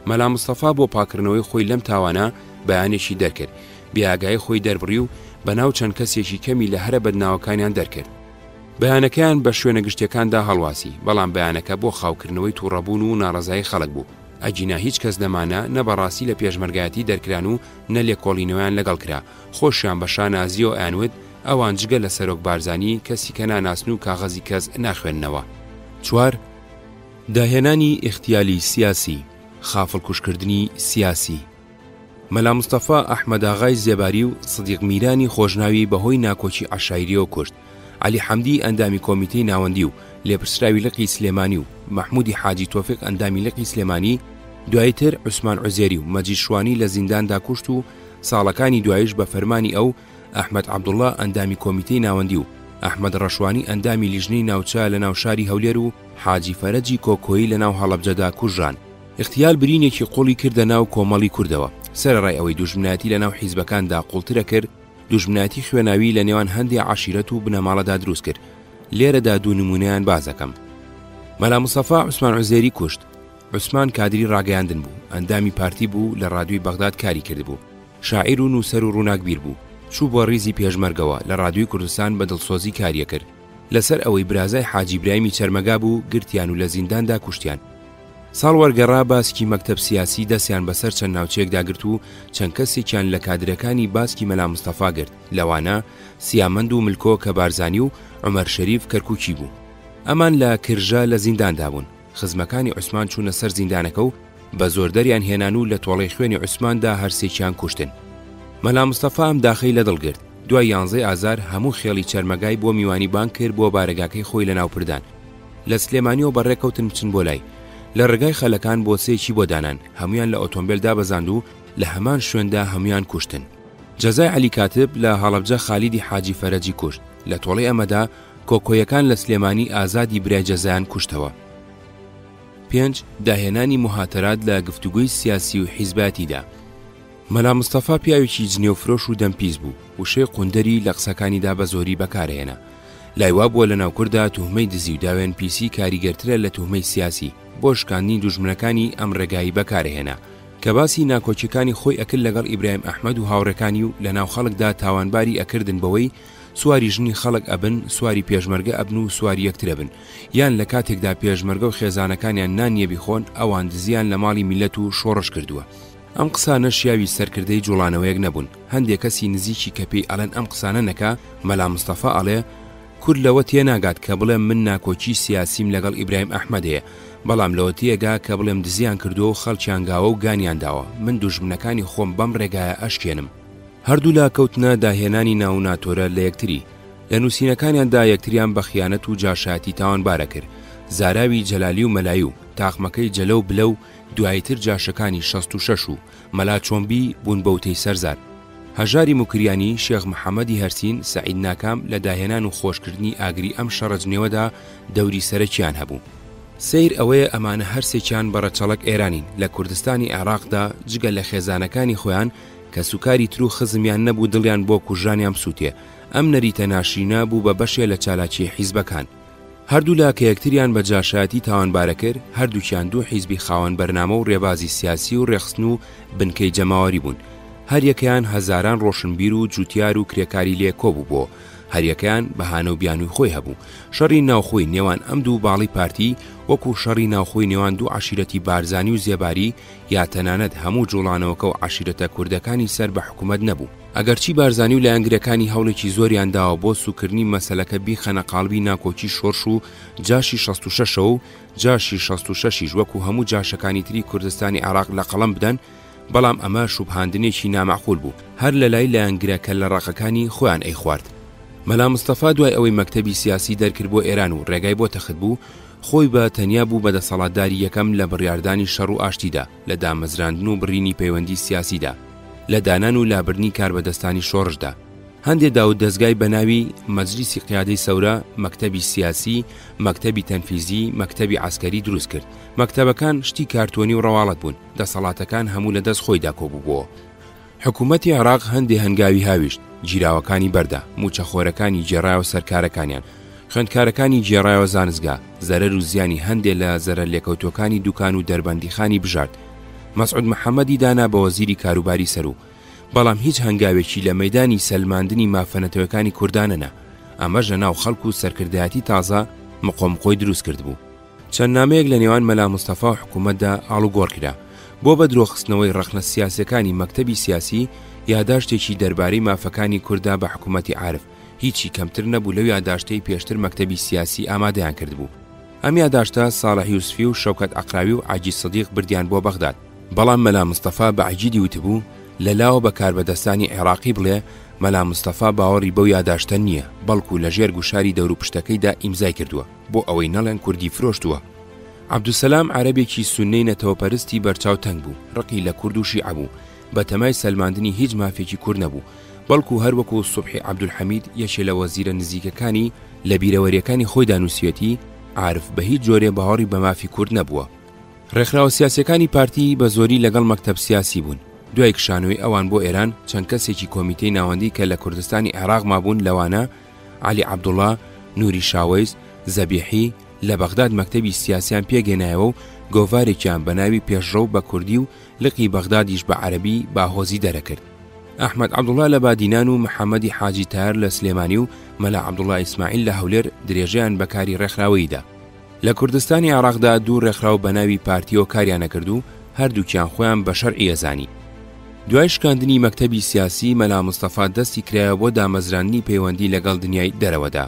مەلا مستەفا بۆ پاکردنەوەی خۆی لەم تاوانە بەیانێکی دەرکرد، بیاگای خۆی دەربڕی و بەناو چەند کەسێکی کەمی لە هەرە بەدناوەکانیان دەرکرد. بەیانەکەیان بە شوێنە گشتەکاندا هەڵواسی، بەڵام بەیانەکە بۆ خاوکردنەوەی تووڕەبوون و ناڕەزایی خەڵک بوو. ئەجینا هیچ کەس دەمانە نە بەڕاستی لە پێشمەرگایەتی دەرکران و نە لێکۆڵینەوەیان لەگەڵ کرا. خۆشیان بە شانازی و ئەیانوت ئەوان جگە لە سەرۆک بارزانی کەسی کە ناناسن و کاغەزی کەس ناخوێننەوە. 4. داهێنانی ئیختیالی سیاسی، خافڵکوشکردنی سیاسی. مەلا مستەفا ئەحمەداغای زێباری و سدیق میرانی خۆشناوی بەهۆی ناکۆچی عەشایریەوە کوشت. علی حەمدی ئەندامی کۆمیتەی ناوەندی و لێپرسراوی لقی سلێمانی و مەحمودی حاجی تۆفیق ئەندامی لقی سلێمانی، دوایتر عوسمان عوزێری و مەجید شوانی لە زینداندا کوشت و ساڵەکانی دوایش بە فەرمانی ئەو ئەحمەد عەبدوڵڵا ئەندامی کۆمیتەی ناوەندی و ئەحمەد ڕەشوانی ئەندامی لیژنەی ناوچە لە ناو شاری هەولێر و حاجی فەرەجی کۆکۆیی لە ناو هەڵەبجەدا کوژران. اختیال برینێکی قوڵی کردە ناو کۆمەڵی کوردەوە. سەرەڕای ئەوەی دوژمنایەتی لە ناو حیزبەکاندا قوڵترە کرد، دوژمنایەتی خوێناوی لە نێوان هەندێک عەشیرەت و بنەماڵەدا دروست کرد. لێرەدا دوو نمونەیان باز دەکەم. مەلا مستەفا عوسمان عوزێری کوشت. عوسمان کادری ڕاگەیاندن بوو، ئەندامی پارتی بوو، لە ڕادیۆی بەغداد کاری کرد بوو، شاعیر و نووسەر و ڕووناکبیر بوو، چوو بۆ ڕیزی پێشمەرگەوە، لە ڕادیۆی کوردستان بە دڵسۆزی کاریە کرد. لەسەر ئەوەی برازای حاجی برایمی چەرمەگا بوو گرتیان و لە زینداندا کوشتیان. ساڵ وەرگەڕا باسکی مەکتەب سیاسی دەستیان بەسەر چەند ناوچەیەکدا گرت و چەند کەسێکیان لە کادرەکانی باسکی مەلا مستەفا گرت. لەوانە سیامەند و ملکۆ کە بارزانی و عومەر شەریف کەرکووکی بوو. ئەمان لە کرژە لە زینداندا بوون. خزمەکانی عوسمان چوونە سەر زیندانەکە و بە زۆردەریان هێنان و لە تۆڵەی خوێنی عوسماندا هەرسێکیان کوشتن. مەلا مستەفا ئەم داخەی لەدڵ گرت. دوای 11 ئازار هەموو خێڵی چەرمەگای بۆ میوانی بان کرد بۆ بارەگاکەی خۆی لە ناوپردان. لە سلێمانیەوە بەڕێکەوتن بچن بۆ لای. لە ڕێگای خەلەکان بۆ سێکی بۆ دانان، هەمویان لە ئۆتۆمبیلدا بەزاند و لە هەمان شوێندا هەمویان کوشتن. جەزای عەلی کاتب لە هەڵەبجە خالیدی حاجی فەرەجی کوشت. لە تۆڵەی ئەمەدا کۆکۆیەکان لە سلێمانی ئازادی برای جەزایان کوشتەوە. 5. داهێنانی مهاتەرات لە گفتوگوی سیاسی و حیزباتیدا. مەلا مستەفا پیاوێکی جنێوفرۆش و دەمپیز بوو، وشەی قوندەری لە قسەکانیدا بە زۆری بەکارهێنا. لایوا بووە لە ناوکوردا توهمەی دزی و داوێن پیسی کاریگەرترە لە توهمەی سیاسی، بۆ شکاندنی دوژمنەکانی ئەم ڕێگایی بەکارهێنا کە باسی ناکۆچیەکانی خۆی ئەکرد لەگەڵ ئیبراهیم ئەحمەد و هاوڕەکانی و لە ناو خەڵکدا تاوانباری ئەکردن بەوەی سواری ژنی خەڵک ئەبن، سواری پێشمەرگە ئەبن و سواری یەکتر ئەبن، یان لە کاتێکدا پێشمەرگە و خێزانەکانیان نانیە بیخۆن ئەوان دزیان لە ماڵی میلەت و شۆڕش کردووە. ئەم قسانە شیاوی سەرکردەی جوڵانەوەیەک نەبوون. هەندێک کەسی نزیکی کە پێی ئەڵێن ئەم قسانە نەکا، مەلا مستەفا ئەڵێ کورد لەوە تێناگات کە بڵێم من ناکۆچی سیاسیم لەگەڵ ئیبراهیم ئەحمەدەیە، بەڵام لەوە تێگا کە بڵێم دزیان کردووە و خەڵکیان گاوە و گانیان داوە، من دوژمنەکانی خۆم بەم ڕێگایە ئەشکێنم. هەردوو لا کەوتنە داهێنانی ناوناتۆرە لە یەکتری، لە نووسینەکانیاندا یەکتریان بە خیانەت و جاشاتی تاوانبارە کرد. زاراوی جەلالی و مەلای و تاقمەکەی جەلە و بلە و دوایتر جاشەکانی 66 و مەلا چۆمبی بوون بەوتەی سەرزار. هەژاری موکریانی، شێخ محەممەدی هەرسین، سەعید ناکام لە داهێنان و خۆشکردنی ئاگری ئەم شەڕەجنێوەدا دەوری سەرەکیان هەبوو. سیر ئەوەیە ئەمانە هەرسێکیان بەڕەچەڵک ئێرانین لە کوردستانی عێراقدا جگە لە خێزانەکانی خۆیان کە سوکاری تر و خزمیان نەبوو دڵیان بۆ کوژانیان سووتێ. ئەم نەریتە ناشرینە بوو بە بەشێ لە چالاکی حیزبەکان. هەردوو لا کە یەکتریان بە جاشایەتی تاوانبارە کرد، هەردووکیان دوو حیزبی خاوەن بەرنامە و ڕێبازی سیاسی و ڕێخستن و بنکەی جەماوەری بوون. هەریەکەیان هەزاران ڕۆشنبیر و جوتیار و کرێکاری لێ کۆبوو بۆ، هەریەکەیان بەهانە و بیانووی خۆی هەبوو. شەڕی ناوخۆی نێوان ئەم دوو باڵی پارتی وەکو شەڕی ناوخۆی نێوان دوو عشیرەتی بارزانی و زێباری یا تەنانەت هەموو جوڵانەوەکە و عشیرەتە کوردەکانی سەر بە حکوومەت نەبوو. ئەگەرچی بارزانی و لایەنگرەکانی هەوڵێکی زۆریان داوە بۆ سوکردنی مەسەلەکە بیخەنە قاڵبی ناکۆکی شۆرش و جاشی 66 و جاشی 66 وەکو هەموو جاشەکانی تری کوردستانی عێراق لە قەڵەم بدەن، بەڵام ئەمە شوبهاندنێکی نامەعقول بوو، هەر لە لای لایەنگرەکە لە ڕاقەکانی خۆیان ئەیخوارد. مەلا مستەفا دوای ئەوەی مەکتەبی سیاسی دەرکرد بۆ ئێران و ڕێگای بۆ تەخت بوو، خۆی بە تەنیا بوو بە دەسەڵاتداری یەکەم لە بڕیاردانی شەڕ و ئاشتیدا، لە دامەزراندن و بڕینی پەیوەندی سیاسیدا، لە دانان و لابردنی کاربەدەستانی شۆڕشدا. هەندێک داود دەستگای بەناوی مەجلیسی قیادەی سەورە، مەکتەبی سیاسی، مەکتەبی تەنفیزی، مەکتەبی عسکەری دروست کرد. مەکتەبەکان شتی کارتۆنی و ڕەواڵەت بوون، دەسەڵاتەکان هەموو لە دەست خۆیدا کۆبوو بووە. حکوومەتی عێراق هەندێک هەنگاوی هاویشت، جیراوەکانی بەردە، موچەخۆرەکانی جێڕایەوە سەرکارەکانیان، خوێندکارەکانی جێڕایەوە زانستگا، زەرەر و زیانی هەندێک لە زەرەر لێکەوتوەکانی دوکان و دەربەندیخانی بژارد. مەسعود محەممەدی دانا بە وەزیری کاروباری سەرو، بەڵام هیچ هەنگاوێکی لە مەیدانی سەلماندنی مافەنەتەوەکانی کوردانەنا. ئەمەش لە ناو خەڵک و سەرکردایەتی تازە مقۆمقۆی دروست کرد بوو. چەند نامەیەک لە نێوان مەلا مستەفا و حکوومەتدا ئاڵوگۆڕ کرا بۆ بە درۆخستنەوەی ڕەخنە سیاسەکانی مەکتەبی سیاسی، یاداشتێکی دەربارەی مافەکانی کووردا بە حکوومەتی عارف. هیچی کەمتر نەبوو لەو یاداشتەی پێشتر مەکتەبی سیاسی ئامادەیان کرد بوو. ئەم یاداشتە ساڵح یوسفی و شەوکەت ئەقراوی و عاجی سەدیق بردیان بۆ بەغداد، بەڵام مەلا مستەفا بە عەجیدی وتبوو لەلاوە بە کاربەدەستانی عێراقی بڵێ مەلا مستەفا باوەڕی بەو یاداشتە نییە، بەڵکو لە ژێر گوشاری دەور و پشتەکەیدا ئیمزای کردووە بۆ ئەوەی نەڵێن کوردی فرۆشتووە. عەبدوسەلام عەرەبێکی سوننەی نەتەوەپەرستی بەرچاو تەنگ بوو، ڕقی لە کورد و شیعە بوو، بە تەمای سەلماندنی هیچ مافێکی کورد نەبوو، بەڵکو هەروەکو سوبحی عەبدولحەمید یەکێ لە وەزیرە نزیکەکانی لە بیرەوەریەکانی خۆیدا نووسیەتی عارف بە هیچ جۆرێ باوەڕی بە مافی کورد نەبووە. ڕێکخراوە سیاسەکانی پارتی بە زۆری لەگەڵ مەکتەب سیاسی بوون. دوای کشانەوەی ئەوان بۆ ئێران، چەند کەسێکی کۆمیتەی ناوەندی کە لە کوردستانی عێراق مابوون لەوانە عەلی عەبدوڵڵا، نووری شاوەیز، زەبیحی لە بەغداد مەکتەبی سیاسیان پێگەێنایەوە و گۆڤارێکیان بە ناوی پێشڕەو بە کوردی و لقی بەغدادیش بە عەرەبی باهۆزی دەرەکرد. ئەحمەد عەبدوڵڵا لە بادینان و محەممەدی حاجی تار لە سلێمانی و مەلا عەبدوڵڵا ئیسماعیل لە هەولێر درێژیان بەکاری ڕێکخراوەییدا. لە کوردستانی عێراقدا دوو ڕێکخراو بە ناوی پارتیۆ کاریانە کرد و هەردووکیان خۆیان بە شەرعی ئەزانی. دوای شکاندنی مەکتەبی سیاسی، مەلا مستەفا دەستی کرایە بۆ دامەزرانی پەیوەندی لەگەڵ دنیای دەرەوەدا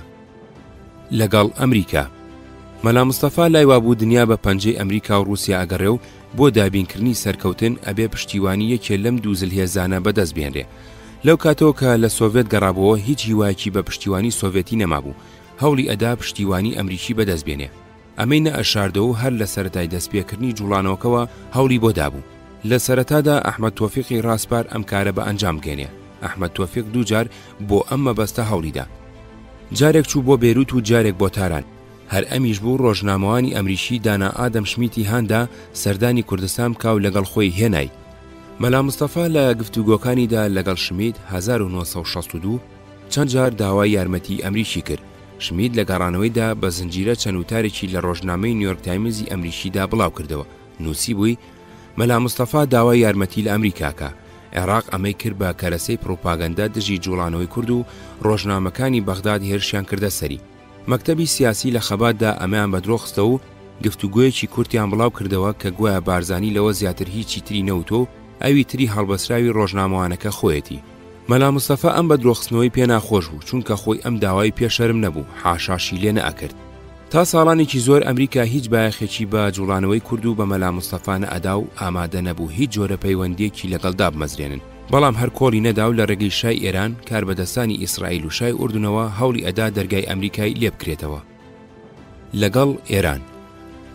لەگەڵ ئەمریکا. مەلا مستەفا لای وابوو دنیا بە پەنجەی ئەمریکا و رووسیا ئەگەڕێ و بۆ دابینکردنی سەرکەوتن ئەبێ پشتیوانی یەکێ لەم دوو زلهێزانە بەدەست بێنرێ. لەو کاتەوە کە لە سۆڤێت گەڕابەوە هیچ هیوایەکی بە پشتیوانی سۆڤێتی نەمابوو، هەوڵی ئەدا پشتیوانی ئەمریکی بەدەست بێنێ. ئەمەی نەئەشاردەوە و هەر لە سەرەتای دەستپێکردنی جوڵانەوەکەوە هەوڵی بۆ دابوو. لە سەرەتادا ئەحمەد تۆفیقی ڕاستپار ئەم کارە بە ئەنجام گێنێ. ئەحمەد تۆفیق دوو جار بۆ ئەم مەبەستە هەوڵیدا، جارێک چوو بۆ بێروت و جارێک بۆ تاران. هەر ئەمیش بوو ڕۆژنامەوانی ئەمریکی دانا ئادەم شمیتی هاندا سەردانی کوردستان بکاو لەگەڵ خۆی هێنای. مەلا مستەفا لە گفتوگۆکانیدا لەگەڵ شمید 1962 چەند جار داوای یارمەتی ئەمریکی کرد. شمید لە گەڕانەوەیدا بە زنجیرە چەند وتارێکی لە ڕۆژنامەی نیویۆرک تایمزی ئەمریکیدا بڵاو کردەوە. نووسی بووی مەلا مستەفا داوای یارمەتی لە ئەمریکاکە. عێراق ئەمەی کرد بە کەرەسەی پرۆپاگەندا دژی جوڵانەوەی کورد و ڕۆژنامەکانی بەغداد هێرشیان کردە سەری. مەکتەبی سیاسی لە خەباتدا ئەمەیان بە درۆخستە و گفتوگویەکی کورتیان بڵاو کردەوە کە گوایە بارزانی لەوە زیاتر هیچی تری نەوتۆ ئەوی تری هەڵبەسراوی ڕۆژنامەوانەکە خۆیەتی. مەلا مستەفا ئەم بە درۆخستنەوەی پێ ناخۆش بوو چونکە خۆی ئەم داوای پێشەرم نەبوو، حاشاشی لێ نەئەکرد. تا ساڵانێکی زۆر ئەمریکا هیچ بایەخێکی بە جوڵانەوەی کورد و بە مەلا مستەفا نەئەدا و ئامادە نەبوو هیچ جۆرە پەیوەندیەکی لەگەڵدا بمەزرێنن. بەڵام هەر کۆڵی نەدا و لە ڕێگەی شای ئێران کاربەدەستانی ئیسرائیل و شای ئوردونەوە هەوڵی ئەدا دەرگای ئەمریکای لێ بکرێتەوە. لەگەڵ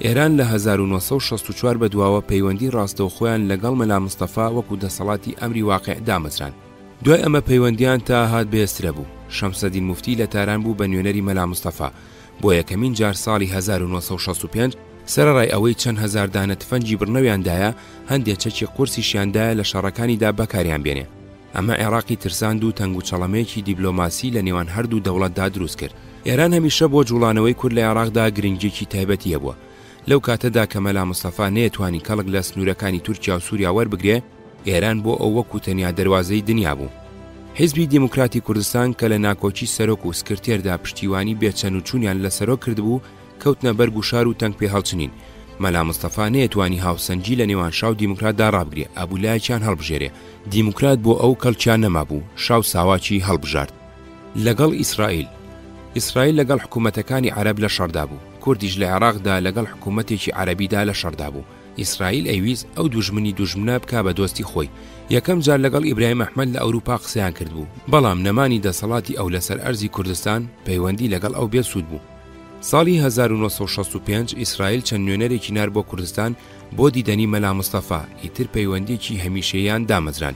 ئێران لە 1964 بەدواوە پەیوەندی ڕاستەوخۆیان لەگەڵ مەلا مستەفا وەکو دەسەڵاتی ئەمری واقع دامەزران. دوای ئەمە پەیوەندیان تا هات بێسترە بوو. شەمسەدین موفتی لە تاران بوو بە نوێنەری مەلا مستەفا. بۆ یەکەمین جار ساڵی 1965 سەرڕای ئەوەی چەند هەزار دانە تفەنگی بڕنەویاندایە هەندێک چەکی قورسیشیاندایە لە شەڕەکانیدا بەکاریان بێنێ. ئەمە عێراقی ترساند و تەنگ و چەڵەمەیەکی دیبلۆماسی لە نێوان هەردوو دەوڵەتدا دروست کرد. ئێران هەمیشە بۆ جوڵانەوەی کورد لە عێراقدا گرنگێکی تایبەتی هەبووە. لەو کاتەدا کە مەلا مستەفا نەیەتوانی کەڵک لە سنوورەکانی تورکیا و سووریا وەربگرێ، ئێران بۆ ئەو وەکو تەنیا دەواازەی دنیا بوو. حیزبی دیموکراتی کوردستان کە لە ناکۆچی سەرۆک و سکرتێردا پشتیوانی بێچەن و چوونیان لە سەرۆک کردبوو کەوتنە بەرگ و شار و تەنگ پێ هەڵچنین. مەلا مستەفا نەیەتوانی هاوسەنگی لە نێوان شاو دیموکراتدا ڕابگرێ، ئابولایەکیان هەڵبژێرێ. دیموکرات بۆ ئەو کەڵکیان نەمابوو، شاو ساواکی هەڵبژارد. لەگەڵ ئیسرائیل لەگەڵ حکوومەتەکانی عەرەب لە شەڕدا بوو. کوردیش لە عێراقدا لەگەڵ حکوومەتێکی عەرەبیدا لە شەڕدا بوو. ئیسرائیل ئەیویست ئەو دوژمنە بکا بە دۆستی خۆی. یەکەم جار لەگەڵ ئیبراهیم ئەحمەد لە ئەوروپا قسەیان کردبوو، بەڵام نەمانی دەسەڵاتی ئەو لەسەر ئەرزی کوردستان پەیوەندی لەگەڵ ئەو بێسوود بوو. ساڵی 1965 ئیسرائیل چەند نوێنەرێکی نار بۆ کوردستان بۆ دیدەنی مەلا مستەفا، ئیتر پەیوەندێکی هەمیشەیان دامەزران.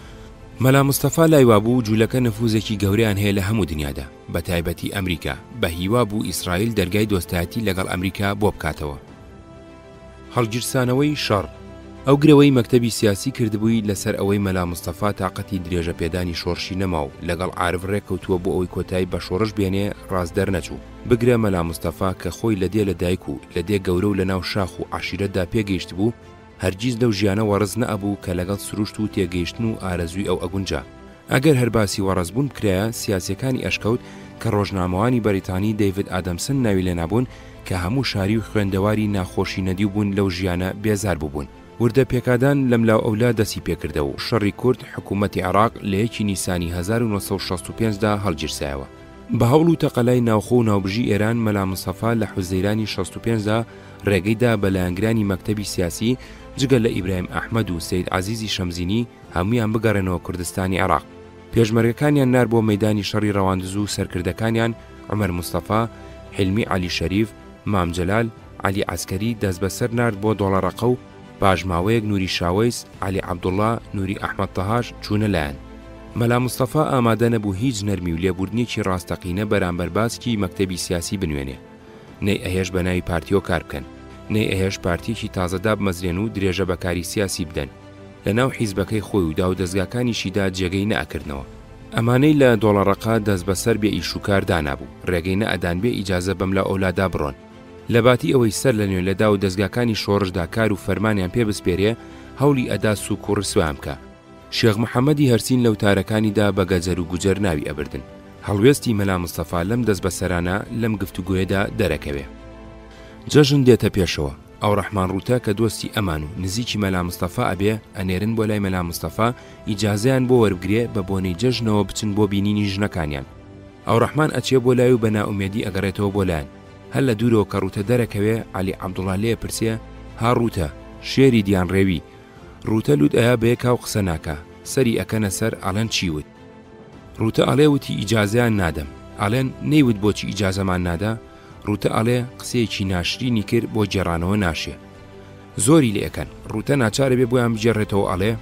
مەلا مستەفا لایوا بوو جوولەکە نەفوزێکی گەورەیان هەیە لە هەموو دنیادا، بە تایبەتی ئەمریکا، بە هیوا بوو ئیسرائیل دەرگای دۆستایەتی لەگەڵ ئەمریکا بۆ بکاتەوە. هەڵگیرسانەوەی شەڕ ئەو گرەوەی مەکتەبی سیاسی کردبووی لەسەر ئەوەی مەلا مستەفا تااقەتی درێژە پێدانی شۆڕشی نەماو لەگەڵ عارف ڕێککەوتووە بۆ ئەوەی کۆتایی بە شۆڕش بێنێ ڕازدەر نەچوو. بگرە مەلا مستەفا کە خۆی لە دێ لە دایک و لە دێ گەورە و لە ناو شاخ و عاشیرەتدا پێگەیشت بوو، هەرگیز لەو ژیانە وەڕز نەبوو کە لەگەڵ سروشت و تێگەیشتن و ئارەزووی ئەو ئەگونجا. ئەگەر هەرباسی وەڕزبوون بکرایە، سیاسەکانی ئەشکەوت کە ڕۆژنامەوانی بەریتانی دەیڤد ئادەمسن ناوی لێ نابوون کە هەموو شاری و خوێندەواری ناخۆشی نەدیو بوون لەو ژیانە بێزار بووبوون. وردە پێکادان لەملاو ئەولا دەسی پێکردە و شەڕی کورد حکوومەتی عێراق لە 1 نیسانی 1965دا هەڵگیرسایەوە. بە هەوڵ و تەقەلای ناوخۆ و ناوبژی ئێران مەلا مستەفا لە حوزەیرانی 65دا ڕێگەیدا بە لایەنگرانی مەکتەبی سیاسی جگە لە ئیبراهیم ئەحمەد و سەید عەزیزی شەمزینی هەمویان بگەڕێنەوە کوردستانی عێراق. پێشمەرگەکانیان نار بۆ مەیدانی شەڕی ڕەواندز و سەرکردەکانیان عومەر مستەفا، حلمی عەلی شەریف، مام جەلال، عەلی عەسکەری دەست بەسەر نارد بۆ دۆڵەڕەقە و پاژماوەیەک نووری شاوەیس، عەلی عەبدوڵڵا، نووری ئەحمەد تەهاش چوونە لایەن. مەلا مستەفا ئامادە نەبوو هیچ نەرمی و لێبوردنێکی ڕاستەقینە بەرامبەر باسکی مەکتەبی سیاسی بنوێنێ. نەی ئەهێش بە ناوی پارتیۆ کار بکەن، نەی ئەهێش پارتیەکی تازەدا بمەزرێن و درێژە بەکاری سیاسی بدەن. لە ناو حیزبەکەی خۆی و داو دەستگاکانیشیدا جێگەی نەئەکردنەوە. ئەمانەی لە دۆڵەڕەقا دەست بەسەر بێ ئیش و کار دانابوو، ڕێگەی نەئەدان بێ ئیجازە بەم لە ئەولادا بڕۆن. لە باتی ئەوەی سەر لە نوێن لەدا و دەستگاکانی شۆڕشدا کار و فەرمانیان پێ بسپێرێ، هەوڵی ئەدا سووک و ڕسوام کە. شێخ محەممەدی هەرسین لەو تارەکانیدا بە گەجەر و گوجەر ناوی ئەبردن. هەڵوێستی مەلا مستەفا لەم دەست بەسەرانە لەم گفتوگوێدا دەرەکەوێ. جەژن دێتە پێشەوە. ئەو ڕەحمان ڕووتە کە دۆستی ئەمان و نزیکی مەلا مستەفا ئەبێ ئەنێرن بۆ لای مەلا مستەفا ئیجازەیان بۆ وەربگرێ بە بۆنەی جەژنەوە بچن بۆ بینینی ژنەکانیان. ئەو ڕەحمان ئەچێ بۆ لای و بە نائومێدی ئەگەڕێتەوە بۆ لایەن. هەر لە دوورەوە کە ڕوتە دەرەکەوێ عەلی عەبدوڵڵا لێ پرسێ: ها ڕوتە، شێری دیان ڕێوی. ڕوتە لوت ئەیا بەیەکا و قسە ناکە، سەری ئەکەنە سەر ئەڵەن چیوت. ڕوتە ئەڵێ وتی ئیجازەیان نادەم. ئەڵێن نەیوت بۆچی ئیجازەمان نادا. ڕوتە ئەڵێ قسەیەکی ناشرینی کرد بۆ جێڕانەوە ناشێ. زۆری لێ ئەکەن. ڕوتە ناچارە بێ بۆیان بجێڕێتەوە. ئەڵێ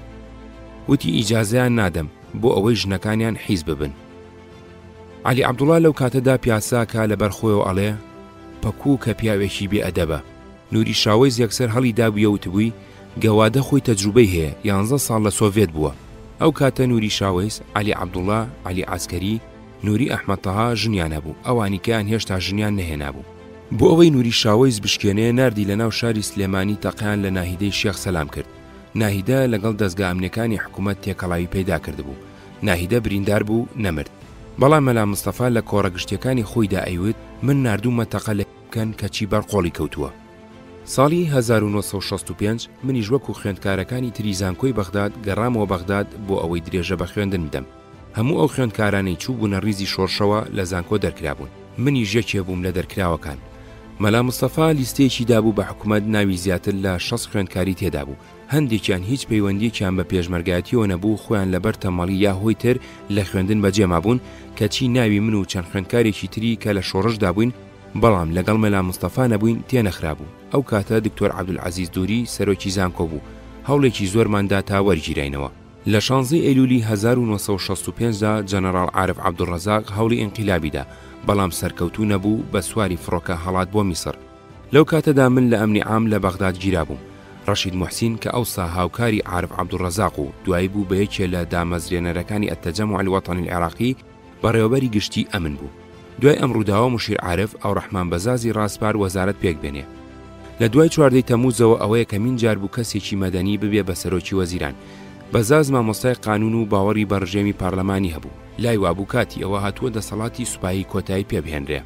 وتی ئیجازەیان نادەم بۆ ئەوەی ژنەکانیان حیز ببن. عەلی عەبدوڵڵا لەو کاتەدا پیاساکە لەبەر خۆیەوە ئەڵێ پەکوو کە پیاوێکی بێ ئەدەبە. نووری شاوەیز یەکسەر هەڵی دابوویە وتبووی گەوادە خۆی تەجروبەی هەیە، 11 ساڵ لە سۆڤێت بووە. ئەو کاتە نووری شاوەیز، عەلی عەبدوڵڵا، عەلی عەسکەری، نووری ئەحمەد تەها ژنیان هەبوو، ئەوانی کەیان هێشتا ژنیان نەهێنابوو. بۆ ئەوەی نووری شاوەیز بشکێنێ ناردی لە ناو شاری سلێمانی تەقیان لە ناهیدەی شێخ سەلام کرد. ناهیدە لەگەڵ دەستگا ئەمنیەکانی حکوومەت تێکەڵاوی پەیدا کردبوو. ناهیدە بریندار بوو، نەمرد. بەڵام مەلا مستەفا لە کۆڕەگشتیەکانی خۆیدا ئەیوت من ناردوومە تەقە لەکەن کەچی بەرقۆڵی کەوتووە. ساڵی 1965 منیش وەکو خوێندکارەکانی تری زانکۆی بەغداد گەڕامەوە بەغداد بۆ ئەوەی درێژە بە خوێندن بدەم. هەموو ئەو خوێندکارانەی چوو بوونە ڕیزی شۆڕشەوە لە زانکۆ دەرکرابوون. منی ژێکێ بووم لە دەرکراوەکان. مەلا مستەفا لیستەیەکی دابوو بە حکوومەت ناوی زیاتر لە 6 خوێندکاری تێدا بوو. هەندێکیان هیچ پەیوەندیەکیان بە پێشمەرگایەتیەوە نەبوو، خۆیان لەبەر تەمەڵی یا هۆی تر لە خوێندن بەجێما بوون کەچی ناوی من و چەند خوێندکارێکی تری کە لە شۆڕشدا بووین بەڵام لەگەڵ مەلا مستەفا نەبووین تێنەخرابوو. ئەو کاتە دکتۆر عەبدولعەزیز دووری سەرۆکی زانکۆ بوو. هەوڵێکی زۆرماندا تا وەرگیراینەوە. لە 16 ئەیلولی 1965دا جەنەڕاڵ عارف عەبدوڵڕەزاق هەوڵی ئینقیلابیدا، بەڵام سەرکەوتوو نەبوو، بە سواری فڕۆکە هەڵات بۆ میسر. لەو کاتەدا من لە ئەمنی عام لە بەغداد گیرا بووم. ڕەشید موحسین کە ئەوسا هاوکاری عارف عەبدوڵڕەزاق و دوایی بوو بە یەکێ لە دامەزرێنەرەکانی ئەتەجەمع الوەتەنی العێراقی بەڕێوەبەری گشتی ئەمن بوو. دوای ئەم ڕووداوە مشیر عارف ئەو ڕەحمان بەزازی ڕاستپار وەزارەت پێک بێنێ. لە دوای 14 تەمووزەوە ئەوەیە کە مین جار بوو کەسێکی مەدەنی ببێ بە سەرۆکی وەزیران. بەزاز مامۆستای قانون و باوەڕی بە ڕژێمی پارلەمانی هەبوو. لای وابوو کاتی ئەوە هاتووە دەسەڵاتی سوپایی کۆتایی پێبهێنرێ.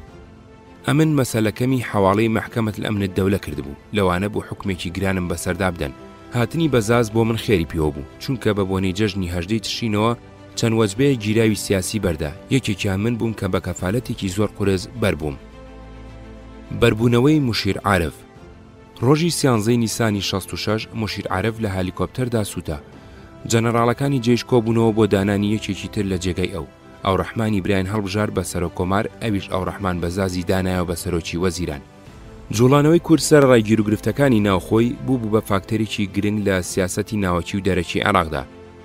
ئەمن مەسەلەکەمی حواڵەی مەحکەمەت الئەمنت دەولە کردبوو، لەوانە بۆ حکمێکی گرانم بەسەردا بدەن. هاتنی بەزاز بۆ من خێری پێوە بوو، چونکە بە بۆنەی جەژنی 18 تشرینەوە چەند وەجبەیە گیراوی سیاسی بەردا. یەکێکیان من بووم کە بە کەفالەتێکی زۆر قورس بەربووم. بەربوونەوەی مشیر عارف. ڕۆژی 13 نیسانی 66 مشیر عارف لە هەلیکۆپتەردا سووتە. جەنەڕاڵەکانی جێش کۆبوونەوە بۆ دانانی یەکێکی تر لە جێگەی ئەو ڕەحمانی برایان هەڵبژار بە سەرۆکۆمار، ئەویش ئەو ڕەحمان بەزازی دانایەوە بە سەرۆکی وەزیران. جوڵانەوەی کورد سەر ڕایگیر و گرفتەکانی ناوخۆی بوو بە فاکتەرێکی گرنگ لە سیاسەتی ناوەکی و دەرەکی عێراقدا.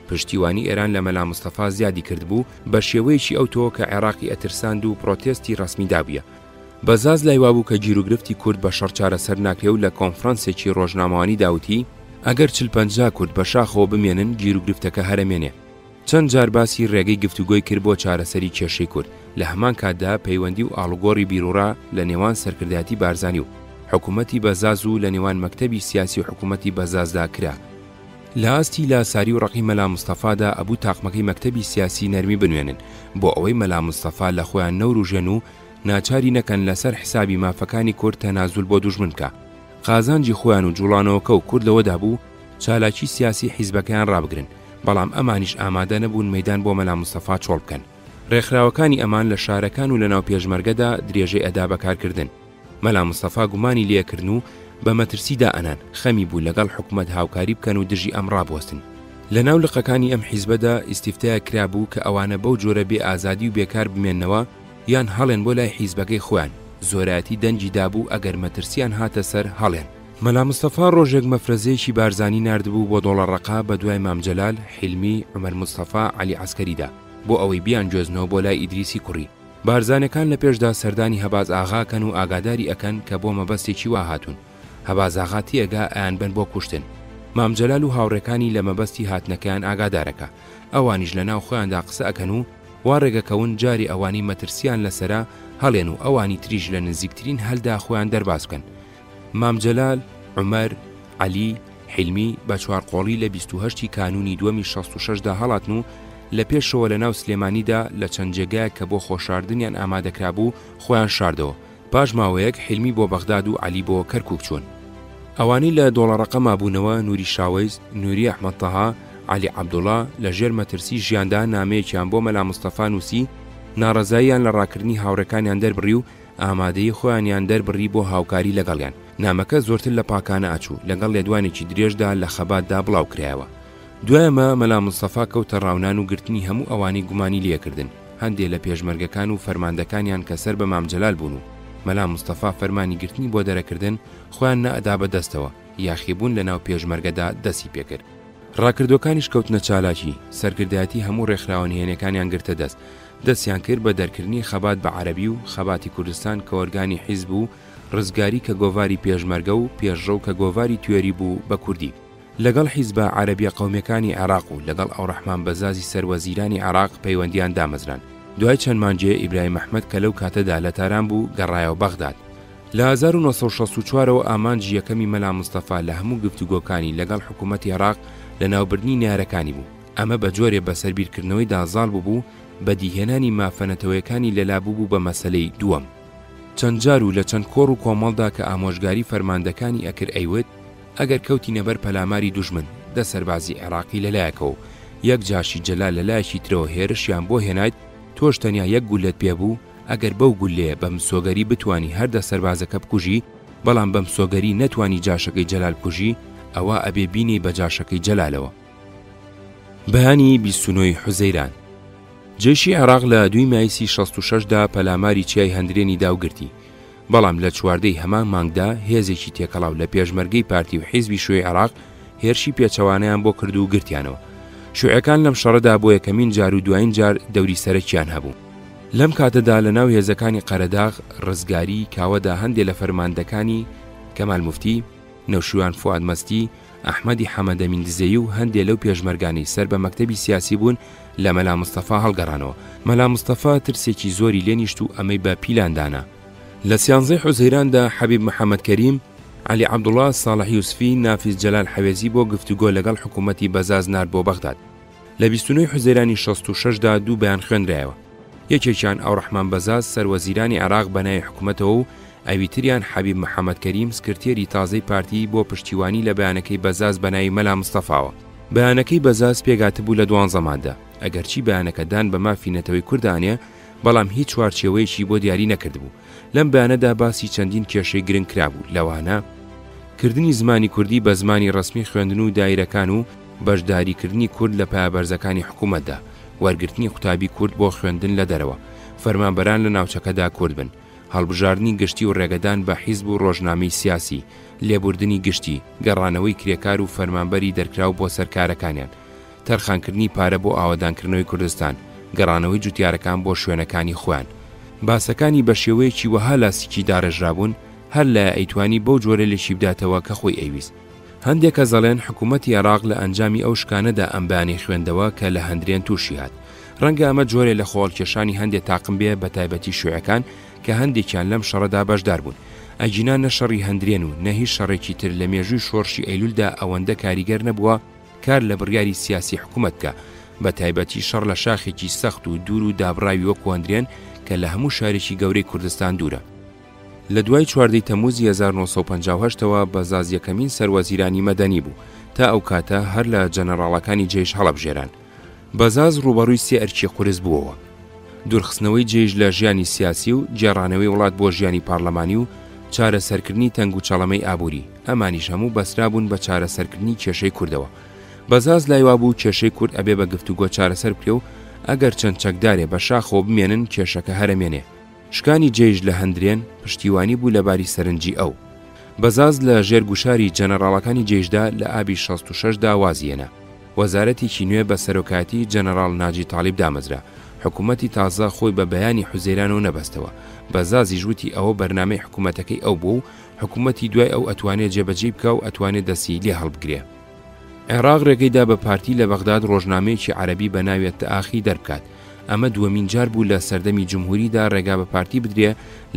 پشتیوانی ئێران لە مەلا مستەفا زیادی کرد بوو بە شێوەیەکی ئەوتۆ کە عێراقی ئەترساند و پرۆتێستی ڕەسمیدا بووە. بەزاز لای وابوو کە گیر و گرفتی کورد بە شەڕ چارەسەر ناکرێ و لە کۆنفرانسێکی ڕۆژنامەوانی داوتی ئەگەر 40-50 کورد بە شاخەوە بمێنن گیر و گرفتەکە هەرەمێنێ. چەند جار باسی ڕێگەی گفتوگۆی کرد بۆ چارەسەری کێشەی کورد. لە هەمان کاتدا پەیوەندی و ئاڵوگۆڕی بیرۆڕا لە نێوان سەرکردایەتی بارزانی و حکوومەتی بەزاز و لە نێوان مەکتەبی سیاسی و حکوومەتی بەزازدا کرا. لە ئاستی لاساری و ڕقی مەلا مستەفادا ئەبوو تاقمەکەی مەکتەبی سیاسی نەرمی بنوێنن بۆ ئەوەی مەلا مستەفا لە خۆیان نەوروژێن و ناچاری نەکەن لەسەر حسابی مافەکانی کورد تەنازول بۆ دوژمن بکە. قازانجی خۆیان و جوڵانەوەکە و کورد لەوەدا بوو چالاکی سیاسی حیزبەکەیان ڕابگرن، بەڵام ئەمانیش ئامادە نەبوون مەیدان بۆ مەلا مستەفا چۆڵ بکەن. ڕێکخراوەکانی ئەمان لە شارەکان و لە ناو پێشمەرگەدا درێژەی ئەدا بەکارکردن. مەلا مستەفا گومانی لێکردن و بە مەترسیدا ئەنان خەمی بوو لەگەڵ حکوومەت هاوکاری بکەن و دژی ئەم ڕابوەستن. لە ناو لقەکانی ئەم حیزبەدا ئیستیفتای کرابوو کە ئەوانە بەو جۆرە بێ ئازادی و بێکار بمێننەوە یان هەڵێن بۆ لای حیزبەکەی خۆیان. زۆرایەتی دەنجی دابوو ئەگەر مەترسیان هاتە سەر هەڵێن. مەلا مستەفا ڕۆژێک مەفرەزەیەکی بارزانی ناردبوو بۆ دۆڵەڕەقا بە دوای مامجەلال، حیلمی، عومەر مستەفا، عەلی عەسکەریدا بۆ ئەوەی بیان جۆزنەوە بۆ لای ئیدریسی کوڕی. بارزانەکان لە پێشدا سەردانی هەباز ئاغاکەن و ئاگاداری ئەکەن کە بۆ مەبەستێکی وا هاتوون. هەباز ئاغا تێگا ئەیان بن بۆ کوشتن. مامجەلال و هاوڕێکانی لە مەبەستی هاتنەکەیان ئاگادارەکە. ئەوانیش لە ناو خۆیاندا قسە ئەکەن و وا ڕێگەکەون جاری ئەوانی مەترسیان لەسەرا هەڵێن و ئەوانی تریژ لە نزیکترین هەلدا خۆیان دەرباز بکەن. مامجەلال، عومەر، عەلی، حیلمی بە چوارقۆڵی لە 28 کانونی دووەمی 66دا هەڵاتن و لە پێشەوە لە ناو سلێمانیدا لە چەند جێگایەک کە بۆ خۆشاردنیان ئامادەکرابوو خۆیان شاردەوە. پاش ماوەیەک حیلمی بۆ بەغداد و عەلی بۆ کەرکووک چوون. ئەوانەی لە دۆڵەڕەقە مابوونەوە نووری شاوەیز، نووری ئەحمەد تەها، عەلی عەبدوڵڵا لە ژێر مەترسی ژیاندا نامەیەکیان بۆ مەلا مستەفا نووسی، ناڕەزاییان لە ڕاکردنی هاوڕێکانیان دەربڕی و ئامادەی خۆیانیان دەربڕی بۆ هاوکاری لەگەڵیان. نامەکە زۆرتر لە پاکانە ئاچوو، لەگەڵ لێدوانێکی درێژدا لە خەباتدا بڵاو کرایەوە. دوایەمە مەلا مستەفا کەوتە ڕاونان و گرتنی هەموو ئەوانی گومانی لێکردن. هەندێک لە پێشمەرگەکان و فەرماندەکانیان کە سەر بە مامجەلال بوون و مەلا مستەفا فەرمانی گرتنی بۆ دەرەکردن خۆیان نەئەدا بەدەستەوە، یاخیبوون لە ناو پێشمەرگەدا دەستی پێکرد. ڕاکردەکانیش کەوتنە چالاکی، سەرکردایەتی هەموو ڕێکخراوەنهێنەکانیان گرتە دەست. دەستیان کرد بە دەرکردنی خەبات بە عەرەبی و خەباتی کوردستان کە وەرگانی حیزب و ڕزگاری کە گۆڤاری پێشمەرگە و پێشڕەو کە گۆڤاری توێری بوو بە کوردی. لەگەڵ حیزبە عەرەبیە قەومیەکانی عێراق و لەگەڵ ئەو ڕەحمان بەزازی سەروەزیرانی عێراق پەیوەندیان دامەزران. دوای چەند مانجێ ئیبراهیم ئەحمەد کە لەو کاتەدا لە تاران بوو گەڕایەوە بەغداد. لە 1964ەوە ئامانجی یەکەمی مەلا مستەفا لە هەموو گفتوگۆکانی لەگەڵ حکوومەتی عێراق لە ناوبردنی نیارەکانی بوو. ئەمە بە جۆرێ بەسەربیرکردنەوەی دازاڵ بوو بە دیهێنانی مافەنەتەوەیەکانی لەلابوو بوو بە مەسەلەی دووەم. چەند جار و لە چەند کۆڕ و کۆمەڵدا کە ئامۆژگاری فەرماندەکانی ئەکرد ئەیوت ئەگەر کەوتی نەبەر پەلاماری دوژمن دە سەربازی عێراقی لەلایەکەوە یەک جاشی جەلال لە لایەکی ترەوە هێرشیان بۆ هێنایت تۆش تەنیا یەک گولت پێبوو ئەگەر بەو گولێ بەم سۆگەری بتوانی هەردە سەربازەکە بکوژی بەڵام بەم سۆگەری نەتوانی جاشەکەی جەلال بکوژی ئەوە ئەبێ بینی بە جاشەکەی جەلالەوە. بەیانی 29 حوزەیران جێشی عێراق لە 2 مای 1966دا پەلاماری چیای هەندرێنی داوگرتی، بەڵام لە چواردەی هەمان مانگدا هێزێکی تێکەڵاو لە پێشمەرگەی پارتی و حیزبی شوێی عێراق هێرشی پێچەوانەیان بۆ کرد و گرتیانەوە. شوێعەکان لەم شەڕەدا بۆ یەکەمین جار و دوایین جار دەوری سەرەکیان هەبوو. لەم کاتەدا لە ناو هێزەکانی قەرەداغ ڕزگاری کاوەدا هەندێک لە فەرماندەکانی کەمال موفتی، نەوشیوان فواد مەستی، ئەحمەدی حەمەدەمین دزەیی و هەندێک لەو پێشمەرگانی سەر بە مەکتەبی سیاسی بوون لە مەلا مستەفا هەڵگەڕانەوە. مەلا مستەفا ترسێکی زۆری لێنیشت و ئەمەی بە پیلاندانا. لە 13 حوزەیراندا حەبیب محەممەد کەریم، علی عەبدوڵڵا ساڵح یوسفی، نافیز جەلال حەوێزی بۆ گفتوگۆ لەگەڵ حکوومەتی بەزاز نارد بۆ بەغداد. لە 29 حوزەیرانی 66دا دوو بەیان خوێنرایەوە. یەکێکیان ئەوڕەحمان بەزاز سەروەزیرانی عێراق بەناوی حکوومەتەوە و ئەویتریان حەبیب محەممەد کەریم سکرتێری تازەی پارتی بۆ پشتیوانی لە بەیانەکەی بەزاز بەناوی مەلا مستەفاوە. بەیانەکەی بەزاز پێگاتبوو لە 12 مادە، ئەگەرچی بەیانەکەدان بە مافی نەتەوەی کوردانێ بەڵام هیچ چوارچێوەیەکی بۆ دیاری نەکردبوو. لەم بەیانەدا باسی چەندین کێشەی گرنگ کرابوو، لەوانە کردنی زمانی کوردی بە زمانی ڕسمی خوێندن و دایرەکان و بەشداریکردنی کورد لە پایەبەرزەکانی حکوومەتدا، وەرگرتنی قوتابی کورد بۆ خوێندن لە دەرەوە، فەرمانبەران لە ناوچەکەدا کورد بن، هەڵبژاردننی گشتی و ڕێگەدان بە حیزب و ڕۆژنامەی سیاسی، لێبوردنی گشتی، گەڕانەوەی کرێکار و فەرمانبەری دەرکراو بۆ سەرکارەکانیان، تەرخانکردنی پارە بۆ ئاوەدانکردنەوەی کوردستان، گەڕانەوەی جوتیارەکان بۆ شوێنەکانی خۆیان. باسەکانی بە شێوەیەکی وەها لاسیکی داڕێژرابوون، هەر لە ئەیتوانی بەو جۆرە لێشی بداتەوە کە خۆی ئەویست. هەندێک کەزەڵێن حکوومەتی عێراق لە ئەنجامی ئەو شکانەدا ئەم بەیانی خوێندەوە کە لە هەندرێن تووشی هات. ڕەنگە ئەمە جۆرێ لە خۆڵکێشانی هەندێک تاقم بێ بە تایبەتی شوێعەکان کە هەندێکیان لەم شەڕەدا بەشدار بوون. ئەجینا نە شەڕی هەندرێن و نە هیچ شەڕێکی تر لە مێژووی شۆڕشی ئەیلولدا ئەوەندە کاریگەر نەبووە کار لە بڕیاری سیاسی حکوومەت بکە، بە تایبەتی شەڕ لە شاخێکی سەخت و دوور و دابڕاوی وەکو هەندرێن کە لە هەموو شارێکی گەورەی کوردستان دوورە. لە دوای 14 تەمووزی 1958ەوە بەزاز یەکەمین سەروەزیرانی مەدەنی بوو، تا ئەو کاتە هەر لە جەنەڕاڵەکانی جێش هەڵەبژێران. بەزاز ڕوبەڕووی سێ ئەرکی قورس بووەوە: دوورخستنەوەی جێژ لە ژیانی سیاسی و جێڕانەوەی وڵات بۆ ژیانی پارلەمانی و چارەسەرکردنی تەنگ و چەڵەمەی ئابووری، ئەمانیش هەموو بەسرابوون بە چارەسەرکردنی کێشەی کوردەوە. بەزاز لایوا بوو کێشەی کورد ئەبێ بە گفتوگۆ چارەسەر بکرێ و ئەگەر چەند چەکدارێ بە شاخۆ بمێنن کێشەکە هەرەمێنێ. شکانی جێژ لە هەندرێن پشتیوانی بوو لەباری سەرنجی ئەو. بەزاز لە ژێرگوشاری جەنەڕاڵەکانی جێژدا لە ئابی 66دا وازیێنە. وەزارەتێکی نوێ بە سەرۆکاتی جەنەڕاڵ ناجی تاڵیب دامەزرا. حکوومەتی تازە خۆی بە بەیانی حوزەیرانەوە نەبەستەوە. بەزازی ژووتی ئەوە بەرنامەی حکوومەتەکەی ئەو بوو، حکوومەتی دوای ئەو ئەتوانێت جێبەجێ بکە و ئەتوانێت دەستی لێ هەڵبگرێ. عێراق ڕێگەیدا بە پارتی لە بەغداد ڕۆژنامەیەکی عەرەبی بەناوی تەئاخی دەربکات. ئەمە دووەمین جار بوو لە سەردەمی جمهوریدا ڕێگا بە پارتی بدرێ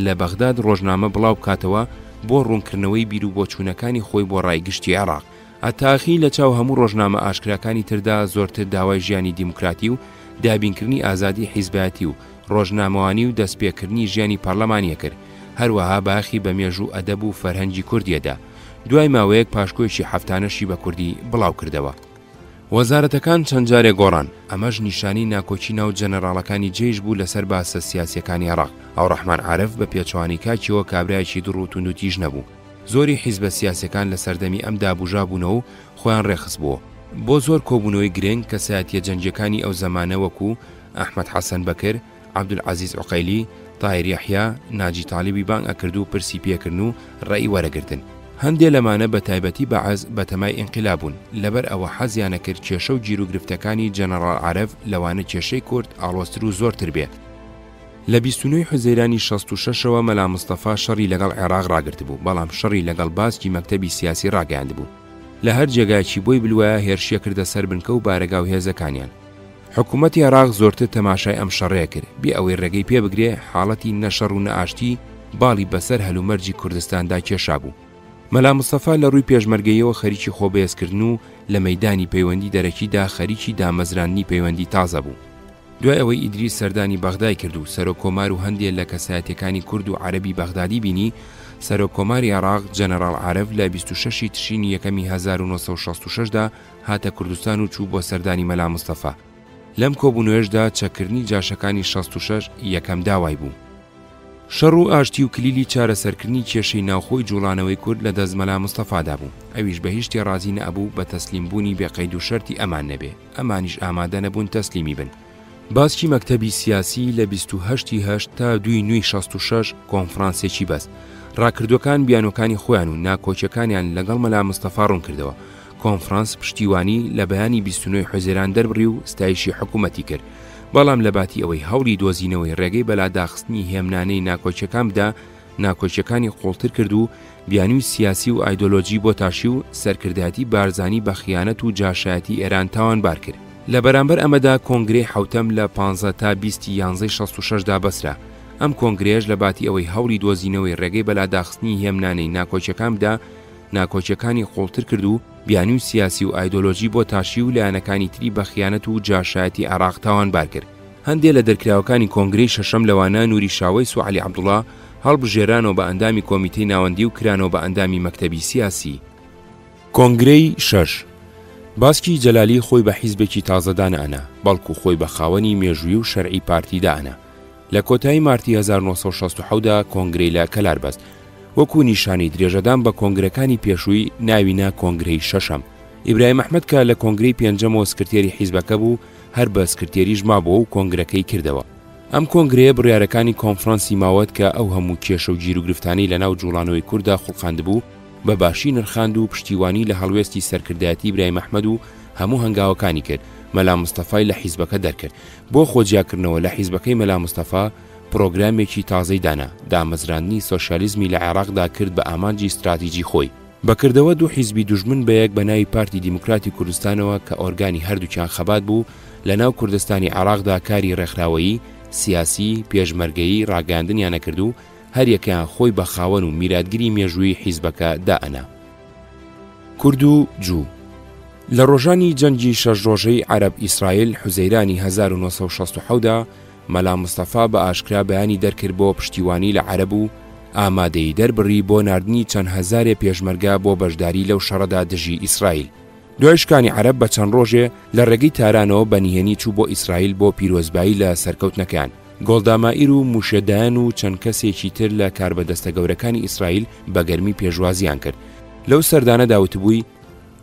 لە بەغداد ڕۆژنامە بڵاو بکاتەوە بۆ ڕوونکردنەوەی بیر و بۆچوونەکانی خۆی بۆ ڕایگشتی عێراق. ئەتاخی لە چاو هەموو ڕۆژنامە ئاشکراکانی تردا زۆرتر داوای ژیانی دیموکراتی و دابینکردنی ئازادی حیزبەتی و ڕۆژنامەوانی و دەستپێکردنی ژیانی پارلەمانیە کرد. هەروەها باخی بە مێژوو ئەدەب و فەرهەنگی کوردیەدا. دوای ماوەیەک پاشکۆیشی هەفتانەشی بە کوردی بڵاو کردەوە. وەزارەتەکان چەند جارێک گۆڕان، ئەمەش نیشانی ناکۆچی ناو جەنەڕاڵەکانی جێژ بوو لەسەر باسە سیاسیەکانی عێراق. ئەوڕەحمان عارف بە پێچوانی کاچیەوە کابرایەکی دڕ و توندوتیژ نەبوو. زۆری حیزبە سیاسیەکان لە سەردەمی ئەمدا بوژابوونەوە و خۆیان ڕێخست بووە. بۆ زۆر کۆبوونەوەی گرنگ کەسایەتیە جەنجەکانی ئەو زەمانە وەکو ئەحمەد حەسەن بەکر، عەبدولعەزیز عوقەیلی، تاهیر یەحیا، ناجی تاڵیبی بانگ ئەکرد و پرسی پێکردن و ڕێی وەرەگرتن. هەندێک لەمانە بە تایبەتی بەعەز بە تەمای ئینقیلابوون، لەبەر ئەوە حەزیانە کرد کێشە و گیر و گرفتەکانی جەنەڕاڵ عارف لەوانە کێشەی کورد ئاڵۆزتر و زۆرتر بێت. لە 29 حوزەیرانی 66ەوە مەلا مستەفا شەڕی لەگەڵ عێراق ڕاگرت بوو، بەڵام شەڕی لەگەڵ باسکی مەکتەبی سیاسی ڕاگەیاند بوو. لە هەر جێگایکی بۆی بلوایە هێرشیە کردە سەر بنکە و بارەگا و هێزەکانیان. حکوومەتی عێراق زۆرتر تەماشای ئەم شەڕەیە کرد، بێ ئەوەی ڕێگەی پێ بگرێ حاڵەتی نەشەڕ و نەئاشتی باڵی بەسەر هەلومەرجی کوردستاندا کێشا بوو. مەلا مستەفا لە ڕووی پێشمەرگەیەوە خەریکی خۆبەهێزکردن و لە مەیدانی پەیوەندی دەرەکیدا خەریکی دامەزرانی پەیوەندی تازە بوو. دوای ئەوەی ئیدریس سەردانی بەغدای کرد و سەرۆکۆمار و هەندێک لە کەسایەتەکانی کورد و عەرەبی بەغدادی بینی، سەرۆکۆماری عێراق جەنەڕاڵ عارف لە 26 تشرینی یەکەمی 1966دا هاتە کوردستان و چوو بۆ سەردانی مەلا مستەفا. لەم کۆبوونەوەشدا چەکردنی جاشەکانی 66 یەکەم داوای بوو. شەڕ و ئاشتی و کلیلی چارەسەرکردنی کێشەی ناوخۆی جوڵانەوەی کورد لە دەست مەلا مستەفادا بوو. ئەویش بە هیچ شتێ ڕازی نەبوو بە تەسلیمبوونی بێقەید و شەرتی ئەمان نەبێ، ئەمانیش ئامادە نەبوون تەسلیمی بن. باسکی مەکتەبی سیاسی لە 28 تا 2/66 کۆنفرانسێکی بەست. ڕاکردوەکان بیانۆکانی خۆیان و ناکۆچەکانیان لەگەڵ مەلا مستەفا ڕوون کردەوە. کۆنفرانس پشتیوانی لە بەیانی 29 حوزێران دەربڕی و ستایشی حکوومەتی کرد. بەڵام لە باتی ئەوەی هەوڵی دۆزینەوەی ڕێگەی بەلاداخستنی هێمنانەی ناکۆچەکان بدا، ناکۆچەکانی قوڵتر کرد و بیانووی سیاسی و ئایدۆلۆجی بۆ تاشی و سەرکردایەتی بارزانی بە خیانەت و جاشایەتی ئێران تاوانبار کرد. لە بەرامبەر ئەمەدا کۆنگرەی حوتەم لە 15 تا 20/11/66دا بەسرا. ئەم کۆنگرێژ لە باتی ئەوەی هەوڵی دۆزینەوەی ڕێگەی بەلاداخستنی هێمنانەی ناکۆچەکان بدا، ناکۆچەکانی قوڵتر کرد و بیانووی سیاسی و ئایدۆلۆجی بۆ تاشی و لایەنەکانی تری بە خیانەت و جاشایەتی عێراق تاوانبار کرد. هەندێک لە دەرکراوەکانی کۆنگرەی شەشەم لەوانە نوری شاوەیس و عەلی عەبدوڵڵا هەڵبژێرانەوە بە ئەندامی کۆمیتەی ناوەندی و کرانەوە بە ئەندامی مەکتەبی سیاسی. کۆنگرەی شەش باسکی جەلالی خۆی بە حیزبێکی تازەدانە ئەنا، بەڵکو خۆی بە خاوەنی مێژووی و شەرعی پارتیدا ئەنا. لە کۆتایی مارتی 1960دا کۆنگرەی لە کەلار بەست. وەکو نیشانی درێژەدان بە کۆنگرەکانی پێشووی ناوینا کۆنگرەی شەشەم. ئیبراهیم ئەحمەد کە لە کۆنگرەی پێنجەمەوە سکرتێری حیزبەکە بوو، هەر بە سکرتێریش مابووە و کۆنگرەکەی کردەوە. ئەم کۆنگرەیە بڕیارەکانی کۆنفرانسی ماوەت کە ئەو هەموو کێشە و گیر و گرفتانی لە ناو جوڵانەوەی کووردا خوڵقاندبوو، بە باشی نرخاند و پشتیوانی لە هەڵوێستی سەرکردایەتی ئیبراهیم ئەحمەد و هەموو هەنگاوەکانی کرد. مەلا مستەفای لە حیزبەکە دەرکرد. بۆ خۆجیاکردنەوە لە حیزبەکەی مەلا مستەفا پرۆگرامێکی تازەی دانا، دامەزراندنی سۆشیالیزمی لە عێراقدا کرد بە ئامانجی استراتیجی خۆی. بەکردەوە دوو حیزبی دوژمن بە یەک بە ناوی پارتی دیموکراتی کوردستانەوە کە ئۆرگانی هەردووکیان خەبات بوو، لە ناو کوردستانی عێراقدا کاری ڕێکخراوەیی، سیاسی، پێشمەرگەیی ڕاگەاندنیان نەکرد و هەر یەکیان خۆی بە خاوەن و میراتگیری مێژووی حیزبەکە دائەنا. کورد و جوو لە ڕۆژانی جەنگی شەش ڕۆژەی عەرەب ئیسرائیل حوزەیرانی 1960دا مەلا مستەفا بە ئاشکرا بەیانی دەرکرد بۆ پشتیوانی لە عەرەب و ئامادەی دەربڕی بۆ ناردنی چەند هەزارێ پێشمەرگە بۆ بەشداری لەو شەڕەدا دژی ئیسرائیل. دوایشکانی عەرەب بە چەند ڕۆژێ لە ڕێگەی تارانەوە بەنیهێنی چوو بۆ ئیسرائیل بۆ پیرۆزبایی لە سەرکەوتنەکان. گۆڵدامائیر و موشێدایان و چەند کەسێکی تر لە کاربەدەستە گەورەکانی ئیسرائیل بە گەرمی پێشوازیان کرد. لەو سەردانە داوتبووی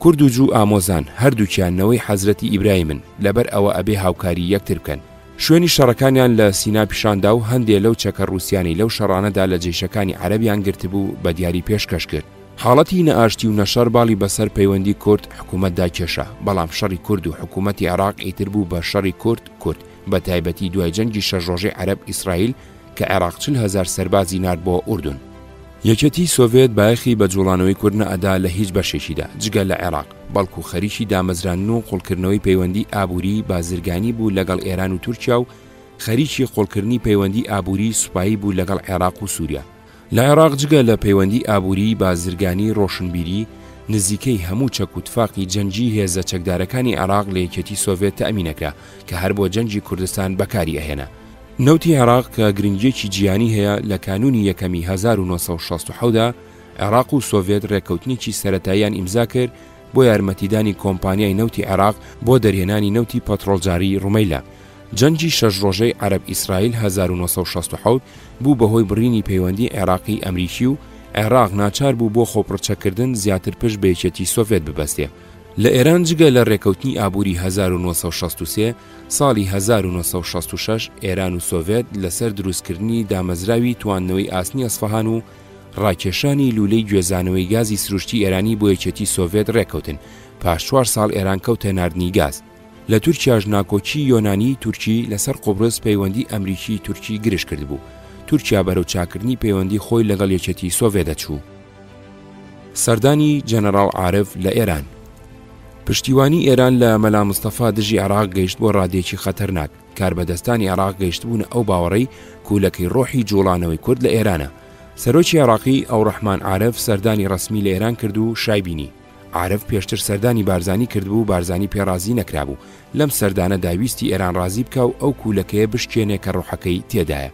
کورد و جوو ئامۆزان هەردووکیانەوەی حەزرەتی ئیبراهیمن، لەبەر ئەوە ئەبێ هاوکاری یەکتر بکەن. شوێنی شەڕەکانیان لە سینا پیشاندا و هەندێک لەو چەکە ڕووسیانی لەو شەڕانەدا لە جێشەکانی عەرەبیان گرتبوو بە دیاری پێشکەش کرد. حاڵەتی نەئاشتی و نەشەر باڵی بەسەر پەیوەندی کورد حکوومەتدا کێشا، بەڵام شەڕی کورد و حکوومەتی عێراق ئیتر بوو بە شەڕی کورد بە تایبەتی دوای جەنگی شەش ڕۆژەی عەرەب ئیسرائیل کە عێراق 40,000 سەربازی نارد بۆ ئوردون. یەکێتی سۆڤێت بایەخی بە جوڵانەوەی کورد نەئەدا لە هیچ بەشێکیدا جگە لە عێراق، بەڵکو خەریکی دامەزران و قوڵکردنەوەی پەیوەندی ئابووری بازرگانی بوو لەگەڵ ئێران و تورکیا و خەریکی قوڵکردنی پەیوەندی ئابووری سوپایی بوو لەگەڵ عێراق و سووریا. لە عێراق جگە لە پەیوەندی ئابووری بازرگانی ڕۆشنبیری نزیکەی هەموو چەکوتفاقی جەنگی هێزە چەکدارەکانی عێراق لە یەکێتی سۆڤێت تەئەمینەکرا کە هەر بۆ جەنگی کوردستان بەکاری ئەهێنا. نەوتی عێراق کە گرنگیەکی جیانی هەیە لە کانونی یەکەمی 1960دا عێراق و سۆڤێت ڕێکەوتنیی سەرەتاییان ئیمزا کرد بۆ یارمەتیدانی کۆمپانیای نەوتی عێراق بۆ دەرهێنانی نەوتی پەترۆلجاری ڕومەیلا. جەنگی شەش ڕۆژەی عەرەب ئیسرائیل 1960 بوو بەهۆی بڕینی پەیوەندی عێراقی ئەمریکی و عێراق ناچار بوو بۆ خۆپڕچەکردن زیاتر پشت بە یەکێتی سۆڤێت ببەستێ. لە ئێران جگە لە ڕێکەوتنی ئابووری 1963 ساڵی 1966 ئێران و سۆڤێت لەسەر دروستکردنی دامەزراوی تواننەوەی ئاسنی ئەسفەهان و ڕاکێشانی لولەی گوێزانەوەی گازی سروشتی ئێرانی بۆ یەکێتی سۆڤێت ڕێکەوتن. پاش 4 ساڵ ئێران کەوتە ناردنی گاز. لە تورکیاش ناکۆچی یۆنانی تورکی لەسەر قوبرس پەیوەندی ئەمریکی تورکی گرش کرد بوو. تورکیا بەرەو چاکردنی پەیوەندی خۆی لەگەڵ یەکێتی سۆڤێت دەچوو. سەردانی جەنەڕاڵ عارف لە ئێران. پشتیوانی ئێران لە مەلا مستەفا دژی عێراق گەیشت بۆ ڕادێکی خەتەرناک. کاربەدەستانی عێراق گەیشتبوون ئەو باوەڕەی کوولەکەی ڕۆحی جوڵانەوەی کورد لە ئێرانە. سەرۆکی عێراقی ئەوڕەحمان عارف سەردانی ڕەسمی لە ئێران کرد و شایبینی. عارف پێشتر سەردانی بارزانی کردبوو، بارزانی پێڕازی نەکرابوو. لەم سەردانە داویستی ئێران ڕازی بکە و ئەو کوولەکەیە بشکێنێ کە ڕۆحەکەی تێدایە.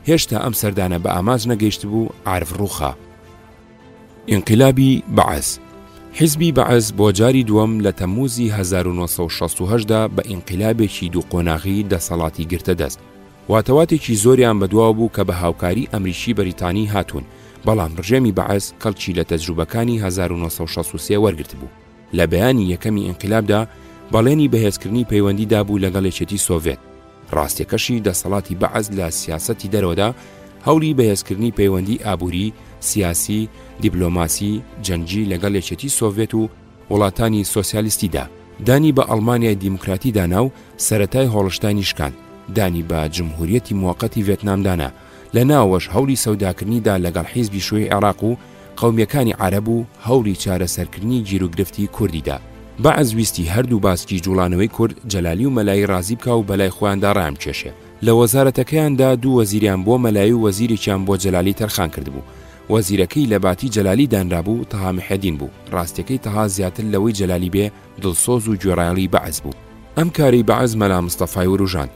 هێشتا ئەم سەردانە بە ئاماج نەگەیشت بوو، عارف ڕووخا. ئینقلابی بەعەز. حیزبی بەعەز بۆ جاری دووەم لە تەمموزی 1968دا بە ئینقلابێکی دووقۆناغی دەسەڵاتی گرتە دەست. واتەواتێکی زۆریان بەدواوە بوو کە بە هاوکاری ئەمریکی بەریتانی هاتوون، بەڵام ڕژێمی بەعەز کەڵکی لە تەجروبەکانی 1963 وەرگرت بوو. لە بەیانی یەکەمی ئینقلابدا بەڵێنی بەهێزکردنی پەیوەندیدا بوو لەگەڵ یەکێتی سۆڤێت. ڕاستیەکەشی دەسەڵاتی بەعەز لە سیاسەتی دەرەوەدا هەوڵی بەهێزکردنی پەیوەندی ئابووری، سیاسی، دیپلۆماسی، جەنگی لەگەڵ یەکێتی سۆڤێت و وڵاتانی سۆسیالیستیدا، دانی بە ئەڵمانیای دیموکراتیدا ناو سەرەتای هۆڵشتانی شکاند، دانی بە جمهوریەتی موقەتی ڤێتنامدانا، لە ناوەش هەوڵی سەوداکردنیدا لەگەڵ حیزبی شوێی عێراق و قەومیەکانی عەرەب و هەوڵی چارەسەرکردنی گیرروگرفتی کوردیدا. بەعەز ویستی هەردوو باسکی جوڵانەوەی کورد جەلالی و مەلایی ڕازی بکە و بەلای خۆیاندا ڕام کێشێ. لە وەزارەتەکەیاندا دوو وەزیریان بۆ مەلایی و وەزیرێکیان بۆ جەلالی تەرخان کردبوو. وەزیرەکەی لە باتی جەلالی دانرابوو تەها محەدین بوو. ڕاستیەکەی تەها زیاتر لەوەی جەلالی بێ دڵسۆز و گوێڕایەڵی بەعەز بوو. ئەم کارەی بەعەز مەلا مستەفای وروژاند.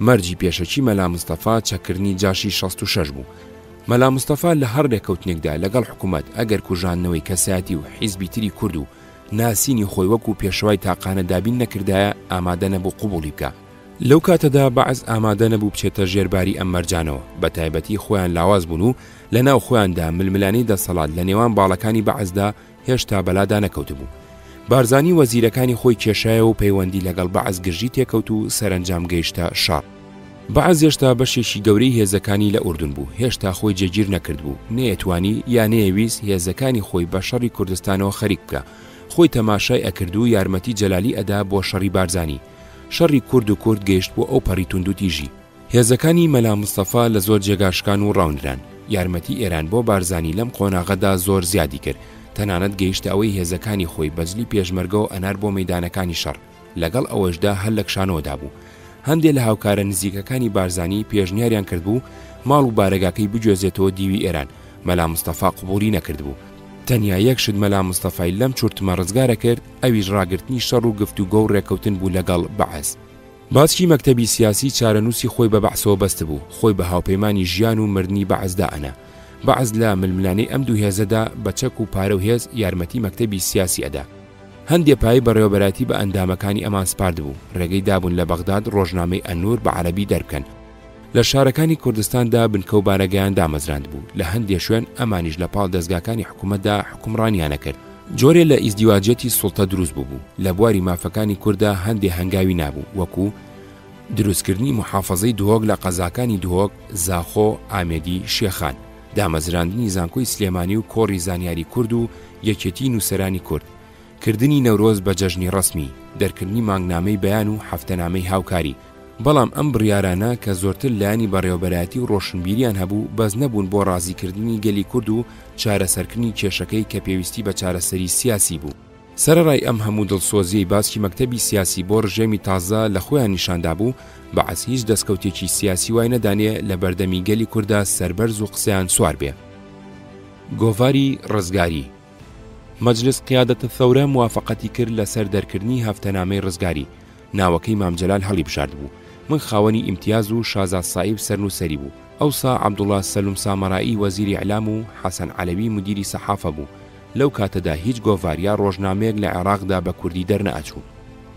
مەرجی پێشەکی مەلا مستەفا چەکردنی جاشی 66 بوو. مەلا مستەفا لە هەر ڕێکەوتنێکدا لەگەڵ حکوومەت ئەگەر کوژانەوەی کەسایەتی و حیزبی تری کورد و ناسینی خۆی وەکو پێشەوای تاقانە دابین نەکردایە ئامادە نەبوو قبوڵی بکە. لەو کاتەدا بەعەز ئامادە نەبوو بچێتە ژێرباری ئەم مەرجانەوە، بە تایبەتی خۆیان لاواز بوون و لە ناو خۆیاندا ململانەی دەسەڵات لە نێوان باڵەکانی بەعەزدا هێشتا بەلادا نەکەوتبوو. بارزانی وەزیرەکانی خۆی کێشایە و پەیوەندی لەگەڵ بەعەز گرژی تێکەوت و سەرنجام گەیشتە شار. بەعەز هێشتا بەشێکی گەورەی هێزەکانی لە ئوردون بوو، هێشتا خۆی جێگیر نەکرد بوو، نەیەتوانی یا نەیەویست هێزەکانی خۆی بە شەڕی کوردستانەوە خەریک بکە. خۆی تەماشای ئەکرد و یارمەتی جەلالی ئەدا بۆ شەڕی بارزانی. شەڕی کورد و کورد گەیشت بۆ ئەو پەڕی تونند و تیژی. هێزەکانی مەلا مستەفا لە زۆر جێگاشکان و ڕاوندران. یارمەتی ئێران بۆ بارزانی لەم قۆناغەدا زۆر زیادی کرد، تەنانەت گەیشتە ئەوەی هێزەکانی خۆی بەجلی پێشمەرگە و ئەنار بۆ مەیدانەکانی شەڕ. لەگەڵ ئەوەشدا هەر لە کشانەوەدا بوو. هەندێک لە هاوکارە نزیکەکانی بارزانی پێشنیاریان کرد بوو ماڵ و بارەگاکەی بجۆزێتەوە دیوی ئێران. مەلا مستەفا قبوڵی نەکرد بوو. تەنیا یەک شت مەلا مستەفای لەم چورتمە ڕزگارە کرد، ئەویش ڕاگرتنی شەڕ و گفتوگۆ و ڕێکەوتن بوو لەگەڵ بەعەز. باسکی مەکتەبی سیاسی چارەنووسی خۆی بە بەعسەوە بەست بوو، خۆی بە هاوپەیمانی ژیان و مردنی بەعەزدا ئەنا. بەعەز لە ململانەی ئەم دوو هێزەدا بە چەک و پارە و هێز یارمەتی مەکتەبی سیاسی ئەدا. هەندێک پای بەڕێوەبەراتی بە ئەندامەکانی ئەمان سپارد بوو، ڕێگەی دابوون لە بەغداد ڕۆژنامەی ئەنور بە عەرەبی دەربکەن. لە شارەکانی کوردستاندا بنکە و بارەگەیان دامەزراند بوو، لە هەندێک شوێن ئەمانیش لە پاڵ دەستگاکانی حکوومەتدا حکومڕانیانە کرد. جۆرێ لە ئیزدیواجەتی سوڵتە دروست بوو. لە بواری مافەکانی کووردا هەندێک هەنگاوی نابوو، وەکو دروستکردنی محافەزەی دوهۆک لە قەزاکانی دوهۆک، زاخۆ، ئامێدی، شێخان، دامەزراندنی زانکۆی سلێمانی و کۆڕی زانیاری کورد و یەکێتی نووسەرانی کورد، کردنی نەورۆز بە جەژنی ڕسمی، دەرکردنی مانگنامەی بەیان و هەفتەنامەی هاوکاری. بەڵام ئەم بڕیارانە کە زۆرتر لایانی بەڕێوەبەراتی و ڕۆشنبیریان هەبوو بەس نەبوون بۆ ڕازیکردنی گەلی کورد و چارەسەرکردنی کێشەکەی کە پێویستی بە چارەسەری سیاسی بوو. سەرەڕای ئەم هەموو دڵسۆزیی باسکی مەکتەبی سیاسی بۆ ڕژێمی تازە لە خۆیان نیشاندا بوو، بەعەز هیچ دەستکەوتێکی سیاسی وای نەدانێ لە بەردەمی گەلی کووردا سەربەرز و قسەیان سوار بێ. گۆڤاری ڕزگاری. مەجلس قیادەتە ثەورە موافقەتی کرد لەسەر دەرکردنی هەفتەنامەی ڕزگاری. ناوەکەی مام جەلال هەڵی بژارد بوو. من خاوەنی ئیمتیاز و شازاد سایب سەرنووسەری بوو. ئەوسا عەبدوڵڵا سەلوم سامەڕایی وەزیری ئیعلام و حەسەن عەلەوی مدیری سەحافە بوو. لەو کاتەدا هیچ گۆڤاریا ڕۆژنامەیەک لە عێراقدا بە کوردی دەرنەئەچوو.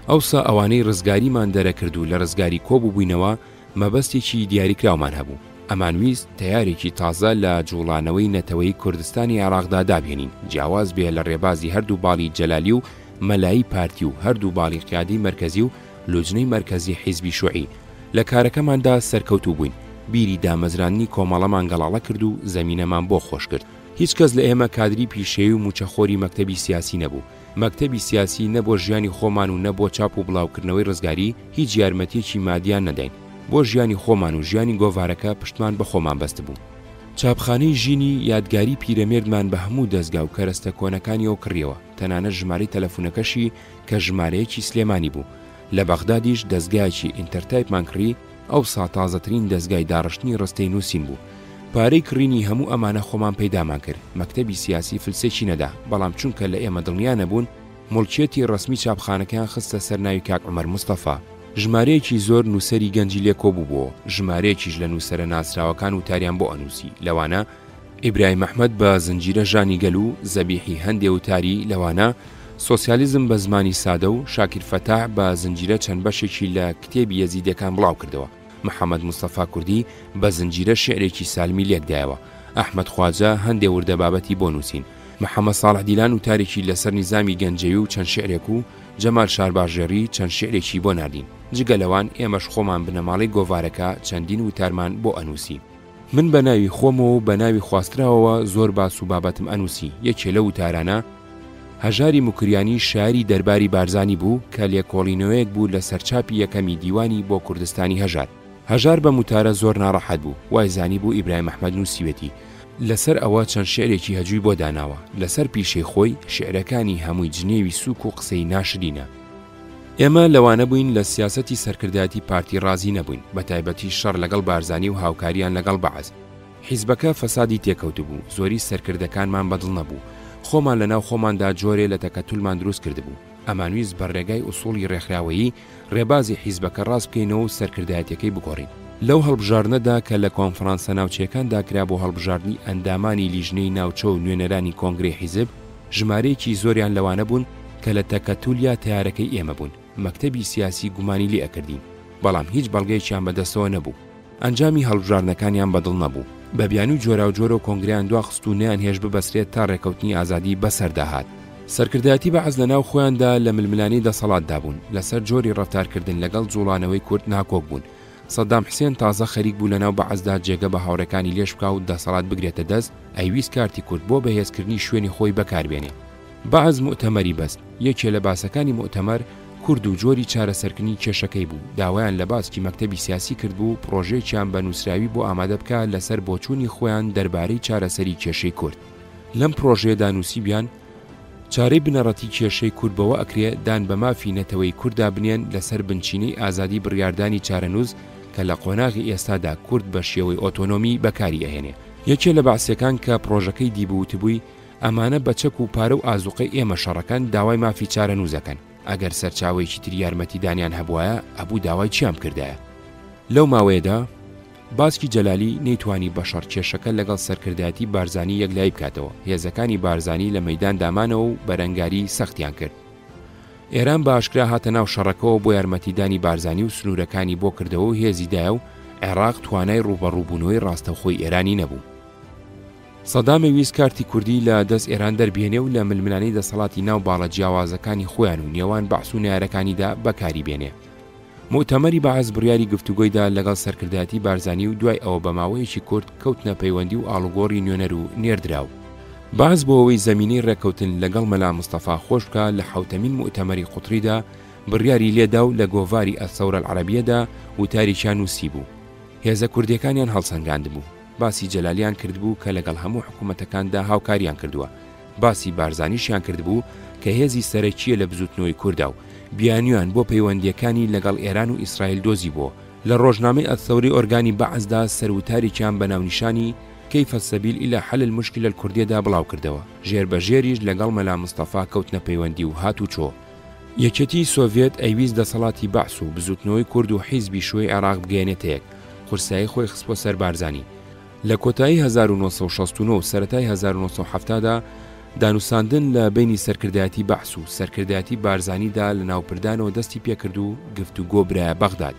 ئەوسا ئەوانەی ڕزگاریمان دەرەکرد و لە ڕزگاری کۆبووبووینەوە مەبەستێکی دیاریکراومان هەبوو. ئەمان ویست تەیارێکی تازە لە جوڵانەوەی نەتەوەی کوردستانی عێراقدا دابهێنین، جیاواز بێ لە ڕێبازی هەردوو باڵی جەلالی و مەلایی پارتی و هەردوو باڵی قیادی مەرکەزی و لوجنەی مەرکەزی حیزبی شوعی. لە کارەکەماندا سەرکەوتوو بووین، بیری دامەزرانی کۆمەڵەمان گەڵاڵە کرد و زەمینەمان بۆ خۆش کرد. هیچ کەس لە ئێمە کادری پیشەیە و موچەخۆری مەکتەبی سیاسی نەبوو. مەکتەبی سیاسی نە بۆ ژیانی خۆمان و نە بۆ چاپ و بڵاوکردنەوەی ڕزگاری هیچ یارمەتیەکی مادیان نەدەین. بۆ ژیانی خۆمان و ژیانی گۆڤارەکە پشتمان بە خۆمان بەست بوو. چاپخانەی ژینی یادگاری پیرەمێردمان بە هەموو دەستگا و کەرەستە کۆنەکانیەوە کڕیەوە، تەنانەت ژمارەی تەلەفۆنەکەشی کە ژمارەیەکی سلێمانی بوو. لە بەغدادیش دەستگایەکی ئینتەرتایپمان کڕی، ئەو ساتازەترین دەستگای داڕشتنی ڕستەی نووسین بوو. پارەی کڕینی هەموو ئەمانە خۆمان پەیدامان کرد. مەکتەبی سیاسی فلسێکی نەدا، بەڵام چونکە لە ئێمە دڵنیا نەبوون، مڵکێتی ڕسمی چاپخانەکەیان خستە سەر ناوی کاک عومەر مستەفا. ژمارەیەکی زۆر نووسەری گەنجی لێکۆ بووبووە، ژمارەیەکیش لە نووسەرە ناسراوەکان و تاریان بۆ ئەنووسی. لەوانە ئیبراهیم ئەحمەد بە زنجیرە ژانی گەل و زەبیحی هەندێ وتاری لەوانە سۆسیالیزم بە زمانی سادە و شاکر فەتاح بە زنجیرە چەند بەشێکی لە کتێبی یەزیدەکان بڵاو کردەوە. محەممەد مستەفا کوردی بە زنجیرە شعرێکی سالمی لێکدایەوە. ئەحمەد خواجە هەندێ وردە بابەتی بۆ نووسین. محەممەد ساڵح دیلان وتارێکی لەسەر نیزامی گەنجەوی و چەند شعرێک و جەمال شارباژێری چەند شعرێکی بۆ ناردین. جگە لەوان ئێمەش خۆمان بنەماڵی گۆڤارەکە چەندین وتارمان بۆ ئەنووسی. من بە ناوی خۆمەوە بە ناوی خواستراوەوە زۆر باس و بابەتم ئەنووسی. یەکێ لە وتارانە هەژاری مکریانی شاعری دەرباری بارزانی بوو کە لێکۆڵینەوەیەک بوو لە سەرچاپی یەکەمی دیوانی بۆ کوردستانی هەژار. هەژار بە متارە زۆر ناڕەحەت بوو، وای زانی بوو ئیبراهیم ئەحمەد نووسیوێتی. لەسەر ئەوە چەند شعرێکی هەجووی بۆ داناوە. لەسەر پیشەی خۆی شعرەکانی هەمووی جنێوی سووک و قسەی ناشرینە. ئێمە لەوانە بووین لە سیاسەتی سەرکردایەتی پارتی ڕازی نەبووین، بە تایبەتی شەڕ لەگەڵ بارزانی و هاوکاریان لەگەڵ بەعەز. حیزبەکە فەسادی تێکەوت بوو، زۆری سەرکردەکانمان بەدڵ نەبوو. خۆمان لەناو خۆماندا جۆرێ لە تەکەتولمان دروست کردبوو. ئەمانویست بە ڕێگای ئوسوڵی ڕێکخراوەیی ڕێبازی حیزبەکە ڕاست بکەینەوە و سەرکردایەتەکەی بگۆڕین. لەو هەڵبژاردنەدا کە لە کۆنفرانسە ناوچەکاندا کرا بۆ هەڵبژاردننی ئەندامانی لیژنەی ناوچە و نوێنەرانی کۆنگرێ حیزب، ژمارەیەکی زۆریان لەوانە بوون کە لە تەکەتولیا تیارەکەی ئێمە بوون. مەکتەبی سیاسی گومانی لێ ئەکردین، بەڵام هیچ بەڵگەیەکیان بەدەستەوە نەبوو. ئەنجامی هەڵبژاردنەکانیان بەدڵ نەبوو. بە بیانی و جۆرا و جۆرە و کۆنگریان دواخست و نیان هێش ببەسرێت تا ڕێکەوتنی ئازادی بەسەرداهات. سەرکردایەتی بەعەز لەناو خۆیاندا لە ململانی دەسەڵاتدا بوون. لەسەر جۆری ڕەفتارکردن لەگەڵ جوڵانەوەی کورد ناکۆک بوون. سەدام حسێن تازە خەریک بوو لەناو بەعەزدا جێگە بە هاوڕەکانی لێش بکا و دەسەڵات بگرێتە دەست، ئەیویست کارتی کورد بۆ بەهێزکردنی شوێنی خۆی بەکاربێنێ. بەعەز مؤتەمەری بەست. یەکێ لە باسەکانی مؤتەمەر کورد و جۆری چارەسەرکردنی کێشەکەی بوو. داوایان لە باسکی مەکتەبی سیاسی کرد بوو پرۆژەیەکیان بە نووسراوی بۆ ئامادە بکە لەسەر بۆچوونی خۆیان دەربارەی چارەسەری کێشەی کورد. لەم پرۆژەیەدا نووسیبیان چارەی بنەڕەتی کێشەی کورد بەوە ئەکرێ دان بە مافی نەتەوەی کووردا بنێن لەسەر بنچینەی ئازادی بڕیاردانی چارەنووس کە لە قۆناغی ئێستادا کورد بە شێوەی ئۆتۆنۆمی بەکاری ئەهێنێ. یەکێ لە باسیەکان کە پرۆژەکەی دیبووتبووی ئەمانە بە چەک و پارە و ئازوقەی ئێمە شەڕەکەن داوای مافی چارەنووزەکەن. ئەگەر سەرچاوەیەکی تر یارمەتیدانیان هەبوایە ئەبوو داوای چیام کردایە. لەو ماوەیەدا باسکی جەلالی نەیتوانی بەشەڕ کێشەکە لەگەڵ سەرکردایەتی بارزانی یەکلای بکاتەوە. هێزەکانی بارزانی لە مەیدان دامانەوە و بەرەنگاری سەختیان کرد. ئێران بە ئاشکرا هاتە ناو شەڕەکەەوە بۆ یارمەتیدانی بارزانی و سنوورەکانی بۆ کردەوە و هێزیدایە و عێراق توانای ڕوبەڕووبوونەوەی ڕاستەوخۆی ئێرانی نەبوو. سەدامی ویست کارتی کوردی لە دەست ئێران دەربێنێ و لە ململانی دەسەڵاتی ناو باڵە جیاوازەکانی خۆیان و نێوان بەعس و نارەکانیدا بەکاری بێنێ. مؤتەمەری بەعەز بڕیاری گفتوگۆیدا لەگەڵ سەرکردایەتی بارزانی و دوای ئەوە بە ماوەیەکی کورد کەوتنە پەیوەندی و ئاڵوگۆڕی نوێنەر و نێردراو. بەعەز بۆ ئەوەی زەمینەی ڕێکەوتن لەگەڵ مەلا مستەفا خۆش بکە لە حوتەمین مؤتەمەری قوتریدا بڕیاری لێدا و لە گۆڤاری ئەسەورە العەرەبیەدا وتاریشان نووسی بوو. هێزە کوردیەکانیان هەڵسەنگاند بوو. باسی جەلالیان کردبوو کە لەگەڵ هەموو حکوومەتەکاندا هاوکاریان کردووە. باسی بارزانیشیان کردبوو کە هێزی سەرەکیە لە بزوتنەوەی کووردا و بیانیان بۆ پەیوەندیەکانی لەگەڵ ئێران و ئیسرائیل دۆزی بووە. لە ڕۆژنامەی ئەثەوری ئۆرگانی بەعەزدا سەروتاریان بە ناونیشانی کەیفە سەبیل ئیلا حەل المشکلە الکوردیەدا بڵاو کردەوە. ژێربەژێریش لەگەڵ مەلا مستەفا کەوتنە پەیوەندی و هات و چۆ. یەکێتی سۆڤێت ئەیویست دەسەڵاتی بەعس و بزوتنەوەی کورد و حیزبی شوێی عێراق بگەێنێتەیەک. قورسایی خۆی خست بۆ سەر بارزانی. لە کۆتایی 1969 و سەرەتای 1970دا دانوساندن لە بینی سەرکردایەتی بەعس و سەرکردایەتی بارزانیدا لە ناوپردانەوە دەستی پێکرد و گفتوگۆ برایە بەغداد.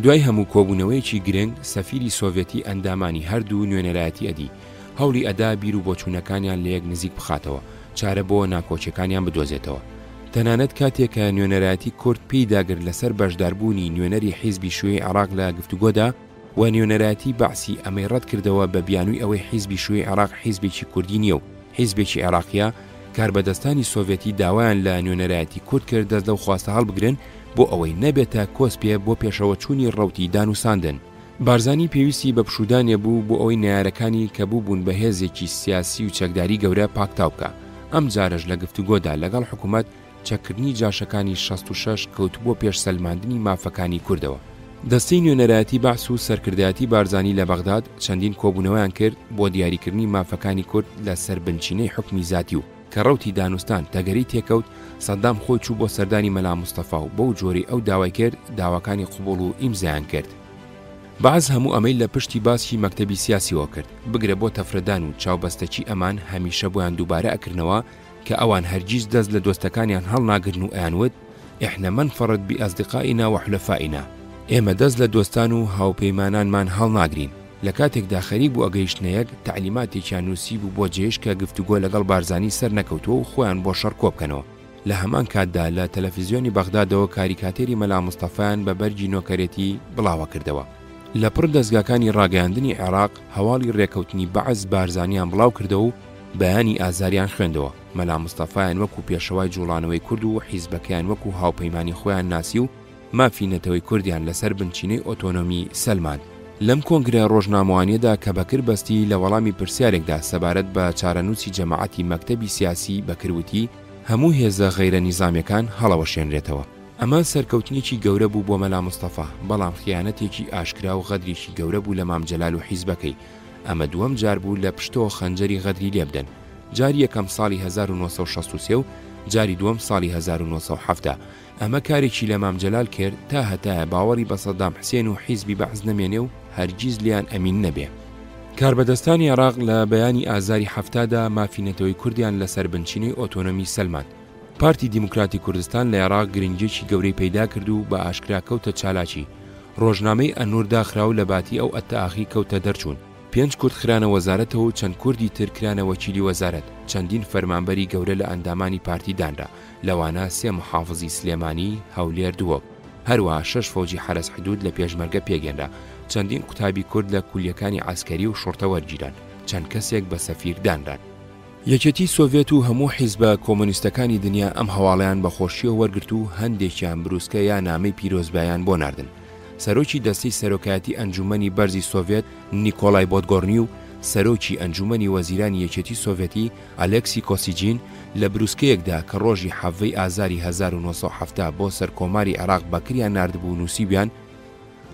دوای هەموو کۆبوونەوەیەکی گرنگ سەفیری سۆڤێتی ئەندامانی هەردوو نوێنەرایەتی ئەدی هەوڵی ئەدا بیر و بۆچوونەکانیان لە یەک نزیک بخاتەوە، چارە بۆ ناکۆچەکانیان بدۆزێتەوە. تەنانەت کاتێک کە نوێنەرایەتی کورد پێی داگر لەسەر بەشداربوونی نوێنەری حیزبی شوێی عێراق لە گفتوگۆدا و نوێنەرایەتی بەعسی ئەمەی ڕەت کردەوە بە بیانووی ئەوەی حیزبی شوێی عێراق حیزبێکی کوردی نییە و حیزبێکی عێراقیە، کاربەدەستانی سۆڤێتی داوایان لە نوێنەرایەتی کورد کرد دەست لەو خواستە هەڵبگرن بۆ ئەوەی نەبێتە کۆسپێ بۆ پێشەوە چوونی ڕەوتی دانوساندن. بارزانی پێویستی بە پشودانێ بوو بۆ ئەوەی نایارەکانی کە بووبوون بە هێزێکی سیاسی و چەکداری گەورە پاکتاو بکە. ئەم جارەش لە گفتوگۆدا لەگەڵ حکوومەت چەکردنی جاشەکانی 66 کەوت بۆ پێش سەلماندنی مافەکانی کوردەوە. دەستەی نوێنەرایەتی بەعس و سەرکردایەتی بارزانی لە بەغداد چەندین کۆبوونەوەیان کرد بۆ دیاریکردنی مافەکانی کورد لە سەربنچینەی حکمی زاتی و کە ڕەوتی دانوستان تەگەری تێکەوت. سەدام خۆی چوو بۆ سەردانی مەلا مستەفا و بەو جۆری ئەو داوای کرد داواکانی قوبوڵ و ئیمزایان کرد. بەعز هەموو ئەمەی لە پشتی باسی مەکتەبی سیاسیەوە کرد بگرە بۆ تەفرەدان و چاوبەستەکی ئەمان هەمیشە بۆیان دووبارە ئەکردنەوە کە ئەوان هەرگیز دەست لە دۆستەکانیان هەڵناگرن و ئەیانوت ئێحنە منفەرد بئەصدقائینا وحلەفائینا، ئێمە دەست لە دۆستان و هاوپەیمانانمان هەڵناگرین. لە کاتێکدا خەریک بوو ئەگەیشتنەیەک تەعلیماتێکیان نووسی بوو بۆ جێش کە گفتوگۆ لەگەڵ بارزانی سەر نەکەوتووە و خۆیان بۆ شەڕ کۆبکەنەوە. لە هەمان کاتدا لە تەلەڤیزیۆنی بەغدادەوە کاریکاتێری مەلا مستەفایان بە بەرگی نۆکەرێتی بڵاوە کردەوە. لە پڕ دەستگاکانی ڕاگەیاندنی عێراق هەواڵی ڕێکەوتنی بەعز بارزانیان بڵاو کردەوە و بەیانی ئازاریان خوێندەوە. مەلا مستەفایان وەکو پێشەوای جوڵانەوەی کورد و حیزبەکەیان وەکو هاوپەیمانی خۆیان ناسی و مافی نەتەوەی کوردیان لەسەر بنچینەی ئۆتۆنۆمی سەلمان. لەم کۆنگرە ڕۆژنامەوانیەدا کە بەکر بەستی لە وەڵامی پرسیارێکدا سەبارەت بە چارەنووسی جەماعەتی مەکتەبی سیاسی بەکروتی هەموو هێزە غەیرە نیزامیەکان هەڵەوەشێنرێتەوە. ئەمە سەرکەوتنیی گەورە بوو بۆ مەلا مستەفا، بەڵام خیانەتێکی ئاشکرا و غەدریشی گەورە بوو لە مام جەلال و حیزبەکەی. ئەمە دووەم جار بوو لە پشتەوە خەنجەری غەدری لێبدەن، جاری یەکەم ساڵی 1963 و جاری دووەم ساڵی 1970. ئەمە کارێکی لە مام جەلال کرد تا هەتایە باوەڕی بە سەدام حوسێن و حیزبی بەعز نەمێنێ و هەرگیز لیان ئەمین نەبێ. کاربەدەستانی عێراق لە بەیانی ئازاری هەفتادا مافینەتەوەی کوردیان لەسەر بنچینەی ئۆتۆنۆمی سەلمان. پارتی دیموکراتی کوردستان لە عێراق گرنگێکی گەورەی پەیدا کرد و بە ئاشکرا کەوتە چالاکی. ڕۆژنامەی ئەنوور داخراو لە باتی ئەو ئەتەئاخی کەوتە دەرچوون. 5 کورد خرانە وەزارەتەوە و چەند کوردی تر کرانە وەکیلی وەزارەت. چەندین فەرمانبەری گەورە لە ئەندامانی پارتی دانرا، لەوانە 3 محافزی سلێمانی هەولێر دووەک، هەروەها 6 فەوجی حرس حدود لە پێشمەرگە پێگەنرا. چەندین قوتابی کورد لە کولیەکانی عسکەری و شۆرتە وەرگیران، چەند کەسێک بە سەفیر دانران. یەکێتی سۆڤێت و هەموو حیزبە کۆمۆنیستەکانی دنیا ئەم هەواڵەیان بە خۆشیەوە وەرگرت و هەندێکیان بروسکە یا نامەی پیرۆزبایان بۆ ناردن. سەرۆکی دەستەی سەرۆکایەتی ئەنجومەنی بەرزی سۆڤێت نیکۆلای بۆتگۆرنی و سەرۆکی ئەنجومەنی وەزیرانی یەکێتی سۆڤێتی ئالێکسی کۆسیجین لە بروسکەیەکدا کە ڕۆژی حەڤەی ئازاری 1970 بۆ سەرکۆماری عێراق بەکریان ناردبوو نووسیبیان: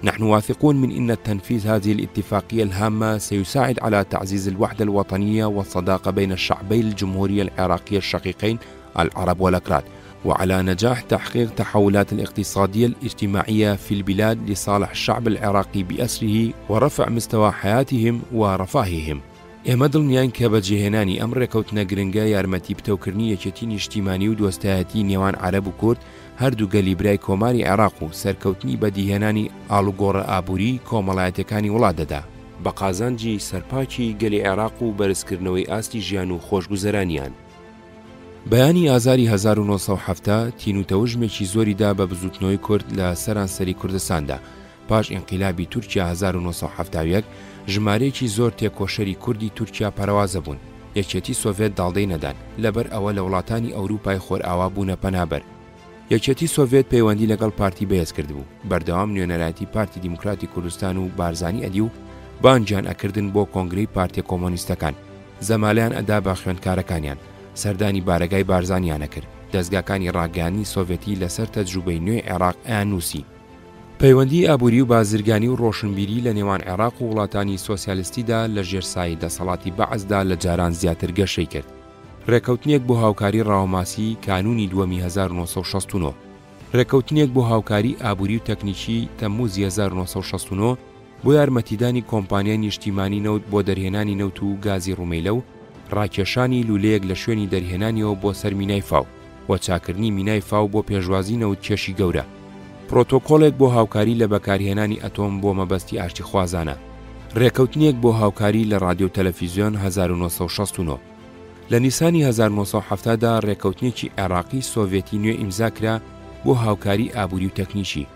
نحن واثقون من أن تنفيذ هذه الاتفاقية الهامة سيساعد على تعزيز الوحدة الوطنية والصداقة بين الشعبي الجمهورية العراقية الشقيقين العرب والأكراد، وعلى نجاح تحقيق تحولات الاقتصادية الاجتماعية في البلاد لصالح الشعب العراقي بأسره ورفع مستوى حياتهم ورفاههم. ئێمە دڵنیان کە بەجێهێنانی ئەم ڕێکەوتنە گرنگە یارمەتی پتەوکردنی یەکێتی نیشتیمانی و دۆستایەتی نێوان عەرەب و کورد، هەردوو گەلیبرای کۆماری عێراق و سەرکەوتنی بەدیهێنانی ئاڵوگۆڕە ئابووری کۆمەڵایەتەکانی وڵات دەدا بە قازانجی سەرپاکی گەلی عێراق و بەرزکردنەوەی ئاستی ژیان و خۆشگوزەرانیان. بەیانی ئازاری 1970 تینوتەوژمێکی زۆریدا بە بزوتنەوەی کورد لە سەرانسەری کوردستاندا. پاش ئینقیلابی تورکیا 1970 ژمارەیەکی زۆر تێکۆشەری کوردی تورکیا پەرەوازە بوون. یەکێتی سۆڤێت داڵدەی نەدان لەبەر ئەوە لە وڵاتانی ئەوروپای خۆرئاوا بوونە پەنابەر. یەکێتی سۆڤێت پەیوەندی لەگەڵ پارتی بەهێز کردبوو، بەردەوام نوێنەرایەتی پارتی دیموکراتی کوردستان و بارزانی ئەدی و بانجیان ئەکردن بۆ کۆنگرەی پارتیە کۆمۆنیستەکان. زەمالیان ئەدا بە خوێندکارەکانیان، سەردانی بارەگای بارزانیانە کرد. دەستگاکانی ڕاگەیاندنی سۆڤێتی لەسەر تەجروبەی نوێی عێراق ئەیان نووسی. پەیوەندی ئابووری و بازرگانی و ڕۆشنبیری لە نێوان عێراق و وڵاتانی سۆسیالیستیدا لە ژێرسایی دەسەڵاتی بەعزدا لە جاران زیاتر گەشەی کرد. ڕێکەوتنێک بۆ هاوکاری ڕاوماسی کانونی دووەمی 1969، ڕێکەوتنێک بۆ هاوکاری ئابووری و تەکنیکی تەمموزی 1969 بۆ یارمەتیدانی کۆمپانیای نیشتیمانی نەوت بۆ دەرهێنانی نەوت و گازی ڕومەیلە و ڕاکێشانی لولەیەک لە شوێنی دەرهێنانیەوە بۆ سەر مینای فاو و چاکردنی مینای فاو بۆ پێشوازی نەوت کێشی گەورە. پرۆتۆکۆڵێک بۆ هاوکاری لە بەکارهێنانی ئەتۆم بۆ مەبەستی ئاشتی خوازانە. ڕێکەوتنێک بۆ هاوکاری لە رادیۆ تەلەڤیزیۆن 1969. لە نیسانی 1970دا ڕێکەوتنێکی عێراقی سۆڤێتی نوێ ئیمزاکرا بۆ هاوکاری ئابووری و تەکنیکی.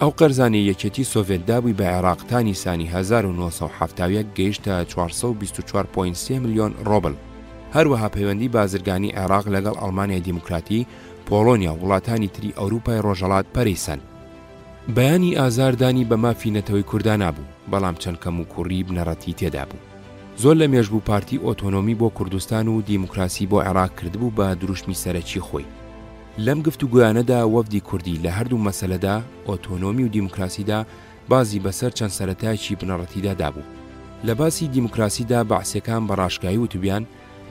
ئەو قەرزانەی یەکێتی سۆڤێت دابووی بە عێراق تا نیسانی 1970 گەیشتە 424.3 ملیۆن ڕۆبڵ. هەروەها پەیوەندی بازرگانی عێراق لەگەڵ ئەڵمانیای دیموکراتی، پۆڵۆنیا و وڵاتانی تری ئەوروپای ڕۆژهەڵات پەرەیسەن. بەیانی ئازاردانی بە مافی نەتەوەی کوردان نبوو، بەڵام چەند کەم و کوڕی بنەڕەتی تێدا بوو. زۆر لە مێژبوو پارتی ئۆتۆنۆمی بۆ کوردستان و دیموکراسی بۆ عێراق کردبوو بە دروشمی سەرەکی خۆی. لەم گفتوگویانەدا وەفدی کوردی لە هەردوو مەسەلەدا ئۆتۆنۆمی و دیموکراسیدا بازی بەسەر چەند سەرەتایکی بنەڕەتیدا دابوو. لە باسی دیموکراسیدا بەعسیەکان بە ڕاشکایی وتبیان: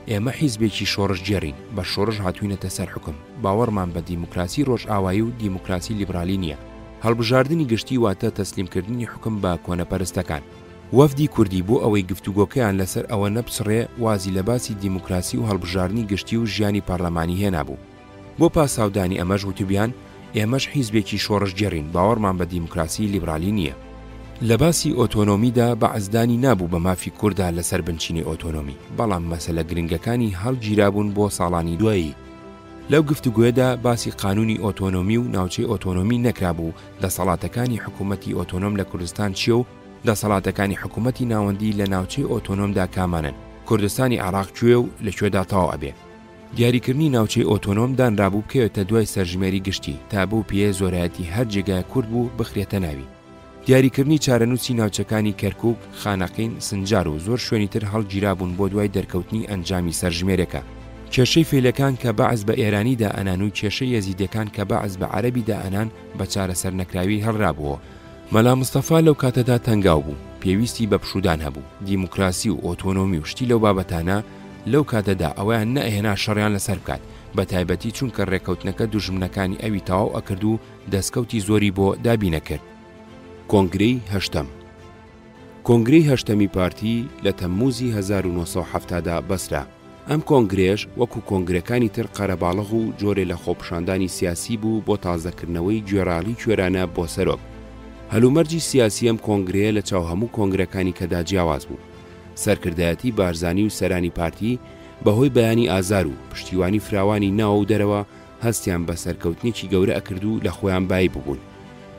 ئێمە حیزبێکی شۆڕش جێڕین، بە شۆڕش هاتووینەتە سەر حکم، باوەڕمان بە دیموکراسی ڕۆژئاوایی و دیموکراسی لیبرالی نییە. هەڵبژاردننی گشتی واتە تەسلیمکردنی حکم بە کۆنەپەرستەکان. وەفدی کوردی بۆ ئەوەی گفتوگۆکەیان لەسەر ئەوە نەپسڕێ وازی لە باسی دیموکراسی و هەڵبژاردننی گشتی و ژیانی پەرلەمانی هێنابوو. بۆ پاساودانی ئەمەش وتوبیان ئێمەش حیزبێکی شۆڕش جێڕین، باوەڕمان بە دیموکراسی لیبرالی نییە. لە باسی ئۆتۆنۆمیدا بەعزدانی نابوو بە مافی کووردا لەسەر بنچینی ئۆتۆنۆمی، بەڵام مەسەلە گرنگەکانی هەڵگیرابوون بۆ ساڵانی دوایی. لەو گفتوگوێدا باسی قانونی ئۆتۆنۆمی و ناوچەی ئۆتۆنۆمی نەکرابوو دەسەڵاتەکانی حکوومەتی ئۆتۆنۆم لە کوردستان چیە و دەسەڵاتەکانی حکوومەتی ناوەندی لە ناوچەی ئۆتۆنۆمدا کامانن، کوردستانی عێراق کوێ و لەکوێدا تەواو ئەبێ. دیاریکردنی ناوچەی ئۆتۆنۆم دانرابوو بکەوێتە دوای سەرژمێری گشتی تا بۆ پێ زۆرایەتی هەر جێگای کورد بوو بخرێتە ناوی. دیاریکردنی چارەنووسی ناوچەکانی کەرکووک، خانەقین، سنجار و زۆر شوێنی تر هەڵگیرابوون بۆ دوای دەرکەوتنی ئەنجامی سەرژمێرەکە. کێشەی فێلەکان کە بەعز بە ئێرانیدا ئەنان و کێشەی یەزیدەکان کە بەعز بە عەرەبیدا ئەنان بە چارەسەر نەکراوی هەڵرابووە. مەلا مستەفا لەو کاتەدا تەنگاو بوو، پێویستی بە پشودان هەبوو. دیموکراسی و ئۆتۆنۆمی و شتی لەو بابەتانە لەو کاتەدا ئەویان نەئێنا شەڕیان لەسەر بکات، بە تایبەتی چونکە ڕێکەوتنەکە دوژمنەکانی ئەوی تەواو ئەکرد و دەستکەوتی زۆری بۆ دابینەکرد. کۆنگرەی هەشتەم. کۆنگرەی هەشتەمی پارتی لە تەمموزی 1970دا بەسرا. ئەم کۆنگرێش وەکو کۆنگرەکانی تر قەرەباڵغ و جۆرێ لە خۆپشاندانی سیاسی بوو بۆ تازەکردنەوەی گوێڕاڵی کوێرانە بۆ سەرۆک. هەلومەرجی سیاسی ئەم کۆنگرەیە لە چاو هەموو کۆنگرەکانی کەدا جیاواز بوو. سەرکردایەتی بارزانی و سەرانی پارتی بەهۆی بەیانی ئازار و پشتیوانی فراوانی ناو و دەرەوە هەستیان بە سەرکەوتنێکی گەورە ئەکرد و لە خۆیان بای ببوون.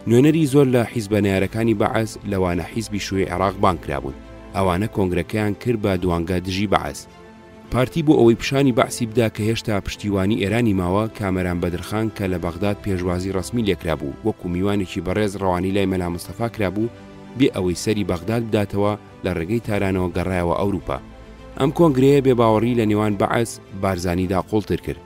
نوێنەری زۆر لە حیزبەنیارەکانی بەعەز لەوانە حیزبی شوێی عێراق بانکرابوون. ئەوانە کۆنگرەکەیان کرد بە دوانگە دژی بەعەز. پارتی بۆ ئەوەی پیشانی بەعسی بدا کە هێشتا پشتیوانی ئێرانی ماوە، کامەران بەدرخان کە لە بەغداد پێشوازی ڕسمی لێکرابوو وەکو میوانێکی بەڕێز ڕەوانی لای مەلا مستەفا کرابوو بێ ئەوەی سەری بەغداد بداتەوە لە ڕێگەی تارانەوە گەڕایەوە ئەوروپا. ئەم کۆنگرەیە بێباوەڕی لە نێوان بەعەز بارزانیدا قوڵتر کرد.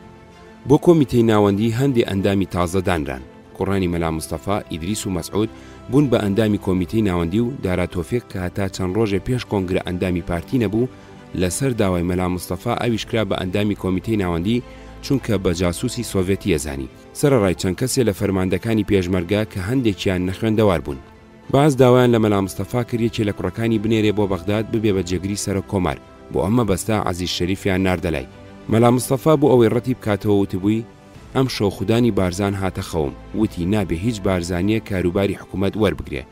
بۆ کۆمیتەی ناوەندی هەندێ ئەندامی تازە دانران. کوڕانی مەلا مستەفا، ئیدریس و مەسعود بوون بە ئەندامی کۆمیتەی ناوەندی و دارا تۆفیق کە هەتا چەند ڕۆژێ پێش کۆنگرە ئەندامی پارتی نەبوو، لەسەر داوای مەلا مستەفا ئەویشکرا بە ئەندامی کۆمیتەی ناوەندی چونکە بە جاسووسی سۆڤێتی ئەزانی. سەرەڕای چەند کەسێ لە فەرماندەکانی پێشمەرگا کە هەندێکیان نەخوێندەوار بوون. باز داوایان لە مەلا مستەفا کردێکی لە کوڕەکانی بنێرێ بۆ بەغداد ببێ بە جێگری سەرۆک کۆمار، بۆ ئەمە بەستا عەزیز شەریفیان ناردەلای. مەلا مستەفا بۆ ئەوەی ڕەتی بکاتەوە وتبووی ئەم شەوخودانی بارزان هاتە خەوم، وتی نابێ هیچ بارزانیە کاروباری حکوومەت وەربگرێ.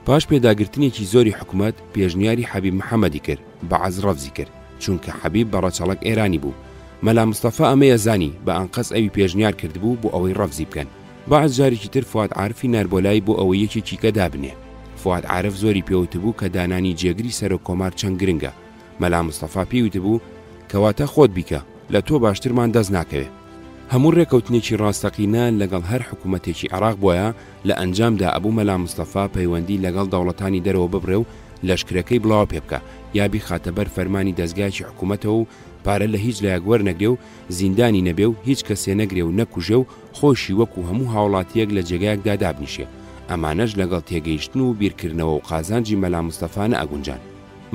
پاش پێداگرتنێکی زۆری حکوومەت پێشنیاری حەبیب محەممەدی کرد، بەعەز ڕەفزی کرد چونکە حەبیب بەڕەچەڵک ئێرانی بوو. مەلا مستەفا ئەمەیە زانی بە ئەنقەس ئەوی پێشنیار کردبوو بۆ ئەوەی ڕەفزی بکەن. بەعەز جارێکی تر فواد عارفی ناربۆلای بۆ ئەوەی یەکێکی کە دابنێ. فواد عارف زۆری پێوتبوو کە دانانی جێگری سەرۆک کۆمار چەند گرنگە. مەلا مستەفا پێوتبوو کەواتە خۆت بیکە، لە تۆ باشترمان دەست ناکەوێت. هەموو ڕێکەوتنێکی ڕاستەقینە لەگەڵ هەر حکوومەتێکی عێراق بووە، لە ئەنجامدا ئەبوو مەلا مستەفا پەیوەندی لەگەڵ دەوڵەتانی دەرەوە ببڕێ و لەشکرەکەی بڵاو پێ بکە، یابی خاتەبەر فەرمانی دەستگایکی حکوومەتەوە و پارە لە هیچ لایەک وەرنەگرێ و زیندانی نەبێ و هیچ کەسێ نەگرێ و نەکوژێ و خۆشی وەکو هەموو هاوڵاتیەک لە جێگایەکدا دابنیشێ. ئەمانەش لەگەڵ تێگەیشتن و بیرکردنەوە و قازانجی مەلا مستەفا نەئەگونجان.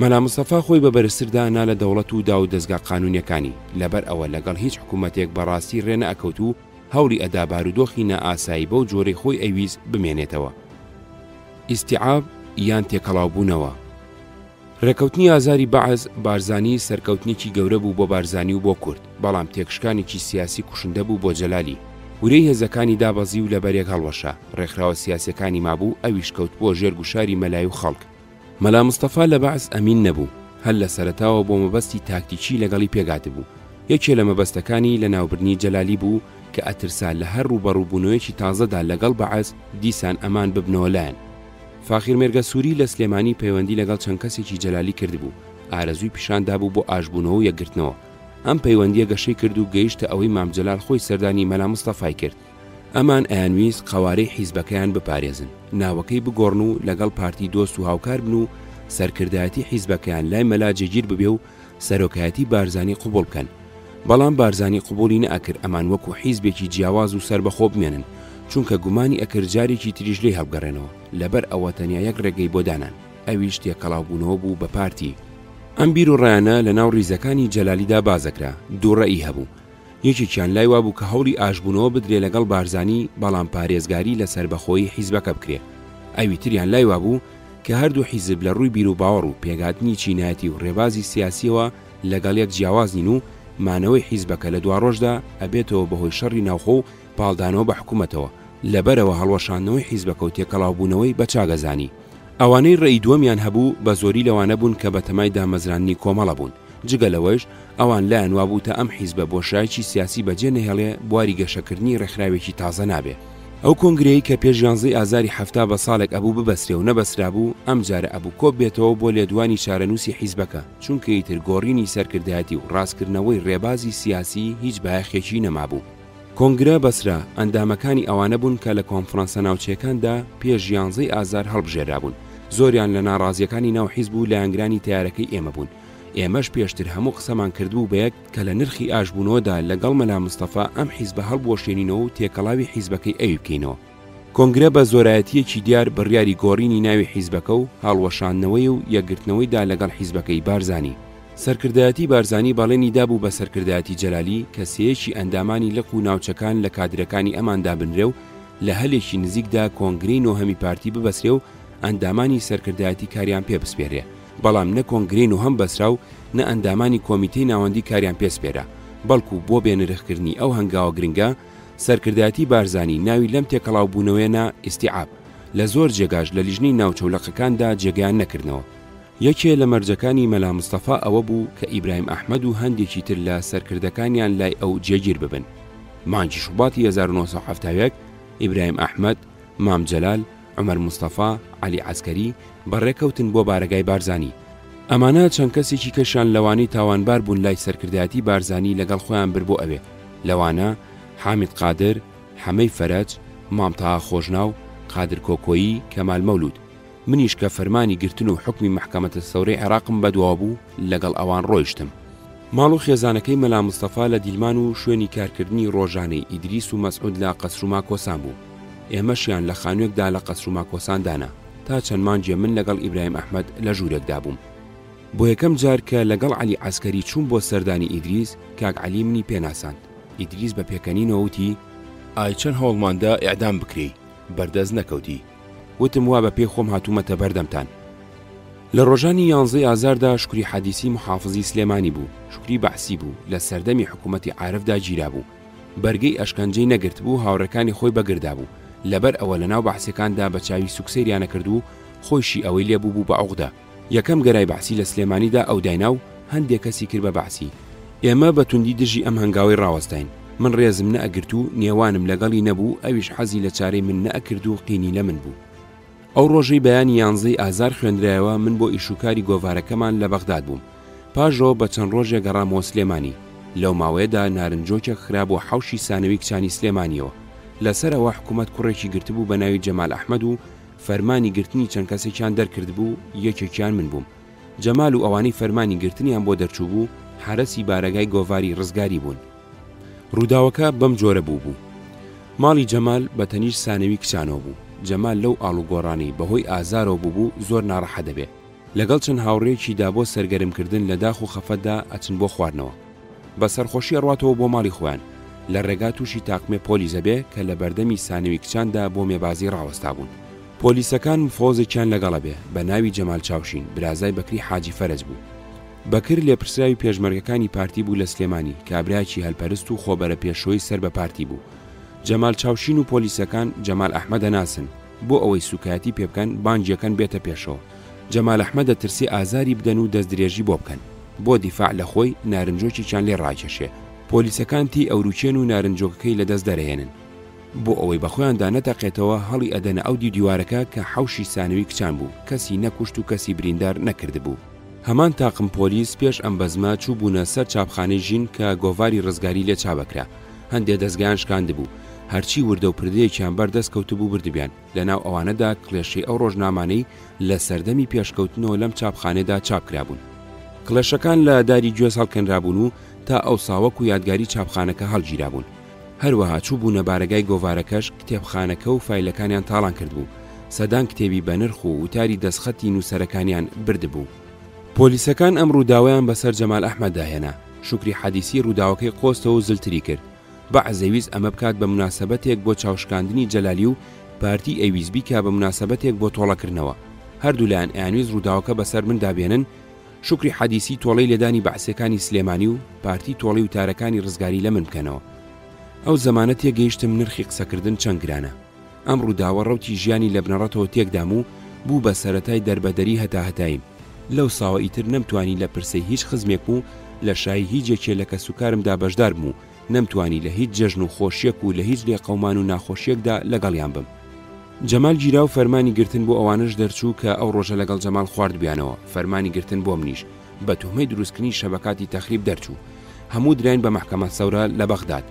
مەلا مستەفا خۆی بە بەرزتردا نا لە دەوڵەت و دا و دەستگا قانونیەکانی، لەبەر ئەوە لەگەڵ هیچ حکوومەتێک بەڕاستی ڕێ نەئەکەوت و هەوڵی ئەدا بارودۆخی نەئاسایی بەو جۆرەی خۆی ئەویست بمێنێتەوە. ئیستیعاب یان تێکەڵاوبوونەوە. ڕێکەوتنی ئازاری بەعەز بارزانی سەرکەوتنێکی گەورە بوو بۆ بارزانی و بۆ کورد، بەڵام تێکشکانێکی سیاسی کوشندە بوو بۆ جەلالی. ورەی هێزەکانی دابەزی و لەبەرێک هەڵوەشە، ڕێکخراوە سیاسەکانی مابوو، ئەویش کەوت بۆ ژێرگوشاری مەلای و خەڵک. مەلا مستەفا لە بەعەز ئەمین نەبوو، هەر لە سەرەتاوە بۆ مەبەستی تاکتیکی لەگەڵی پێگات بوو. یەکێ لە مەبەستەکانی لە ناوبردنی جەلالی بوو کە ئەترسا لە هەر ڕوبەڕووبوونەوەیەکی تازەدا لەگەڵ بەعەز دیسان ئەمان ببنەوە لایەن. فاخیر مێرگە سووری لە سلێمانی پەیوەندی لەگەڵ چەند کەسێکی جەلالی کردبوو، ئارەزووی پیشاندا بوو بۆ ئاشبوونەوە و یەکگرتنەوە. ئەم پەیوەندیە گەشەی کرد و گەیشتە ئەوەی مام جەلال خۆی سەردانی مەلا مستەفای کرد. ئەمان ئەیانویست قەوارەی حیزبەکەیان بپارێزن، ناوەکەی بگۆڕن و لەگەڵ پارتی دۆست و هاوکار بن و سەرکردایەتی حیزبەکەیان لای مەلا جێگیر ببێ و سەرۆکایەتی بارزانی قبوڵ بکەن. بەڵام بارزانی قبولی نەئەکرد ئەمان وەکو حیزبێکی جیاواز و سربەخۆ بمێنن، چونکە گومانی ئەکرد جارێکی تریش لێ هەڵبگەڕێنەوە، لەبەر ئەوە تەنیا یەک ڕێگەی بۆ دانان، ئەویش تێکەڵاوبوونەوە بوو بە پارتی. ئەم بیر و ڕایانە لە ناو ڕیزەکانی جەلالیدا بازەکرا، دوو ڕەئی هەبوو. یەکێکیان لای وابوو کە هەوڵی ئاشبوونەوە بدرێ لەگەڵ بارزانی بەڵام پارێزگاری لەسەر بەخۆی حیزبەکە بکرێ. ئەویتریان لای وابوو کە هەردوو حیزب لە ڕووی بیر و باوەڕ و پێگاتنی چینایەتی و ڕێبازی سیاسیەوە لەگەڵ یەک جیاواز نین و مانەوەی حیزبەکە لە دوا ڕۆژدا ئەبێتەوە بەهۆی شەڕی ناوخۆ و پاڵدانەوە بە حکوومەتەوە لەبەرەوە هەڵوەشاندنەوەی حیزبەکە و تێکەڵاوبوونەوەی بە چاگەزانی. ئەوانەی ڕێی دووەمیان هەبوو بە زۆری لەوانە بوون کە بە تەمای دامەزرانی کۆمەڵە بوون. جگە لەوەش ئەوان لایەن وابوو تا ئەم حیزبە بۆشایکی سیاسی بەجێ نەهێڵێ بواری گەشەکردنی ڕێکخراوێکی تازە نابێ. ئەو کۆنگرەیە کە پێش 11 ئازاری هەفتا بە ساڵێک ئەبوو ببەسترێ و نەبەسرا بوو ئەم جارە ئەبوو کۆب بێتەوە بۆ لێدوانی چارەنووسی حیزبەکە چونکە ئیتر گۆڕینی سەرکردایەتی و ڕاستکردنەوەی ڕێبازی سیاسی هیچ بایەخێکی نەمابوو. کۆنگرە بەسرا ئەندامەکانی ئەوانە بوون کە لە کۆنفرانسە ناوچەکاندا پێش 11 ئازار هەڵبژێرا بوون. زۆریان لە ناڕازیەکانی ناو حیزب و لایەنگرانی تیارەکەی ئێمە بوون. ئێمەش پێشتر هەموو قسەمان کردبوو بەیەک کە لە نرخی ئاشبوونەوەدا لەگەڵ مەلا مستەفا ئەم حیزبە هەڵبوەشێنینەوە و تێکەڵاوی حیزبەکەی ئەوی بکەینەوە. کۆنگرە بە زۆرایەتیەکی دیار بڕیاری گۆڕینی ناوی حیزبەکە و هەڵوەشاندنەوەی و یەکگرتنەوەیدا لەگەڵ حیزبەکەی بارزانی. سەرکردایەتی بارزانی بەڵێنی دابوو بە سەرکردایەتی جەلالی کە سێیەکی ئەندامانی لق و ناوچەکان لە کادرەکانی ئەماندا بنرێ و لە هەلێکی نزیکدا کۆنگرەی نۆهەمی پارتی ببەسرێ و ئەندامانی سەرکردایەتی کاریان پێ بسپێرێ. بەڵام نە کۆنگرەی نۆهەم بەسرا و نە ئەندامانی کۆمیتەی ناوەندی کاریان پێسپێرە، بەڵکو بۆ بێنرخکردنی ئەو هەنگاوە گرنگە سەرکردایەتی بارزانی ناوی لەم تێکەڵاوبوونەوەیەنە ئیستیعاب لە زۆر جێگاش لە لیژنەی ناوچەولەقەکاندا جێگەیان نەکردنەوە. یەکێ لە مەرجەکانی مەلا مستەفا ئەوە بوو کە ئیبراهیم ئەحمەد و هەندێکی تر لە سەرکردەکانیان لای ئەو جێگیر ببن. مانگی شوباتی 1970 ئیبراهیم ئەحمەد، مام جەلال، عومەر مستەفا، عەلی عەسکەری بەڕێکەوتن بۆ بارەگای بارزانی. ئەمانە چەند کەسێکی کەشان لەوانەی تاوانبار بوون لای سەرکردایەتی بارزانی لەگەڵ خۆیان بر بۆ ئەوێ. لەوانە حامید قادر، حەمەی فەرەج، مامتەها خۆژناو، قادر کۆکۆیی، کەمال مەولود. منیش کە فەرمانی گرتن و حکمی محکەمەتە سەورەی عێراقم بەدوا بوو لەگەڵ ئەوان ڕۆیشتم. ماڵ و خێزانەکەی مەلا مستەفا لە دیلمان و شوێنی کارکردنی ڕۆژانەی ئیدریس و مەسعود لە قەسر و ماکۆسان بوو. ئێمەشیان لە خانوویەکدا لە قەسر و ماکۆسان دانا تا چەند مانجێ من لەگەڵ ئیبراهیم ئەحمەد لە ژوورێکدا بووم. بۆ یەکەم جار کە لەگەڵ عەلی عەسکەری چوون بۆ سەردانی ئیدریس کاک عەلی منی پێناساند. ئیدریس بە پێکەنینەوە وتی: ئای چەند هەوڵماندا ئیعدام بکرێ بەردەست نەکەوتی. وتم وا بە پێی خۆم هاتوومەتە بەردەمتان. لە ڕۆژانی 11 ئازاردا شکری حەدیسی محافزی سلێمانی بوو، شکری بەعسی بوو، لە سەردەمی حکوومەتی عارفدا گیرا بوو. بەرگەی ئەشکەنجەی نەگرت بوو، هاوڕەکانی خۆی بەگردا بوو. لەبەر ئەوە لە ناو بەعسیەکاندا بە چاوی سوکسەیریانە کرد و خۆشی ئەوەی لێبوو بوو بە عوقدە. یەکەم گەرای بەعسی لە سلێمانیدا ئەو داینا و هەندێک کەسی کرد بە بەعسی. ئێمە بە توندی دژی ئەم هەنگاوی ڕاوەستاین. من ڕێزم نەئەگرت و نێوانم لەگەڵی نەبوو، ئەویش حەزی لە چارەی من نەئەکرد و قینی لە من بوو. ئەو ڕۆژەی بەیانی 11 ئازار خوێندرایەوە من بۆ ئیشوکاری گۆڤارەکەمان لە بەغداد بووم. پاشەوە بە چەند ڕۆژێک گەڕامەوە سلێمانی. لەو ماوەیەدا نارنجۆکێک خرا بۆ حەوشی سانەوی کچانی سلێمانیەوە. لەسەرەوە حکوومەت کوڕێکی گرتبوو بە ناوی جەمال ئەحمەد و فەرمانی گرتنی چەند کەسێکیان دەرکرد بوو، یەکێکیان من بووم. جەمال و ئەوانەی فەرمانی گرتنیان بۆ دەرچوو بوو حرەسی بارەگای گۆڤاری ڕزگاری بوون. ڕووداوەکە بەم جۆرە بوو. ماڵی جەمال بە تەنیش سانەوی کچانەوە بوو. جەمال لەو ئاڵوگۆڕانی بەهۆی ئازارەوە بوو زۆر ناڕەحەت دەبێ. لەگەڵ چەند هاوڕێکیدا بۆ سەرگەرمکردن لە داخ و خەفەتدا ئەچن بۆ خواردنەوە. بە سەرخۆشی ئەڕواتەوە بۆ ماڵی خۆیان. لە ڕێگا تووشی تاقمێ پۆلیسە بێ کە لە بەردەمی سانەوی کچاندا بۆ مێبازی ڕاوەستا بوون. پۆلیسەکان مفۆزێکیان لەگەڵە بێ بە ناوی جەمال چاوشین، برازای بەکری حاجی فەرج بوو. بەکر لێپرسراوی پێشمەرگەکانی پارتی بوو لە سلێمانی، کابراایکی هەلپەرست و خۆبەرە پێشەوەی سەر بە پارتی بوو. جەمال چاوشین و پۆلیسەکان جەمال ئەحمەدە ناسن بۆ ئەوەی سوکایەتی پێ بکەن بانجیەکەن بێتە پێشەوە. جەمال ئەحمەدە ترسی ئازاری بدەن و دەستدرێژی بۆ بکەن. بۆ دیفاع لە خۆی نارنجۆکێکیان لێ ڕاکێشێ. پۆلیسەکان تی ئەوروچێن و نارنجۆکەکەی لەدەست دەرەهێنن. بۆ ئەوەی بەخۆیاندا نەتەقێتەوە هەڵی ئەدەنە ئەو دیوارەکە کە حەوشی سانەوی کچان بوو، کەسی نەکوشت و کەسی بریندار نەکرد بوو. هەمان تاقم پۆلیس پێش ئەم بەزمە چوو بوونە سەر چاپخانەی ژین کە گۆڤاری ڕزگاری لێ چابەکرا. هەندێک دەستگایان شکاند بوو. هەرچی وردە و پردەیەکیان بەردەست کەوتبوو بردبیان. لەناو ئەوانەدا کڵێشەی ئەو ڕۆژنامانەی لە سەردەمی پێشکەوتنەوە لەم چاپخانەدا چاپکرابوون. کڵێشەکان لە داری گوێز هەڵکەنرابوون و تا ئەو ساوەک و یادگاری چاپخانەکە هەڵگیرابوون. هەروەها چوو بوونە بارەگای گۆڤارەکەش کتێبخانەکە و فایلەکانیان تاڵان کردبوو. سەدان کتێبی بە نرخ و وتاری دەستخەتی نووسەرەکانیان بردبوو. پۆلیسەکان ئەم ڕووداویان بەسەر جەمال ئەحمەد داهێنا. شکری حەدیسی ڕووداوەکەی قۆستەوە و زلتری کرد. بەعزەی ویست ئەمە بکات بە مناسەبەتێک بۆ چاوشکاندنی جەلالی و پارتی ئەیویست بیکا بە مناسەبەتێک بۆ تۆڵەکردنەوە. هەردوو لایەن ئەیانویست ڕووداوەکە بەسەر من دابێنن. شکری حەدیسی تۆڵەی لێدانی بەعسیەکانی سلێمانی و پارتی تۆڵەی وتارەکانی ڕزگاری لە من بکەنەوە. ئەو زەمانە تێگەیشتم نرخی قسەکردن چەند گرانە. ئەم ڕووداوە ڕەوتی ژیانی لە بنەڕەتەوە تێکدام و بوو بە سەرەتای دەربەدەری هەتاهەتایم. لەو ساوە ئیتر نەمتوانی لە پرسەی هیچ خزمێک و لە شای هیچێکێ لە کەسوکارمدا بەشدار بوو، نەمتوانی لە هیچ جەژن و خۆشیەک و لە هیچ لێقەومان و ناخۆشیەکدا لەگەڵیان بم. جەمال گیرا و فەرمانی گرتن بۆ ئەوانش دەرچوو کە ئەو ڕۆژە لەگەڵ جەمال خوارد بیانەوە. فەرمانی گرتن بۆ منیش بە توهمەی دروستکردنی شەبەکاتی تەخریب دەرچوو. هەموو دراین بە مەحکەمە سەورە لە بەغداد.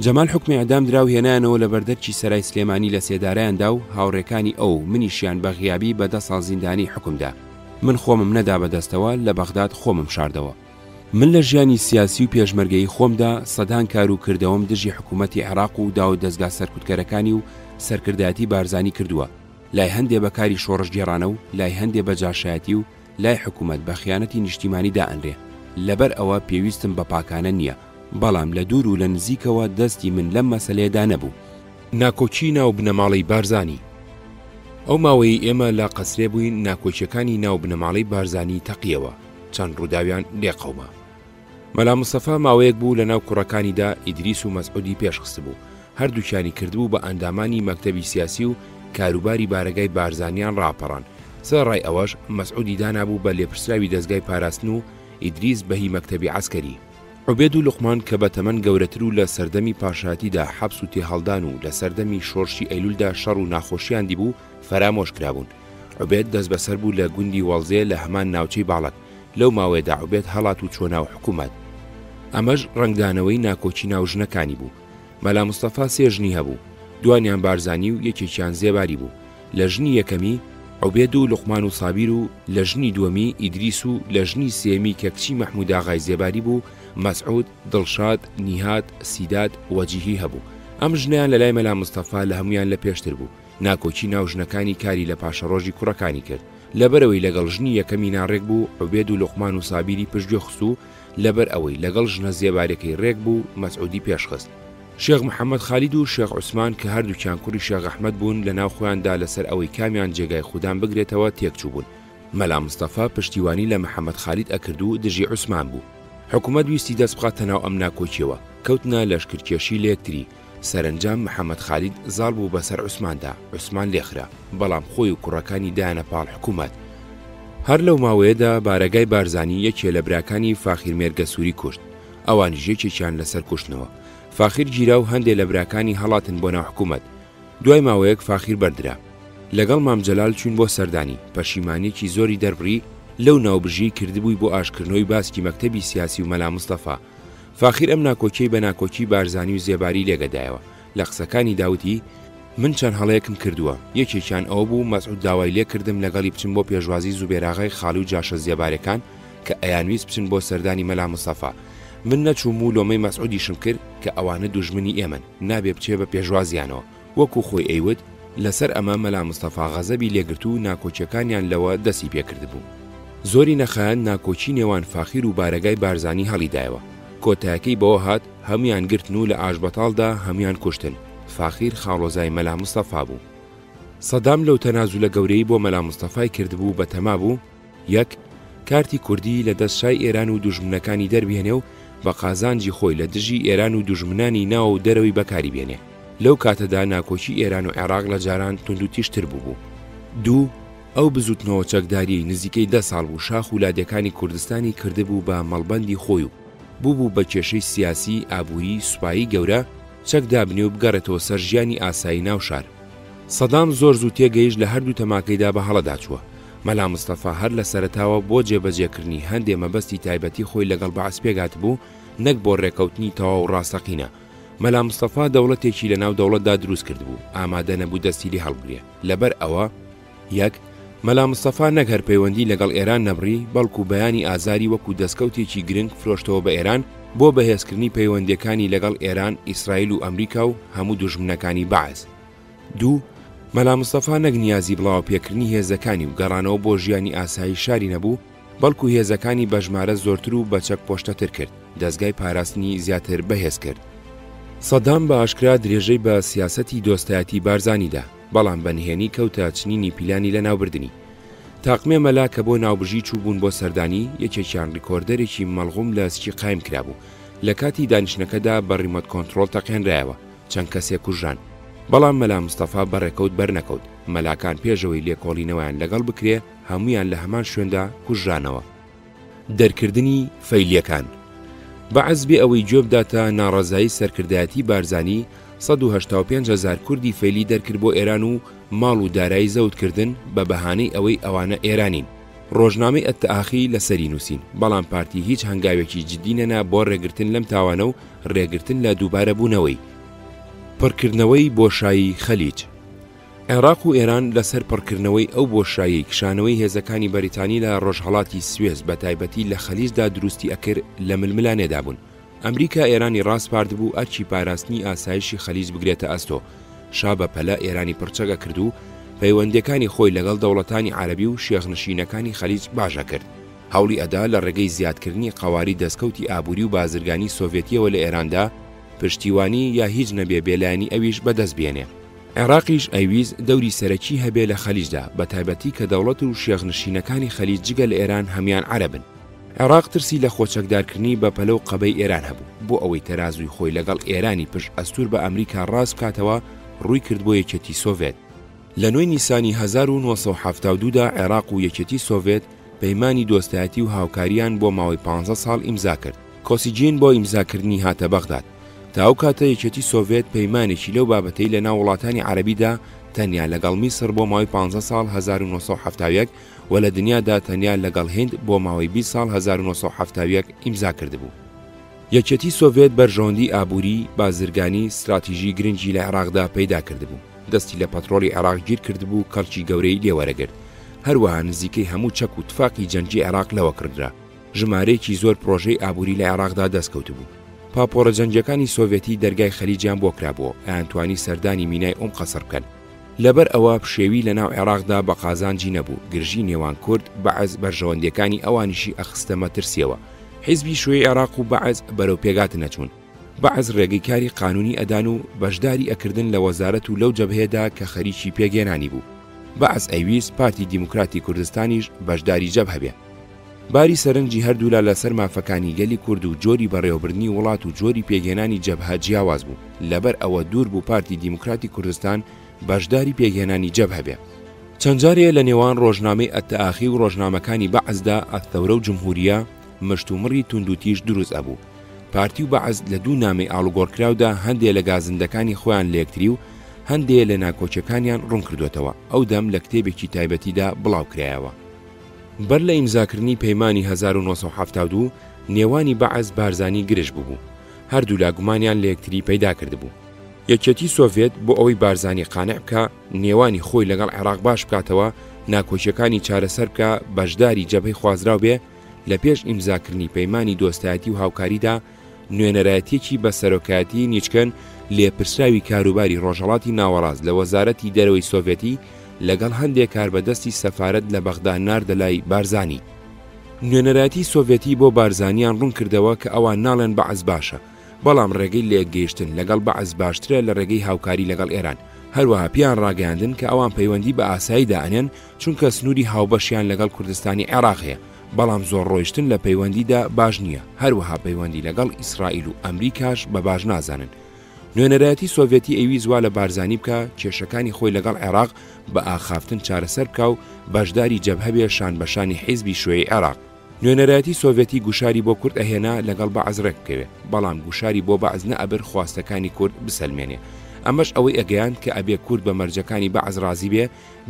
جەمال حکمی ئەدام درا و هێنایانەوە لە بەردەرکی سەرای سلێمانی لە سێدارایاندا و هاوڕێکانی ئەو منیشیان بە غیابی بە 10 ساڵ زیندانی حکمدا. من خۆمم نەدا بەدەستەوە لە بەغداد خۆمم شاردەوە. من لە ژیانی سیاسی و پێشمەرگەی خۆمدا سەدان کار و کردەوەم دژی حکوومەتی عێراق و داو دەستگا سەرکوتکەرەکانی و سەرکردایەتی بارزانی کردووە. لای هەندێ بە کاری شۆڕش گێڕانە و لای هەندێ بە جاشایەتی و لای حکوومەت بە خیانەتی نیشتیمانی دائەنرێ. لەبەر ئەوە پێویستم بە پاکانە نییە، بەڵام لە دوور و لە نزیکەوە دەستی من لەم مەسەلەیەدا نەبوو. ناکۆچی ناو بنەماڵی بارزانی. ئەو ماوەی ئێمە لە قەسرێ بووین ناکۆچیەکانی ناو بنەماڵی بارزانی تەقیەوە، چەند ڕووداویان لێقەومە. مەلا مستەفا ماوەیەک بوو لە ناو کوڕەکانیدا ئیدریس و مەسعودی پێشخست بوو. هەردووکیانی کردبوو بە ئەندامانی مەکتەبی سیاسی و کاروباری بارگای بارزانیان ڕاپەڕان. سەرڕای ئەوەش مەسعودی دانابوو بە لێپرسراوی دەستگای پاراستن و ئیدریس بەهی مەکتەبی عەسکەری. عوبێد و لوقمان کە بە تەمەن گەورەتر و لە سەردەمی پاشایەتیدا حەبس و تێهەڵدان و لە سەردەمی شۆڕشی ئەیلولدا شەڕ و ناخۆشیان دیبوو فەرامۆش کرابوون. عوبێد دەست بەسەر بوو لە گوندی وەڵزێ لە هەمان ناوچەی باڵک. لەو ماوەیەدا عوبێد هەڵات و چۆ ناو حکوومەت. ئەمەش ڕنگدانەوەی ناکۆچی ناو ژنەکانی بوو. مەلا مستەفا 3 ژنی هەبوو، دوانیان بارزانی و یەکێکیان زێباری بوو. لە ژنی یەکەمی عوبێد و لوقمان و سابیر و لە ژنی دووەمی ئیدریس و لە ژنی سێمی کە کچی مەحموود ئاغای زێباری بوو مەسعود، دڵشاد، نیهاد، سیداد وەجیهی هەبوو. ئەم ژنیان لە لای مەلا مستەفا لە هەمویان لە پێشتر بوو. ناکۆچی ناو ژنەکانی کاری لە پاشەڕۆژی کوڕەکانی کرد. لەبەرەوەی لەگەڵ ژنی یەکەمی ناڕێک بوو عوبێد و لوقمان و سابیری پشتگوێ خست و لەبەر ئەوەی لەگەڵ ژنە زێبارەکەی ڕێک بوو مەسعودی پێشخست. شێخ محەممەد خالید و شێخ عوسمان کە هەردووکیان کوڕی شێخ ئەحمەد بوون لە ناو خۆیاندا لەسەر ئەوەی کامیان جێگای خوددان بگرێتەوە تێکچوو بوون. مەلا مستەفا پشتیوانی لە محەممەد خالید ئەکرد و دژی عوسمان بوو. حکوومەت ویستی دەست بخاتە ناو ئەم ناکۆچیەوە، کەوتنە لەشکرکێشی لە یەکتری. سەرنجام محەممەد خالید زاڵ بوو بەسەر عوسماندا، عوسمان لێخرا، بەڵام خۆی و کوڕەکانی دایانە پاڵ حکوومەت. هەر لەو ماوەیەدا بارەگای بارزانی یەکێ لە براکانی فاخیر مێرگە سووری کوشت، ئەوانیش یەکێکیان لەسەر کوشتنەوە. فاخیر گیرا و هەندێک لە براکانی هەڵاتن بۆ ناو حکوومەت. دوای ماوەیەک فاخیر بەردرا. لەگەڵ مام جەلال چوون بۆ سەردانی، پەشیمانێکی زۆری دەربڕی لەو ناوبژی کردبووی بۆ ئاشکردنەوەی باسکی مەکتەبی سیاسی و مەلا مستەفا. فاخیر ئەم ناکۆچیەی بە ناکۆچی بارزانی و زێباری لێگەدایەوە. لە قسەکانی داوتی من چەند هەڵەیەکم کردووە، یەکێکیان ئەوە بوو مەسعود داوای لێ کردم لەگەڵی بچم بۆ پێشوازی زوبێراغای خاڵی و جاشە زێبارەکان کە ئەیانویست بچن بۆ سەردانی مەلا مستەفا. من نەچووم و لۆمەی مەسعودیشم کرد کە ئەوانە دوژمنی ئێمن، نابێ بچێ بە پێشوازیانەوە. وەکو خۆی ئەیوت لەسەر ئەمە مەلا مستەفا غەزەبی لێگرت و ناکۆچیەکانیان لەوە دەستی پێکرد بوو. زۆری نەخایەن ناکۆچی نێوان فاخیر و بارەگای بارزانی هەڵیدایەوە. کۆتایەکەی بەوە هات هەمویان گرتن و لە ئاشبەتاڵدا هەمویان کوشتن. فاخیر خاڵۆزای مەلا مستەفا بوو. سەدام لەو تەنازولە گەورەی بۆ مەلا مستەفای کردبوو بە تەما بوو. یەک کارتی کوردی لە دەست شای ئێران و دوژمنەکانی دەربێنێ و بە قازانجی خۆی لە دژی ئێران و دوژمنانی ناو و دەرەوەی بەکاری بێنێ. لەو کاتەدا ناکۆچی ئێران و عێراق لە جاران تونند و تیشتر بوو. دوو ئەو بزوتنەوە چەکداری نزیکەی 10 ساڵ بوو شاخ ولادەکانی کوردستانی کردبوو بە مەڵبەندی خۆی و بوو بە کێشەی سیاسی، ئابووری، سوپایی گەورە چەک دابنێ و بگەڕێتەوە سەر ژیانی ئاسایی ناو شار. سەدام زۆر زوو تێگەیشت لە هەردوو تەماکەیدا بە هەڵەداچووە. مەلا مستەفا هەر لە سەرەتاوە بۆ جێبەجێکردنی هەندێ مەبەستی تایبەتی خۆی لەگەڵ بەعەس پێگات بوو، نەک بۆ ڕێکەوتنی تەواو و ڕاستەقینە. مەلا مستەفا دەوڵەتێکی لە ناو دەوڵەتدا دروست کرد بوو، ئامادە نەبوو دەستی لێ هەڵبگرێ. لەبەر ئەوە یەک مەلا مستەفا نەک هەر پەیوەندی لەگەڵ ئێران نەبڕی، بەڵکو بەیانی ئازاری وەکو دەستکەوتێکی گرنگ فرۆشتەوە بە ئێران بۆ بەهێزکردنی پەیوەندیەکانی لەگەڵ ئێران، ئیسرائیل و ئەمریکا و هەموو دوژمنەکانی بەعەز. دوو مەلا مستەفا نەک نیازی بڵاو پێکردنی هێزەکانی و گەڕانەوە بۆ ژیانی ئاسایی شاری نەبوو، بەڵکو هێزەکانی بە ژمارە زۆرتر و بە چەک پۆشتەتر کرد، دەستگای پاراستنی زیاتر بەهێز کرد. سەدام بە ئاشکرا درێژەی بە سیاسەتی دۆستایەتی بارزانیدا، بەڵام بەنهێنی کەوتە چنینی پیلانی لە ناوبردننی. تاقمێ مەلا کە بۆ ناوبژی چوو بوون بۆ سەردانی یەکێکیان ڕیکۆردەرێکی مەڵغوم لە سکی قایم کرابوو. لە کاتی دانیشتەکەدا بە ڕیمۆت کۆنتڕۆڵ تەقێنرایەوە، چەند کەسێک کوژران. بەڵام مەلا مستەفا بەڕێکەوت بەرنەکەوت. مەلاکان پێشەوەی لێکۆڵینەوەیان لەگەڵ بکرێ هەمویان لە هەمان شوێندا کوژرانەوە. دەرکردنی فەیلیەکان بەعەز بێ ئەوەی جۆبداتە ناڕەزایی سەرکردایەتی بارزانی 185,000 کوردی فەیلی دەرکرد بۆ ئێران و ماڵ و دارایی زەوتکردن بە بەهانەی ئەوەی ئەوانە ئێرانین. ڕۆژنامەی ئەتەئاخی لەسەری نووسین، بەڵام پارتی هیچ هەنگاوێکی جددی نەنا بۆ ڕێگرتن لەم تاوانە و ڕێگرتن لە دووبارە بوونەوەی. پڕکردنەوەی بۆشایی خەلیج. عێراق و ئێران لەسەر پڕکردنەوەی ئەو بۆشایی کشانەوەی هێزەکانی بەریتانی لە ڕۆژهەڵاتی سوێز بە تایبەتی لە خەلیجدا دروستی ئەکرد لە ململانێدا بوون. ئەمریکا ئێرانی ڕاستپارد بوو ئەرچی پاراستنی ئاسایشی خەلیج بگرێتە ئەستۆ. شا بە پەلە ئێرانی پرچەگە کرد و پەیوەندەکانی خۆی لەگەڵ دەوڵەتانی عەرەبی و شێخنشینەکانی خەلیج باشە کرد. هەوڵی ئەدا لە ڕێگەی زیادکردنی قەواری دەستکەوتی ئابووری و بازرگانی سۆڤێتیەوە لە ئێراندا پشتیوانی یا هیچ نەبێ بێلایانی ئەویش بەدەست بێنێ. عێراقیش ئەویز دەوری سەرەکی هەبێ لە خەلیجدا بە تایبەتی کە دەوڵەت و شێخنشینەکانی خەلیج جگە لە ئێران هەمیان عەرەبن. عێراق ترسی لە خۆچەکدارکردنی بە پەلە و قەبەی ئێران هەبوو، بۆ ئەوەی تەرازوی خۆی لەگەڵ ئێرانی پشت ئەستور بە ئەمریکا ڕاست بکاتەوە ڕووی کرد بۆ یەکێتی سۆڤێت. لە نوێی نیسانی 1972دا عێراق و یەکێتی سۆڤێت پەیمانی دۆستایەتی و هاوکاریان بۆ ماوەی 15 ساڵ ئیمزا کرد. کۆسیجین بۆ ئیمزاکردنی هاتە بەغداد. تا ئەو کاتە یەکێتی سۆڤێت پەیمانێکی لەو بابەتەی لە ناو وڵاتانی عەرەبیدا تەنیا لەگەڵ میسر بۆ ماوەی 15 ساڵ 1971 و لە دنیادا تەنیا لەگەڵ هێند بۆ ماوەی 20 ساڵ 1971 ئیمزا کردبوو. یەکێتی سۆڤێت بەرژەوەندی ئابووری، بازرگانی، استراتیژی گرنگی لە عێراقدا پەیدا کردبوو. دەستی لە پەترۆڵی عێراق گیر کردبوو، کەڵکی گەورەی لێوەرەگرت. هەروەها نزیکەی هەموو چەک و تفاقی جەنگی عێراق لەوە کردرا. ژمارەیەکی زۆر پرۆژەی ئابووری لە عێراقدا دەستکەوت بوو. پاپۆرە جەنگەکانی سۆڤێتی دەرگای خەلیجیان بۆ کرابووە، ئەیانتوانی سەردانی مینای ئۆم قەسەر بکەن. لەبەر ئەوە پشێوی لە ناو عێراقدا بە قازانجی نەبوو، گرژی نێوان کورد بەعەز بەرژەوەندەکانی ئەوانیشی ئەخستە مەترسیەوە. حیزبی شوێی عێراق و بەعەز بەرەو پێگات نەچوون. بەعەز ڕێگەی کاری قانونی ئەدان و بەشداری ئەکردن لە وەزارەت و لەو جەبهەیەدا کە خەریکی پێگێنانی بوو. بەعەز ئەیویست پارتی دیموکراتی کوردستانیش بەشداری جەبهە بێ. باری سەرنجی هەردوولا لەسەر مافەکانی گەلی کورد و جۆری بەڕێوەبردنی وڵات و جۆری پێگێنانی جەبهە جیاواز بوو. لەبەر ئەوە دوور بوو پارتی دیموکراتی کوردستان بەشداری پێگێنانی جەبهە بێ. چەند جارێ لە نێوان ڕۆژنامەی ئەتەئاخی و ڕۆژنامەکانی بەعەزدا ئەثەورە و جمهوریە مشتومڕی توندوتیش دروست ئەبوو. پارتی و بەعەز لە دوو نامەی ئاڵوگۆڕکراودا هەندێک لە گازندەکانی خۆیان لەیەکتری و هەندێک لە ناکۆچەکانیان ڕوون کردوێتەوە. ئەو دەم لە کتێبێکی تایبەتیدا بڵاو کرایەوە. بەر لە ئیمزاکردنی پەیمانی 1972 نێوانی بەعەز بارزانی گرژ بوو. هەردوو لا گومانیان لە یەکتری پەیدا کردبوو. یەکێتی سۆڤێت بۆ ئەوەی بارزانی قانع بکە نێوانی خۆی لەگەڵ عێراق باش بکاتەوە، ناکۆچیەکانی چارەسەر بکە، بەشداری جەبهەی خوازراو بێ، لە پێش ئیمزاکردنی پەیمانی دۆستایەتی و هاوکاریدا نوێنەرایەتێکی بە سەرۆکایەتی نیچکەن لێپرسراوی کاروباری ڕۆژهەڵاتی ناوەڕاست لە وەزارەتی دەرەوەی سۆڤێتی لەگەڵ هەندێک کاربەدەستی سەفارەت لە بەغدا ناردە لای بارزانی. نوێنەرایەتی سۆڤێتی بۆ بارزانیان ڕوون کردەوە کە ئەوان ناڵێن بەعەز باشە، بەڵام ڕێگەی لێگەیشتن لەگەڵ بەعەز باشترە لە ڕێگەی هاوکاری لەگەڵ ئێران. هەروەها پیان ڕاگەیاندن کە ئەوان پەیوەندی بە ئاساییدا ئەنێن چونکە سنووری هاوبەشیان لەگەڵ کوردستانی عێراق هەیە، بەڵام زۆر ڕۆیشتن لە پەیوەندیدا باش نییە. هەروەها پەیوەندی لەگەڵ ئیسرائیل و ئەمریکاش بە باش نازانن. نوێنەرایەتی سۆڤێتی ئەوی زوا لە بارزانی بکە کێشەکانی خۆی لەگەڵ عێراق بە ئاخافتن چارەسەر بکە و بەشداری جەبهە بێ شان بەشانی حیزبی شوێی عێراق. نوێنەرایەتی سۆڤێتی گوشاری بۆ کورد ئەهێنا لەگەڵ بەعەز ڕێک بکەوێت، بەڵام گوشاری بۆ بەعەز نەئەبر خواستەکانی کورد بسەلمێنێ. ئەمەش ئەوەی ئەگەیاند کە ئەبێ کورد بە مەرجەکانی بەعەز ڕازی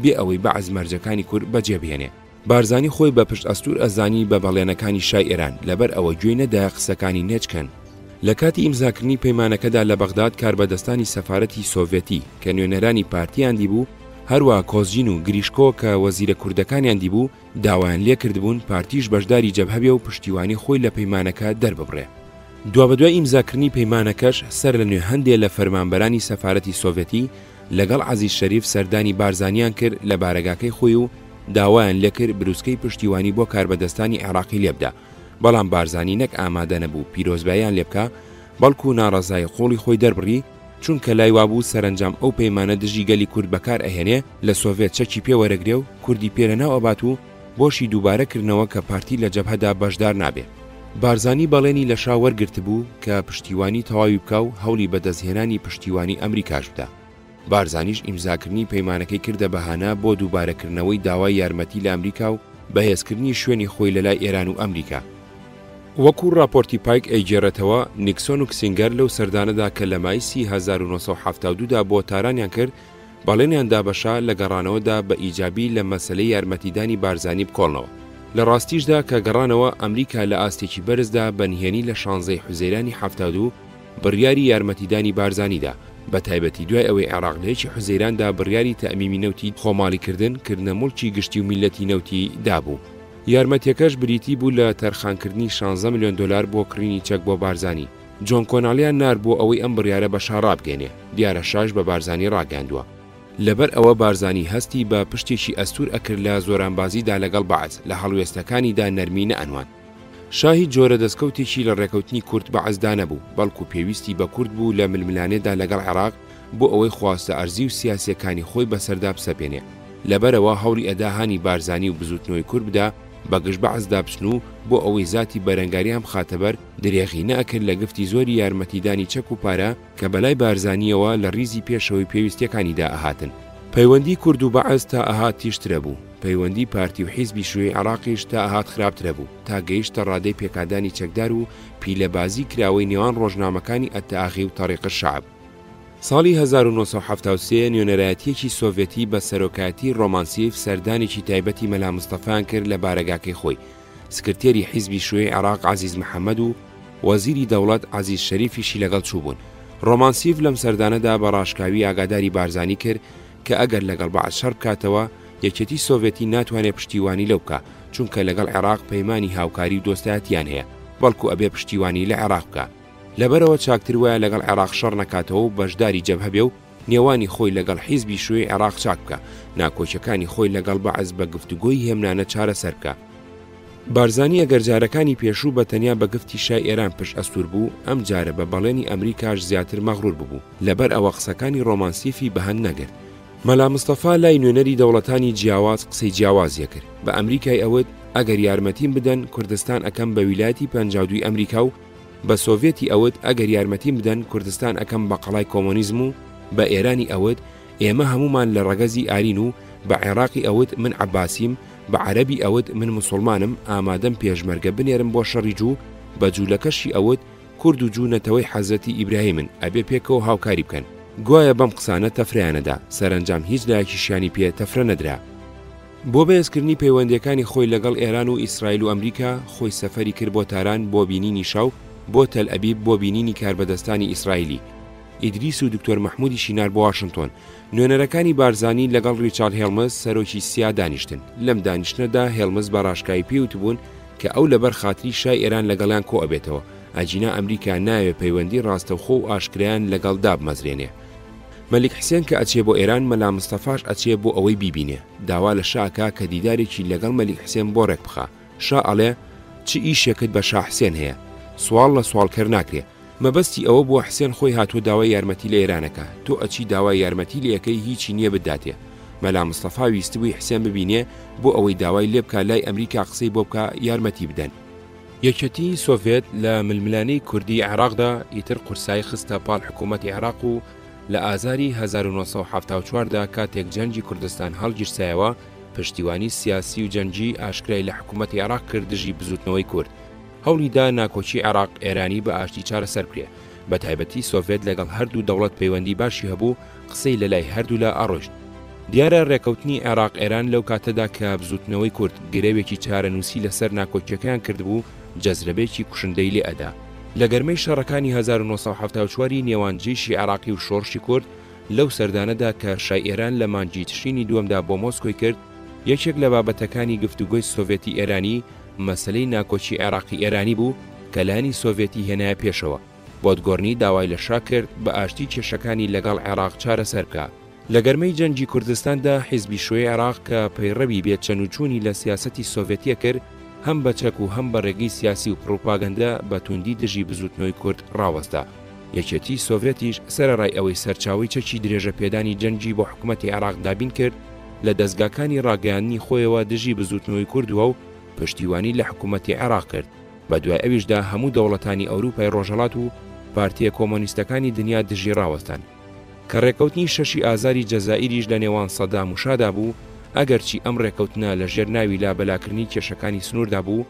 بێ ئەوەی بەعەز مەرجەکانی کورد بەجێبهێنێ. بارزانی خۆی بە پشت ئەستور ئەزانی بە بەڵێنەکانی شای ئێران، لەبەر ئەوە گوێی نەدایە قسەکانی نێچکەن. لە کاتی ئیمزاکردنی پەیمانەکەدا لە بەغداد کاربەدەستانی سەفارەتی سۆڤێتی کە نوێنەرانی پارتیان دیبوو، هەروە کۆزجین و گریشکۆ کە وەزیرە کوردەکانیان دیبوو، داوایان لێکردبوون پارتیش بەشداری جەبهە بێ و پشتیوانی خۆی لە پەیمانەکە دەرببڕێ. دوابەدوای ئیمزاکردنی پەیمانەکەش سەر لە نوێ هەندێک لە فەرمانبەرانی سەفارەتی سۆڤێتی لەگەڵ عەزیز شەریف سەردانی بارزانیان کرد لە بارەگاکەی خۆی و داوایان لێکرد بروسکەی پشتیوانی بۆ کاربەدەستانی عێراقی لێبدا، بەڵام بارزانی نەک ئامادە نەبوو پیرۆزباییان لێ بکە، بەڵکو ناڕەزای خۆڵی خۆی دەربڕی، چونکە لای وابوو سەرنجام ئەو پەیمانە دژی گەلی کورد بەکار ئەهێنێ لە سۆڤێت چەکی پێوەرەگرێ و کوردی پێرەناو ئەبات و بۆشی دووبارەکردنەوە کە پارتی لە جەبهەدا بەشدار نابێ. بارزانی بەڵێنی لە شا وەرگرت بوو کە پشتیوانی تەواوی بکە و هەوڵی بەدەستهێنانی پشتیوانی ئەمریکاش بدە. بارزانیش ئیمزاکردنی پەیمانەکەی کردە بەهانە بۆ دووبارەکردنەوەی داوای یارمەتی لە ئەمریکا و بەهێزکردنی شوێنی خۆی لەلای ئێران و ئەمریکا. وەکو راپۆرتی پایک ئەیجێڕێتەوە، نیکسۆن و کسینگەر لەو سەردانەدا کە لە مایسی 1972دا بۆ تارانیان کرد، بەڵێنیان دابەشا لە گەڕانەوەدا بە ئیجابی لە مەسەلەی یارمەتیدانی بارزانی بکۆڵنەوە. لە ڕاستیشدا کە گەڕانەوە ئەمریکا لە ئاستێکی بەرزدا بەنهێنی لە 16 حوزەیرانی 72 بڕیاری یارمەتیدانی بارزانیدا، بە تایبەتی دوای ئەوەی عێراق لەیەکی حوزەیراندا بڕیاری تەئەمیمی نەوتی خۆماڵیکردن کردنە موڵکی گشتی و میلەتی نەوتی دابوو. یارمەتیەکەش بریتی بوو لە تەرخانکردنی 16 ملیۆن دلار بۆ کڕینی چەک بۆ بارزانی. جۆن کۆناڵیان نار بۆ ئەوەی ئەم بڕیارە بە شا ڕابگەێنێ، دیارە شاش بە بارزانی ڕاگەاندووە. لەبەر ئەوە بارزانی هەستی بە پشتێکی ئەستور ئەکرد لە زۆرانبازیدا لەگەڵ بەعز لە هەڵوێستەکانیدا نەرمی نەئەنوان. شاهی جۆرە دەستکەوتێکی لە ڕێکەوتنی کورد بەعزدا نەبوو، بەڵکو پێویستی بە کورد بوو لە ململانێدا لەگەڵ عێراق بۆ ئەوەی خواستە ئەرزی و سیاسیەکانی خۆی بەسەردا بسەپێنێ. لەبەرەوە هەوڵی ئەداهانی بارزانی و بزوتنەوەی کورد بدا بەگشت بەعزدا بچن و بۆ ئەوەی زاتی بەرەنگاریان بخاتەبەر درێغی نەئەکرد لە گفتی زۆری یارمەتیدانی چەک و پارە کە بەلای بارزانیەوە لە ڕیزی پێشەوەی پێویستیەکانیدا ئەهاتن. پەیوەندی کورد و بەعز تا ئەهات تیشترە بوو، پەیوەندی پارتی و حیزبی شوێی عێراقیش تا ئەهات خراپترە بوو، تا گەیشتە ڕادەی پێکادانی چەکدار و پیلەبازی کراوەی نێوان ڕۆژنامەکانی ئەتەئاغی و تەڕیقە شەعب. ساڵی 1973 نوێنەرایەتیەکی سۆڤێتی بە سەرۆکایەتی ڕۆمانسیف سەردانێکی تایبەتی مەلا مستەفایان کرد لە بارەگاکەی خۆی. سکرتێری حیزبی شوێی عێراق عەزیز محەممەد و وەزیری دەوڵەت عەزیز شەریفیشی لەگەڵ چوو بوون. ڕۆمانسیف لەم سەردانەدا بە ڕاشکاوی ئاگاداری بارزانی کرد کە ئەگەر لەگەڵ بەعز شەڕ بکاتەوە، یەکێتی سۆڤێتی ناتوانێت پشتیوانی لەو بکە، چونکە لەگەڵ عێراق پەیمانی هاوکاری و دۆستایەتیان هەیە، بەڵکو ئەبێ پشتیوانی لە عێراق بکە. لەبەرەوە چاکتر وایە لەگەڵ عێراق شەڕ نەکاتەوە و بەشداری جەبهە بێ و نێوانی خۆی لەگەڵ حیزبی شوێی عێراق چاک بکە، ناکۆچەکانی خۆی لەگەڵ بەعز بە گفتوگۆی هێمنانە چارەسەر بکە. بارزانی ئەگەر جارەکانی پێشوو بە تەنیا بە گفتی شای ئێران پشت ئەستور بوو، ئەم جارە بە بەڵێنی ئەمریکاش زیاتر مەغڕور ببوو، لەبەر ئەوە قسەکانی ڕۆمانسیفی بەهەن نەگرت. مەلا مستەفا لای نوێنەری دەوڵەتانی جیاواز قسەی جیاوازیە کرد. بە ئەمریکای ئەوت ئەگەر یارمەتیم بدەن کوردستان ئەکەم بە ویلایەتی 52 ئەمریکا و بە سۆڤێتی ئەوت ئەگەر یارمەتیم بدەن کوردستان ئەکەم بە قەڵای کۆمۆنیزم و بە ئێرانی ئەوت ئێمە هەمومان لە ڕەگەزی ئارین و بە عێراقی ئەوت من عەباسیم، بە عەرەبی ئەوت من موسڵمانم، ئامادەم پێشمەرگە بنێرم بۆ شەڕی جوو، بە جوولەکەشی ئەوت کورد و جوو نەتەوەی حەزەتی ئیبراهیمن، ئەبێ پێکەوە هاوکاری بکەن. گوایە بەم قسانە تەفرەیانەدا، سەرنجام هیچ لایەکیشیانی پێ تەفرە نەدرا. بۆ بەهێزکردنی پەیوەندیەکانی خۆی لەگەڵ ئێران و ئیسرائیل و ئەمریکا، خۆی سەفەری کرد بۆ تاران بۆ بینینی شاو، بۆ تەل ئەبیب بۆ بینینی کاربەدەستانی ئیسرائیلی. ئیدریس و دکتۆر مەحمودی شینار بۆ واشنگتۆن. نوێنەرەکانی بارزانی لەگەڵ ریچارد هێڵمز سەرۆکی سیا دانیشتن. لەم دانیشتنەدا هێڵمز بە ڕاشکایی پێوتبوون کە ئەو لەبەر خاتری شای ئێران لەگەڵیان کۆ ئەبێتەوە، ئەجینا ئەمریکا ناوێ پەیوەندی ڕاستەوخۆ و ئاشکرایان لەگەڵ دابمەزرێنێ. مەلیک حسێن کە ئەچێ بۆ ئێران، مەلا مستەفاش ئەچێ بۆ ئەوەی بیبینێ. داوا لە شاکە کە دیدارێکی لەگەڵ مەلیک حسێن بۆ ڕێک بخە. شا ئەڵێ چ ئیشێکت بە شا حسێن هەیە؟ سوال لە سوالکەر ناکرێ. مەبەستی ئەوە بۆ حسێن خۆی هاتووە داوای یارمەتی لە ئێرانەکە، تۆ ئەچی داوای یارمەتی لە یەکەی هیچی نییە بداتێ. مەلا مستەفا ویستبووی حسێن ببینێ بۆ ئەوەی داوای لێ بکە لای ئەمریکا قسەی بۆ بکە یارمەتی بدەن. یەکێتی سۆڤێت لە ململانەی کوردی عێراقدا ئیتر قورسایی خستە پاڵ حکوومەتی عێراق و لە ئازاری 1974دا کاتێک جەنگی کوردستان هەڵگیرسایەوە، پشتیوانی سیاسی و جەنگی ئاشکرای لە حکوومەتی عێراق کرد دژی بزوتنەوەی کورد. هەوڵیدا ناکۆچی عێراق ئێرانی بە ئاشتی چارەسەر بکرێ. بە تایبەتی سۆڤێت لەگەڵ هەردوو دەوڵەت پەیوەندی باشی هەبوو، قسەی لەلای هەردوو لە ئاڕۆژت. دیارە ڕێکەوتنی عێراق ئێران لەو کاتەدا کە بزوتنەوەی کورد گرێوێکی چارەنووسی لەسەر ناکۆچیەکەیان کردبوو، جەزرەبێکی کوشندەی لێ ئەدا. لە گەرمەی شەڕەکانی 1974 نێوان جێشی عێراقی و شۆڕشی کورد لەو سەردانەدا کە شای ئێران لە مانگی تشرینی دووەمدا بۆ مۆسکۆی کرد، یەکێک لە بابەتەکانی گفتوگۆی سۆڤێتی ئێرانی مەسلەی ناکۆچی عێراقی ئێرانی بوو کە لانی سۆڤێتی هێنایە پێشەوە. بۆدگۆڕنی داوای لە شا کرد بە ئاشتی کێشەکانی لەگەڵ عێراق چارەسەر بکە. لە گەرمەی جەنگی کوردستاندا حیزبی شوێی عێراق کە پەیڕەوی بێت چەنوچوونی لە سیاسەتی سۆڤێتیە کرد، هەم بە چەک و هەم بە ڕێگەی سیاسی و پڕۆپاگەندە بە توندی دژی بزوتنەوەی کورد ڕاوەستا. یەکێتی سۆڤێتیش سەرەڕای ئەوەی سەرچاوی چەکی درێژە پێدانی جەنگی بۆ حکوومەتی عێراق دابین کرد، لە دەستگاکانی ڕاگەیاندنی خۆیەوە دژی بزوتنەوەی کوردووە و پشتیوانی لە حکوومەتی عێراق کرد. بە دوای ئەویشدا هەموو دەوڵەتانی ئەوروپای ڕۆژهەڵات و پارتیە کۆمۆنیستەکانی دنیا دژی ڕاوەستان. کە ڕێکەوتنی 6 ئازاری جەزائیریش لە نێوان سەدام و شادا بوو، ئەگەرچی ئەم ڕێکەوتنە لە ژێرناوی لابەلاکردنی کێشەکانی سنووردا بوو،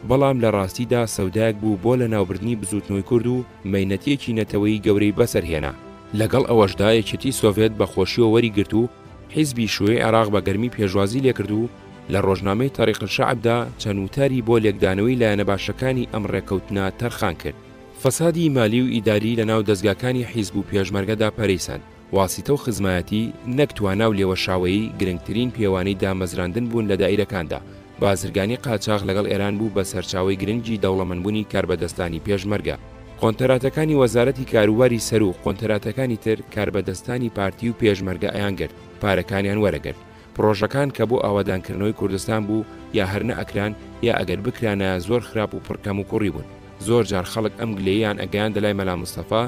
بەڵام لە ڕاستیدا سەودایەک بوو بۆ لە ناوبردنی بزوتنەوەی کورد و مەینەتیەکی نەتەوەی گەورەی بەسەرهێنا. لەگەڵ ئەوەشدا یەکێتی سۆڤێت بە خۆشیەوە وەریگرت و حیزبی شوێی عێراق بە گەرمی پێشوازی لێکرد و لە ڕۆژنامەی تاریخ الشعبدا چەند وتاری بۆ لێکدانەوەی لایەنە باشەکانی ئەم ڕێکەوتنە تەرخان کرد. فەسادی مالی و ئیداری لە ناو دەستگاکانی حیزب و پێشمەرگەدا پەرەیساند. واسیتە و خزمایەتی نەکتوانا و لێوەشاوەیی گرنگترین پێوانەی دامەزراندن بوون لە دایرەکاندا. بازرگانی قاچاغ لەگەڵ ئێران بوو بە سەرچاوەی گرنگی دەوڵەمەندبوونی کاربەدەستانی پێشمەرگە. کۆنتراتەکانی وەزارەتی کاروباری سەر و کۆنتراتەکانی تر کاربەدەستانی پارتی و پێشمەرگە ئەیانگرت، پارەکانیان وەرەگرت. پرۆژەکان کە بۆ ئاوادانکردنەوەی کوردستان بوو یا هەرنە ئەکران یا ئەگەر بکرانە زۆر خراپ و پڕکەم و کوڕی بوون. زۆر جار خەڵک ئەم گلەییان ئەگەیان دەلای مەلا مستەفا،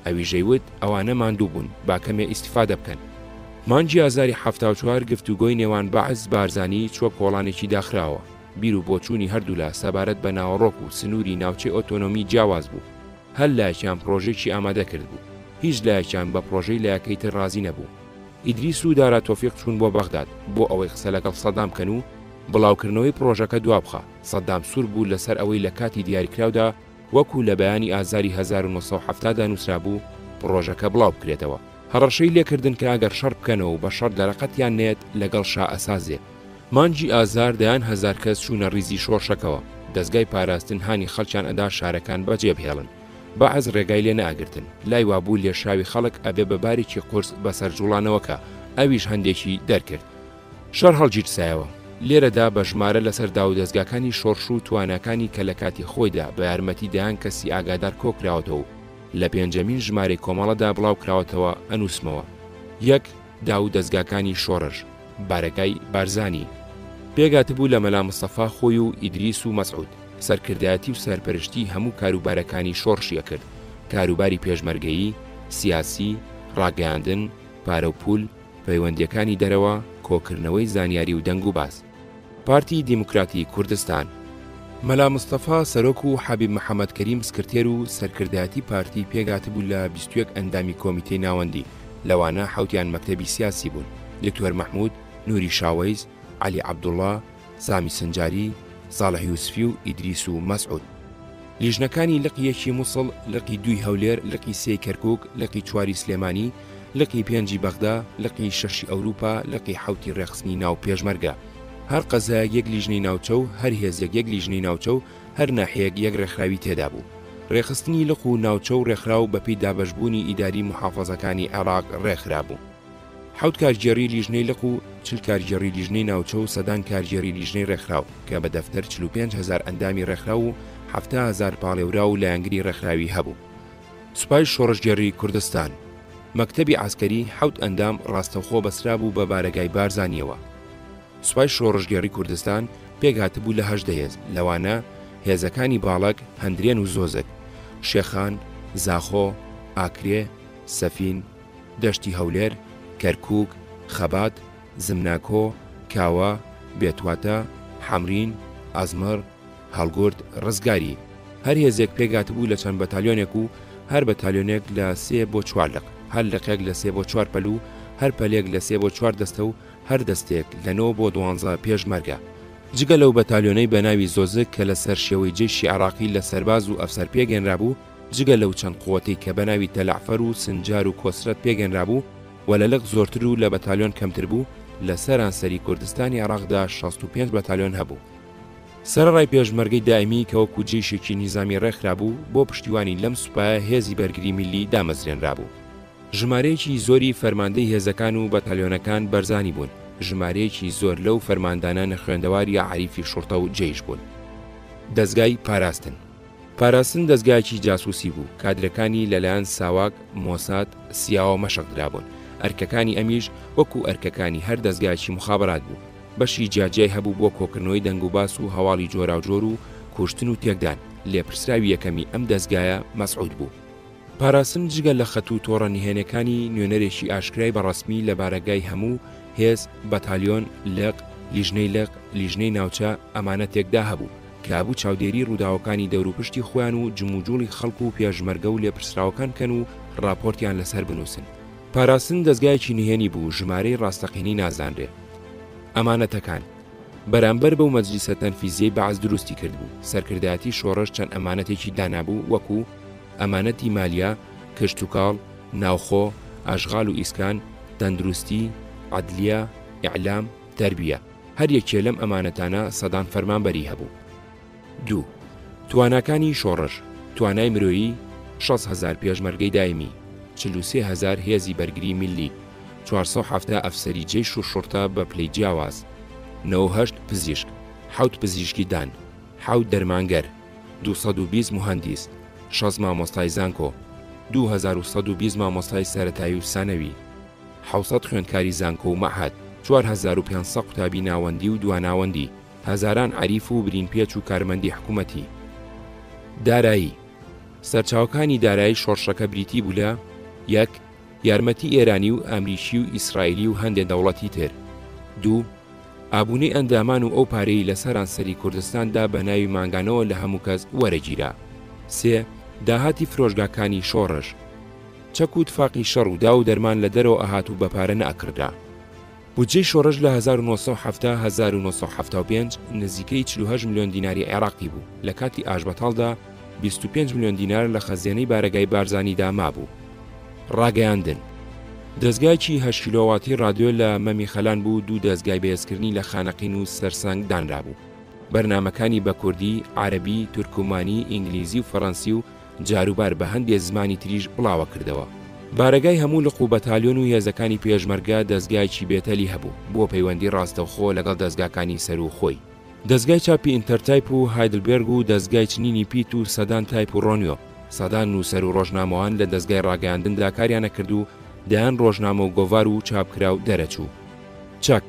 ئەوی ژەیوت ئەوانە ماندوو بوون، با کەمێ ئیستیفادە بکەن. مانجی ئازاری 74 گفتوگۆی نێوان بەعز بارزانی چوە کۆڵانێکی داخراوە. بیر و بۆچوونی هەردوو لە سەبارەت بە ناوەڕۆک و سنووری ناوچەی ئۆتۆنۆمی جیاواز بوو. هەر لایەکیان پرۆژێکی ئامادە کرد بوو، هیچ لایەکیان بە پرۆژەی لایەکەی تر ڕازی نەبوو. ئیدریس و دارا تۆفیق چوون بۆ بەغداد بۆ ئەوەی قسە لەگەڵ سەدام کەن و بڵاوکردنەوەی پرۆژەکە دوابخە. سەدام سوور بوو لەسەر ئەوەی لە کاتی دیاریکراودا وەکو لە بەیانی ئازاری 1970دا نووسرا بوو پرۆژەکە بڵاو بکرێتەوە. هەڕەشەی لێکردن کە ئەگەر شەڕ بکەنەوە بە شەڕ دەرەقەتیان نێت لەگەڵ شا ئەسازێ. مانجی ئازار دەیان 1000 کەس چوونە ڕیزی شۆڕشەکەوە. دەستگای پاراستن هانی خەڵکیان ئەدا شارەکان بەجێبهێڵن. بەعز ڕێگای لێ نەئاگرتن. لای وابوو لێشاوی خەڵک ئەبێ بە بارێکی قورس بەسەر جوڵانەوەکە، ئەویش هەندێکی دەرکرد. شەڕ هەڵگیرسایەوە. لێرەدا بە ژمارە لەسەر دا و دەستگاکانی شۆڕش و توانەکانی کە لە کاتی خۆیدا بە یارمەتی دایان کەسی ئاگادار کۆکراوەتەوە لە پێنجەمین ژمارەی کۆمەڵەدا بڵاو کراوەتەوە ئەنووسمەوە. 1 دا و دەستگاکانی شۆڕش، بارەکەی بارزانی. پێگاتبوو لە مەلا مستەفا خۆی و ئیدریس و مەسعود سەرکردایەتی و سەرپەرشتی هەموو کاروبارەکانی شۆڕشیە کرد، کاروباری پێشمەرگەیی، سیاسی، ڕاگەیاندن، پارە و پول، پەیوەندیەکانی دەرەوە، کۆکردنەوەی زانیاری و دەنگ و باز. پارتی دیموکراتی کوردستان. مەلا مستەفا سەرۆک و حەبیب محەممەد کەریم سکرتێر و سەرکردایەتی پارتی پێگاتبوو لە 21 ئەندامی کۆمیتەی ناوەندی، لەوانە حوتیان مەکتەبی سیاسی بوون: دکتۆر مەحموود، نوری شاوەیز، عەلی عەبدوڵڵا، سامی سنجاری، ساڵح یوسفی و ئیدریس و مەسعود. لیژنەکانی لقی 1 مووسڵ، لقی 2 هەولێر، لقی 3 کەرکووک، لقی 4 سلێمانی، لقی 5 بەغدا، لقی 6 ئەوروپا، لقی 7 ڕێخستنی ناو پێشمەرگە. هەر قەزایەک یەک لیژنەی ناوچە و هەر هێزێک یەک لیژنەی ناوچە و هەر ناحەیەک یەک ڕێکخراوی تێدا بوو. ڕێخستنی لق و ناوچە و ڕێکخراو بەپێی دابەشبوونی ئیداری محافەزەکانی عێراق ڕێکخرا بوو. 7 کارگێڕی لیژنەی لق و 40 کارگێڕی لیژنەی ناوچە و سەدان کارگێڕی لیژنەی ڕێکخراو کە بە دەفتەر 45,000 ئەندامی ڕێکخرا و 70,000 پاڵێورا و لایەنگری ڕێکخراوی هەبوو. سوپای شۆڕشگێڕی کوردستان. مەکتەبی عسکەری 7 ئەندام ڕاستەوخۆ بەسرا بوو بە بارەگای بارزانیەوە. سوپای شۆڕشگێڕی کوردستان پێگاتبوو لە 8 هێز، لەوانە هێزەکانی باڵک، هەندرێن و زۆزک، شێخان، زاخۆ، ئاکرێ، سەفین، دەشتی هەولێر، کەرکووک، خەبات، زمناکۆ، کاوە، بێتواتە، حەمرین، ئەزمەر، هەڵگورد، ڕزگاری. هەر هێزێک پێگاتبوو لە چەند بەتالیۆنێک و هەر بەتالیۆنێک لە 3 بۆ 4 لق، هەر لقێک لە 3 بۆ 4 پەلوو، هەر پەلێک لە 3 بۆ 4 دەستە و هەر دەستێک لە 9 بۆ 12 پێشمەرگە. جگە لەو بەتالیۆنەی بەناوی زۆزک کە لە سەر شێوەی جێشی عێراقی لە سەرباز و ئەفسەر پێگەنرا بوو، جگە لەو چەند قووەتەی کە بەناوی تەلەعفەر و سنجار و کۆسرەت پێگەنرا بوو و لە لق زۆرتر و لە بەتالیۆن کەمتر بوو، لە سەرانسەری کوردستانی عێراقدا 65 بەتالیۆن هەبوو. سەرڕای پێشمەرگەی دائیمی کە وەکو جێشێکی نیزامی ڕێکخرا بوو بۆ پشتیوانی لەم سوپایە هێزی بەرگری میلی دامەزرێنرا بوو. ژمارەیەکی زۆری فەرماندەی هێزەکان و بەتالیۆنەکان بەرزانی بوون. ژمارەیەکی زۆر لەو فەرماندانانە خوێندەوار یا عەریفی شوڕتە و جێیش بوون. دەستگای پاراستن. پاراستن دەستگایەکی جاسووسی بوو. کادرەکانی لەلایەن ساواک، مۆساد، سیاوە مەشق درابوون. ئەرکەکانی ئەمیش وەکو ئەرکەکانی هەر دەستگایکی مخابرات بوو بەشی جیاجیای هەبوو بۆ کۆکردنەوەی دەنگ و باس و هەواڵی جۆراوجۆر و کوشتن و تێکدان لێپرسراوی یەکەمی ئەم دەستگایە مەسعود بوو. پاراستن جگە لە خەت و تۆڕە نهێنەکانی نوێنەرێکی ئاشکرای بەڕەسمی لە بارەگای هەموو هێز بەتالیۆن لق لیژنەی ناوچە ئەمانە تێکدا هەبوو کە هەبوو چاودێری ڕووداوەکانی دەوروپشتی خۆیان و جموجوڵی خەڵک و پێشمەرگە و لێپرسراوەکان کەن و راپۆرتیان لەسەر بنووسن. پاراستن دەستگایەکی نهێنی بوو ژمارەی ڕاستەقینی نازانرێ. ئەمانەتەکان بەرامبەر بەو مەجلیسە تەنفیزیەی بەعز دروستی کرد بوو. سەرکردایەتی شۆڕش چەند ئەمانەتێکی دانابوو وەکو ئەمانەتی مالیە، کشت و کاڵ، ناوخۆ، ئاشغال و ئیسکان، تەندروستی، عەدلیە، ئیعلام، تەربیە. هەر یەکێ لەم ئەمانەتانە سەدان فەرمانبەری هەبوو. 2. تواناکانی شۆڕش. توانای مرۆیی 6,000 پێشمەرگەی دایمی، 43,000 هێزی بەرگری میلی، 470 ئەفسەری جێش و شورتە بە پلەی جیاواز، 98 پزیشک، 7 پزیشکی دان، 7 دەرمانگەر، 220 مهندس، 6 مامۆستای زانکۆ، 2120 مامۆستای سەرەتایی و سانەوی، 700 خوێندکاری زانکۆ و مەعهەد، 4500 قوتابی ناوەندی و دواناوەندی، هەزاران عەریف و برینپێچ و کارمەندی حکوومەتی. دارایی. سەرچاوەکانی دارایی شۆڕشەکە بریتی بوو لە 1. یارمەتی ئێرانی و ئەمریکی و ئیسرائیلی و هەندێک دەوڵەتی تر. 2. ئابوونەی ئەندامان و ئەو پارەی لە سەرانسەری کوردستاندا بە ناوی مانگانەوە لە هەموو کەس وەرەگیرا. 3. داهاتی فرۆشگاکانی شۆڕش. چەک و تفاقی شەڕ و دا و دەرمان لە دەرەوە ئەهات و بەپارە نەئەکردا. بودجەی شۆڕش لە 1970-1975 نزیکەی 48 ملیۆن دیناری عێراقی بوو. لە کاتی ئاژبەتاڵدا 25 ملیۆن دینار لە خەزیێنەی بارەگای بارزانیدا مابوو. ڕاگەیاندن. دەستگایکی 8 کیلۆواتی رادیۆ لە مەمی خەلان بوو. 2 دەستگای بەهێزکردنی لە خانەقین و سەرسەنگ دانرابوو. بەرنامەکانی بە کوردی، عەرەبی، تورکومانی، ئینگلیزی و فەڕەنسی و جاروبار بە هەندێک زمانی تریش بڵاوە کردەوە. بارەگای هەموو لە قوبەتالیۆن و هێزەکانی پێشمەرگە دەستگایکی بێتەلی هەبوو بۆ پەیوەندی ڕاستەوخۆ لەگەڵ دەستگاکانی سەر و خۆی. دەستگای چاپی ئینتەرتایپ و هایدلبێرگ و دەستگای چنینی پیت و سەدان تایپ و ڕۆنیۆ. سەدان نووسەر و ڕۆژنامەوان لە دەستگای ڕاگەیاندندا کاریانە کرد و دەیان ڕۆژنامە و گۆڤار و چاپکرا و دەرەچوو. چەک.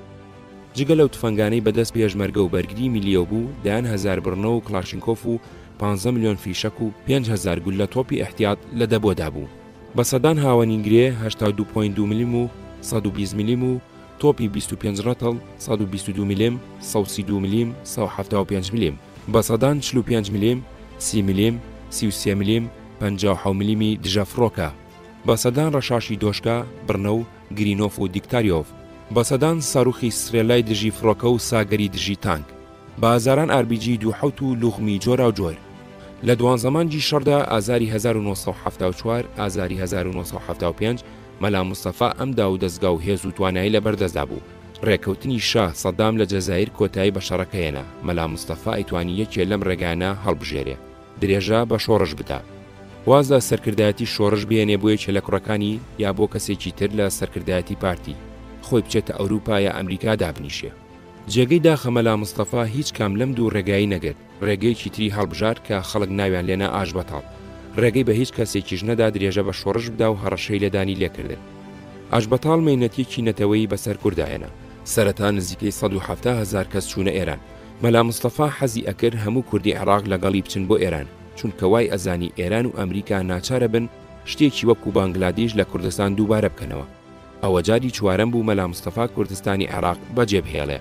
جگە لەو تفەنگانەی بەدەست پێشمەرگە و بەرگری میلیۆ بوو، دەیان 1000 بڕنە و کلاشینکۆف و 15 ملیۆن فیشەک و 5000 گول لە تۆپی ئەحتیاط لە دەبۆدا بوو. بە سەدان هاوەنینگرێ 82.2 ملم و 120 ملم و تۆپی 25 ڕەتەڵ 122 ملم، 132 ملم، 175 ملم، بە سەدان 45 ملم، 30 ملم، 33 ملم، 57 ملمی دژە فڕۆکە، بە سەدان ڕەشاشی دۆشکە، بڕنە و گرینۆف و دیکتاریۆف، بە سەدان ساروخی سرێلای دژی فڕۆکە و ساگەری دژی تانک، بە هەزاران ئاربیجی دووحەوت و لوغمی جۆرا و جۆر. لە دوان زەمانجی شەڕدا ئازاری 1974 ئازاری 1975 مەلا مستەفا ئەمدا و دەستگا و هێز و توانایی لە بەردەسدا بوو. ڕێکەوتنی شاه سەدام لە جەزایر کۆتایی بە شەڕەکەیەنە. مەلا مستەفا ئەیتوانی یەکێ لەم ڕێگانە هەڵبژێرێ، درێژە بە شۆڕش بدا. وازدا سەرکردایەتی شۆڕش بێنێ بۆ یەکێ لە کوڕەکانی یا بۆ کەسێکی تر لە سەرکردایەتی پارتی، خۆی بچێتە ئەوروپا یا ئەمریکا دابنیشێ. جێگەی داخە مەلا مستەفا هیچ کام لەم دوو ڕێگایی نەگرت. ڕێگەیەکی تری هەڵبژار کە خەڵک ناویان لێنە ئاژبەتاڵ. ڕێگەی بە هیچ کەسێکیش نەدا درێژە بە شۆڕش بدا و هەڕەشەی لێدانی لێکردن. ئاژبەتاڵ مەینەتیەکی نەتەوەی بەسەر کوردایەنە. سەرەتا نزیکەی 170,000 کەس چوونە ئێران. مەلا مستەفا حەزی ئەکرد هەموو کوردی عێراق لەگەڵی بچن بۆ ئێران، چونکە وای ئەزانی ئێران و ئەمریکا ناچارە بن شتێکی وەکو بانگلادیش لە کوردستان دووبارە بکەنەوە. ئەوە جاری چوارەم بوو مەلا مستەفا کوردستانی عێراق بەجێبهێڵێ.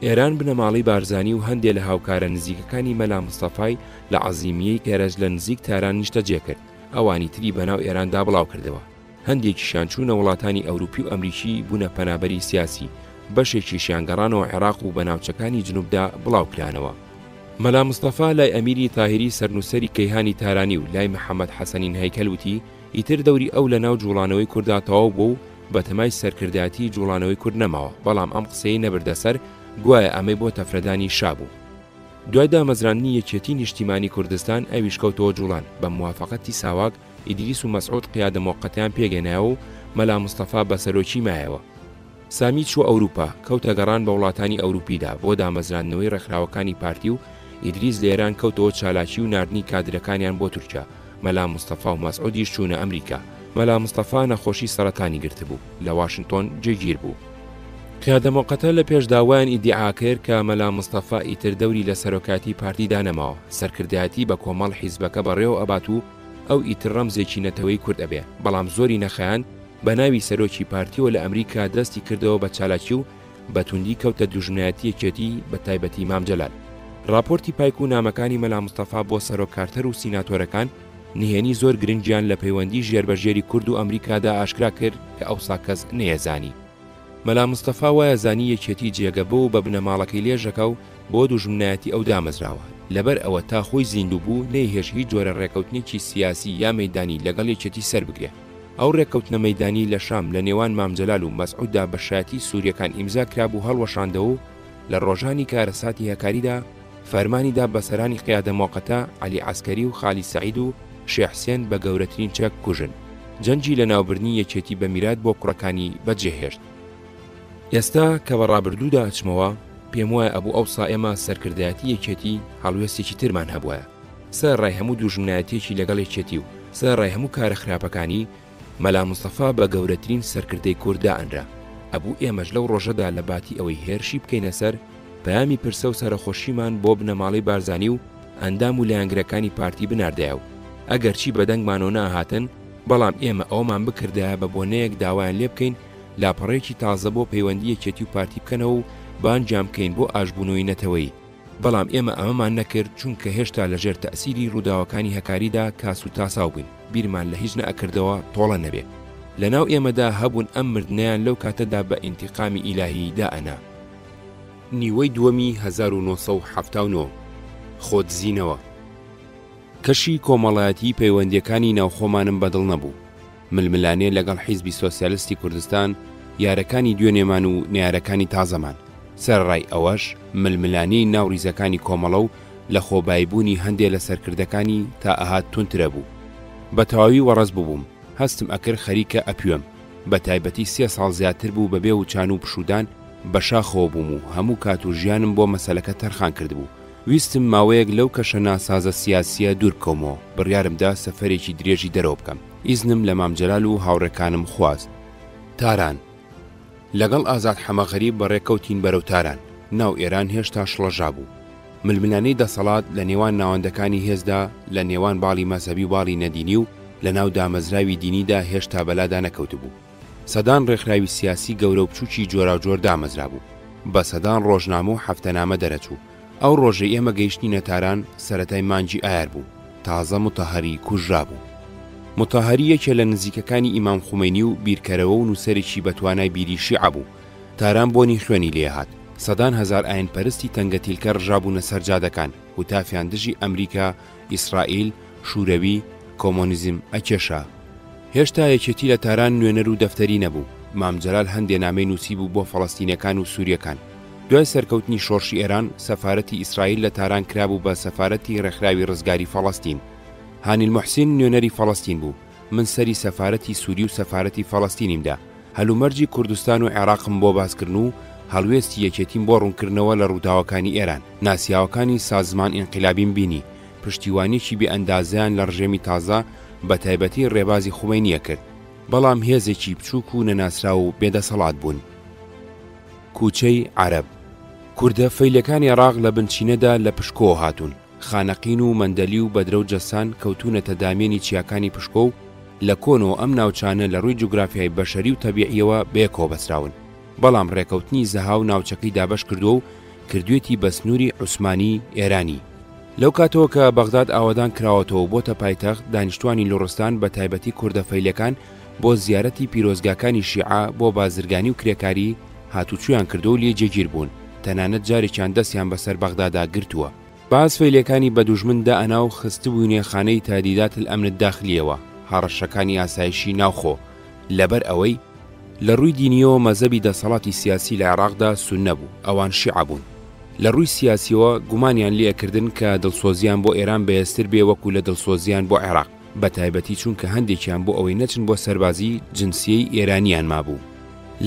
ئێران بنەماڵی بارزانی و هەندێک لە هاوکارە نزیکەکانی مەلا مستەفای لە عەزیمیەی کێرەج لە نزیک تاران نیشتە جێکرد. ئەوانی تری بەناو ئێراندا بڵاو کردەوە. هەندێکیشیان چوونە وڵاتانی ئەوروپی و ئەمریکی بوونە پەنابەری سیاسی، بەشێکیشیان گەڕانەوە عێراق و بەناوچەکانی جنوبدا بڵاو کرانەوە. مەلا مستەفا لای ئەمیری تاهیری سەرنووسەری کەیهانی تارانی و لای محەممەد حەسەنین هەیکەل وتی ئیتر دەوری ئەو لە ناو جوڵانەوەی کووردا تەواو بوو و بە تەمای سەرکردایەتی جوڵانەوەی کورد نەماوە، بەڵام ئەم قسەی نەبردەسەر گوایە ئەمەی بۆ تەفرەدانی شابوو. دوای دامەزراندنی یەکێتی نیشتیمانی کوردستان ئەویش کەوتەوە جوڵان بە موافقەتی ساواک. ئیدریس و مەسعود قیادە مۆقەتیان پێگەنایەوە و مەلا مستەفا بە سەرۆکی مایەوە. سامی چوە ئەوروپا، کەوتە گەڕان بە وڵاتانی ئەوروپیدا بۆ دامەزراندنەوەی ڕێکخراوەکانی پارتی و ئیدریس لێران کەوتەوە چالاکی و ناردنی کادرەکانیان بۆ تورکیا. مەلا مستەفا و مەسعودیش چوونە ئەمریکا. مەلا مستەفا نەخۆشی سەرەتانی گرتبوو لە واشنگتۆن جێگیر بوو. قیادە موقەتە لە پێشداوایان ئیدعا کرد کە مەلا مستەفا ئیتر دەوری لە سەرۆکاتی پارتیدا نەماوە، سەرکردایەتی بە کۆمەڵ حیزبەکە بەڕێوە ئەبات و ئەو ئیتر ڕەمزێکی نەتەوەی کورد ئەبێ، بەڵام زۆری نەخەیان بە ناوی سەرۆکی پارتیەوە لە ئەمریکا دەستی کردەوە بە چالاکی و بەتوندی کەوتە دوژمنایەتیەکێتی بە تایبەتی مام جەلال. راپۆرتی پایک و نامەکانی مەلا مستەفا بۆ سەرۆکارتەر و سیناتۆرەکان نهێنی زۆر گرنگیان لە پەیوەندی ژێربەژێری کورد و ئەمریکادا ئاشکرا کرد کە ئەوسا کەس نەیەزانی. مەلا مستەفا وایە زانی یەکێتی جێگەبە و بە بنەماڵەکەی لێژەکە و بۆ دوژمنایەتی ئەو دامەزراوە، لەبەر ئەوە تا خۆی زیندوو بوو نەیهێش هیچ جۆرە ڕێکەوتنێکی سیاسی یا مەیدانی لەگەڵ یەکێتی سەر بگرێ. ئەو ڕێکەوتنە مەیدانی لە شام لە نێوان مام جەلال و مەسعوددا بە شایەتی سووریەکان ئیمزا کرابوو هەڵوەشاندەوە و لە ڕۆژانی کارەساتی هەکاریدا فەرمانیدا بەسەرانی قیادە موقەتە عەلی عەسکەری و خالی سەعید و شێخ حوسێن بە گەورەترین چەک کوژن. جەنگی لە ناوبردنی یەکێتی بە میرات بۆ کوڕەکانی بەجێهێشت. ئێستا کە بە ڕابردوودا ئەچمەوە پێم وایە ئەبوو ئەوسا ئێمە سەرکردایەتی یەکێتی هەڵوێستێکی ترمان هەبووە، سەرڕای هەموو دوژمنایەتێکی لەگەڵ یەکێتی و سەرڕای هەموو کارە خراپەکانی مەلا مستەفا بە گەورەترین سەرکردەی کووردا ئەنرا. ئەبوو ئێمەش لەو ڕۆژەدا لە باتی ئەوەی هێرشی بکەینە سەر پەیامی پرسە و سەرخۆشیمان بۆ بنەماڵی بارزانی و ئەندام و لایەنگرەکانی پارتی بناردایە و ئەگەرچی بەدەنگمانەوە ناهاتن، بەڵام ئێمە ئەومان بکردایە بە بۆنەیەک داوایان لێ بکەین لاپەڕێکی تازە بۆ پەیوەندی یەکێتی و پارتی بکەنەوە و بانجام بکەین بۆ ئاشبوونەوەی نەتەوەی. بەڵام ئێمە ئەمەمان نەکرد چونکە هێشتا لەژێر تەئسیری ڕووداوەکانی هەکاریدا کاس و تاساو بووین، بیرمان لە هیچ نەئەکردەوە تۆڵە نەبێ. لەناو ئێمەدا هەبوون ئەم مردنیان لەو کاتەدا بە ئینتیقامی ئیلاهی دائەنا. نیوەی دووەمی 1970 خۆتزیینەوە. کەشی کۆمەڵایەتی پەیوەندیەکانی ناوخۆمانم بەدڵ نەبوو. ململانێ لەگەڵ حیزبی سۆسیالیستی کوردستان، یارەکانی دوێنێمان و نیارەکانی تازەمان. سەرڕای ئەوەش ململانەی ناوڕیزەکانی کۆمەڵە و لە خۆبایبوونی هەندێک لە سەرکردەکانی تا ئەهات تونترە بوو. بە تەواوی وەڕەز بووم، هەستم ئەکرد خەریکە ئەپوێم، بە تایبەتی 3 ساڵ زیاتر بوو بەبێ و چان و پشودان بە شاخەوە بووم و هەموو کات و ژیانم بۆ مەسەلەکە تەرخان کردبوو. ویستم ماوەیەک لەو کەشە ناسازە سیاسیە دوور بکەمەوە، بڕیارمدا سەفەرێکی درێژی دەرەوە بکەم. ئیزنم لە مام جەلال و هاوڕێکانم خواست. تاران لەگەڵ ئازاد حەمەغەریب بەڕێکەوتین بەرەو تاران. ناو ئێران هێشتا شڵەژا بوو. ململانەی دەسەڵات لە نێوان ناوەندەکانی هێزدا، لە نێوان باڵی مەزهەبی و باڵی نەدینی و لە ناو دامەزراوی دینیدا هێشتا بەلادا نەکەوتبوو. سەدان ڕێکخراوی سیاسی گەورە و بچووکی جۆراوجۆر دامەزرا بوو. بە سەدان ڕۆژنامە و هەفتەنامە دەرەچوو. ئەو ڕۆژەی ئێمە گەیشتینە تاران سەرەتای مانگی ئایار بوو. تازە متەهەری کوژرا بوو. متەهەری یەکێ لە نزیکەکانی ئیمام خومەینی و بیرکەرەوە و نووسەرێکی بەتوانای بیری شیعە بوو. تاران بۆنی خوێنی لێهات. سەدان هەزار ئاینپەرستی تەنگەتیلکە ڕژابوونە سەرجادەکان، وتافیان دژی ئەمریکا، ئیسرائیل، شوورەوی، کۆمۆنیزم ئەکێشا. هێشتا یەکێتی لە تاران نوێنەر و دەفتەری نەبوو. مام جەلال هەندێ نامەی نووسی بوو بۆ فەڵەستینیەکان و سووریەکان. دوای سەرکەوتنی شۆڕشی ئێران، سەفارەتی ئیسرائیل لە تاران کرابوو بە سەفارەتی ڕێکخراوی ڕزگاری فەڵەستین. هانیل موحسین نوێنەری فەڵەستین بوو. من سەری سەفارەتی سووری و سەفارەتی فەڵەستینیمدا. هەلومەرجی کوردستان و عێراقم بۆ باسکردن و هەڵوێستی یەکێتیم بۆ ڕوونکردنەوە لە ڕووداوەکانی ئێران. ناسیاوەکانی سازمان ئینقیلابیم بینی. پشتیوانێکی بێئەندازیان لە ڕژێمی تازە بە تایبەتی ڕێبازی خومەینیە کرد. بەڵام هێزێکی بچووک و نەناسرا و بێدەسەڵات بوون. کوچەی عەرەب. کوردە فەیلەکانی عێراق لە بنچینەدا لە پشکۆ هاتوون. خانەقین و مەندەلی و بەدرە و جەسان کەوتونەتە دامێنی چیاکانی پشکۆ و لە کۆنەوە ئەم ناوچانە لە ڕووی جوگرافیای بەشەری و تەبیعیەوە بەیەکەوە بەستراون. بەڵام ڕێکەوتنی زەها و ناوچەکەی دابەش کردو و کردوێتی بە سنووری عوسمانی ئێرانی. لەو کاتەوە کە بەغداد ئاوادان کراوەتەوە بۆتە پایتەخت، دانیشتوانی لوڕستان بە تایبەتی کوردە فەیلەکان بۆ زیارەتی پیرۆزگاکانی شیعە بۆ بازرگانی و کرێکاری هاتوچویان کردو و لێ جێگیر بوون. تەنانەت جارێکیان دەستیان بەسەر بەغدادا گرتووە. باز فەیلەکانی بە دوژمندا ئەنا و خستبوونێ خانەی تادیدات الئەمن داخلیەوە، هەڕەشەکانی ئاسایشی ناوخۆ. لەبەر ئەوەی لە ڕووی دینیەوە مەزەبی دەسەڵاتی سیاسی لە عێراقدا سوننە بوو، ئەوان شیعە بوون. لە ڕووی سیاسیەوە گومانیان لێکردن کە دڵسۆزیان بۆ ئێران بەهێزتر بێ وەکو لە دڵسۆزیان بۆ عێراق، بە تایبەتی چونکە هەندێکیان بۆ ئەوەی نەچن بۆ سەربازی جنسیەی ئێرانیان مابوو.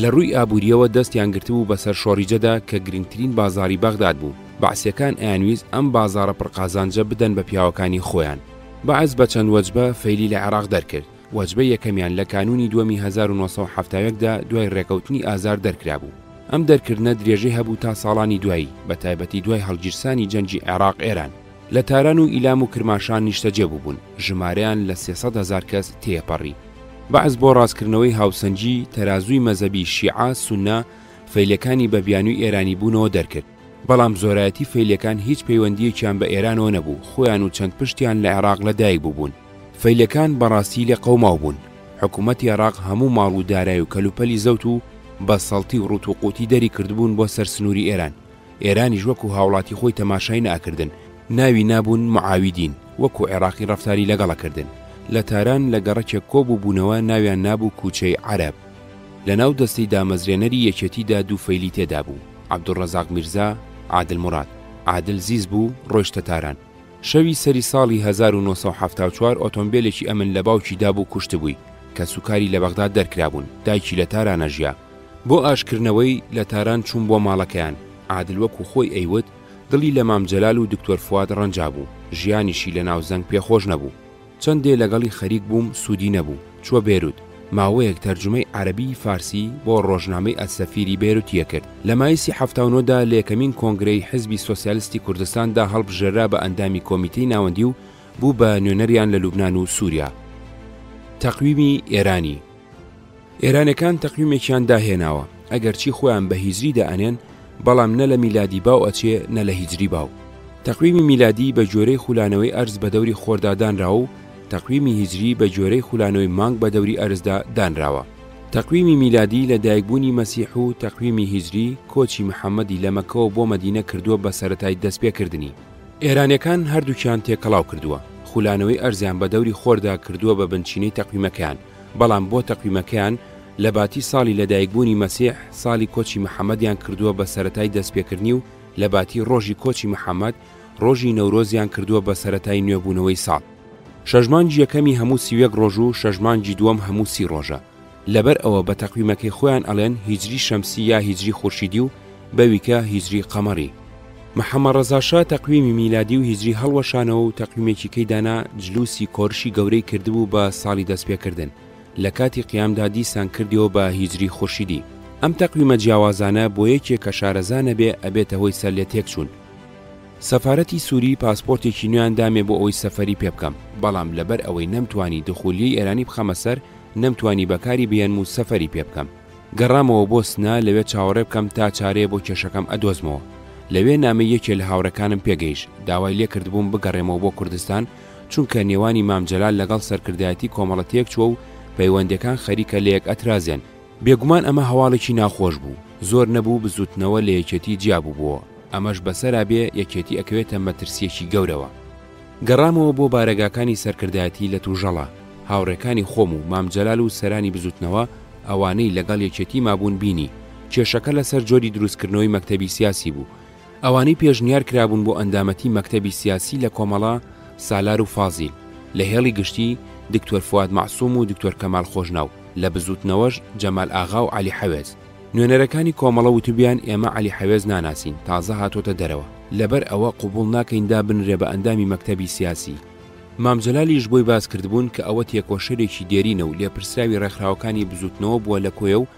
لە ڕووی ئابووریەوە دەستیان گرتبوو بەسەر شۆڕیجەدا کە گرنگترین بازاری بەغداد بوو. بەعسیەکان ئەیانویست ئەم بازاڕە پڕقازانجە بدەن بە پیاوەکانی خۆیان. بەعز بە چەند وەجبە فەیلی لە عێراق دەرکرد. وەجبە یەکەمیان لە کانونی دووەمی 1970دا دوای ڕێکەوتنی ئازار دەرکرا بوو. ئەم دەرکردنە درێژەی هەبوو تا ساڵانی دوایی بە تایبەتی دوای هەڵگیرسانی جەنگی عێراق ئێران. لە تاران و ئیلام و کرماشان نیشتەجێبوو بوون، ژمارەیان لە 300,000 کەس تێپەڕی. بەعز بۆ ڕاستکردنەوەی هاوسەنجی تەرازووی مەزەبی شیعە سوننا فەیلەکانی بە بیانووی ئێرانی بوونەوە دەرکرد. بەڵام زۆرایەتی فەیلەکان هیچ پەیوەندیەکیان بە ئێرانەوە نەبوو، خۆیان و چەند پشتیان لە عێراق لەدایک بووبوون. فەیلەکان بەڕاستی لێ قەوماو بوون. حکوومەتی عێراق هەموو ماڵ و دارایی و کەلوپەلی زەوت و بە سەڵتی و ڕوت و قوتی دەری کردبوون بۆ سەرسنووری ئێران. ئێرانیش وەکو هاوڵاتی خۆی تەماشای ناکردن، ناوی نابوون معاویدین، وەکو عێراقی ڕەفتاری لەگەڵەکردن. لە تاران لە گەڕەکێک کۆبوو بوونەوە ناویان نابوو کوچەی عەرەب. لە ناو دەستەی دامەزرێنەری یەکێتیدا دوو فەیلی تێدا بوو، عەبدوڕەزاق میرزا، عادل موراد. عادل زیز بوو، ڕۆیشتە تاران. شەوی سەری ساڵی 1974 ئۆتۆمبیلێکی ئەمن لە باوکی دابوو کوشتبووی کە سوکاری لە بەغداد دەرکرابوون، دایکی لە تارانە ژیا. بۆ ئاشکردنەوەی لە تاران چوون بۆ ماڵەکەیان. عادل وەکو خۆی ئەیوت دڵی لە مام جەلال و دکتۆر فواد ڕەنجا بوو، ژیانیشی لە ناو زەنگ پێخۆش نەبوو. چەندێ لەگەڵی خەریک بووم سوودی نەبوو، چووە بێروت. ماوەیەک تەرجمەی عەرەبی فارسی بۆ ڕۆژنامەی ئەسەفیری بێروتیە کرد. لە مایسی 79دا لە یەکەمین کۆنگرەی حزبی سۆسیالیستی کوردستاندا هەڵبژێرا بە ئەندامی کۆمیتەی ناوەندی و بوو بە نوێنەریان لە لوبنان و سووریا. تەقویمی ئێرانی. ئێرانەکان تەقویمێکیان داهێناوە، ئەگەرچی خۆیان بە هیجری دەئەنێن، بەڵام نە لە میلادی باو ئەچێ نە لە هیجری باو. تەقویمی میلادی بە جۆرەی خولانەوەی ئەرز بە دەوری خۆردا دانراوە و تەقویمی هیجری بە جۆرەی خولانەوەی مانگ بە دەوری ئەرزدا دانراوە. تەقویمی میلادی لە دایکبوونی مەسیح و تەقویمی هیجری کۆچی محەممەدی لە مەکەوە بۆ مەدینە کردووە بە سەرەتای دەستپێکردنی. ئێرانیەکان هەردووکیان تێکەڵاو کردووە، خولانەوەی ئەرزیان بە دەوری خۆردا کردووە بە بنچینەی تەقویمەکەیان، بەڵام بۆ تەقویمەکەیان لە باتی ساڵی لە دایکبوونی مەسیح ساڵی کۆچی محەممەدیان کردووە بە سەرەتای دەستپێکردنی و لە باتی ڕۆژی کۆچی محەممەد ڕۆژی نەورۆزیان کردووە بە سەرەتای نوێبوونەوەی ساڵ. شەژمانجی یەکەمی هەموو 31 ڕۆژ و شەژمانجی دووەم هەموو 30 ڕۆژە. لەبەر ئەوە بە تەقویمەکەی خۆیان ئەڵێن هیجری شەمسی یا هیجری خورشیدی و بەویکە هیجری قەمەری. محەممەد ڕەزاشا تەقویمی میلادی و هیجری هەڵوەشانەوە و تەقویمێکی کەیدانا جلوسی کۆرشی گەورەی کردبوو بە ساڵی دەستپێکردن، لە کاتی قیامدا دیسان کردیەوە بە هیجری خورشیدی. ئەم تەقویمە جیاوازانە بۆ یەکێک کە شارەزانە بێ ئەبێتە هۆی سەر لێ تێکچوون. سەفارەتی سووری پاسپۆرتێکی نوێیان دامێ بۆ ئەوەی سەفەری پێ بکەم، بەڵام لەبەر ئەوەی نەمتوانی دخولیەی ئێرانی بخەمە سەر، نەمتوانی بەکاری بێنم و سەفەری پێ بکەم. گەڕامەوە بۆ سنا، لەوێ چاوەڕێ بکەم تا چارەیە بۆ کێشەکەم ئەدۆزمەوە. لەوێ نامەی یەکێ لە هاوڕەکانم پێگەیشت، داوای لێ کردبووم بگەڕێمەوە بۆ کوردستان، چونکە نێوانی مام جەلال لەگەڵ سەرکردایەتی کۆمەڵەتێک چووە و پەیوەندەکان خەریکە لە یەک ئەترازێن. بێگومان ئەمە هەواڵێکی ناخۆش بوو، زۆر نەبوو بزوتنەوە لە یەکێتی جیابوو بووە، ئەمەش بەسەرا بێ یەکێتی ئەکەوێتە مەترسیەکی گەورەوە. گەڕامەوە بۆ بارەگاکانی سەرکردایەتی لە تووژەڵا، هاوڕێکانی خۆم و مام جەلال و سەرانی بزوتنەوە ئەوانەی لەگەڵ یەکێتی مابوون بینی. کێشەکە لەسەر جۆری دروستکردنەوەی مەکتەبی سیاسی بوو. ئەوانەی پێشنیار کرابوون بۆ ئەندامەتی مەکتەبی سیاسی لە کۆمەڵا سالار و فازیل، لە هێڵی گشتی دکتۆر فواد مەعسووم و دکتۆر کەمال خۆشناو، لە بزوتنەوەش جەمال ئاغا و عەلی حەوێز. نوێنەرەکانی کۆمەڵە وتوبیان ئێمە عەلی حەوێز ناناسین، تازە هاتۆتە دەرەوە، لەبەر ئەوە قوبوڵ ناکەیندا بنرێ بە ئەندامی مەکتەبی سیاسی. مام جەلالیش بۆی باس کردبوون کە ئەوە تێکۆشەرێکی دێرینە و لێپرسراوی ڕێکخراوەکانی بزوتنەوە بووە لە کۆیە و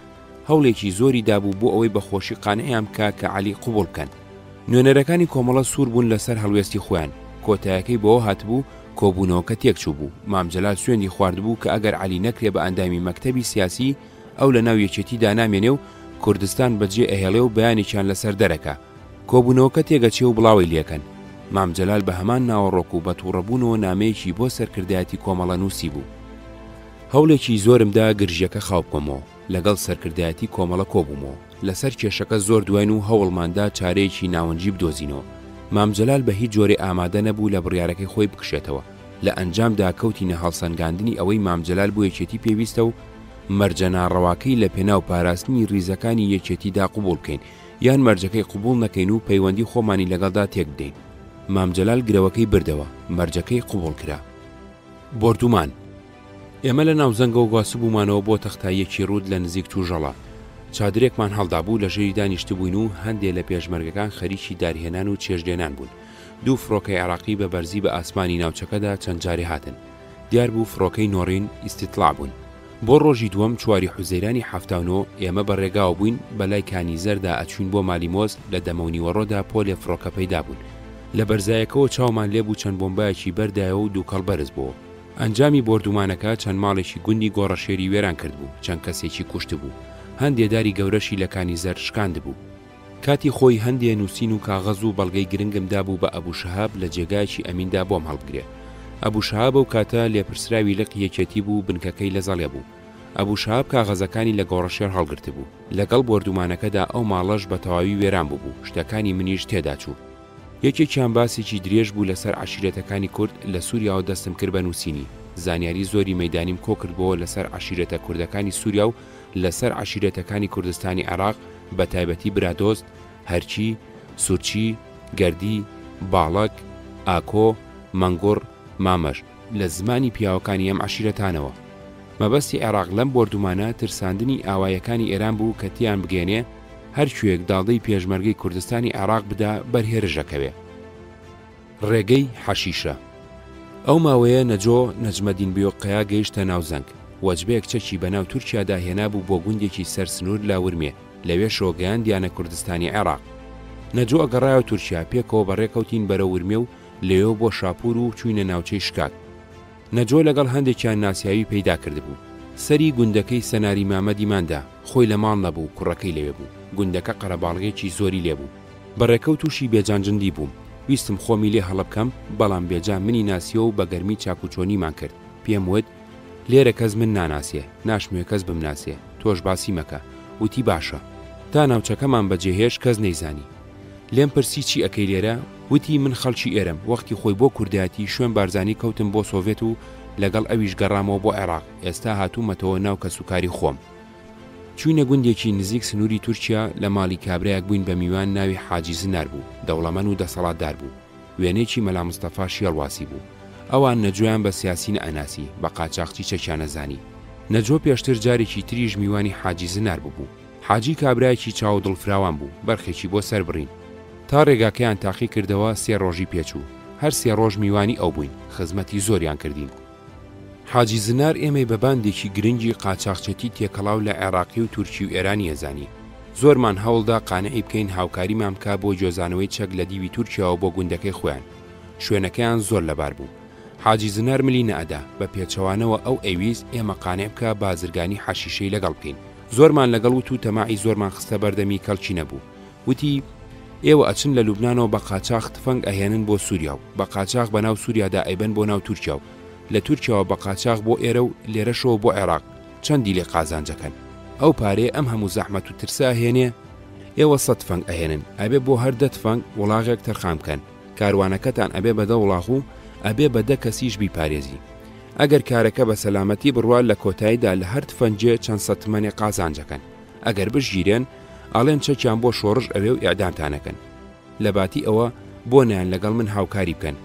هەوڵێکی زۆری دابوو بۆ ئەوەی بەخۆشی قانعیان بکە کە عەلی قوبوڵ بکەن. نوێنەرەکانی کۆمەڵە سوور بوون لەسەر هەڵوێستی خۆیان، کۆتایەکەی بەوە هاتبوو کۆبوونەوەکە تێکچوو بوو. مام جەلال سوێندی خواردبوو کە ئەگەر عەلی نەکرێ بە ئەندامی مەکتەبی سیاسی، ئەو لە ناو یەکێتیدا نامێنێ و کوردستان بەجێ ئەهێڵێ و بەیانێکیان لەسەر دەرەکە. کۆبوونەوەکە تێگەچێ و بڵاوی لێکەن. مام جەلال بە هەمان ناوەڕۆک و بە تووڕەبوونەوە نامەیەکی بۆ سەرکردایەتی کۆمەڵە نووسی بوو. هەوڵێکی زۆرمدا گرژیەکە خاو بکەمەوە، لەگەڵ سەرکردایەتی کۆمەڵە کۆبوومەوە، لەسەر کێشەکە زۆر دوایین و هەوڵماندا چارەیەکی ناوەنجی بدۆزینەوە. مام جەلال بە هیچ جۆرێ ئامادە نەبوو لە بڕیارەکەی خۆی بکشێتەوە. لە ئەنجامدا کەوتینە هەڵسەنگاندنی ئەوەی مام جەلال بۆ یەکێتی پێویستە و مەرجەناڕەواکەی لە پێناو پاراستنی ریزەکانی یەکێتیدا قوبوڵ بکەین، یان مەرجەکەی قوبوڵ نەکەین و پەیوەندی خۆمانی لەگەڵدا تێک بدەین. مام جەلال گرەوەکەی بردەوە، مەرجەکەی قوبوڵ کرا. بۆردومان. ئێمە لە ناوزەنگەوە گواسبوومانەوە بۆ تەختایەکی ڕوود لە نزیک تووژەڵا. چادرێکمان هەڵدابوو، لە ژێری دانیشتبووین و هەندێک لە پێشمەرگەکان خەریکی دارهێنان و چێژدێنان بوون. دوو فڕۆکەی عێراقی بە بەرزی بە ئاسمانی ناوچەکەدا چەند جارێ هاتن. دیار بوو فڕۆکەی نۆڕین ئیستیطلاع بوون. بۆ ڕۆژی دووەم 4 حوزەیرانی 79 ئێمە بەڕێگاوە بووین بەلای کانیزەردا ئەچوین بۆ مالیمۆز لە دەمەونیوەڕۆدا پۆلێ فڕۆکە پەیدا بوون. لە بەرزایەکەوە چاومان لێبوو چەند بۆمبایەکی بەردایەوە و دوو کەڵبەرز بووە. ئەنجامی بۆردومانەکە چەند ماڵێکی گوندی گۆڕەشێری وێران کرد بوو، چەند کەسێکی کوشت بوو. هەندێداری گەورەشی لە کانیزەر شکاند بوو. کاتی خۆی هەندێ نووسین و کاغەز و بەڵگەی گرنگمدا بوو بە ئەبوو شەهاب لە جێگایکی ئەمیندا بۆم هەڵبگرێ. ئەبوو شەهاب و کاتە لێپرسراوی لق یەکێتی بوو بنکەکەی لە زەڵێ بوو. ئەبوو شەهاب کاغەزەکانی لە گۆڕەشێر هەڵگرت بوو. لەگەڵ بۆردومانەکەدا ئەو ماڵەش بە تەواوی وێران بوو. شتەکانی منیش تێدا چوو. یەکێکیان باسێکی درێژ بوو لەسەر عەشیرەتەکانی کورد لە سووریاوە دەستم کرد بە نووسینی. زانیاری زۆری مەیدانیم کۆ کردبەوە لەسەر عەشیرەتە کوردەکانی سووریا و لەسەر عەشیرەتەکانی کوردستانی عێراق بە تایبەتی برادۆست، هەرچی، سوورچی، گەردی، باڵک، ئاکۆ، مەنگوڕ، مامەش لە زمانی پیاوەکانی ئەم عەشیرەتانەوە. مەبەستی عێراق لەم بۆردومانە ترساندنی ئاوایەکانی ئێران بوو کە تیان بگێنێ هەرکوێک داڵدەی پێشمەرگەی کوردستانی عێراق بدا بەرهێرژەکەوێ. ڕێگەی حەشیشە. ئەو ماوەیە نەجۆ نەجمەدین بیۆقەیە گەیشتە ناوزەنگ. وەجبەیەک چەکی بەناو تورکیادا هێنابوو بۆ گوندێکی سەرسنوور لاورمێ لەوێ شۆگەیان دیانە کوردستانی عێراق. نەجۆ ئەگەڕایەوە تورکیا پێکەوە بەڕێکەوتین بەرە ورمێ و لێوە بۆ شاپور و چوینە ناوچەی شکات. نەجۆ لەگەڵ هەندێکیان ناسیاوی پەیدا کردبوو. سەری گوندەکەی سەناری مامەدیماندا خۆی لە ماڵ نەبوو، کوڕەکەی لەوێ بوو. گوندەکە قەرەباڵغێکی زۆری لێبوو. بەڕێکە و تووشی بێجانجندی بووم. ویستم خۆمی لێ هەڵە بکەم، بەڵام بێجان منی ناسیە و بە گەرمی چاکوچۆنیمان کرد. پێم وت لێرە کەس من ناناسیێ، ناشمێ کەس بمناسیێ، تۆش باسی مەکە. وتی باشە. تا ناوچەکەمان بەجێهێش کەس نەیزانی. لێم پرسی چی ئەکەی لێرە؟ وتی من خەڵکی ئێرەم، وەختی خۆی بۆ کوردایەتی شوێن بارزانی کەوتم بۆ سۆڤێت و لەگەڵ ئەویش گەڕامەوە بۆ عێراق. ئێستا هاتوومەتەوە ناو کەسوکاری خۆم. چوینە گوندێکی نزیک سنووری تورکیا لە ماڵی کابرایەک بووین بە میوان ناوی حاجی زنار بوو. دەوڵەمەند و دەسەڵاتدار بوو. وێنێکی مەلا مستەفا شێڵواسی بوو. ئەوان نەجۆیان بە سیاسی نەئەناسی، بە قاچاقچی چەکیانەزانی. نەجۆ پێشتر جارێکی تریژ میوانی حاجی زنار بوو. حاجی کابرایەکی چاو دڵفراوان بوو، بەرخێکی بۆ سەر بڕین. تا ڕێگاکەیان تاقی کردەوە 3 ڕۆژی پێچوو. هەر 3 ڕۆژ میوانی ئەو بووین، خزمەتی زۆریان کردین. حاجی زنار ئێمەی بە باندێکی گرنگی قاچاقچێتی تێکەڵاو لە عێراقی و تورکی و ئێرانی ئەزانی. زۆرمان هەوڵدا قانعی بکەین هاوکاریمان بکا بۆ جۆزانەوەی چەک لە دیوی تورکیاوە بۆ گوندەکەی خۆیان. شوێنەکەیان زۆر لەبار بوو. حاجی زنار ملی نەئەدا، بە پێچەوانەوە ئەو ئەویست ئێمە قانع بکە بازرگانی حەشیشەی لەگەڵ بکەین. زۆرمان لەگەڵ وت و تەماعی زۆرمان خستە بەردەمی کەڵکی نەبوو. وتی ئێوە ئەچن لە لوبنانەوە بە قاچاق تفەنگ ئەهێنن بۆ سووریا و بە قاچاق بە ناو سووریادا ئەیبەن بۆ ناو تورکیا و لە تورکیاوە بە قاچاق بۆ ئێرە و لێرەشەوە بۆ عێراق چەندی لێ قازانجەکەن. ئەو پارێ ئەم هەموو زەحمەت و ترسە ئەهێنێ. ئێوە 100 تفەنگ ئەهێنن، ئەبێ بۆ هەر 10 تفەنگ وڵاغێک تەرخان بکەن. کاروانەکەتان ئەبێ بە 10 وڵاغ و ئەبێ بە 10 کەسیش بیپارێزی. ئەگەر کارەکە بە سەلامەتی بڕوا لە کۆتاییدا لە هەر تفەنجێ چەند سەد تمەنێ قازانجەکەن. ئەگەر بژگیرێن ئاڵێن چەکیان بۆ شۆڕش ئەوێ و ئیعدامتانەکەن. لە باتی ئەوە بۆ نیان لەگەڵ من هاوکاری بکەن.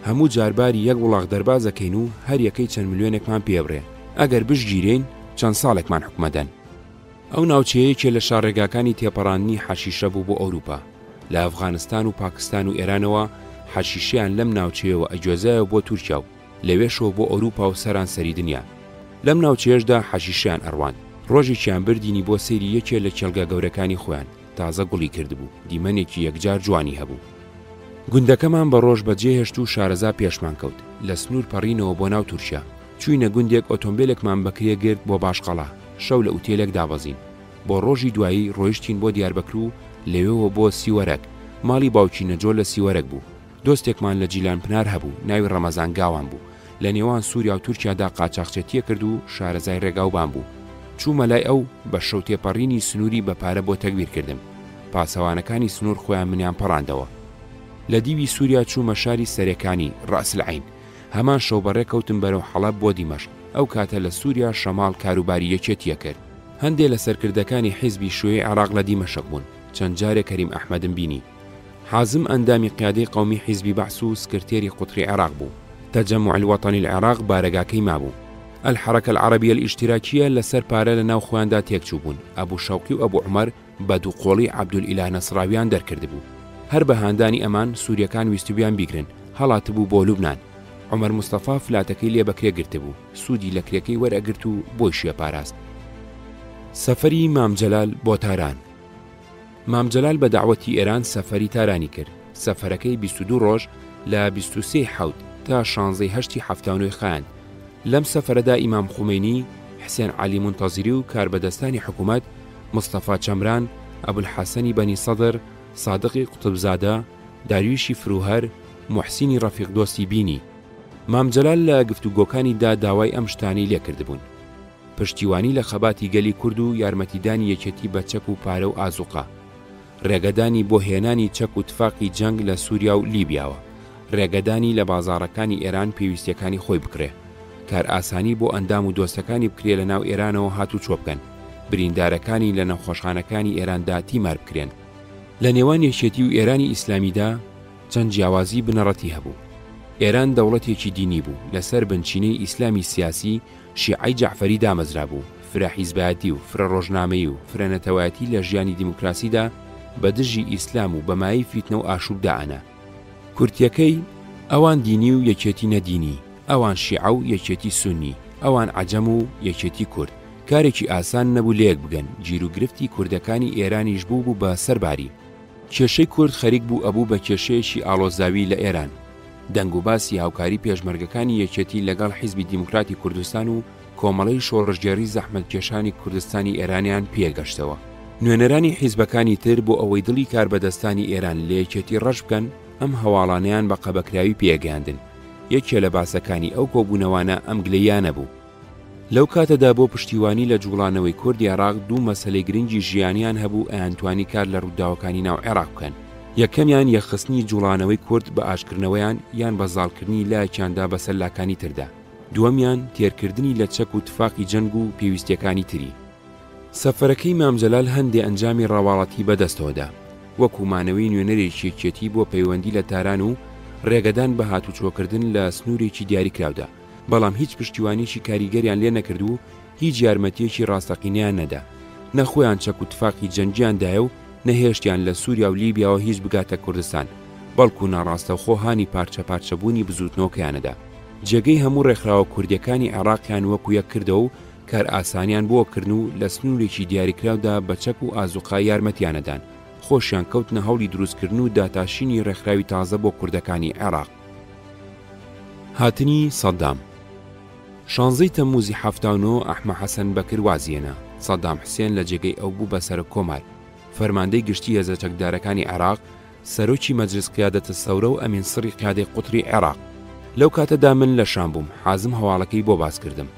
هەموو جارباری 1 وڵاغ دەربازەکەین و هەر یەکەی چەند ملیۆنێکمان پێبڕێ. ئەگەر بژگیرین چەند ساڵێکمان حکومەدەن. ئەو ناوچەیەکێ لە شارڕێگاکانی تێپەڕاندنی حەشیشە بوو بۆ ئەوروپا. لە ئەفغانستان و پاکستان و ئێرانەوە حەشیشیان لەم ناوچەیەوە ئەجۆزایەوە بۆ تورکیا و لەوێشەوە بۆ ئەوروپا و سەرانسەری دنیا. لەم ناوچەیەشدا حەشیشیان ئەڕوان. ڕۆژێکیان بردینی بۆ سەیری یەکێ لە کێڵگە گەورەکانی خۆیان. تازە گوڵی کردبوو، دیمەنێکی یەکجار جوانی هەبوو. گوندەکەمان بە ڕۆژ بەجێ هێشت و شارەزا پێشمان کەوت. لە سنوور پەڕینەوە بۆ ناو تورکیا. چوینە گوندێک ئۆتۆمبیلێکمان بەکرێ گرت بۆ باشقەڵا. شەو لە ئوتێلێک دابەزین. بۆ ڕۆژی دوایی ڕۆیشتین بۆ دیاربەکر و لەوێەوە بۆ سیوەرەک. ماڵی باوکی نەجۆ لە سیوەرەک بوو. دۆستێکمان لە جیلان پنار هەبوو، ناوی ڕەمەزان گاوان بوو. لە نێوان سووریا و تورکیادا قاچاقچێتیە کرد و شارەزای ڕێگاوبان بوو. چوومە لای ئەو بە شەو تێپەڕینی سنووری بەپارە بۆ تەکبیر کردم. پاسەوانەکانی سنوور خۆیان منیان پەڕاندەوە. لە دیوی سووریا چوومە شاری سەرەکانی ڕەئسلعەین. هەمان شەو بەڕێ کەوتم بەرەو حەڵەب بۆ دیمەشق. ئەو کاتە لە سووریا شەماڵ کاروباری یەکێتیە کرد. هەندێک لە سەرکردەکانی حیزبی شوێی عێراق لە دیمەشق بوون. چەند جارێک کەریم ئەحمەدم بینی. حازم ئەندامی قیادەی قەومی حیزبی بەعس و سکرتێری قوتری عێراق بوو. تەجەموع الوەتەنی العێراق بارەگاکەی مابوو. الحركة العربية الاشتراكية لسر پارە لە ناو خۆیاندا تێکچوو بوون. ئەبوو شەوقی و ئەبوو عومەر بە دووقۆڵی عەبدولئیلاه نەسراویان دەرکرد بوو. هەر بە هاندانی ئەمان سووریەکان ویستوبیان بیگرن، هەڵاتبوو بۆ لوبنان. عومەر موستەفا فلاتەکەی لێ بەکرێ گرتبوو، سوودی لە کرێکەی وەرئەگرت و بۆی شوێ پاراست. سەفەری مام جەلال بۆ تاران. مام جەلال بە داعوەتی ئێران سەفەری تارانی کرد. سەفەرەکەی 22 ڕۆژ لە 23 حەوت تا 16 هەشتی هەفتانۆی خایاند. لەم سەفەرەدا ئیمام خومینی، حسێن عەلی مونتەزیری و کاربەدەستانی حکوومەت، مستەفا چەمران، ئەبولحەسەنی بەنی سەدر، سادقی قوتبزادە، داریوشی فروهەر، موحسینی ڕەفیق دۆستی بینی. مام جەلال لە گفتوگۆکانیدا داوای ئەم شتانی لێکردبوون: پشتیوانی لە خەباتی گەلی کورد و یارمەتیدانی یەکێتی بە چەک و پارە و ئازوقا، ڕێگەدانی بۆ هێنانی چەک و تفاقی جەنگ لە سووریا و لیبیاوە، ڕێگەدانی لە بازاڕەکانی ئێران پێویستیەکانی خۆی بکرێ، کار ئاسانی بۆ ئەندام و دۆستەکانی بکرێ لە ناو ئێرانەوە هاتوو چۆ بکەن، بریندارەکانی لە نەخۆشخانەکانی ئێراندا تیمار بکرێن. لە نێوان یەکێتی و ئێرانی ئیسلامیدا چەند جیاوازی بنەڕەتی هەبوو. ئێران دەوڵەتێکی دینی بوو، لەسەر بنچینەی ئیسلامی سیاسی شیعەی جەعفەری دامەزرا بوو، فرە حیزبایەتی و فرە ڕۆژنامەیی و فرە نەتەوایەتی لە ژیانی دیموکراسیدا بە دژی ئیسلام و بەمایی فیتنە و ئاشوب دائەنا. کورتیەکەی ئەوان دینی و یەکێتی نەدینی، ئەوان شیعە و یەکێتی سونی، ئەوان عەجەم و یەکێتی کورد. کارێکی ئاسان نەبوو لەیەک بگەن. گیر و گرفتی کوردەکانی ئێرانیش بوو بە سەرباری. کێشەی کورد خەریک بوو ئەبوو بە کێشەیەکی ئاڵۆزاوی لە ئێران. دەنگ و باسی هاوکاری پێشمەرگەکانی یەکێتی لەگەڵ حیزبی دیموکراتی کوردستان و کۆمەڵەی شۆڕژگێڕی زەحمەتکێشانی کوردستانی ئێرانیان پێگەشتەوە. نوێنەرانی حیزبەکانی تر بۆ ئەوەی دڵی کاربەدەستانی ئێران لە یەکێتی ڕەش بکەن، ئەم هەواڵانیان بە قەبەکراوی پێگەیاندن. یەکێ لە باسەکانی ئەو کۆبوونەوانە ئەم گلەیانە بوو. لەو کاتەدا بۆ پشتیوانی لە جوڵانەوەی کوردی عێراق دوو مەسەلەی گرنگی ژیانیان هەبوو ئەیانتوانی کار لە ڕووداوەکانی ناو عێراق بکەن. یەکەمیان یەخستنی جوڵانەوەی کورد بە ئاشکردنەوەیان یان بەزاڵکردنی لایەکیاندا بەسەر لاکانی تردا. دووەمیان تێرکردنی لە چەک و تفاقی جەنگ و پێویستیەکانی تری. سەفەرەکەی مام جەلال هەندێ ئەنجامی ڕەواڵەتی بەدەستەوەدا، وەکو مانەوەی نوێنەرێکی یەکێتی بۆ پەیوەندی لە تاران و ڕێگەدان بە هاتوچۆکردن لە سنوورێکی دیاریکراودا، بەڵام هیچ پشتیوانیشی کاریگەریان لێ نەکرد و هیچ یارمەتیەکی ڕاستەقینەیان نەدا. نەخۆیان چەک و تفاقی جەنگیاندایە و نەهێشتیان لە سووریا و لیبیاوە هیچ بگاتە کوردستان، بەڵکو ناڕاستەوخۆ هانی پارچە پارچەبوونی بزوتنەوەکەیانەدا. جێگەی هەموو ڕێکخراوە کوردیەکانی عێراقیان وەکو یەک کردەوە و کار ئاسانیان بۆ کردن و لە سنوورێکی دیاریکراودا بە چەک و ئازوقا یارمەتیانەدان، خۆشیان کەوتنە هەوڵی دروستکردن و داتاشینی ڕێکخراوی تازە بۆ کوردەکانی عێراق. هاتنی سەدام. 16 تەمموزی 79 ئەحمە حەسەن بەکر وازیێنا. سەدام حوسێن لە جێگەی ئەو بوو بەسەر کۆمار، فەرماندەی گشتی هێزە چەکدارەکانی عێراق، سەرۆکی مەجلس قیادەتە سەورە و ئەمین سڕی قیادەی قوتری عێراق. لەو کاتەدا من لە شام بووم، حازم هەواڵەکەی بۆ باس کردم.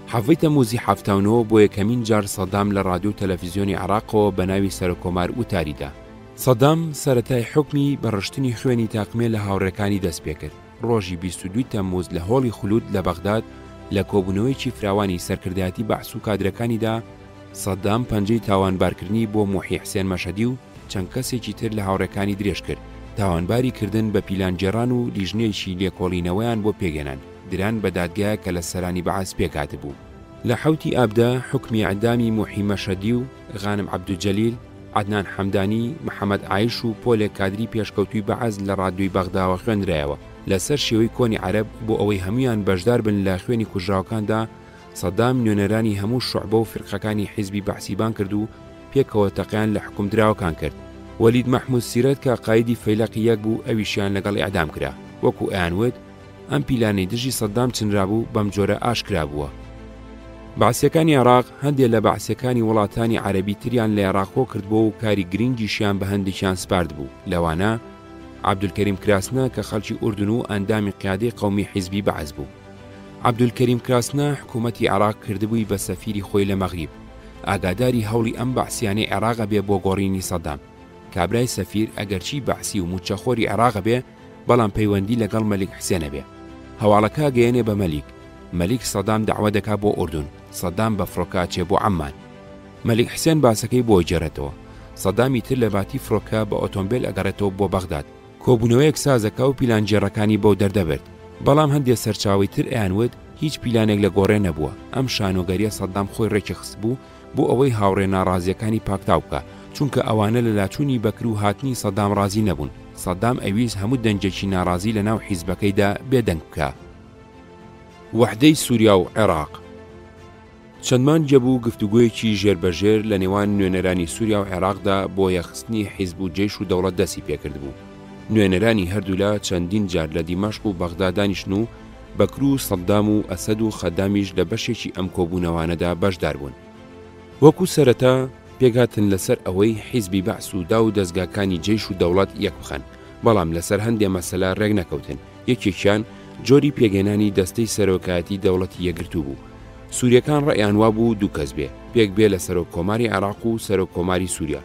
7 تەمموزی 79 بۆ یەکەمین جار سەدام لە ڕادیۆ و تەلەڤیزیۆنی عێراقەوە بە ناوی سەرۆکۆمار وتاریدا. سەدام سەرەتای حکمی بەڕشتنی خوێنی تاقمێ لە هاوڕێکانی دەست پێ کرد. ڕۆژی 22 تەمموز لە هۆڵی خولود لە بەغداد لە کۆبوونەوەیکی فراوانی سەرکردایەتی بەحس و کادرەکانیدا سەدام پەنجەی تاوانبارکردنی بۆ موحی حسێن مەشەدی و چەند کەسێکی تر لە هاوڕێکانی درێژ کرد. تاوانباری کردن بە پیلانجێڕان و لیژنەیەکی لێکۆڵینەوەیان بۆ پێگەنان، دران بە دادگایە کە لە سەرانی بەعاز پێکات بوو. لە حوتی ئابدا حکمی ئەعدامی موحی مەشەدی و غانم عەبدولجەلیل، عەدنان حەمدانی، محەممەد عایش و پۆلێک کادری پێشکەوتوی بەعاز لە ڕادیۆی بەغداوە خوێنرایەوە لەسەر شێوەی کۆنی عەرەب بۆ ئەوەی هەمویان بەشدار بن لە خوێنی کوژراوەکاندا. سەدام نوێنەرانی هەموو شوعبە و فرقەکانی حیزبی بەحسیبان کرد و پێکەوە تەقیان لە حکومدراوەکان کرد. وەلید مەحموود سیرەت کە قایدی فەیلەقی یەک بوو ئەویشیان لەگەڵ ئیعدام کرا. وەکو ئەیانوت ئەم پیلانەی دژی سەدام چنرابوو بەم جۆرە ئاشکرا بووە. بەعسیەکانی عێراق هەندێک لە بەعسیەکانی وڵاتانی عەرەبی تریان لە عێراقۆ کردبووە و کاری گرنگیشیان بە هەندێکیان سپارد بوو. لەوانە عەبدولکەریم کراسنە کە خەڵکی ئوردن و ئەندامی قیادەی قەومی حیزبی بەعز بوو. عەبدولکەریم کراسنە حکوومەتی عێراق کردبووی بە سەفیری خۆی لە مەغریب، ئاگاداری هەوڵی ئەم بەعسیانەی عێراقە بێ بۆ گۆڕینی سەدام. کابرای سەفیر ئەگەرچی بەعسی و موچەخۆری عێراقە بێ، بەڵام پەیوەندی لەگەڵ مەلیک حسێنە بێ. هەواڵەکە گەیەنێ بە مەلیک سەدام دەعوە دەکا بۆ ئوردون، سەدام بە فڕۆکاچێ بۆ عەمان. مەلیک حسێن باسەکەی بۆ جێڕێتەوە. سەدامی تر لە باتی فڕۆکە بە ئۆتۆمبیل ئەگەڕێتەوە بۆ بەغداد. کۆبوونەوەیەک سازەکە و پیلانجێڕەکانی بۆ دەردەبێت، بەڵام هەندێک سەرچاوی تر ئەیانوت هیچ پیلانێک لە گۆڕێ نەبووە. ئەم شانۆگەریە سەدام خۆی ڕێکی خست بوو بۆ ئەوەی هاوڕێ ناڕازیەکانی پاکتاو بکە، چونکە ئەوانە لە لاچوونی بەکر و هاتنی سەدام ڕازی نەبوون. سەدام ئەویست هەموو دەنجێکی ناڕازی لە ناو حیزبەکەیدا بێدەنگ بکە. وحدەی سووریا و عێراق. چەندمان جەبوو گفتوگویەکی ژێربەژێر لە نێوان نوێنەرانی سووریا و عێراقدا بۆ یەخستنی حیزب و جێش و دەوڵەت دەستی پێکرد بوو. نوێنەرانی هەردوولا چەندین جار لە دیمەشق و بەغدا دانیشتن و بەکر و سەدام و ئەسەد و خەدامیش لە بەشێکی ئەم کۆبوونەوانەدا بەشدار بوون. وەکو سەرەتا پێگاتن لەسەر ئەوەی حیزبی بەعس و دا و دەستگاکانی جێش و دەوڵەت یەک بخەن، بەڵام لەسەر هەندێ مەسەلا ڕێک نەکەوتن. یەکێکیان جۆری پێگەێنانی دەستەی سەرۆکایەتی دەوڵەتی یەکگرتوو بوو. سووریەکان ڕێیان وا بوو دوو کەس بێ، پێک بێ لە سەرۆکۆماری عێراق و سەرۆکۆماری سووریا.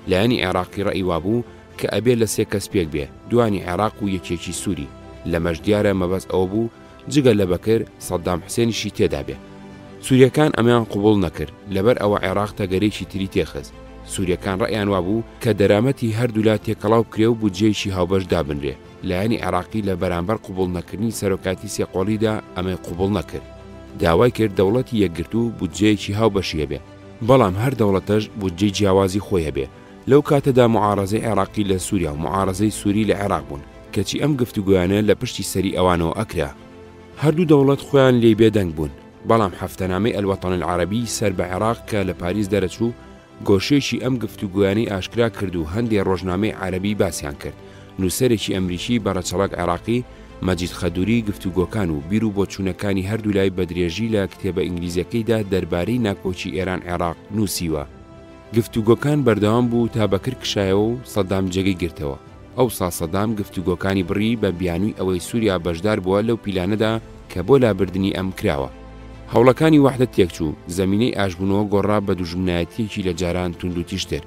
لایەنی عێراقی ڕێی وابوو کە ئەبێ لە سێ کەس پێک بێ، دوانی عێراق و یەکێکی سووری. لەمەش دیارە مەبەست ئەوە بوو جگە لە بەکر سەدام حوسێنیشی تێدا بێ. سووریەکان ئەمیان قوبوڵ نەکرد، لەبەر ئەوە عێراق تەگەرێکی تری تێخست. سووریەکان ڕێیان وابوو کە دەرامەتی هەردوولا تێکەڵاو بکرێ و بودجێیەکی هاوبەش دابنرێ. لایەنی عێراقی لە بەرامبەر قوبوڵ نەکردنی سەرۆکاتی سێقۆڵیدا ئەمەی قوبوڵ نەکرد. داوای کرد دەوڵەتی یەکگرتوو بودجەیەکی هاوبەشی هەبێ، بەڵام هەر دەوڵەتەش بودجەی جیاوازی خۆی هەبێ. لەو کاتەدا معارەزەی عێراقی لە سووریا و معارەزەی سووری لە عێراق بوون، کەچی ئەم گفتوگویانە لە پشتی سەری ئەوانەوە ئەکرا. هەردوو دەوڵەت خۆیان لێ بێدەنگ بوون، بەڵام هەفتەنامەی ئەلوەتەن العەرەبی سەر بە عێراق کە لە پاریس دەرەچوو گۆشەیەکی ئەم گفتوگویانەی ئاشکرا کرد و هەندێک ڕۆژنامەی عەرەبی باسییان کرد. نووسەرێکی ئەمریکی بەڕەچەڵک عێراقی مەجید خەدووری گفتوگۆکان و بیر و بۆچوونەکانی هەردوو لای بەدرێژی لە کتێبە ئینگلیزیەکەیدا دەربارەی ناکۆچی ئێران عێراق نووسیوە. گفتوگۆکان بەردەوام بوو تا بەکر کشایەوە و سەدام جێگەی گرتەوە. ئەو سەدام گفتوگۆکانی بڕی بە بیانووی ئەوەی سووریا بەشدار بووە لەو پیلانەدا کە بۆ لابردنی ئەم کراوە. هەوڵەکانی وحدەت تێکچوو، زەمینەی ئاشبوونەوە گۆڕا بە دوژمنایەتیەکی لە جاران تونند و تیشتر.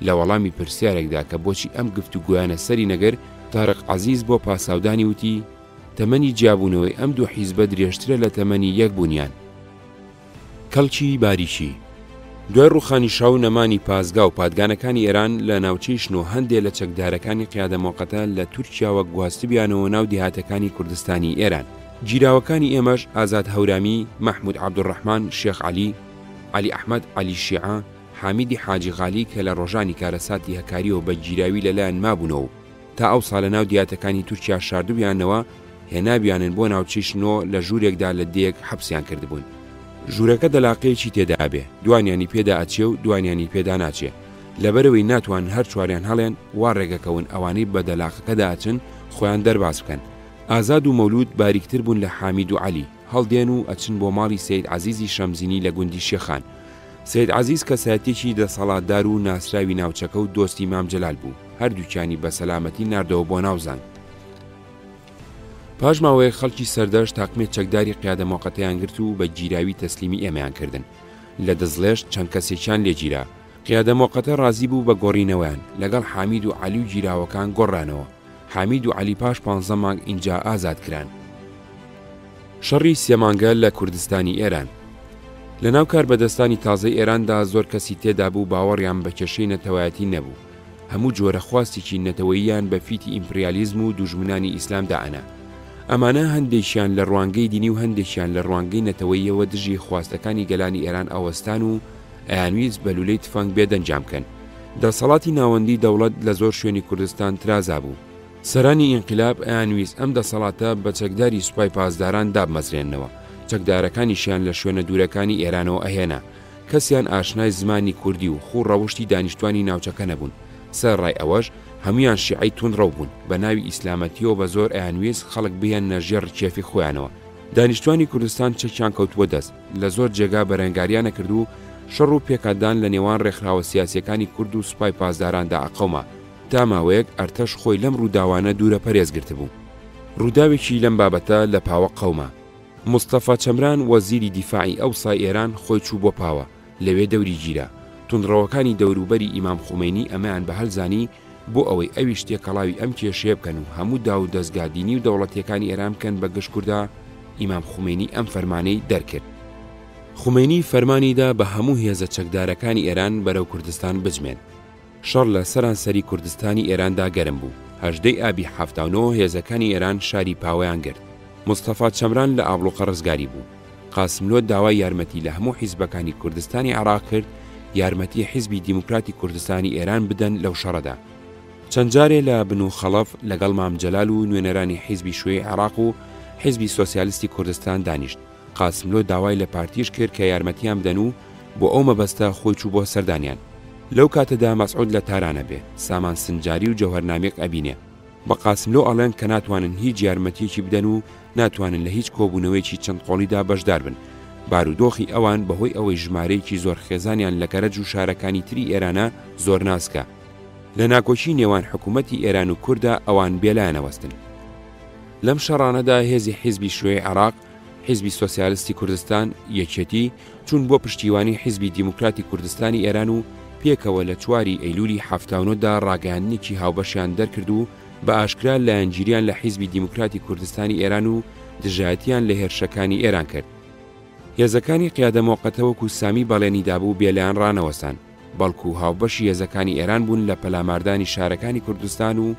لە وەڵامی پرسیارێکدا کە بۆچی ئەم گفتوگویانە سەری نەگەر، تارق عەزیز بۆ پاساودانی وتی تەمەنی جیابوونەوەی ئەم دوو حیزبە درێژترە لە تەمەنی یەک بوونیان. کەڵکی باریشی دوای ڕوخانی شاو نەمانی پازگا و پادگانەکانی ئێران لە ناوچەیشن و هەندێک لە چەکدارەکانی قیادە مۆقەتە لە تورکیاوە گواستبیانەوە ناو دیهاتەکانی کوردستانی ئێران. گیراوەکانی ئێمەش ئازاد هەورامی، مەحمود عەبدوڕەحمان، شێخ عەلی، عەلی ئەحمەد، عەلی شیعە، حامیدی حاجی غالی کە لە ڕۆژانی کارەساتی هەکاریەوە بە گیراوی لەلایەن مابوونەوە تا ئەو ساڵە ناو دیاتەکانی تورکیا شاردوبیانەوە هێنابیانن بۆ ناوچەیشنەوە لە ژوورێکدا لە دێک حەبسیان کردبوون. ژوورەکە دەلاقەیەکی تێدا بێ، دوانیانی پێدا ئەچێ و دوانیانی پێدا ناچێ. لەبەرەوەی ناتوان هەر چواریان هەڵێن وا ڕێگەکەون ئەوانەی بە دەلاقەکەدا ئەچن خۆیان دەرباز بکەن. ئازاد و مەولود باریکتر بوون لە حامید و عەلی، هەڵدێن و ئەچن بۆ ماڵی سەید عەزیزی شەمزینی لە گوندی شێخان. سەید عەزیز کەسایەتێکی دەسەڵاتدار و ناسراوی ناوچەکە و دۆستی مام جەلال بوو، هەردووکیانی بە سەلامەتی ناردەوە بۆ ناوزان. پاش ماوەیە خەڵکی سەردەش تاقمێت چەکداری قیادە مۆقەتەیان گرت و بە گیراوی تەسلیمی ئێمەیان کردن. لە دەزڵێش چەند کەسێکیان لێگیرا. قیادە مۆقەتە ڕازی بوو بە گۆڕینەوەیان، لەگەڵ حامید و عەلی و گیراوەکان گۆڕانەوە. حامید و عەلی پاش 15 مانگ ئینجا ئازاد کران. شەڕی سێمانگە لە کوردستانی ئێران. لە ناو کار بەدەستانی تازەی ئێراندا زۆر کەسی تێدا بوو باوەڕیان بە کێشەی نەتەوایەتی نەبوو. هەموو جۆرە خواستێکی نەتەوەییان بە فیتی ئیمپریالیزم و دوژمنانی ئیسلامدا ئەنا. ئەمانە هەندێکیان لە ڕوانگەی دینی و هەندێکیان لە ڕوانگەی نەتەوەییەوە دژی خواستەکانی گەلانی ئێران ئەوەستان و ئەیانویست بە لولەی تفەنگ بێدەنجام بکەن. دەسەڵاتی ناوەندی دەوڵەت لە زۆر شوێنی کوردستان ترازا بوو. سەرانی ئینقلاب ئەیانویست ئەم دەسەڵاتە بە چەکداری سوپای پاسداران دابمەزرێنەوە. چەکدارەکانیشیان لە شوێنە دوورەکانی ئێرانەوە ئەهێنا. کەسیان ئاشنای زمانی کوردی و خوڕ ڕەوشی دانیشتوانی ناوچەکە نەبوون. سەرڕای ئەوەش هەمویان شیعی تونڕەو بوون، بە ناوی ئیسلامەتیەوە بە زۆر ئەیانویست خەڵک بهێن نەژێر کێفی خۆیانەوە. دانیشتوانی کوردستان چەکیان کەوتووە دەست، لە زۆر جێگا بەرەنگاریانە کرد و شەڕ و پێکاتدان لە نێوان ڕێکخراوە سیاسیەکانی کورد و سوپای پاسداراندا ئەقەوما. تا ماوەیەک ئەرتەش خۆی لەم ڕووداوانە دوورە پەرێزگرت بوو. ڕووداوێکی لەم بابەتە لە پاوە قەوما. مستەفا چەمران وەزیری دیفاعی ئەوسای ئێران خۆی چوو بۆ پاوە، لەوێ دەوری گیرا. تونڕەوەکانی دەوروبەری ئیمام خومینی ئەمەیان بە هەڵزانی بۆ ئەوەی ئەویش تێکەڵاوی ئەم کێشەیە بکەن و هەموو دا و دەستگادینی و دەوڵەتیەکانی ئێران بکەن بە گشت کووردا. ئیمام خومینی ئەم فەرمانەی دەرکرد. خومینی فەرمانیدا بە هەموو هێزە چەکدارەکانی ئێران بەرەو کوردستان بجمێن. شەڕ لە سەرانسەری کوردستانی ئێراندا گەرم بوو. 18 ئابی 79 هێزەکانی ئێران شاری پاوەیان گرت. مستەفا چەمران لە ئابڵوقە ڕزگاری بوو. قاسملۆ داوای یارمەتی لە هەموو حیزبەکانی کوردستانی عێراق کرد یارمەتی حیزبی دیموکراتی کوردستانی ئێران بدەن لەو شەڕەدا. چەند جارێ لە بن و خەڵەف لەگەڵ مام جەلال و نوێنەرانی حیزبی شوێی عێراق و حیزبی سۆسیالیستی کوردستان دانیشت. قاسملۆ داوای لە پارتیش کرد کە یارمەتیان بدەن و بۆ ئەو مەبەستە خۆی چوو بۆ سەردانیان. لەو کاتەدا مەسعود لە تارانە بێ، سامان سنجاری و جەوهەرنامێک ئەبینێ. بە قاسملۆ ئەڵێن کە ناتوانن هیچ یارمەتیەکی بدەن و ناتوانن لە هیچ کۆبوونەوەیکی چەند قۆڵیدا بەشدار بن. بارودۆخی ئەوان بەهۆی ئەوەی ژمارەیەکی زۆر خێزانیان لە گەرەج و شارەکانی تری ئێرانە زۆر ناسکە. لە ناکۆچی نێوان حکوومەتی ئێران و کووردا ئەوان بێلایەنەوەستن. لەم شەڕانەدا هێزی حیزبی شوێی عێراق، حیزبی سۆسیالیستی کوردستان یەکێتی چوون بۆ پشتیوانی حیزبی دیموکراتی کوردستانی ئێران و پێکەوە لە 4 ئەیلولی 79دا ڕاگەیاندنێکی هاوبەشیان دەرکرد و بە ئاشکرا لایەنگیریان لە حیزبی دیموکراتی کوردستانی ئێران و دژایەتیان لە هێرشەکانی ئێران کرد. هێزەکانی قیادە مۆقەتەوەکو سامی بەڵێنیدا بوو بێلایەن ڕانەوەسان، بەڵکو هاوبەشی هێزەکانی ئێران بوون لە پەلاماردانی شارەکانی کوردستان و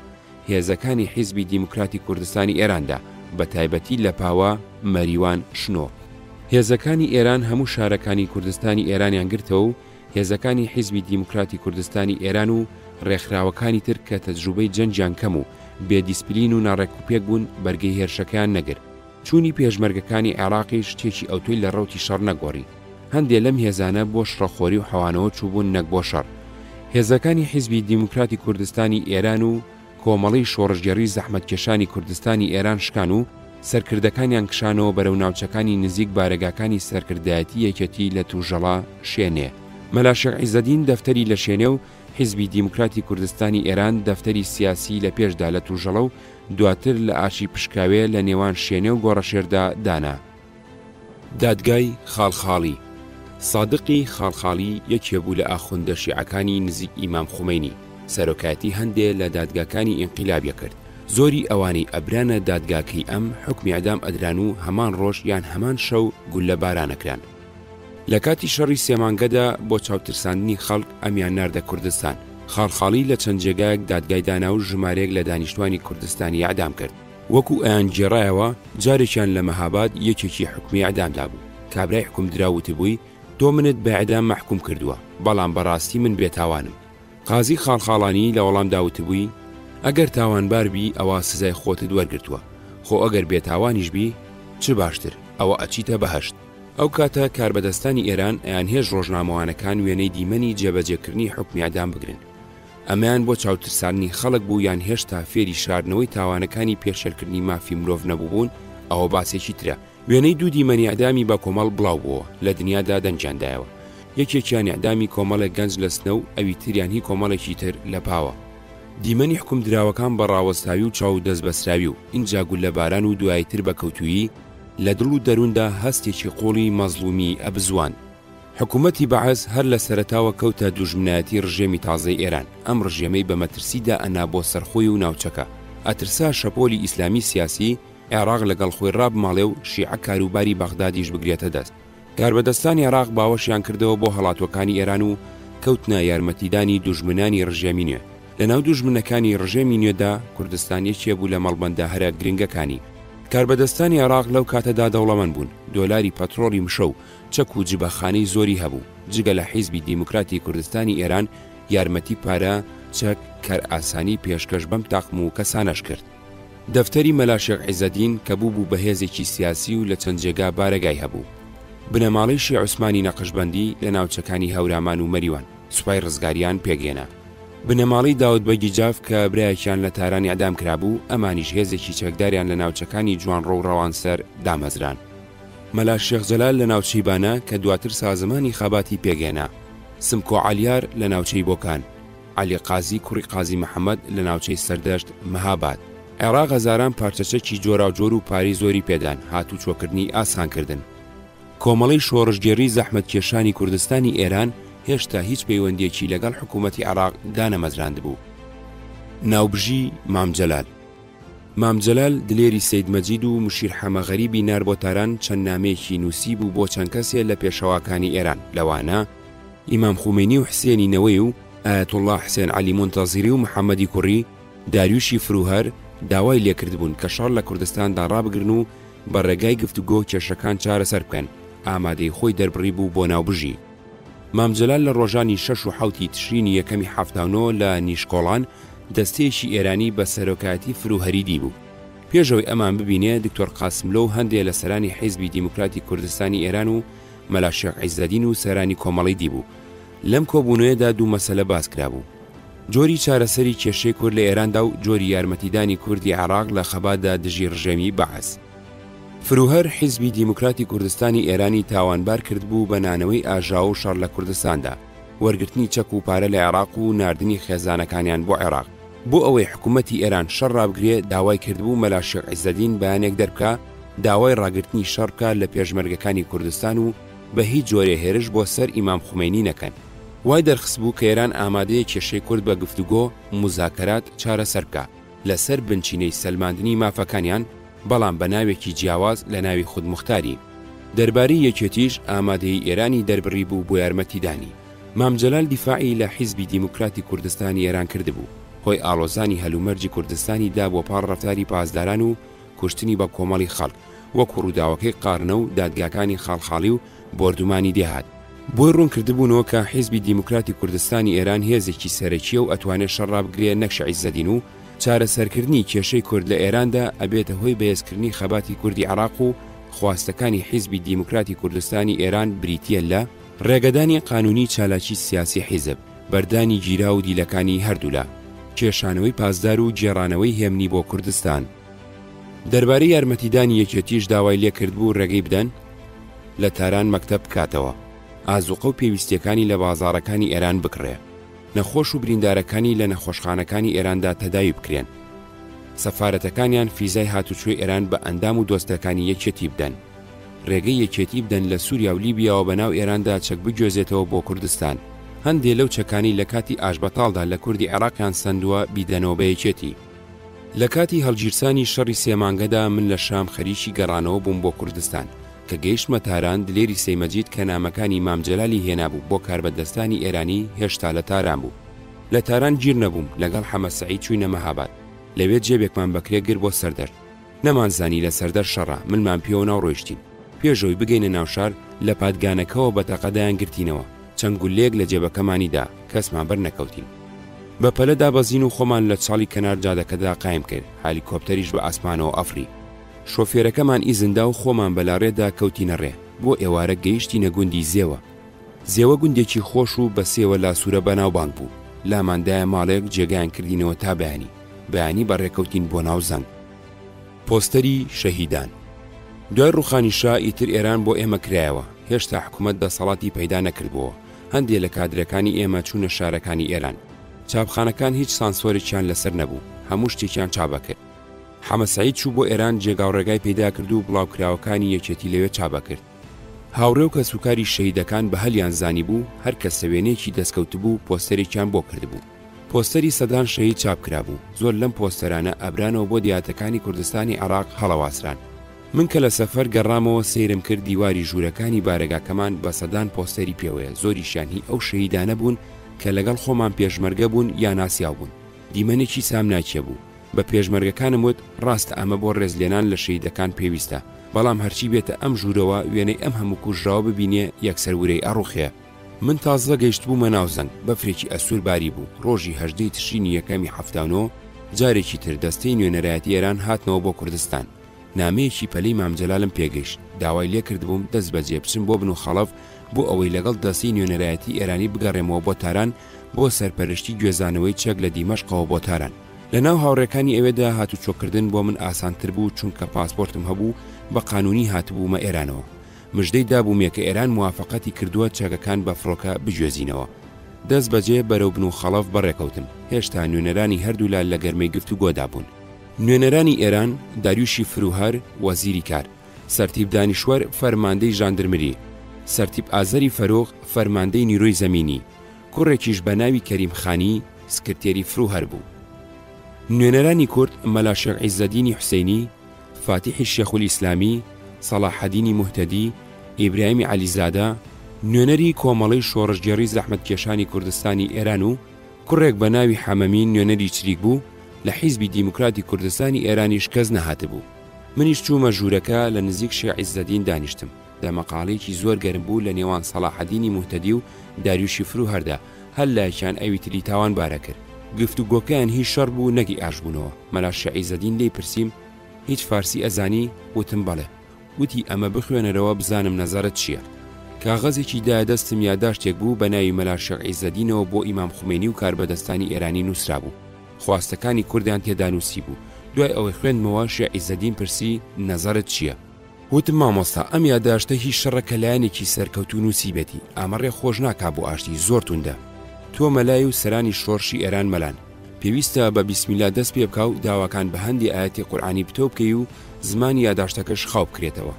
هێزەکانی حیزبی دیموکراتی کوردستانی ئێراندا، بە تایبەتی لە پاوە مەریوان شنۆ. هێزەکانی ئێران هەموو شارەکانی کوردستانی ئێرانیان گرتەوە و هێزەکانی حیزبی دیموکراتی کوردستانی ئێران و ڕێکخراوەکانی تر کە تەجروبەی جەنجیان کەم و بێدیسپلین و ناڕێکوپێک بوون بەرگەی هێرشەکەیان نەگرت. چوونی پێشمەرگەکانی عێراقی شتێکی ئەوتۆی لە ڕەوتی شەڕ نەگۆڕی. هەندێک لەم هێزانە بۆ شڕەخۆری و حەوانەوە چووبوون نەک بۆ شەڕ. هێزەکانی حیزبی دیموکراتی کوردستانی ئێران و کۆمەڵی شۆڕژگەڕی زەحمەتکێشانی کوردستانی ئێران شکان و سەرکردەکانیان کشانەوە بەرەو ناوچەکانی نزیک بارەگاکانی سەرکردایەتی یەکێتی لە تووژەڵا شوێنێ. مەلا شێخ عیزەدین دەفتەری لە شوێنێ و حیزبی دیموکراتی کوردستانی ئێران دەفتەری سیاسی لە پێشدا لە تووژەڵە و دواتر لە ئاشی پشکاوێ لە نێوان شوێنێ و گۆڕەشێردا دانا. دادگای خاڵخاڵی. سادقی خاڵخاڵی یەکێ بوو لە ئاخوندە شیعەکانی نزیک ئیمام خومەینی، سەرۆکایەتی هەندێک لە دادگاکانی ئینقیلابیە کرد. زۆری ئەوانەی ئەبرانە دادگاکەی ئەم حکمی ئەدام ئەدران و هەمان ڕۆژ یان هەمان شەو گول لە بارانەکران. لە کاتی شەڕی سێمانگەدا بۆ چاوترساندنی خەڵک ئەمیان ناردە کوردستان. خاڵخاڵی لە چەند جێگایەک دادگای دانا و ژمارەیەک لە دانیشتوانی کوردستانی ئەعدام کرد. وەکو ئەیان جێڕایەوە جارێکیان لە مەهاباد یەکێکی حکمی ئەعدامدا بوو. کابرای حکم دراوتی بووی 2 منت بە ئەعدام مەحکوم کردووە، بەڵام بەڕاستی من بێتاوانم. قازی خاڵخاڵانی لە وەڵام داوت بووی ئەگەر تاوانبار بی ئەوە سزای خۆتت وەرگرتووە، خۆ ئەگەر بێتاوانیش بی چ باشتر ئەوە ئەچیتە بەهەشت. ئەو کاتە کاربەدەستانی ئێران ئەیان هێز ڕۆژنامەوانەکان وێنەی دیمەنی جێبەجێکردنی حکمی ئەعدام بگرن. ئەمەیان بۆ چاوترساندنی خەڵک بوو یان هێشتا فێری شاردنەوەی تاوانەکانی پێشێلکردنی مافی مرۆڤ نەبووبوون، ئەوە باسێکی ترە. وێنەی 2 دیمەنی ئەعدامی بە کۆمەڵ بڵاو بووە لە دنیادا دەنجاندایەوە. یەکێکیان ئەعدامی کۆمەڵێک گەنج لە سنە و ئەوی تریان هی کۆمەڵێکی تر لە پاوە. دیمەنی حکم دراوەکان بە ڕاوەستاوی و چاو دەست بەسراوی و ئینجا گول لە باران و دوایتر بە کەوتویی لە دڵ و دەرووندا هەستێکی قۆڵی مەزلومی ئەبزوان. حکوومەتی بەعەز هەر لە سەرەتاوە کەوتە دوژمنایەتی ڕژێمی تازەی ئێران. ئەم ڕژێمەی بە مەترسیدا ئەنا بۆ سەرخۆی و ناوچەکە. ئەترسا شەپۆلی ئیسلامی سیاسی عێراق لەگەڵ خۆی ڕابماڵێ و شیعە کاروباری بەغدادیش بگرێتە دەست. کاربەدەستانی عێراق باوەشیان کردەوە بۆ هەڵاتوەکانی ئێران و کەوتنە یارمەتیدانی دوژمنانی ڕژێمی نوێ. لەناو دوژمنەکانی ڕژێمی نوێدا کوردستان یەکێ بوو لە مەڵبەندە هەرە گرنگەکانی. کاربەدەستانی عێراق لەو کاتەدا دەوڵەمەند بوون، دۆلاری پەترۆڵی مشە و چەک و جبەخانەی زۆری هەبوو. جگە لە حیزبی دیموکراتی کوردستانی ئێران یارمەتی پارە چەک کار ئاسانی پێشکەش بەم تاقم و کەسانەش کرد. دەفتەری مەلا شێخ عیزەدین کە بوو بە هێزێکی سیاسی و لە چەند جێگا بارەگای هەبوو. بنەماڵی شیع عوسمانی نەقشبەندی لە ناوچەکانی هەورامان و مەریوان سوپای ڕزگاریان پێگێنا. بنەماڵی داود بەگی جاف کە برایەکیان لە تارانی ئەعدام کرابوو، ئەمانیش هێزێکی چەکداریان لە ناوچەکانی جوانڕۆ و ڕەوانسەر دامەزران. مەلا شێخ جەلال لە ناوچەی بانە کە دواتر سازمانی خاباتی پێگێنا. سمکۆ عەلیار لە ناوچەی بۆکان، عەلی قازی کوڕی قازی محەممەد لە ناوچەی سەردەشت مەهاباد. عێراق هەزاران پارچەچەکی جۆراوجۆر و پاری زۆری پێدان هاتوو چۆکردنی ئاسانکردن. کۆمەڵی شۆڕژگێڕی زەحمەتکێشانی کوردستانی ئێران هێشتا هیچ پەیوەندیەکی لەگەڵ حکوومەتی عێراق دانەمەزراند بوو. ناوبژی مامجەلال. مامجەلال دلێری سەید مەجید و مشیر حەمەغەریبی نار بۆ تاران چەند نامەیەکی نووسی بوو بۆ چەند کەسێ لە پێشەواکانی ئێران، لەوانە ئیمام خومینی و حسێنی نەوەی و ئایەتوڵڵا حسێن عەلی مونتەزیری و محەممەدی کوڕی داریوشی فروهەر داوای لێکردبوون کە شەڕ لە کوردستاندا ڕابگرن و بە ڕێگای گفتوگۆ کێشەکان چارەسەر بکەن. ئامادەی خۆی دەربڕی بوو بۆ ناوبژی. مامجەلال لە ڕۆژانی 6 و 7 تشرینی یەکەمی 79 لە نیشکۆڵان دەستەیەکی ئێرانی بە سەرۆکایەتی فروهەریدی بوو. پێشەوەی ئەمان ببینێ دکتۆر قاسملۆ هەندێک لە سەرانی حیزبی دیموکراتی کوردستانی ئێران و مەلا شێخ عیزەدین و سەرانی کۆمەڵی دیبوو. لەم کۆبوونەوەیەدا دوو مەسەلە باس کرابوو: جۆری چارەسەری کێشەی کورد لە ئێراندا و جۆری یارمەتیدانی کوردی عێراق لە خەباتدا دژی ڕژێمی بەعەس. فروهەر حیزبی دیموکراتی کوردستانی ئێرانی تاوانبار کرد بوو بە نانەوەی ئاژاو و شەڕ لە کوردستاندا، وەرگرتنی چەک و پارە لە عێراق و ناردنی خێزانەکانیان بۆ عێراق. بۆ ئەوەی حکوومەتی ئێران شەڕ ڕابگرێ داوای کردبوو مەلا شێخ عیزەدین بەیانێک دەربکە داوای ڕاگرتنی شەڕ بکە لە پێشمەرگەکانی کوردستان و بە هیچ جۆرێ هێرش بۆ سەر ئیمام خومینی نەکەن. وای دەرخست بوو کە ئێران ئامادەیە کێشەی کورد بە گفتوگۆ مزاکرات چارەسەر بکە لەسەر بنچینەی سەلماندنی مافەکانیان، بەڵام بە ناوێکی جیاواز لە ناوی خودمختاری. دەربارەی یەکێتیش ئامادەی ئێرانی دەربڕی بوو بۆ یارمەتیدانی. مام جەلال دیفاعی لە حیزبی دیموکراتی کوردستانی ئێران کردبوو، هۆی ئاڵۆزانی هەلومەرجی کوردستانی دا بۆ پاڵ ڕەفتاری پاسداران و کوشتنی بە کۆمەڵی خەڵک وەکو ڕووداوەکەی قارنە و دادگاکانی خاڵخاڵی و بۆردومانی دێهات. بۆی ڕوون کردبوونەوە کە حیزبی دیموکراتی کوردستانی ئێران هێزێکی سەرەکیە و ئەتوانێت شەڕ ڕابگرێ نەک شێخ عیزەدین و چارەسەرکردنی کێشەی کورد لە ئێراندا ئەبێتە هۆی بەهێزکردنی خەباتی کوردی عێراق و خواستەکانی حیزبی دیموکراتی کوردستانی ئێران بریتیە لە ڕێگەدانی قانونی چالاکی سیاسی حیزب، بەردانی گیرا و دیلەکانی هەردوولا، کێشانەوەی پاسدار و جێڕانەوەی هێمنی بۆ کوردستان. دەربارەی یارمەتیدانی یەکێتیش داوای لێکردبوو ڕێگەی بدەن لە تاران مەکتەب بکاتەوە، ئازوقە و پێویستیەکانی لە بازاڕەکانی ئێران بکڕێ، نەخۆش و بریندارەکانی لە نەخۆشخانەکانی ئێراندا تەداوی بکرێن، سەفارەتەکانیان فیزای هاتوچۆی ئێران بە ئەندام و دۆستەکانی یەکێتی بدەن، ڕێگەی یەکێتی بدەن لە سووریا و لیبیاوە بەناو ئێراندا چەک بگوێزێتەوە بۆ کوردستان. هەندێ لەو چەکانی لە کاتی ئاشبەتاڵدا لە کوردی عێراقیان سندووە بیدەنەوە بە یەکێتی. لە کاتی هەڵگیرسانی شەڕی سێمانگەدا من لە شام خەریکی گەڕانەوە بووم بۆ کوردستان کە گەیشتمە تاران. دلێری سەیمەجید کە نامەکانی مام جەلالی هێنابوو بۆ کاربەدەستانی ئێرانی هێشتا لە تاران بوو. لە تاران گیر نەبووم، لەگەڵ حەمە سەعید چووینە مەهاباد، لەوێ جێبێکمان بەکرێ گر بۆ سەردەر. نەمانزانی لە سەردەر شەڕە، منمان پێوە ناوڕۆیشتین. پێشەوەی بگەینە ناوشار لە پادگانەکەەوە بە تەقەدایان گرتینەوە، چەند گولێک لە جێبەکەمانیدا، کەسمان بەر نەکەوتین. بە پەلە دابەزین و خۆمان لە چاڵی کەنار جادەکەدا قایم کرد، هالیکۆپتەریش بە ئاسمانەوە ئەفری. شۆفێرەکەمان ئیزندا و خۆمان بەلاڕێدا کەوتینە ڕێ، بۆ ئێوارە گەیشتینە گوندی زێوە. زێوە گوندێکی خۆش و بەسێوە لاسوورە بەناوبانگ بوو. لاماندایە ماڵێک جێگایان کردینەوە تا بەیانی بەڕێکەوتین بۆ ناو زەنگ. پۆستەری شەهیدان. دوای ڕوخانیشا ئیتر ئێران بۆ ئێمە کرایەوە، هێشتا حکوومەت دەسەڵاتی پەیدا نەکردبووە. هەندێک لە کادرەکانی ئێمە چوونە شارەکانی ئێران. چاپخانەکان هیچ سانسۆرێکیان لەسەر نەبوو، هەموو شتێکیان چابە کرد. حەمە سەعید چوو بۆ ئێران، جێگاوڕێگای پەیدا کرد و بڵاوکراوەکانی یەکێتی لەوێ چابە کرد. هاوڕێ و کەسوکاری شەهیدەکان بە هەلیان زانی بوو، هەر کە سەوێنێکی دەستکەوت بوو پۆستەرێکیان بۆ کردبوو. پۆستەری سەدان شەهید چاپکرا بوو. زۆر لەم پۆستەرانە ئەبرانەوە بۆ دیاتەکانی کوردستانی عێراق هەڵەواسران. من کە لە سەفەر گەڕامەوە سەیرم کرد دیواری ژوورەکانی بارەگاکەمان بە سەدان پۆستەری پێوەیە. زۆریشیان هی ئەو شەهیدانە بوون کە لەگەڵ خۆمان پێشمەرگە بوون یا ناسیاو بوون. دیمەنێکی سام ناچێ بوو. بە پێشمەرگەکانم وت ڕاستە ئەمە بۆ ڕێزلێنان لە شەهیدەکان پێویستە، بەڵام هەرچی بێتە ئەم ژوورەوە وێنەی ئەم هەموو کوژراوە ببینێ یەکسەرورەی ئەڕوخێ. من تازە گەیشت بوومە ناو زەنگ، بەفرێکی ئەسوور باری بوو. ڕۆژی 18 تشرینی یەکەمی هەفتانەوە جارێکی تر دەستەی نوێنەرایەتی ئێران هاتنەوە بۆ کوردستان. نامەیەکی پەلەی مام جەلالم پێگەیشت، داوای لێ کردبووم دەست بەجێ بچم بۆ بن و خەڵەف بۆ ئەوەی لەگەڵ دەستەی نوێنەرایەتی ئێرانی بگەڕێمەوە بۆ تاران بۆ سەرپەرشتی گوێزانەوەی چەک لە دیمەشقەوە بۆ تاران. لە ناو هاوڕێکانی ئەوێدا هاتوچۆکردن بۆ من ئاسانتر بوو، چونکە پاسپۆرتم هەبوو، بە قانونی هاتبوومە ئێرانەوە. مژدەی دابوومێ کە ئێران موافقەتی کردووە چەکەکان بە فڕۆکە بجوێزینەوە. دەست بەجێ بەرەو بن و خەڵەف بەڕێکەوتم. هێشتا نوێنەرانی هەردوولا لە گەرمەی گفتوگۆدا بوون. نوێنەرانی ئێران داریوشی فروهەر وەزیری کار، سەرتیب دانیشوەر فەرماندەی ژاندرمری، سەرتیب ئازەری فەرۆغ فەرماندەی نیرۆی زەمینی، کوڕێکیش بە ناوی کەریم خانی سکرتێری فروهەر بوو. نوێنەرانی کورد مەلا شێخ عیزەدینی حوسەینی، فاتیحی شێخول ئیسلامی، سەلاحەدینی موهتەدی، ئیبراهیمی عەلیزادە، نوێنەری کۆمەڵەی شۆڕژگێڕی زەحمەتکێشانی کوردستانی ئێران و کوڕێک بە ناوی حەمەمین نوێنەری چریک بوو، لە حیزبی دیموکراتی کوردستانی ئێرانیش کەس نەهاتبوو. منیش چوومە ژوورەکە لە نزیک شێخ عیزەدین دانیشتم. دەمەقاڵەیەکی زۆر گەرم بوو لە نێوان سەلاحەدینی موهتەدی و داریوشی فروهەردا، هەر لایەکیان ئەویتری تاوان بارە کرد. گفتوگۆکەیان هیچ شەڕ بوو نەگی ئاشبوونەوە. مەلا شێخ عیزەدین لێی پرسییم هیچ فارسی ئەزانی؟ وتم بەڵێ. وتی ئەمە بخوێنەرەوە بزانم نەزارت چییە. کاغەزێکی دادەستم یاداشتێک بوو بە ناوی مەلا شێخ عیزەدینەوە بۆ ئیمام خومێنی و کاربەدەستانی ئێرانی نووسرا بوو. خواستەکانی کوردیان تێدا نووسی بوو. دوای ئەوەی خوێندمەوە شێخ عیزەدین پرسی نەزارت چییە؟ وتم مامۆستا ئەم یاداشتە هیچ شەڕەکە لایەنێکی سەرکەوتو نووسی بێتی، ئامەڕێ خۆش ناکا بۆ ئاشتی زۆر توندە. تۆ مەلای و سەرانی شۆڕشی ئێران مەلان. پێویستە بە بیسمیلا دەست پێ بکە و داواکان بە هەندی ئاەتی قورئانی بتۆ بکەی و زمانی یاداشتەکەش خاو بکرێتەوە.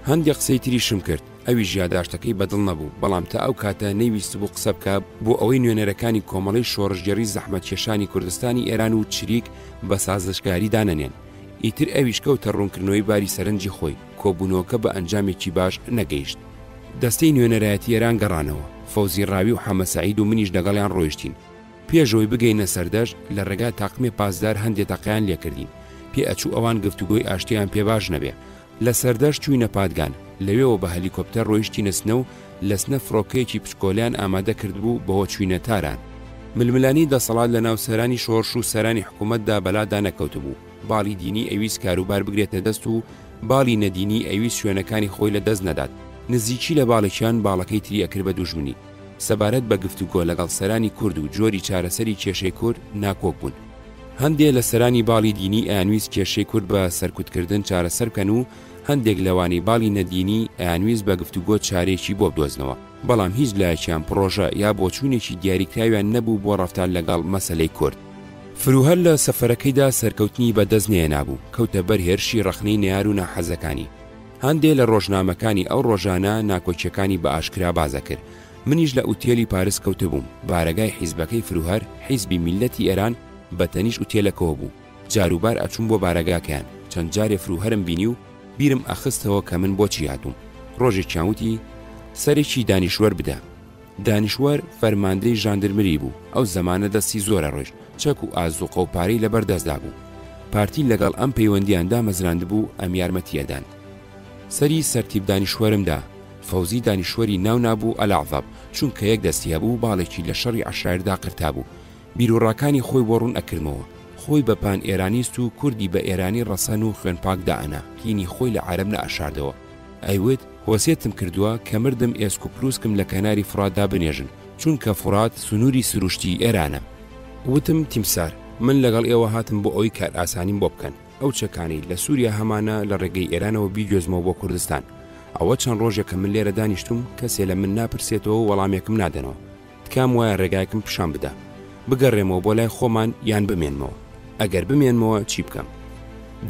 هەندێک قسەی تریشم کرد، ئەویش یاداشتەکەی بەدڵ نەبوو، بەڵام تا ئەو کاتە نەیویست بوو قسە بکە بۆ ئەوەی نوێنەرەکانی کۆمەڵی شۆڕژگەری زەحمەتکێشانی کوردستانی ئێران و چریک بە سازشکاری دانەنێن. ئیتر ئەویش کەوتە ڕوونکردنەوەی باری سەرنجی خۆی، کۆبوونەوەکە بە ئەنجامێکی باش نەگەیشت. دەستەی نوێنەرایەتی ئێران گەڕانەوە، فەوزی ڕاوی و حەمە سەعید و منیش لەگەڵیان ڕۆیشتین. پێشەوەی بگەینە سەردەش لە ڕێگا تاقمێ پاسدار هەندێک تەقیان لێکردین. پێ ئەچوو ئەوان گفتوگۆی ئاشتیان پێ باش نەبێ. لە سەردەش چووینە پادگان، لەوێەوە بە هەلیکۆپتەر ڕۆیشتینە سنە و لە سنە فڕۆکەیەکی پشکۆلیان ئامادە کرد بوو بەوە چووینە تاران. ململانی دەسەڵات لە ناو سەرانی شۆڕش و سەرانی حکوومەتدا بەلادا نەکەوت بوو. باڵی دینی ئەویست کاروبار بگرێتە دەست و باڵی نەدینی ئەویست شوێنەکانی خۆی لە دەست نەدات. نزیکی لە باڵێکیان باڵەکەی تری ئەکرد بە دوژمنی. سەبارەت بە گفتوگۆ لەگەڵ سەرانی کورد و جۆری چارەسەری کێشەی کورد ناکۆک بوون. هەندێک لە سەرانی باڵی دینی ئەیانویست کێشەی کورد بە سەرکوتکردن چارەسەر بکەن و هەندێک لەوانی باڵی نەدینی ئەیانویست بە گفتوگۆ چارێکی بۆ بدۆزنەوە، بەڵام هیچ لایەکیان پرۆژە یا بۆچوونێکی دیاریکراویان نەبوو بۆ ڕەفتار لەگەڵ مەسەلەی کورد. فروهەر لە سەفەرەکەیدا سەرکەوتنی بەدەست نێنابوو، کەوتە بەر هێرشی ڕەخنەی نەیار و ناحەزەکانی. هەندێک لە ڕۆژنامەکانی ئەو ڕۆژانە ناکۆچیەکانی بە ئاشکرا بازە کرد. منیش لە ئوتێلی پارس کەوتە بووم. بارەگای حیزبەکەی فروهەر، حیزبی میلەتی ئێران، بەتەنیش ئوتێلەکەوە بوو. جاروبار ئەچووم بۆ بارەگاکەیان، چەند جارێ فروهەرم بینی و بیرم ئەخستەوە کە من بۆچی هاتووم. ڕۆژێکیان وتی سەرێکی دانیشوەر بدە. دانیشوەر فەرماندەی ژاندرمری بوو، ئەو زەمانە دەستی زۆرە ڕۆژ، چەک و ئازوقە و پارەی لەبەردەستدا بوو. پارتی لەگەڵ ئەم پەیوەندیاندا مەزراند بوو ئەم یارمەتیەدان. سەری سەرتیب دانیشوەرمدا، فەوزی دانیشوەری ناو نابوو ئەلاعزەب، چونکە یەک دەستیە بوو باڵێکی لە شەڕی عەشایردا قرتا بوو. بیرۆڕاکانی خۆی بۆ ڕوون ئەکردمەوە. خۆی بە پان ئێرانیست و کوردی بە ئێرانی ڕەسەن و خوێنپاک دائەنا، کینی خۆی لە عەرەب نەئەشاردەوە. ئەیوت وەسیەتم کردووە کە مردم ئێسک و پرووسکم لە کەناری فوراتدا بنێژن، چونکە فورات سنووری سروشتی ئێرانە. وتم تیمسار، من لەگەڵ ئێوە هاتم بۆ ئەوەی کار ئاسانیم بۆ بکەن. ئەو چەکانی لە سووریا هەمانە لە ڕێگەی ئێرانەوە بیگوێزمەوە بۆ کوردستان. ئەوە چەند ڕۆژێکە من لێرە دانیشتوم، کەسێ لە من ناپرسێتەوە وەڵامێکم نادەنەوە. تکام وایە ڕێگایکم پیشان بدە، بگەڕێمەوە بۆ لای خۆمان یان بمێنمەوە. ئەگەر بمێنمەوە چی بکەم؟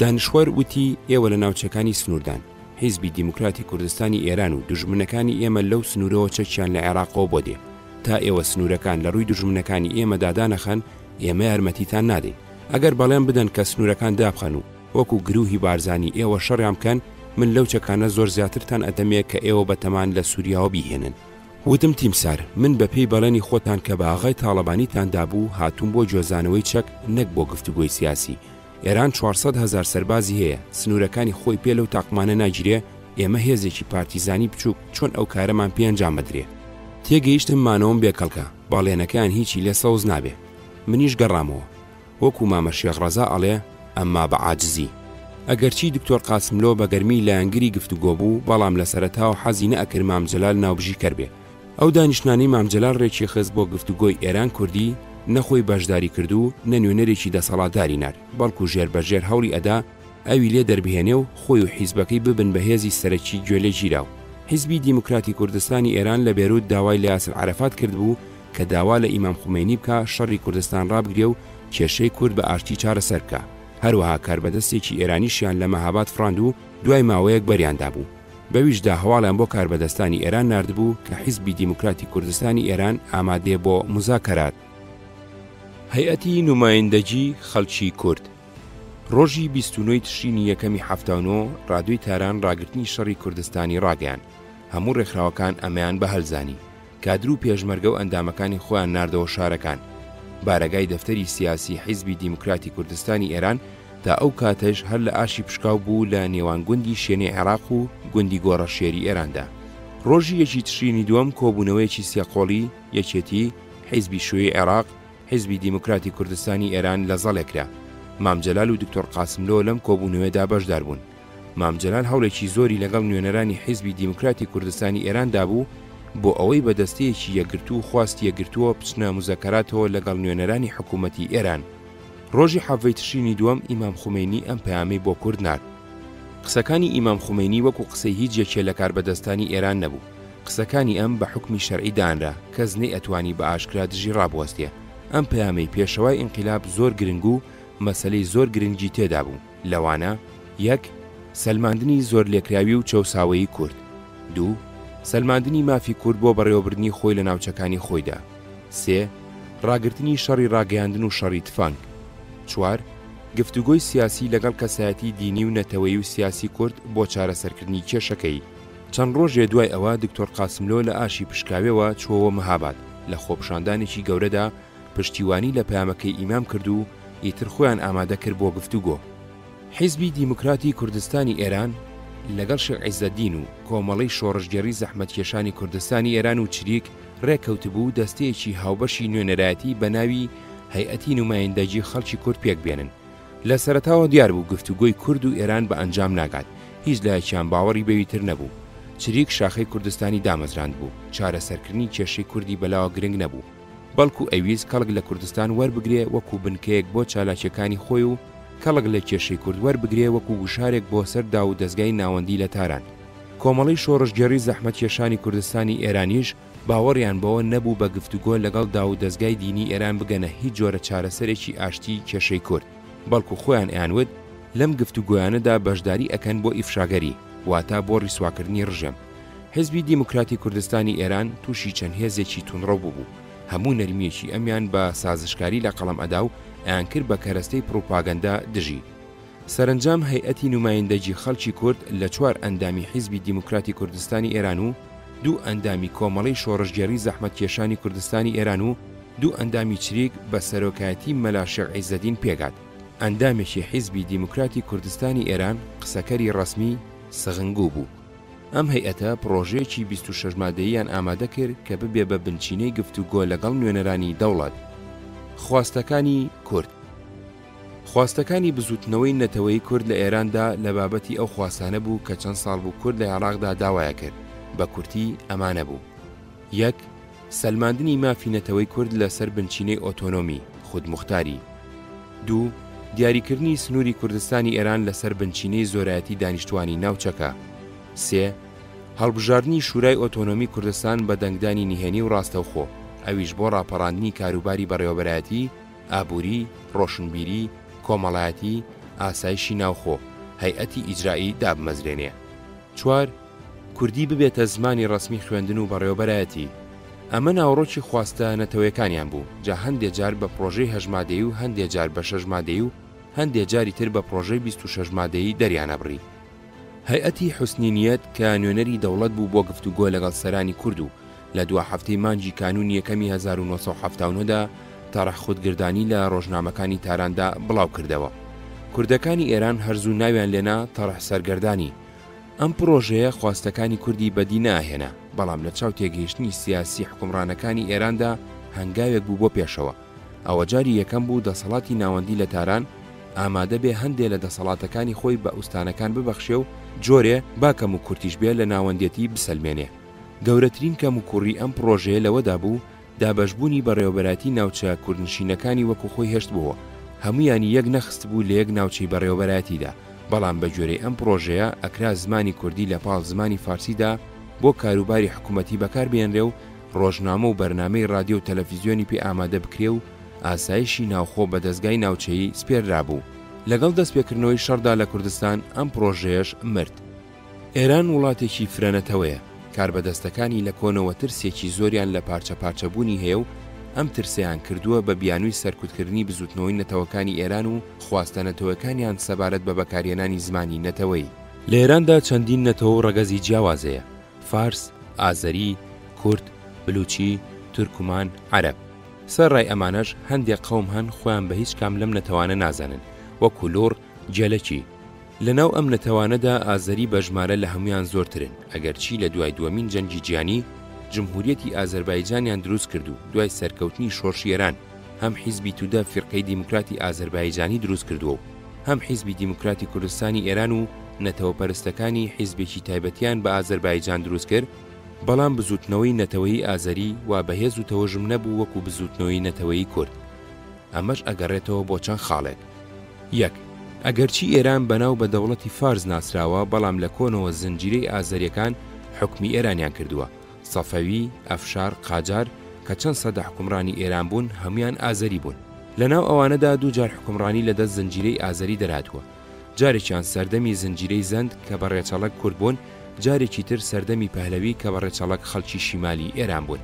دانیشوەر وتی ئێوە لە ناوچەکانی سنووردان، حیزبی دیموکراتی کوردستانی ئێران و دژمنەکانی ئێمە لەو سنوورەوە چەکیان لە عێراقەوە بۆ دێ. تا ئێوە سنوورەکان لە ڕووی دژمنەکانی ئێمە دادانەخەن، ئێمە یارمەتیتان نادەین. ئەگەر بەڵێن بدەن کە سنوورەکان دابخەن و وەکو گروهی بارزانی ئێوە شەڕیان بکەن، من لەو چەکانە زۆر زیاترتان ئەدەمێ کە ئێوە بەتەمان لە سووریاوە بیهێنن. وتم تیمسار، من بە پێی بەڵێنی خۆتان کە بە ئاغای تاڵەبانیتاندا بوو هاتووم بۆ جۆزانەوەی چەک، نەک بۆ گفتوگۆی سیاسی. ئێران 400,000 سەربازی هەیە، سنوورەکانی خۆی پێ لەو تاقمانە ناگیرێ، ئێمە هێزێکی پارتیزانی بچووک چۆن ئەو کارەمان پێ ئەنجام بدرێ. تێگەیشتم مانەوەم بێکەڵکە، باڵێنەکەیان هیچی لێ سەوز نابێ. منیش گەڕامەوە، وەکو مامە شێخ ڕەزا ئەڵێ، ئەمما بە عاجزی. ئەگەرچی دکتۆر قاسملۆ بە گەرمی لایەنگری گفتوگۆ بوو، بەڵام لە سەرەتاوە حەزی نەئەکرد مامجەلال ناوبژی کەربێ. ئەو دانیشتنانی مامجەلال ڕێکی خست بۆ گفتوگۆی ئێران کوردی، نەخۆی بەشداری کردو، نەنوێنەرێکی دەسەڵاتداری نار، بەڵکو ژێربەژێر هەوڵی ئەدا ئەوی لێ دەربهێنێ و خۆی و حیزبەکەی ببن بە هێزی سەرەکی گوێلێ گیراو. حیزبی دیموکراتی کوردستانی ئێران لە بێروت داوای لە یاسر عەرەفات کرد بوو کە داوا لە ئیمام خومێنی بکە شەڕی کوردستان ڕابگرێ و کێشەی کورد بە ئاشتی چارەسەر بکە. هەروەها کاربەدەستێکی ئێرانیشیان لە مەهاباد فراند و دوای ماوەیەک بەریاندا بوو. بەویشدا هەواڵیان بۆ کاربەدەستانی ئێران ناردبوو کە حیزبی دیموکراتی کوردستانی ئێران ئامادەیە بۆ مزاکەرات. هەیئەتی نمایندەجی خەڵکی کورد ڕۆژی 29 تشرینی یەکەمی 79 ڕادووی تاران ڕاگررتنی شەڕی کوردستانی ڕاگەیان. هەموو ڕێکخراوەکان ئەمەیان بە هەلزانی. کادر و پێشمەرگە و ئەندامەکانی خۆیان ناردەوە شارەکان. بارەگای دەفتەری سیاسی حیزبی دیموکراتی کوردستانی ئێران تا ئەو کاتەش هەر لە ئاشی پشکاو بوو لە نێوان گوندی شوێنی عێراق و گوندی گۆڕەشێری ئێراندا. ڕۆژی یەکی تشرینی دووەم کۆبوونەوەیەکی سێقۆڵی یەکێتی حیزبی شوێی عێراق، حیزبی دیموکراتی کوردستانی ئێران لە زەڵێکرا. مام جەلال و دکتۆر قاسملۆ لەم کۆبوونەوەدا بەشدار بوون. مام جەلال هەوڵێکی زۆری لەگەڵ نوێنەرانی حیزبی دیموکراتی کوردستانی ئێراندا بوو بۆ ئەوەی بەدەستەیەکی یەکگرتو و خواستی یەکگرتووە بچنە مزەکەراتەوە لەگەڵ نوێنەرانی حکوومەتی ئێران. ڕۆژی حەڤەی تشرینی دووەم ئیمام خومەینی ئەم پەیامەی بۆ کورد نارد. قسەکانی ئیمام خومەینی وەکو قسەی هیچ یەکێ لە کاربەدەستانی ئێران نەبوو. قسەکانی ئەم بە حکمی شەرعی دانرا، کەس نەیەتوانی بە ئاشکرا دژی ڕابوەستێ. ئەم پەیامەی پێشەوای ئینقیلاب زۆر گرنگ و مەسەلەی زۆر گرنگی تێدا بوو. لەوانە: 1. سەلماندنی زۆر لێکراوی و چەوساوەیی کورد. 2. سەلماندنی مافی کورد بۆ بەڕێوەبردنی خۆی لە ناوچەکانی خۆیدا. 3. ڕاگررتنی شەڕی ڕاگەیاندن و شەڕی تفەنگ. 4. گفتوگۆی سیاسی لەگەڵ کەسایەتی دینی و نەتەوەیی و سیاسی کورد بۆ چارەسەرکردنی کێشەکەی. چەند ڕۆژێ دوای ئەوە دکتۆر قاسملۆ لە ئاشی پشکاوێەوە چۆوە مەهاباد. لە خۆپشاندانێکی گەورەدا پشتیوانی لە پەیامەکەی ئیمام کرد و ئیتر خۆیان ئامادە کرد بۆ گفتوگۆ. حیزبی دیموکراتی کوردستانی ئێران لەگەڵ شێخ عیزەدین و کۆمەڵەی شۆڕژگەڕی زەحمەتکێشانی کوردستانی ئێران و چریک ڕێکەوتبوو دەستەیەکی هاوبەشی نوێنەرایەتی بە ناوی هەیئەتی نمایندەجی خەڵکی کورد پێک بێنن. لە سەرەتاوە دیار بوو گفتوگۆی کورد و ئێران بە ئەنجام ناگات. هیچ لایەکیان باوەڕی بەویتر نەبوو. چریک شاخەی کوردستانی دامەزراند بوو. چارەسەرکردنی کێشەی کوردی بەلاوە گرنگ نەبوو. بەڵکو ئەویست کەڵک لە کوردستان وەربگرێ وەکو بنکەیەک بۆ چالاکیەکانی خۆی و کەڵک لە کێشەی کورد وەربگرێ وەکو گوشارێک بۆ سەردا و دەستگای ناوەندی لە تاران. کۆمەڵی شۆڕژگەڕی زەحمەتکێشانی کوردستانی ئێرانیش باوەڕیان بەوە نەبوو بە گفتوگۆ لەگەڵ دا و دەستگای دینی ئێران بگەنە هیچ جۆرە چارەسەرێکی ئاشتی کێشەی کورد. بەڵکو خۆیان ئەیانوت لەم گفتوگۆیانەدا بەشداری ئەکەن بۆ ئیفشاگەری، واتە بۆ ڕیسواکردنی ڕژێم. حیزبی دیموکراتی کوردستانی ئێران تووشی چەند هێزێکی تونڕە بوو. هەموو نەرمیەکی ئەمیان بە سازشکاری لە قەڵەم ئەدا و ئەیان کرد بە کەرەستەی پڕۆپاگەندا دژی. سەرنجام هەیئەتی نمایندەجی خەڵکی کورد لە 4 ئەندامی حیزبی دیموکراتی کوردستانی ئێران و 2 ئەندامی کۆمەڵەی شۆڕژگەڕی زەحمەتکێشانی کوردستانی ئێران و 2 ئەندامی چریک بە سەرۆکایەتی مەلا شێخ عیزەدین پێگات. ئەندامێکی حیزبی دیموکراتی کوردستانی ئێران قسەکەری ڕەسمی سەغنگوو بوو. ئەم هەیئەتە پرۆژەیەکی 26 مادەییان ئامادە کرد کە ببێ بە بنچینەی گفتوگۆ لەگەڵ نوێنەرانی دەوڵەت. خواستەکانی کورد. خواستەکانی بزوتنەوەی نەتەوەی کورد لە ئێراندا لە بابەتی ئەو خواستانە بوو کە چەند ساڵ بوو کورد لە عێراقدا داوایە کرد. بە کورتی ئەمانە بوو: 1. سەلماندنی مافی نەتەوەی کورد لەسەر بنچینەی ئۆتۆنۆمی خودموختاری. 2. دیاریکردنی سنووری کوردستانی ئێران لەسەر بنچینەی زۆرایەتی دانیشتوانی ناوچەکە. 3. هەڵبژاردنی شورای ئۆتۆنۆمی کوردستان بە دەنگدانی نهێنی و ڕاستەوخۆ، ئەویش بۆ ڕاپەڕاندنی کاروباری بەڕێوەبەرایەتی، ئابووری، ڕۆشنبیری، کۆمەڵایەتی، ئاسایشی ناوخۆ، هەیئەتی ئیجرایی دابمەزرێنێ. 4. کوردی ببێتە زمانی ڕەسمی خوێندن و بەڕێوەبەرایەتی. ئەمە ناوڕۆکی خواستە نەتەوەیەکانیان بوو. جا هەندێک جار بە پرۆژەی 8 مادەیی و هەندێک جار بە 6 مادەیی و هەندێک جاری تر بە پرۆژەی 26 مادەیی دەریانەبڕی. هەیئەتی حوسنی نیەت کە نوێنەری دەوڵەت بوو بۆ گفتوگۆ لەگەڵ سەرانی کورد و لە 2 هەفتەی مانجی کانون یەکەمی 1970دا تەڕەح خودگردانی لە ڕۆژنامەکانی تاراندا بڵاو کردەوە. کوردەکانی ئێران هەرزوو ناویان لێنا تەڕەح سەرگەردانی. ئەم پرۆژەیە خواستەکانی کوردی بەدی ناهێنا، بەڵام لە چاو تێگەیشتنی سیاسی حکومڕانەکانی ئێراندا هەنگاوێک بوو بۆ پێشەوە. ئەوە جاری یەکەم بوو دەسەڵاتی ناوەندی لە تاران ئامادە بێ هەندێک لە دەسەڵاتەکانی خۆی بە ئوستانەکان ببەخشێ و جۆرێ باکەم و کورتیش بێ لە ناوەندێتی بسەلمێنێ. گەورەترین کەم و کوڕی ئەم پرۆژەیە لەوەدا بوو دابەشبوونی بەڕێوەبەراتی ناوچە کوردنشینەکانی وەکو خۆی هێشت بووە. هەمویانی یەک نەخست بوو لە یەک ناوچەی بەڕێوەبەراتیدا، بەڵام بە جۆرەی ئەم پرۆژەیە ئەکرا زمانی کوردی لە پاڵ زمانی فارسیدا بۆ کاروباری حکوومەتی بەکاربێنرێ و ڕۆژنامە و بەرنامەی رادیۆ و تەلەڤیزیۆنی پێ ئامادە بکرێ و ئاسایشی ناوخۆ بە دەستگای ناوچەیی سپێررابوو. لەگەڵ دەستپێکردنەوەی شەڕدا لە کوردستان ئەم پرۆژەیەش مرد. ئێران وڵاتێکی فرەنەتەوەیە. کاربەدەستەکانی لە کۆنەوە ترسێکی زۆریان لە پارچە پارچەبوونی هەیە و ئەم ترسیان کردووە بە بیانووی سەرکوتکردنی بزوتنەوەی نەتەوەکانی ئێران و خواستە نەتەوەکانیان سەبارەت بە بەکارهێنانی زمانی نەتەوەی. لە ئێراندا چەندین نەتەوە و ڕەگەزی جیاوازەیە: فارس، ئازەری، کورد، بلوچی، تورکمان، عەرەب. سەرڕای ئەمانەش هەندێک قەوم هەن خۆیان بە هیچ کام لەم نەتەوانە نازانن، وەکو لۆڕ، جەلەکی. لەناو ئەم نەتەوانەدا ئازەری بە ژمارە لە هەمویان زۆرترن، ئەگەرچی لە دوای دووەمین جەنگی جیهانی جمهوریەتی ئازەربایجانیان دروست کرد و دوای سەرکەوتنی شۆڕشی ئێران هەم حیزبی توودە فرقەی دیموکراتی ئازەربایجانی دروست کردووە و هەم حیزبی دیموکراتی کوردستانی ئێران و نەتەوەپەرستەکانی حیزبێکی تایبەتیان بە ئازەربایجان دروست کرد، بەڵام بزوتنەوەی نەتەوەی ئازەری و بەهێز و تەوەژم نەبوو وەکو بزوتنەوەی نەتەوەی کورد. ئەمەش ئەگەڕێتەوە بۆ چەند خاڵێک. یەک، ئەگەرچی ئێران بەناو بە دەوڵەتی فارس ناسراوە، بەڵام لە کۆنەوە زنجیرەی ئازەریەکان حکمی ئێرانیان کردووە. سەفەوی، ئەفشار، قاجار کە چەند سەدە حکومڕانی ئێران بوون هەمویان ئازەری بوون. لەناو ئەوانەدا دوو جار حکومڕانی لەدەست زنجیرەی ئازەری دەرهاتووە. جارێکیان سەردەمی زنجیرەی زەند کە بە ڕێچەڵک کورد بوون، جارێکی تر سەردەمی پەهلەوی کە بە ڕێچەڵک خەڵکی شیمالی ئێران بوون.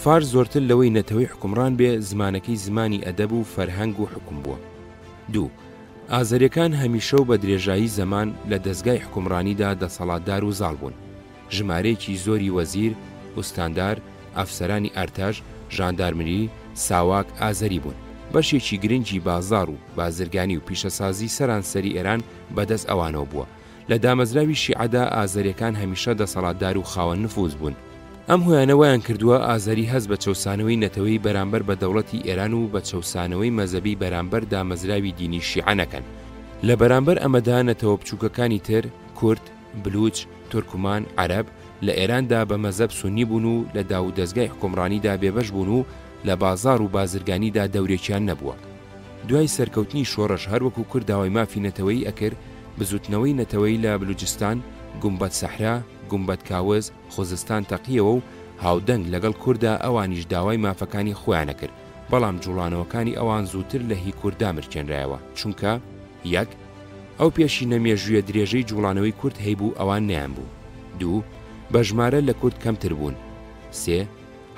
فارس زۆرتر لەوەی نەتەوەی حکومڕان بێ زمانەکەی زمانی ئەدەب و فەرهەنگ و حکوم بووە. دوو، ئازەریەکان هەمیشە و بە درێژایی زەمان لە دەستگای حکومڕانیدا دەسەڵاتدار و زاڵ بوون. ژمارەیەکی زۆری وەزیر، ئوستاندار، ئەفسەرانی ئەرتەش، ژاندارمری، ساواک ئازەری بوون. بەشێکی گرنگی بازار و بازرگانی و پیشەسازی سەرانسەری ئێران بەدەست ئەوانەوە بووە. لە دامەزراوی شیعەدا ئازەریەکان هەمیشە دەسەڵاتدار و خاوەن نفوذ بوون. ئەم هۆیانەوەیان کردووە ئازەری هەست بە چەوسانەوەی نەتەوەی بەرامبەر بە دەوڵەتی ئێران و بە چەوسانەوەی مەزەبی بەرامبەر دامەزراوی دینی شیعە نەکەن. لە بەرامبەر ئەمەدا نەتەوە بچووکەکانی تر کورد، بلوچ، تورکمان، عەرەب لە ئێراندا بە مەزەب سونی بوون و لە داو دەستگای حکومڕانیدا بێبەش بوون و لە بازار و بازرگانیدا دەورێکیان نەبووە. دوای سەرکەوتنی شۆڕش هەروەکو کورد داوای مافی نەتەوەی ئەکرد، بزوتنەوەی نەتەوەی لە بلوچستان، گومبەت سەحرا، گومبەت کاوز، خۆزستان تەقیەوە و هاودەنگ لەگەڵ کووردا ئەوانیش داوای مافەکانی خۆیانە کرد، بەڵام جوڵانەوەکانی ئەوان زووتر لە هی کووردا مرکێنرایەوە، چونکە یەک، ئەو پێشی نەمێژویە درێژەی جوڵانەوەی کورد هەیبوو ئەوان نیان بوو. دوو، بە ژمارە لە کورد کەمتر بوون. سێ،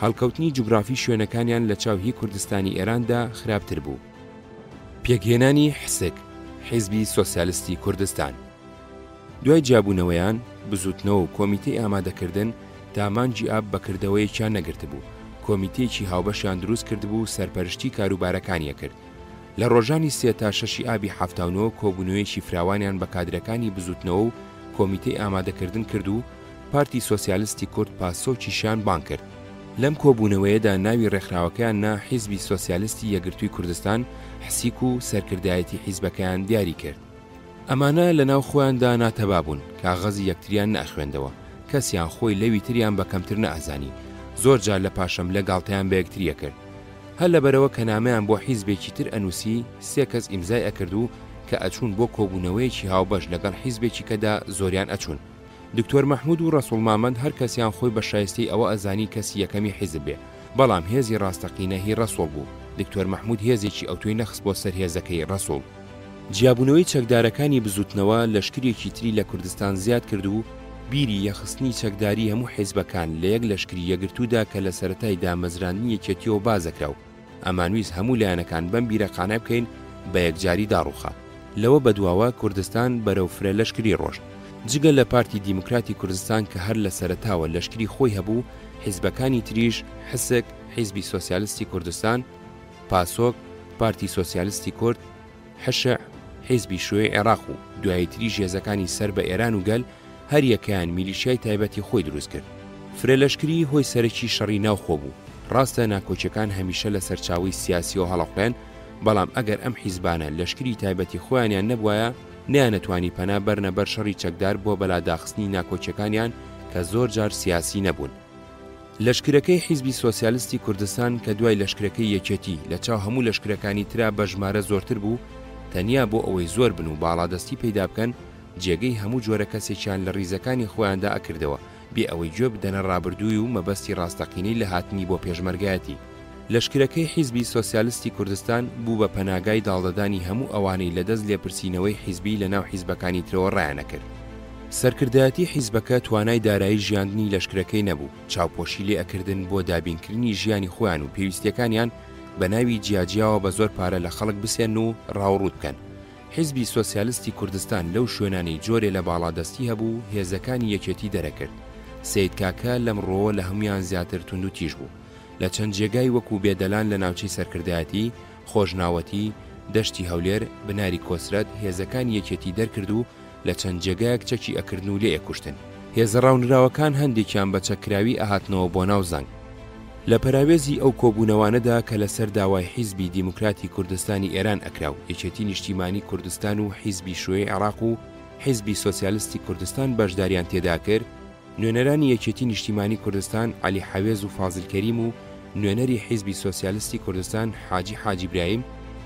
هەڵکەوتنی جوگرافی شوێنەکانیان لە چاوهی کوردستانی ئێراندا خراپتر بوو. پێکهێنانی حسک، حیزبی سۆسیالیستی کوردستان. دوای جیابوونەوەیان، بزوتنەوە و کۆمیتەی ئامادەکردن دامانجی ئاب بەکردەوەیەکیان نەگرت بوو. کۆمیتەیەکی هاوبەشیان دروست کردبوو و سەرپەرشتی کاروبارەکانیە کرد. لە ڕۆژانی 3 تا 6 ئابی هەفتاونەوە کۆبوونەوەیەکی فراوانیان بە کادرەکانی بزوتنەوە و کۆمیتەی ئامادەکردن کرد و پارتی سۆسیالیستی کورد پاسۆکیشیان بان کرد. لەم کۆبوونەوەیەدا ناوی ڕێکخراوەکەیان نا حیزبی سۆسیالیستی یەکگرتووی کوردستان حسیک و سەرکردایەتی حیزبەکەیان دیاری کرد. ئەمانە لە ناو خۆیاندا ناتەبا بوون، کاغەزی یەکتریان نەخوێندەوە، کەسیان خۆی لەوی تریان بە کەمتر نەئازانی، زۆر جار لە پاشەم لە گاڵتەیان بە یەکتریە کرد. هەر لەبەرەوە کە نامەیان بۆ حیزبێکی تر ئەنووسی، 3 کەس ئیمزای ئەکرد و کە ئەچوون بۆ کۆبوونەوەیەکی هاوبەش لەگەڵ حیزبێکی کەدا زۆریان ئەچوون. دکتۆر مەحموود و ڕەسوڵ مامەند هەر کەسیان خۆی بە شایستەی ئەوە ئەزانی کەسی یەکەمی حیزب بێ، بەڵام هێزی ڕاستەقینە هی ڕەسوڵ بوو. دکتۆر مەحموود هێزێکی ئەوتۆی نەخست بۆ سەر هێزەکەی ڕەسوڵ. جیابوونەوەی چەکدارەکانی بزوتنەوە لەشکرێکی تری لە کوردستان زیاد کرد و بیری یەخستنی چەکداری هەموو حیزبەکان لە یەک لەشکری یەکگرتوودا کە لە سەرەتای دامەزرانی یەکێتیەوە بازەکراو. ئەمانویست هەموو لایەنەکان بەم بیرەقانە بکەین بە یەکجاری داڕوخا. لەوە بەدواوە کوردستان بەرەو فرە لەشکری ڕۆژ. جگە لە پارتی دیموکراتی کوردستان کە هەر لە سەرەتاوە لەشکری خۆی هەبوو، حیزبەکانی تریش حسک، حیزبی سۆسیالیستی کوردستان، پاسۆک، پارتی سۆسیالیستی کورد، حشع، حیزبی شوێی عێراق و دوای تریش هێزەکانی سەر بە ئێران و گەل هەر یەکەیان میلیشیای تایبەتی خۆی دروست کرد. فرە لەشکری هۆی سەرەکی شەڕی ناوخۆ بوو. ڕاستە ناکۆچەکان هەمیشە لە سەرچاوی سیاسی و هەڵەقوێن، بەڵام ئەگەر ئەم حیزبانە لەشکری تایبەتی خۆیانیان نەبوایە، نیانەتوانی پەنا بەرنە بەر شەڕی چەکدار بۆ بەلاداخستنی ناکۆچەکانیان کە زۆر جار سیاسی نەبوون. لەشکرەکەی حیزبی سۆسیالیستی کوردستان کە دوای لەشکرەکەی یەکێتی لە چاو هەموو لەشکرەکانی ترا بە ژمارە زۆرتر بوو، تەنیا بۆ ئەوەی زۆر بن و باڵادەستی پەیدا بکەن، جێگەی هەموو جۆرە کەسێکیان لە ڕیزەکانی خۆیاندا ئەکردەوە بێ ئەوەی گوێ بدەنە ڕابردووی و مەبەستی ڕاستەقینەی لە هاتنی بۆ پێشمەرگایەتی. لەشکرەکەی حیزبی سۆسیالیستی کوردستان بوو بە پەناگای داڵدەدانی هەموو ئەوانەی لەدەست لێپرسینەوەی حیزبی لە ناو حیزبەکانی ترەوە ڕایانەکرد. سەرکردایەتی حیزبەکە توانای دارایی ژیاندنی لەشکرەکەی نەبوو، چاوپۆشی لێ ئەکردن بۆ دابینکردنی ژیانی خۆیان و پێویستیەکانیان بە ناوی جیاجیاوە بە زۆر پارە لە خەڵک بسێن و ڕاوڕوود بکەن. حیزبی سۆسیالیستی کوردستان لەو شوێنانی جۆرێ لە باڵادەستی هەبوو، هێزەکانی یەکێتی دەرەکرد. سید کاکە لەم ڕۆوە لە هەمویان زیاتر تونند و تیژ بوو. لە چەند جێگای وەکو بێدەلان لە ناوچەی سەرکردایەتی، خۆشناوەتی، دەشتی هەولێر، بناری کۆسرەت هێزەکانی یەکێتی دەرکرد و لە چەند جێگایەک چەکی ئەکردن و لێ ئەکوشتن. هێزە ڕاونراوەکان هەندێکیان بە چەکراوی ئاهاتنەوە بۆ ناو زەنگ. لە پەراوێزی ئەو کۆبوونەوانەدا کە لەسەر داوای حیزبی دیموکراتی کوردستانی ئێران ئەکراو یەکێتی نیشتیمانی کوردستان و حیزبی شوێی عێراق و حیزبی سۆسیالیستی کوردستان بەشداریان تێدا کرد، نوێنەرانی یەکێتی نیشتیمانی کوردستان عەلی حەوێز و فازڵ کەریم و نوێنەری حیزبی سۆسیالیستی کوردستان حاجی برایم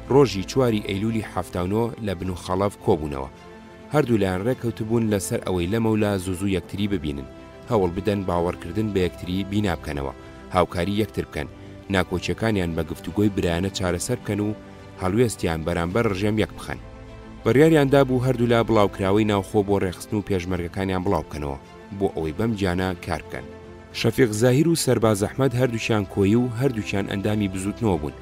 ڕۆژی 4 ئەیلولی 79 لە بن و خەڵەف کۆبوونەوە. هەردوو لایەن ڕێکەوتبوون لەسەر ئەوەی لەمەولا زوو یەکتری ببینن، هەوڵ بدەن باوەڕکردن بە یەکتری بینا بکەنەوە، هاوکاری یەکتر بکەن، ناکۆچیەکانیان بە گفتوگۆی برایانە چارەسەر بکەن و هەڵوێستیان بەرامبەر ڕژێم یەک بخەن. بڕیاریاندا بوو هەردوو لا بڵاوکراوەی ناوخۆ بۆ ڕێخستن و پێشمەرگەکانیان بڵاو بکەنەوە بۆ ئەوەی بەم جانە کار بکەن. شەفیق زاهیر و سەرباز ئەحمەد هەردووچیان کۆیی و هەردووچیان ئەندامی بزوتنەوە بوون،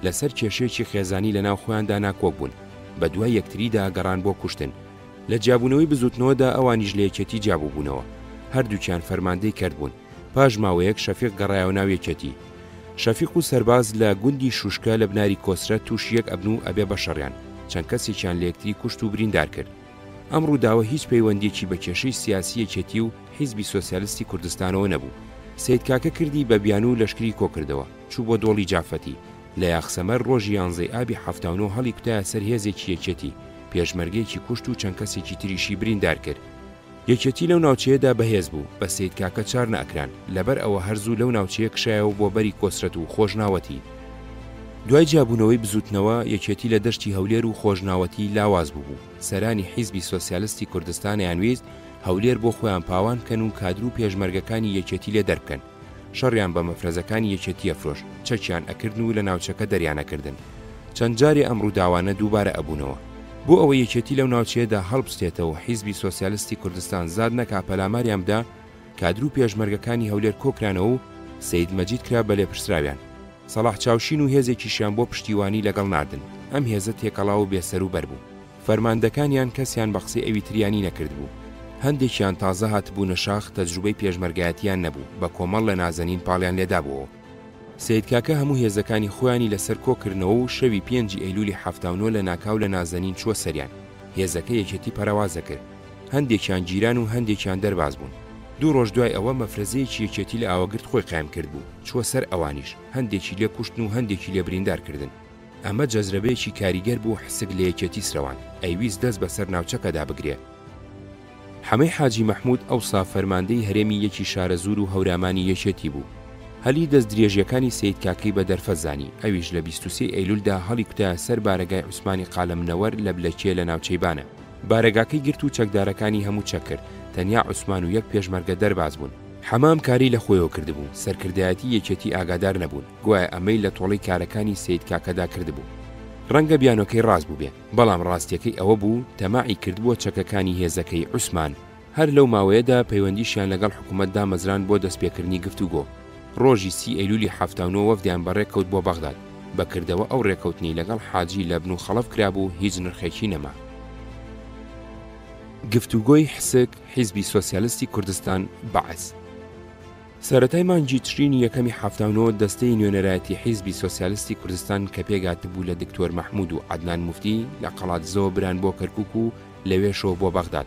لەسەر کێشەیەکی خێزانی لەناو خۆیاندا ناکۆک بوون، بە دوای یەکتریدا گەڕان بۆ کوشتن. لە جیابوونەوەی بزوتنەوەدا ئەوانیش لە یەکێتی جیابوو بوونەوە، هەردووچیان فەرماندەی کردبوون. پاش ماوەیەک شەفیق گەڕایەوە ناو یەکێتی. شەفیق و سەرباز لە گوندی شوشکە لە بناری کۆسرە تووش یەک ئەبن و ئەبێ بە شەڕیان، چەند کەسێکیان لە یەکتری کوشت و بریندار کرد. ئەم ڕووداوە هیچ پەیوەندێکی بە کێشەی سیاسی یەکێتی و حیزبی سۆسیالیستی کوردستانەوە نەبوو. سید کاکە کردی بە بیان و لەشکری کۆکردەوە، چوو بۆ دۆڵی جافەتی. لە یاخسەمەر ڕۆژی 11 ئابی 79 هەڵی کوتایە سەر هێزێکی یەکێتی، پێشمەرگەیەکی کوشت و چەند کەسێکی تریشی بریندار کرد. یەکێتی لەو ناوچەیەدا بەهێز بوو، بە سید کاکە چار نەئەکران، لەبەر ئەوە هەرزوو لەو ناوچەیە کشایەوە بۆ بەری کۆسرەت و خۆشناوەتی. دوای جیابوونەوەی بزوتنەوە یەکێتی لە دەشتی هەولێر و خۆشناوەتی لاواز بوو. سەرانی حیزبی سۆسیالیستی کوردستانیان ویست هەولێر بۆ خۆیان پاوان بکەن و کادر و پێشمەرگەکانی یەکێتی لێ دەربکەن، شەڕیان بە مەفرەزەکانی یەکێتی ئەفرۆش، چەکیان ئەکردن و لە ناوچەکە دەریانەکردن. چەند جارێ ئەم ڕووداوانە دووبارە ئەبوونەوە بۆ ئەوە یەکێتی لەو ناوچەیەدا هەڵبستێتەوە حیزبی سۆسیالیستی کوردستان زاد نەکا پەلاماریان بدا، کادر و پێشمەرگەکانی هەولێر کۆکرانەوە و سید مەجید کرا بە لێپرسراویان. سەلاح چاوشین و هێزێکیشیان بۆ پشتیوانی لەگەڵ ناردن. ئەم هێزە تێکەڵاو و بێسەر و بەر بوو. فەرماندەکانیان کەسیان بە قسەی ئەوی تریانی نەکرد بوو. هەندێکیان تازە هاتبوونە شاخ، تەجروبەی پێشمەرگایەتیان نەبوو، بە کۆمەڵ لە نازەنین پاڵیان لێدا بووەوە. سید کاکە هەموو هێزەکانی خۆیانی لەسەر کۆکردنەوە و شەوی 5 ئەیلولی 79 لە ناکاو لە نازەنین چووە سەریان. هێزەکە یەکێتی پەرەوازە کرد، هەندێکیان جیران و هەندێکیان دەرباز بوون. 2 ڕۆژ دوای ئەوە مەفرەزەیەکی یەکێتی لە ئاوەگرت خۆی قایم کرد بوو، چووە سەر ئەوانیش، هەندێکی لێ کوشتن و هەندێکی لێ بریندارکردن. ئەمە جەزرەبەیەکی کاریگەر بوو حسک لە یەکێتی سرەوان، ئەیویست دەست بەسەر ناوچەکەدا بگرێ. حەمەی حاجی مەحموود ئەوسا فەرماندەی هەرێمی یەکی شارەزور و هەورامانی یەکێتی بوو. هەلی دەست درێژیەکانی سید کاکەی بە دەرفەزانی، ئەویش لە 23 ئەیلولدا هەڵی کوتایە سەر بارەگای عوسمانی قالەمنەوەر لە بلەکێ لە ناوچەی بانە. بارەگاکەی گرت و چەکدارەکانی هەموو چەک کرد، تەنیا عوسمان و یەک پێشمەرگە دەرباز بوون. حەمام کاری لە خۆیەوە کردبوو، سەرکردایەتی یەکێتی ئاگادار نەبوون، گوایە ئەمەی لە تۆڵەی کارەکانی سید کاکەدا کردبوو. ڕەنگە بیانۆکەی ڕاست بوو بێ، بەڵام ڕاستیەکەی ئەوە بوو تەماعی کردبووە چەکەکانی هێزەکەی عوسمان. هەر لەو ماوەیەدا پەیوەندیشیان لەگەڵ حکوومەتدا مەزران بۆ دەستپێکردنی گفتوگۆ. ڕۆژی 30 ئەیلولی 79 وەفدیان بەڕێکەوت بۆ بەغداد، بەکردەوە ئەو ڕێکەوتنی لەگەڵ حاجی لە بن و خەڵەف کرابوو، هیچ نرخێکی نەما. گفتوگۆی حسک حیزبی سۆسیالیستی کوردستان بەعز. سەرەتای مانگی تشرینی یەکەمی 79 دەستەی نوێنەرایەتی حیزبی سۆسیالیستی کوردستان کە پێگاتبوو لە دکتۆر مەحموود و عەدنان موفتی لە قەڵاتزەوە بران بۆ کەرکووک و لەوێشەوە بۆ بەغداد.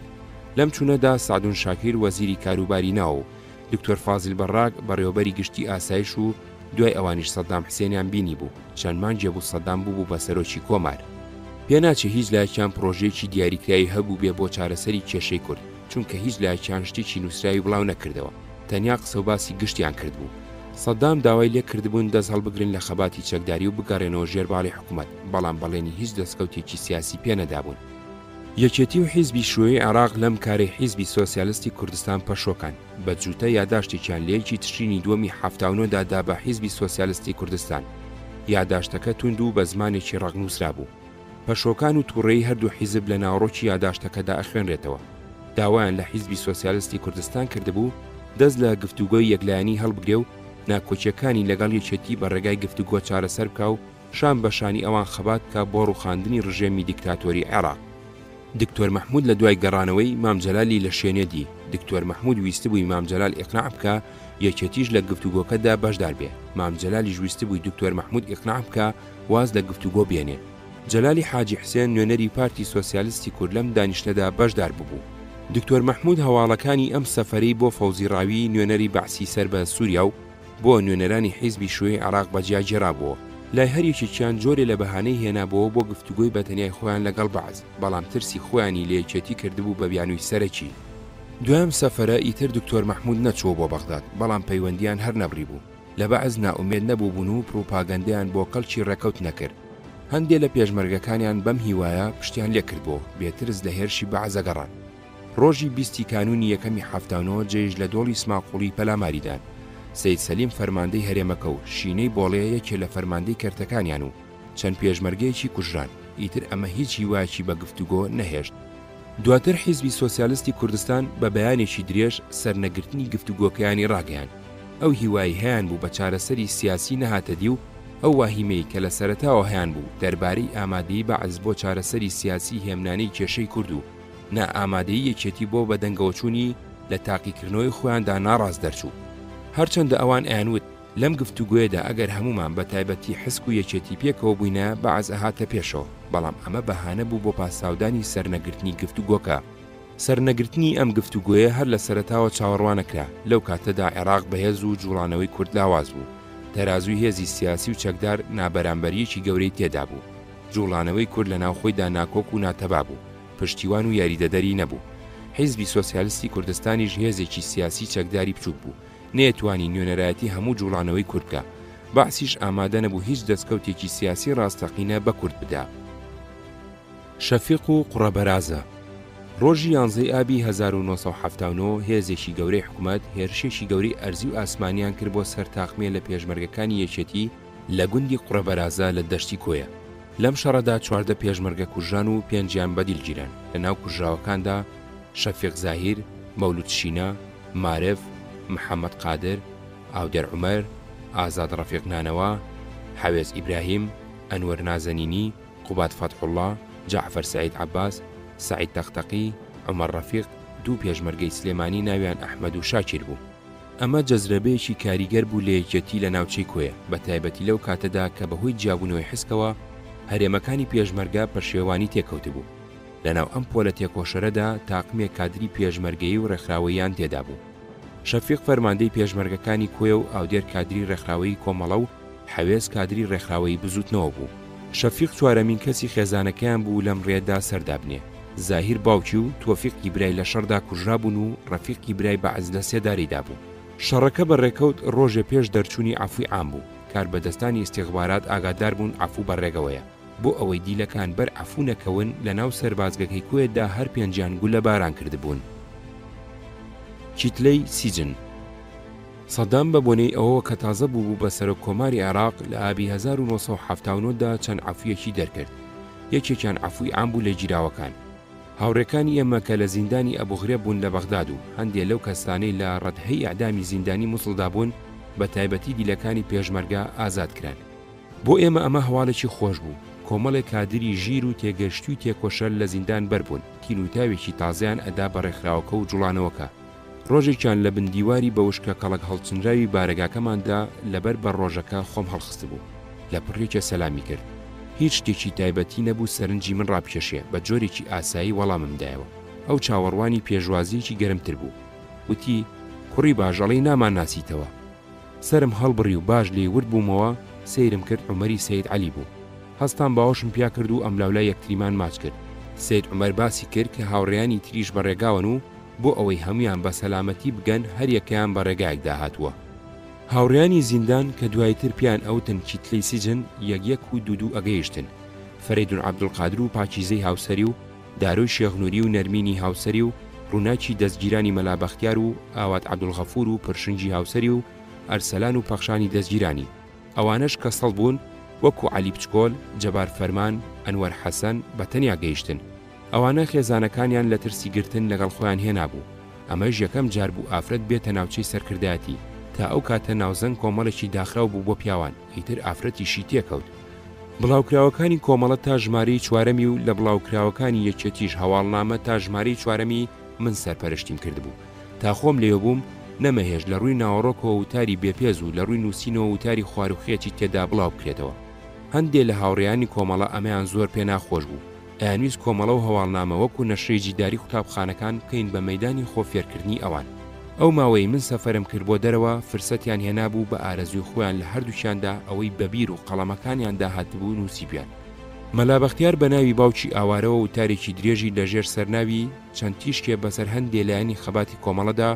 لەم چوونەدا سعدون شاکیر وەزیری کاروباری ناو، دکتۆر فازل بەڕاک بەڕێوەبەری گشتی ئاسایش و دوای ئەوانیش سەدام حسێنیان بینی بوو، چەند مانگێ بوو سەدام بوو بە سەرۆکی کۆمار. پێناچێ هیچ لایەکیان پرۆژەیەکی دیاریکراوی هەبوو بێ بۆ چارەسەری کێشەی کورد، چونکە هیچ لایەکیان شتێکی نووسراوی بڵاو نەکردەوە، تەنیا قسە و باسی گشتیان کرد بوو. سەدام داوای لێ کردبوون دەست هەڵبگرن لە خەباتی چەکداری و بگەڕێنەوە ژێرباڵی حکوومەت، بەڵام بەڵێنی هیچ دەستکەوتێکی سیاسی پێ نەدابوون. یەکێتی و حیزبی شوێی عێراق لەم کارەی حیزبی سۆسیالیستی کوردستان پەشۆکان، بە جوتە یاداشتێکیان لە یەکی تشرینی دووەمی 79 دا بە حیزبی سۆسیالیستی کوردستان. یاداشتەکە توند و بە زمانێکی ڕەغنووسرا بوو. پەشۆکان و تووڕێی هەردوو حیزب لە ناوڕۆکی یاداشتەکەدا ئەخوێنرێتەوە. داوایان لە حیزبی سۆسیالیستی کوردستان کردبوو دەست لە گفتوگۆی یەکلایەنی هەڵبگرێ و ناکۆچیەکانی لەگەڵ یەکێتی بە ڕێگای گفتوگۆ چارەسەر بکا و شان بەشانی ئەوان خەبات کە بۆ ڕووخاندنی ڕژێمی دیکتاتۆری عێراق. دکتۆر مەحموود لە دوای گەڕانەوەی مام جەلالی لە شوێنێدی، دکتۆر مەحموود ویستی بووی مام جەلال ئیقناع بکە یەکێتیش لە گفتوگۆکەدا بەشدار بێ. مام جەلالیش ویستی بووی دکتۆر مەحموود ئیقناع بکە واز لە گفتوگۆ بێنێ. جەلالی حاجی حسێن نوێنەری پارتی سۆسیالیستی کورد لەم دانیشتەدا بەشدار بوو. دکتۆر مەحموود هەواڵەکانی ئەم سەفەرەی بۆ فەوزی ڕاوی نوێنەری بەعسی سەر بە سووریا و بۆ نوێنەرانی حیزبی شوێی عێراق بەجیا جێرابووە. لای هەریەکێکیان جۆرێ لە بەهانەی هێنابەوە بۆ گفتوگۆی بەتەنیای خۆیان لەگەڵ بەعز، بەڵام ترسی خۆیانی لێچێتی کردبوو بە بیانووی سەرەکی. دوام سەفەرە ئیتر دکتۆر مەحموود نەچوە بۆ بەغداد، بەڵام پەیوەندیان هەر نەبڕی بوو. لە بەعز نائومێد نەبوو بوون و پروپاگەندەیان بۆ کەڵکی ڕێکەوت نەکرد. هەندێک لە پێشمەرگەکانیان بەم هیوایە پشتیان لێکردبوو بێترس لە هێرشی بەعز ئەگەڕان. ڕۆژی 20 کانونی یەکەمی هەفتانەوە جێژ لە دۆڵی سماقوڵی پەلاماریدان. سەید سەلیم فەرماندەی هەرێمەکە و شینەی بۆڵەیە یەکێ لە فەرماندەی کەرتەکانیان و چەند پێشمەرگەیەکی کوژران. ئیتر ئەمە هیچ هیوایەکی بە گفتوگۆ نەهێشت. دواتر حیزبی سۆسیالیستی کوردستان بە بەیانێکی درێژ سەرنەگرتنی گفتوگۆکەیانی ڕاگەیان. ئەو هیوای هەیان بوو بە چارەسەری سیاسی نەهاتە دی و ئەو واهیمەی کە لە سەرەتاوە هەیان بوو دەربارەی ئامادەیی بەعز بۆ چارەسەری سیاسی هێمنانەی کێشەی کورد و نا ئامادەیی یەکێتی بۆ بەدەنگەوەچوونی لە تاقیکردنەوەی خۆیاندا ناڕاست دەرچوو. هەرچەندە ئەوان ئەیانوت لەم گفتوگوێدا ئەگەر هەمومان بە تایبەتی حسک و یەکێتی پێکەوە بووینە بەعز ئەهاتە پێشەوە، بەڵام ئەمە بەهانە بوو بۆ پاساودانی سەرنەگرتنی گفتوگۆکە. سەرنەگرتنی ئەم گفتوگوۆیە هەر لە سەرەتاوە چاوەڕوانەکرا. لەو کاتەدا عێراق بەهێز و جوڵانەوەی کورد لاواز بوو. تەرازوی هێزی سیاسی و چەکدار نابەرامبەریەکی گەورەی تێدا بوو. جوڵانەوەی کورد لە ناوخۆیدا ناکۆک و ناتەبا بوو، پشتیوان و یاریدەدەری نەبوو. حیزبی سۆسیالیستی کوردستانیش هێزێکی سیاسی چەکداری بچووک بوو، نێتوانی نوێنەرایەتی هەموو جوڵانەوەی کورد بکە. بەعسیش ئامادە نەبوو هیچ دەستکەوتێکی سیاسی ڕاستەقینە بە کورد بدا. شەفیق و قوڕەبەرازە. ڕۆژی 11 ئابی 1970 هێزێکی گەورەی حکوومەت هێرشێکی گەورەی ئەرزی و ئاسمانیان کرد بۆ سەرتاقمێ لە پێشمەرگەکانی یەکێتی لە گوندی قوڕەبەرازە لە دەشتی کۆیە. لەم شەڕەدا 14 پێشمەرگە کوژان و 5 بەدیلگیران. لە ناو کوژراوەکاندا شەفیق زاهیر، مەولود شینە، مارف، محەممەد قادر، ئاودەر عومەر، ئازاد ڕەفیق نانەوە، حەوێز ئیبراهیم، ئەنوەر نازەنینی، قوبات فەتحوڵڵا، جعفەر سەعید عەباس، سعید تەختەقی، عومەر ڕەفیق، دوو پێشمەرگەی سلێمانی ناویان ئەحمەد و شاکیر بوو. ئەمە جەزرەبەیەکی کاریگەر بوو لە یەکێتی لە ناوچەی کۆیە، بە تایبەتی لەو کاتەدا کە بەهۆی جیابوونەوەی حسکەوە هەرێمەکانی پێشمەرگە پەرشێوانی تێکەوت بوو. لەناو ئەم پۆلە تێکۆشەرەدا تاقمێک کادری پێشمەرگەیی و ڕێکخراوەیان تێدا بوو. شەفیق فەرماندەی پێشمەرگەکانی کۆیە و ئاودێر کادری ڕێکخراوەی کۆمەڵە و حەوێز کادری ڕێکخراوەی بزوتنەوە بوو. شەفیق چوارەمین کەسی خێزانەکەیان بوو لەم ڕێدا سەردابنێ. زاهیر باوکی و تۆفیقی برای لە شەڕدا کوژرا بوون و ڕەفیقی برای بەعز لە سێداریدا بوو. شەڕەکە بە ڕێکەوت ڕۆژێ پێش دەرچوونی عەفوی عام بوو. کار بەدەستانی ئیستیخبارات ئاگادار بوون عەفوو بەڕێگەوەیە بۆ ئەوەی دیلەکان بەر عەفوو نەکەون لە ناو سەربازگەکەی کۆیەدا هەر 5 گول لە باران کردبوون. چیتلەی سیجن. سەدام بە بۆنەی ئەوەوە کە تازە بوو بە سەرۆک کۆماری عێراق لە ئابی 1970دا چەند عەفویەکی دەرکرد. یەکێکیان عەفوی عام بوو لە گیراوەکان. هاوڕێکانی ئێمە کە لە زیندانی ئەبوغرێب بوون لە بەغداد و هەندێک لەو کەسانەی لە ڕەدهەی ئەعدامی زیندانی موسڵدا بوون بە تایبەتی دیلەکانی پێشمەرگە ئازاد کران. بۆ ئێمە ئەمە هەواڵێکی خۆش بوو. کۆمەڵێک کادری ژیر و تێگەشتوی تێکۆشەر لە زیندان بەربوون، تینوتاوێکی تازیان ئەدا بە ڕێکخراوەکە و جوڵانەوەکە. ڕۆژێکیان لە بندیواری بە وشکە کەڵک هەڵچنراوی بارەگاکەماندا لەبەر بە ڕۆژەکە خۆم هەڵخست بوو. لە پڕێکە سەلامی کرد. هیچ شتێکی تایبەتی نەبوو سەرنجی من ڕابکێشێ، بە جۆرێکی ئاسایی وەڵاممدایەوە. ئەو چاوەڕوانی پێشوازیەکی گەرمتر بوو. وتی کوڕی باژەڵی نامان ناسیتەوە. سرم هەڵبڕی و باش لێ ورد بوومەوە. سەیرم کرد عومەری سەید عەلی بوو. هەستان باوەشم پیا کرد و ئەملاولای یەکتریمان ماچ کرد. سەید عومەر باسی کرد کە هاوڕێیانی تریش بەڕێگاون و بۆ ئەوەی هەمویان بە سەلامەتی بگەن هەر یەکەیان بە ڕێگایەکدا هاتووە. هاوڕێیانی زیندان کە دوایتر پیان ئەوتن چیتلەی سیجن یەک و دوو ئەگەیشتن. فەریدون عەبدولقادر و پاکیزەی هاوسەری و دارۆی شێخنووری و نەرمینی هاوسەری و ڕووناکی دەستگیرانی مەلا بەختیار و ئاوات عەبدولغەفور و پرشنجی هاوسەری و ئەرسەلان و پەخشانی دەستگیرانی. ئەوانش کە سەڵ بوون وەکو عەلی بچکۆل، جەبار فەرمان، ئەنوەر حەسەن بە تەنیا گەیشتن. ئەوانە خێزانەکانیان لە ترسی گرتن لەگەڵ خۆیان هێنابوو. ئەمەش یەکەم جار بوو ئافرەت بێتە ناوچەی سەرکردایەتی. تا ئەو کاتە ناوزەنگ کۆمەڵێکی داخراو بوو بۆ پیاوان، ئیتر ئافرەتیشی تێکەوت. بڵاوکراوەکانی کۆمەڵە تا ژمارەی 4 و لە بڵاوکراوەکانی یەکێتیش هەواڵنامە تا ژمارەی 4 من سەرپەرشتیم کردبوو. تا خۆم لێوە بووم نەمەهێش لە ڕووی ناوەڕۆکەوە وتاری بێپێز و لە ڕووی نووسینەوە وتاری خواروخێکی تێدا بڵاو بکرێتەوە. هەندێک لە هاوڕێیانی کۆمەڵە ئەمەیان زۆر پێ ناخۆش بوو. ئەیانویست کۆمەڵە و هەواڵنامە وەکو نەشرەی جیداری قوتابخانەکان بکەین بە مەیدانی خۆفێرکردنی ئەوان. ئەو ماوەی من سەفەرم کرد بۆ دەرەوە فرسەتیان هێنابوو بە ئارەزوی خۆیان لە هەردووشیاندا ئەوەی بەبیر و قەڵەمەکانیاندا هاتبوو نووسیبیان. مەلا بەختیار بە ناوی باوکی ئاوارەوە و تارێکی درێژی لەژێر سەرناوی چەند تیشکێ بەسەر هەندێ لایەنی خەباتی کۆمەڵەدا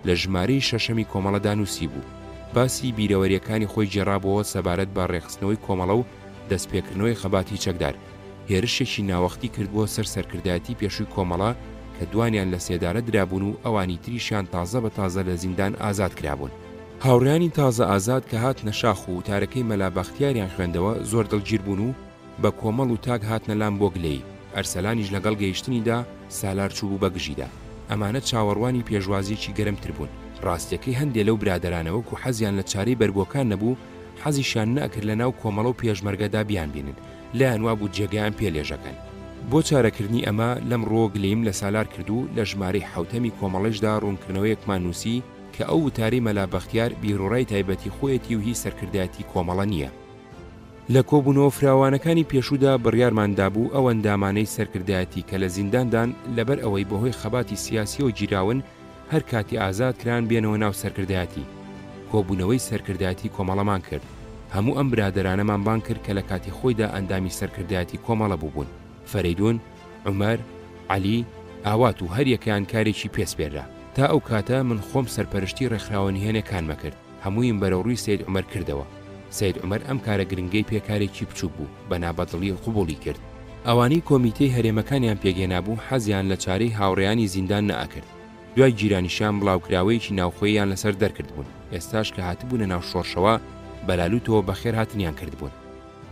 لە ژمارەی شەشەمی کۆمەڵەدا نووسی بوو. باسی بیرەوەریەکانی خۆی جێڕابەوە سەبارەت بە ڕێخستنەوەی کۆمەڵە و دەستپێکردنەوەی خەباتی چەکدار. هێرشێکی ناوەختی کردبووە سەر سەرکردایەتی پێشووی کۆمەڵە کە دوانیان لە سێدارە درابوون و ئەوانی تریشیان تازە بە تازە لە زیندان ئازاد کرابوون. هاوڕیانی تازە ئازاد کە هات نەشاخ و تارەکەی مەلا بەختیاریان خوێندەوە زۆر دڵگیر بوون و بە کۆمەڵ و تاک هاتنە لام بۆ گلەی. ئەرسەلانیش لەگەڵ گەیشتنیدا سالار چوو بوو بە گژیدا. ئەمانە چاوەڕوانی پێشوازیەکی گەرمتر بوون. ڕاستیەکەی هەندێک لەو برادەرانەوە و حەزیان لە چارەی بەرگۆکان نەبوو، حەزیشان نەکرد لە ناو کۆمەڵە و پێشمەرگەدا بیان بینن، لایەن وا بوو جێگەیان پێلێژەکەن. بۆ چارەکردنی ئەمە لەم ڕۆگلیم لە سالار کردو لە ژمارەی حوتەمی کۆمەڵەشدا ڕوونکردنەوەیەکمان نووسی کە ئەو وتارەی مەلا بەختیار بیرۆڕای تایبەتی خۆیەتی و هی سەرکردایەتی کۆمەڵە نییە. لە کۆبوونەوە فراوانەکانی پێشوودا بڕیارماندا بوو ئەو ئەندامانەی سەرکردایەتی کە لە زینداندان لەبەر ئەوەی بەهۆی خەباتی سیاسی و گیراون هەر کاتی ئازاد کران بێنەوە ناو سەرکردایەتی. کۆبوونەوەی سەرکردایەتی کۆمەڵەمان کرد. هەموو ئەم برادەرانەمان بان کرد کە لە کاتی خۆیدا ئەندامی سەرکردایەتی کۆمەڵە بووبوون. فەریدون، عومەر، عەلی، ئاوات و هەر یەکیان کارێکی پێسپێررا. تا ئەو کاتە من خۆم سەرپەرشتی ڕێکخراوەنهێنەکانمە کرد. هەموویم بەرەوڕووی سید عومەر کردەوە. سید عومەر ئەم کارە گرنگەی پێکارێکی بچووک بوو، بە نابەدڵی قبوڵی کرد. ئەوانەی کۆمیتەی هەرێمەکانیان پێگەێنابوو حەزیان لە چارەی هاوڕێیانی زیندان نەئەکرد. دوای گیرانیشان بڵاوکراوەیەکی ناوخۆییان لەسەر دەرکرد بوون. ئێستاش کە هاتبوونە ناو شۆڕشەوە بەلالوتەوە بەخێر هاتنیان کرد بوون.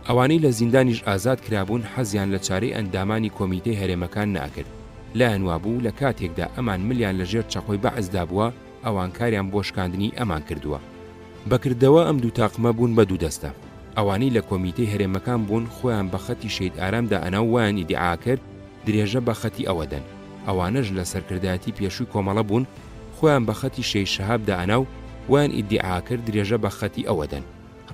ئەوانەی لە زیندانیش ئازاد کرابوون حەزیان لە چارەی ئەندامانی کۆمیتەی هەرێمەکان نەئەکرد. لایەن وابوو لە کاتێکدا ئەمان ملیان لەژێر چەقۆی بەعزدا بووە ئەوان کاریان بۆ شکاندنی ئەمان کردووە. بەکردەوە ئەم دوو تاقمە بوون بە دوو دەستە. ئەوانەی لە کۆمیتەی هەرێمەکان بوون خۆیان بە خەتی شەید ئارامدا ئەناو وایان ئیدعا کرد درێژە بە خەتی ئەوەدەن. ئەوانەش لە سەرکردایەتی پێشووی کۆمەڵە بوون خۆیان بە خەتی شەید شەهابدا ئەناو وایان ئیدعا کرد درێژە بە خەتی ئەوەدەن.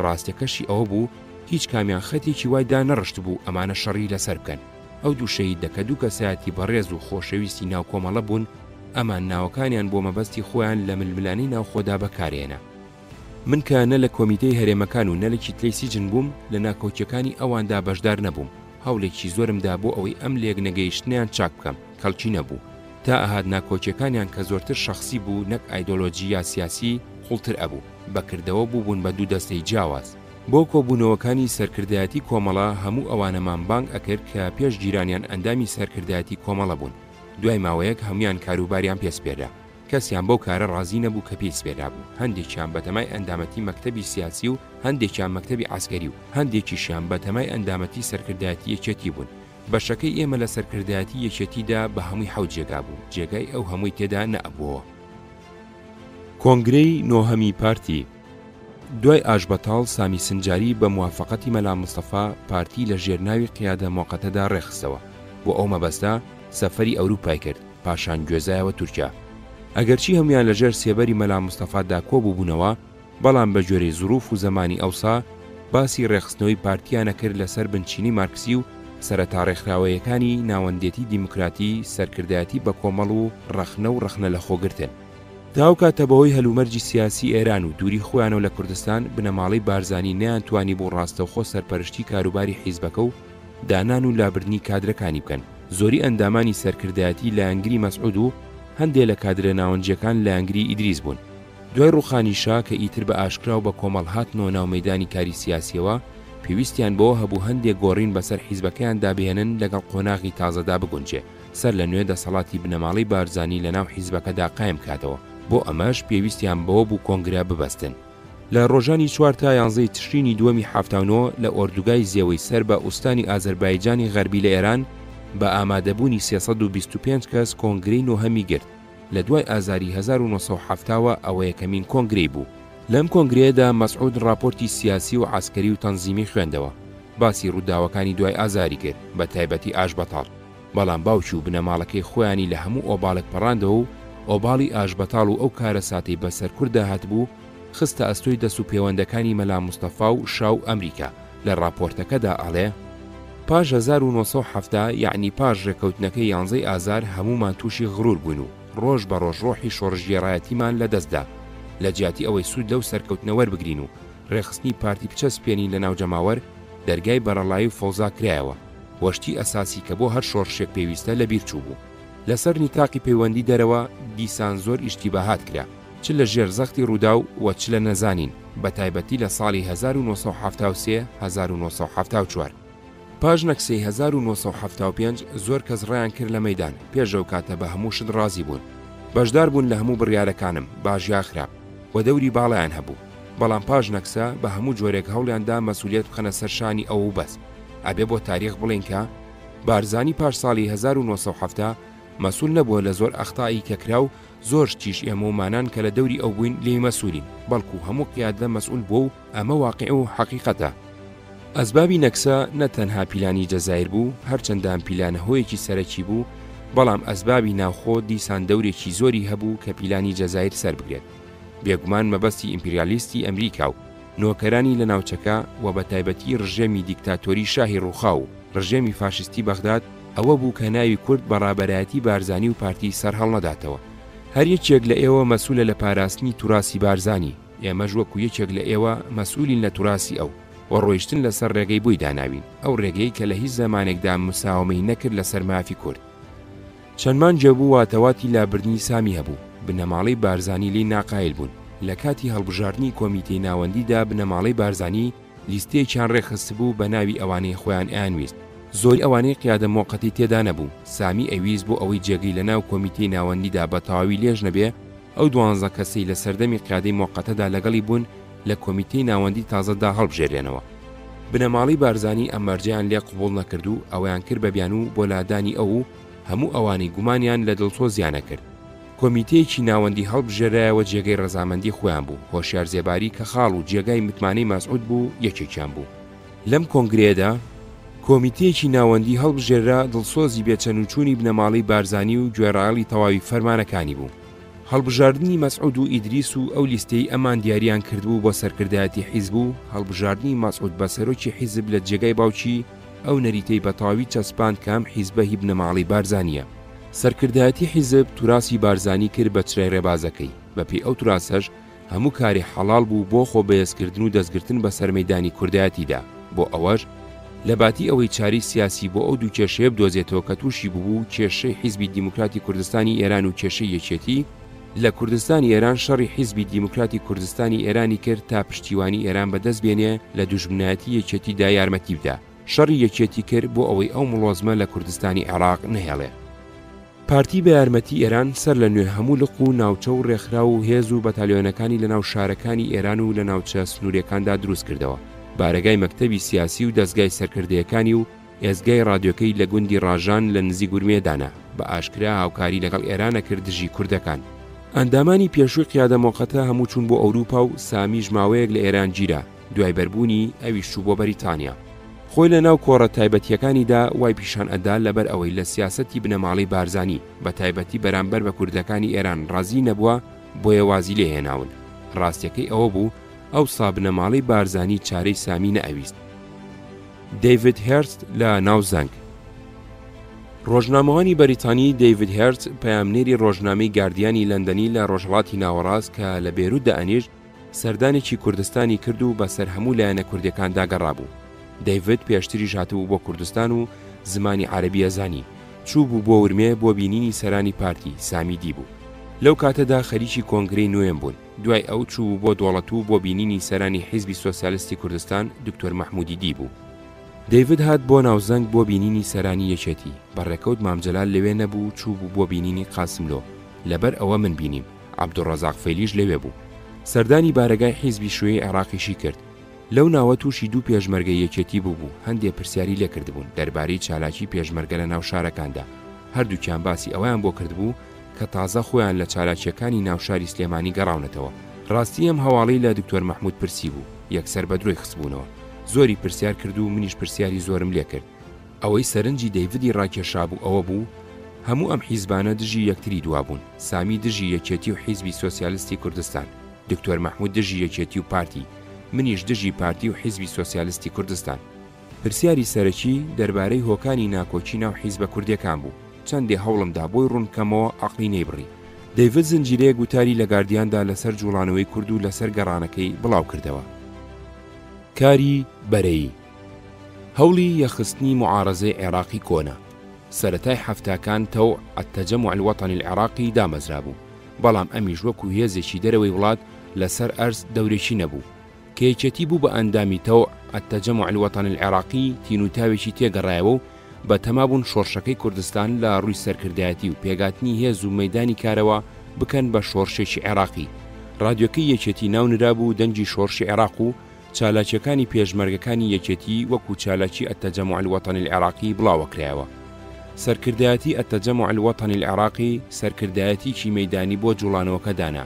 ڕاستیەکەشی ئەوە بوو هیچ کامیان خەتێکی وای دانەڕشت بوو ئەمانە شەڕی لەسەر بکەن. ئەو دوو شەهیدە کە دوو کەسایەتی بەڕێز و خۆشەویستی ناو کۆمەڵە بوون ئەمان ناوەکانیان بۆ مەبەستی خۆیان لە ململانی ناوخۆدا بەکارێنە. من کە نە لە کۆمیتەی هەرێمەکان و نە لە کیتلەی سیجن بووم لە ناکۆچیەکانی ئەواندا بەشدار نەبووم. هەوڵێکی زۆرمدا بۆ ئەوەی ئەم لێک نەگەیشتنیان چاک بکەم، کەڵکی نەبوو. تا ئاهات ناکۆچیەکانیان کە زۆرتر شەخسی بوو نەک ئایدۆلۆجی یا سیاسی خوڵتر ئەبوو. بەکردەوە بووبوون بە دوو دەستەی جیاواز. بۆ کۆبوونەوەکانی سەرکردایەتی کۆمەڵە هەموو ئەوانەمان بانگ ئەکرد کە پێش گیرانیان ئەندامی سەرکردایەتی کۆمەڵە بوون. دوای ماوەیەک هەمویان کاروباریان پێسپێرا. کەسیان بەو کارە ڕازی نەبوو کە پێی سپێرا بوو. هەندێکیان بەتەمای ئەندامەتی مەکتەبی سیاسی و هەندێکیان مەکتەبی عسکەری و هەندێکیشیان بەتەمای ئەندامەتی سەرکردایەتی یەکێتی بوون. بەشەکەی ئێمە لە سەرکردایەتی یەکێتیدا بە هەمووی حەوت جێگا بوو. جێگای ئەو هەمووی تێدا نەئەبووە. کۆنگرەی نۆهەمی پارتی. دوای ئاشبەتاڵ سامی سنجاری بە موافقەتی مەلا مستەفا پارتی لە ژێرناوی قیادە مۆقەتەدا ڕێخستەوە. بۆ ئەو مەبەستا سەفەری ئەوروپای کرد، پاشان گوێزایەوە تورکیا. ئەگەرچی هەمویان لەژێر سێبەری مەلا مستەفادا کۆبووبوونەوە، بەڵام بە جۆرەی زروف و زەمانی ئەوسا باسی ڕێخستنەوەی پارتیانە کرد لەسەر بنچینی مارکسی و سەرەتا ڕێکخراوەیەکانی ناوەندێتی دیموکراتی سەرکردایەتی بە کۆمەڵ و ڕەخنە و ڕەخنە لە خۆگرتن. داو کاتە بەهۆی هەلومەرجی سیاسی ئێران و دووری خۆیانەوە لە کوردستان بنەماڵەی بارزانی نەیانتوانی بۆ ڕاستەوخۆ سەرپەرشتی کاروباری حیزبەکە و دانان و لابردنی کادرەکانی بکەن. زۆری ئەندامانی سەرکردایەتی لە ئەنگری مەسعود و هەندێک لە کادرە ناوەنجەکان لە ئەنگری ئیدریس بوون. دوای ڕوخانیشا کە ئیتر بە ئاشکرا و بە کۆمەڵ هاتنەوە ناو مەیدانی کاری سیاسیەوە پێویستیان بۆ هەبوو هەندێک گۆڕین بەسەر حیزبەکەیان دابێنن لەگەڵ قۆناغی تازەدا بگونجێ سەر لە نوێ دەسەڵاتی بنەماڵی بارزانی لە ناو حیزبەکەدا قایم کاتەوە. بۆ ئەمەش پێویستیان بەوە بوو کۆنگرە ببەستن. لە ڕۆژانی 4 تا 11 تشرینی دووەمی هەفتانەوە لە ئۆردوگای زێوەی سەر بە ئوستانی ئازەربایجانی غەربی لە ئێران بە ئامادەبوونی 325 کەس کۆنگرەی نۆهەمی گرت. لە دوای ئازاری 1970ەوە ئەوە یەکەمین کۆنگرەی بوو. لەم کۆنگرەیەدا مەسعود راپۆرتی سیاسی و عسکەری و تەنزیمی خوێندەوە. باسی ڕووداوەکانی دوای ئازاری کرد، بە تایبەتی ئاشبەتاڵ. بەڵام باوکی و بنەماڵەکەی خۆیانی لە هەموو ئۆباڵێک پەڕاندەوە و ئۆباڵی ئاشبەتاڵ و ئەو کارە ساتەی بەسەر کووردا هاتبوو خستە ئەستۆی دەست و پەیوەندەکانی مەلا مستەفا و شاو ئەمریکا. لە راپۆرتەکەدا ئەڵێ پاش 1970 یعنی پاش ڕێکەوتنەکەی 11 ئازار هەمومان تووشی غرور بوون و ڕۆژ بە ڕۆژ ڕۆحی شۆڕژگێڕایەتیمان لەدەستدا لە جیاتی ئەوەی سوود لەو سەرکەوتنەوە بگرین و ڕێخستنی پارتی بچەسپێنین لە ناو جەماوەر دەرگای بەرەڵایی و فەوزا کرایەوە وەشتی ئەساسی کە بۆ هەر شۆڕشێک پێویستە لەبیر چوو بوو. لەسەر نیتاقی پەیوەندی دەرەوە دیسان زۆر ئیشتیباهات کرا، چ لە ژێر زەختی ڕوودا و وە چ لە نەزانین، بە تایبەتی لە ساڵی 1973-1974. پاش نەکسەی 1975 زۆر کەس ڕایان کرد لە مەیدان، پێشەو کاتە بە هەموو شت ڕازی بوون، بەشدار بوون لە هەموو بڕیارەکانم باش یا خراپ و دەوری باڵیان هەبوو. بەڵام پاش نەکسە بە هەموو جۆرێک هەوڵیاندا مەسئولیت بخەنە سەرشانی ئەو و بەس. ئەبێ بۆ تاریخ بڵێن کە بارزانی پاش ساڵی 1970 مەسئول نەبووە لە زۆر ئەختایی کە کرا و زۆر شتیش ئێمە ومانان کە لە دەوری ئەو بووین لێی مەسئولین، بەڵکو هەموو قیادە مەسئول بوو و ئەمە واقع و حەقیقەتە. ئەسبابی نەکسە نەتەنها پیلانی جەزایر بوو، هەرچەندان پیلانە هۆیەکی سەرەکی بوو، بەڵام ئەسبابی ناوخۆ دیسان دەورێکی زۆری هەبوو کە پیلانی جەزایر سەر بگرێت. بێگومان مەبەستی ئیمپریالیستی ئەمریکا و نۆکەرانی لە ناوچەکە و بە تایبەتی ڕژێمی دیکتاتۆری شاهی ڕووخا و ڕژێمی فاشستی بەغداد ئەوە بوو کە ناوی کورد بەڕابەرایەتی بارزانی و پارتی سەر هەڵنەداتەوە. هەر یەکێک لە ئێوە مەسئولە لە پاراستنی توراسی بارزانی، ئێمەش وەکو یەکێک لە ئێوە مەسئولین لە توراسی ئەو و ڕۆیشتن لەسەر ڕێگەی بووی داناوین، ئەو ڕێگەی کە لە هیچ زەمانێکدا مساومەی نەکرد لەسەر مافی کورد. چەندمان جێبوو واتەواتی لابردنی سامی هەبوو، بنەماڵەی بارزانی لی ناقایل بوون. لە کاتی هەڵبژاردننی کۆمیتەی ناوەندیدا بنەماڵەی بارزانی لیستەیەکیان ڕێخست بوو بە ناوی ئەوانەی خۆیان ئەیانویست. زۆری ئەوانەی قیادە مۆقەتی تێدا نەبوو. سامی ئەویست بۆ ئەوەی جێگەی لە ناو کۆمیتەی ناوەندیدا بە تەواوی لێژ نەبێ، ئەو 12 کەسەی لە سەردەمی قیادەی مۆقەتەدا لەگەڵی بوون لە کۆمیتەی ناوەندی تازەدا هەڵبژێرێنەوە. بنەماڵی بارزانی ئەمەرجیان لێ قبوڵ نەکرد و ئەویان کرد بە بیان و بۆ لادانی ئەو هەموو ئەوانەی گومانیان لە دڵسۆزیانە کرد. کۆمیتەیەکی ناوەندی هەڵبژێرایەوە جێگەی ڕەزامەندی خۆیان بوو. هۆشیار زێباری کە خاڵ و جێگای متمانەی مەسعود بوو یەکێکیان بوو. لەم کۆنگرێدا کۆمیتەیەکی ناوەندی هەڵبژێرا دڵسۆزی بێچەنوچوونی بنەماڵی بارزانی و گوێڕاڵی تەواوی فەرمانەکانی بوو. هەڵبژاردننی مەسعود و ئیدریس و ئەو لیستەی ئەمان دیاریان کردبوو بۆ سەرکردایەتی حیزب و هەڵبژاردننی مەسعود بە سەرۆکی حیزب لە جێگای باوکی ئەو نەریتەی بە تەواوی چەسپاند کام حیزبە هی بنەماڵی بارزانیە. سەرکردایەتی حیزب توراسی بارزانی کرد بە چرای ڕێبازەکەی. بەپێی ئەو توراسەش هەموو کاری حەڵال بوو بۆ خۆ بەهێزکردن و دەستگرتن بە سەرمەیدانی کوردایەتیدا. بۆ ئەوەش لە باتی ئەوەی چاری سیاسی بۆ ئەو دوو کێشەیە بدۆزێتەوە کە تووشی بوو کێشەی حیزبی دیموکراتی کوردستانی ئێران و کێشەی یەکێتی لە کوردستانی ئێران شەڕی حیزبی دیموکراتی کوردستانی ئێرانی کرد تا پشتیوانی ئێران بەدەست بێنێ لە دوژمنایەتی یەکێتیدا یارمەتی بدە. شەڕی یەکێتی کرد بۆ ئەوەی ئەو مڵۆزمە لە کوردستانی عێراق نەهێڵێ. پارتی بە یارمەتی ئێران سەر لە نوێ هەموو لق و ناوچە و ڕێکخرا و هێز و بەتالیۆنەکانی لە ناو شارەکانی ئێران و لە ناوچە سنوورەکاندا دروست کردەوە. بارەگای مەکتەبی سیاسی و دەستگای سەرکردەکانی و ئێزگای ڕادیۆکەی لە گوندی ڕاژان لە نزیک گورمێدانە بە ئاشکرا هاوکاری لەگەڵ ئێرانە کرد دژی کوردەکان. ئەندامانی پێشووی قیادە مۆقەتە هەموو چوون بۆ ئەوروپا و سامی ژماوەیەک لە ئێران گیرە، دوای بەربوونی ئەویش چوو بۆ بەریتانیا. خۆی لە ناو کۆڕە تایبەتیەکانیدا وای پیشان ئەدا لەبەر ئەوەی لە سیاسەتی بنەماڵی بارزانی بە تایبەتی بەرامبەر بە کوردەکانی ئێران ڕازی نەبووە بۆیە وازی لێهێناون. ڕاستیەکەی ئەوە بوو ئەو سابنەماڵی بارزانی چارەی سامی نەئەویست. دەیڤید هێرست لە ناوزەنگ. ڕۆژنامەوانی بەریتانی دەیڤید هێرست پەیامنێری ڕۆژنامەی گاردیانی لەندەنی لە ڕۆژهەڵاتی ناوەڕاست کە لە بێروت دەئەنیژ سەردانێکی کوردستانی کرد و بەسەر هەموو لایەنە کوردەکاندا گەڕابوو. دەیڤید پێشتریش هاتبوو بۆ کوردستان و زمانی عەرەبی ئەزانی، چوو بوو بۆ ورمێ بۆ بینینی سەرانی پارتی سامی دی بوو. لەو کاتەدا خەریکی کۆنگرەی نوێن بوون. دوای ئەو چوو بۆ دۆڵەت و بۆ بینینی سەرانی حیزبی سۆسیالیستی کوردستان دکتۆر مەحموودی دی بوو. دەیڤید هات بۆ ناوزەنگ بۆ بینینی سەرانی یەکێتی. بەڕێکەوت مامجەلال لەوێ نەبوو، چوو بوو بۆ بینینی قاسملۆ. لەبەر ئەوە من بینیم. عەبدوڕەزاق فەیلیش لەوێ بوو. سەردانی بارەگای حیزبی شوێی عێراقیشی کرد. لەو ناوە تووشی دوو پێشمەرگە یەکێتی بوو. هەندێک پرسیاری لێ کردبوون دەربارەی چالاکی پێشمەرگە لە ناو شارەکاندا. هەردووکیان باسی ئەویان بۆ کردبوو کە تازە خۆیان لە چالاکیەکانی ناوشاری سلێمانی گەڕاونەتەوە. ڕاستی ئەم هەواڵەی لە دکتۆر مەحموود پرسی بوو. یەکسەر بە درۆی خستبوونەوە. زۆری پرسیار کرد و منیش پرسیاری زۆرم لێ کرد. ئەوەی سەرنجی دەیڤیدی ڕاکێشا بوو ئەوە بوو هەموو ئەم حیزبانە دژی یەکتری دوابوون. سامی دژی یەکێتی و حیزبی سۆسیالیستی کوردستان، دکتۆر مەحموود دژی یەکێتی و پارتی، منیش دژی پارتی و حیزبی سۆسیالیستی کوردستان. پرسیاری سەرەکی دەربارەی هۆکانی ناکۆچی ناو حیزبە کوردیەکان بوو. چەندێ هەوڵمدا بۆی ڕوونکەمەوە عەقلی نەیبڕی. دەیڤد زنجیرەیە گوتاری لە گاردیاندا لەسەر جوڵانەوەی کورد و لەسەر گەڕانەکەی بڵاو کردەوە. کاری بەرەیی هەوڵی یەخستنی معارەزەی عێراقی کۆنا. سەرەتای هەفتاکان تەو التەجەموع الوەطنی العێراقی دامەزرا بوو، بەڵام ئەمیش وەکو هێزێکی دەرەوەی وڵات لەسەر ئەرز دەورێکی نەبوو. کە یەکێتی بوو بە ئەندامی تەو التەجەموع الوەطنی العێراقی تینوتاوێکی تێگەڕایەوە و بە تەمابوون شۆڕشەکەی کوردستان لە ڕووی سەرکردایەتی و پێگاتنی هێز و مەیدانی کارەوە بکەن بە شۆڕشێکی عێراقی. ڕادیۆکەی یەکێتی ناونرا بوو دەنگی شۆڕشی عێراق و چالاکیەکانی پێشمەرگەکانی یەکێتی وەکو چالاکی التەجەموع الوەطنی العێراقی بڵاوەکرایەوە. سەرکردایەتی التەجەموع الوەطنی العێراقی سەرکردایەتیی مەیدانی بۆ جوڵانەوەکە دانا.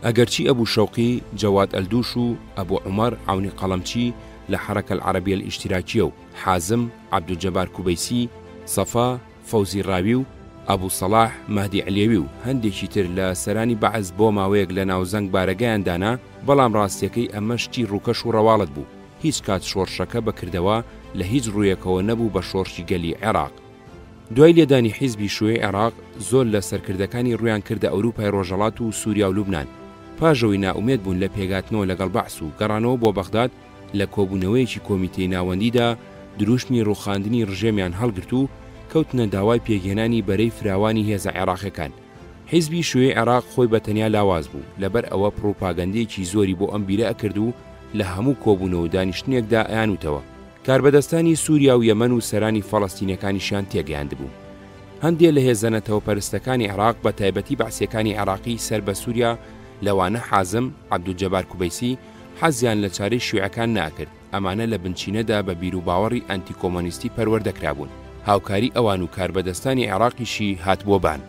ئەگەرچی ئەبوو شەوقی، جەواد ئەلدوش و ئەبوو عومەر عونی قەڵەمچی لە حرەکە العەرەبیە الئیشتیراکیە و حازم عەبدولجەبار کوبەیسی، سەفا فەوزی ڕاوی و ئەبوو سەلاح مەهدی عەلیەوی و هەندێکی تر لە سەرانی بەعز بۆ ماوەیەک لە ناوزەنگ بارەگەیان دانا، بەڵام ڕاستیەکەی ئەمە شتی ڕووکەش و ڕەواڵەت بوو. هیچ کات شۆڕشەکە بەکردەوە لە هیچ ڕوویەکەوە نەبوو بە شۆڕشی گەلی عێراق. دوای لێدانی حیزبی شوێی عێراق زۆر لە سەرکردەکانی ڕویان کردە ئەوروپای ڕۆژهەڵات و سووریا و لوبنان. پاژەوەی نائومێد بوون لە پێگاتنەوە لەگەڵ بەعس و گەڕانەوە بۆ بەغداد لە کۆبوونەوەیەکی کۆمیتەی ناوەندیدا دروشمی ڕووخاندنی ڕژێمیان هەڵگرت و کەوتنە داوای پێگێنانی بەرەی فراوانی هێزە عێراقیەکان. حیزبی شوێی عێراق خۆی بەتەنیا لاواز بوو، لەبەر ئەوە پڕۆپاگەندەیەکی زۆری بۆ ئەم بیرە ئەکرد و لە هەموو کۆبوونەوە دانیشتنێکدا ئەیانوتەوە. کاربەدەستانی سووریا و یەمەن و سەرانی فەڵەستینیەکانیشیان تێگەیاند بوو. هەندێک لە هێزانەتەوە پەرستەکانی عێراق بە تایبەتی بەعسیەکانی عێراقی سەر بە سووریا لەوانە حازم عەبدولجەبار کوبەیسی حەزیان لە چارەی شیوعەکان ناکرد. ئەمانە لە بنچینەدا بە بیر و باوەڕی ئەنتی کۆمۆنیستی پەروەردەکرابوون. هاوکاری ئەوان و کاربەدەستانی عێراقیشی هات بۆ بان.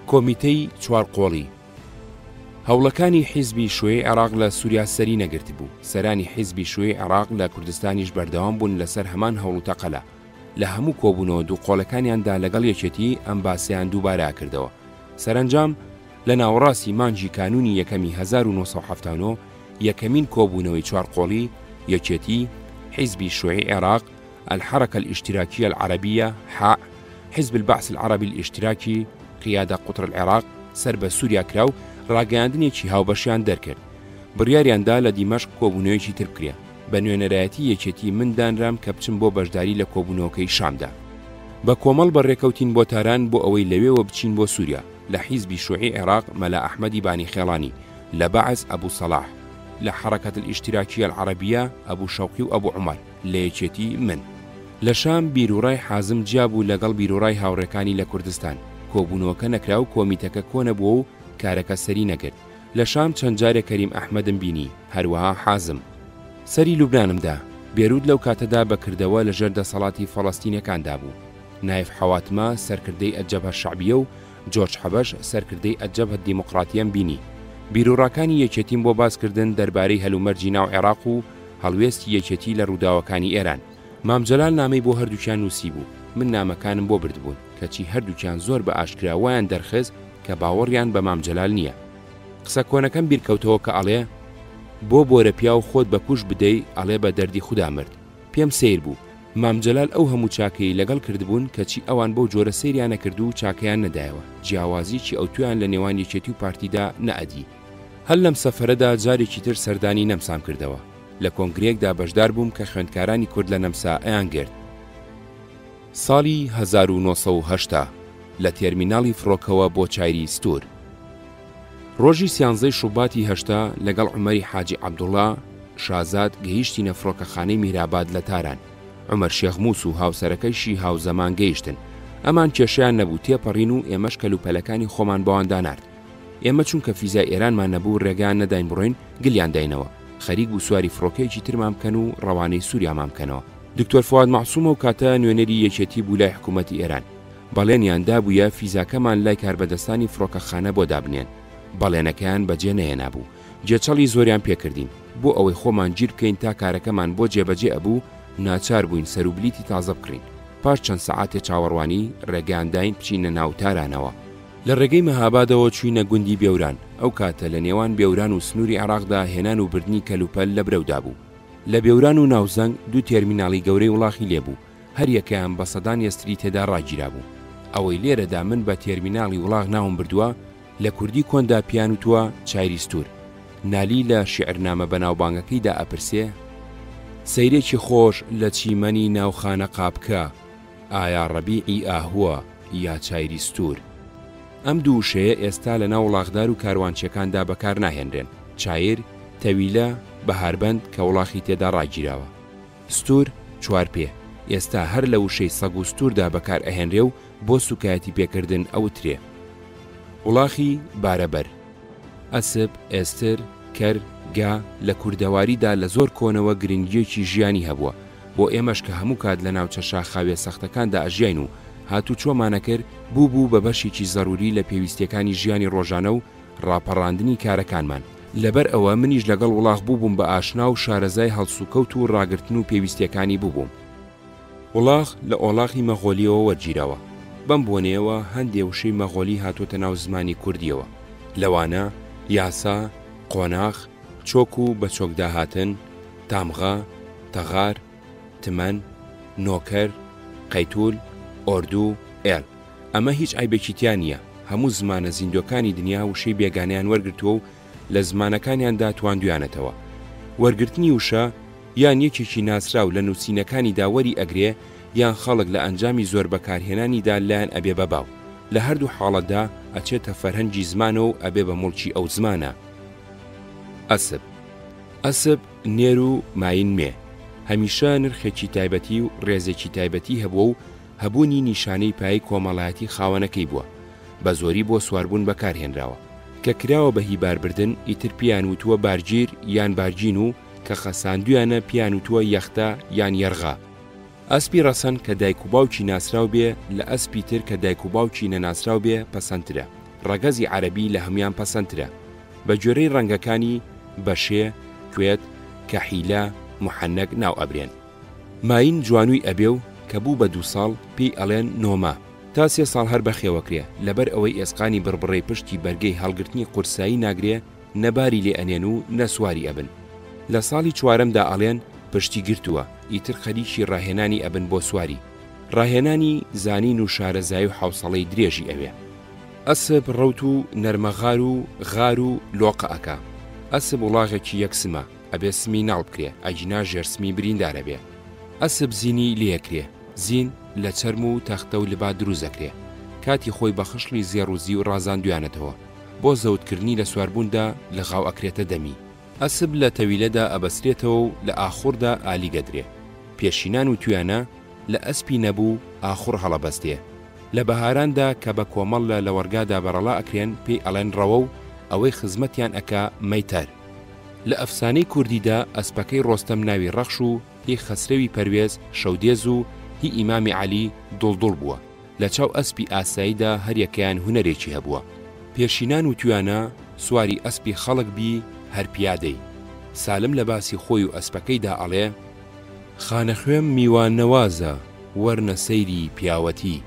کۆمیتەی چوارقۆڵی هەوڵەکانی حیزبی شوێی عێراق لە سووریا سەری نەگرت بوو. سەرانی حیزبی شوێی عێراق لە کوردستانیش بەردەوام بوون لەسەر هەمان هەوڵ و تەقەلە. لە هەموو کۆبوونەوە دوو قۆڵەکانیاندا لەگەڵ یەکێتی ئەم باسییان دووبارە کردەوە. سەرنجام لە ناوەڕاستی مانجی کانونی یەکەمی 1970 یەکەمین کۆبوونەوەی چوارقۆڵی یەکێتی حیزبی شوێی عێراق الحركة الاشتراكية العربية حاء حزب البعث العربي الاشتراكي قيادة قطر العراق سرب سوريا كراو ڕاگەیاندنێکی هاوبەشیان دەرکرد. بڕیاریاندا لە دیمەشق کۆبوونەوەیەکی تر بکرێ. بە نوێنەرایەتی یەکێتی من دانرام کە بچم بۆ بەشداری لە کۆبوونەوەکەی شامدا. بە کۆمەڵ بەڕێکەوتین بۆ تاران بۆ ئەوەی لەوێوە بچین بۆ سووریا. لە حیزبی شوعی عێراق مەلا ئەحمەدی بانی خێڵانی، لە بەعز ئەبوو سەلاح، لە حرەکەت الئیشتراکیە العەرەبیە ئەبوو شەوقی و ئەبوو عومەر، لە یەکێتی من. لە شام بیرۆڕای حازم جیابوو لەگەڵ بیرۆڕای هاوڕێکانی لە کوردستان. کۆبوونەوەکە نەکرا و کۆمیتەکە کۆنە بووە و کارەکە سەری نەکرد. لە شام چەند جارێک کەریم ئەحمەدم بینی، هەروەها حازم. سەری لوبنانمدا بێرود لەو کاتەدا بەکردەوە لە ژێر دەسەڵاتی فەڵەستینیەکاندا بوو. نایف حەواتمە سەرکردەی ئەجەبهە شەعبیە و جۆرج حەبەش سەرکردەی ئەجەبهە دیموقراتیەم بینی. بیرۆڕاکانی یەکێتیم بۆ باسکردن دەربارەی هەلومەرجی ناو عێراق و هەڵوێستی یەکێتی لە ڕووداوەکانی ئێران. مام جەلال نامەی بۆ هەردووکیان نووسی بوو. من نامەکانم بۆ بردبوون کەچی هەردووکیان زۆر بە ئاشکراوایان دەرخست کە باوەڕیان بە مام جەلال نییە. قسە کۆنەکەم بیرکەوتەوە کە ئەڵێ بۆ بۆرە پیا و خۆت بە کوش بدەی ئەڵێ بە دەردی خوددا مرد. پێم سیر بوو. مام جەلال ئەو هەموو چاکەی لەگەڵ کردبوون کەچی ئەوان بەو جۆرە سەیریان نەکرد و چاکەیان نەدایەوە. جیاوازیی ئەو تویان لە نێوان یەکێتی و پارتیدا نەئەدی. هەل لەم سەفەرەدا جارێکی تر سەردانی نەمسام کردەوە. لە کۆنگرێکدا بەشدار بووم کە خوێندکارانی کورد لە نەمسا ئەیان گرت. ساڵی 1970 لە تێرمیناڵی فڕۆکەوە بۆ چایری ستور. ڕۆژی 13 شوباتی هەشتا لەگەڵ عومەری حاجی عەبدوڵڵا شازاد گەیشتینە فڕۆکەخانەی میراباد لە تاران. عومەر شێخموس و هاوسەرەکەیشی هاوزەمان گەیشتن. ئەمان کێشیان نەبوو تێپەڕین و ئێمەش کەلوپەلەکانی خۆمان بەواندا نارد. ئێمە چونکە فیزای ئێرانمان نەبوو ڕێگان نەداین بڕۆین گلیان داینەوە. خەریک بوو سواری فڕۆکەیەکی ترمان بکەن و ڕەوانەی سووریامان بکەنەوە. دکتۆر فواد مەعسوومە و کاتە نوێنەری یەکێتی بوو لای حکوومەتی ئێران. بەڵێنیاندا بوویە فیزاکەمان لای کاربەدەستانی فڕۆکەخانە بۆ دابنێن. بەڵێنەکەیان بەجێ نەهێنابوو. جێچەڵی زۆریان پێکردین. بۆ ئەوەی خۆمان گیر بکەین تا کارەکەمان بۆ جێبەجێ ئەبوو ناچار بووین سەر و بلیتی تازە بکڕین. پاش چەند سەعاتێ چاوەڕوانی ڕێگەانداین بچینە ناوتارانەوە. لە ڕێگەی مەهابادەوە چوینە گوندی بێوران. ئەو کاتە لە نێوان بێوران و سنووری عێراقدا هێنان و بردنی کەلوپەل لە برەودا بوو. لە بێوران و ناوزەنگ دوو تێرمیناڵی گەورەی وڵاخی لێبوو. هەر یەکەیان بە سەدان یەستری تێدا ڕاگیرا بوو. ئەوەی لێرەدا من بە تێرمیناڵی وڵاغ ناوم بردووە لە کوردی کۆندا پیان وتووە چایریستور. نالی لە شیعرنامە بەناوبانگەکەیدا ئەپرسێ: سەیرێکی خۆش لە چیمەنی ناوخانە قابکە، ئایا ڕەبیعی ئاهووە یا چایریستور؟ ئەم دوو شەیە ئێستا لە ناو وڵاغدار و کاروانچیەکاندا بەکار ناهێنرێن. چایر، تەویلە، بەهاربەند کە وڵاغی تێدا ڕاگیراوە. ستور، چوارپێ، ئێستا هەر لە وشەی سەگ و ستوردا بەکار ئەهێنرێ و بۆ سوکایەتی پێکردن ئەوترێ. وڵاغی بارەبەر، ئەسب، ئێستر، کەر، گا لە کوردەواریدا لە زۆر کۆنەوە گرنگیەکی ژیانی هەبووە. بۆ ئێمەش کە هەموو کات لە ناوچە شاخاوێ سەختەکاندا ئەژیاین و هاتوو چۆمانەکرد بوو بە بەشێکی زەروری لە پێویستیەکانی ژیانی ڕۆژانە و ڕاپەڕاندنی کارەکانمان. لەبەر ئەوە منیش لەگەڵ وڵاغ بووبووم بە ئاشنا و شارەزای هەڵسوکەوت و ڕاگرتن و پێویستیەکانی بووبووم. وڵاغ لە ئۆڵاغی مەغۆلیەوە وەرگیراوە. بەم بۆنەیەوە هەندێ وشەی مەغۆلی هاتوۆتە ناو زمانی کوردیەوە. لەوانە یاسا، قۆناغ، چۆک و بە چۆکداهاتن، تامغا، تەغار، تمەن، نۆکەر، قەیتول، ئۆردوو، ئێڵ. ئەمە هیچ ئایبێکی تیان نییە. هەموو زمانە زیندۆکانی دنیا وشەی بێگانیان وەرگرتووە و لە زمانەکانیاندا تواندویانەتەوە. وەرگرتنی وشە یان یەکێکی ناسراو لە نووسینەکانی داوەری ئەگرێ یان خەڵک لە ئەنجامی زۆر بەکارهێنانیدا لایەن ئەبێ بەباو. لە هەردوو حاڵەتدا ئەچێتە فەرهەنگی زمانە و ئەبێ بە مڵکی ئەو زمانە. ئەسب، ئەسب نێر و ماین مێ. هەمیشە نرخێکی تایبەتی و ڕێزێکی تایبەتی هەبووە و هەبوونی نیشانەی پایی کۆمەڵایەتی خاوەنەکەی بووە. بە زۆری بۆ سواربوون بەکارهێنراوە کە کراوە بە هیباربردن. ئیتر پیان وتووە بارگیر یان بارگین و کە خەساندویانە پیان وتووە یەختە یان یەرغا. ئەسپی ڕەسەن کە دایک و باوکی ناسرااو بێ لە ئەسپی تر کە دایک و باوکی نەناسرااو بێ پەسەندترە. ڕەگەزی عەرەبی لە هەمویان پەسەندترە. بە جۆرەی ڕەنگەکانی بەشێ، کوێت، کەحیلە، محەنەک ناو ئەبرێن. ماین جوانووی ئەبێ و کە بوو بە 2 ساڵ پێی ئەڵێن نۆما. تا 3 ساڵ هەر بەخێوەکرێ. لەبەر ئەوەی ئێسقانی بڕبڕەی پشتی بەرگەی هەڵگرتنی قورسایی ناگرێ، نەباری لێ ئەنێن و نەسواری ئەبن. لە ساڵی 4دا ئەڵێن پشتی گرتووە، ئیتر خەریکی ڕاهێنانی ئەبن بۆ سواری. ڕاهێنانی زانین و شارەزای و حوسەڵەی درێژی ئەوێ. ئەسب ڕەوت و نەرمەغار و غار و لۆقە ئەکا. ئەسب وڵاغێکی یەکسمە، ئەبێ سمی ناڵ بکرێ، ئەجینا ژێرسمی بریندارە بێ. ئەسب زینی لێکرێ. زین لە چەرم و تەختە و لبا دروزەکرێ. کاتی خۆی بە خشلی زێڕوزی و ڕازاندویانەتەوە. بۆ زەوتکردنی لە سواربووندا لە غاو ئەکرێتە دەمی. ئەسب لە تەویلەدا ئەبەسرێتەوە و لە ئاخوردا ئالیگەدرێ. پێشینان و تویانە لە ئەسپی نەبوو ئاخور هەڵەبەستێ. لە بەهاراندا کە بە کۆمەڵ لە وەرگادا بەڕەڵا ئەکرێن پێی ئەڵێن ڕەوە و ئەوەی خزمەتیان ئەکا مەیتەر. لە ئەفسانەی کوردیدا ئەسپەکەی ڕۆستەم ناوی ڕەخش و هی خەسرەوی پەروێز شەودێز و هی ئیمامی عەلی دڵدڵ بووە. لە چاو ئەسپی ئاساییدا هەریەکەیان هونەرێکی هەبووە. پێشینان و تویانە سواری ئەسپی خەڵک بی هەر پیادەی. سالم لە باسی خۆی و ئەسپەکەیدا ئەڵێ: خانەخوێم میوان نەوازە وەرنە سەیری پیاوەتی،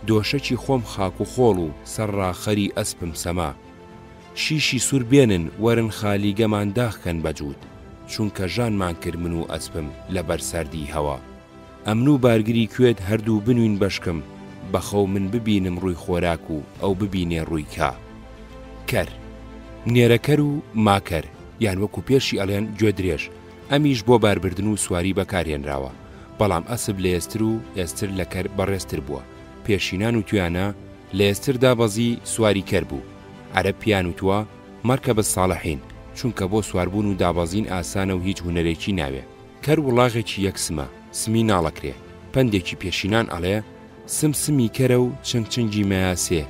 دۆشەکی خۆم خاک و خۆڵ و سەرڕاخەری ئەسپم سەما، شیشی سوور بێنن وەرن خالیگەمان داخکەن بەجوود، چونکە ژانمان کرد من و ئەسپم لە بەرسەردی هەوا. ئەمن و بارگری کوێت هەردوو بنوین بەشکم، بەخەو من ببینم ڕووی خۆراک و ئەو ببینێ ڕووی کا. کەر نێرەکەر و ماکەر یان وەکو پێشی ئەڵێن گوێ درێژ. ئەمیش بۆ باربردن و سواری بەکارهێنراوە. بەڵام ئەسب لە ئێستر و ئێستر لە کەر بەڕێزتر بووە. پێشینان و تویانە لە ئێستردا بەزی سواری کەر بوو. عەرەب پیان وتووە مەرکەبە ساڵحین، چونکە بۆ سواربوون و دابەزین ئاسانە و هیچ هونەرێکی ناوێ. کەر وڵاغێکی یەکسمە، سمی ناڵەکرێ. پندێکی پێشینان ئەڵێ: سمی کەرە و چنگچنگی مەیاسێ،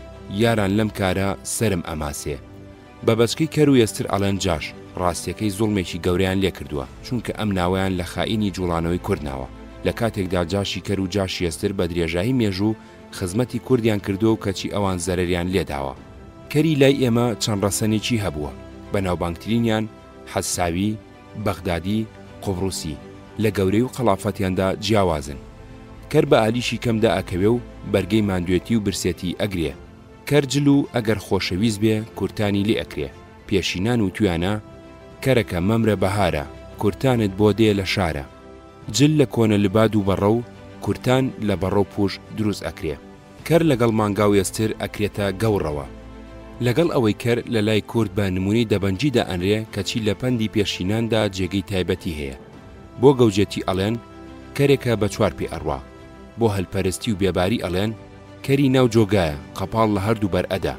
یاران لەم کارە سرم ئەماسێ. بە بەچکەی کەر و ئێستر ئەڵێن جاش. ڕاستیەکەی زوڵمێکی گەورەیان لێ کردووە، چونکە ئەم ناوەیان لە خائینی جوڵانەوەی کوردناوە. لە کاتێکدا جاشی کەر و جاشی ئێستر بە درێژایی مێژوو خزمەتی کوردیان کردو و کەچی ئەوان زەرەریان لێداوە. کەری لای ئێمە چەند ڕەسەنێکی هەبووە. بەناوبانگترینیان حەساوی، بەغدادی، قوبڕوسی لە گەورەی و قەڵافەتیاندا جیاوازن. کەر بە ئالیشی کەمدا ئەکەوێ و بەرگەی ماندوێتی و برسێتی ئەگرێ. کەرجل و ئەگەر خۆشەویست بێ کورتانی لێ ئەکرێ. پێشینان و تویانە کەرەکە مەمرە بەهارە، کورتانت بۆ دێ لە شارە. جل لە کۆنە لباد و بەڕە و کورتان لە بەڕە و پوش دروست ئەکرێ. کەر لەگەڵ مانگاو ئێستر ئەکرێتە گەوڕەوە. لەگەڵ ئەوەی کرد لە لای کورد بە نمونەی دەبەنجیدا ئەنرێ کەچی لە پەندی پێشیناندا جێگەی تایبەتی هەیە بۆ گەوجێتی ئەڵێن کەرێکە بە چوار پێ ئەڕوا بۆ هەلپەرستی و بێباری ئەڵێن کەری ناو جۆگایە قەپاڵ لە هەردوو بەرئەدا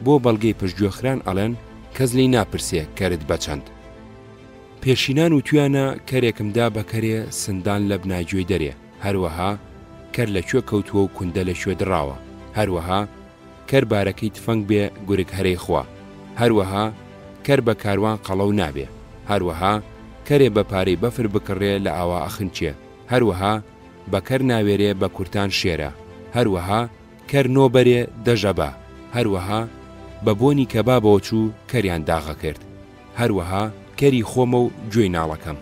بۆ بەڵگەی پشتگوێخران ئەڵێن کەس لی ناپرسێ کەرت بەچەند پێشینان و توانە کەرێکمدا بەکەرێ سندان لە بناگوێی دەرێ هەروەها کەر لەکوێ کەوتووە و کوندە لەکوێ دڕاوە هەروەها کەر بارەکەی تفەنگ بێ گورگ هەرەی خوا هەروەها کەر بە کاروان قەڵەو نابێ هەروەها کەرێ بە پارەی بەفر بکڕێ لە ئاوا ئەخنچێ هەروەها بەکەر ناوێرێ بە کورتان شێرە هەروەها کەر نۆبەرێ دەژەبا هەروەها بە بۆنی کەبابەوە چوو کەریان داغە کرد هەروەها کەری خۆمە و گوێی ناڵەکەم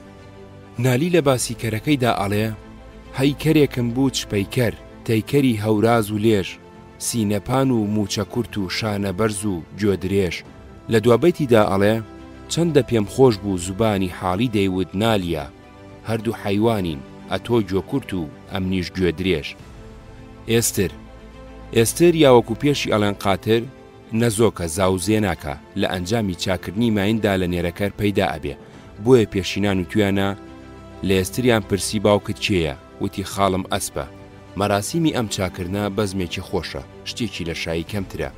نالی لە باسی کەرەکەیدا ئەڵێ هەی کەرێکم بوو چپەیکەر تەیکەری هەوراز و لێژ سینەپان و موچە کورت و شانە بەرز و گوێ درێژ لە دوابەتیدا ئەڵێ چەندە پێم خۆش بوو زوبانی حاڵی دەیوت نالیە هەردوو حیوانین ئەتۆ گوێ کورت و ئەمنیش گوێ درێژ ئێستر یاوەکو پێشی ئەڵێن قاتر نەزۆکە زاوزێ ناکە لە ئەنجامی چاکردنی مایندا لە نێرەکەر پەیدا ئەبێ بۆیە پێشینان و توانە لە ئێستریان پرسی باوکت چێیە وتی خاڵم ئەسپە مەراسیمی ئەم چاکردە بەزمێکی خۆشە شتێکی لە شایی کەمترە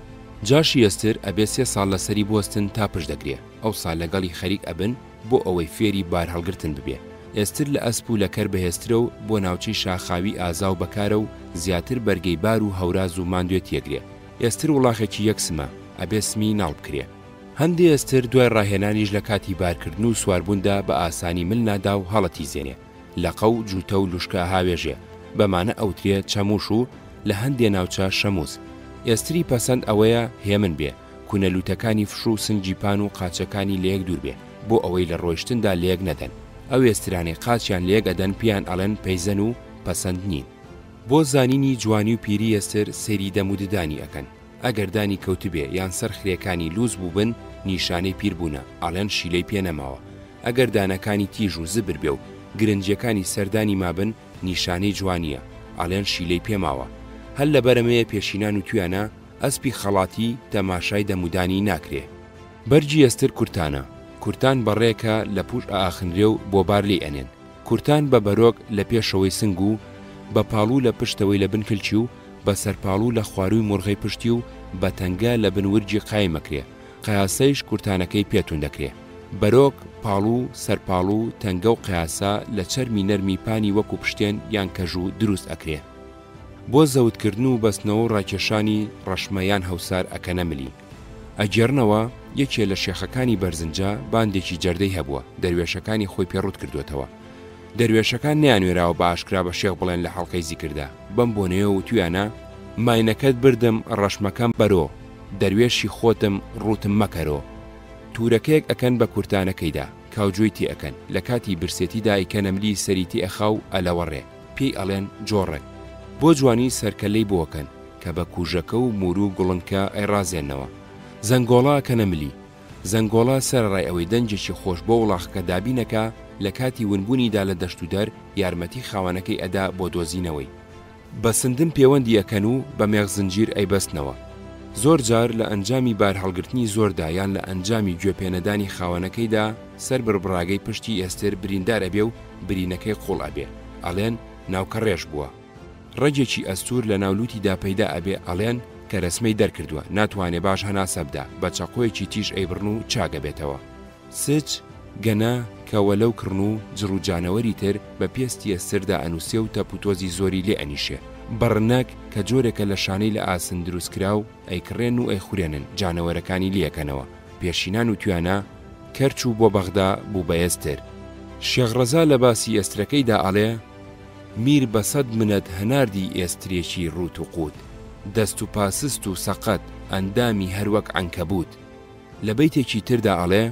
جاشی ئێستر ئەبێ 3 ساڵ لەسەری بۆستن تا پشت دەگرێ ئەو ساڵ لەگەڵی خەریک ئەبن بۆ ئەوەی فێری بار هەڵگرتن ببێ ئێستر لە ئەسپ و لە کەر بەهێسترە و بۆ ناوچەی شاخاوی ئازا و بەکارە و زیاتر بەرگەی بار و هەوراز و ماندوێت یەگرێ ئێستر وڵاخێکی یەکسمە ئەبێ سمی ناڵ بکرێ هەندێ ئێستر دوای ڕاهێنانیش لە کاتی بارکردن و سواربووندا بە ئاسانی مل نادا و هەڵەتی زێنێ لە قەو جوتە و لوشکە هاوێژێ بەمانە ئەوترێ چەموش و لە هەندێ ناوچە شەموز ئێستری پەسەند ئەوەیە هێمن بێ کوونەلووتەکانی فش و سنجیپان و قاچەکانی لەیەک دوور بێ بۆ ئەوەی لە ڕۆیشتندا لەیەک نەدەن ئەو ئێسترانی قاچیان لەیەک ئەدەن پیان ئەڵێن پەیزەن و پەسەند نین بۆ زانینی جوانی و پیری ئێستر سەیری دەموددانی ئەکەن ئەگەردانی کەوتبێ یان سەر خرێکانی لوز بوو بن نیشانەی پیربوونە ئاڵێن شیلەی پێنەماوە ئەگەر دانەکانی تیژ و زبر بێ و گرنجەکانی سەردانی مابن نیشانەی جوانیە ئاڵێن شیلەی پێماوە هەر لە بەرەمەیە پێشینان و توانە ئەسپی خەڵاتی تەماشای دەمودانی ناکرێ بەرجی ئێستر کورتانە کورتان بەڕێکە لە پوش ئاخنرێ و بۆ بار لێ ئەنێن کورتان بە بەرۆک لە پێشەوەی سنگ و بە پاڵوو لە پشتەوەی لە بنکلچی و بە سەرپاڵوو لە خواروی مرغی پشتی و بە تەنگە لە بنورجی قایمەکرێ قیاسەیش کورتانەکەی پێتون دەکرێ بەرۆک پاڵوو سەرپاڵوو تەنگە و قیاسا لە چەرمی نەرمی پانی وەکو پشتێن یان کەژوو دروست ئەکرێ بۆ زەوتکردن و بەستنەوە و ڕاکێشانی ڕەشمەیان هەوسار ئەکەنەملی ئەگێڕنەوە یەکێ لە شێخەکانی بەرزنجە باندێکی جەردەی هەبووە دەروێشەکانی خۆی پێڕوت کردوێتەوە دەروێشەکان نەیانوێراوە بە ئاشکرا بە شێخ بڵێن لە حەڵقەی زیکردا بەم بۆنەیە و توانە ماینەکەت بردم ڕەشمەکەم بەرۆ دەروێشی خۆتم ڕوتم مەکەرۆ تورەکەیەک ئەکەن بە کورتانەکەیدا کاوجۆی تی ئەکەن لە کاتی برسێتیدا ئیکەنەملی سەریتی ئەخاو ئەلەوەڕێ پێی ئەڵێن جۆڕێک بۆ جوانی سەرکەلەی بۆکەن کە بە کوژەکە و مور و گوڵنکە ئەیڕازێنەوە زەنگۆڵا کەنەملی زەنگۆڵا سەرڕای ئەوەی دەنجێکی خۆش بۆ وڵاخەکە دابینەکە لە کاتی ونبوونیدا لە دەشت و دەر یارمەتی خاوەنەکەی ئەدا بۆ دۆزینەوەی بە سندن پەیوەندی ئەکەن و بە مێغ زنجیر ئەیبەستنەوە زۆر جار لە ئەنجامی بار هەڵگرتنی زۆردا یان لە ئەنجامی گوێپێنەدانی خاوەنەکەیدا سەر بربڕاگەی پشتی ئێستر بریندار ئەبێ و برینەکەی قوڵ ئەبێ ئەڵێن ناوکە ڕێژ بووە ڕەجێکی ئەستور لە ناولوتیدا پەیدا ئەبێ ئەڵێن کە رەسمەی دەرکردووە ناتوانێ باش هەناسەبدا بە چەقۆیەکی تیژ ئەیبڕن و چاگە بێتەوە سچ گەنە کەوە لەو کڕن و جڕوجانەوەری تر بە پێستی ئەستردا ئەنووسێ و تەپوتۆزی زۆری لێ ئەنیشێ بڕنەک کە جۆرێکە لە شانەی لە ئاسن دروستکرا و ئەیکڕێن و ئەیخورێنن جانەوەرەکانی لیەکەنەوە پێشینان و توانە کەرچ و بۆ بەغدا بوو بە ئێستر شێخڕەزا لە باسی ئێسترەکەیدا ئەڵێ میر بە 100 منەت هەناردی ئێسترێکی ڕوت و قوت دەست و پاسست و سەقەت ئەندامی هەروەک عنکەبوت لە بەیتێکی تردا ئەڵێ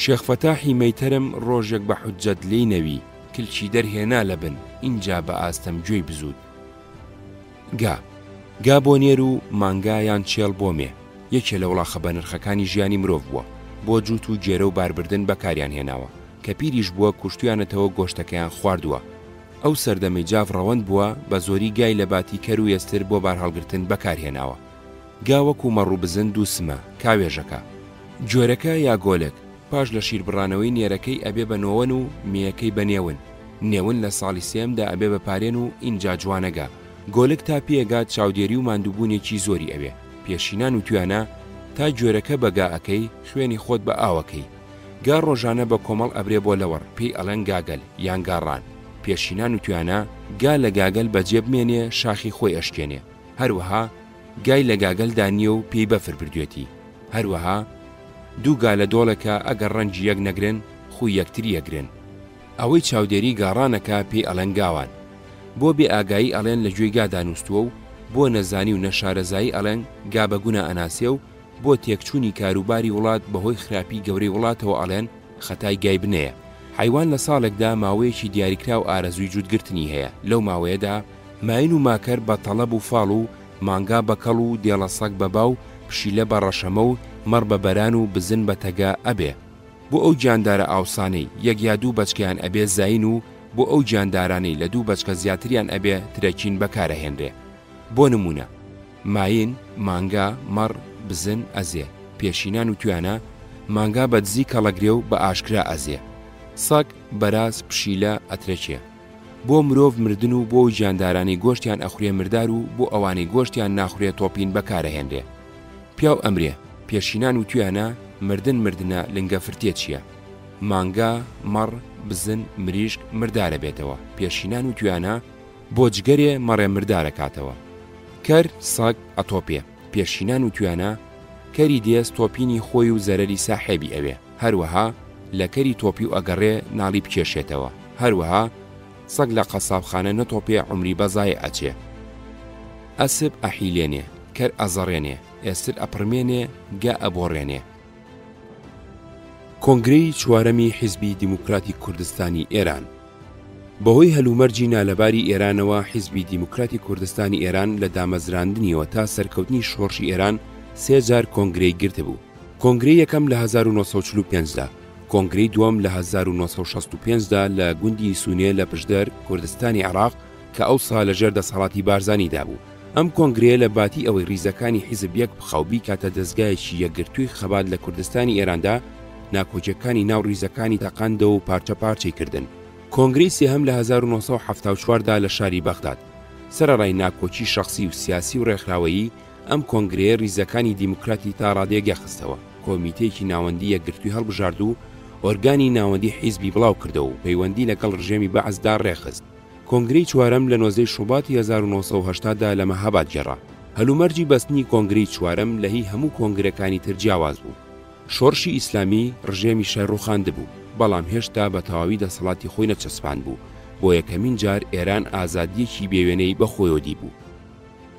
شێخ فەتاحی مەیتەرم ڕۆژێک بە حوجەت لێی نەوی کلچی دەرهێنا لە بن اینجا بە ئاستەم گوێی بزود گا بۆ نێر و مانگایان چێڵ بۆمێ یەکێ لە وڵاخە بە نرخەکانی ژیانی مرۆڤ بووە بۆ جووت و جێرە و باربردن بەکاریان هێناوە کە پیریش بووە کوشتیانەتەوە گۆشتەکەیان خواردووە ئەو سەردەمەی جاف ڕەوەند بووە بە زۆری گای لە باتی کەر و ئێستر بۆ بار هەڵگرتن بەکارهێناوە گاوەکو مەڕوو بزند و سمە کاوێژەکە جۆرەکە یا گۆلێک پاش لە شیربڕانەوەی نێرەکەی ئەبێ بە نۆوەن و میەکەی بە نێون لە ساڵی سێمدا ئەبێ بە پارێن و ئینجا جوانەگا گۆلک تا پێگات چاودێری و ماندووبوونێکی زۆری ئەوێ پێشینان و توانە تا جۆرەکە بەگا ئەەکەی خوێنی خۆت بە ئاوەکەی گا ڕۆژانە بە کۆمەڵ ئەبرێ بۆ لەوەڕ پێی ئەڵەن گاگەل یان گاڕان پێشینان و توانە گا لە گاگەل بەجێ بمێنێ شاخی خۆی ئەشکێنێ هەروەها گای لە گاگەلدا نییە و پێی بەفر بردوێتی هەروەها دوو گا لە دۆڵەکە ئەگەر ڕەنجی یەک نەگرن خوی یەکتری یەگرن ئەوەی چاودێری گاڕانەکە پێی ئەڵەن گاوان بۆ بێ ئاگایی ئەڵێن لە گوێی گادانوستووە و بۆ نەزانی و نەشارەزایی ئەڵەن گا بەگونە ئەناسێ و بۆ تێکچوونی کاروباری وڵات بەهۆی خراپی گەورەی وڵاتەوە ئەڵێن خەتای گای بنەیە حیوان لە ساڵێکدا ماوەیەکی دیاریکرا و ئارەزووی جوودگرتنی هەیە لەو ماوەیەدا ماین و ماکەر بە تەڵەب و فاڵ و مانگا بەکەڵ و دێڵە سەگ بەباو پشیلە بە ڕەشەمە و مەڕ بە بەران و بزن بە تەگا ئەبێ بۆ ئەو گیاندارە ئاوسانەی یەک یا دوو بەچکیان ئەبێ زین و بۆ ئەو گیاندارانەی لە دوو بەچکە زیاتریان ئەبێ ترەکین بەکارەهێنرێ بۆ نمونە ماین مانگا مەڕ بزن ئەزێ پێشینان و توانە مانگا بە دزی کەڵەگرێ و بە ئاشکرا ئەزێ سەگ بەراز پشیلە ئەترەکێ بۆ مرۆڤ مردن و بۆ گیاندارانی گۆشتیان ئەخورێ مردار و بۆ ئەوانەی گۆشتیان ناخورێت تۆپین بەکارەهێنرێ پیاو ئەمرێ پێشینان و توانە مردنە لنگە فرتێ چییە مانگا مەڕ بزن مریشک مردارە بێتەوە پێشینان و توانە بۆ جگەرێ مەڕێ مردارە کاتەوە کەر سەگ ئەتۆپێ پێشینان و توانە کەری دێست تۆپینی خۆی و زەرەری ساحێبی ئەوێ هەروەها لە کەری تۆپی و ئەگەڕێ ناڵی بکێشێتەوە هەروەها سەگ لە قەسابخانە نەتۆپێ عمری بەزای ئەچێ ئەسب ئەحیلێنێ کەر ئەزەڕێنێ ئێستر ئەپڕمێنێ گا ئەبۆڕێنێ کۆنگرەی چوارەمی حیزبی دیموکراتی کوردستانی ئێران بەهۆی هەلومەرجی نالەباری ئێرانەوە حیزبی دیموکراتی کوردستانی ئێران لە دامەزراندنیەوە تا سەرکەوتنی شۆڕشی ئێران سێ جار کۆنگرەی گرت بوو کۆنگرەی یەکەم لە 1945دا کۆنگرەی دووەم لە 1965دا لە گوندی سونێ لە پشدەر کوردستانی عێراق کە ئەوسا لەژێر دەسەڵاتی بارزانیدا بوو ئەم کۆنگرەیە لە باتی ئەوەی ریزەکانی حیزب یەک بخەوبی کاتە دەستگایەکی یەکگرتووی خەبات لە کوردستانی ئێراندا ناکۆچیەکانی ناو ریزەکانی تەقاندە و پارچە پارچەی کردن کۆنگرەی سێهەم لە 1974دا لە شاری بەغداد سەرەڕای ناکۆچی شەخصی و سیاسی و ڕێکخراوەیی ئەم کۆنگرەیە ریزەکانی دیموکراتی تا ڕادێک یاخستەوە کۆمیتەیەکی ناوەندی یەکگرتووی هەڵبژارد و ئۆرگانی ناوەندی حیزبی بڵاو کردەوە و پەیوەندی لەگەڵ ڕژێمی بەعزدا ڕێخست کۆنگرەی چوارەم لە 19 شوباتی 1970دا لە مەهاباد گەڕا هەلومەرجی بەستنی کۆنگرەی چوارەم لە هی هەموو کۆنگرەکانی تر جیاواز بوو شۆڕشی ئیسلامی ڕژێمی شەڕوخاند بوو بەڵام هێشتا بە تەواوی دەسەڵاتی خۆی نەچەسپان بوو بۆ یەکەمین جار ئێران ئازادیەکی بێوێنەی بەخۆیۆدی بوو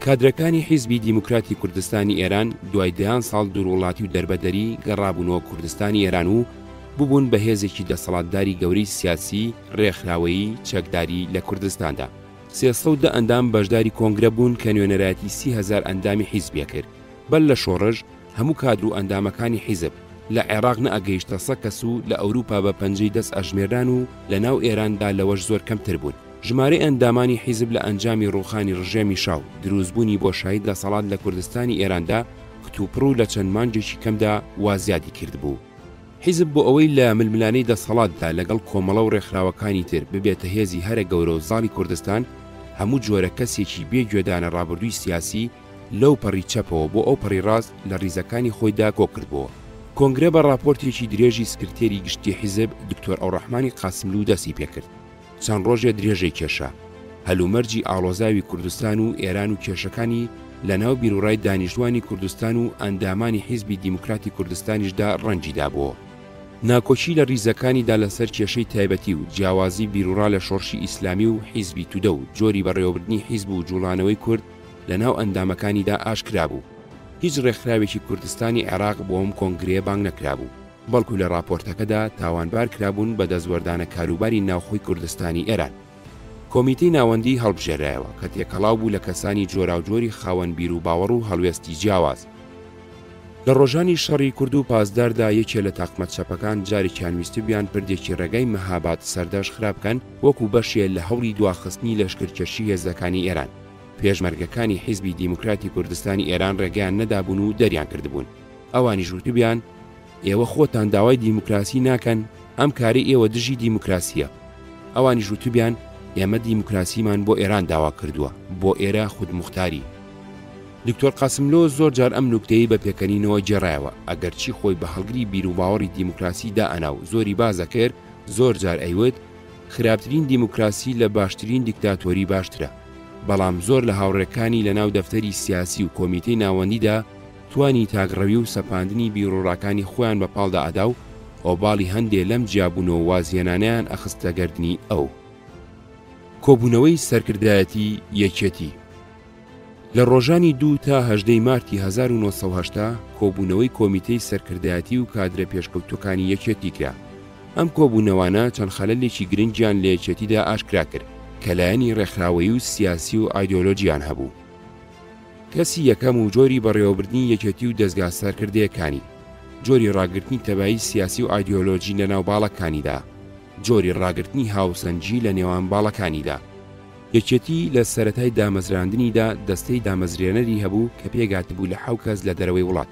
کادرەکانی حیزبی دیموکراتی کوردستانی ئێران دوای دەیان ساڵ دووڕوڵاتی و دەربەدەری گەڕابوونەوە کوردستانی ئێران و ببوون بە هێزێکی دەسەڵاتداری گەورەی سیاسی ڕێکخراوەیی چەکداری لە کوردستاندا 310 ئەندام بەشداری کۆنگرە بوون کە نوێنەرایەتی 30,000 ئەندامی حیزبیە کرد بەل لە شۆڕژ هەموو کادر و ئەندامەکانی حیزب لە عێراق نەئەگەیشتە 100 کەس و لە ئەوروپا بە پەنجەی دەست ئەژمێران و لە ناو ئێراندا لەوەش زۆر کەمتر بوون ژمارەی ئەندامانی حیزب لە ئەنجامی ڕوخانی ڕژێمی شاو دروستبوونی بۆشایی دەسەڵات لە کوردستانی ئێراندا کتوپڕ و لە چەند مانجێکی کەمدا وازیادی کرد بوو حیزب بۆ ئەوەی لە ململانەی دەسەڵاتدا لەگەڵ کۆمەڵە و ڕێکخراوەکانی تر ببێتە هێزی هەرە گەورە و زاڵی کوردستان هەموو جۆرە کەسێکی بێگوێدانە ڕابردووی سیاسی لەو پەڕی چەپەوە بۆ ئەو پەڕی ڕاست لە ریزەکانی خۆیدا کۆ کردبووە کۆنگرە بە راپۆرتێکی درێژی سکرتێری گشتی حیزب دکتۆر ئەوڕەحمانی قاسملوو دەستی پێکرد چەند ڕۆژێ درێژەی کێشا هەلومەرجی ئاڵۆزاوی کوردستان و ئێران و کێشەکانی لە ناو بیرروڕای دانیشتوانی کوردستان و ئەندامانی حیزبی دیموکراتی کوردستانیشدا ڕەنجیدا بووە ناکۆچی لە ریزەکانیدا لەسەر کێشەی تایبەتی و جیاوازی بیرروڕا لە شۆڕشی ئیسلامی و حیزبی تودە و جۆری بەڕێوەبردنی حیزب و جوڵانەوەی کورد لە ناو ئەندامەکانیدا ئاشکرا بوو هیچ ڕێکخراوێکی کوردستانی عێراق بۆ ئەم کۆنگرەیە بانگ نەکرابوو بەڵکو لە راپۆرتەکەدا تاوانبار کرابوون بە دەستوەردانە کاروباری ناوخۆی کوردستانی ئێران کۆمیتەی ناوەندی هەڵبژێرایەوە کە تێکەڵاو بوو لە کەسانی جۆراوجۆری خاوەن بیر و باوەڕ و هەڵوێستی جیاواز لە ڕۆژانی شەڕی کورد و پازداردا یەکێ لە تاقمەت چەپەکان جارێکیان ویستی بیان پردێکی ڕێگەی مەهاباد سەردەش خراپکەن وەکو بەشێ لە هەوڵی دواخستنی لەشکرکێشی هێزەکانی ئێران پێشمەرگەکانی حیزبی دیموکراتی کوردستانی ئێران ڕێگەیان نەدابوون و دەریان کردبوون. ئەوانی ژووتبیان ئێوە خۆتان داوای دیموکراسی ناکەن، ئەم کاری ئێوە دژی دیموکراسیە. ئەوانی ژووتبیان ئێمە دیموکراسیمان بۆ ئێران داوا کردووە، بۆ ئێرە خودموختاری. دکتۆر قاسملۆ زۆر جار ئەم نوکتەی بە پێکەنینەوە جێڕایەوە، ئەگەرچی خۆی بە هەڵگری بیر و باوەڕی دیموکراسیدا ئەنا و زۆری بازەکرد، زۆر جار ئەیوت خراپترین دیموکراسی لە باشترین دیکتاتۆری باشترە، بەڵام زۆر لە هاوڕێکانی لە ناو دەفتەری سیاسی و کۆمیتەی ناوەندیدا توانی تاگڕەوی و سەپاندنی بیرۆڕاکانی خۆیان بە پاڵدا ئەدا و ئۆباڵی هەندێ لەم جیابوونەوە وازیێنانیان ئەخستەگەردنی ئەو کۆبوونەوەی سەرکردایەتی یەکێتی. لە ڕۆژانی 2 تا 18 مارتی 1970 کۆبوونەوەی کۆمیتەی سەرکردایەتی و کادرە پێشکەوتوەکانی یەکێتی کرا. ئەم کۆبوونەوانە چەند خەلەلێکی گرنگیان لە یەکێتیدا ئاشکرا کرد کە لایەنی ڕێکخراوەیی و سیاسی و ئایدۆلۆجیان هەبوو. کەسی یەکەم و جۆری بەڕێوەبردنی یەکێتی و دەستگا سەرکردەیەکانی، جۆری ڕاگررتنی تەبایی سیاسی و ئایدۆلۆژی لە ناو باڵەکانیدا، جۆری ڕاگررتنی هاوسەنجی لە نێوان باڵەکانیدا. یەکێتی لە سەرەتای دامەزراندنیدا دەستەی دامەزرێنەری هەبوو کە پێگات بوو لە 7 کەس لە دەرەوەی وڵات.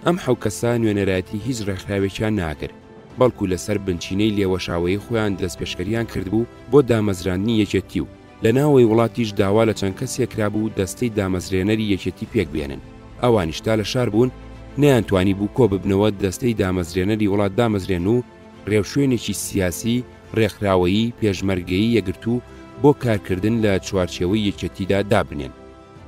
ئەم 7 کەسە نوێنەرایەتی هیچ ڕێکخراوێکیان ناکرد، بەڵکو لەسەر بنچینەی لێوەشاوەی خۆیان دەست پێشکەریان کردبوو بۆ دامەزراندنی یەکێتی و لە ناوەی وڵاتیش داوا لە چەند کەسێک کرابوو دەستەی دامەزرێنەری یەکێتی پێک بێنن. ئەوانیشتا لە شار بوون نەیانتوانی بوو کۆ ببنەوە دەستەی دامەزرێنەری وڵات دامەزرێن و ڕێوشوێنێکی سیاسی ڕێکخراوەیی پێشمەرگەیی یەگرتو بۆ کارکردن لە چوارچێوەی یەکێتیدا دابنێن.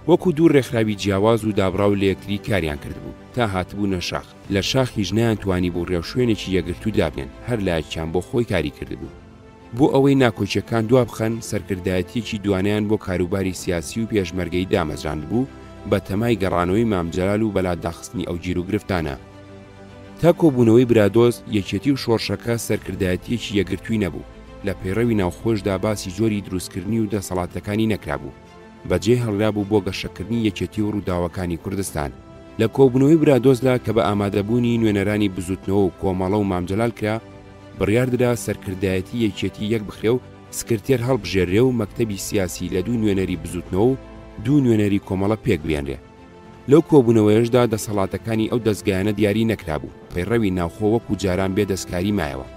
وەکو دوو ڕێکخراوی جیاواز و دابڕاو لە یەکتری کاریان کردبوو تا هاتبوونە شاخ. لە شاخیش نەیانتوانی بۆ ڕێوشوێنێکی یەگرتو دابنێن، هەر لایەکیان بۆ خۆی کاری کردبوو. بۆ ئەوەی ناکۆچیەکان دوا بخەن سەرکردایەتیەکی دوانیان بۆ کاروباری سیاسی و پێشمەرگەی دامەزراند بوو بە تەمای گەڕانەوەی مامجەلال و بەلاداخستنی ئەو گیر و گرفتانە. تا کۆبوونەوەی برادۆز یەکێتی و شۆڕشەکە سەرکردایەتیەکی یەگرتووی نەبوو. لە پەیڕەوی ناوخۆشدا باسی جۆری دروستکردنی و دەسەڵاتەکانی نەکرابوو، بەجێ هەڵرابوو بۆ گەشەکردنی یەکێتی و ڕووداوەکانی کوردستان. لە کۆبوونەوەی برادۆزدا کە بە ئامادەبوونی نوێنەرانی بزوتنەوە و کۆمەڵە و مامجەلال کرا، بڕیاردرا سەرکردایەتی یەکێتی یەک بخرێ و سکرتێر هەڵبژێرێ و مەکتەبی سیاسی لە 2 نوێنەری بزوتنەوە و 2 نوێنەری کۆمەڵە پێک بێنرێ. لەو کۆبوونەوەیشدا دەسەڵاتەکانی ئەو دەستگایانە دیاری نەکرابوو، پەیڕەوی ناوخۆ وەکو جاران بێدەستکاری مایەوە.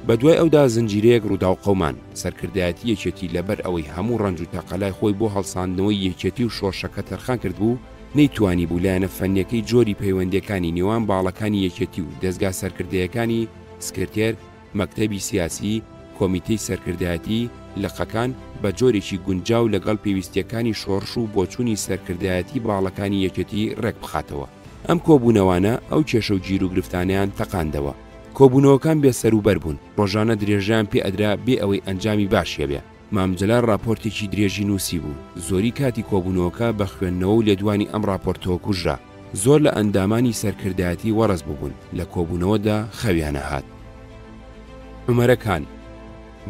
بەدوای ئەودا زنجیرەیەک ڕوودا و قەومان سەرکردایەتی یەکێتی لەبەر ئەوەی هەموو ڕەنج و تەقەلای خۆی بۆ هەڵساندنەوەی یەکێتی و شۆڕشەکە تەرخان کردبوو، نەیتوانی بوو لایەنە فەنیەکەی جۆری پەیوەندیەکانی نێوان باڵەکانی یەکێتی و دەستگا سەرکردەیەکانی سکرتێر، مەکتەبی سیاسی، کۆمیتەی سەرکردایەتی لەقەکان بە جۆرێکی گونجاو لەگەڵ پێویستیەکانی شۆڕش و بۆچوونی سەرکردایەتی باڵەکانی یەکێتی ڕێک بخاتەوە. ئەم کۆبوونەوانە ئەو کێشە و گیر و گرفتانیان تەقاندەوە. کۆبوونەوەکان بێسەروبەر بوون، ڕۆژانە درێژیان پێ ئەدرا بێ ئەوەی ئەنجامی باشیە بێ. مامجەلال راپۆرتێکی درێژی نووسی بوو، زۆری کاتی کۆبوونەوەکە بە خوێندنەوە و لێدوانی ئەم راپۆرتەوە کوژرا. زۆر لە ئەندامانی سەرکردایەتی وەڕز بوون، لە کۆبوونەوەدا خەویانە هات. عومەرەکان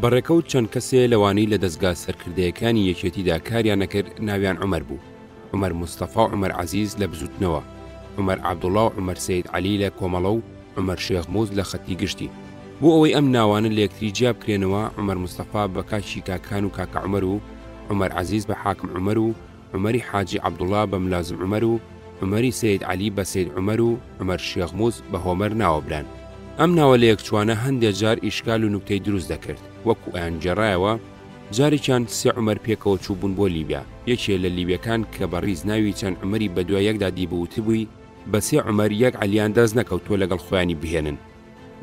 بەڕێکەوت چەند کەسێ لەوانەی لە دەستگا سەرکردەیەکانی یەکێتیدا کاریان نەکرد ناویان عومەر بوو. عومەر مستەفا و عومەر عەزیز لە بزوتنەوە، عومەر عەبدوڵڵا و عومەر سەید عەلی لە کۆمەڵە و عومەر شێخ موز لە خەتی گشتی. بۆ ئەوەی ئەم ناوانە لە یەکتری جیا بکرێنەوە، عومەر مستەفا بە کاکی کاکان و کاکە عومەر و عومەر عەزیز بە حاکم عومەر و عومەری حاجی عەبدوڵڵا بە ملازم عومەر و عومەری سەید عەلی بە سەید عومەر و عومەر شێخ موز بە هۆمەر ناوەبران. ئەم ناوە لە یەکچوانە هەندێک جار ئیشکال و نوکتەی دروست دەکرد، وەکو ئەیان جێڕایەوە جارێکیان 3 عومەر پێکەوە چوو بوون بۆ لیبیا. یەکێ لە لیبیەکان کە بەڕیز ناوی چەند عومەری بە دوای یەکدا دیبووتبووی بە 3 عومەر یەک عەلیان دەست نەکەوتووە لەگەڵ خۆیانی بهێنن.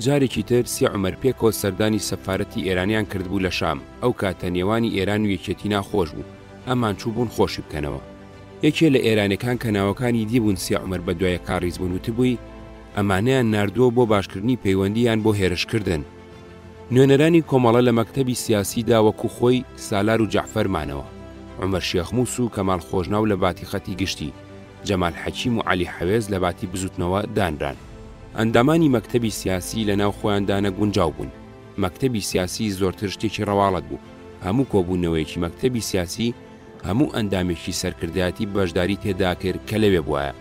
جارێکی تر 3 عومەر پێکەوە سەردانی سەفارەتی ئێرانیان کردبوو لە شام. ئەو کاتە نێوانی ئێران و یەکێتی ناخۆش بوو، ئەمان چوو بوون خۆشی بکەنەوە. یەکێ لە ئێرانەکان کە ناوەکانی دیبوون 3 عومەر بە دوای کاڕیز بوون وتبووی ئەمانەیان ناردووە بۆ باشکردنی پەیوەندیان بۆ هێرشکردن. نوێنەرانی کۆمەڵە لە مەکتەبی سیاسیدا وەکو خۆی سالار و جەعفەرمانەوە، عومەر شێخ موس و کەمال خۆشناو لە باتی خەتی گشتی، جەمال حەکیم و عەلی حەوێز لە باتی بزوتنەوە دانران. ئەندامانی مەکتەبی سیاسی لە ناو خۆیاندانە گونجاو بوون. مەکتەبی سیاسی زۆرتر شتێکی ڕەواڵەت بوو. هەموو کۆبوونەوەیەکی مەکتەبی سیاسی هەموو ئەندامێکی سەرکردایەتی بەشداری تێدا کرد کە لەوێ بووایە.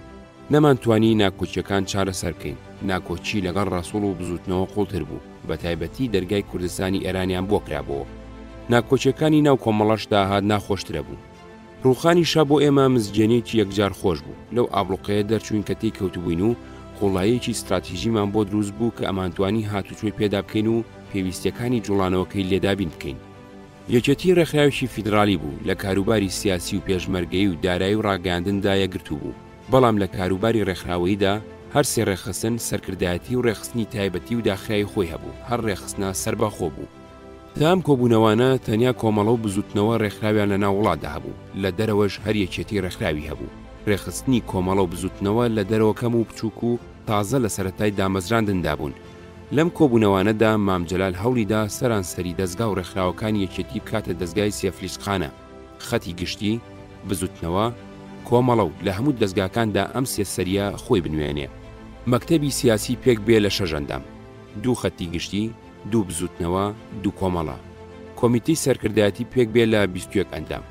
نەمانتوانی ناکۆچیەکان چارەسەر بکەین. ناکۆچی لەگەڵ ڕەسوڵ و بزوتنەوە قوڵتر بوو، بە تایبەتی دەرگای کوردستانی ئێرانیان بۆ کرابەوە. ناکۆچیەکانی ناو کۆمەڵەشدا هات ناخۆشترە بوو. ڕووخانی شە بۆ ئێمە مزگەنێکی یەکجار خۆش بوو لەو ئابڵوقەیە دەرچوین کە تێی کەوتبووین و قوڵایەکی استراتیژیمان بۆ دروست بوو کە ئەمانتوانی هاتوچۆی پێدا بکەین و پێویستیەکانی جوڵانەوەکەی لێدابین بکەین. یەکێتی ڕێکخراوێکی فیدرالی بوو لە کاروباری سیاسی و پێشمەرگەی و دارایی و ڕاگەاندندا یەکگرتوو بوو، بەڵام لە کاروباری ڕێکخراوەییدا هەر سێ ڕێخستن سەرکردایەتی و ڕێخستنی تایبەتی و داخرایی خۆی هەبوو، هەر ڕێخستنە سەربەخۆ بوو. تام کۆبوونەوانە تەنیا کۆمەڵە و بزوتنەوە ڕێکخراویان لە ناو وڵاتدا هەبوو، لە دەرەوەش هەر یەکێتی ڕێکخراوی هەبوو. ڕێخستنی کۆمەڵە و بزوتنەوە لە دەرەوە کەم و بچووک و تازە لە سەرەتای دامەزراندندا بوون. لەم کۆبوونەوانەدا مام جەلال هەوڵیدا سەرانسەری دەستگا و ڕێکخراوەکانی یەکێتی بکاتە دەستگای سێفلیسقانە، خەتی گشتی، بزوتنەوە، کۆمەڵە و لە هەموو دەستگاکاندا ئەم سێ سەریە خۆی بنوێنێ. مەکتەبی سیاسی پێک بێ لە 6 ئەندام، 2 خەتی گشتی، 2 بزوتنەوە، 2 کۆمەڵە. کۆمیتەی سەرکردایەتی پێک بێ لە 21 ئەندام،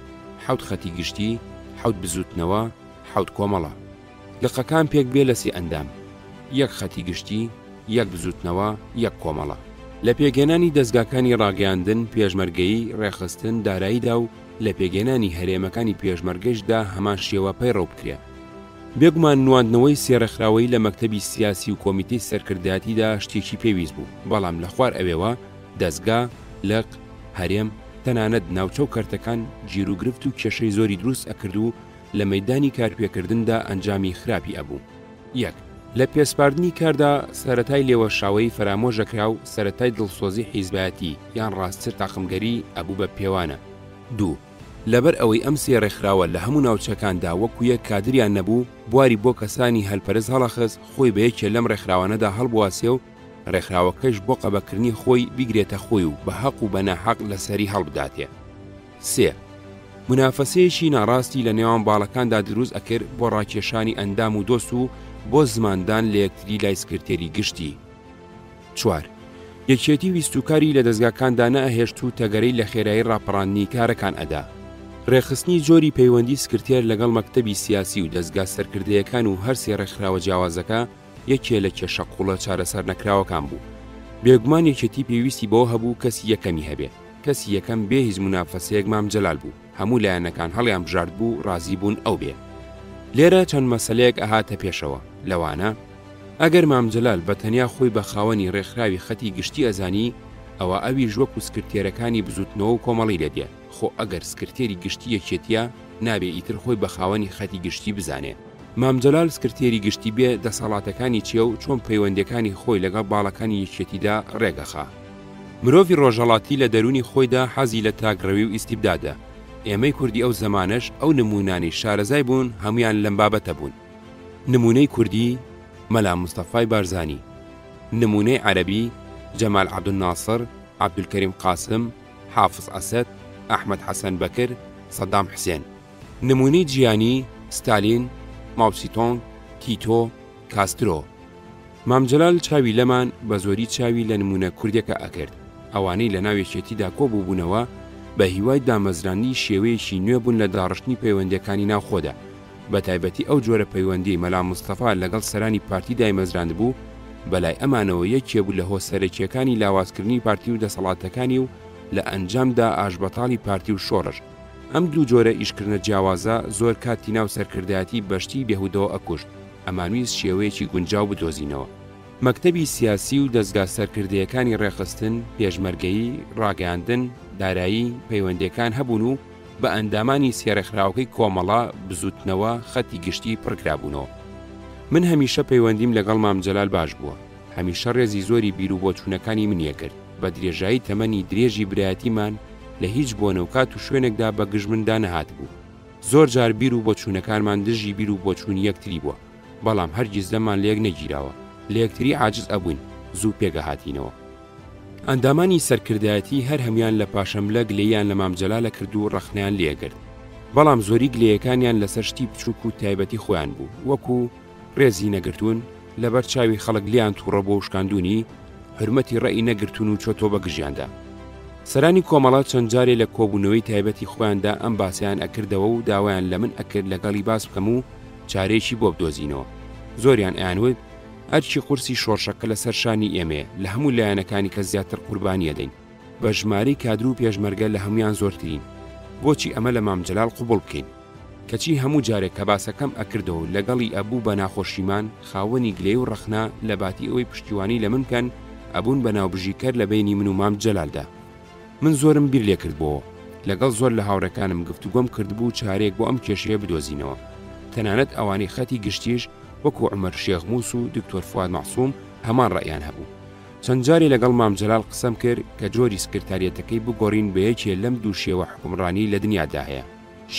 7 خەتی گشتی، 7 بزوتنەوە، 7 کۆمەڵە. لقەکان پێک بێ لە 3 ئەندام، 1 خەتی گشتی، 1 بزوتنەوە، 1 کۆمەڵە. لە پێگەێنانی دەستگاکانی ڕاگەاندن، پێشمەرگەیی، ڕێخستن، داراییدا و لە پێگەێنانی هەرێمەکانی پێشمەرگەشدا هەمان شێوە پەیڕەو بکرێ. بێگومان نواندنەوەی سێڕێکخراوەی لە مەکتەبی سیاسی و کۆمیتەی سەرکردایەتیدا شتێکی پێویست بوو، بەڵام لە خوار ئەوێوە دەستگا، لەق، هەرێم، تەنانەت ناوچە و کەرتەکان گیرروگرفت و کێشەی زۆری دروست ئەکرد و لە مەیدانی کارپێکردندا ئەنجامی خراپی ئەبوو. 1. لە پێسپاردنی کاردا سەرەتای لێوەشاوەی فەرامۆژەکرا و سەرەتای دڵسۆزی حیزبایەتی یان ڕاستتر تاقمگەری ئەبوو بە پێوانە. 2. لەبەر ئەوەی ئەم سێ ڕێکخراوە لە هەموو ناوچەکاندا وەکو یەک کادریان نەبوو، بواری بۆ کەسانی هەلپەرز هەڵەخست خۆی بە یەکێ لەم ڕێکخراوانەدا هەڵبواسێ و ڕێکخراوەکەش بۆ قەبەکردنی خۆی بیگرێتە خۆی و بە حەق و بە ناحەق لەسەری هەڵبداتێ. 3. منافەسەیەکی ناڕاستی لە نێوان باڵەکاندا دروست ئەکرد بۆ ڕاکێشانی ئەندام و دۆست و بۆ زماندان لە یەکتری لای سکرتێری گشتی. 4. یەکێتی ویستوکاری لە دەستگاکاندا نەهێشت و تەگەرەی لە خێرایی ڕاپەڕاندنی کارەکان ئەدا. ڕێخستنی جۆری پەیوەندی سکرتێر لەگەڵ مەکتەبی سیاسی و دەستگا سەرکردەیەکان و هەر سێ ڕێکخراوە جیاوازەکە یەکێ لە کێشە قوڵە چارەسەر نەکراوەکان بوو. بێگومان یەکێتی پێویستی بۆ هەبوو کەسی یەکەمی هەبێ. کەسی یەکەم بێ هیچ منافەسەیەک مام جەلال بوو، هەموو لایەنەکان هەڵیان بژارد بوو ڕازی بوون ئەو بێ. لێرە چەند مەسەلەیەک ئەهاتە پێشەوە، لەوانە ئەگەر مام جەلال بە تەنیا خۆی بە خاوەنی ڕێکخراوی خەتی گشتی ئەزانی، ئەوە ئەویش وەکو سکرتێرەکانی بزوتنەوە و کۆمەڵی لێدێ. خۆ ئەگەر سکرتێری گشتی یەکێتیە نابێ ئیتر خۆی بە خاوەنی خەتی گشتی بزانێ. مام جەلال سکرتێری گشتی بێ دەسەڵاتەکانی چیە و چۆن پەیوەندەکانی خۆی لەگەڵ باڵەکانی یەکێتیدا ڕێگەخا. مرۆڤی ڕۆژهەڵاتی لە دەرونی خۆیدا حەزی لە تاگڕەوی و ئیستیبدادە. ئێمەی کوردی ئەو زەمانەش ئەو نمونانی شارەزای بوون هەمویان لەم بابەتە بوون. نمونەی کوردی مەلا مستەفای بارزانی، نمونەی عەرەبی جەمال عەبدولناسر، عەبدولکەریم قاسم، حافظ ئەسەد، ئەحمەد حەسەن بەکر، سەدام حوسێن. نمونەی جیانی ستالین، ماوسیتۆنگ، تیتۆ، کاسترۆ. مام جەلال چاوی لەمان بە زۆری چاوی لە نمونە کوردێکە ئەکرد. ئەوانەی لە ناوێکێتیدا کۆبوو بوونەوە بە هیوای دامەزرانی شێوەیەکی نوێ بوون لە داڕشتنی پەیوەندیەکانی ناوخۆدا. بە تایبەتی ئەو جۆرە پەیوەندی مەلا مستەفا لەگەڵ سەرانی پارتی دایمەزراند بوو، بەلای ئەمانەوە یەکێ بوو لە هۆسەرەکیەکانی لاوازکردنی پارتی و دەسەڵاتەکانی و لە ئەنجامدا ئاژبەتاڵی پارتی و شۆڕش. ئەم دوو جۆرە ئیشکردنە جیاوازە زۆر کاتی ناو سەرکردایەتی بەشتی بێهودەوە ئەکوشت، ئەمانویست شێوەیەکی گونجاو بدۆزینەوە. مەکتەبی سیاسی و دەستگا سەرکردەیەکانی ڕێخستن، پێشمەرگەیی، ڕاگەاندن، دارایی، پەیوەندیەکان هەبوون و بە ئەندامانی سێڕێکخراوەکەی کۆمەڵە، بزوتنەوە، خەتی گشتی پڕکرابوونەوە. من هەمیشە پەیوەندیم لەگەڵ مام جەلال باش بووە، هەمیشە ڕێزی زۆری بیر و بۆچوونەکانی منیە کرد. بە درێژایی تەمەنی درێژی برایەتیمان لە هیچ بۆنە و کات و شوێنێکدا بە گژمندا نەهات بوو. زۆر جار بیر و بۆچوونەکانمان دژی بیر و بۆچوونی یەکتری بووە، بەڵام هەرگیز لەمان لە یەک نەگیراوە، لە یەکتری عاجز ئەبووین، زوو پێگەهاتینەوە. ئەندامانی سەرکردایەتی هەر هەمیان لە پاشەملە گلەیان لە مام جەلالە کرد و ڕەخنیان لێگرت، بەڵام زۆری گلەیەکانیان لەسەر شتی بچووک و تایبەتی خۆیان بوو، وەکو ڕێزی نەگرتوون، لەبەر چاوی خەڵک لیان تووڕە بۆ شکاندونی، حرمەتی ڕێی نەگرتوون و چۆتۆ بە گژیاندا. سەرانی کۆمەڵات چەند جارێ لە کۆبوونەوەی تایبەتی خۆیاندا ئەم باسییان ئەکردەوە و داوایان لە من ئەکرد لەگەڵی باس بکەم و چارێکی بۆ بدۆزینەوە. زۆریان ئەیانوت ئەرچی قورسی شۆڕشەکە لەسەر شانی ئێمێ لە هەموو لایەنەکانی کە زیاتر قوربانیە دەین، بە ژمارەی کادر و پێشمەرگە لە هەمویان زۆرترین. بۆچی ئەمە لە مام جەلال قوبوڵ بکەین؟ کەچی هەموو جارێک کە باسەکەم ئەکردەوە لەگەڵی ئەبوو بە ناخۆشیمان خاوەنی گلێ و ڕەخنا لە باتی ئەوەی پشتیوانی لە من بکەن ئەبوون بە ناوبژیکەر لە بینی من و مام جەلالدا. من زۆرم بیر لێ کردبەوە، لەگەڵ زۆر لە هاوڕەکانم گفتوگۆم کردبوو چارێک بۆ ئەم کێشەیە بدۆزینەوە. تەنانەت ئەوانەی خەتی گشتیش وەکو عومەر شێخموس و دکتۆر فواد مەعسووم هەمان ڕەیان هەبوو. چەند جارێ لەگەڵ مام جەلال قسەم کرد کە جۆری سکرتاریەتەکەی بگۆڕین بە یەکێ لەم دوو شێوە حکومڕانی لە دنیادا هەیە،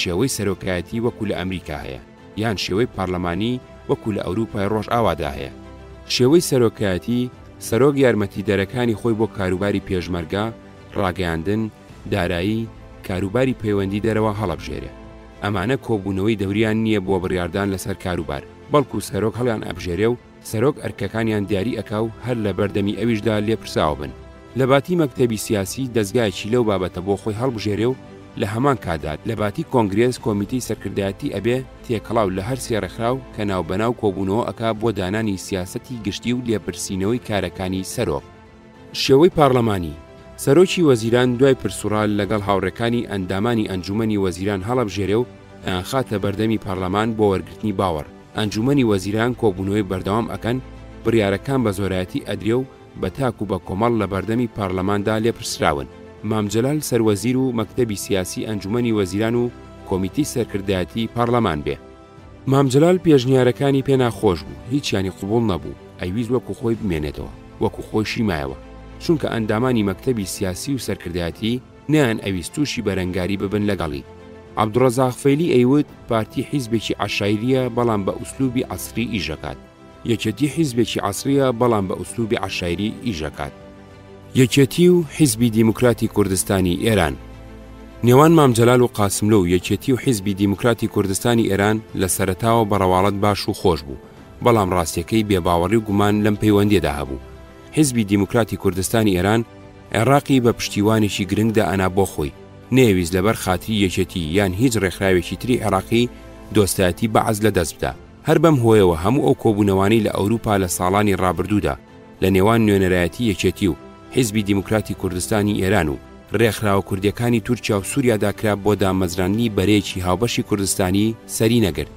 شێوەی سەرۆکایەتی وەکو لە ئەمریکا هەیە، یان شێوەی پارلەمانی وەکو لە ئەوروپای ڕۆژئاوادا هەیە. شێوەی سەرۆکایەتی سەرۆک یارمەتیدەرەکانی خۆی بۆ کاروباری پێشمەرگە، ڕاگەیاندن، دارایی، کاروباری پەیوەندی دەرەوە هەڵەبژێرێ. ئەمانە کۆبوونەوەی دەوریان نییە بۆ بڕیاردان لەسەر کاروبار، بەڵکو سەرۆک هەڵیان ئەبژێرێ و سەرۆک ئەرکەکانیان دیاری ئەکا و هەر لە بەردەمی ئەویشدا لێپرساوە بن. لە باتی مەکتەبی سیاسی دەستگایەکی لەو بابەتە بۆ خۆی هەڵبژێرێ و لە هەمان کاتدا لە باتی کۆنگرێز کۆمیتی سەرکردایەتی ئەبێ تێکەڵاو لە هەر سێڕێکخراو کە ناوبەناو کۆبوونەوە ئەکا بۆ دانانی سیاسەتی گشتی و لێپرسینەوەی کارەکانی سەرۆک. شێوەی پارلەمانی سەرۆکی وەزیران دوای پرسوڕال لەگەڵ هاوڕێکانی ئەندامانی ئەنجومەنی وەزیران هەڵەبژێرێ و ئەخاتە بەردەمی پارلەمان بۆ وەرگرتنی باوەڕ. ئەنجومەنی وەزیران کۆبوونەوەی بەردەوام ئەکەن، بڕیارەکان بە زۆرایەتی ئەدرێ و بە تاکو بە کۆمەڵ لە بەردەمی پارلەماندا لێپرسراون. مام جەلال سەروەزیر و مەکتەبی سیاسی ئەنجومەنی وەزیران و کۆمیتی سەرکردایەتی پارلەمان بێ. مام جەلال پێشنیارەکانی پێ ناخۆش بوو، هیچیانی قبوڵ نەبوو، ئەیویست وەکو خۆی بمێنێتەوە، وەکو خۆشی مایەوە، چونکە ئەندامانی مەکتەبی سیاسی و سەرکردایەتی نیان ئەویستوشی بەرەنگاری ببن لەگەڵی. عەبدوڕەزاق فەیلی ئەیوت پارتی حیزبێکی عەشایریە بەڵام بە ئوسلوبی عەسری ئیژەکات. یەکێتی حیزبێکی عەسریە بەڵام بە ئوسلوبی عەشایری ئیژەکات. یەکێتی و حیزبی دیموکراتی کوردستانی ئێران. نێوان مام جەلال و قاسملۆ و یەکێتی و حیزبی دیموکراتی کوردستانی ئێران لە سەرەتاوە بەڕەواڵەت باش و خۆش بوو، بەڵام ڕاستیەکەی بێباوەڕی و گومان لەم پەیوەندیەدا هەبوو. حیزبی دیموکراتی کوردستانی ئێران عێراقی بە پشتیوانێکی گرنگدا ئەنا بۆ خۆی، نێویست لەبەر خاتری یەکێتی یان هیچ ڕێکخراوێکی تری عێراقی دۆستایەتی بەعەز لە دەست بدە. هەر بەم هۆیەوە هەموو ئەو کۆبوونەوانی لە ئەوروپا لە ساڵانی ڕابردوودا لە نێوان نوێنەرایەتی یەکێتی و حیزبی دیموکراتی کوردستانی ئێران و ڕێکخراوە کوردیەکانی تورکیا و سووریادا کرا بۆ دامەزرانی بەرەیەکی هاوبەشی کوردستانی سەری نەگرت.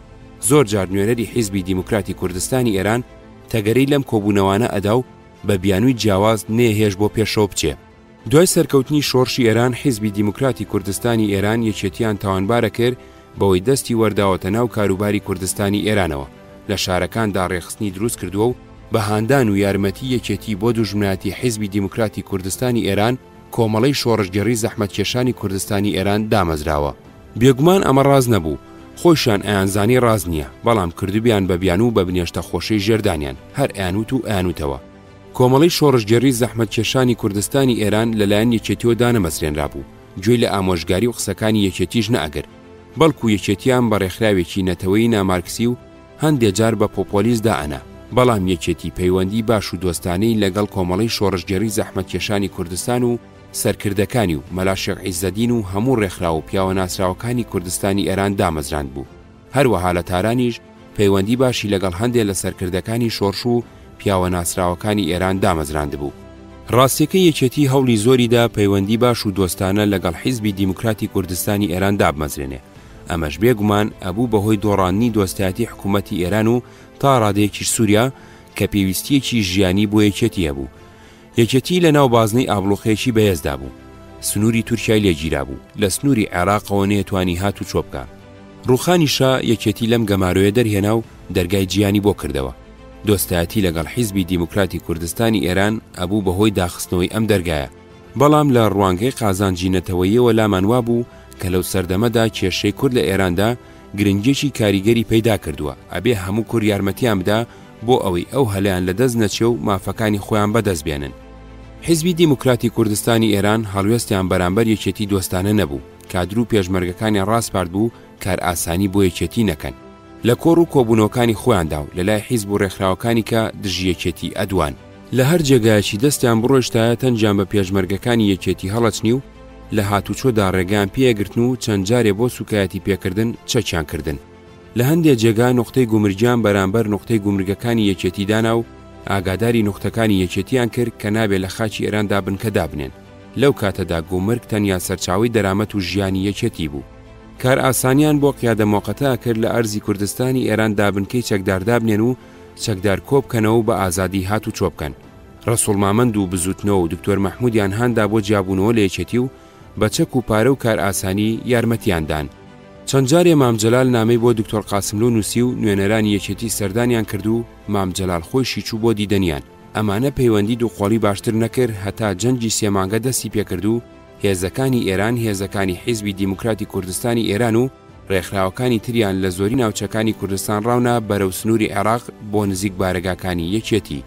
زۆر جار نوێنەری حیزبی دیموکراتی کوردستانی ئێران تەگەرەی لەم کۆبوونەوانە ئەدا و بە بیانووی جیاواز نێهێش بۆ پێشەوە بچێ. دوای سەرکەوتنی شۆڕشی ئێران حیزبی دیموکراتی کوردستانی ئێران یەکێتیان تاوانبارە کرد بەوەی دەستی وەرداوەتە ناو کاروباری کوردستانی ئێرانەوە، لە شارەکاندا ڕێخستنی دروست کردووە و بە هاندان و یارمەتی یەکێتی بۆ دوژمناتی حیزبی دیموکراتی کوردستانی ئێران کۆمەڵەی شۆڕشگەڕی زەحمەتکێشانی کوردستانی ئێران دامەزراوە. بێگومان ئەمە ڕاز نەبوو، خۆشیان ئەیانزانی ڕاز نییە، بەڵام کردوبیان بە بیان و بە بنێشتە خۆشەی ژێردانیان هەر ئەیانوت و ئەیانوتەوە. کۆمەڵەی شۆڕشگەڕی زەحمەتکێشانی کوردستانی ئێران لەلایەن یەکێتیەوە دانەمەسرێنرا بوو، گوێی لە ئامۆژگاری و قسەکانی یەکێتیش نەئەگر، بەڵکو یەکێتیان بە ڕێکخراوێکی نەتەوەی نامارکسی و هەندێک جار بە پۆپۆلیس دائەنا. بەڵام یەکێتی پەیوەندی باش و دۆستانەی لەگەڵ کۆمەڵەی شۆڕشگەڕی زەحمەتکێشانی کوردستان و سەرکردەکانی و مەلا شێخ عیززەدین و هەموو ڕێکخرا و پیاوە ناسراوەکانی کوردستانی ئێران دامەزراند بوو. هەروەها لە تارانیش پەیوەندی باشی لەگەڵ هەندێک لە سەرکردەکانی شۆڕش و پیاوە ناسراوەکانی ئێران دامەزراند بوو. ڕاستیەکەی یەکێتی هەوڵی زۆریدا پەیوەندی باش و دۆستانە لەگەڵ حیزبی دیموکراتی کوردستانی ئێران دابمەزرێنێ. ئەمەش بێگومان ئەبوو بەهۆی دۆڕانی دۆستایەتی حکوومەتی ئێران و تا ڕادەیەکی سووریا کە پێویستیەکی ژیانی بۆ یەکێتیە بوو. یەکێتی لە ناو بازنەی ئابلوخێکی بەهێزدا بوو، سنووری تورکیای لێگیرا بوو، لە سنووری عێراقەوە نێتوانی هات و چۆبکە. ڕوخانیشا یەکێتی لەم گەمارۆیە دەرهێنا و دەرگای جیانی بۆ کردەوە. دۆستایەتی لەگەڵ حیزبی دیموکراتی کوردستانی ئێران ئەبوو بەهۆی داخستنەوەی ئەم دەرگایە، بەڵام لە ڕوانگەی قازانجینەتەوەیەوە لامانوا بوو کە لەو سەردەمەدا کێشەی کورد لە ئێراندا گرنگێکی کاریگەری پەیدا کردووە، ئەبێ هەموو کورد یارمەتیان بدا بۆ ئەوەی ئەو هەلەیان لەدەست نەچێ و مافەکانی خۆیان بەدەست بێنن. حیزبی دیموکراتی کوردستانی ئێران هەڵوێستیان بەرامبەر یەکێتی دۆستانە نەبوو، کادر و پێشمەرگەکانی ڕاستپارد بوو کار ئاسانی بۆ یەکێتی نەکەن. لە کۆڕ و کۆبوونەوەکانی خۆیاندا و لەلای حیزب و ڕێکخراوەکانی کە دژی یەکێتی ئەدوان لە هەر جێگایەکی دەستیان بڕۆشتایە تەنجیان بە پێشمەرگەکانی یەکێتی هەڵەچنی و لە هاتوچۆدا ڕێگان پێگرتن و چەند جارێ بۆ سوکایەتی پێکردن چەکیان کردن. لە هەندێک جێگا نقطەی گومرگیان بەرامبەر نقطەی گومرگەکانی یەکێتیدانا و ئاگاداری نقطەکانی یەکێتیان کرد کە نابێت لە خاچی ئێراندا بنکە دابنێن. لەو کاتەدا گومرگ تەنیا سەرچاوی دەرامەت و ژیانی یەکێتی بوو. کار ئاسانیان بۆ قیادە موقەتە کرد لە ئەرزی کوردستانی ئێران دابنکەی چەکداردا بنێن و چەکدار کۆبکەنەوە بە ئازادی هات و چۆ بکەن. ڕەسوڵ مامەند و بزوتنەوە و دکتۆر مەحموودیان هاندا بۆ جیابوونەوە لە یەکێتی و بە چەک و پارە و کار ئاسانی یارمەتیاندان. چەند جارێ مام جەلال نامەی بۆ دکتۆر قاسملو نووسی و نوێنەرانی یەکێتی سەردانیان کرد و مام جەلال خۆشی چوو بۆ دیدەنیان. ئەمانە پەیوەندی دووقۆڵی باشتر نەکرد هەتا جەنگی سێمانگە دەستی پێکرد و هێزەکانی ئێران هێزەکانی حیزبی دیموکراتی کوردستانی ئێران و ڕێکخراوەکانی تریان لە زۆری ناوچەکانی کوردستان ڕاونا بەرەو سنووری عێراق بۆ نزیک بارگاکانی یەکێتی.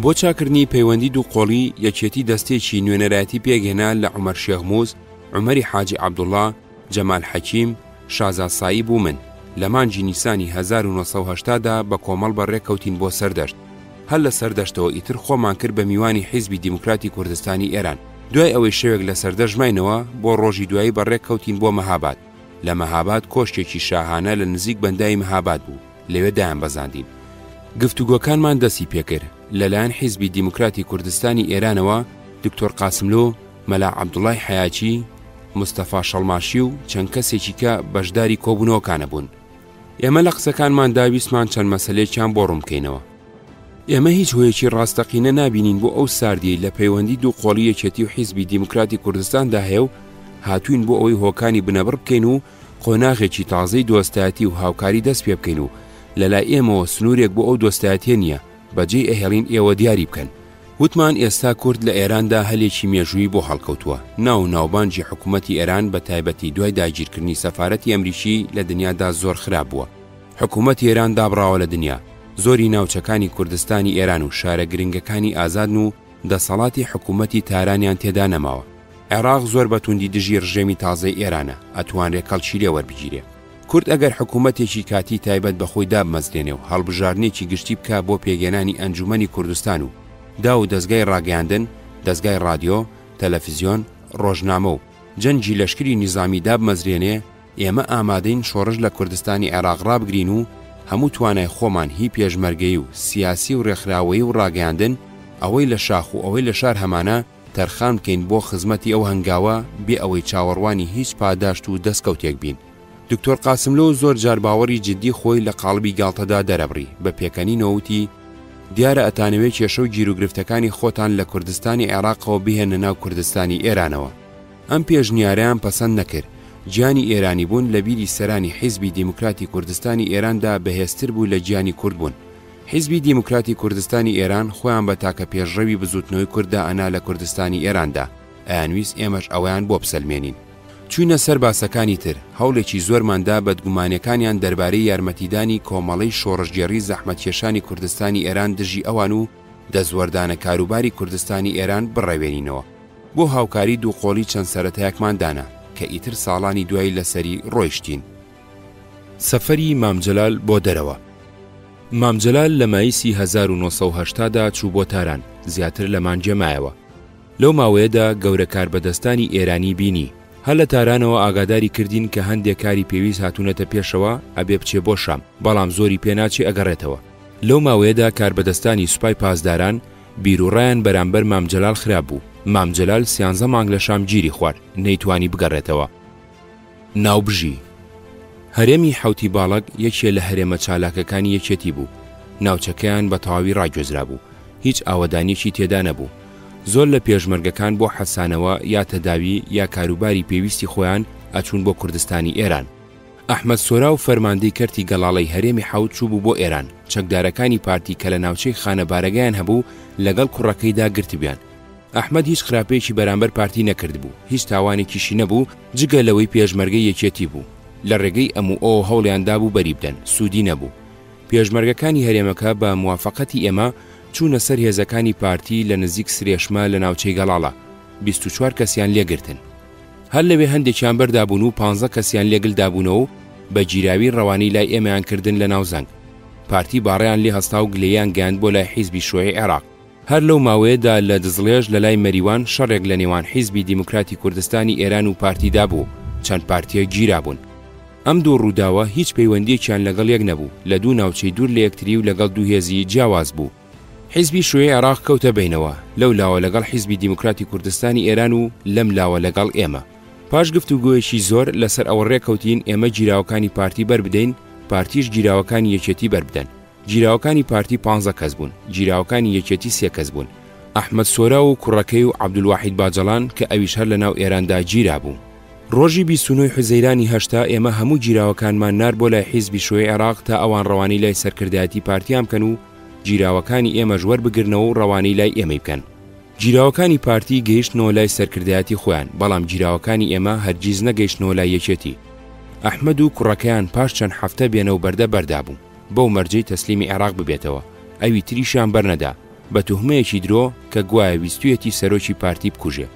بۆ چاکردنی پەیوەندی دووقۆڵی یەکێتی دەستێکی نوێنەرایەتی پێگەێنا لە عومەر شێخموز، عومەری حاجی عەبدوڵڵا، جەمال حەکیم، شازاد سایب و من لە مانگی نیسانی 1970دا بە کۆمەڵ بەڕێکەوتین بۆ سەردەشت. هەر لە سەردەشتەوە ئیتر خۆمان کرد بە میوانی حیزبی دیموکراتی کوردستانی ئێران. دوای ئەوەی شەوێک لە سەردەژماینەوە بۆ ڕۆژی دوایی بەڕێکەوتین بۆ مەهاباد. لە مەهاباد کۆشتێکی شاهانە لە نزیک بەندای مەهاباد بوو، لەوێ دایان بەزاندین. گفتوگۆکانمان دەستی پێکرد لەلایەن حیزبی دیموکراتی کوردستانی ئێرانەوە دکتۆر قاسملۆ، مەلا عەبدوڵڵای حەیاچی، مستەفا شەڵماشی و چەند کەسێکی کە بەشداری کۆبوونەوەکانە بوون. ئێمە لە قسەکانمان داویستمان چەند مەسەلەیەکیان بۆ ڕوونکەینەوە. ئێمە هیچ هۆیەکی ڕاستەقینە نابینین بۆ ئەو ساردیەی لە پەیوەندی دووقۆڵی یەکێتی و حیزبی دیموکراتی کوردستاندا هەیە و هاتوین بۆ ئەوەی هۆکانی بنەبڕ بکەین و قۆناغێکی تازەی دۆستایەتی و هاوکاری دەست پێ بکەین و لەلای ئێمەوە سنوورێک بۆ ئەو دۆستایەتیە نییە، بەجێی ئەهێڵین ئێوە دیاری بکەن. وتمان ئێستا کورد لە ئێراندا هەلێکی مێژووی بۆ هەڵکەوتووە. ناو ناوبانجی حکوومەتی ئێران بە تایبەتی دوای داگیرکردنی سەفارەتی ئەمریکی لە دنیادا زۆر خراپ بووە. حکوومەتی ئێران دابڕاوە لە دنیا. زۆری ناوچەکانی کوردستانی ئێران و شارە گرنگەکانی ئازادن و دەسەڵاتی حکوومەتی تارانیان تێدا نەماوە. عێراق زۆر بەتوندی دژی ڕژێمی تازەی ئێرانە، ئەتوانرێت کەڵکی لێ وەربگیرێ. کورد ئەگەر حکوومەتێکی کاتی تایبەت بەخۆی دابمەزرێنێ و هەڵبژارنێکی گشتی بکە بۆ پێگەێنانی ئەنجومەنی کوردستان و دا و دەستگای ڕاگەیاندن، دەستگای رادیۆ، تەلەڤیزیۆن، ڕۆژنامە و جەنگی لەشکری نیزامی دابمەزرێنێ، ئێمە ئامادەین شۆڕش لە کوردستانی عێراق ڕابگرین و هەموو توانای خۆمان هی پێشمەرگەی و سیاسی و ڕێکخراوەیی و ڕاگەیاندن ئەوەی لە شاخ و ئەوەی لە شار هەمانە تەرخان بکەین بۆ خزمەتی ئەو هەنگاوە بێ ئەوەی چاوەڕوانی هیچ پاداشت و دەستکەوتێک بین. دکتۆر قاسملۆ زۆر جار باوەڕی جددی خۆی لە قاڵبی گاڵتەدا دەرەبڕی بە پێکەنی نەوتی دیارە ئەتانەوێت کێشە و گیرروگرفتەکانی خۆتان لە کوردستانی عێراقەوە بهێنە ناو کوردستانی ئێرانەوە. ئەم پێشنیاریان پەسەند نەکرد. گیانی ئێرانی بوون لە بیری سەرانی حیزبی دیموکراتی کوردستانی ئێراندا بەهێزتر بوو لە گیانی کورد بوون. حیزبی دیموکراتی کوردستانی ئێران خۆیان بە تاکە پێشڕەوی بزوتنەوەی کووردا ئەنا لە کوردستانی ئێراندا، ئەیانویست ئێمەش ئەویان بۆ بسەلمێنین. چوینە سەر باسەکانی تر، هەوڵێکی زۆرماندا بەدگومانیەکانیان دەربارەی یارمەتیدانی کۆمەڵەی شۆڕژگێڕی زەحمەتکێشانی کوردستانی ئێران دژی ئەوان و دەزوەردانە کاروباری کوردستانی ئێران بڕێوێنینەوە. بۆ هاوکاری دووقۆڵی چەند سەرەتایەکمان دانا کە ئیتر ساڵانی دوای لەسەری ڕۆیشتین. سەفەری مام جەلال بۆ دەرەوە. مام جەلال لە مایسی 1970دا چوو بۆ تاران، زیاتر لە مانجێمایەوە. لەو ماوەیەدا گەورە کاربەدەستانی ئێرانی بینی. هەر لە تارانەوە ئاگاداری کردین کە هەندێک کاری پێویست هاتوونەتە پێشەوە ئەبێ بچێ بۆ شام، بەڵام زۆری پێناچی ئەگەڕێتەوە. لەو ماوەیەدا کاربەدەستانی سوپای پاسداران بیرروڕایان بەرامبەر مام جەلال خراپ بوو. مام جەلال 13 مانگ لە شام گیری خوارد، نەیتوانی بگەڕێتەوە. ناوبژی هەرێمی حوتی باڵک یەکێ لە هەرێمە چالاکەکانی یەکێتی بوو. ناوچەکەیان بە تەواوی ڕاگوێزرا بوو، هیچ ئاوەدانێکی تێدا نەبوو. زۆر لە پێشمەرگەکان بۆ حەسانەوە یا تەداوی یا کاروباری پێویستی خۆیان ئەچوون بۆ کوردستانی ئێران. ئەحمەد سۆرا و فەرماندەی کەرتی گەڵاڵەی هەرێمی حەوت چوو بوو بۆ ئێران. چەکدارەکانی پارتی کە لە ناوچەی خانەبارەگەیان هەبوو لەگەڵ کوڕەکەیدا گرتبیان. ئەحمەد هیچ خراپەیەکی بەرامبەر پارتی نەکرد بوو، هیچ تاوانێکیشی نەبوو جگە لەوەی پێشمەرگەی یەکێتی بوو. لە ڕێگەی ئەموو ئەو هەوڵیاندا بوو بەری بدەن، سوودی نەبوو. پێشمەرگەکانی هەرێمەکە بە موافقەتی ئێمە چوونە سەر هێزەکانی پارتی لە نزیک سرێشمە لە ناوچەی گەڵاڵە. 24 کەسیان لێگرتن. هەر لەوێ هەندێکیان بەردابوون و 15 کەسیان لێگلدابوونەوە و بە گیراوی ڕەوانی لای ئێمەیان کردن لە ناوزەنگ. پارتی باڕیان لێ هەستا و گلەیان گەیاند بۆ لای حیزبی شۆعی عێراق. هەر لەو ماوەیەدا لە دزڵێژ لە لای مەریوان شەڕێک لە نێوان حیزبی دیموکراتی کوردستانی ئێران و پارتیدا بوو. چەند پارتیە گیرا بوون. ئەم دوو ڕووداوە هیچ پەیوەندیەکیان لەگەڵ یەک نەبوو، لە دوو ناوچەی دوور لە یەکتری و لەگەڵ دوو هێزی جیاواز بوو. حیزبی شۆعی عێراق کەوتە بینەوە، لەو لاوە لەگەڵ حیزبی دیموکراتی کوردستانی ئێران و لەم لاوە لەگەڵ ئێمە. پاش گفتوگۆیەکی زۆر لەسەر ئەوە ڕێکەوتین ئێمە گیراوەکانی پارتی بەربدەین، پارتیش گیراوەکانی یەکێتی بەربدەن. گیراوەکانی پارتی 15 کەس بوون، گیراوەکانی یەکێتی 3 کەس بوون، ئەحمەد سۆرا و کوڕەکەی و عەبدولواحید باجەڵان کە ئەویش هەر لەناو ئێراندا گیرا بوو. ڕۆژی 29 حوزەیرانی هەشتا ئێمە هەموو گیراوەکانمان نار بۆ لای حیزبی شۆی عێراق تا ئەوان ڕەوانەی لای سەرکردایەتی پارتیان بکەن و گیراوەکانی ئێمە ژوەر بگرنەوە و ڕەوانەی لای ئێمەی بکەن. گیراوەکانی پارتی گەیشتنەوە لای سەرکردایەتی خۆیان، بەڵام گیراوەکانی ئێمە هەرگیز نەگەیشتنەوە لای یەکێتی. ئەحمەد و کوڕەکەیان پاش چەند هەفتە بێنەو بەردە بەردابوو بەو مەرجەی تەسلیمی عێراق ببێتەوە، ئەوی تریشیان بەرنەدا بە توهمەیەکی درۆ کە گوایە ویستویەتی سەرۆکی پارتی بکوژێ.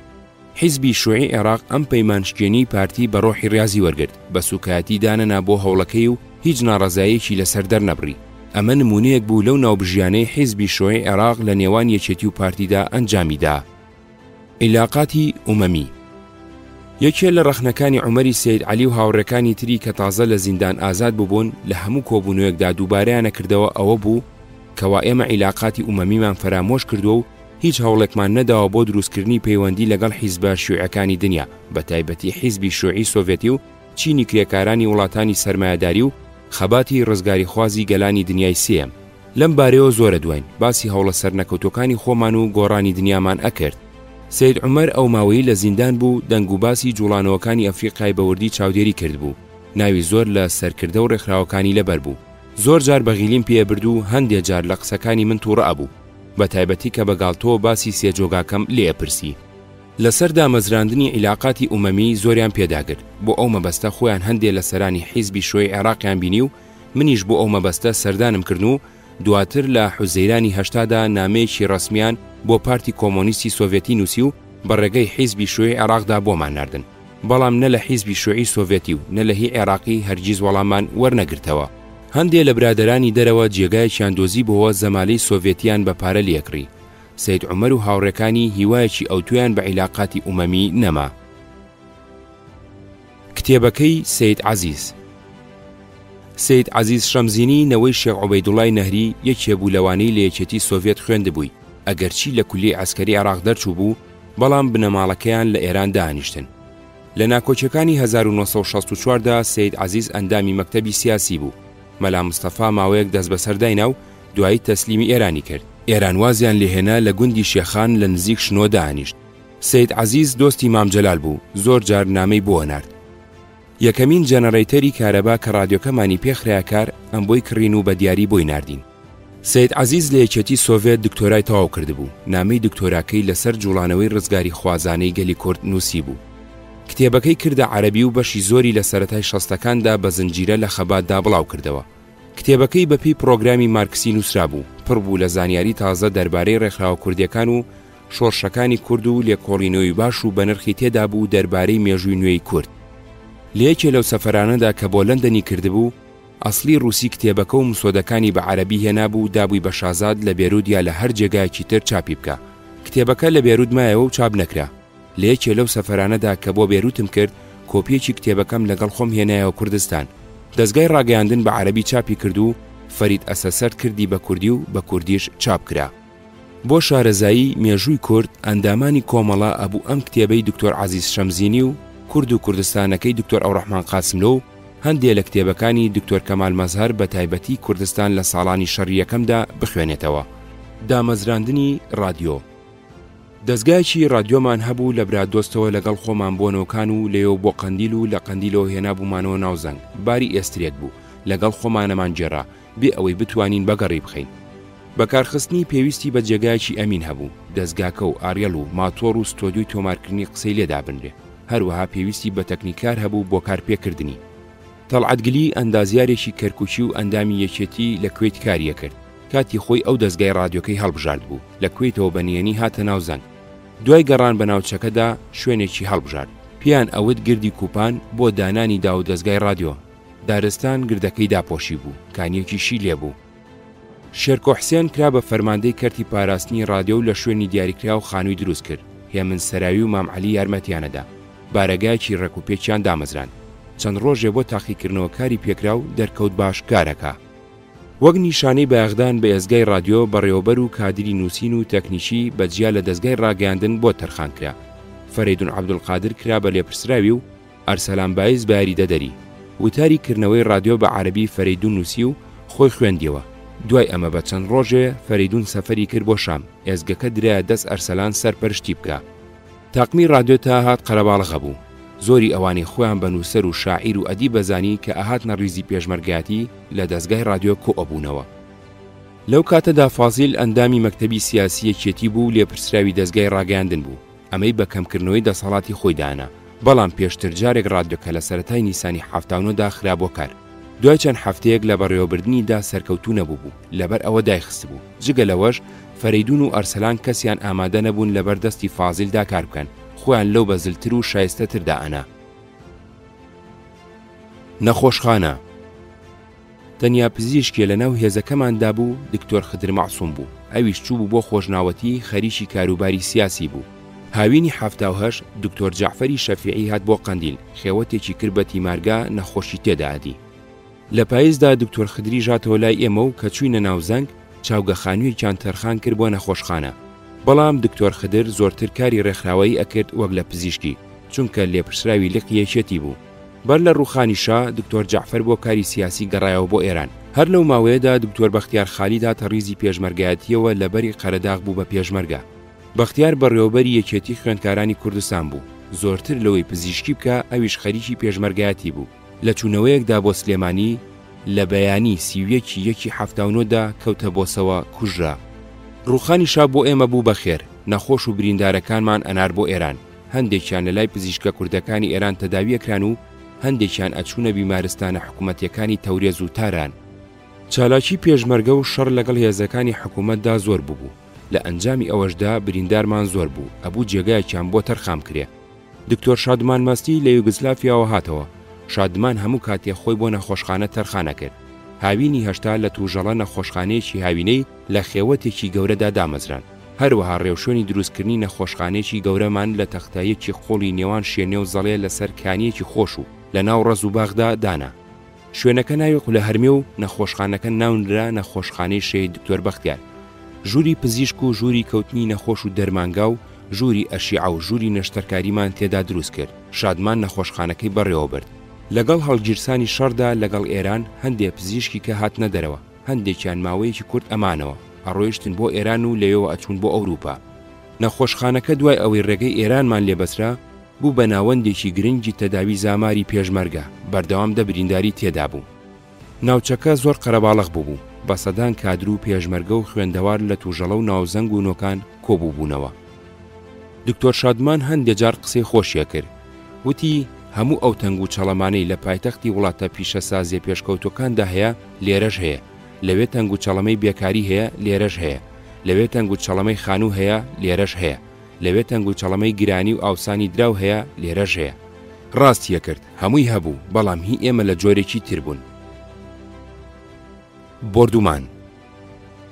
حیزبی شوعی عێراق ئەم پەیمانشکێنی پارتی بە ڕۆحی ڕیازی وەرگرت، بە سوکایەتی دانەنا بۆ هەوڵەکەی و هیچ ناڕەزایەکی لەسەر دەرنەبڕی. ئەمە نمونەیەک بوو لەو ناوبژیانەی حیزبی شوعی عێراق لە نێوان یەکێتی و پارتیدا ئەنجامیدا. عیلاقاتی ئومەمی یەکێ لە ڕەخنەکانی عومەری سەید عەلی و هاوڕێکانی تری کە تازە لە زیندان ئازاد بووبوون لە هەموو کۆبوونەوەکدا دووبارەیانە کردەوە ئەوە بوو کەوا ئێمە عیلاقاتی ئومەمیمان فەرامۆش کردووە و هیچ هەوڵێکمان نەداوە بۆ دروستکردنی پەیوەندی لەگەڵ حیزبە شیوعەکانی دنیا، بە تایبەتی حیزبی شیوعی سۆڤێتی و چینی کرێکارانی وڵاتانی سەرمایەداری و خەباتی ڕزگاری خوازی گەلانی دنیای سێم. لەم بارەوە زۆرە دوین باسی هەوڵە سەرنەکەوتەکانی خۆمان و گۆڕانی دنیامان ئەکرد. سید عومەر ئەو ماوەی لە زیندان بوو دەنگ و باسی جوڵانەوەکانی ئەفریقای بەوردی چاودێری کرد بوو، ناوی زۆر لە سەرکردە و ڕێکخراوەکانی لەبەر بوو، زۆر جار بەغیلیم پێبرد و هەندێک جار لە قسەکانی من تووڕە ئەبوو، بە تایبەتی کە بەگاڵتەوە باسی سێجۆگاکەم لێپرسی. لەسەر دامەزراندنی عیلاقاتی ئومەمی زۆریان پێداگرت، بۆ ئەو مەبەستە خۆیان هەندێک لە سەرانی حیزبی شۆی عێراقیان بینی و منیش بۆ ئەو مەبەستە سەردانم کردن و دواتر لە حوزەیرانی هەشتادا نامەیەکی ڕەسمیان بۆ پارتی کۆمۆنیستی سۆڤێتی نووسی و بەڕێگەی حیزبی شۆی عێراقدا بۆمان ناردن، بەڵام نە لە حیزبی شۆعی سۆڤێتی و نە لە هی عێراقی هەرگیز وەڵامان وەرنەگرتەوە. هەندێک لە برادەرانی دەرەوە جێگایەکیان دۆزی بۆەوە زەمالەی سۆڤێتیان بە پارە لێکڕی. سید عومەر و هاوڕێکانی هیوایەکی ئەوتویان بە عیلاقاتی ئومەمی نەما. کتێبەکەی سید عەزیز. سید عەزیز شەمزینی نەوەی شێخ عوبەیدوڵای نەهری یەکێ بوو لەوانەی لە یەکێتی سۆڤێت خوێندبووی، ئەگەرچی لە کولی عەسکەری عێراق دەرچوو بوو، بەڵام بنەماڵەکەیان لە ئێران داهێنیشتن. لە ناکۆچەکانی 1964دا سید عەزیز ئەندامی مەکتەبی سیاسی بوو. مەلا مستەفا ماوەیەک دەست بەسەرداینە و دوایی تەسلیمی ئێرانی کرد. ئێرانوازیان لێهێنا لە گوندی شێخان لە نزیک شنۆ داهێنیشت. سید عەزیز دۆستی مام جەلال بوو، زۆر جار نامەی بۆ نارد. یەکەمین جەنەڕەیتەری کارەبا کە ڕادیۆکەمانی پێخرایە کار ئەم بۆی کڕین و بە دیاری بۆی ناردین. سید عەزیز لە یەکێتی سۆڤێت دکتۆرای تەواو کردبوو، نامەی دکتۆراکەی لەسەر جوڵانەوەی ڕزگاری خوازانەی گەلی کورد نووسی بوو. کتێبەکەی کردە عەرەبی و بەشی زۆری لە سەرەتای شەستەکاندا بە زنجیرە لە خەباتدا بڵاو کردەوە. کتێبەکەی بەپی پرۆگرامی مارکسی نووسرا بوو، پڕ بوو لە زانیاری تازە دەربارەی ڕێکخراوە کوردیەکان و شۆڕشەکانی کورد و لێکۆڵینەوەی باش و بەنرخی تێدا بوو دەربارەی مێژووی نوێی کورد. لە یەکێ لەو سەفەرانەدا کە بۆ لەندەنی کردبوو، ئەسلی ڕووسی کتێبەکە و مسۆدەکانی بە عەرەبی هێنابوو دابووی بە شازاد لە بێرود یا لە هەر جێگایەکی تر چاپی بکە. کتێبەکە لە بێرود مایەوە و چاپ نەکرا. لە یەکێ لەو سەفەرانەدا کە بۆ بێروتم کرد، کۆپیەکی کتێبەکەم لەگەڵ خۆم هێنایەوە کوردستان. دەستگای ڕاگەیاندن بە عەرەبی چاپی کرد و فەرید ئەسەسەر کردی بە کوردی و بە کوردیش چاپ کرا. بۆ شارەزایی مێژووی کورد ئەندامانی کۆمەڵە ئەبوو ئەم کتێبەی دکتۆر عەزیز شەمزینی و کورد و کوردستانەکەی دکتۆر ئەوڕەحمان قاسملۆ و هەندێک لە کتێبەکانی دکتۆر کەمال مەزهەر بە تایبەتی کوردستان لە ساڵانی شەڕی یەکەمدا بخوێنێتەوە. دامەزراندنی ڕادیۆ. دەستگایکی ڕادیۆمان هەبوو لە برادۆستەوە لەگەڵ خۆمان بۆنەوەکان و لێو بۆ قەندیل و لە قەندیلەوە هێنابوومانەوە ناوزەنگ، باری ئێسترێک بوو، لەگەڵ خۆمانەمان جێڕا بێ ئەوەی بتوانین بەگەڕی بخەین. بەکارخستنی پێویستی بە جێگایکی ئەمین هەبوو، دەستگاکە و ئاریەڵ و ماتۆڕ و ستۆدیۆی تۆمارکردنی قسەی لێدا بنرێ، هەروەها پێویستی بە تەکنیکار هەبوو بۆ کارپێکردنی. تەڵعەتگلی ئەندازیارێکی کەرکوچی و ئەندامی یەکێتی لە کوێیت کاریە کرد، کاتی خۆی ئەو دەستگای ڕادیۆکەی هەڵبژارد بوو، لە کوێیتەوە بەنیێنی هاتە ناوزەنگ. دوای گەڕان بە ناوچەکەدا شوێنێکی هەڵبژارد، پیان ئەوت گردی کوپان بۆ دانانی دا و دەستگای ڕادیۆ. دارستان گردەکەی داپۆشی بوو، کانیەکیشی لێبوو. شێرکۆ حسێن کرا بە فەرماندەی کەرتی پاراستنی ڕادیۆ و لە شوێنی دیاریکرا و خانووی دروست کرد. هێمن سەراوی و مامعەلی یارمەتیانەدا، بارەگایکی ڕێکوپێکیان دامەزران. چەند ڕۆژێ بۆ تاقیکردنەوە کاری پێکرا و دەرکەوت باش کارەکە. وەک نیشانەی بەیەغدان بە ئێزگای ڕادیۆ بەڕێوەبەر و کادری نووسین و تەکنیکی بەجیا لە دەستگای ڕاگەیاندن بۆ تەرخان کرا. فەرەیدون عەبدولقادر کرا بە لێپرسراوی و ئەرسەلان بایز بە یاریدەدەری وتاری کردنەوەی رادیۆ بە عەرەبی فەرەیدون نووسی و خۆی خوێندیەوە. دوای ئەمە بە چەند ڕۆژێ فەرەیدون سەفەری کرد بۆ شام، ئێزگەکە درایە دەست ئەرسەلان سەرپەرشتی بکە. تاقمی رادیۆ تا هات قەرەباڵغە بوو. زۆری ئەوانی خۆیان بە نووسەر و شاعیر و ئەدی بەزانی کە ئاهاتنە ڕیزی پێشمەرگایەتی لە دەستگای رادیۆ کۆئەبوونەوە. لەو کاتەدا فازیل ئەندامی مەکتەبی سیاسیەکێتی بوو لێپرسراوی دەستگای ڕاگەاندن بوو. ئەمەی بە کەمکردنەوەی دەسەڵاتی خۆی دانا، بەڵام پێشتر جارێک رادیۆکە لە سەرەتای نیسانی 79دا خرابۆ کار. دوای چەند هەفتەیەک لە بەڕێوەبردنیدا سەرکەوتوو نەبوو بوو، لەبەر ئەوە دایخست بوو. جگە لەوەش فەرەیدون و ئەرسەلان کەسیان ئامادە نەبوون لەبەر دەستی فازیلدا کار بکەن، خۆیان لەو بەزلتر و شایستەتردا ئەنا. نەخۆشخانە. تەنیا پزیشکێ لە ناو هێزەکەماندا بوو دکتۆر خدر مەعسووم بوو. ئەویش چوو بوو بۆ خۆشناوەتی خەریکی کاروباری سیاسی بوو. هاوینی 78 دکتۆر جەعفەری شەفیعی هات بۆ قەندیل، خێوەتێکی کرد بە تیمارگا نەخۆشی تێدادی. لە پاییزدا دکتۆر خدری ژاتەوە لای ئێمە و کە چووینە ناوزەنگ چاوگەخانوویەکیان تەرخان کرد بۆ نەخۆشخانە. بەڵام دکتۆر خدر زۆرتر کاری ڕێکخراوەیی ئەکرد وەک لە پزیشکی، چونکە لێپرسراوی لقیەکێتی بوو. بەر لە ڕووخانیشا دکتۆر جەعفەر بۆ کاری سیاسی گەڕایەوە بۆ ئێران. هەر لەو ماوەیەدا دکتۆر بەختیار خالیدا تەڕیزی پێشمەرگایەتیەوە لەبەری قەرەداغ بوو بە پێشمەرگە. بەختیار بەڕێوەبەری یەکێتی خوێندکارانی کوردستان بوو، زۆرتر لەوەی پزیشکی بکە ئەویش خەریکی پێشمەرگایەتی بوو. لە چوونەوەیەکدا بۆ سلێمانی لە بەیانی 31/79دا کەوتە بۆسەوە کوژرا. ڕووخانیشا بۆ ئێمە بوو بەخێر، نەخۆش و بریندارەکانمان ئەنار بۆ ئێران. هەندێکیان لە لای پزیشکە کوردەکانی ئێران تەداویەکران و هەندێکیان ئەچوونە بیمارستانە حکوومەتیەکانی تەورێز و تاران. چالاکی پێشمەرگە و شەڕ لەگەڵ هێزەکانی حکوومەتدا زۆر بوو. لە ئەنجامی ئەوەشدا بریندارمان زۆر بوو، ئەبوو جێگایەکیان بۆ تەرخام کرێ. دکتۆر شادمان مەستی لە یوگسلافیاوە هاتەوە. شادمان هەموو کاتێ خۆی بۆ نەخۆشخانە تەرخانە کرد. هاوینی هەشتا لە تووژەڵە نەخۆشخانەیەکی هاوینەی لە خێوەتێکی گەورەدا دامەزران. هەروەها ڕێوشۆنی دروستکردنی نەخۆشخانەیەکی گەورەمان لە تەختایەکی خۆڵی نێوان شوێنێ و زەڵێ لەسەر کانیەکی خۆش و لە ناو ڕەز و باغدا دانا. شوێنەکە ناوی قولە هەرمێ و نەخۆشخانەکە ناونرا نەخۆشخانەی شەی دکتۆر بەختیار. ژووری پزیشک و ژووری کەوتنی نەخۆش و دەرمانگا و ژووری ئەشیعە و ژووری نەشتەرکاریمان تێدا دروست کرد. شادمان نەخۆشخانەکەی بەڕێوە برد. لەگەڵ هەڵگیرسانی شەڕدا لەگەڵ ئێران هەندێک پزیشکی کە هاتنە دەرەوە، هەندێکیان ماوەیەکی کورت ئەمانەوە ئەڕۆیشتن بۆ ئێران و لەوێەوە ئەچوون بۆ ئەوروپا. نەخۆشخانەکە دوای ئەوەی ڕێگەی ئێرانمان لێبەسرا بوو بە ناوەندێکی گرنگی تەداوی زاماری پێشمەرگە، بەردەوام دەبرینداری تێدا بوو. ناوچەکە زۆر قەرەباڵغ بوو، بە سەدان کادر و پێشمەرگە و خوێندەوار لە تووژەڵە و ناوزەنگ و نۆکان کۆبوو بوونەوە. دکتۆر شادمان هەندێک جار قسەی خۆشیە کرد، وتی هەموو ئەو تەنگ و چەڵەمانەی لە پایتەختی وڵاتە پیشەسازیە پێشکەوتەکاندا هەیە لێرەش هەیە، لەوێ تەنگ و چەڵەمەی بێکاری هەیە لێرەش هەیە، لەوێ تەنگ و چەڵەمەی خانوو هەیە لێرەش هەیە، لەوێ تەنگ و چەڵەمەی گرانی و ئاوسانی دراو هەیە لێرەش هەیە. ڕاستیە کرد، هەمووی هەبوو، بەڵام هی ئێمە لە جۆرێکی تر بوون. بردومان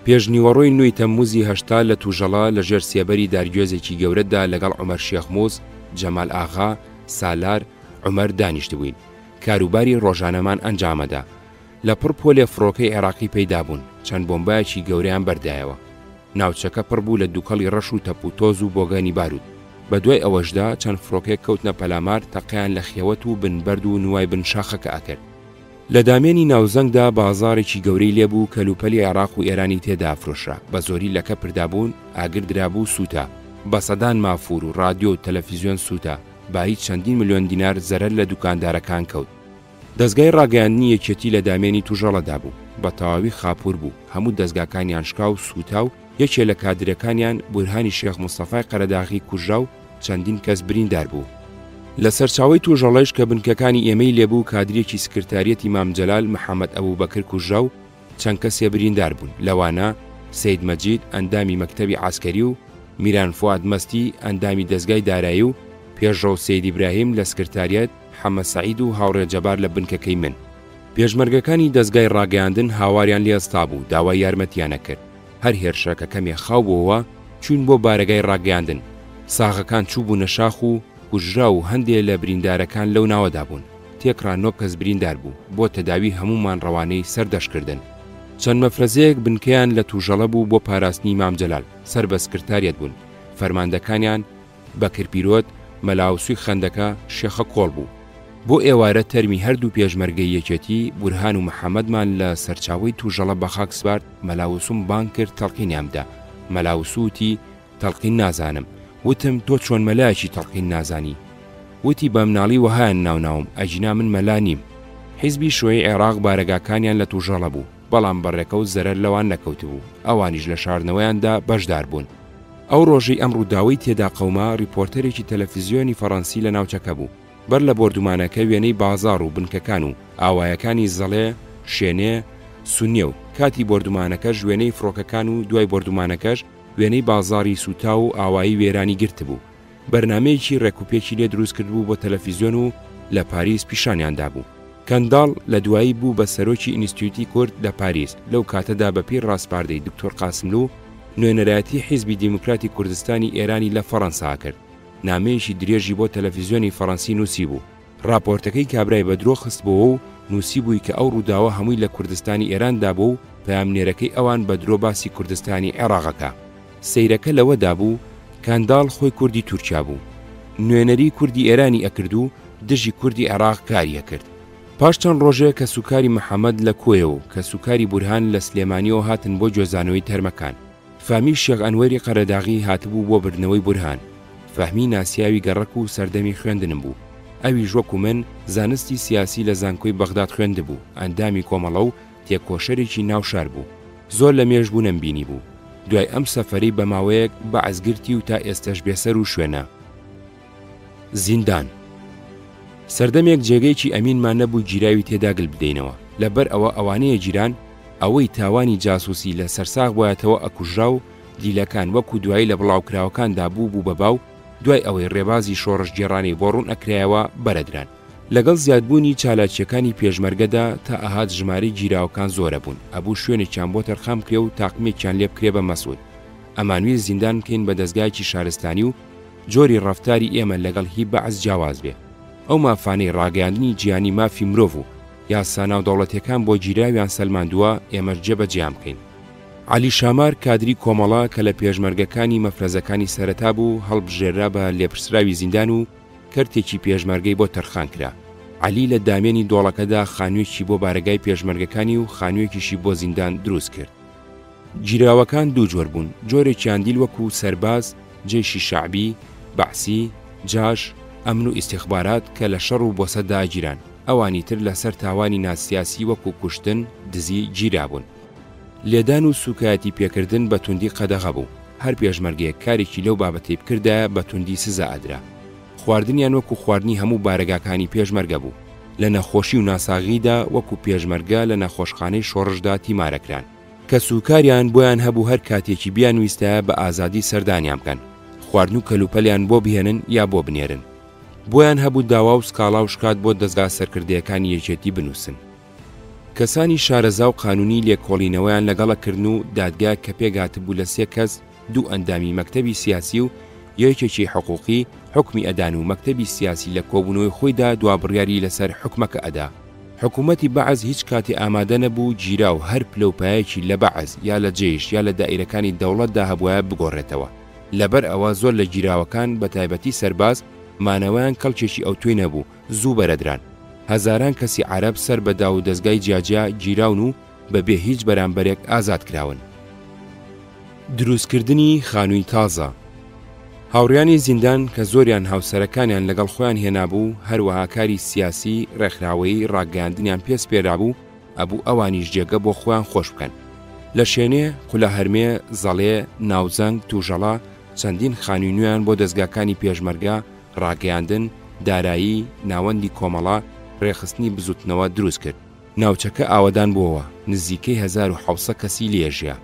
پێشنیوەڕۆی نوێی تەمموزی هەشتا لە تووژەڵا لە ژێر سێبەری دارگوێزێکی گەورەدا لەگەڵ عومەر شێخموز، جەمال ئاغا، سالار، عومەر دانیشتبووین. کاروباری ڕۆژانەمان ئەنجامەدا. لە پڕ پۆلێ فڕۆکەی عێراقی پەیدا بوون، چەند بۆمبایەکی گەوریان بەردایەوە. ناوچەکە پڕ بوو لە دووکەڵی ڕەش و تەپوتۆز و بۆگانی بارود. بە دوای ئەوەشدا چەند فڕۆکێک کەوتنە پەلامار تەقیان لە خێوەت و بنبەرد و نوای بنشاخەکە ئەکرد. لە دامێنی ناوزەنگدا بازارێکی گەورەی لێبوو کە لوپەلی عێراق و ئێرانی تێدا فرۆشرا. بە زۆری لەکە پردابوون، ئاگر درابوو سووتە، بە سەدان مافور و رادیۆ و تەلەڤیزیۆن سووتە، بایی چەندین ملیۆن دینار زەرەر لە دوکاندارەکان کەوت. دەستگای ڕاگەیاندنی یەکێتی لە دامێنی تووژەڵەدا بوو، بە تەواوی خاپور بوو، هەموو دەستگاکانیان شکا و سووتا و یەکێ لە کادرەکانیان بورهانی شێخ مستەفای قەرەداغی کوژرا و چەندین کەس بریندار بوو. لە سەرچاوی تووژەڵەش کە بنکەکانی ئێمەی لێبوو کادرێکی سکرتاریەتی مام جەلال محەممەد ئەبوبەکر کوژرا و چەند کەسێ بریندار بوون. لەوانە سید مەجید ئەندامی مەکتەبی عاسکەری و میران فواد مەستی ئەندامی دەستگای دارایی و پێشڕەو سید ئیبراهیم لە سکرتاریەت، حەمە سەعید و هاوڕێ جەبار لە بنکەکەی من. پێشمەرگەکانی دەستگای ڕاگەیاندن هاواریان لێستا بوو، داوای یارمەتیانە کرد. هەر هێرشەکە کەمێ خاو بووەوە چوون بۆ بارەگای ڕاگەیاندن. ساغەکان چوو بوونە شاخ و کوژرا و هەندێک لە بریندارەکان لەو ناوەدا بوون. تێکڕا 9 کەس بریندار بوو، بۆ تەداوی هەمومان ڕەوانەی سەردەشکردن. چەند مەفرەزەیەک بنکەیان لە تووژەڵە بوو بۆ پاراستنی مام جەلال، سەر بە سکرتاریەت بوون. فەرماندەکانیان بەکر پیرۆت، مەلاوسوی خەندەکە شێخە کۆڵ بوو. بۆ ئێوارە تەرمی هەردوو پێشمەرگەی یەکێتی بورهان و محەممەدمان لە سەرچاوی تووژەڵە بە خاک سپارد. مەلاوسوم بان کرد تەڵقینیامدا. مەلاوسوتی تەڵقین نازانم. وتم تۆ چۆن مەلایەکی تەڵقین نازانی؟ وتی بە مناڵی وەهایان ناوناوم، ئەجینا من مەلا نیم. حیزبی شوێی عێراق بارەگاکانیان لە تووژەڵە بوو، بەڵام بەڕێکە و زەرەر لەوان نەکەوتبوو، ئەوانیش لە شاردنەوەیاندا بەشدار بوون. ئەو ڕۆژەی ئەم ڕووداوەی تێدا قەوما ریپۆرتەرێکی تەلەڤیزیۆنی فەڕەنسی لە ناوچەکە بوو. بەر لە بۆردومانەکە وێنەی بازاڕ و بنکەکان و ئاوایەکانی زەڵێ، شوێنێ، سونیە و کاتی بۆردومانەکەش وێنەی فڕۆکەکان و دوای بۆردومانەکەش وێنەی بازاڕی سوتا و ئاوایی وێرانی گرت بوو. بەرنامەیەکی ڕێکوپێکی لێ دروست کرد بوو بۆ تەلەڤیزیۆن و لە پاریس پیشانیاندا بوو. کەنداڵ لە دوایی بوو بە سەرۆکی ئینستیتوتی کورد لە پاریس. لەو کاتەدا بە پێی ڕاستپاردەی دکتۆر قاسملو نوێنەرایەتی حیزبی دیموکراتی کوردستانی ئێرانی لە فەڕەنسا کرد. نامەیەکی درێژی بۆ تەلەڤیزیۆنی فەڕەنسی نووسی بوو. راپۆرتەکەی کابرای بەدرۆ خست بووە و نووسی بووی کە ئەو ڕووداوە هەمووی لە کوردستانی ئێراندا بوو و پەیامنێرەکەی ئەوان بەدرۆ باسی کوردستانی عێراقەکە. سەیرەکە لەوەدا بوو کانداڵ خۆی کوردی تورکیا بوو. نوێنەری کوردی ئێرانی ئەکرد و دژی کوردی عێراق کاریە کرد. پاش چەند ڕۆژێ کە سوکاری محەممەد لە کۆیەوە کە سوکاری بورهان لە سلێمانیەوە هاتن بۆ گوێزانەوەی تەرمەکان. فامی شێخ ئەنوەری قەرەداغی هاتبوو بۆ بردنەوەی بورهان. فەهمی ناسیاوی گەڕک و سەردەمی خوێندنم بوو. ئەویش وەکو من زانستی سیاسی لە زانکۆی بەغداد خوێندە بوو. ئەندامی کۆمەڵە و تێکۆشەرێکی ناوشار بوو. زۆر لە مێژبوونم بینی بوو. دوای ئەم سەفەری بە ماوەیەک بە عەزگرتی و تا ئێستەش بێسەر و شوێنە. زیندان سەردەمێک جێگەیەکی ئەمینمان نەبوو گیراوی تێدا گل بدەینەوە. لەبەر ئەوە ئەوانەیە گیران ئەوەی تاوانی جاسوسی لە سەرساغ بۆیەتەوە ئەکوژرا و دیلەکان وەکو دوایی لە بڵاوکراوەکاندا بوو بەباو دوای ئەوەی ڕێبازی شۆڕش گێڕانی بۆ ڕوون ئەکرایەوە بەرەدران. لەگەڵ زیادبوونی چالاکیەکانی پێشمەرگەدا تا ئاهات ژمارەی گیراوەکان زۆرە بوون. ئەبوو شوێنێکیان بۆ تەرخام کرێ و تاقمێکیان لێ بکرێ بە مەسعود. ئەمانوی زیندان بکەین بە دەستگایکی شارستانی و جۆری ڕەفتاری ئێمە لەگەڵ هی بەعز جیاواز بێ. ئەو مافانەی ڕاگەیاندنی گیانی مافی مرۆڤ و یاسا ناودەوڵەتیەکان بۆ گیراویان سەلماندووە ئێمەش جێبەجێیان بکەین. عەلی شامار کادری کۆمەڵە کە لە پێشمەرگەکانی مەفرەزەکانی سەرەتا بوو هەڵبژێرا بە لێپرسراوی زیندان و کەرتێکی پێشمەرگەی بۆ تەرخان کرا. عەلی لە دامێنی دۆڵەکەدا خانوویەکی بۆ بارگای پێشمەرگەکانی و خانوویەکیشی بۆ زیندان دروست کرد. گیراوەکان دوو جۆر بوون، جۆرێکیان دیل وەکو سەرباز، جێشی شعبی، بەعسی، جاش، ئەمن و ئیستیخبارات کە لە شەڕ و بۆسەدا گیران. ئەوانی تر لەسەر تاوانی ناسیاسی وەکو کوشتن، دزی گیرابوون. لێدان و سوکایەتی پێکردن بە توندی قەدەغە بوو. هەر پێشمەرگەیە کارێکی لەو بابەتەی بکردایە بە توندی سزا ئەدرا. خواردنیان وەکو خواردنی هەموو بارەگاکانی پێشمەرگە بوو. لە نەخۆشی و ناساغیدا وەکو پێشمەرگە لە نەخۆشخانەی شۆڕشدا تیمارەکران کە سوکاریان بۆیان هەبوو هەر کاتێکی بیان ویستایە بە ئازادی سەردانیان بکەن، خواردن و کەلوپەلیان بۆ بهێنن یا بۆ بنێرن. بۆیان هەبوو داوا و سکاڵا و شکات بۆ دەستگا سەرکردەکانی یەکێتی بنووسن. کەسانی شارەزا و قانونی لێکۆڵینەوەیان لەگەڵەکردن و دادگا کە پێگاتبوو لە 3 کەس، 2 ئەندامی مەکتەبی سیاسی و یەکێکی حقوقی حکمی ئەدان و مەکتەبی سیاسی لە کۆبوونەوەی خۆیدا دوابڕیاری لەسەر حکومەکە ئەدا. حکوومەتی بەعز هیچ کاتی ئامادە نەبوو گیرا و هەر پلەپایەکی لە بەعز یا لە جێش یا لە دائیرەکانی دەوڵەتدا هەبووە بگۆڕێتەوە. لەبەر ئەوە زۆر لە گیراوەکان بە تایبەتی سەرباز مانەوەیان کەڵکێکی ئەو توێ نەبوو، زوو بەرەدران. هەزاران کەسی عەرەب سەر بە دا و دەستگای جیاجیا گیراون و بەبێ هیچ بەرامبەرێک ئازاد کراون. دروستکردنی خانووی تازە. هاوڕیانی زیندان کە زۆریان هاوسەرەکانیان لەگەڵ خۆیان هێنابوو، هەروەها کاری سیاسی ڕێکخراوەی ڕاگەاندنیان پێسپێرابوو، ئەبوو ئەوانیش جێگە بۆ خۆیان خۆش بکەن. لە شوێنێ، قولەهەرمێ، زەڵێ، ناوزەنگ، تووژەڵا چەندین خانووی نوێیان بۆ دەستگاکانی پێشمەرگە، ڕاگەیاندن، دارایی، ناوەندی کۆمەڵە، ڕێخستنی بزوتنەوە دروست کرد. ناوچەکە ئاوەدان بووەوە، نزیکەی 1700 کەسی لێژیە.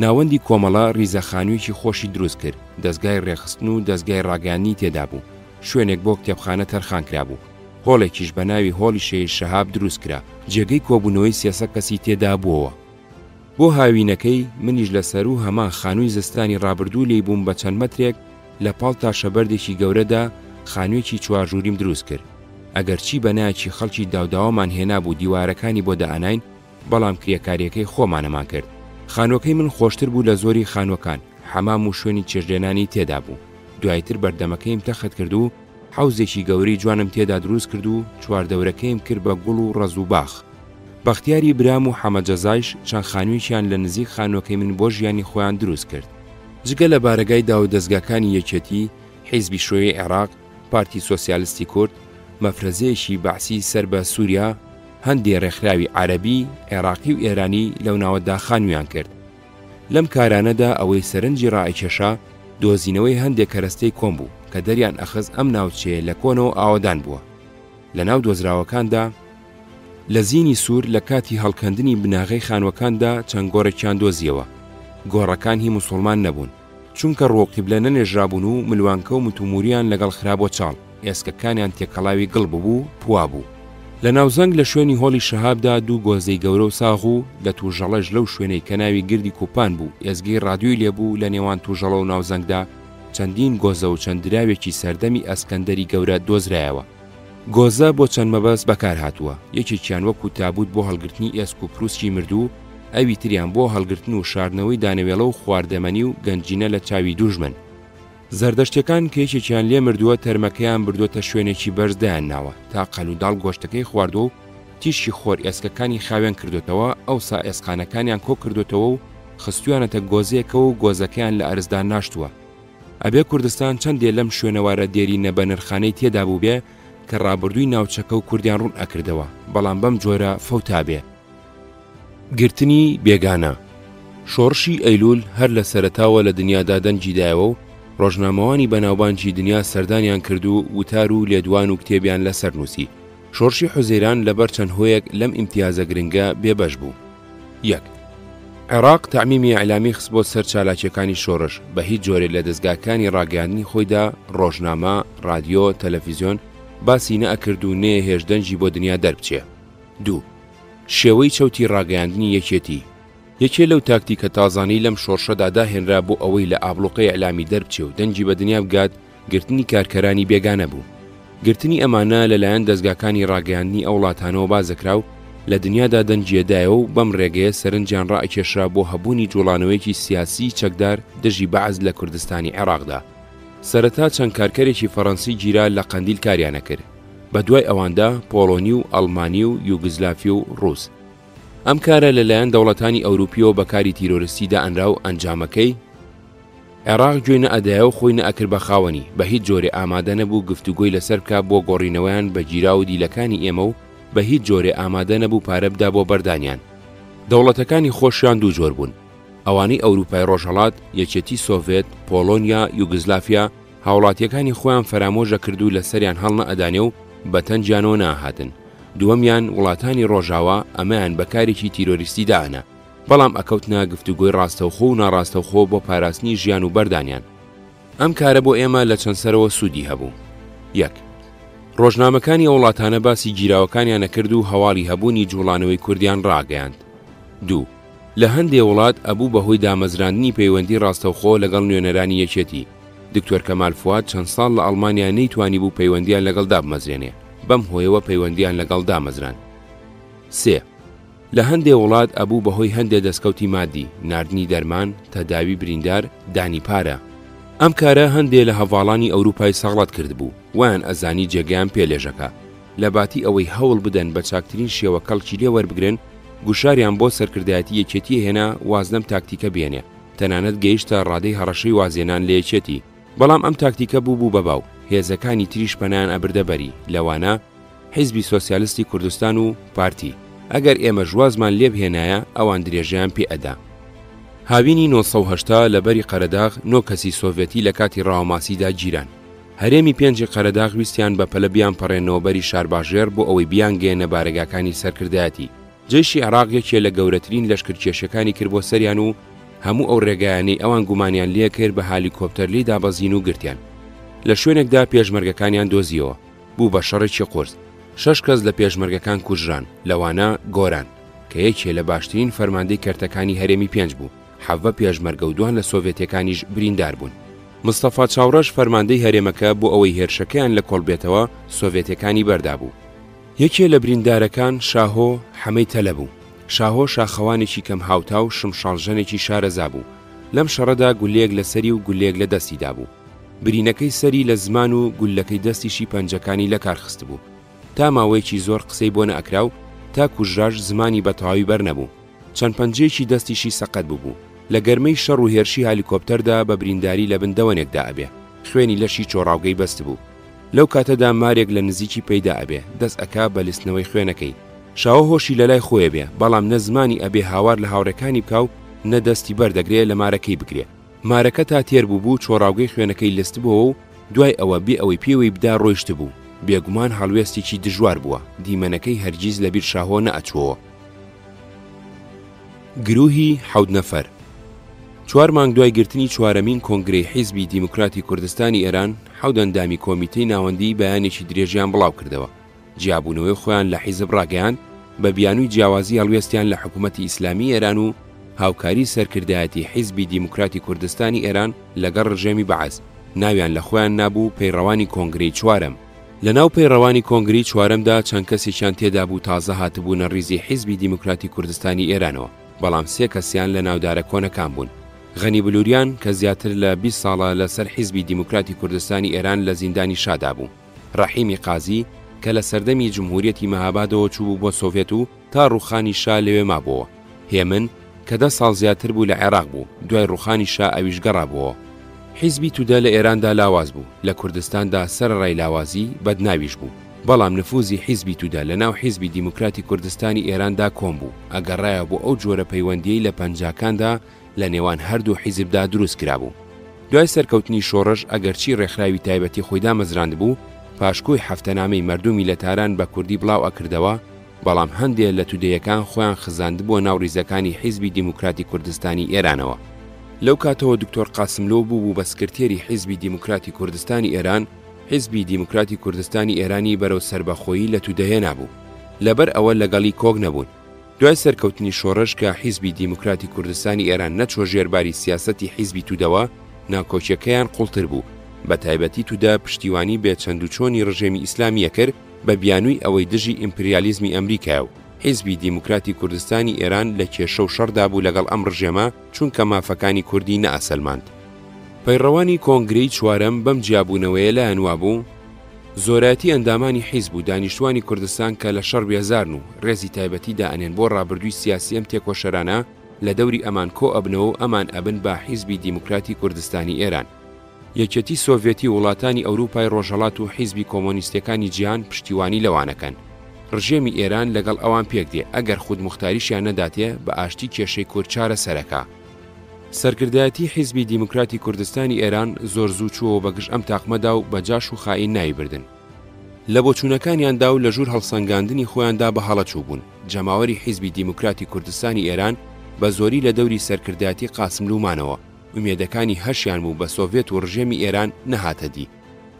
ناوەندی کۆمەڵە ریزەخانوویەکی خۆشی دروست کرد، دەستگای ڕێخستن و دەستگای ڕاگەیاندنی تێدا بوو، شوێنێک بۆ کتێبخانە تەرخان کرابوو، هۆڵێکیش بە ناوی هۆڵی شەیر شەهاب دروست کرا، جێگەی کۆبوونەوەی 300 کەسی تێدا بووەوە. بۆ هاوینەکەی منیش لەسەر و هەمان خانووی زستانی ڕابردوو لێی بووم بە چەند مەترێک لە پاڵ تا شەبەردێکی گەورەدا خانوویەکی چوارژووریم دروست کرد. ئەگەرچی بەنایەکی خەڵکی داوداوەمان هێنا بوو دیوارەکانی بۆ دەئاناین، بەڵام کرێکاریەکەی خۆمانەمان کرد. خانووەکەی من خۆشتر بوو لە زۆری خانووەکان، حەمام و شوێنی چێژلێنانی تێدا بوو. دوایتر بەردەمەکەیم تەخت کرد و حوزێکی گەورەی جوانم تێدا دروست کرد و چواردەورەکەیم کرد بە گوڵ و ڕەز و باخ. بەختیاری برام و حەمەجەزایش چەند خانوویشیان لە نزیک خانووەکەی من بۆ ژیانی خۆیان دروست کرد. جگە لە بارگای داو دەستگاکانی یەکێتی، حیزبی شۆیەی عێراق، پارتی سۆسیالیستی کورد، مەفرەزەیەکی بەعسی سەر بە سووریا، هەندێ ڕێکخراوی عەرەبی، عێراقی و ئێرانی لەو ناوەدا خانوویان کرد. لەم کارانەدا ئەوەی سەرنجی ڕائیکێشا دۆزینەوەی هەندێک کەرەستەی کۆم بوو کە دەریان ئەخز ئەم ناوچەیە لە کۆنەوە ئاوادان بووە. لە ناو دۆزراوەکاندا لە زینی سوور لە کاتی هەڵکەندنی بناغەی خانوەکاندا چەند گۆڕێکیان دۆزیەوە. گۆڕەکان هی موسڵمان نەبوون، چونکە ڕۆقیبلە نەنێژرابوون و ملوانکە و متوموریان لەگەڵ خرابۆ چاڵ، ئێسکەکانیان تێکەڵاوی گڵ بوو پوا بوو. لە ناوزەنگ لە شوێنی هۆڵی شەهابدا دوو گۆزەی گەورە و ساغ و لە تووژەڵەش لەو شوێنەی کە ناوی گردی کوپان بوو ئێزگەی ڕادیۆی لێبوو لە نێوان تووژەڵە و ناوزەنگدا چەندین گۆزە و چەند دراوێکی سەردەمی ئەسکەندەری گەورە دۆزرایەوە. گۆزە بۆ چەند مەبەست بەکار هاتووە، یەکێکیان وەکو تابوت بۆ هەڵگرتنی ئێسک و پرووسکی مردوو، ئەوی تریان بۆ هەڵگرتن و شاردنەوەی دانەوێڵە و خواردەمەنی و گەنجینە لە چاوی دوژمن. زەردەشتەکان کە یەکێکیان لێ مردووە تەرمەکەیان بردووەتە شوێنێکی بەرزدایان ناوە تا قەلوداڵ گۆشتەکەی خواردۆ و تیشی خۆر ئێسکەکانی خاوێن کردوتەوە، ئەوسا ئێسقانەکانیان کۆ کردوتەوە و خستویانەتە گۆزەیەکە و گۆزەکەیان لە ئەرزدا ناشتووە. ئەبێ کوردستان چەندێ لەم شوێنەوارە دێرینە بە نرخانەی تێدا بوو بێ کە ڕابردووی ناوچەکە و کوردیان ڕوون ئەکردەوە، بەڵام بەم جۆرە فەوتا بێ. گرتنی بێگانە. شۆڕشی ئەیلول هەر لە سەرەتاوە لە دنیادا دەنجیدایەوە و ڕۆژنامەوانی بەناوبانجی دنیا سەردانیان کرد و وتار و لێدوان و کتێبیان لەسەر نووسی. شۆڕشی حوزەیران لەبەر چەند هۆیەک لەم ئیمتیازە گرنگە بێبەش بوو. 1. عێراق تەعمیمی ئەعلامی خست بۆ سەر چالاکیەکانی شۆڕش بە هیچ جۆرێ لە دەستگاکانی ڕاگەیاندنی خۆیدا ڕۆژنامە، رادیۆ، تەلەڤیزیۆن باسی نەئەکرد و نێ هێشدەنجی بۆ دنیا دەربچێ. 2. شێوەی چەوتی ڕاگەیاندنی یەکێتی. یەکێ لەو تاکتیکە تازانی لەم شۆڕشەدا داهێنرا بۆ ئەوەی لە ئابلوقەی ئەعلامی دەربچێ و دەنجی بە دنیا بگات گرتنی کارکەرانی بێگانە بوو. گرتنی ئەمانە لەلایەن دەستگاکانی ڕاگەیاندنی ئەو وڵاتانەوە بازەکرا و لە دنیادا دەنجیەدایە و بەم ڕێگەیە سەرنجیان ڕائکێشرا بۆ هەبوونی جوڵانەوەیکی سیاسی چەکدار دژی بەعز لە کوردستانی عێراقدا. سەرەتا چەند کارکەرێکی فەڕەنسی گیرا لە قەندیل کاریانە کرد، بە دوای ئەواندا پۆڵۆنی و ئەڵمانی و یوگزلافی و ڕووس. ئەم کارە لەلایەن دەوڵەتانی ئەوروپیەوە بەکاری تیرۆریستیدا ئەنرا و ئەنجامەکەی عێراق گوێ نەئەدایە و خۆی نەئەکرد بە خاوەنی، بە هیچ جۆرێ ئامادە نەبوو گفتوگۆی لەسەر بکات بۆ گۆڕینەوەیان بە گیرا و دیلەکانی ئێمە و بە هیچ جۆرێ ئامادە نەبوو پارە بدا بۆ بەردانیان. دەوڵەتەکانی خۆشیان دوو جۆر بوون، ئەوانەی ئەوروپای ڕۆژهەڵات، یەکێتی سۆڤێت، پۆڵۆنیا، یوگزلافیا هاوڵاتیەکانی خۆیان فەرامۆژە کردو لە سەریان هەڵ نەئەدانێ و بەتەنجیانەوە ناهاتن. دووەمیان وڵاتانی ڕۆژاوا ئەمەیان بەکارێکی تیرۆریستی داهەنا، بەڵام ئەکەوتنە گفتوگۆی ڕاستەوخۆ و ناڕاستەوخۆ بۆ پاراستنی ژیان و بەردانیان. ئەم کارە بۆ ئێمە لە چەند سەرەوە سوودی هەبوو. 1. ڕۆژنامەکانی وڵاتانە باسی گیراوەکانیان نەکرد و هەواڵی هەبوونی جوڵانەوەی کوردیان ڕاگەیاند. 2. لە هەندێ وڵات ئەبوو بەهۆی دامەزراندنی پەیوەندی ڕاستەوخۆ لەگەڵ نوێنەرانی یەکێتی. دکتۆر کەمال فواد چەند ساڵ لە ئەڵمانیا نەیتوانی بوو پەیوەندیان لەگەڵ دابمەزرێنێ، بەم هۆیەوە پەیوەندیان لەگەڵ دامەزران. 3. لە هەندێ وڵات ئەبوو بەهۆی هەندێ دەستکەوتی مادی، ناردنی دەرمان، تەداوی بریندار، دانی پارە. ئەم کارە هەندێ لە هەڤاڵانی ئەوروپای سەغڵەت کرد بوو، ویان ئەزانی جێگەیان پێلێژەکە. لە باتی ئەوەی هەوڵ بدەن بە چاکترین شێوە کەڵکی لێ وەربگرن، گوشاریان بۆ سەرکردایەتی یەکێتی هێنا وازنەم تاکتیکە بێنێ، تەنانەت گەیشتە ڕادەی هەڕەشەی وازێنان لە یەکێتی. بەڵام ئەم تاکتیکە بوو بەباو، هێزەکانی تریش پەنایان ئەبردەبەری، لەوانە حیزبی سۆسیالیستی کوردستان و پارتی. ئەگەر ئێمە ژوازمان لێبهێنایە ئەوان درێژیان پێ ئەدا. هاوینی 1970 لەبەری قەرەداغ 9 کەسی سۆڤێتی لە کاتی ڕاوماسیدا گیران. هەرێمی 5 قەرەداغ ویستیان بە پەلە بیان پەڕێنەوە بەری شارباژێر بۆ ئەوەی بیانگەێنە بارگاکانی سەرکردایەتی. جێشی عێراق یەکێ لە گەورەترین لەشکرکێشەکانی کرد بۆ سەریان و هەموو ئەو ڕێگایانەی ئەوان گومانیان لێ کرد بە هالیکۆپتەر لی دابەزین و گرتیان. لە شوێنێکدا پێشمەرگەکانیان دۆزیەوە، بوو بە شەڕێکی قورس. 6 کەس لە پێشمەرگەکان کوژران، لەوانە گۆران کە یەکێ لە باشترین فەرماندەی کەرتەکانی هەرێمی 5 بوو. 7 پێشمەرگە و دوان لە سۆڤێتیەکانیش بریندار بوون. مستەفا چاوڕەش فەرماندەی هەرێمەکە بۆ ئەوەی هێرشەکەیان لە کۆڵبێتەوە سۆڤێتیەکانی بەردا بوو. یەکێ لە بریندارەکان شاهۆ حەمەی تەلە بوو. شاهۆ شاخەوانێکی کەم هاوتا و شمشاڵژەنێکی شارەزا بوو. لەم شەڕەدا گولێک لە سەری و گولێک لە دەستیدا بوو. برینەکەی سەری لە زمان و گولەکەی دەستیشی پەنجەکانی لە کارخست بوو تا ماوەیەکی زۆر قسەی بۆ نەئەکرا و تا کوژراژ زمانی بەتەواوی بەرنەبوو چەند پەنجەیەکی دەستیشی سەقەت بوو لە گەرمەی شەڕ و هێرشی هالیکۆپتەردا بە برینداری لە بندەوەنێکدا ئەبێ خوێنی لەشی چۆڕاوگەی بەست بوو لەو کاتەدا مارێک لە نزیکی پەیدا ئەبێ دەست ئەکا بە لیستنەوەی خوێنەکەی شاوە هۆشی لە لای خۆیە بێ بەڵام نە زمانی ئەبێ هاوار لە هاوڕەکانی بکاو نە دەستی بەردەگرێت لە مارەکەی بگرێ مارەکە تا تێر بوو چۆڕاوگەی خوێنەکەی لست بووە و دوای ئەوە بێ ئەوەی پێوەی بدا ڕۆیشت بوو بێگومان هەڵوێستێکی دژوار بووە دیمەنەکەی هەرگیز لە بیر شاهۆ نەئەچووە گروهی 7 نەفەر 4 مانگ دوای گرتنی چوارەمین کۆنگرەی حیزبی دیموکراتی کوردستانی ئێران 7 ئەندامی کۆمیتەی ناوەندی بەیانێکی درێژیان بڵاو کردەوە جیابوونەوەی خۆیان لە حیزب ڕاگەیاند بە بیانووی جیاوازی هەڵوێستیان لە حکوومەتی ئیسلامی ئێران و هاوکاری سەرکردایەتی حیزبی دیموکراتی کوردستانی ئێران لەگەڵ ڕژێمی بەعەز ناویان لە خۆیان نابوو پەیڕەوانی کۆنگرەی چوارەم لە ناو پەیڕەوانی کۆنگری چوارەمدا چەند کەسێکیان تێدا بوو تازە هاتبوونە ڕیزی حیزبی دیموکراتی کوردستانی ئێرانەوە بەڵام 3 کەسیان لە ناودارە کۆنەکان بوون غەنی بلووریان کە زیاتر لە 20 ساڵە لەسەر حیزبی دیموکراتی کوردستانی ئێران لە زیندانی شادا بوو ڕەحیمی قازی کە لە سەردەمی جمهوریەتی مەهابادەوە چوو بۆ سۆڤێت و تا ڕوخانی شا لەوێ مابووە هێمن کە 10 ساڵ زیاتر بوو لە عێراق بوو دوای ڕوخانی شا ئەویش گەڕابووە حیزبی توودە لە ئێراندا لاواز بوو لە کوردستاندا سەرڕای لاوازی بەدناویش بوو بەڵام نفوزی حیزبی توودە لە ناو حیزبی دیموکراتی کوردستانی ئێراندا کۆم بوو ئەگەڕایە بۆ ئەو جۆرە پەیوەندیەی لە پەنجاکاندا لە نێوان هەردوو حیزبدا دروست کرابوو دوای سەرکەوتنی شۆڕش ئەگەرچی ڕێکخراوی تایبەتی خۆیدا مەزراند بوو پاشکۆی هەفتەنامەی مەردومی لەتاران بە کوردی بڵاو ئەکردەوە بەڵام هەندێک لە تودەیەکان خۆیان خزاند بۆ ناو ڕیزەکانی حیزبی دیموکراتی کوردستانی ئێرانەوە لەو کاتەوە دکتۆر قاسملۆ بوو بە سکرتێری حیزبی دیموکراتی کوردستانی ئێران حیزبی دیموکراتی کوردستانی ئێرانی بەرەو سربەخۆیی لە تودەیە نابوو لەبەر ئەوە لەگەڵی کۆگ نەبوون دوای سەرکەوتنی شۆڕش کە حیزبی دیموکراتی کوردستانی ئێران نەچۆ ژێرباری سیاسەتی حیزبی توودەوە ناکۆچیەکەیان قوڵتر بوو بە تایبەتی توودە پشتیوانی بێ چەند و چۆنی ڕژێمی ئیسلامیە کرد بە بیانووی ئەوەی دژی ئیمپریالیزمی ئەمریکایە و حیزبی دیموکراتی کوردستانی ئێران لە کێشە و شەڕدا بوو لەگەڵ ئەم ڕژێمە چونکە مافەکانی کوردی نەئەسەلماند پەیڕەوانی کۆنگرەی چوارەم بەم جیابوونەوەیە لایەن وابوو زۆرەتی ئەندامانی حیزب و دانیشتوانی کوردستان کە لە شەڕ بێزارن و ڕێزی تایبەتی دائنێن بۆ ڕابردووی سیاسی ئەم تێکۆشەرانە لە دەوری ئەمان کۆ ئەبنەوە و ئەمان ئەبن بە حیزبی دیموکراتی کوردستانی ئێران یەکێتی سۆڤێتی وڵاتانی ئەوروپای ڕۆژهەڵات و حیزبی کۆمۆنیستەکانی جیهان پشتیوانی لەوانەکەن ڕژێمی ئێران لەگەڵ ئەوان پێک دێ ئەگەر خود مختاریشیان نەداتێ بە ئاشتی کێشەی کورچارە سەرەکە سەرکردایەتی حیزبی دیموکراتی کوردستانی ئێران زۆر زوو چووە بەگشت ئەم تاقمەدا و بەجاش و خائین نایبردن لە بۆچوونەکانیاندا و لە ژوور هەڵسەنگاندنی خۆیاندا بە هەڵە چوو بوون جەماوەری حیزبی دیموکراتی کوردستانی ئێران بە زۆری لە دەوری سەرکردایەتی قاسملومانەوە ئومێدەکانی هەشیان بوو بە سۆڤێت و ڕژێمی ئێران نەهاتە دی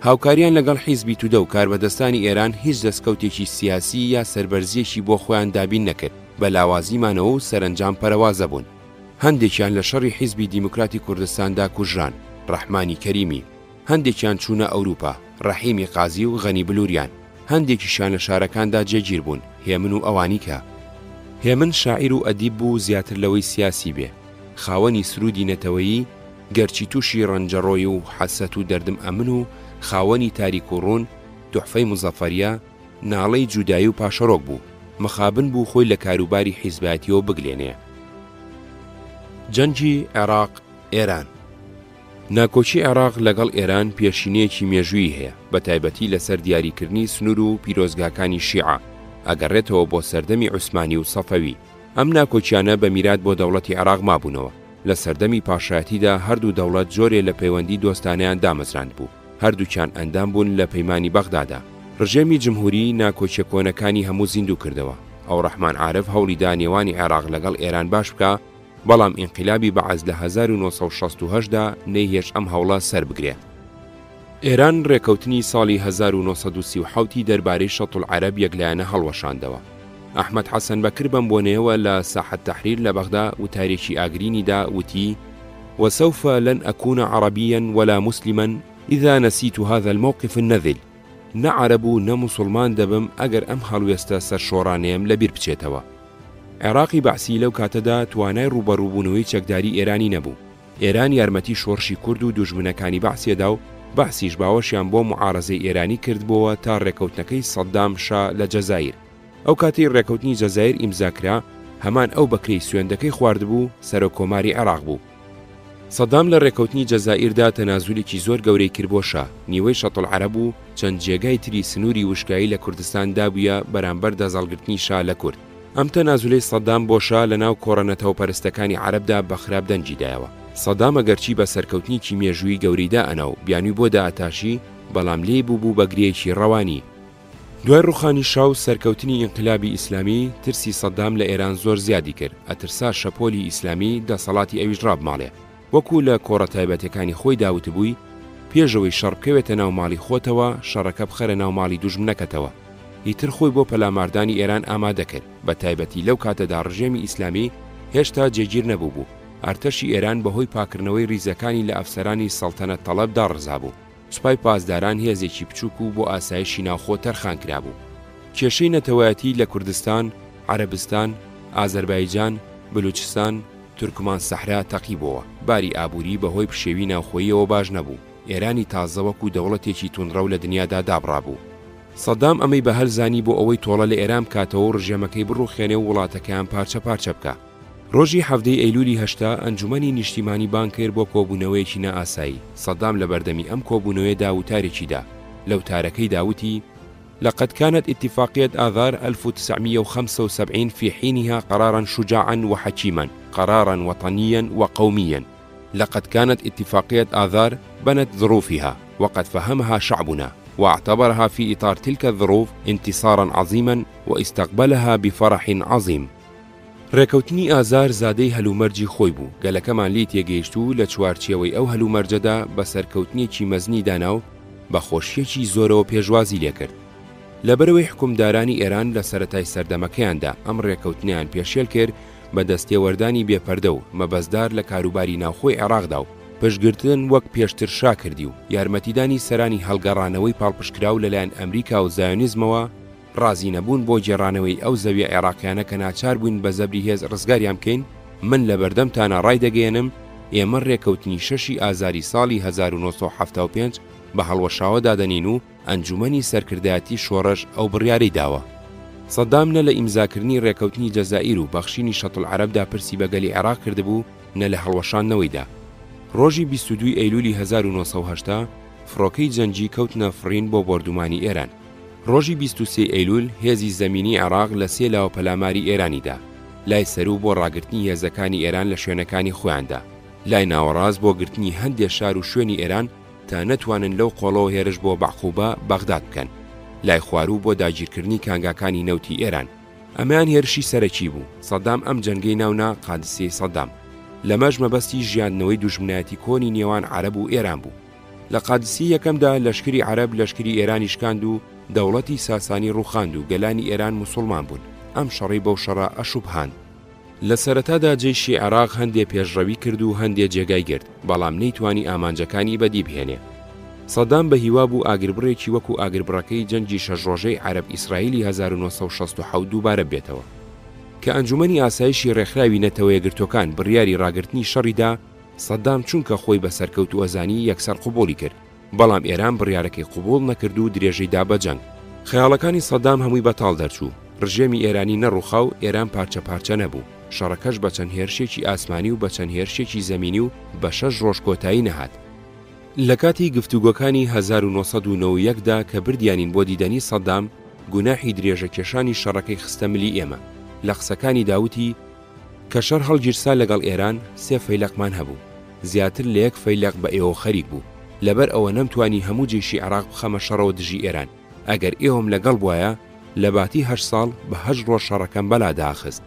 هاوکاریان لەگەڵ حیزبی توودە و کاربەدەستانی ئێران هیچ دەستکەوتێکی سیاسی یا سەربەرزیەکی بۆ خۆیان دابین نەکرد بە لاوازیمانەوە و سەرنجام پەرەوازە بوون هەندێکیان لە شەڕی حیزبی دیموکراتی کوردستاندا کوژران ڕەحمانی کەریمی هەندێکیان چوونە ئەوروپا ڕەحیمی قازی و غەنی بلووریان هەندێکیشان لە شارەکاندا جێگیر بوون هێمن و ئەوانیکە هێمن شاعیر و ئەدیب بوو زیاتر لەوەی سیاسی بێ خاوەنی سرودی نەتەوەیی گەرچی تووشی ڕەنجەڕۆی و حەسەت و دەردم ئەمن و خاوەنی تاریک و ڕوون توحفەی مزەفەریە ناڵەی جودایی و پاشەڕۆک بوو مخابن بوو خۆی لە کاروباری حیزبایەتیەوە بگلێنێ جەنگی عێراق ئێران ناکۆچی عێراق لەگەڵ ئێران پێشینەیەکی مێژووی هەیە بە تایبەتی لەسەر دیاریکردنی سنوور و پیرۆزگاکانی شیعە ئەگەڕێتەوە بۆ سەردەمی عوسمانی و سەفەوی ئەم ناکۆچیانە بە میرات بۆ دەوڵەتی عێراق مابوونەوە لە سەردەمی پاشایەتیدا هەردوو دەوڵەت جۆرێ لە پەیوەندی دۆستانەیان دامەزراند بوو هەردووچیان ئەندام بوون لە پەیمانی بەغدادا ڕژێمی جمهوری ناکۆچیە کۆنەکانی هەموو زیندوو کردەوە ئەو ڕەحمان عارف هەوڵیدا نێوانی عێراق لەگەڵ ئێران باش بکە بەڵام ئینقیلابی بەعەز لە 1968دا نەیهێش ئەم هەوڵە سەر بگرێ ئێران ڕێکەوتنی ساڵی 1937 دەربارەی شەتڵ عەرەب یەکلایەنە هەڵوەشاندەوە ئەحمەد حەسەن بەکر بەم بۆنەیەوە لە ساحەت تەحریر لە بەغدا وتارێکی ئاگرینیدا وتی وسوف لن أكون عربيا ولا مسلما إذا نسيت هذا الموقف النذل نعرب نمسلمان دبم أجر أم هەڵوێستە سەرشۆڕانەیەم لەبیر بچێتەوە عێراقی بەعسی لەو کاتەدا توانای ڕوبەڕووبوونەوەی چەکداری ئێرانی نەبوو ئێران یارمەتی شۆڕشی کورد و دوژمنەکانی بەعسیەدا و بەحسیش باوەشیان بۆ معارەزەی ئێرانی کردبووە تا ڕێکەوتنەکەی سەدام شا لە جەزایر. ئەو کاتی ڕێکەوتنی جەزایر ئیمزاکرا هەمان ئەو بەکرەی سوێندەکەی خواردبوو سەرۆکۆماری عێراق بوو. سەدام لە ڕێکەوتنی جەزائیردا تەنازولێکی زۆر گەورەی کرد بۆ شا، نیوەی شەتڵ عەرەب و چەند جێگای تری سنووری وشکایی لە کوردستان دابووە بەرامبەر دەزەڵگرتنی شا لە کورد. ئەم تەنازولەی سەدام بۆ شا لەناو کۆڕەنەتەوە پەرستەکانی عەرەبدا بە خراپ دەنجیدایەوە. سەدام ئەگەرچی بە سەرکەوتنیکی مێژووی گەورەیدا ئەناو بیانووی بۆ داهاتاشی، بەڵام لێ بوو بە گرێیەکی ڕەوانی. دوای ڕوخانی شاو سەرکەوتنی ئینقلابی ئیسلامی ترسی سەدام لە ئێران زۆر زیادی کرد، ئەترسا شەپۆلی ئیسلامی دەسەڵاتی ئەویش ڕابماڵێ. وەکو لە کۆڕە تایبەتەکانی خۆی داوت بووی، پێشەوەی شەڕ بکەوێتە ناو ماڵی خۆتەوە شەڕەکە بخەرە ناو ماڵی دوژمنەکەتەوە. ئیتر خۆی بۆ پەلاماردانی ئێران ئامادە کرد، بە تایبەتی لەو کاتەدا ڕژێمی ئیسلامی هێشتا جێگیر نەبوو بوو. ئارتەشی ئێران بەهۆی پاکردنەوەی ریزەکانی لە ئەفسەرانی سەڵتەنەت تەڵەبدا ڕزا بوو. سوپای پاسداران هێزێکی بچووک و بۆ ئاسایشی ناوخۆ تەرخان کرابوو. کێشەی نەتەوایەتی لە کوردستان، عەرەبستان، ئازەربایجان، بلوچستان، تورکمان سەحرا تەقیبەوە. باری ئابووری بەهۆی پشێوی ناوخۆییەوە باش نەبوو. ئێرانی تازەوەکو دەوڵەتێکی تونڕە و لە دنیادا دابڕابوو. سەدام ئەمەی بە هەلزانی بۆ ئەوەی تۆڵە لە ئێران کاتەوە و ڕژێمەکەی بڕوخێنێ و وڵاتەکەیان پارچە پارچە بکە. ڕۆژی هەفتەی ئەیلولی هەشتا ئەنجومەنی نیشتیمانی بان کرد بۆ کۆبوونەوەیەکی نائاسایی. سەدام لە بەردەمی ئەم کۆبوونەوەیدا وتارێکیدا. لەو تارەکەی داوتی: لقد كانت اتفاقية آذار 1975 في حينها قرارا شجاعا وحكيما، قرارا وطنيا وقوميا. لقد كانت اتفاقية آذار بنت ظروفها، وقد فهمها شعبنا واعتبرها في إطار تلك الظروف انتصارا عظيما واستقبلها بفرح عظيم. ڕێکەوتنی ئازار زادەی هەلومەرجی خۆی بوو، گەلەکەمان لی تێگەیشتوو لە چوارچێوەی ئەو هەلومەرجەدا بە سەرکەوتنیەکی مەزنی دانا و بە خۆشیەکی زۆرەوە پێشوازی لێکرد. لەبەرەوەی حکومدارانی ئێران لە سەرەتای سەردەمەکەیاندا ئەم ڕێکەوتنیان پێشێل کرد بە دەستێوەردانی بێپەردە و مەبەزدار لە کاروباری ناوخۆی عێراقدا و پشتگرتن وەک پێشتر شا کردی و یارمەتیدانی سەرانی هەڵگەڕانەوەی پاڵپشتکراو لەلایەن ئەمریکا و زایۆنیزمەوە ڕازی نەبوون بۆ جێڕانەوەی ئەو زەویە عێراقیانە کە ناچار بووین بە زەبری هێز ڕزگاریان بکەین. من لە بەردەمتانە ڕای دەگەێنم ئێمە ڕێکەوتنی 6 ئازاری ساڵی 1975 بە هەڵوەشاوە دادەنین و ئەنجومەنی سەرکردایەتی شۆڕش ئەو بڕیارەی داوە. سەدام نە لە ئیمزاکردنی ڕێکەوتنی جەزائیر و بەخشینی شەتڵ عەرەبدا پرسی بەگەلی عێراق کردبوو، نە لە هەڵوەشاندنەوەیدا. ڕۆژی 22 ئەیلولی 1970 فڕۆکەی جەنگی کەوتنە فڕین بۆ بۆردومانی ئێران. ڕۆژی 23 ئەیلول هێزی زەمینی عێراق لە سێ لاوە پەلاماری ئێرانیدا، لای سەرو بۆ ڕاگرتنی هێزەکانی ئێران لە شوێنەکانی خۆیاندا، لای ناوەڕاست بۆ گرتنی هەندێک شار و شوێنی ئێران تا نەتوانن لەو قۆڵەوە هێرش بۆ بەعقوبە بەغداد بکەن، لای خوارو بۆ داگیرکردنی کانگاکانی نەوتی ئێران. ئەمەیان هێرشی سەرەکی بوو. سەدام ئەم جەنگەی ناونا قادسیەی سەدام، لەمەش مەبەستی ژیاندنەوەی دوژمنایەتی کۆنی نێوان عەرەب و ئێران بوو. لە قادسی یەکەمدا لەشکری عەرەب لەشکری ئێرانی شکاند و دەوڵەتی ساسانی ڕووخاند و گەلانی ئێران موسڵمان بوون. ئەم شەڕی بەو شەڕە ئەشوبهاند. لە سەرەتادا جێشی عێراق هەندێک پێشڕەوی کرد و هەندێک جێگای گرت، بەڵام نەیتوانی ئامانجەکانی بەدی بهێنێ. سەدام بە هیوا بوو ئاگربڕێکی وەکو ئاگربڕەکەی جەنگی شەژڕۆژەی عەرەب ئیسرائیلی 1967 دووبارە بێتەوە، کە ئەنجومەنی ئاسایشی ڕێکخراوی نەتەوەیە گرتوەکان بڕیاری ڕاگرتنی شەڕیدا. سەدام چونکە خۆی بە سەرکەوت و ئەزانی یەکسەر قوبوڵی کرد، بەڵام ئێران بڕیارەکەی قوبوڵ نەکرد و درێژەیدا بە جەنگ. خەیاڵەکانی سەدام هەمووی بەتاڵ دەرچوو، ڕژێمی ئێرانی نەڕووخا و ئێران پارچە پارچە نەبوو. شەڕەکەش بە چەند هێرشێکی ئاسمانی و بە چەند هێرشێکی زەمینی و بە 6 ڕۆژ کۆتایی نەهات. لە کاتی گفتوگۆکانی 1991دا کە بردیانین بۆ دیدەنی سەدام، گوناحی درێژەکێشانی شەڕەکەی خستە ملی ئێمە. لە قسەکانی داوتی کە شەڕ هەڵگیرسا لەگەڵ ئێران 3 فەیلەقمان هەبوو، زیاتر لە 1 فەیلەق بە ئێوە خەریک بوو، لەبەر ئەوە نەمتوانی هەموو جێشی عێراق بخەمە شەڕەوە دژی ئێران. ئەگەر ئێوەم لەگەڵ بووایە لە باتی 8 ساڵ بە 8 ڕۆژ شەڕەکەم بەلاداخست.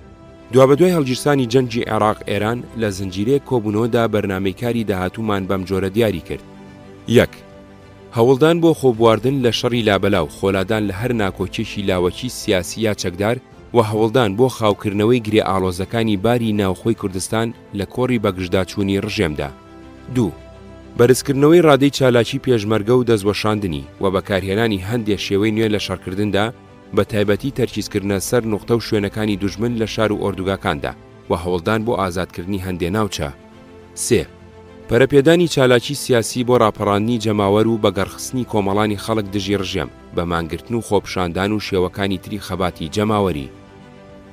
دوابەدوای هەڵگیرسانی جەنگی عێراق ئێران لە زنجیرەیە کۆبوونەوەدا بەرنامەیکاری داهاتوومان بەم جۆرە دیاری کرد: 1. هەوڵدان بۆ خۆبواردن لە شەڕی لابەلاو، خۆلادان لە هەر ناکۆکێکی لاوەکی سیاسی یا چەکدار و هەوڵدان بۆ خاوکردنەوەی گرێ ئاڵۆزەکانی باری ناوخۆی کوردستان لە کۆڕی بەگژداچوونی ڕژێمدا. 2. بەرزکردنەوەی ڕادەی چالاکی پێشمەرگە و دەستوەشاندنی و بەکارهێنانی هەندێک شێوەی نوێ لە شەڕکردندا، بە تایبەتی تەرکیزکردنە سەر نوختە و شوێنەکانی دوژمن لە شار و ئۆردوگاکاندا و هەوڵدان بۆ ئازادکردنی هەندێک ناوچە. 3. پەرەپێدانی چالاکی سیاسی بۆ ڕاپەڕاندنی جەماوەر و بەگەڕخستنی کۆمەڵانی خەڵک دژی ڕژێم بە مانگرتن و خۆپشاندان و شێوەکانی تری خەباتی جەماوەری.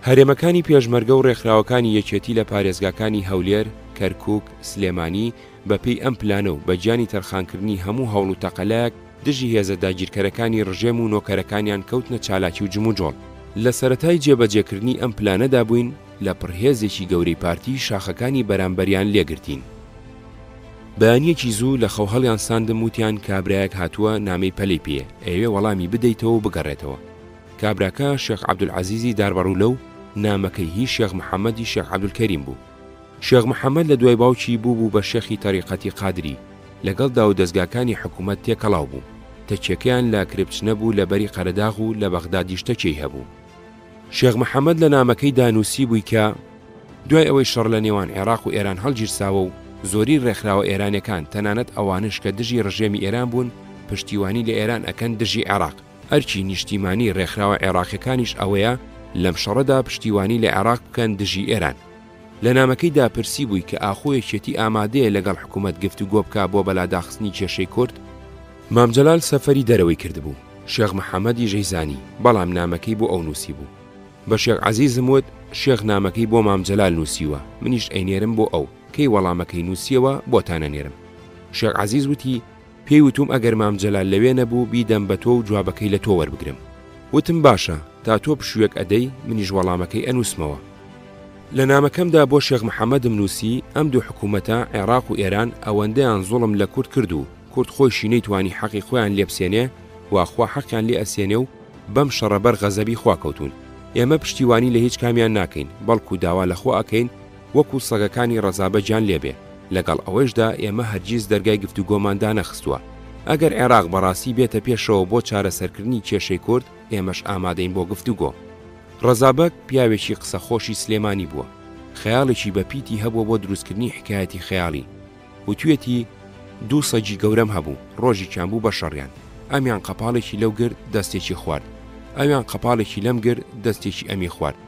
هەرێمەکانی پێشمەرگە و ڕێکخراوەکانی یەکێتی لە پارێزگاکانی هەولێر، کەرکووک، سلێمانی بەپێی ئەم پلانە و بەجیانی تەرخانکردنی هەموو هەوڵ و تەقەلایەک دژی هێزە داگیرکەرەکانی ڕژێم و نۆکەرەکانیان کەوتنە چالاکی و جموجۆڵ. لە سەرەتای جێبەجێکردنی ئەم پلانەدا بووین لە پڕهێزێکی گەورەی پارتی شاخەکانی بەرامبەریان لێگرتین. بەیانیەکی زوو لە خەوهەڵیان ساندم وتیان کابرایەک هاتووە نامەی پەلەی پێ ئەوێ وەڵامی بدەیتەوە و بگەڕێتەوە. کابراکە شێخ عەبدولعەزیزی داربەڕوولە و نامەکەی هی شێخ محەممەدی شێخ عەبدولکەریم بوو. شێخ محەممەد لە دوای باوکی بوو بە شێخی تەریقەتی قادری لەگەڵ دا و دەستگاکانی حکوومەت تێکەڵاو بوو. تەکیەکەیان لە کرپچنە بوو لە بەری قەرەداغ و لە بەغدادیش تەکێی هەبوو. شێخ محەممەد لە نامەکەی دانووسی بووی کە دوای ئەوەی شەڕ لە نێوان عێراق و ئێران هەڵگیرساوە و زۆری ڕێکخراوە ئێرانەکان تەنانەت ئەوانش کە دژی ڕژێمی ئێران بوون پشتیوانی لە ئێران ئەکەن دژی عێراق. ئەرچی نیشتیمانی ڕێکخراوە عێراقیەکانیش ئەوەیە لەم شەڕەدا پشتیوانی لە عێراق بکەن دژی ئێران. لە نامەکەیدا پرسی بووی کە ئاخۆیەکێتی ئامادەیە لەگەڵ حکوومەت گفتوگۆ بکا بۆ بەلاداخستنی کێشەی کورد. مام جەلال سەفەری دەرەوەی کردبوو. شێخ محەممەدی ژەیزانی بەڵام نامەکەی بۆ ئەو نووسی بوو. بە شێخ عەزیزم وت شێخ نامەکەی بۆ مام جەلال نووسیوە، منیش ئەینێرم بۆ ئەو کەی وەڵامەکەی نووسیەوە بۆتانە نێرم. شێخ عەزیز وتی پێی وتوم ئەگەر مام جەلال لەوێ نەبوو بیدەم بە تۆ و جوابەکەی لە تۆ وەربگرم. وتم باشە تا تۆ پشوویەک ئەدەی منیش وەڵامەکەی ئەنووسمەوە. لە نامەکەمدا بۆ شێخ محەممەدم نووسی ئەم دوو حکوومەتە عێراق و ئێران ئەوەندەیان زوڵم لە کورد کرد و کورد خۆشی نەیتوانی حەقی خۆیان لێبسێنێ واخوا حەقیان لێ ئەسێنێ و بەم شەڕەبەر غەزەبی خواکەوتون. ئێمە پشتیوانی لە هیچ کامیان ناکەین بەڵکو داوا لەخۆ ئەکەین وەکو سەگەکانی ڕەزابە گیان لێبێ. لەگەڵ ئەوەشدا ئێمە هەرگیز دەرگای گفتوگۆماندا نەخستووە. ئەگەر عێراق بەڕاستی بێتە پێشەوە بۆ چارەسەرکردنی کێشەی کورد ئێمەش ئامادەین بۆ گفتوگۆ. ڕەزابەک پیاوێکی قسەخۆشی سلێمانی بووە. خەیاڵێکی بەپیتی هەبووە بۆ دروستکردنی حکایەتی خەیاڵی. وتوێتی 2 سەگی گەورەم هەبوو ڕۆژێکیان بوو بە شەڕیان. ئەمیان قەپاڵێکی لەو گرت دەستێکی خوارد. ئەویان قەپاڵێکی لەم گرت دەستێکی ئەمی خوارد.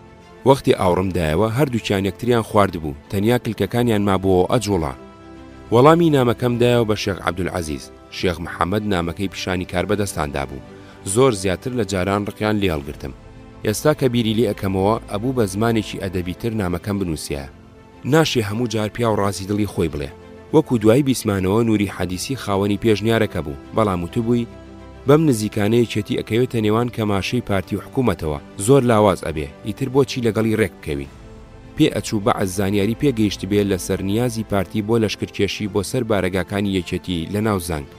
وەختی ئاوڕمدایەوە هەردووکیان یەکتریان خواردبوو تەنیا کلکەکانیان مابووە ئەجوڵا. وەڵامی نامەکەمدایەوە بە شێخ عەبدولعەزیز. شێخ محەممەد نامەکەی پیشانی کار بەدەستاندا بوو. زۆر زیاتر لە جاران ڕقیان لێڵگرتم. ئێستا کە بیری لێ ئەەکەمەوە ئەبوو بە زمانێکی ئەدەبیتر نامەکەم بنووسیە. ناشێ هەموو جار پیا و ڕازی دڵی خۆی بڵێ. وەکو دوای بیسمانەوە نووری حەدیسی خاوەنی پێشنیارەکە بوو بەڵام وتبووی بەم نزیکانەیە چێتی ئەکەوێتە نێوان کەماشەی پارتی و حکوومەتەوە زۆر لاواز ئەبێ ئیتر بۆچی لەگەڵی ڕێک بکەوین. پێ ئەچوو بەعەز زانیاری پێگەیشت بێت لە سەرنیازی پارتی بۆ لەشکرکێشی بۆ سەر بارەگاکانی یەکێتی لە ناو زانگ.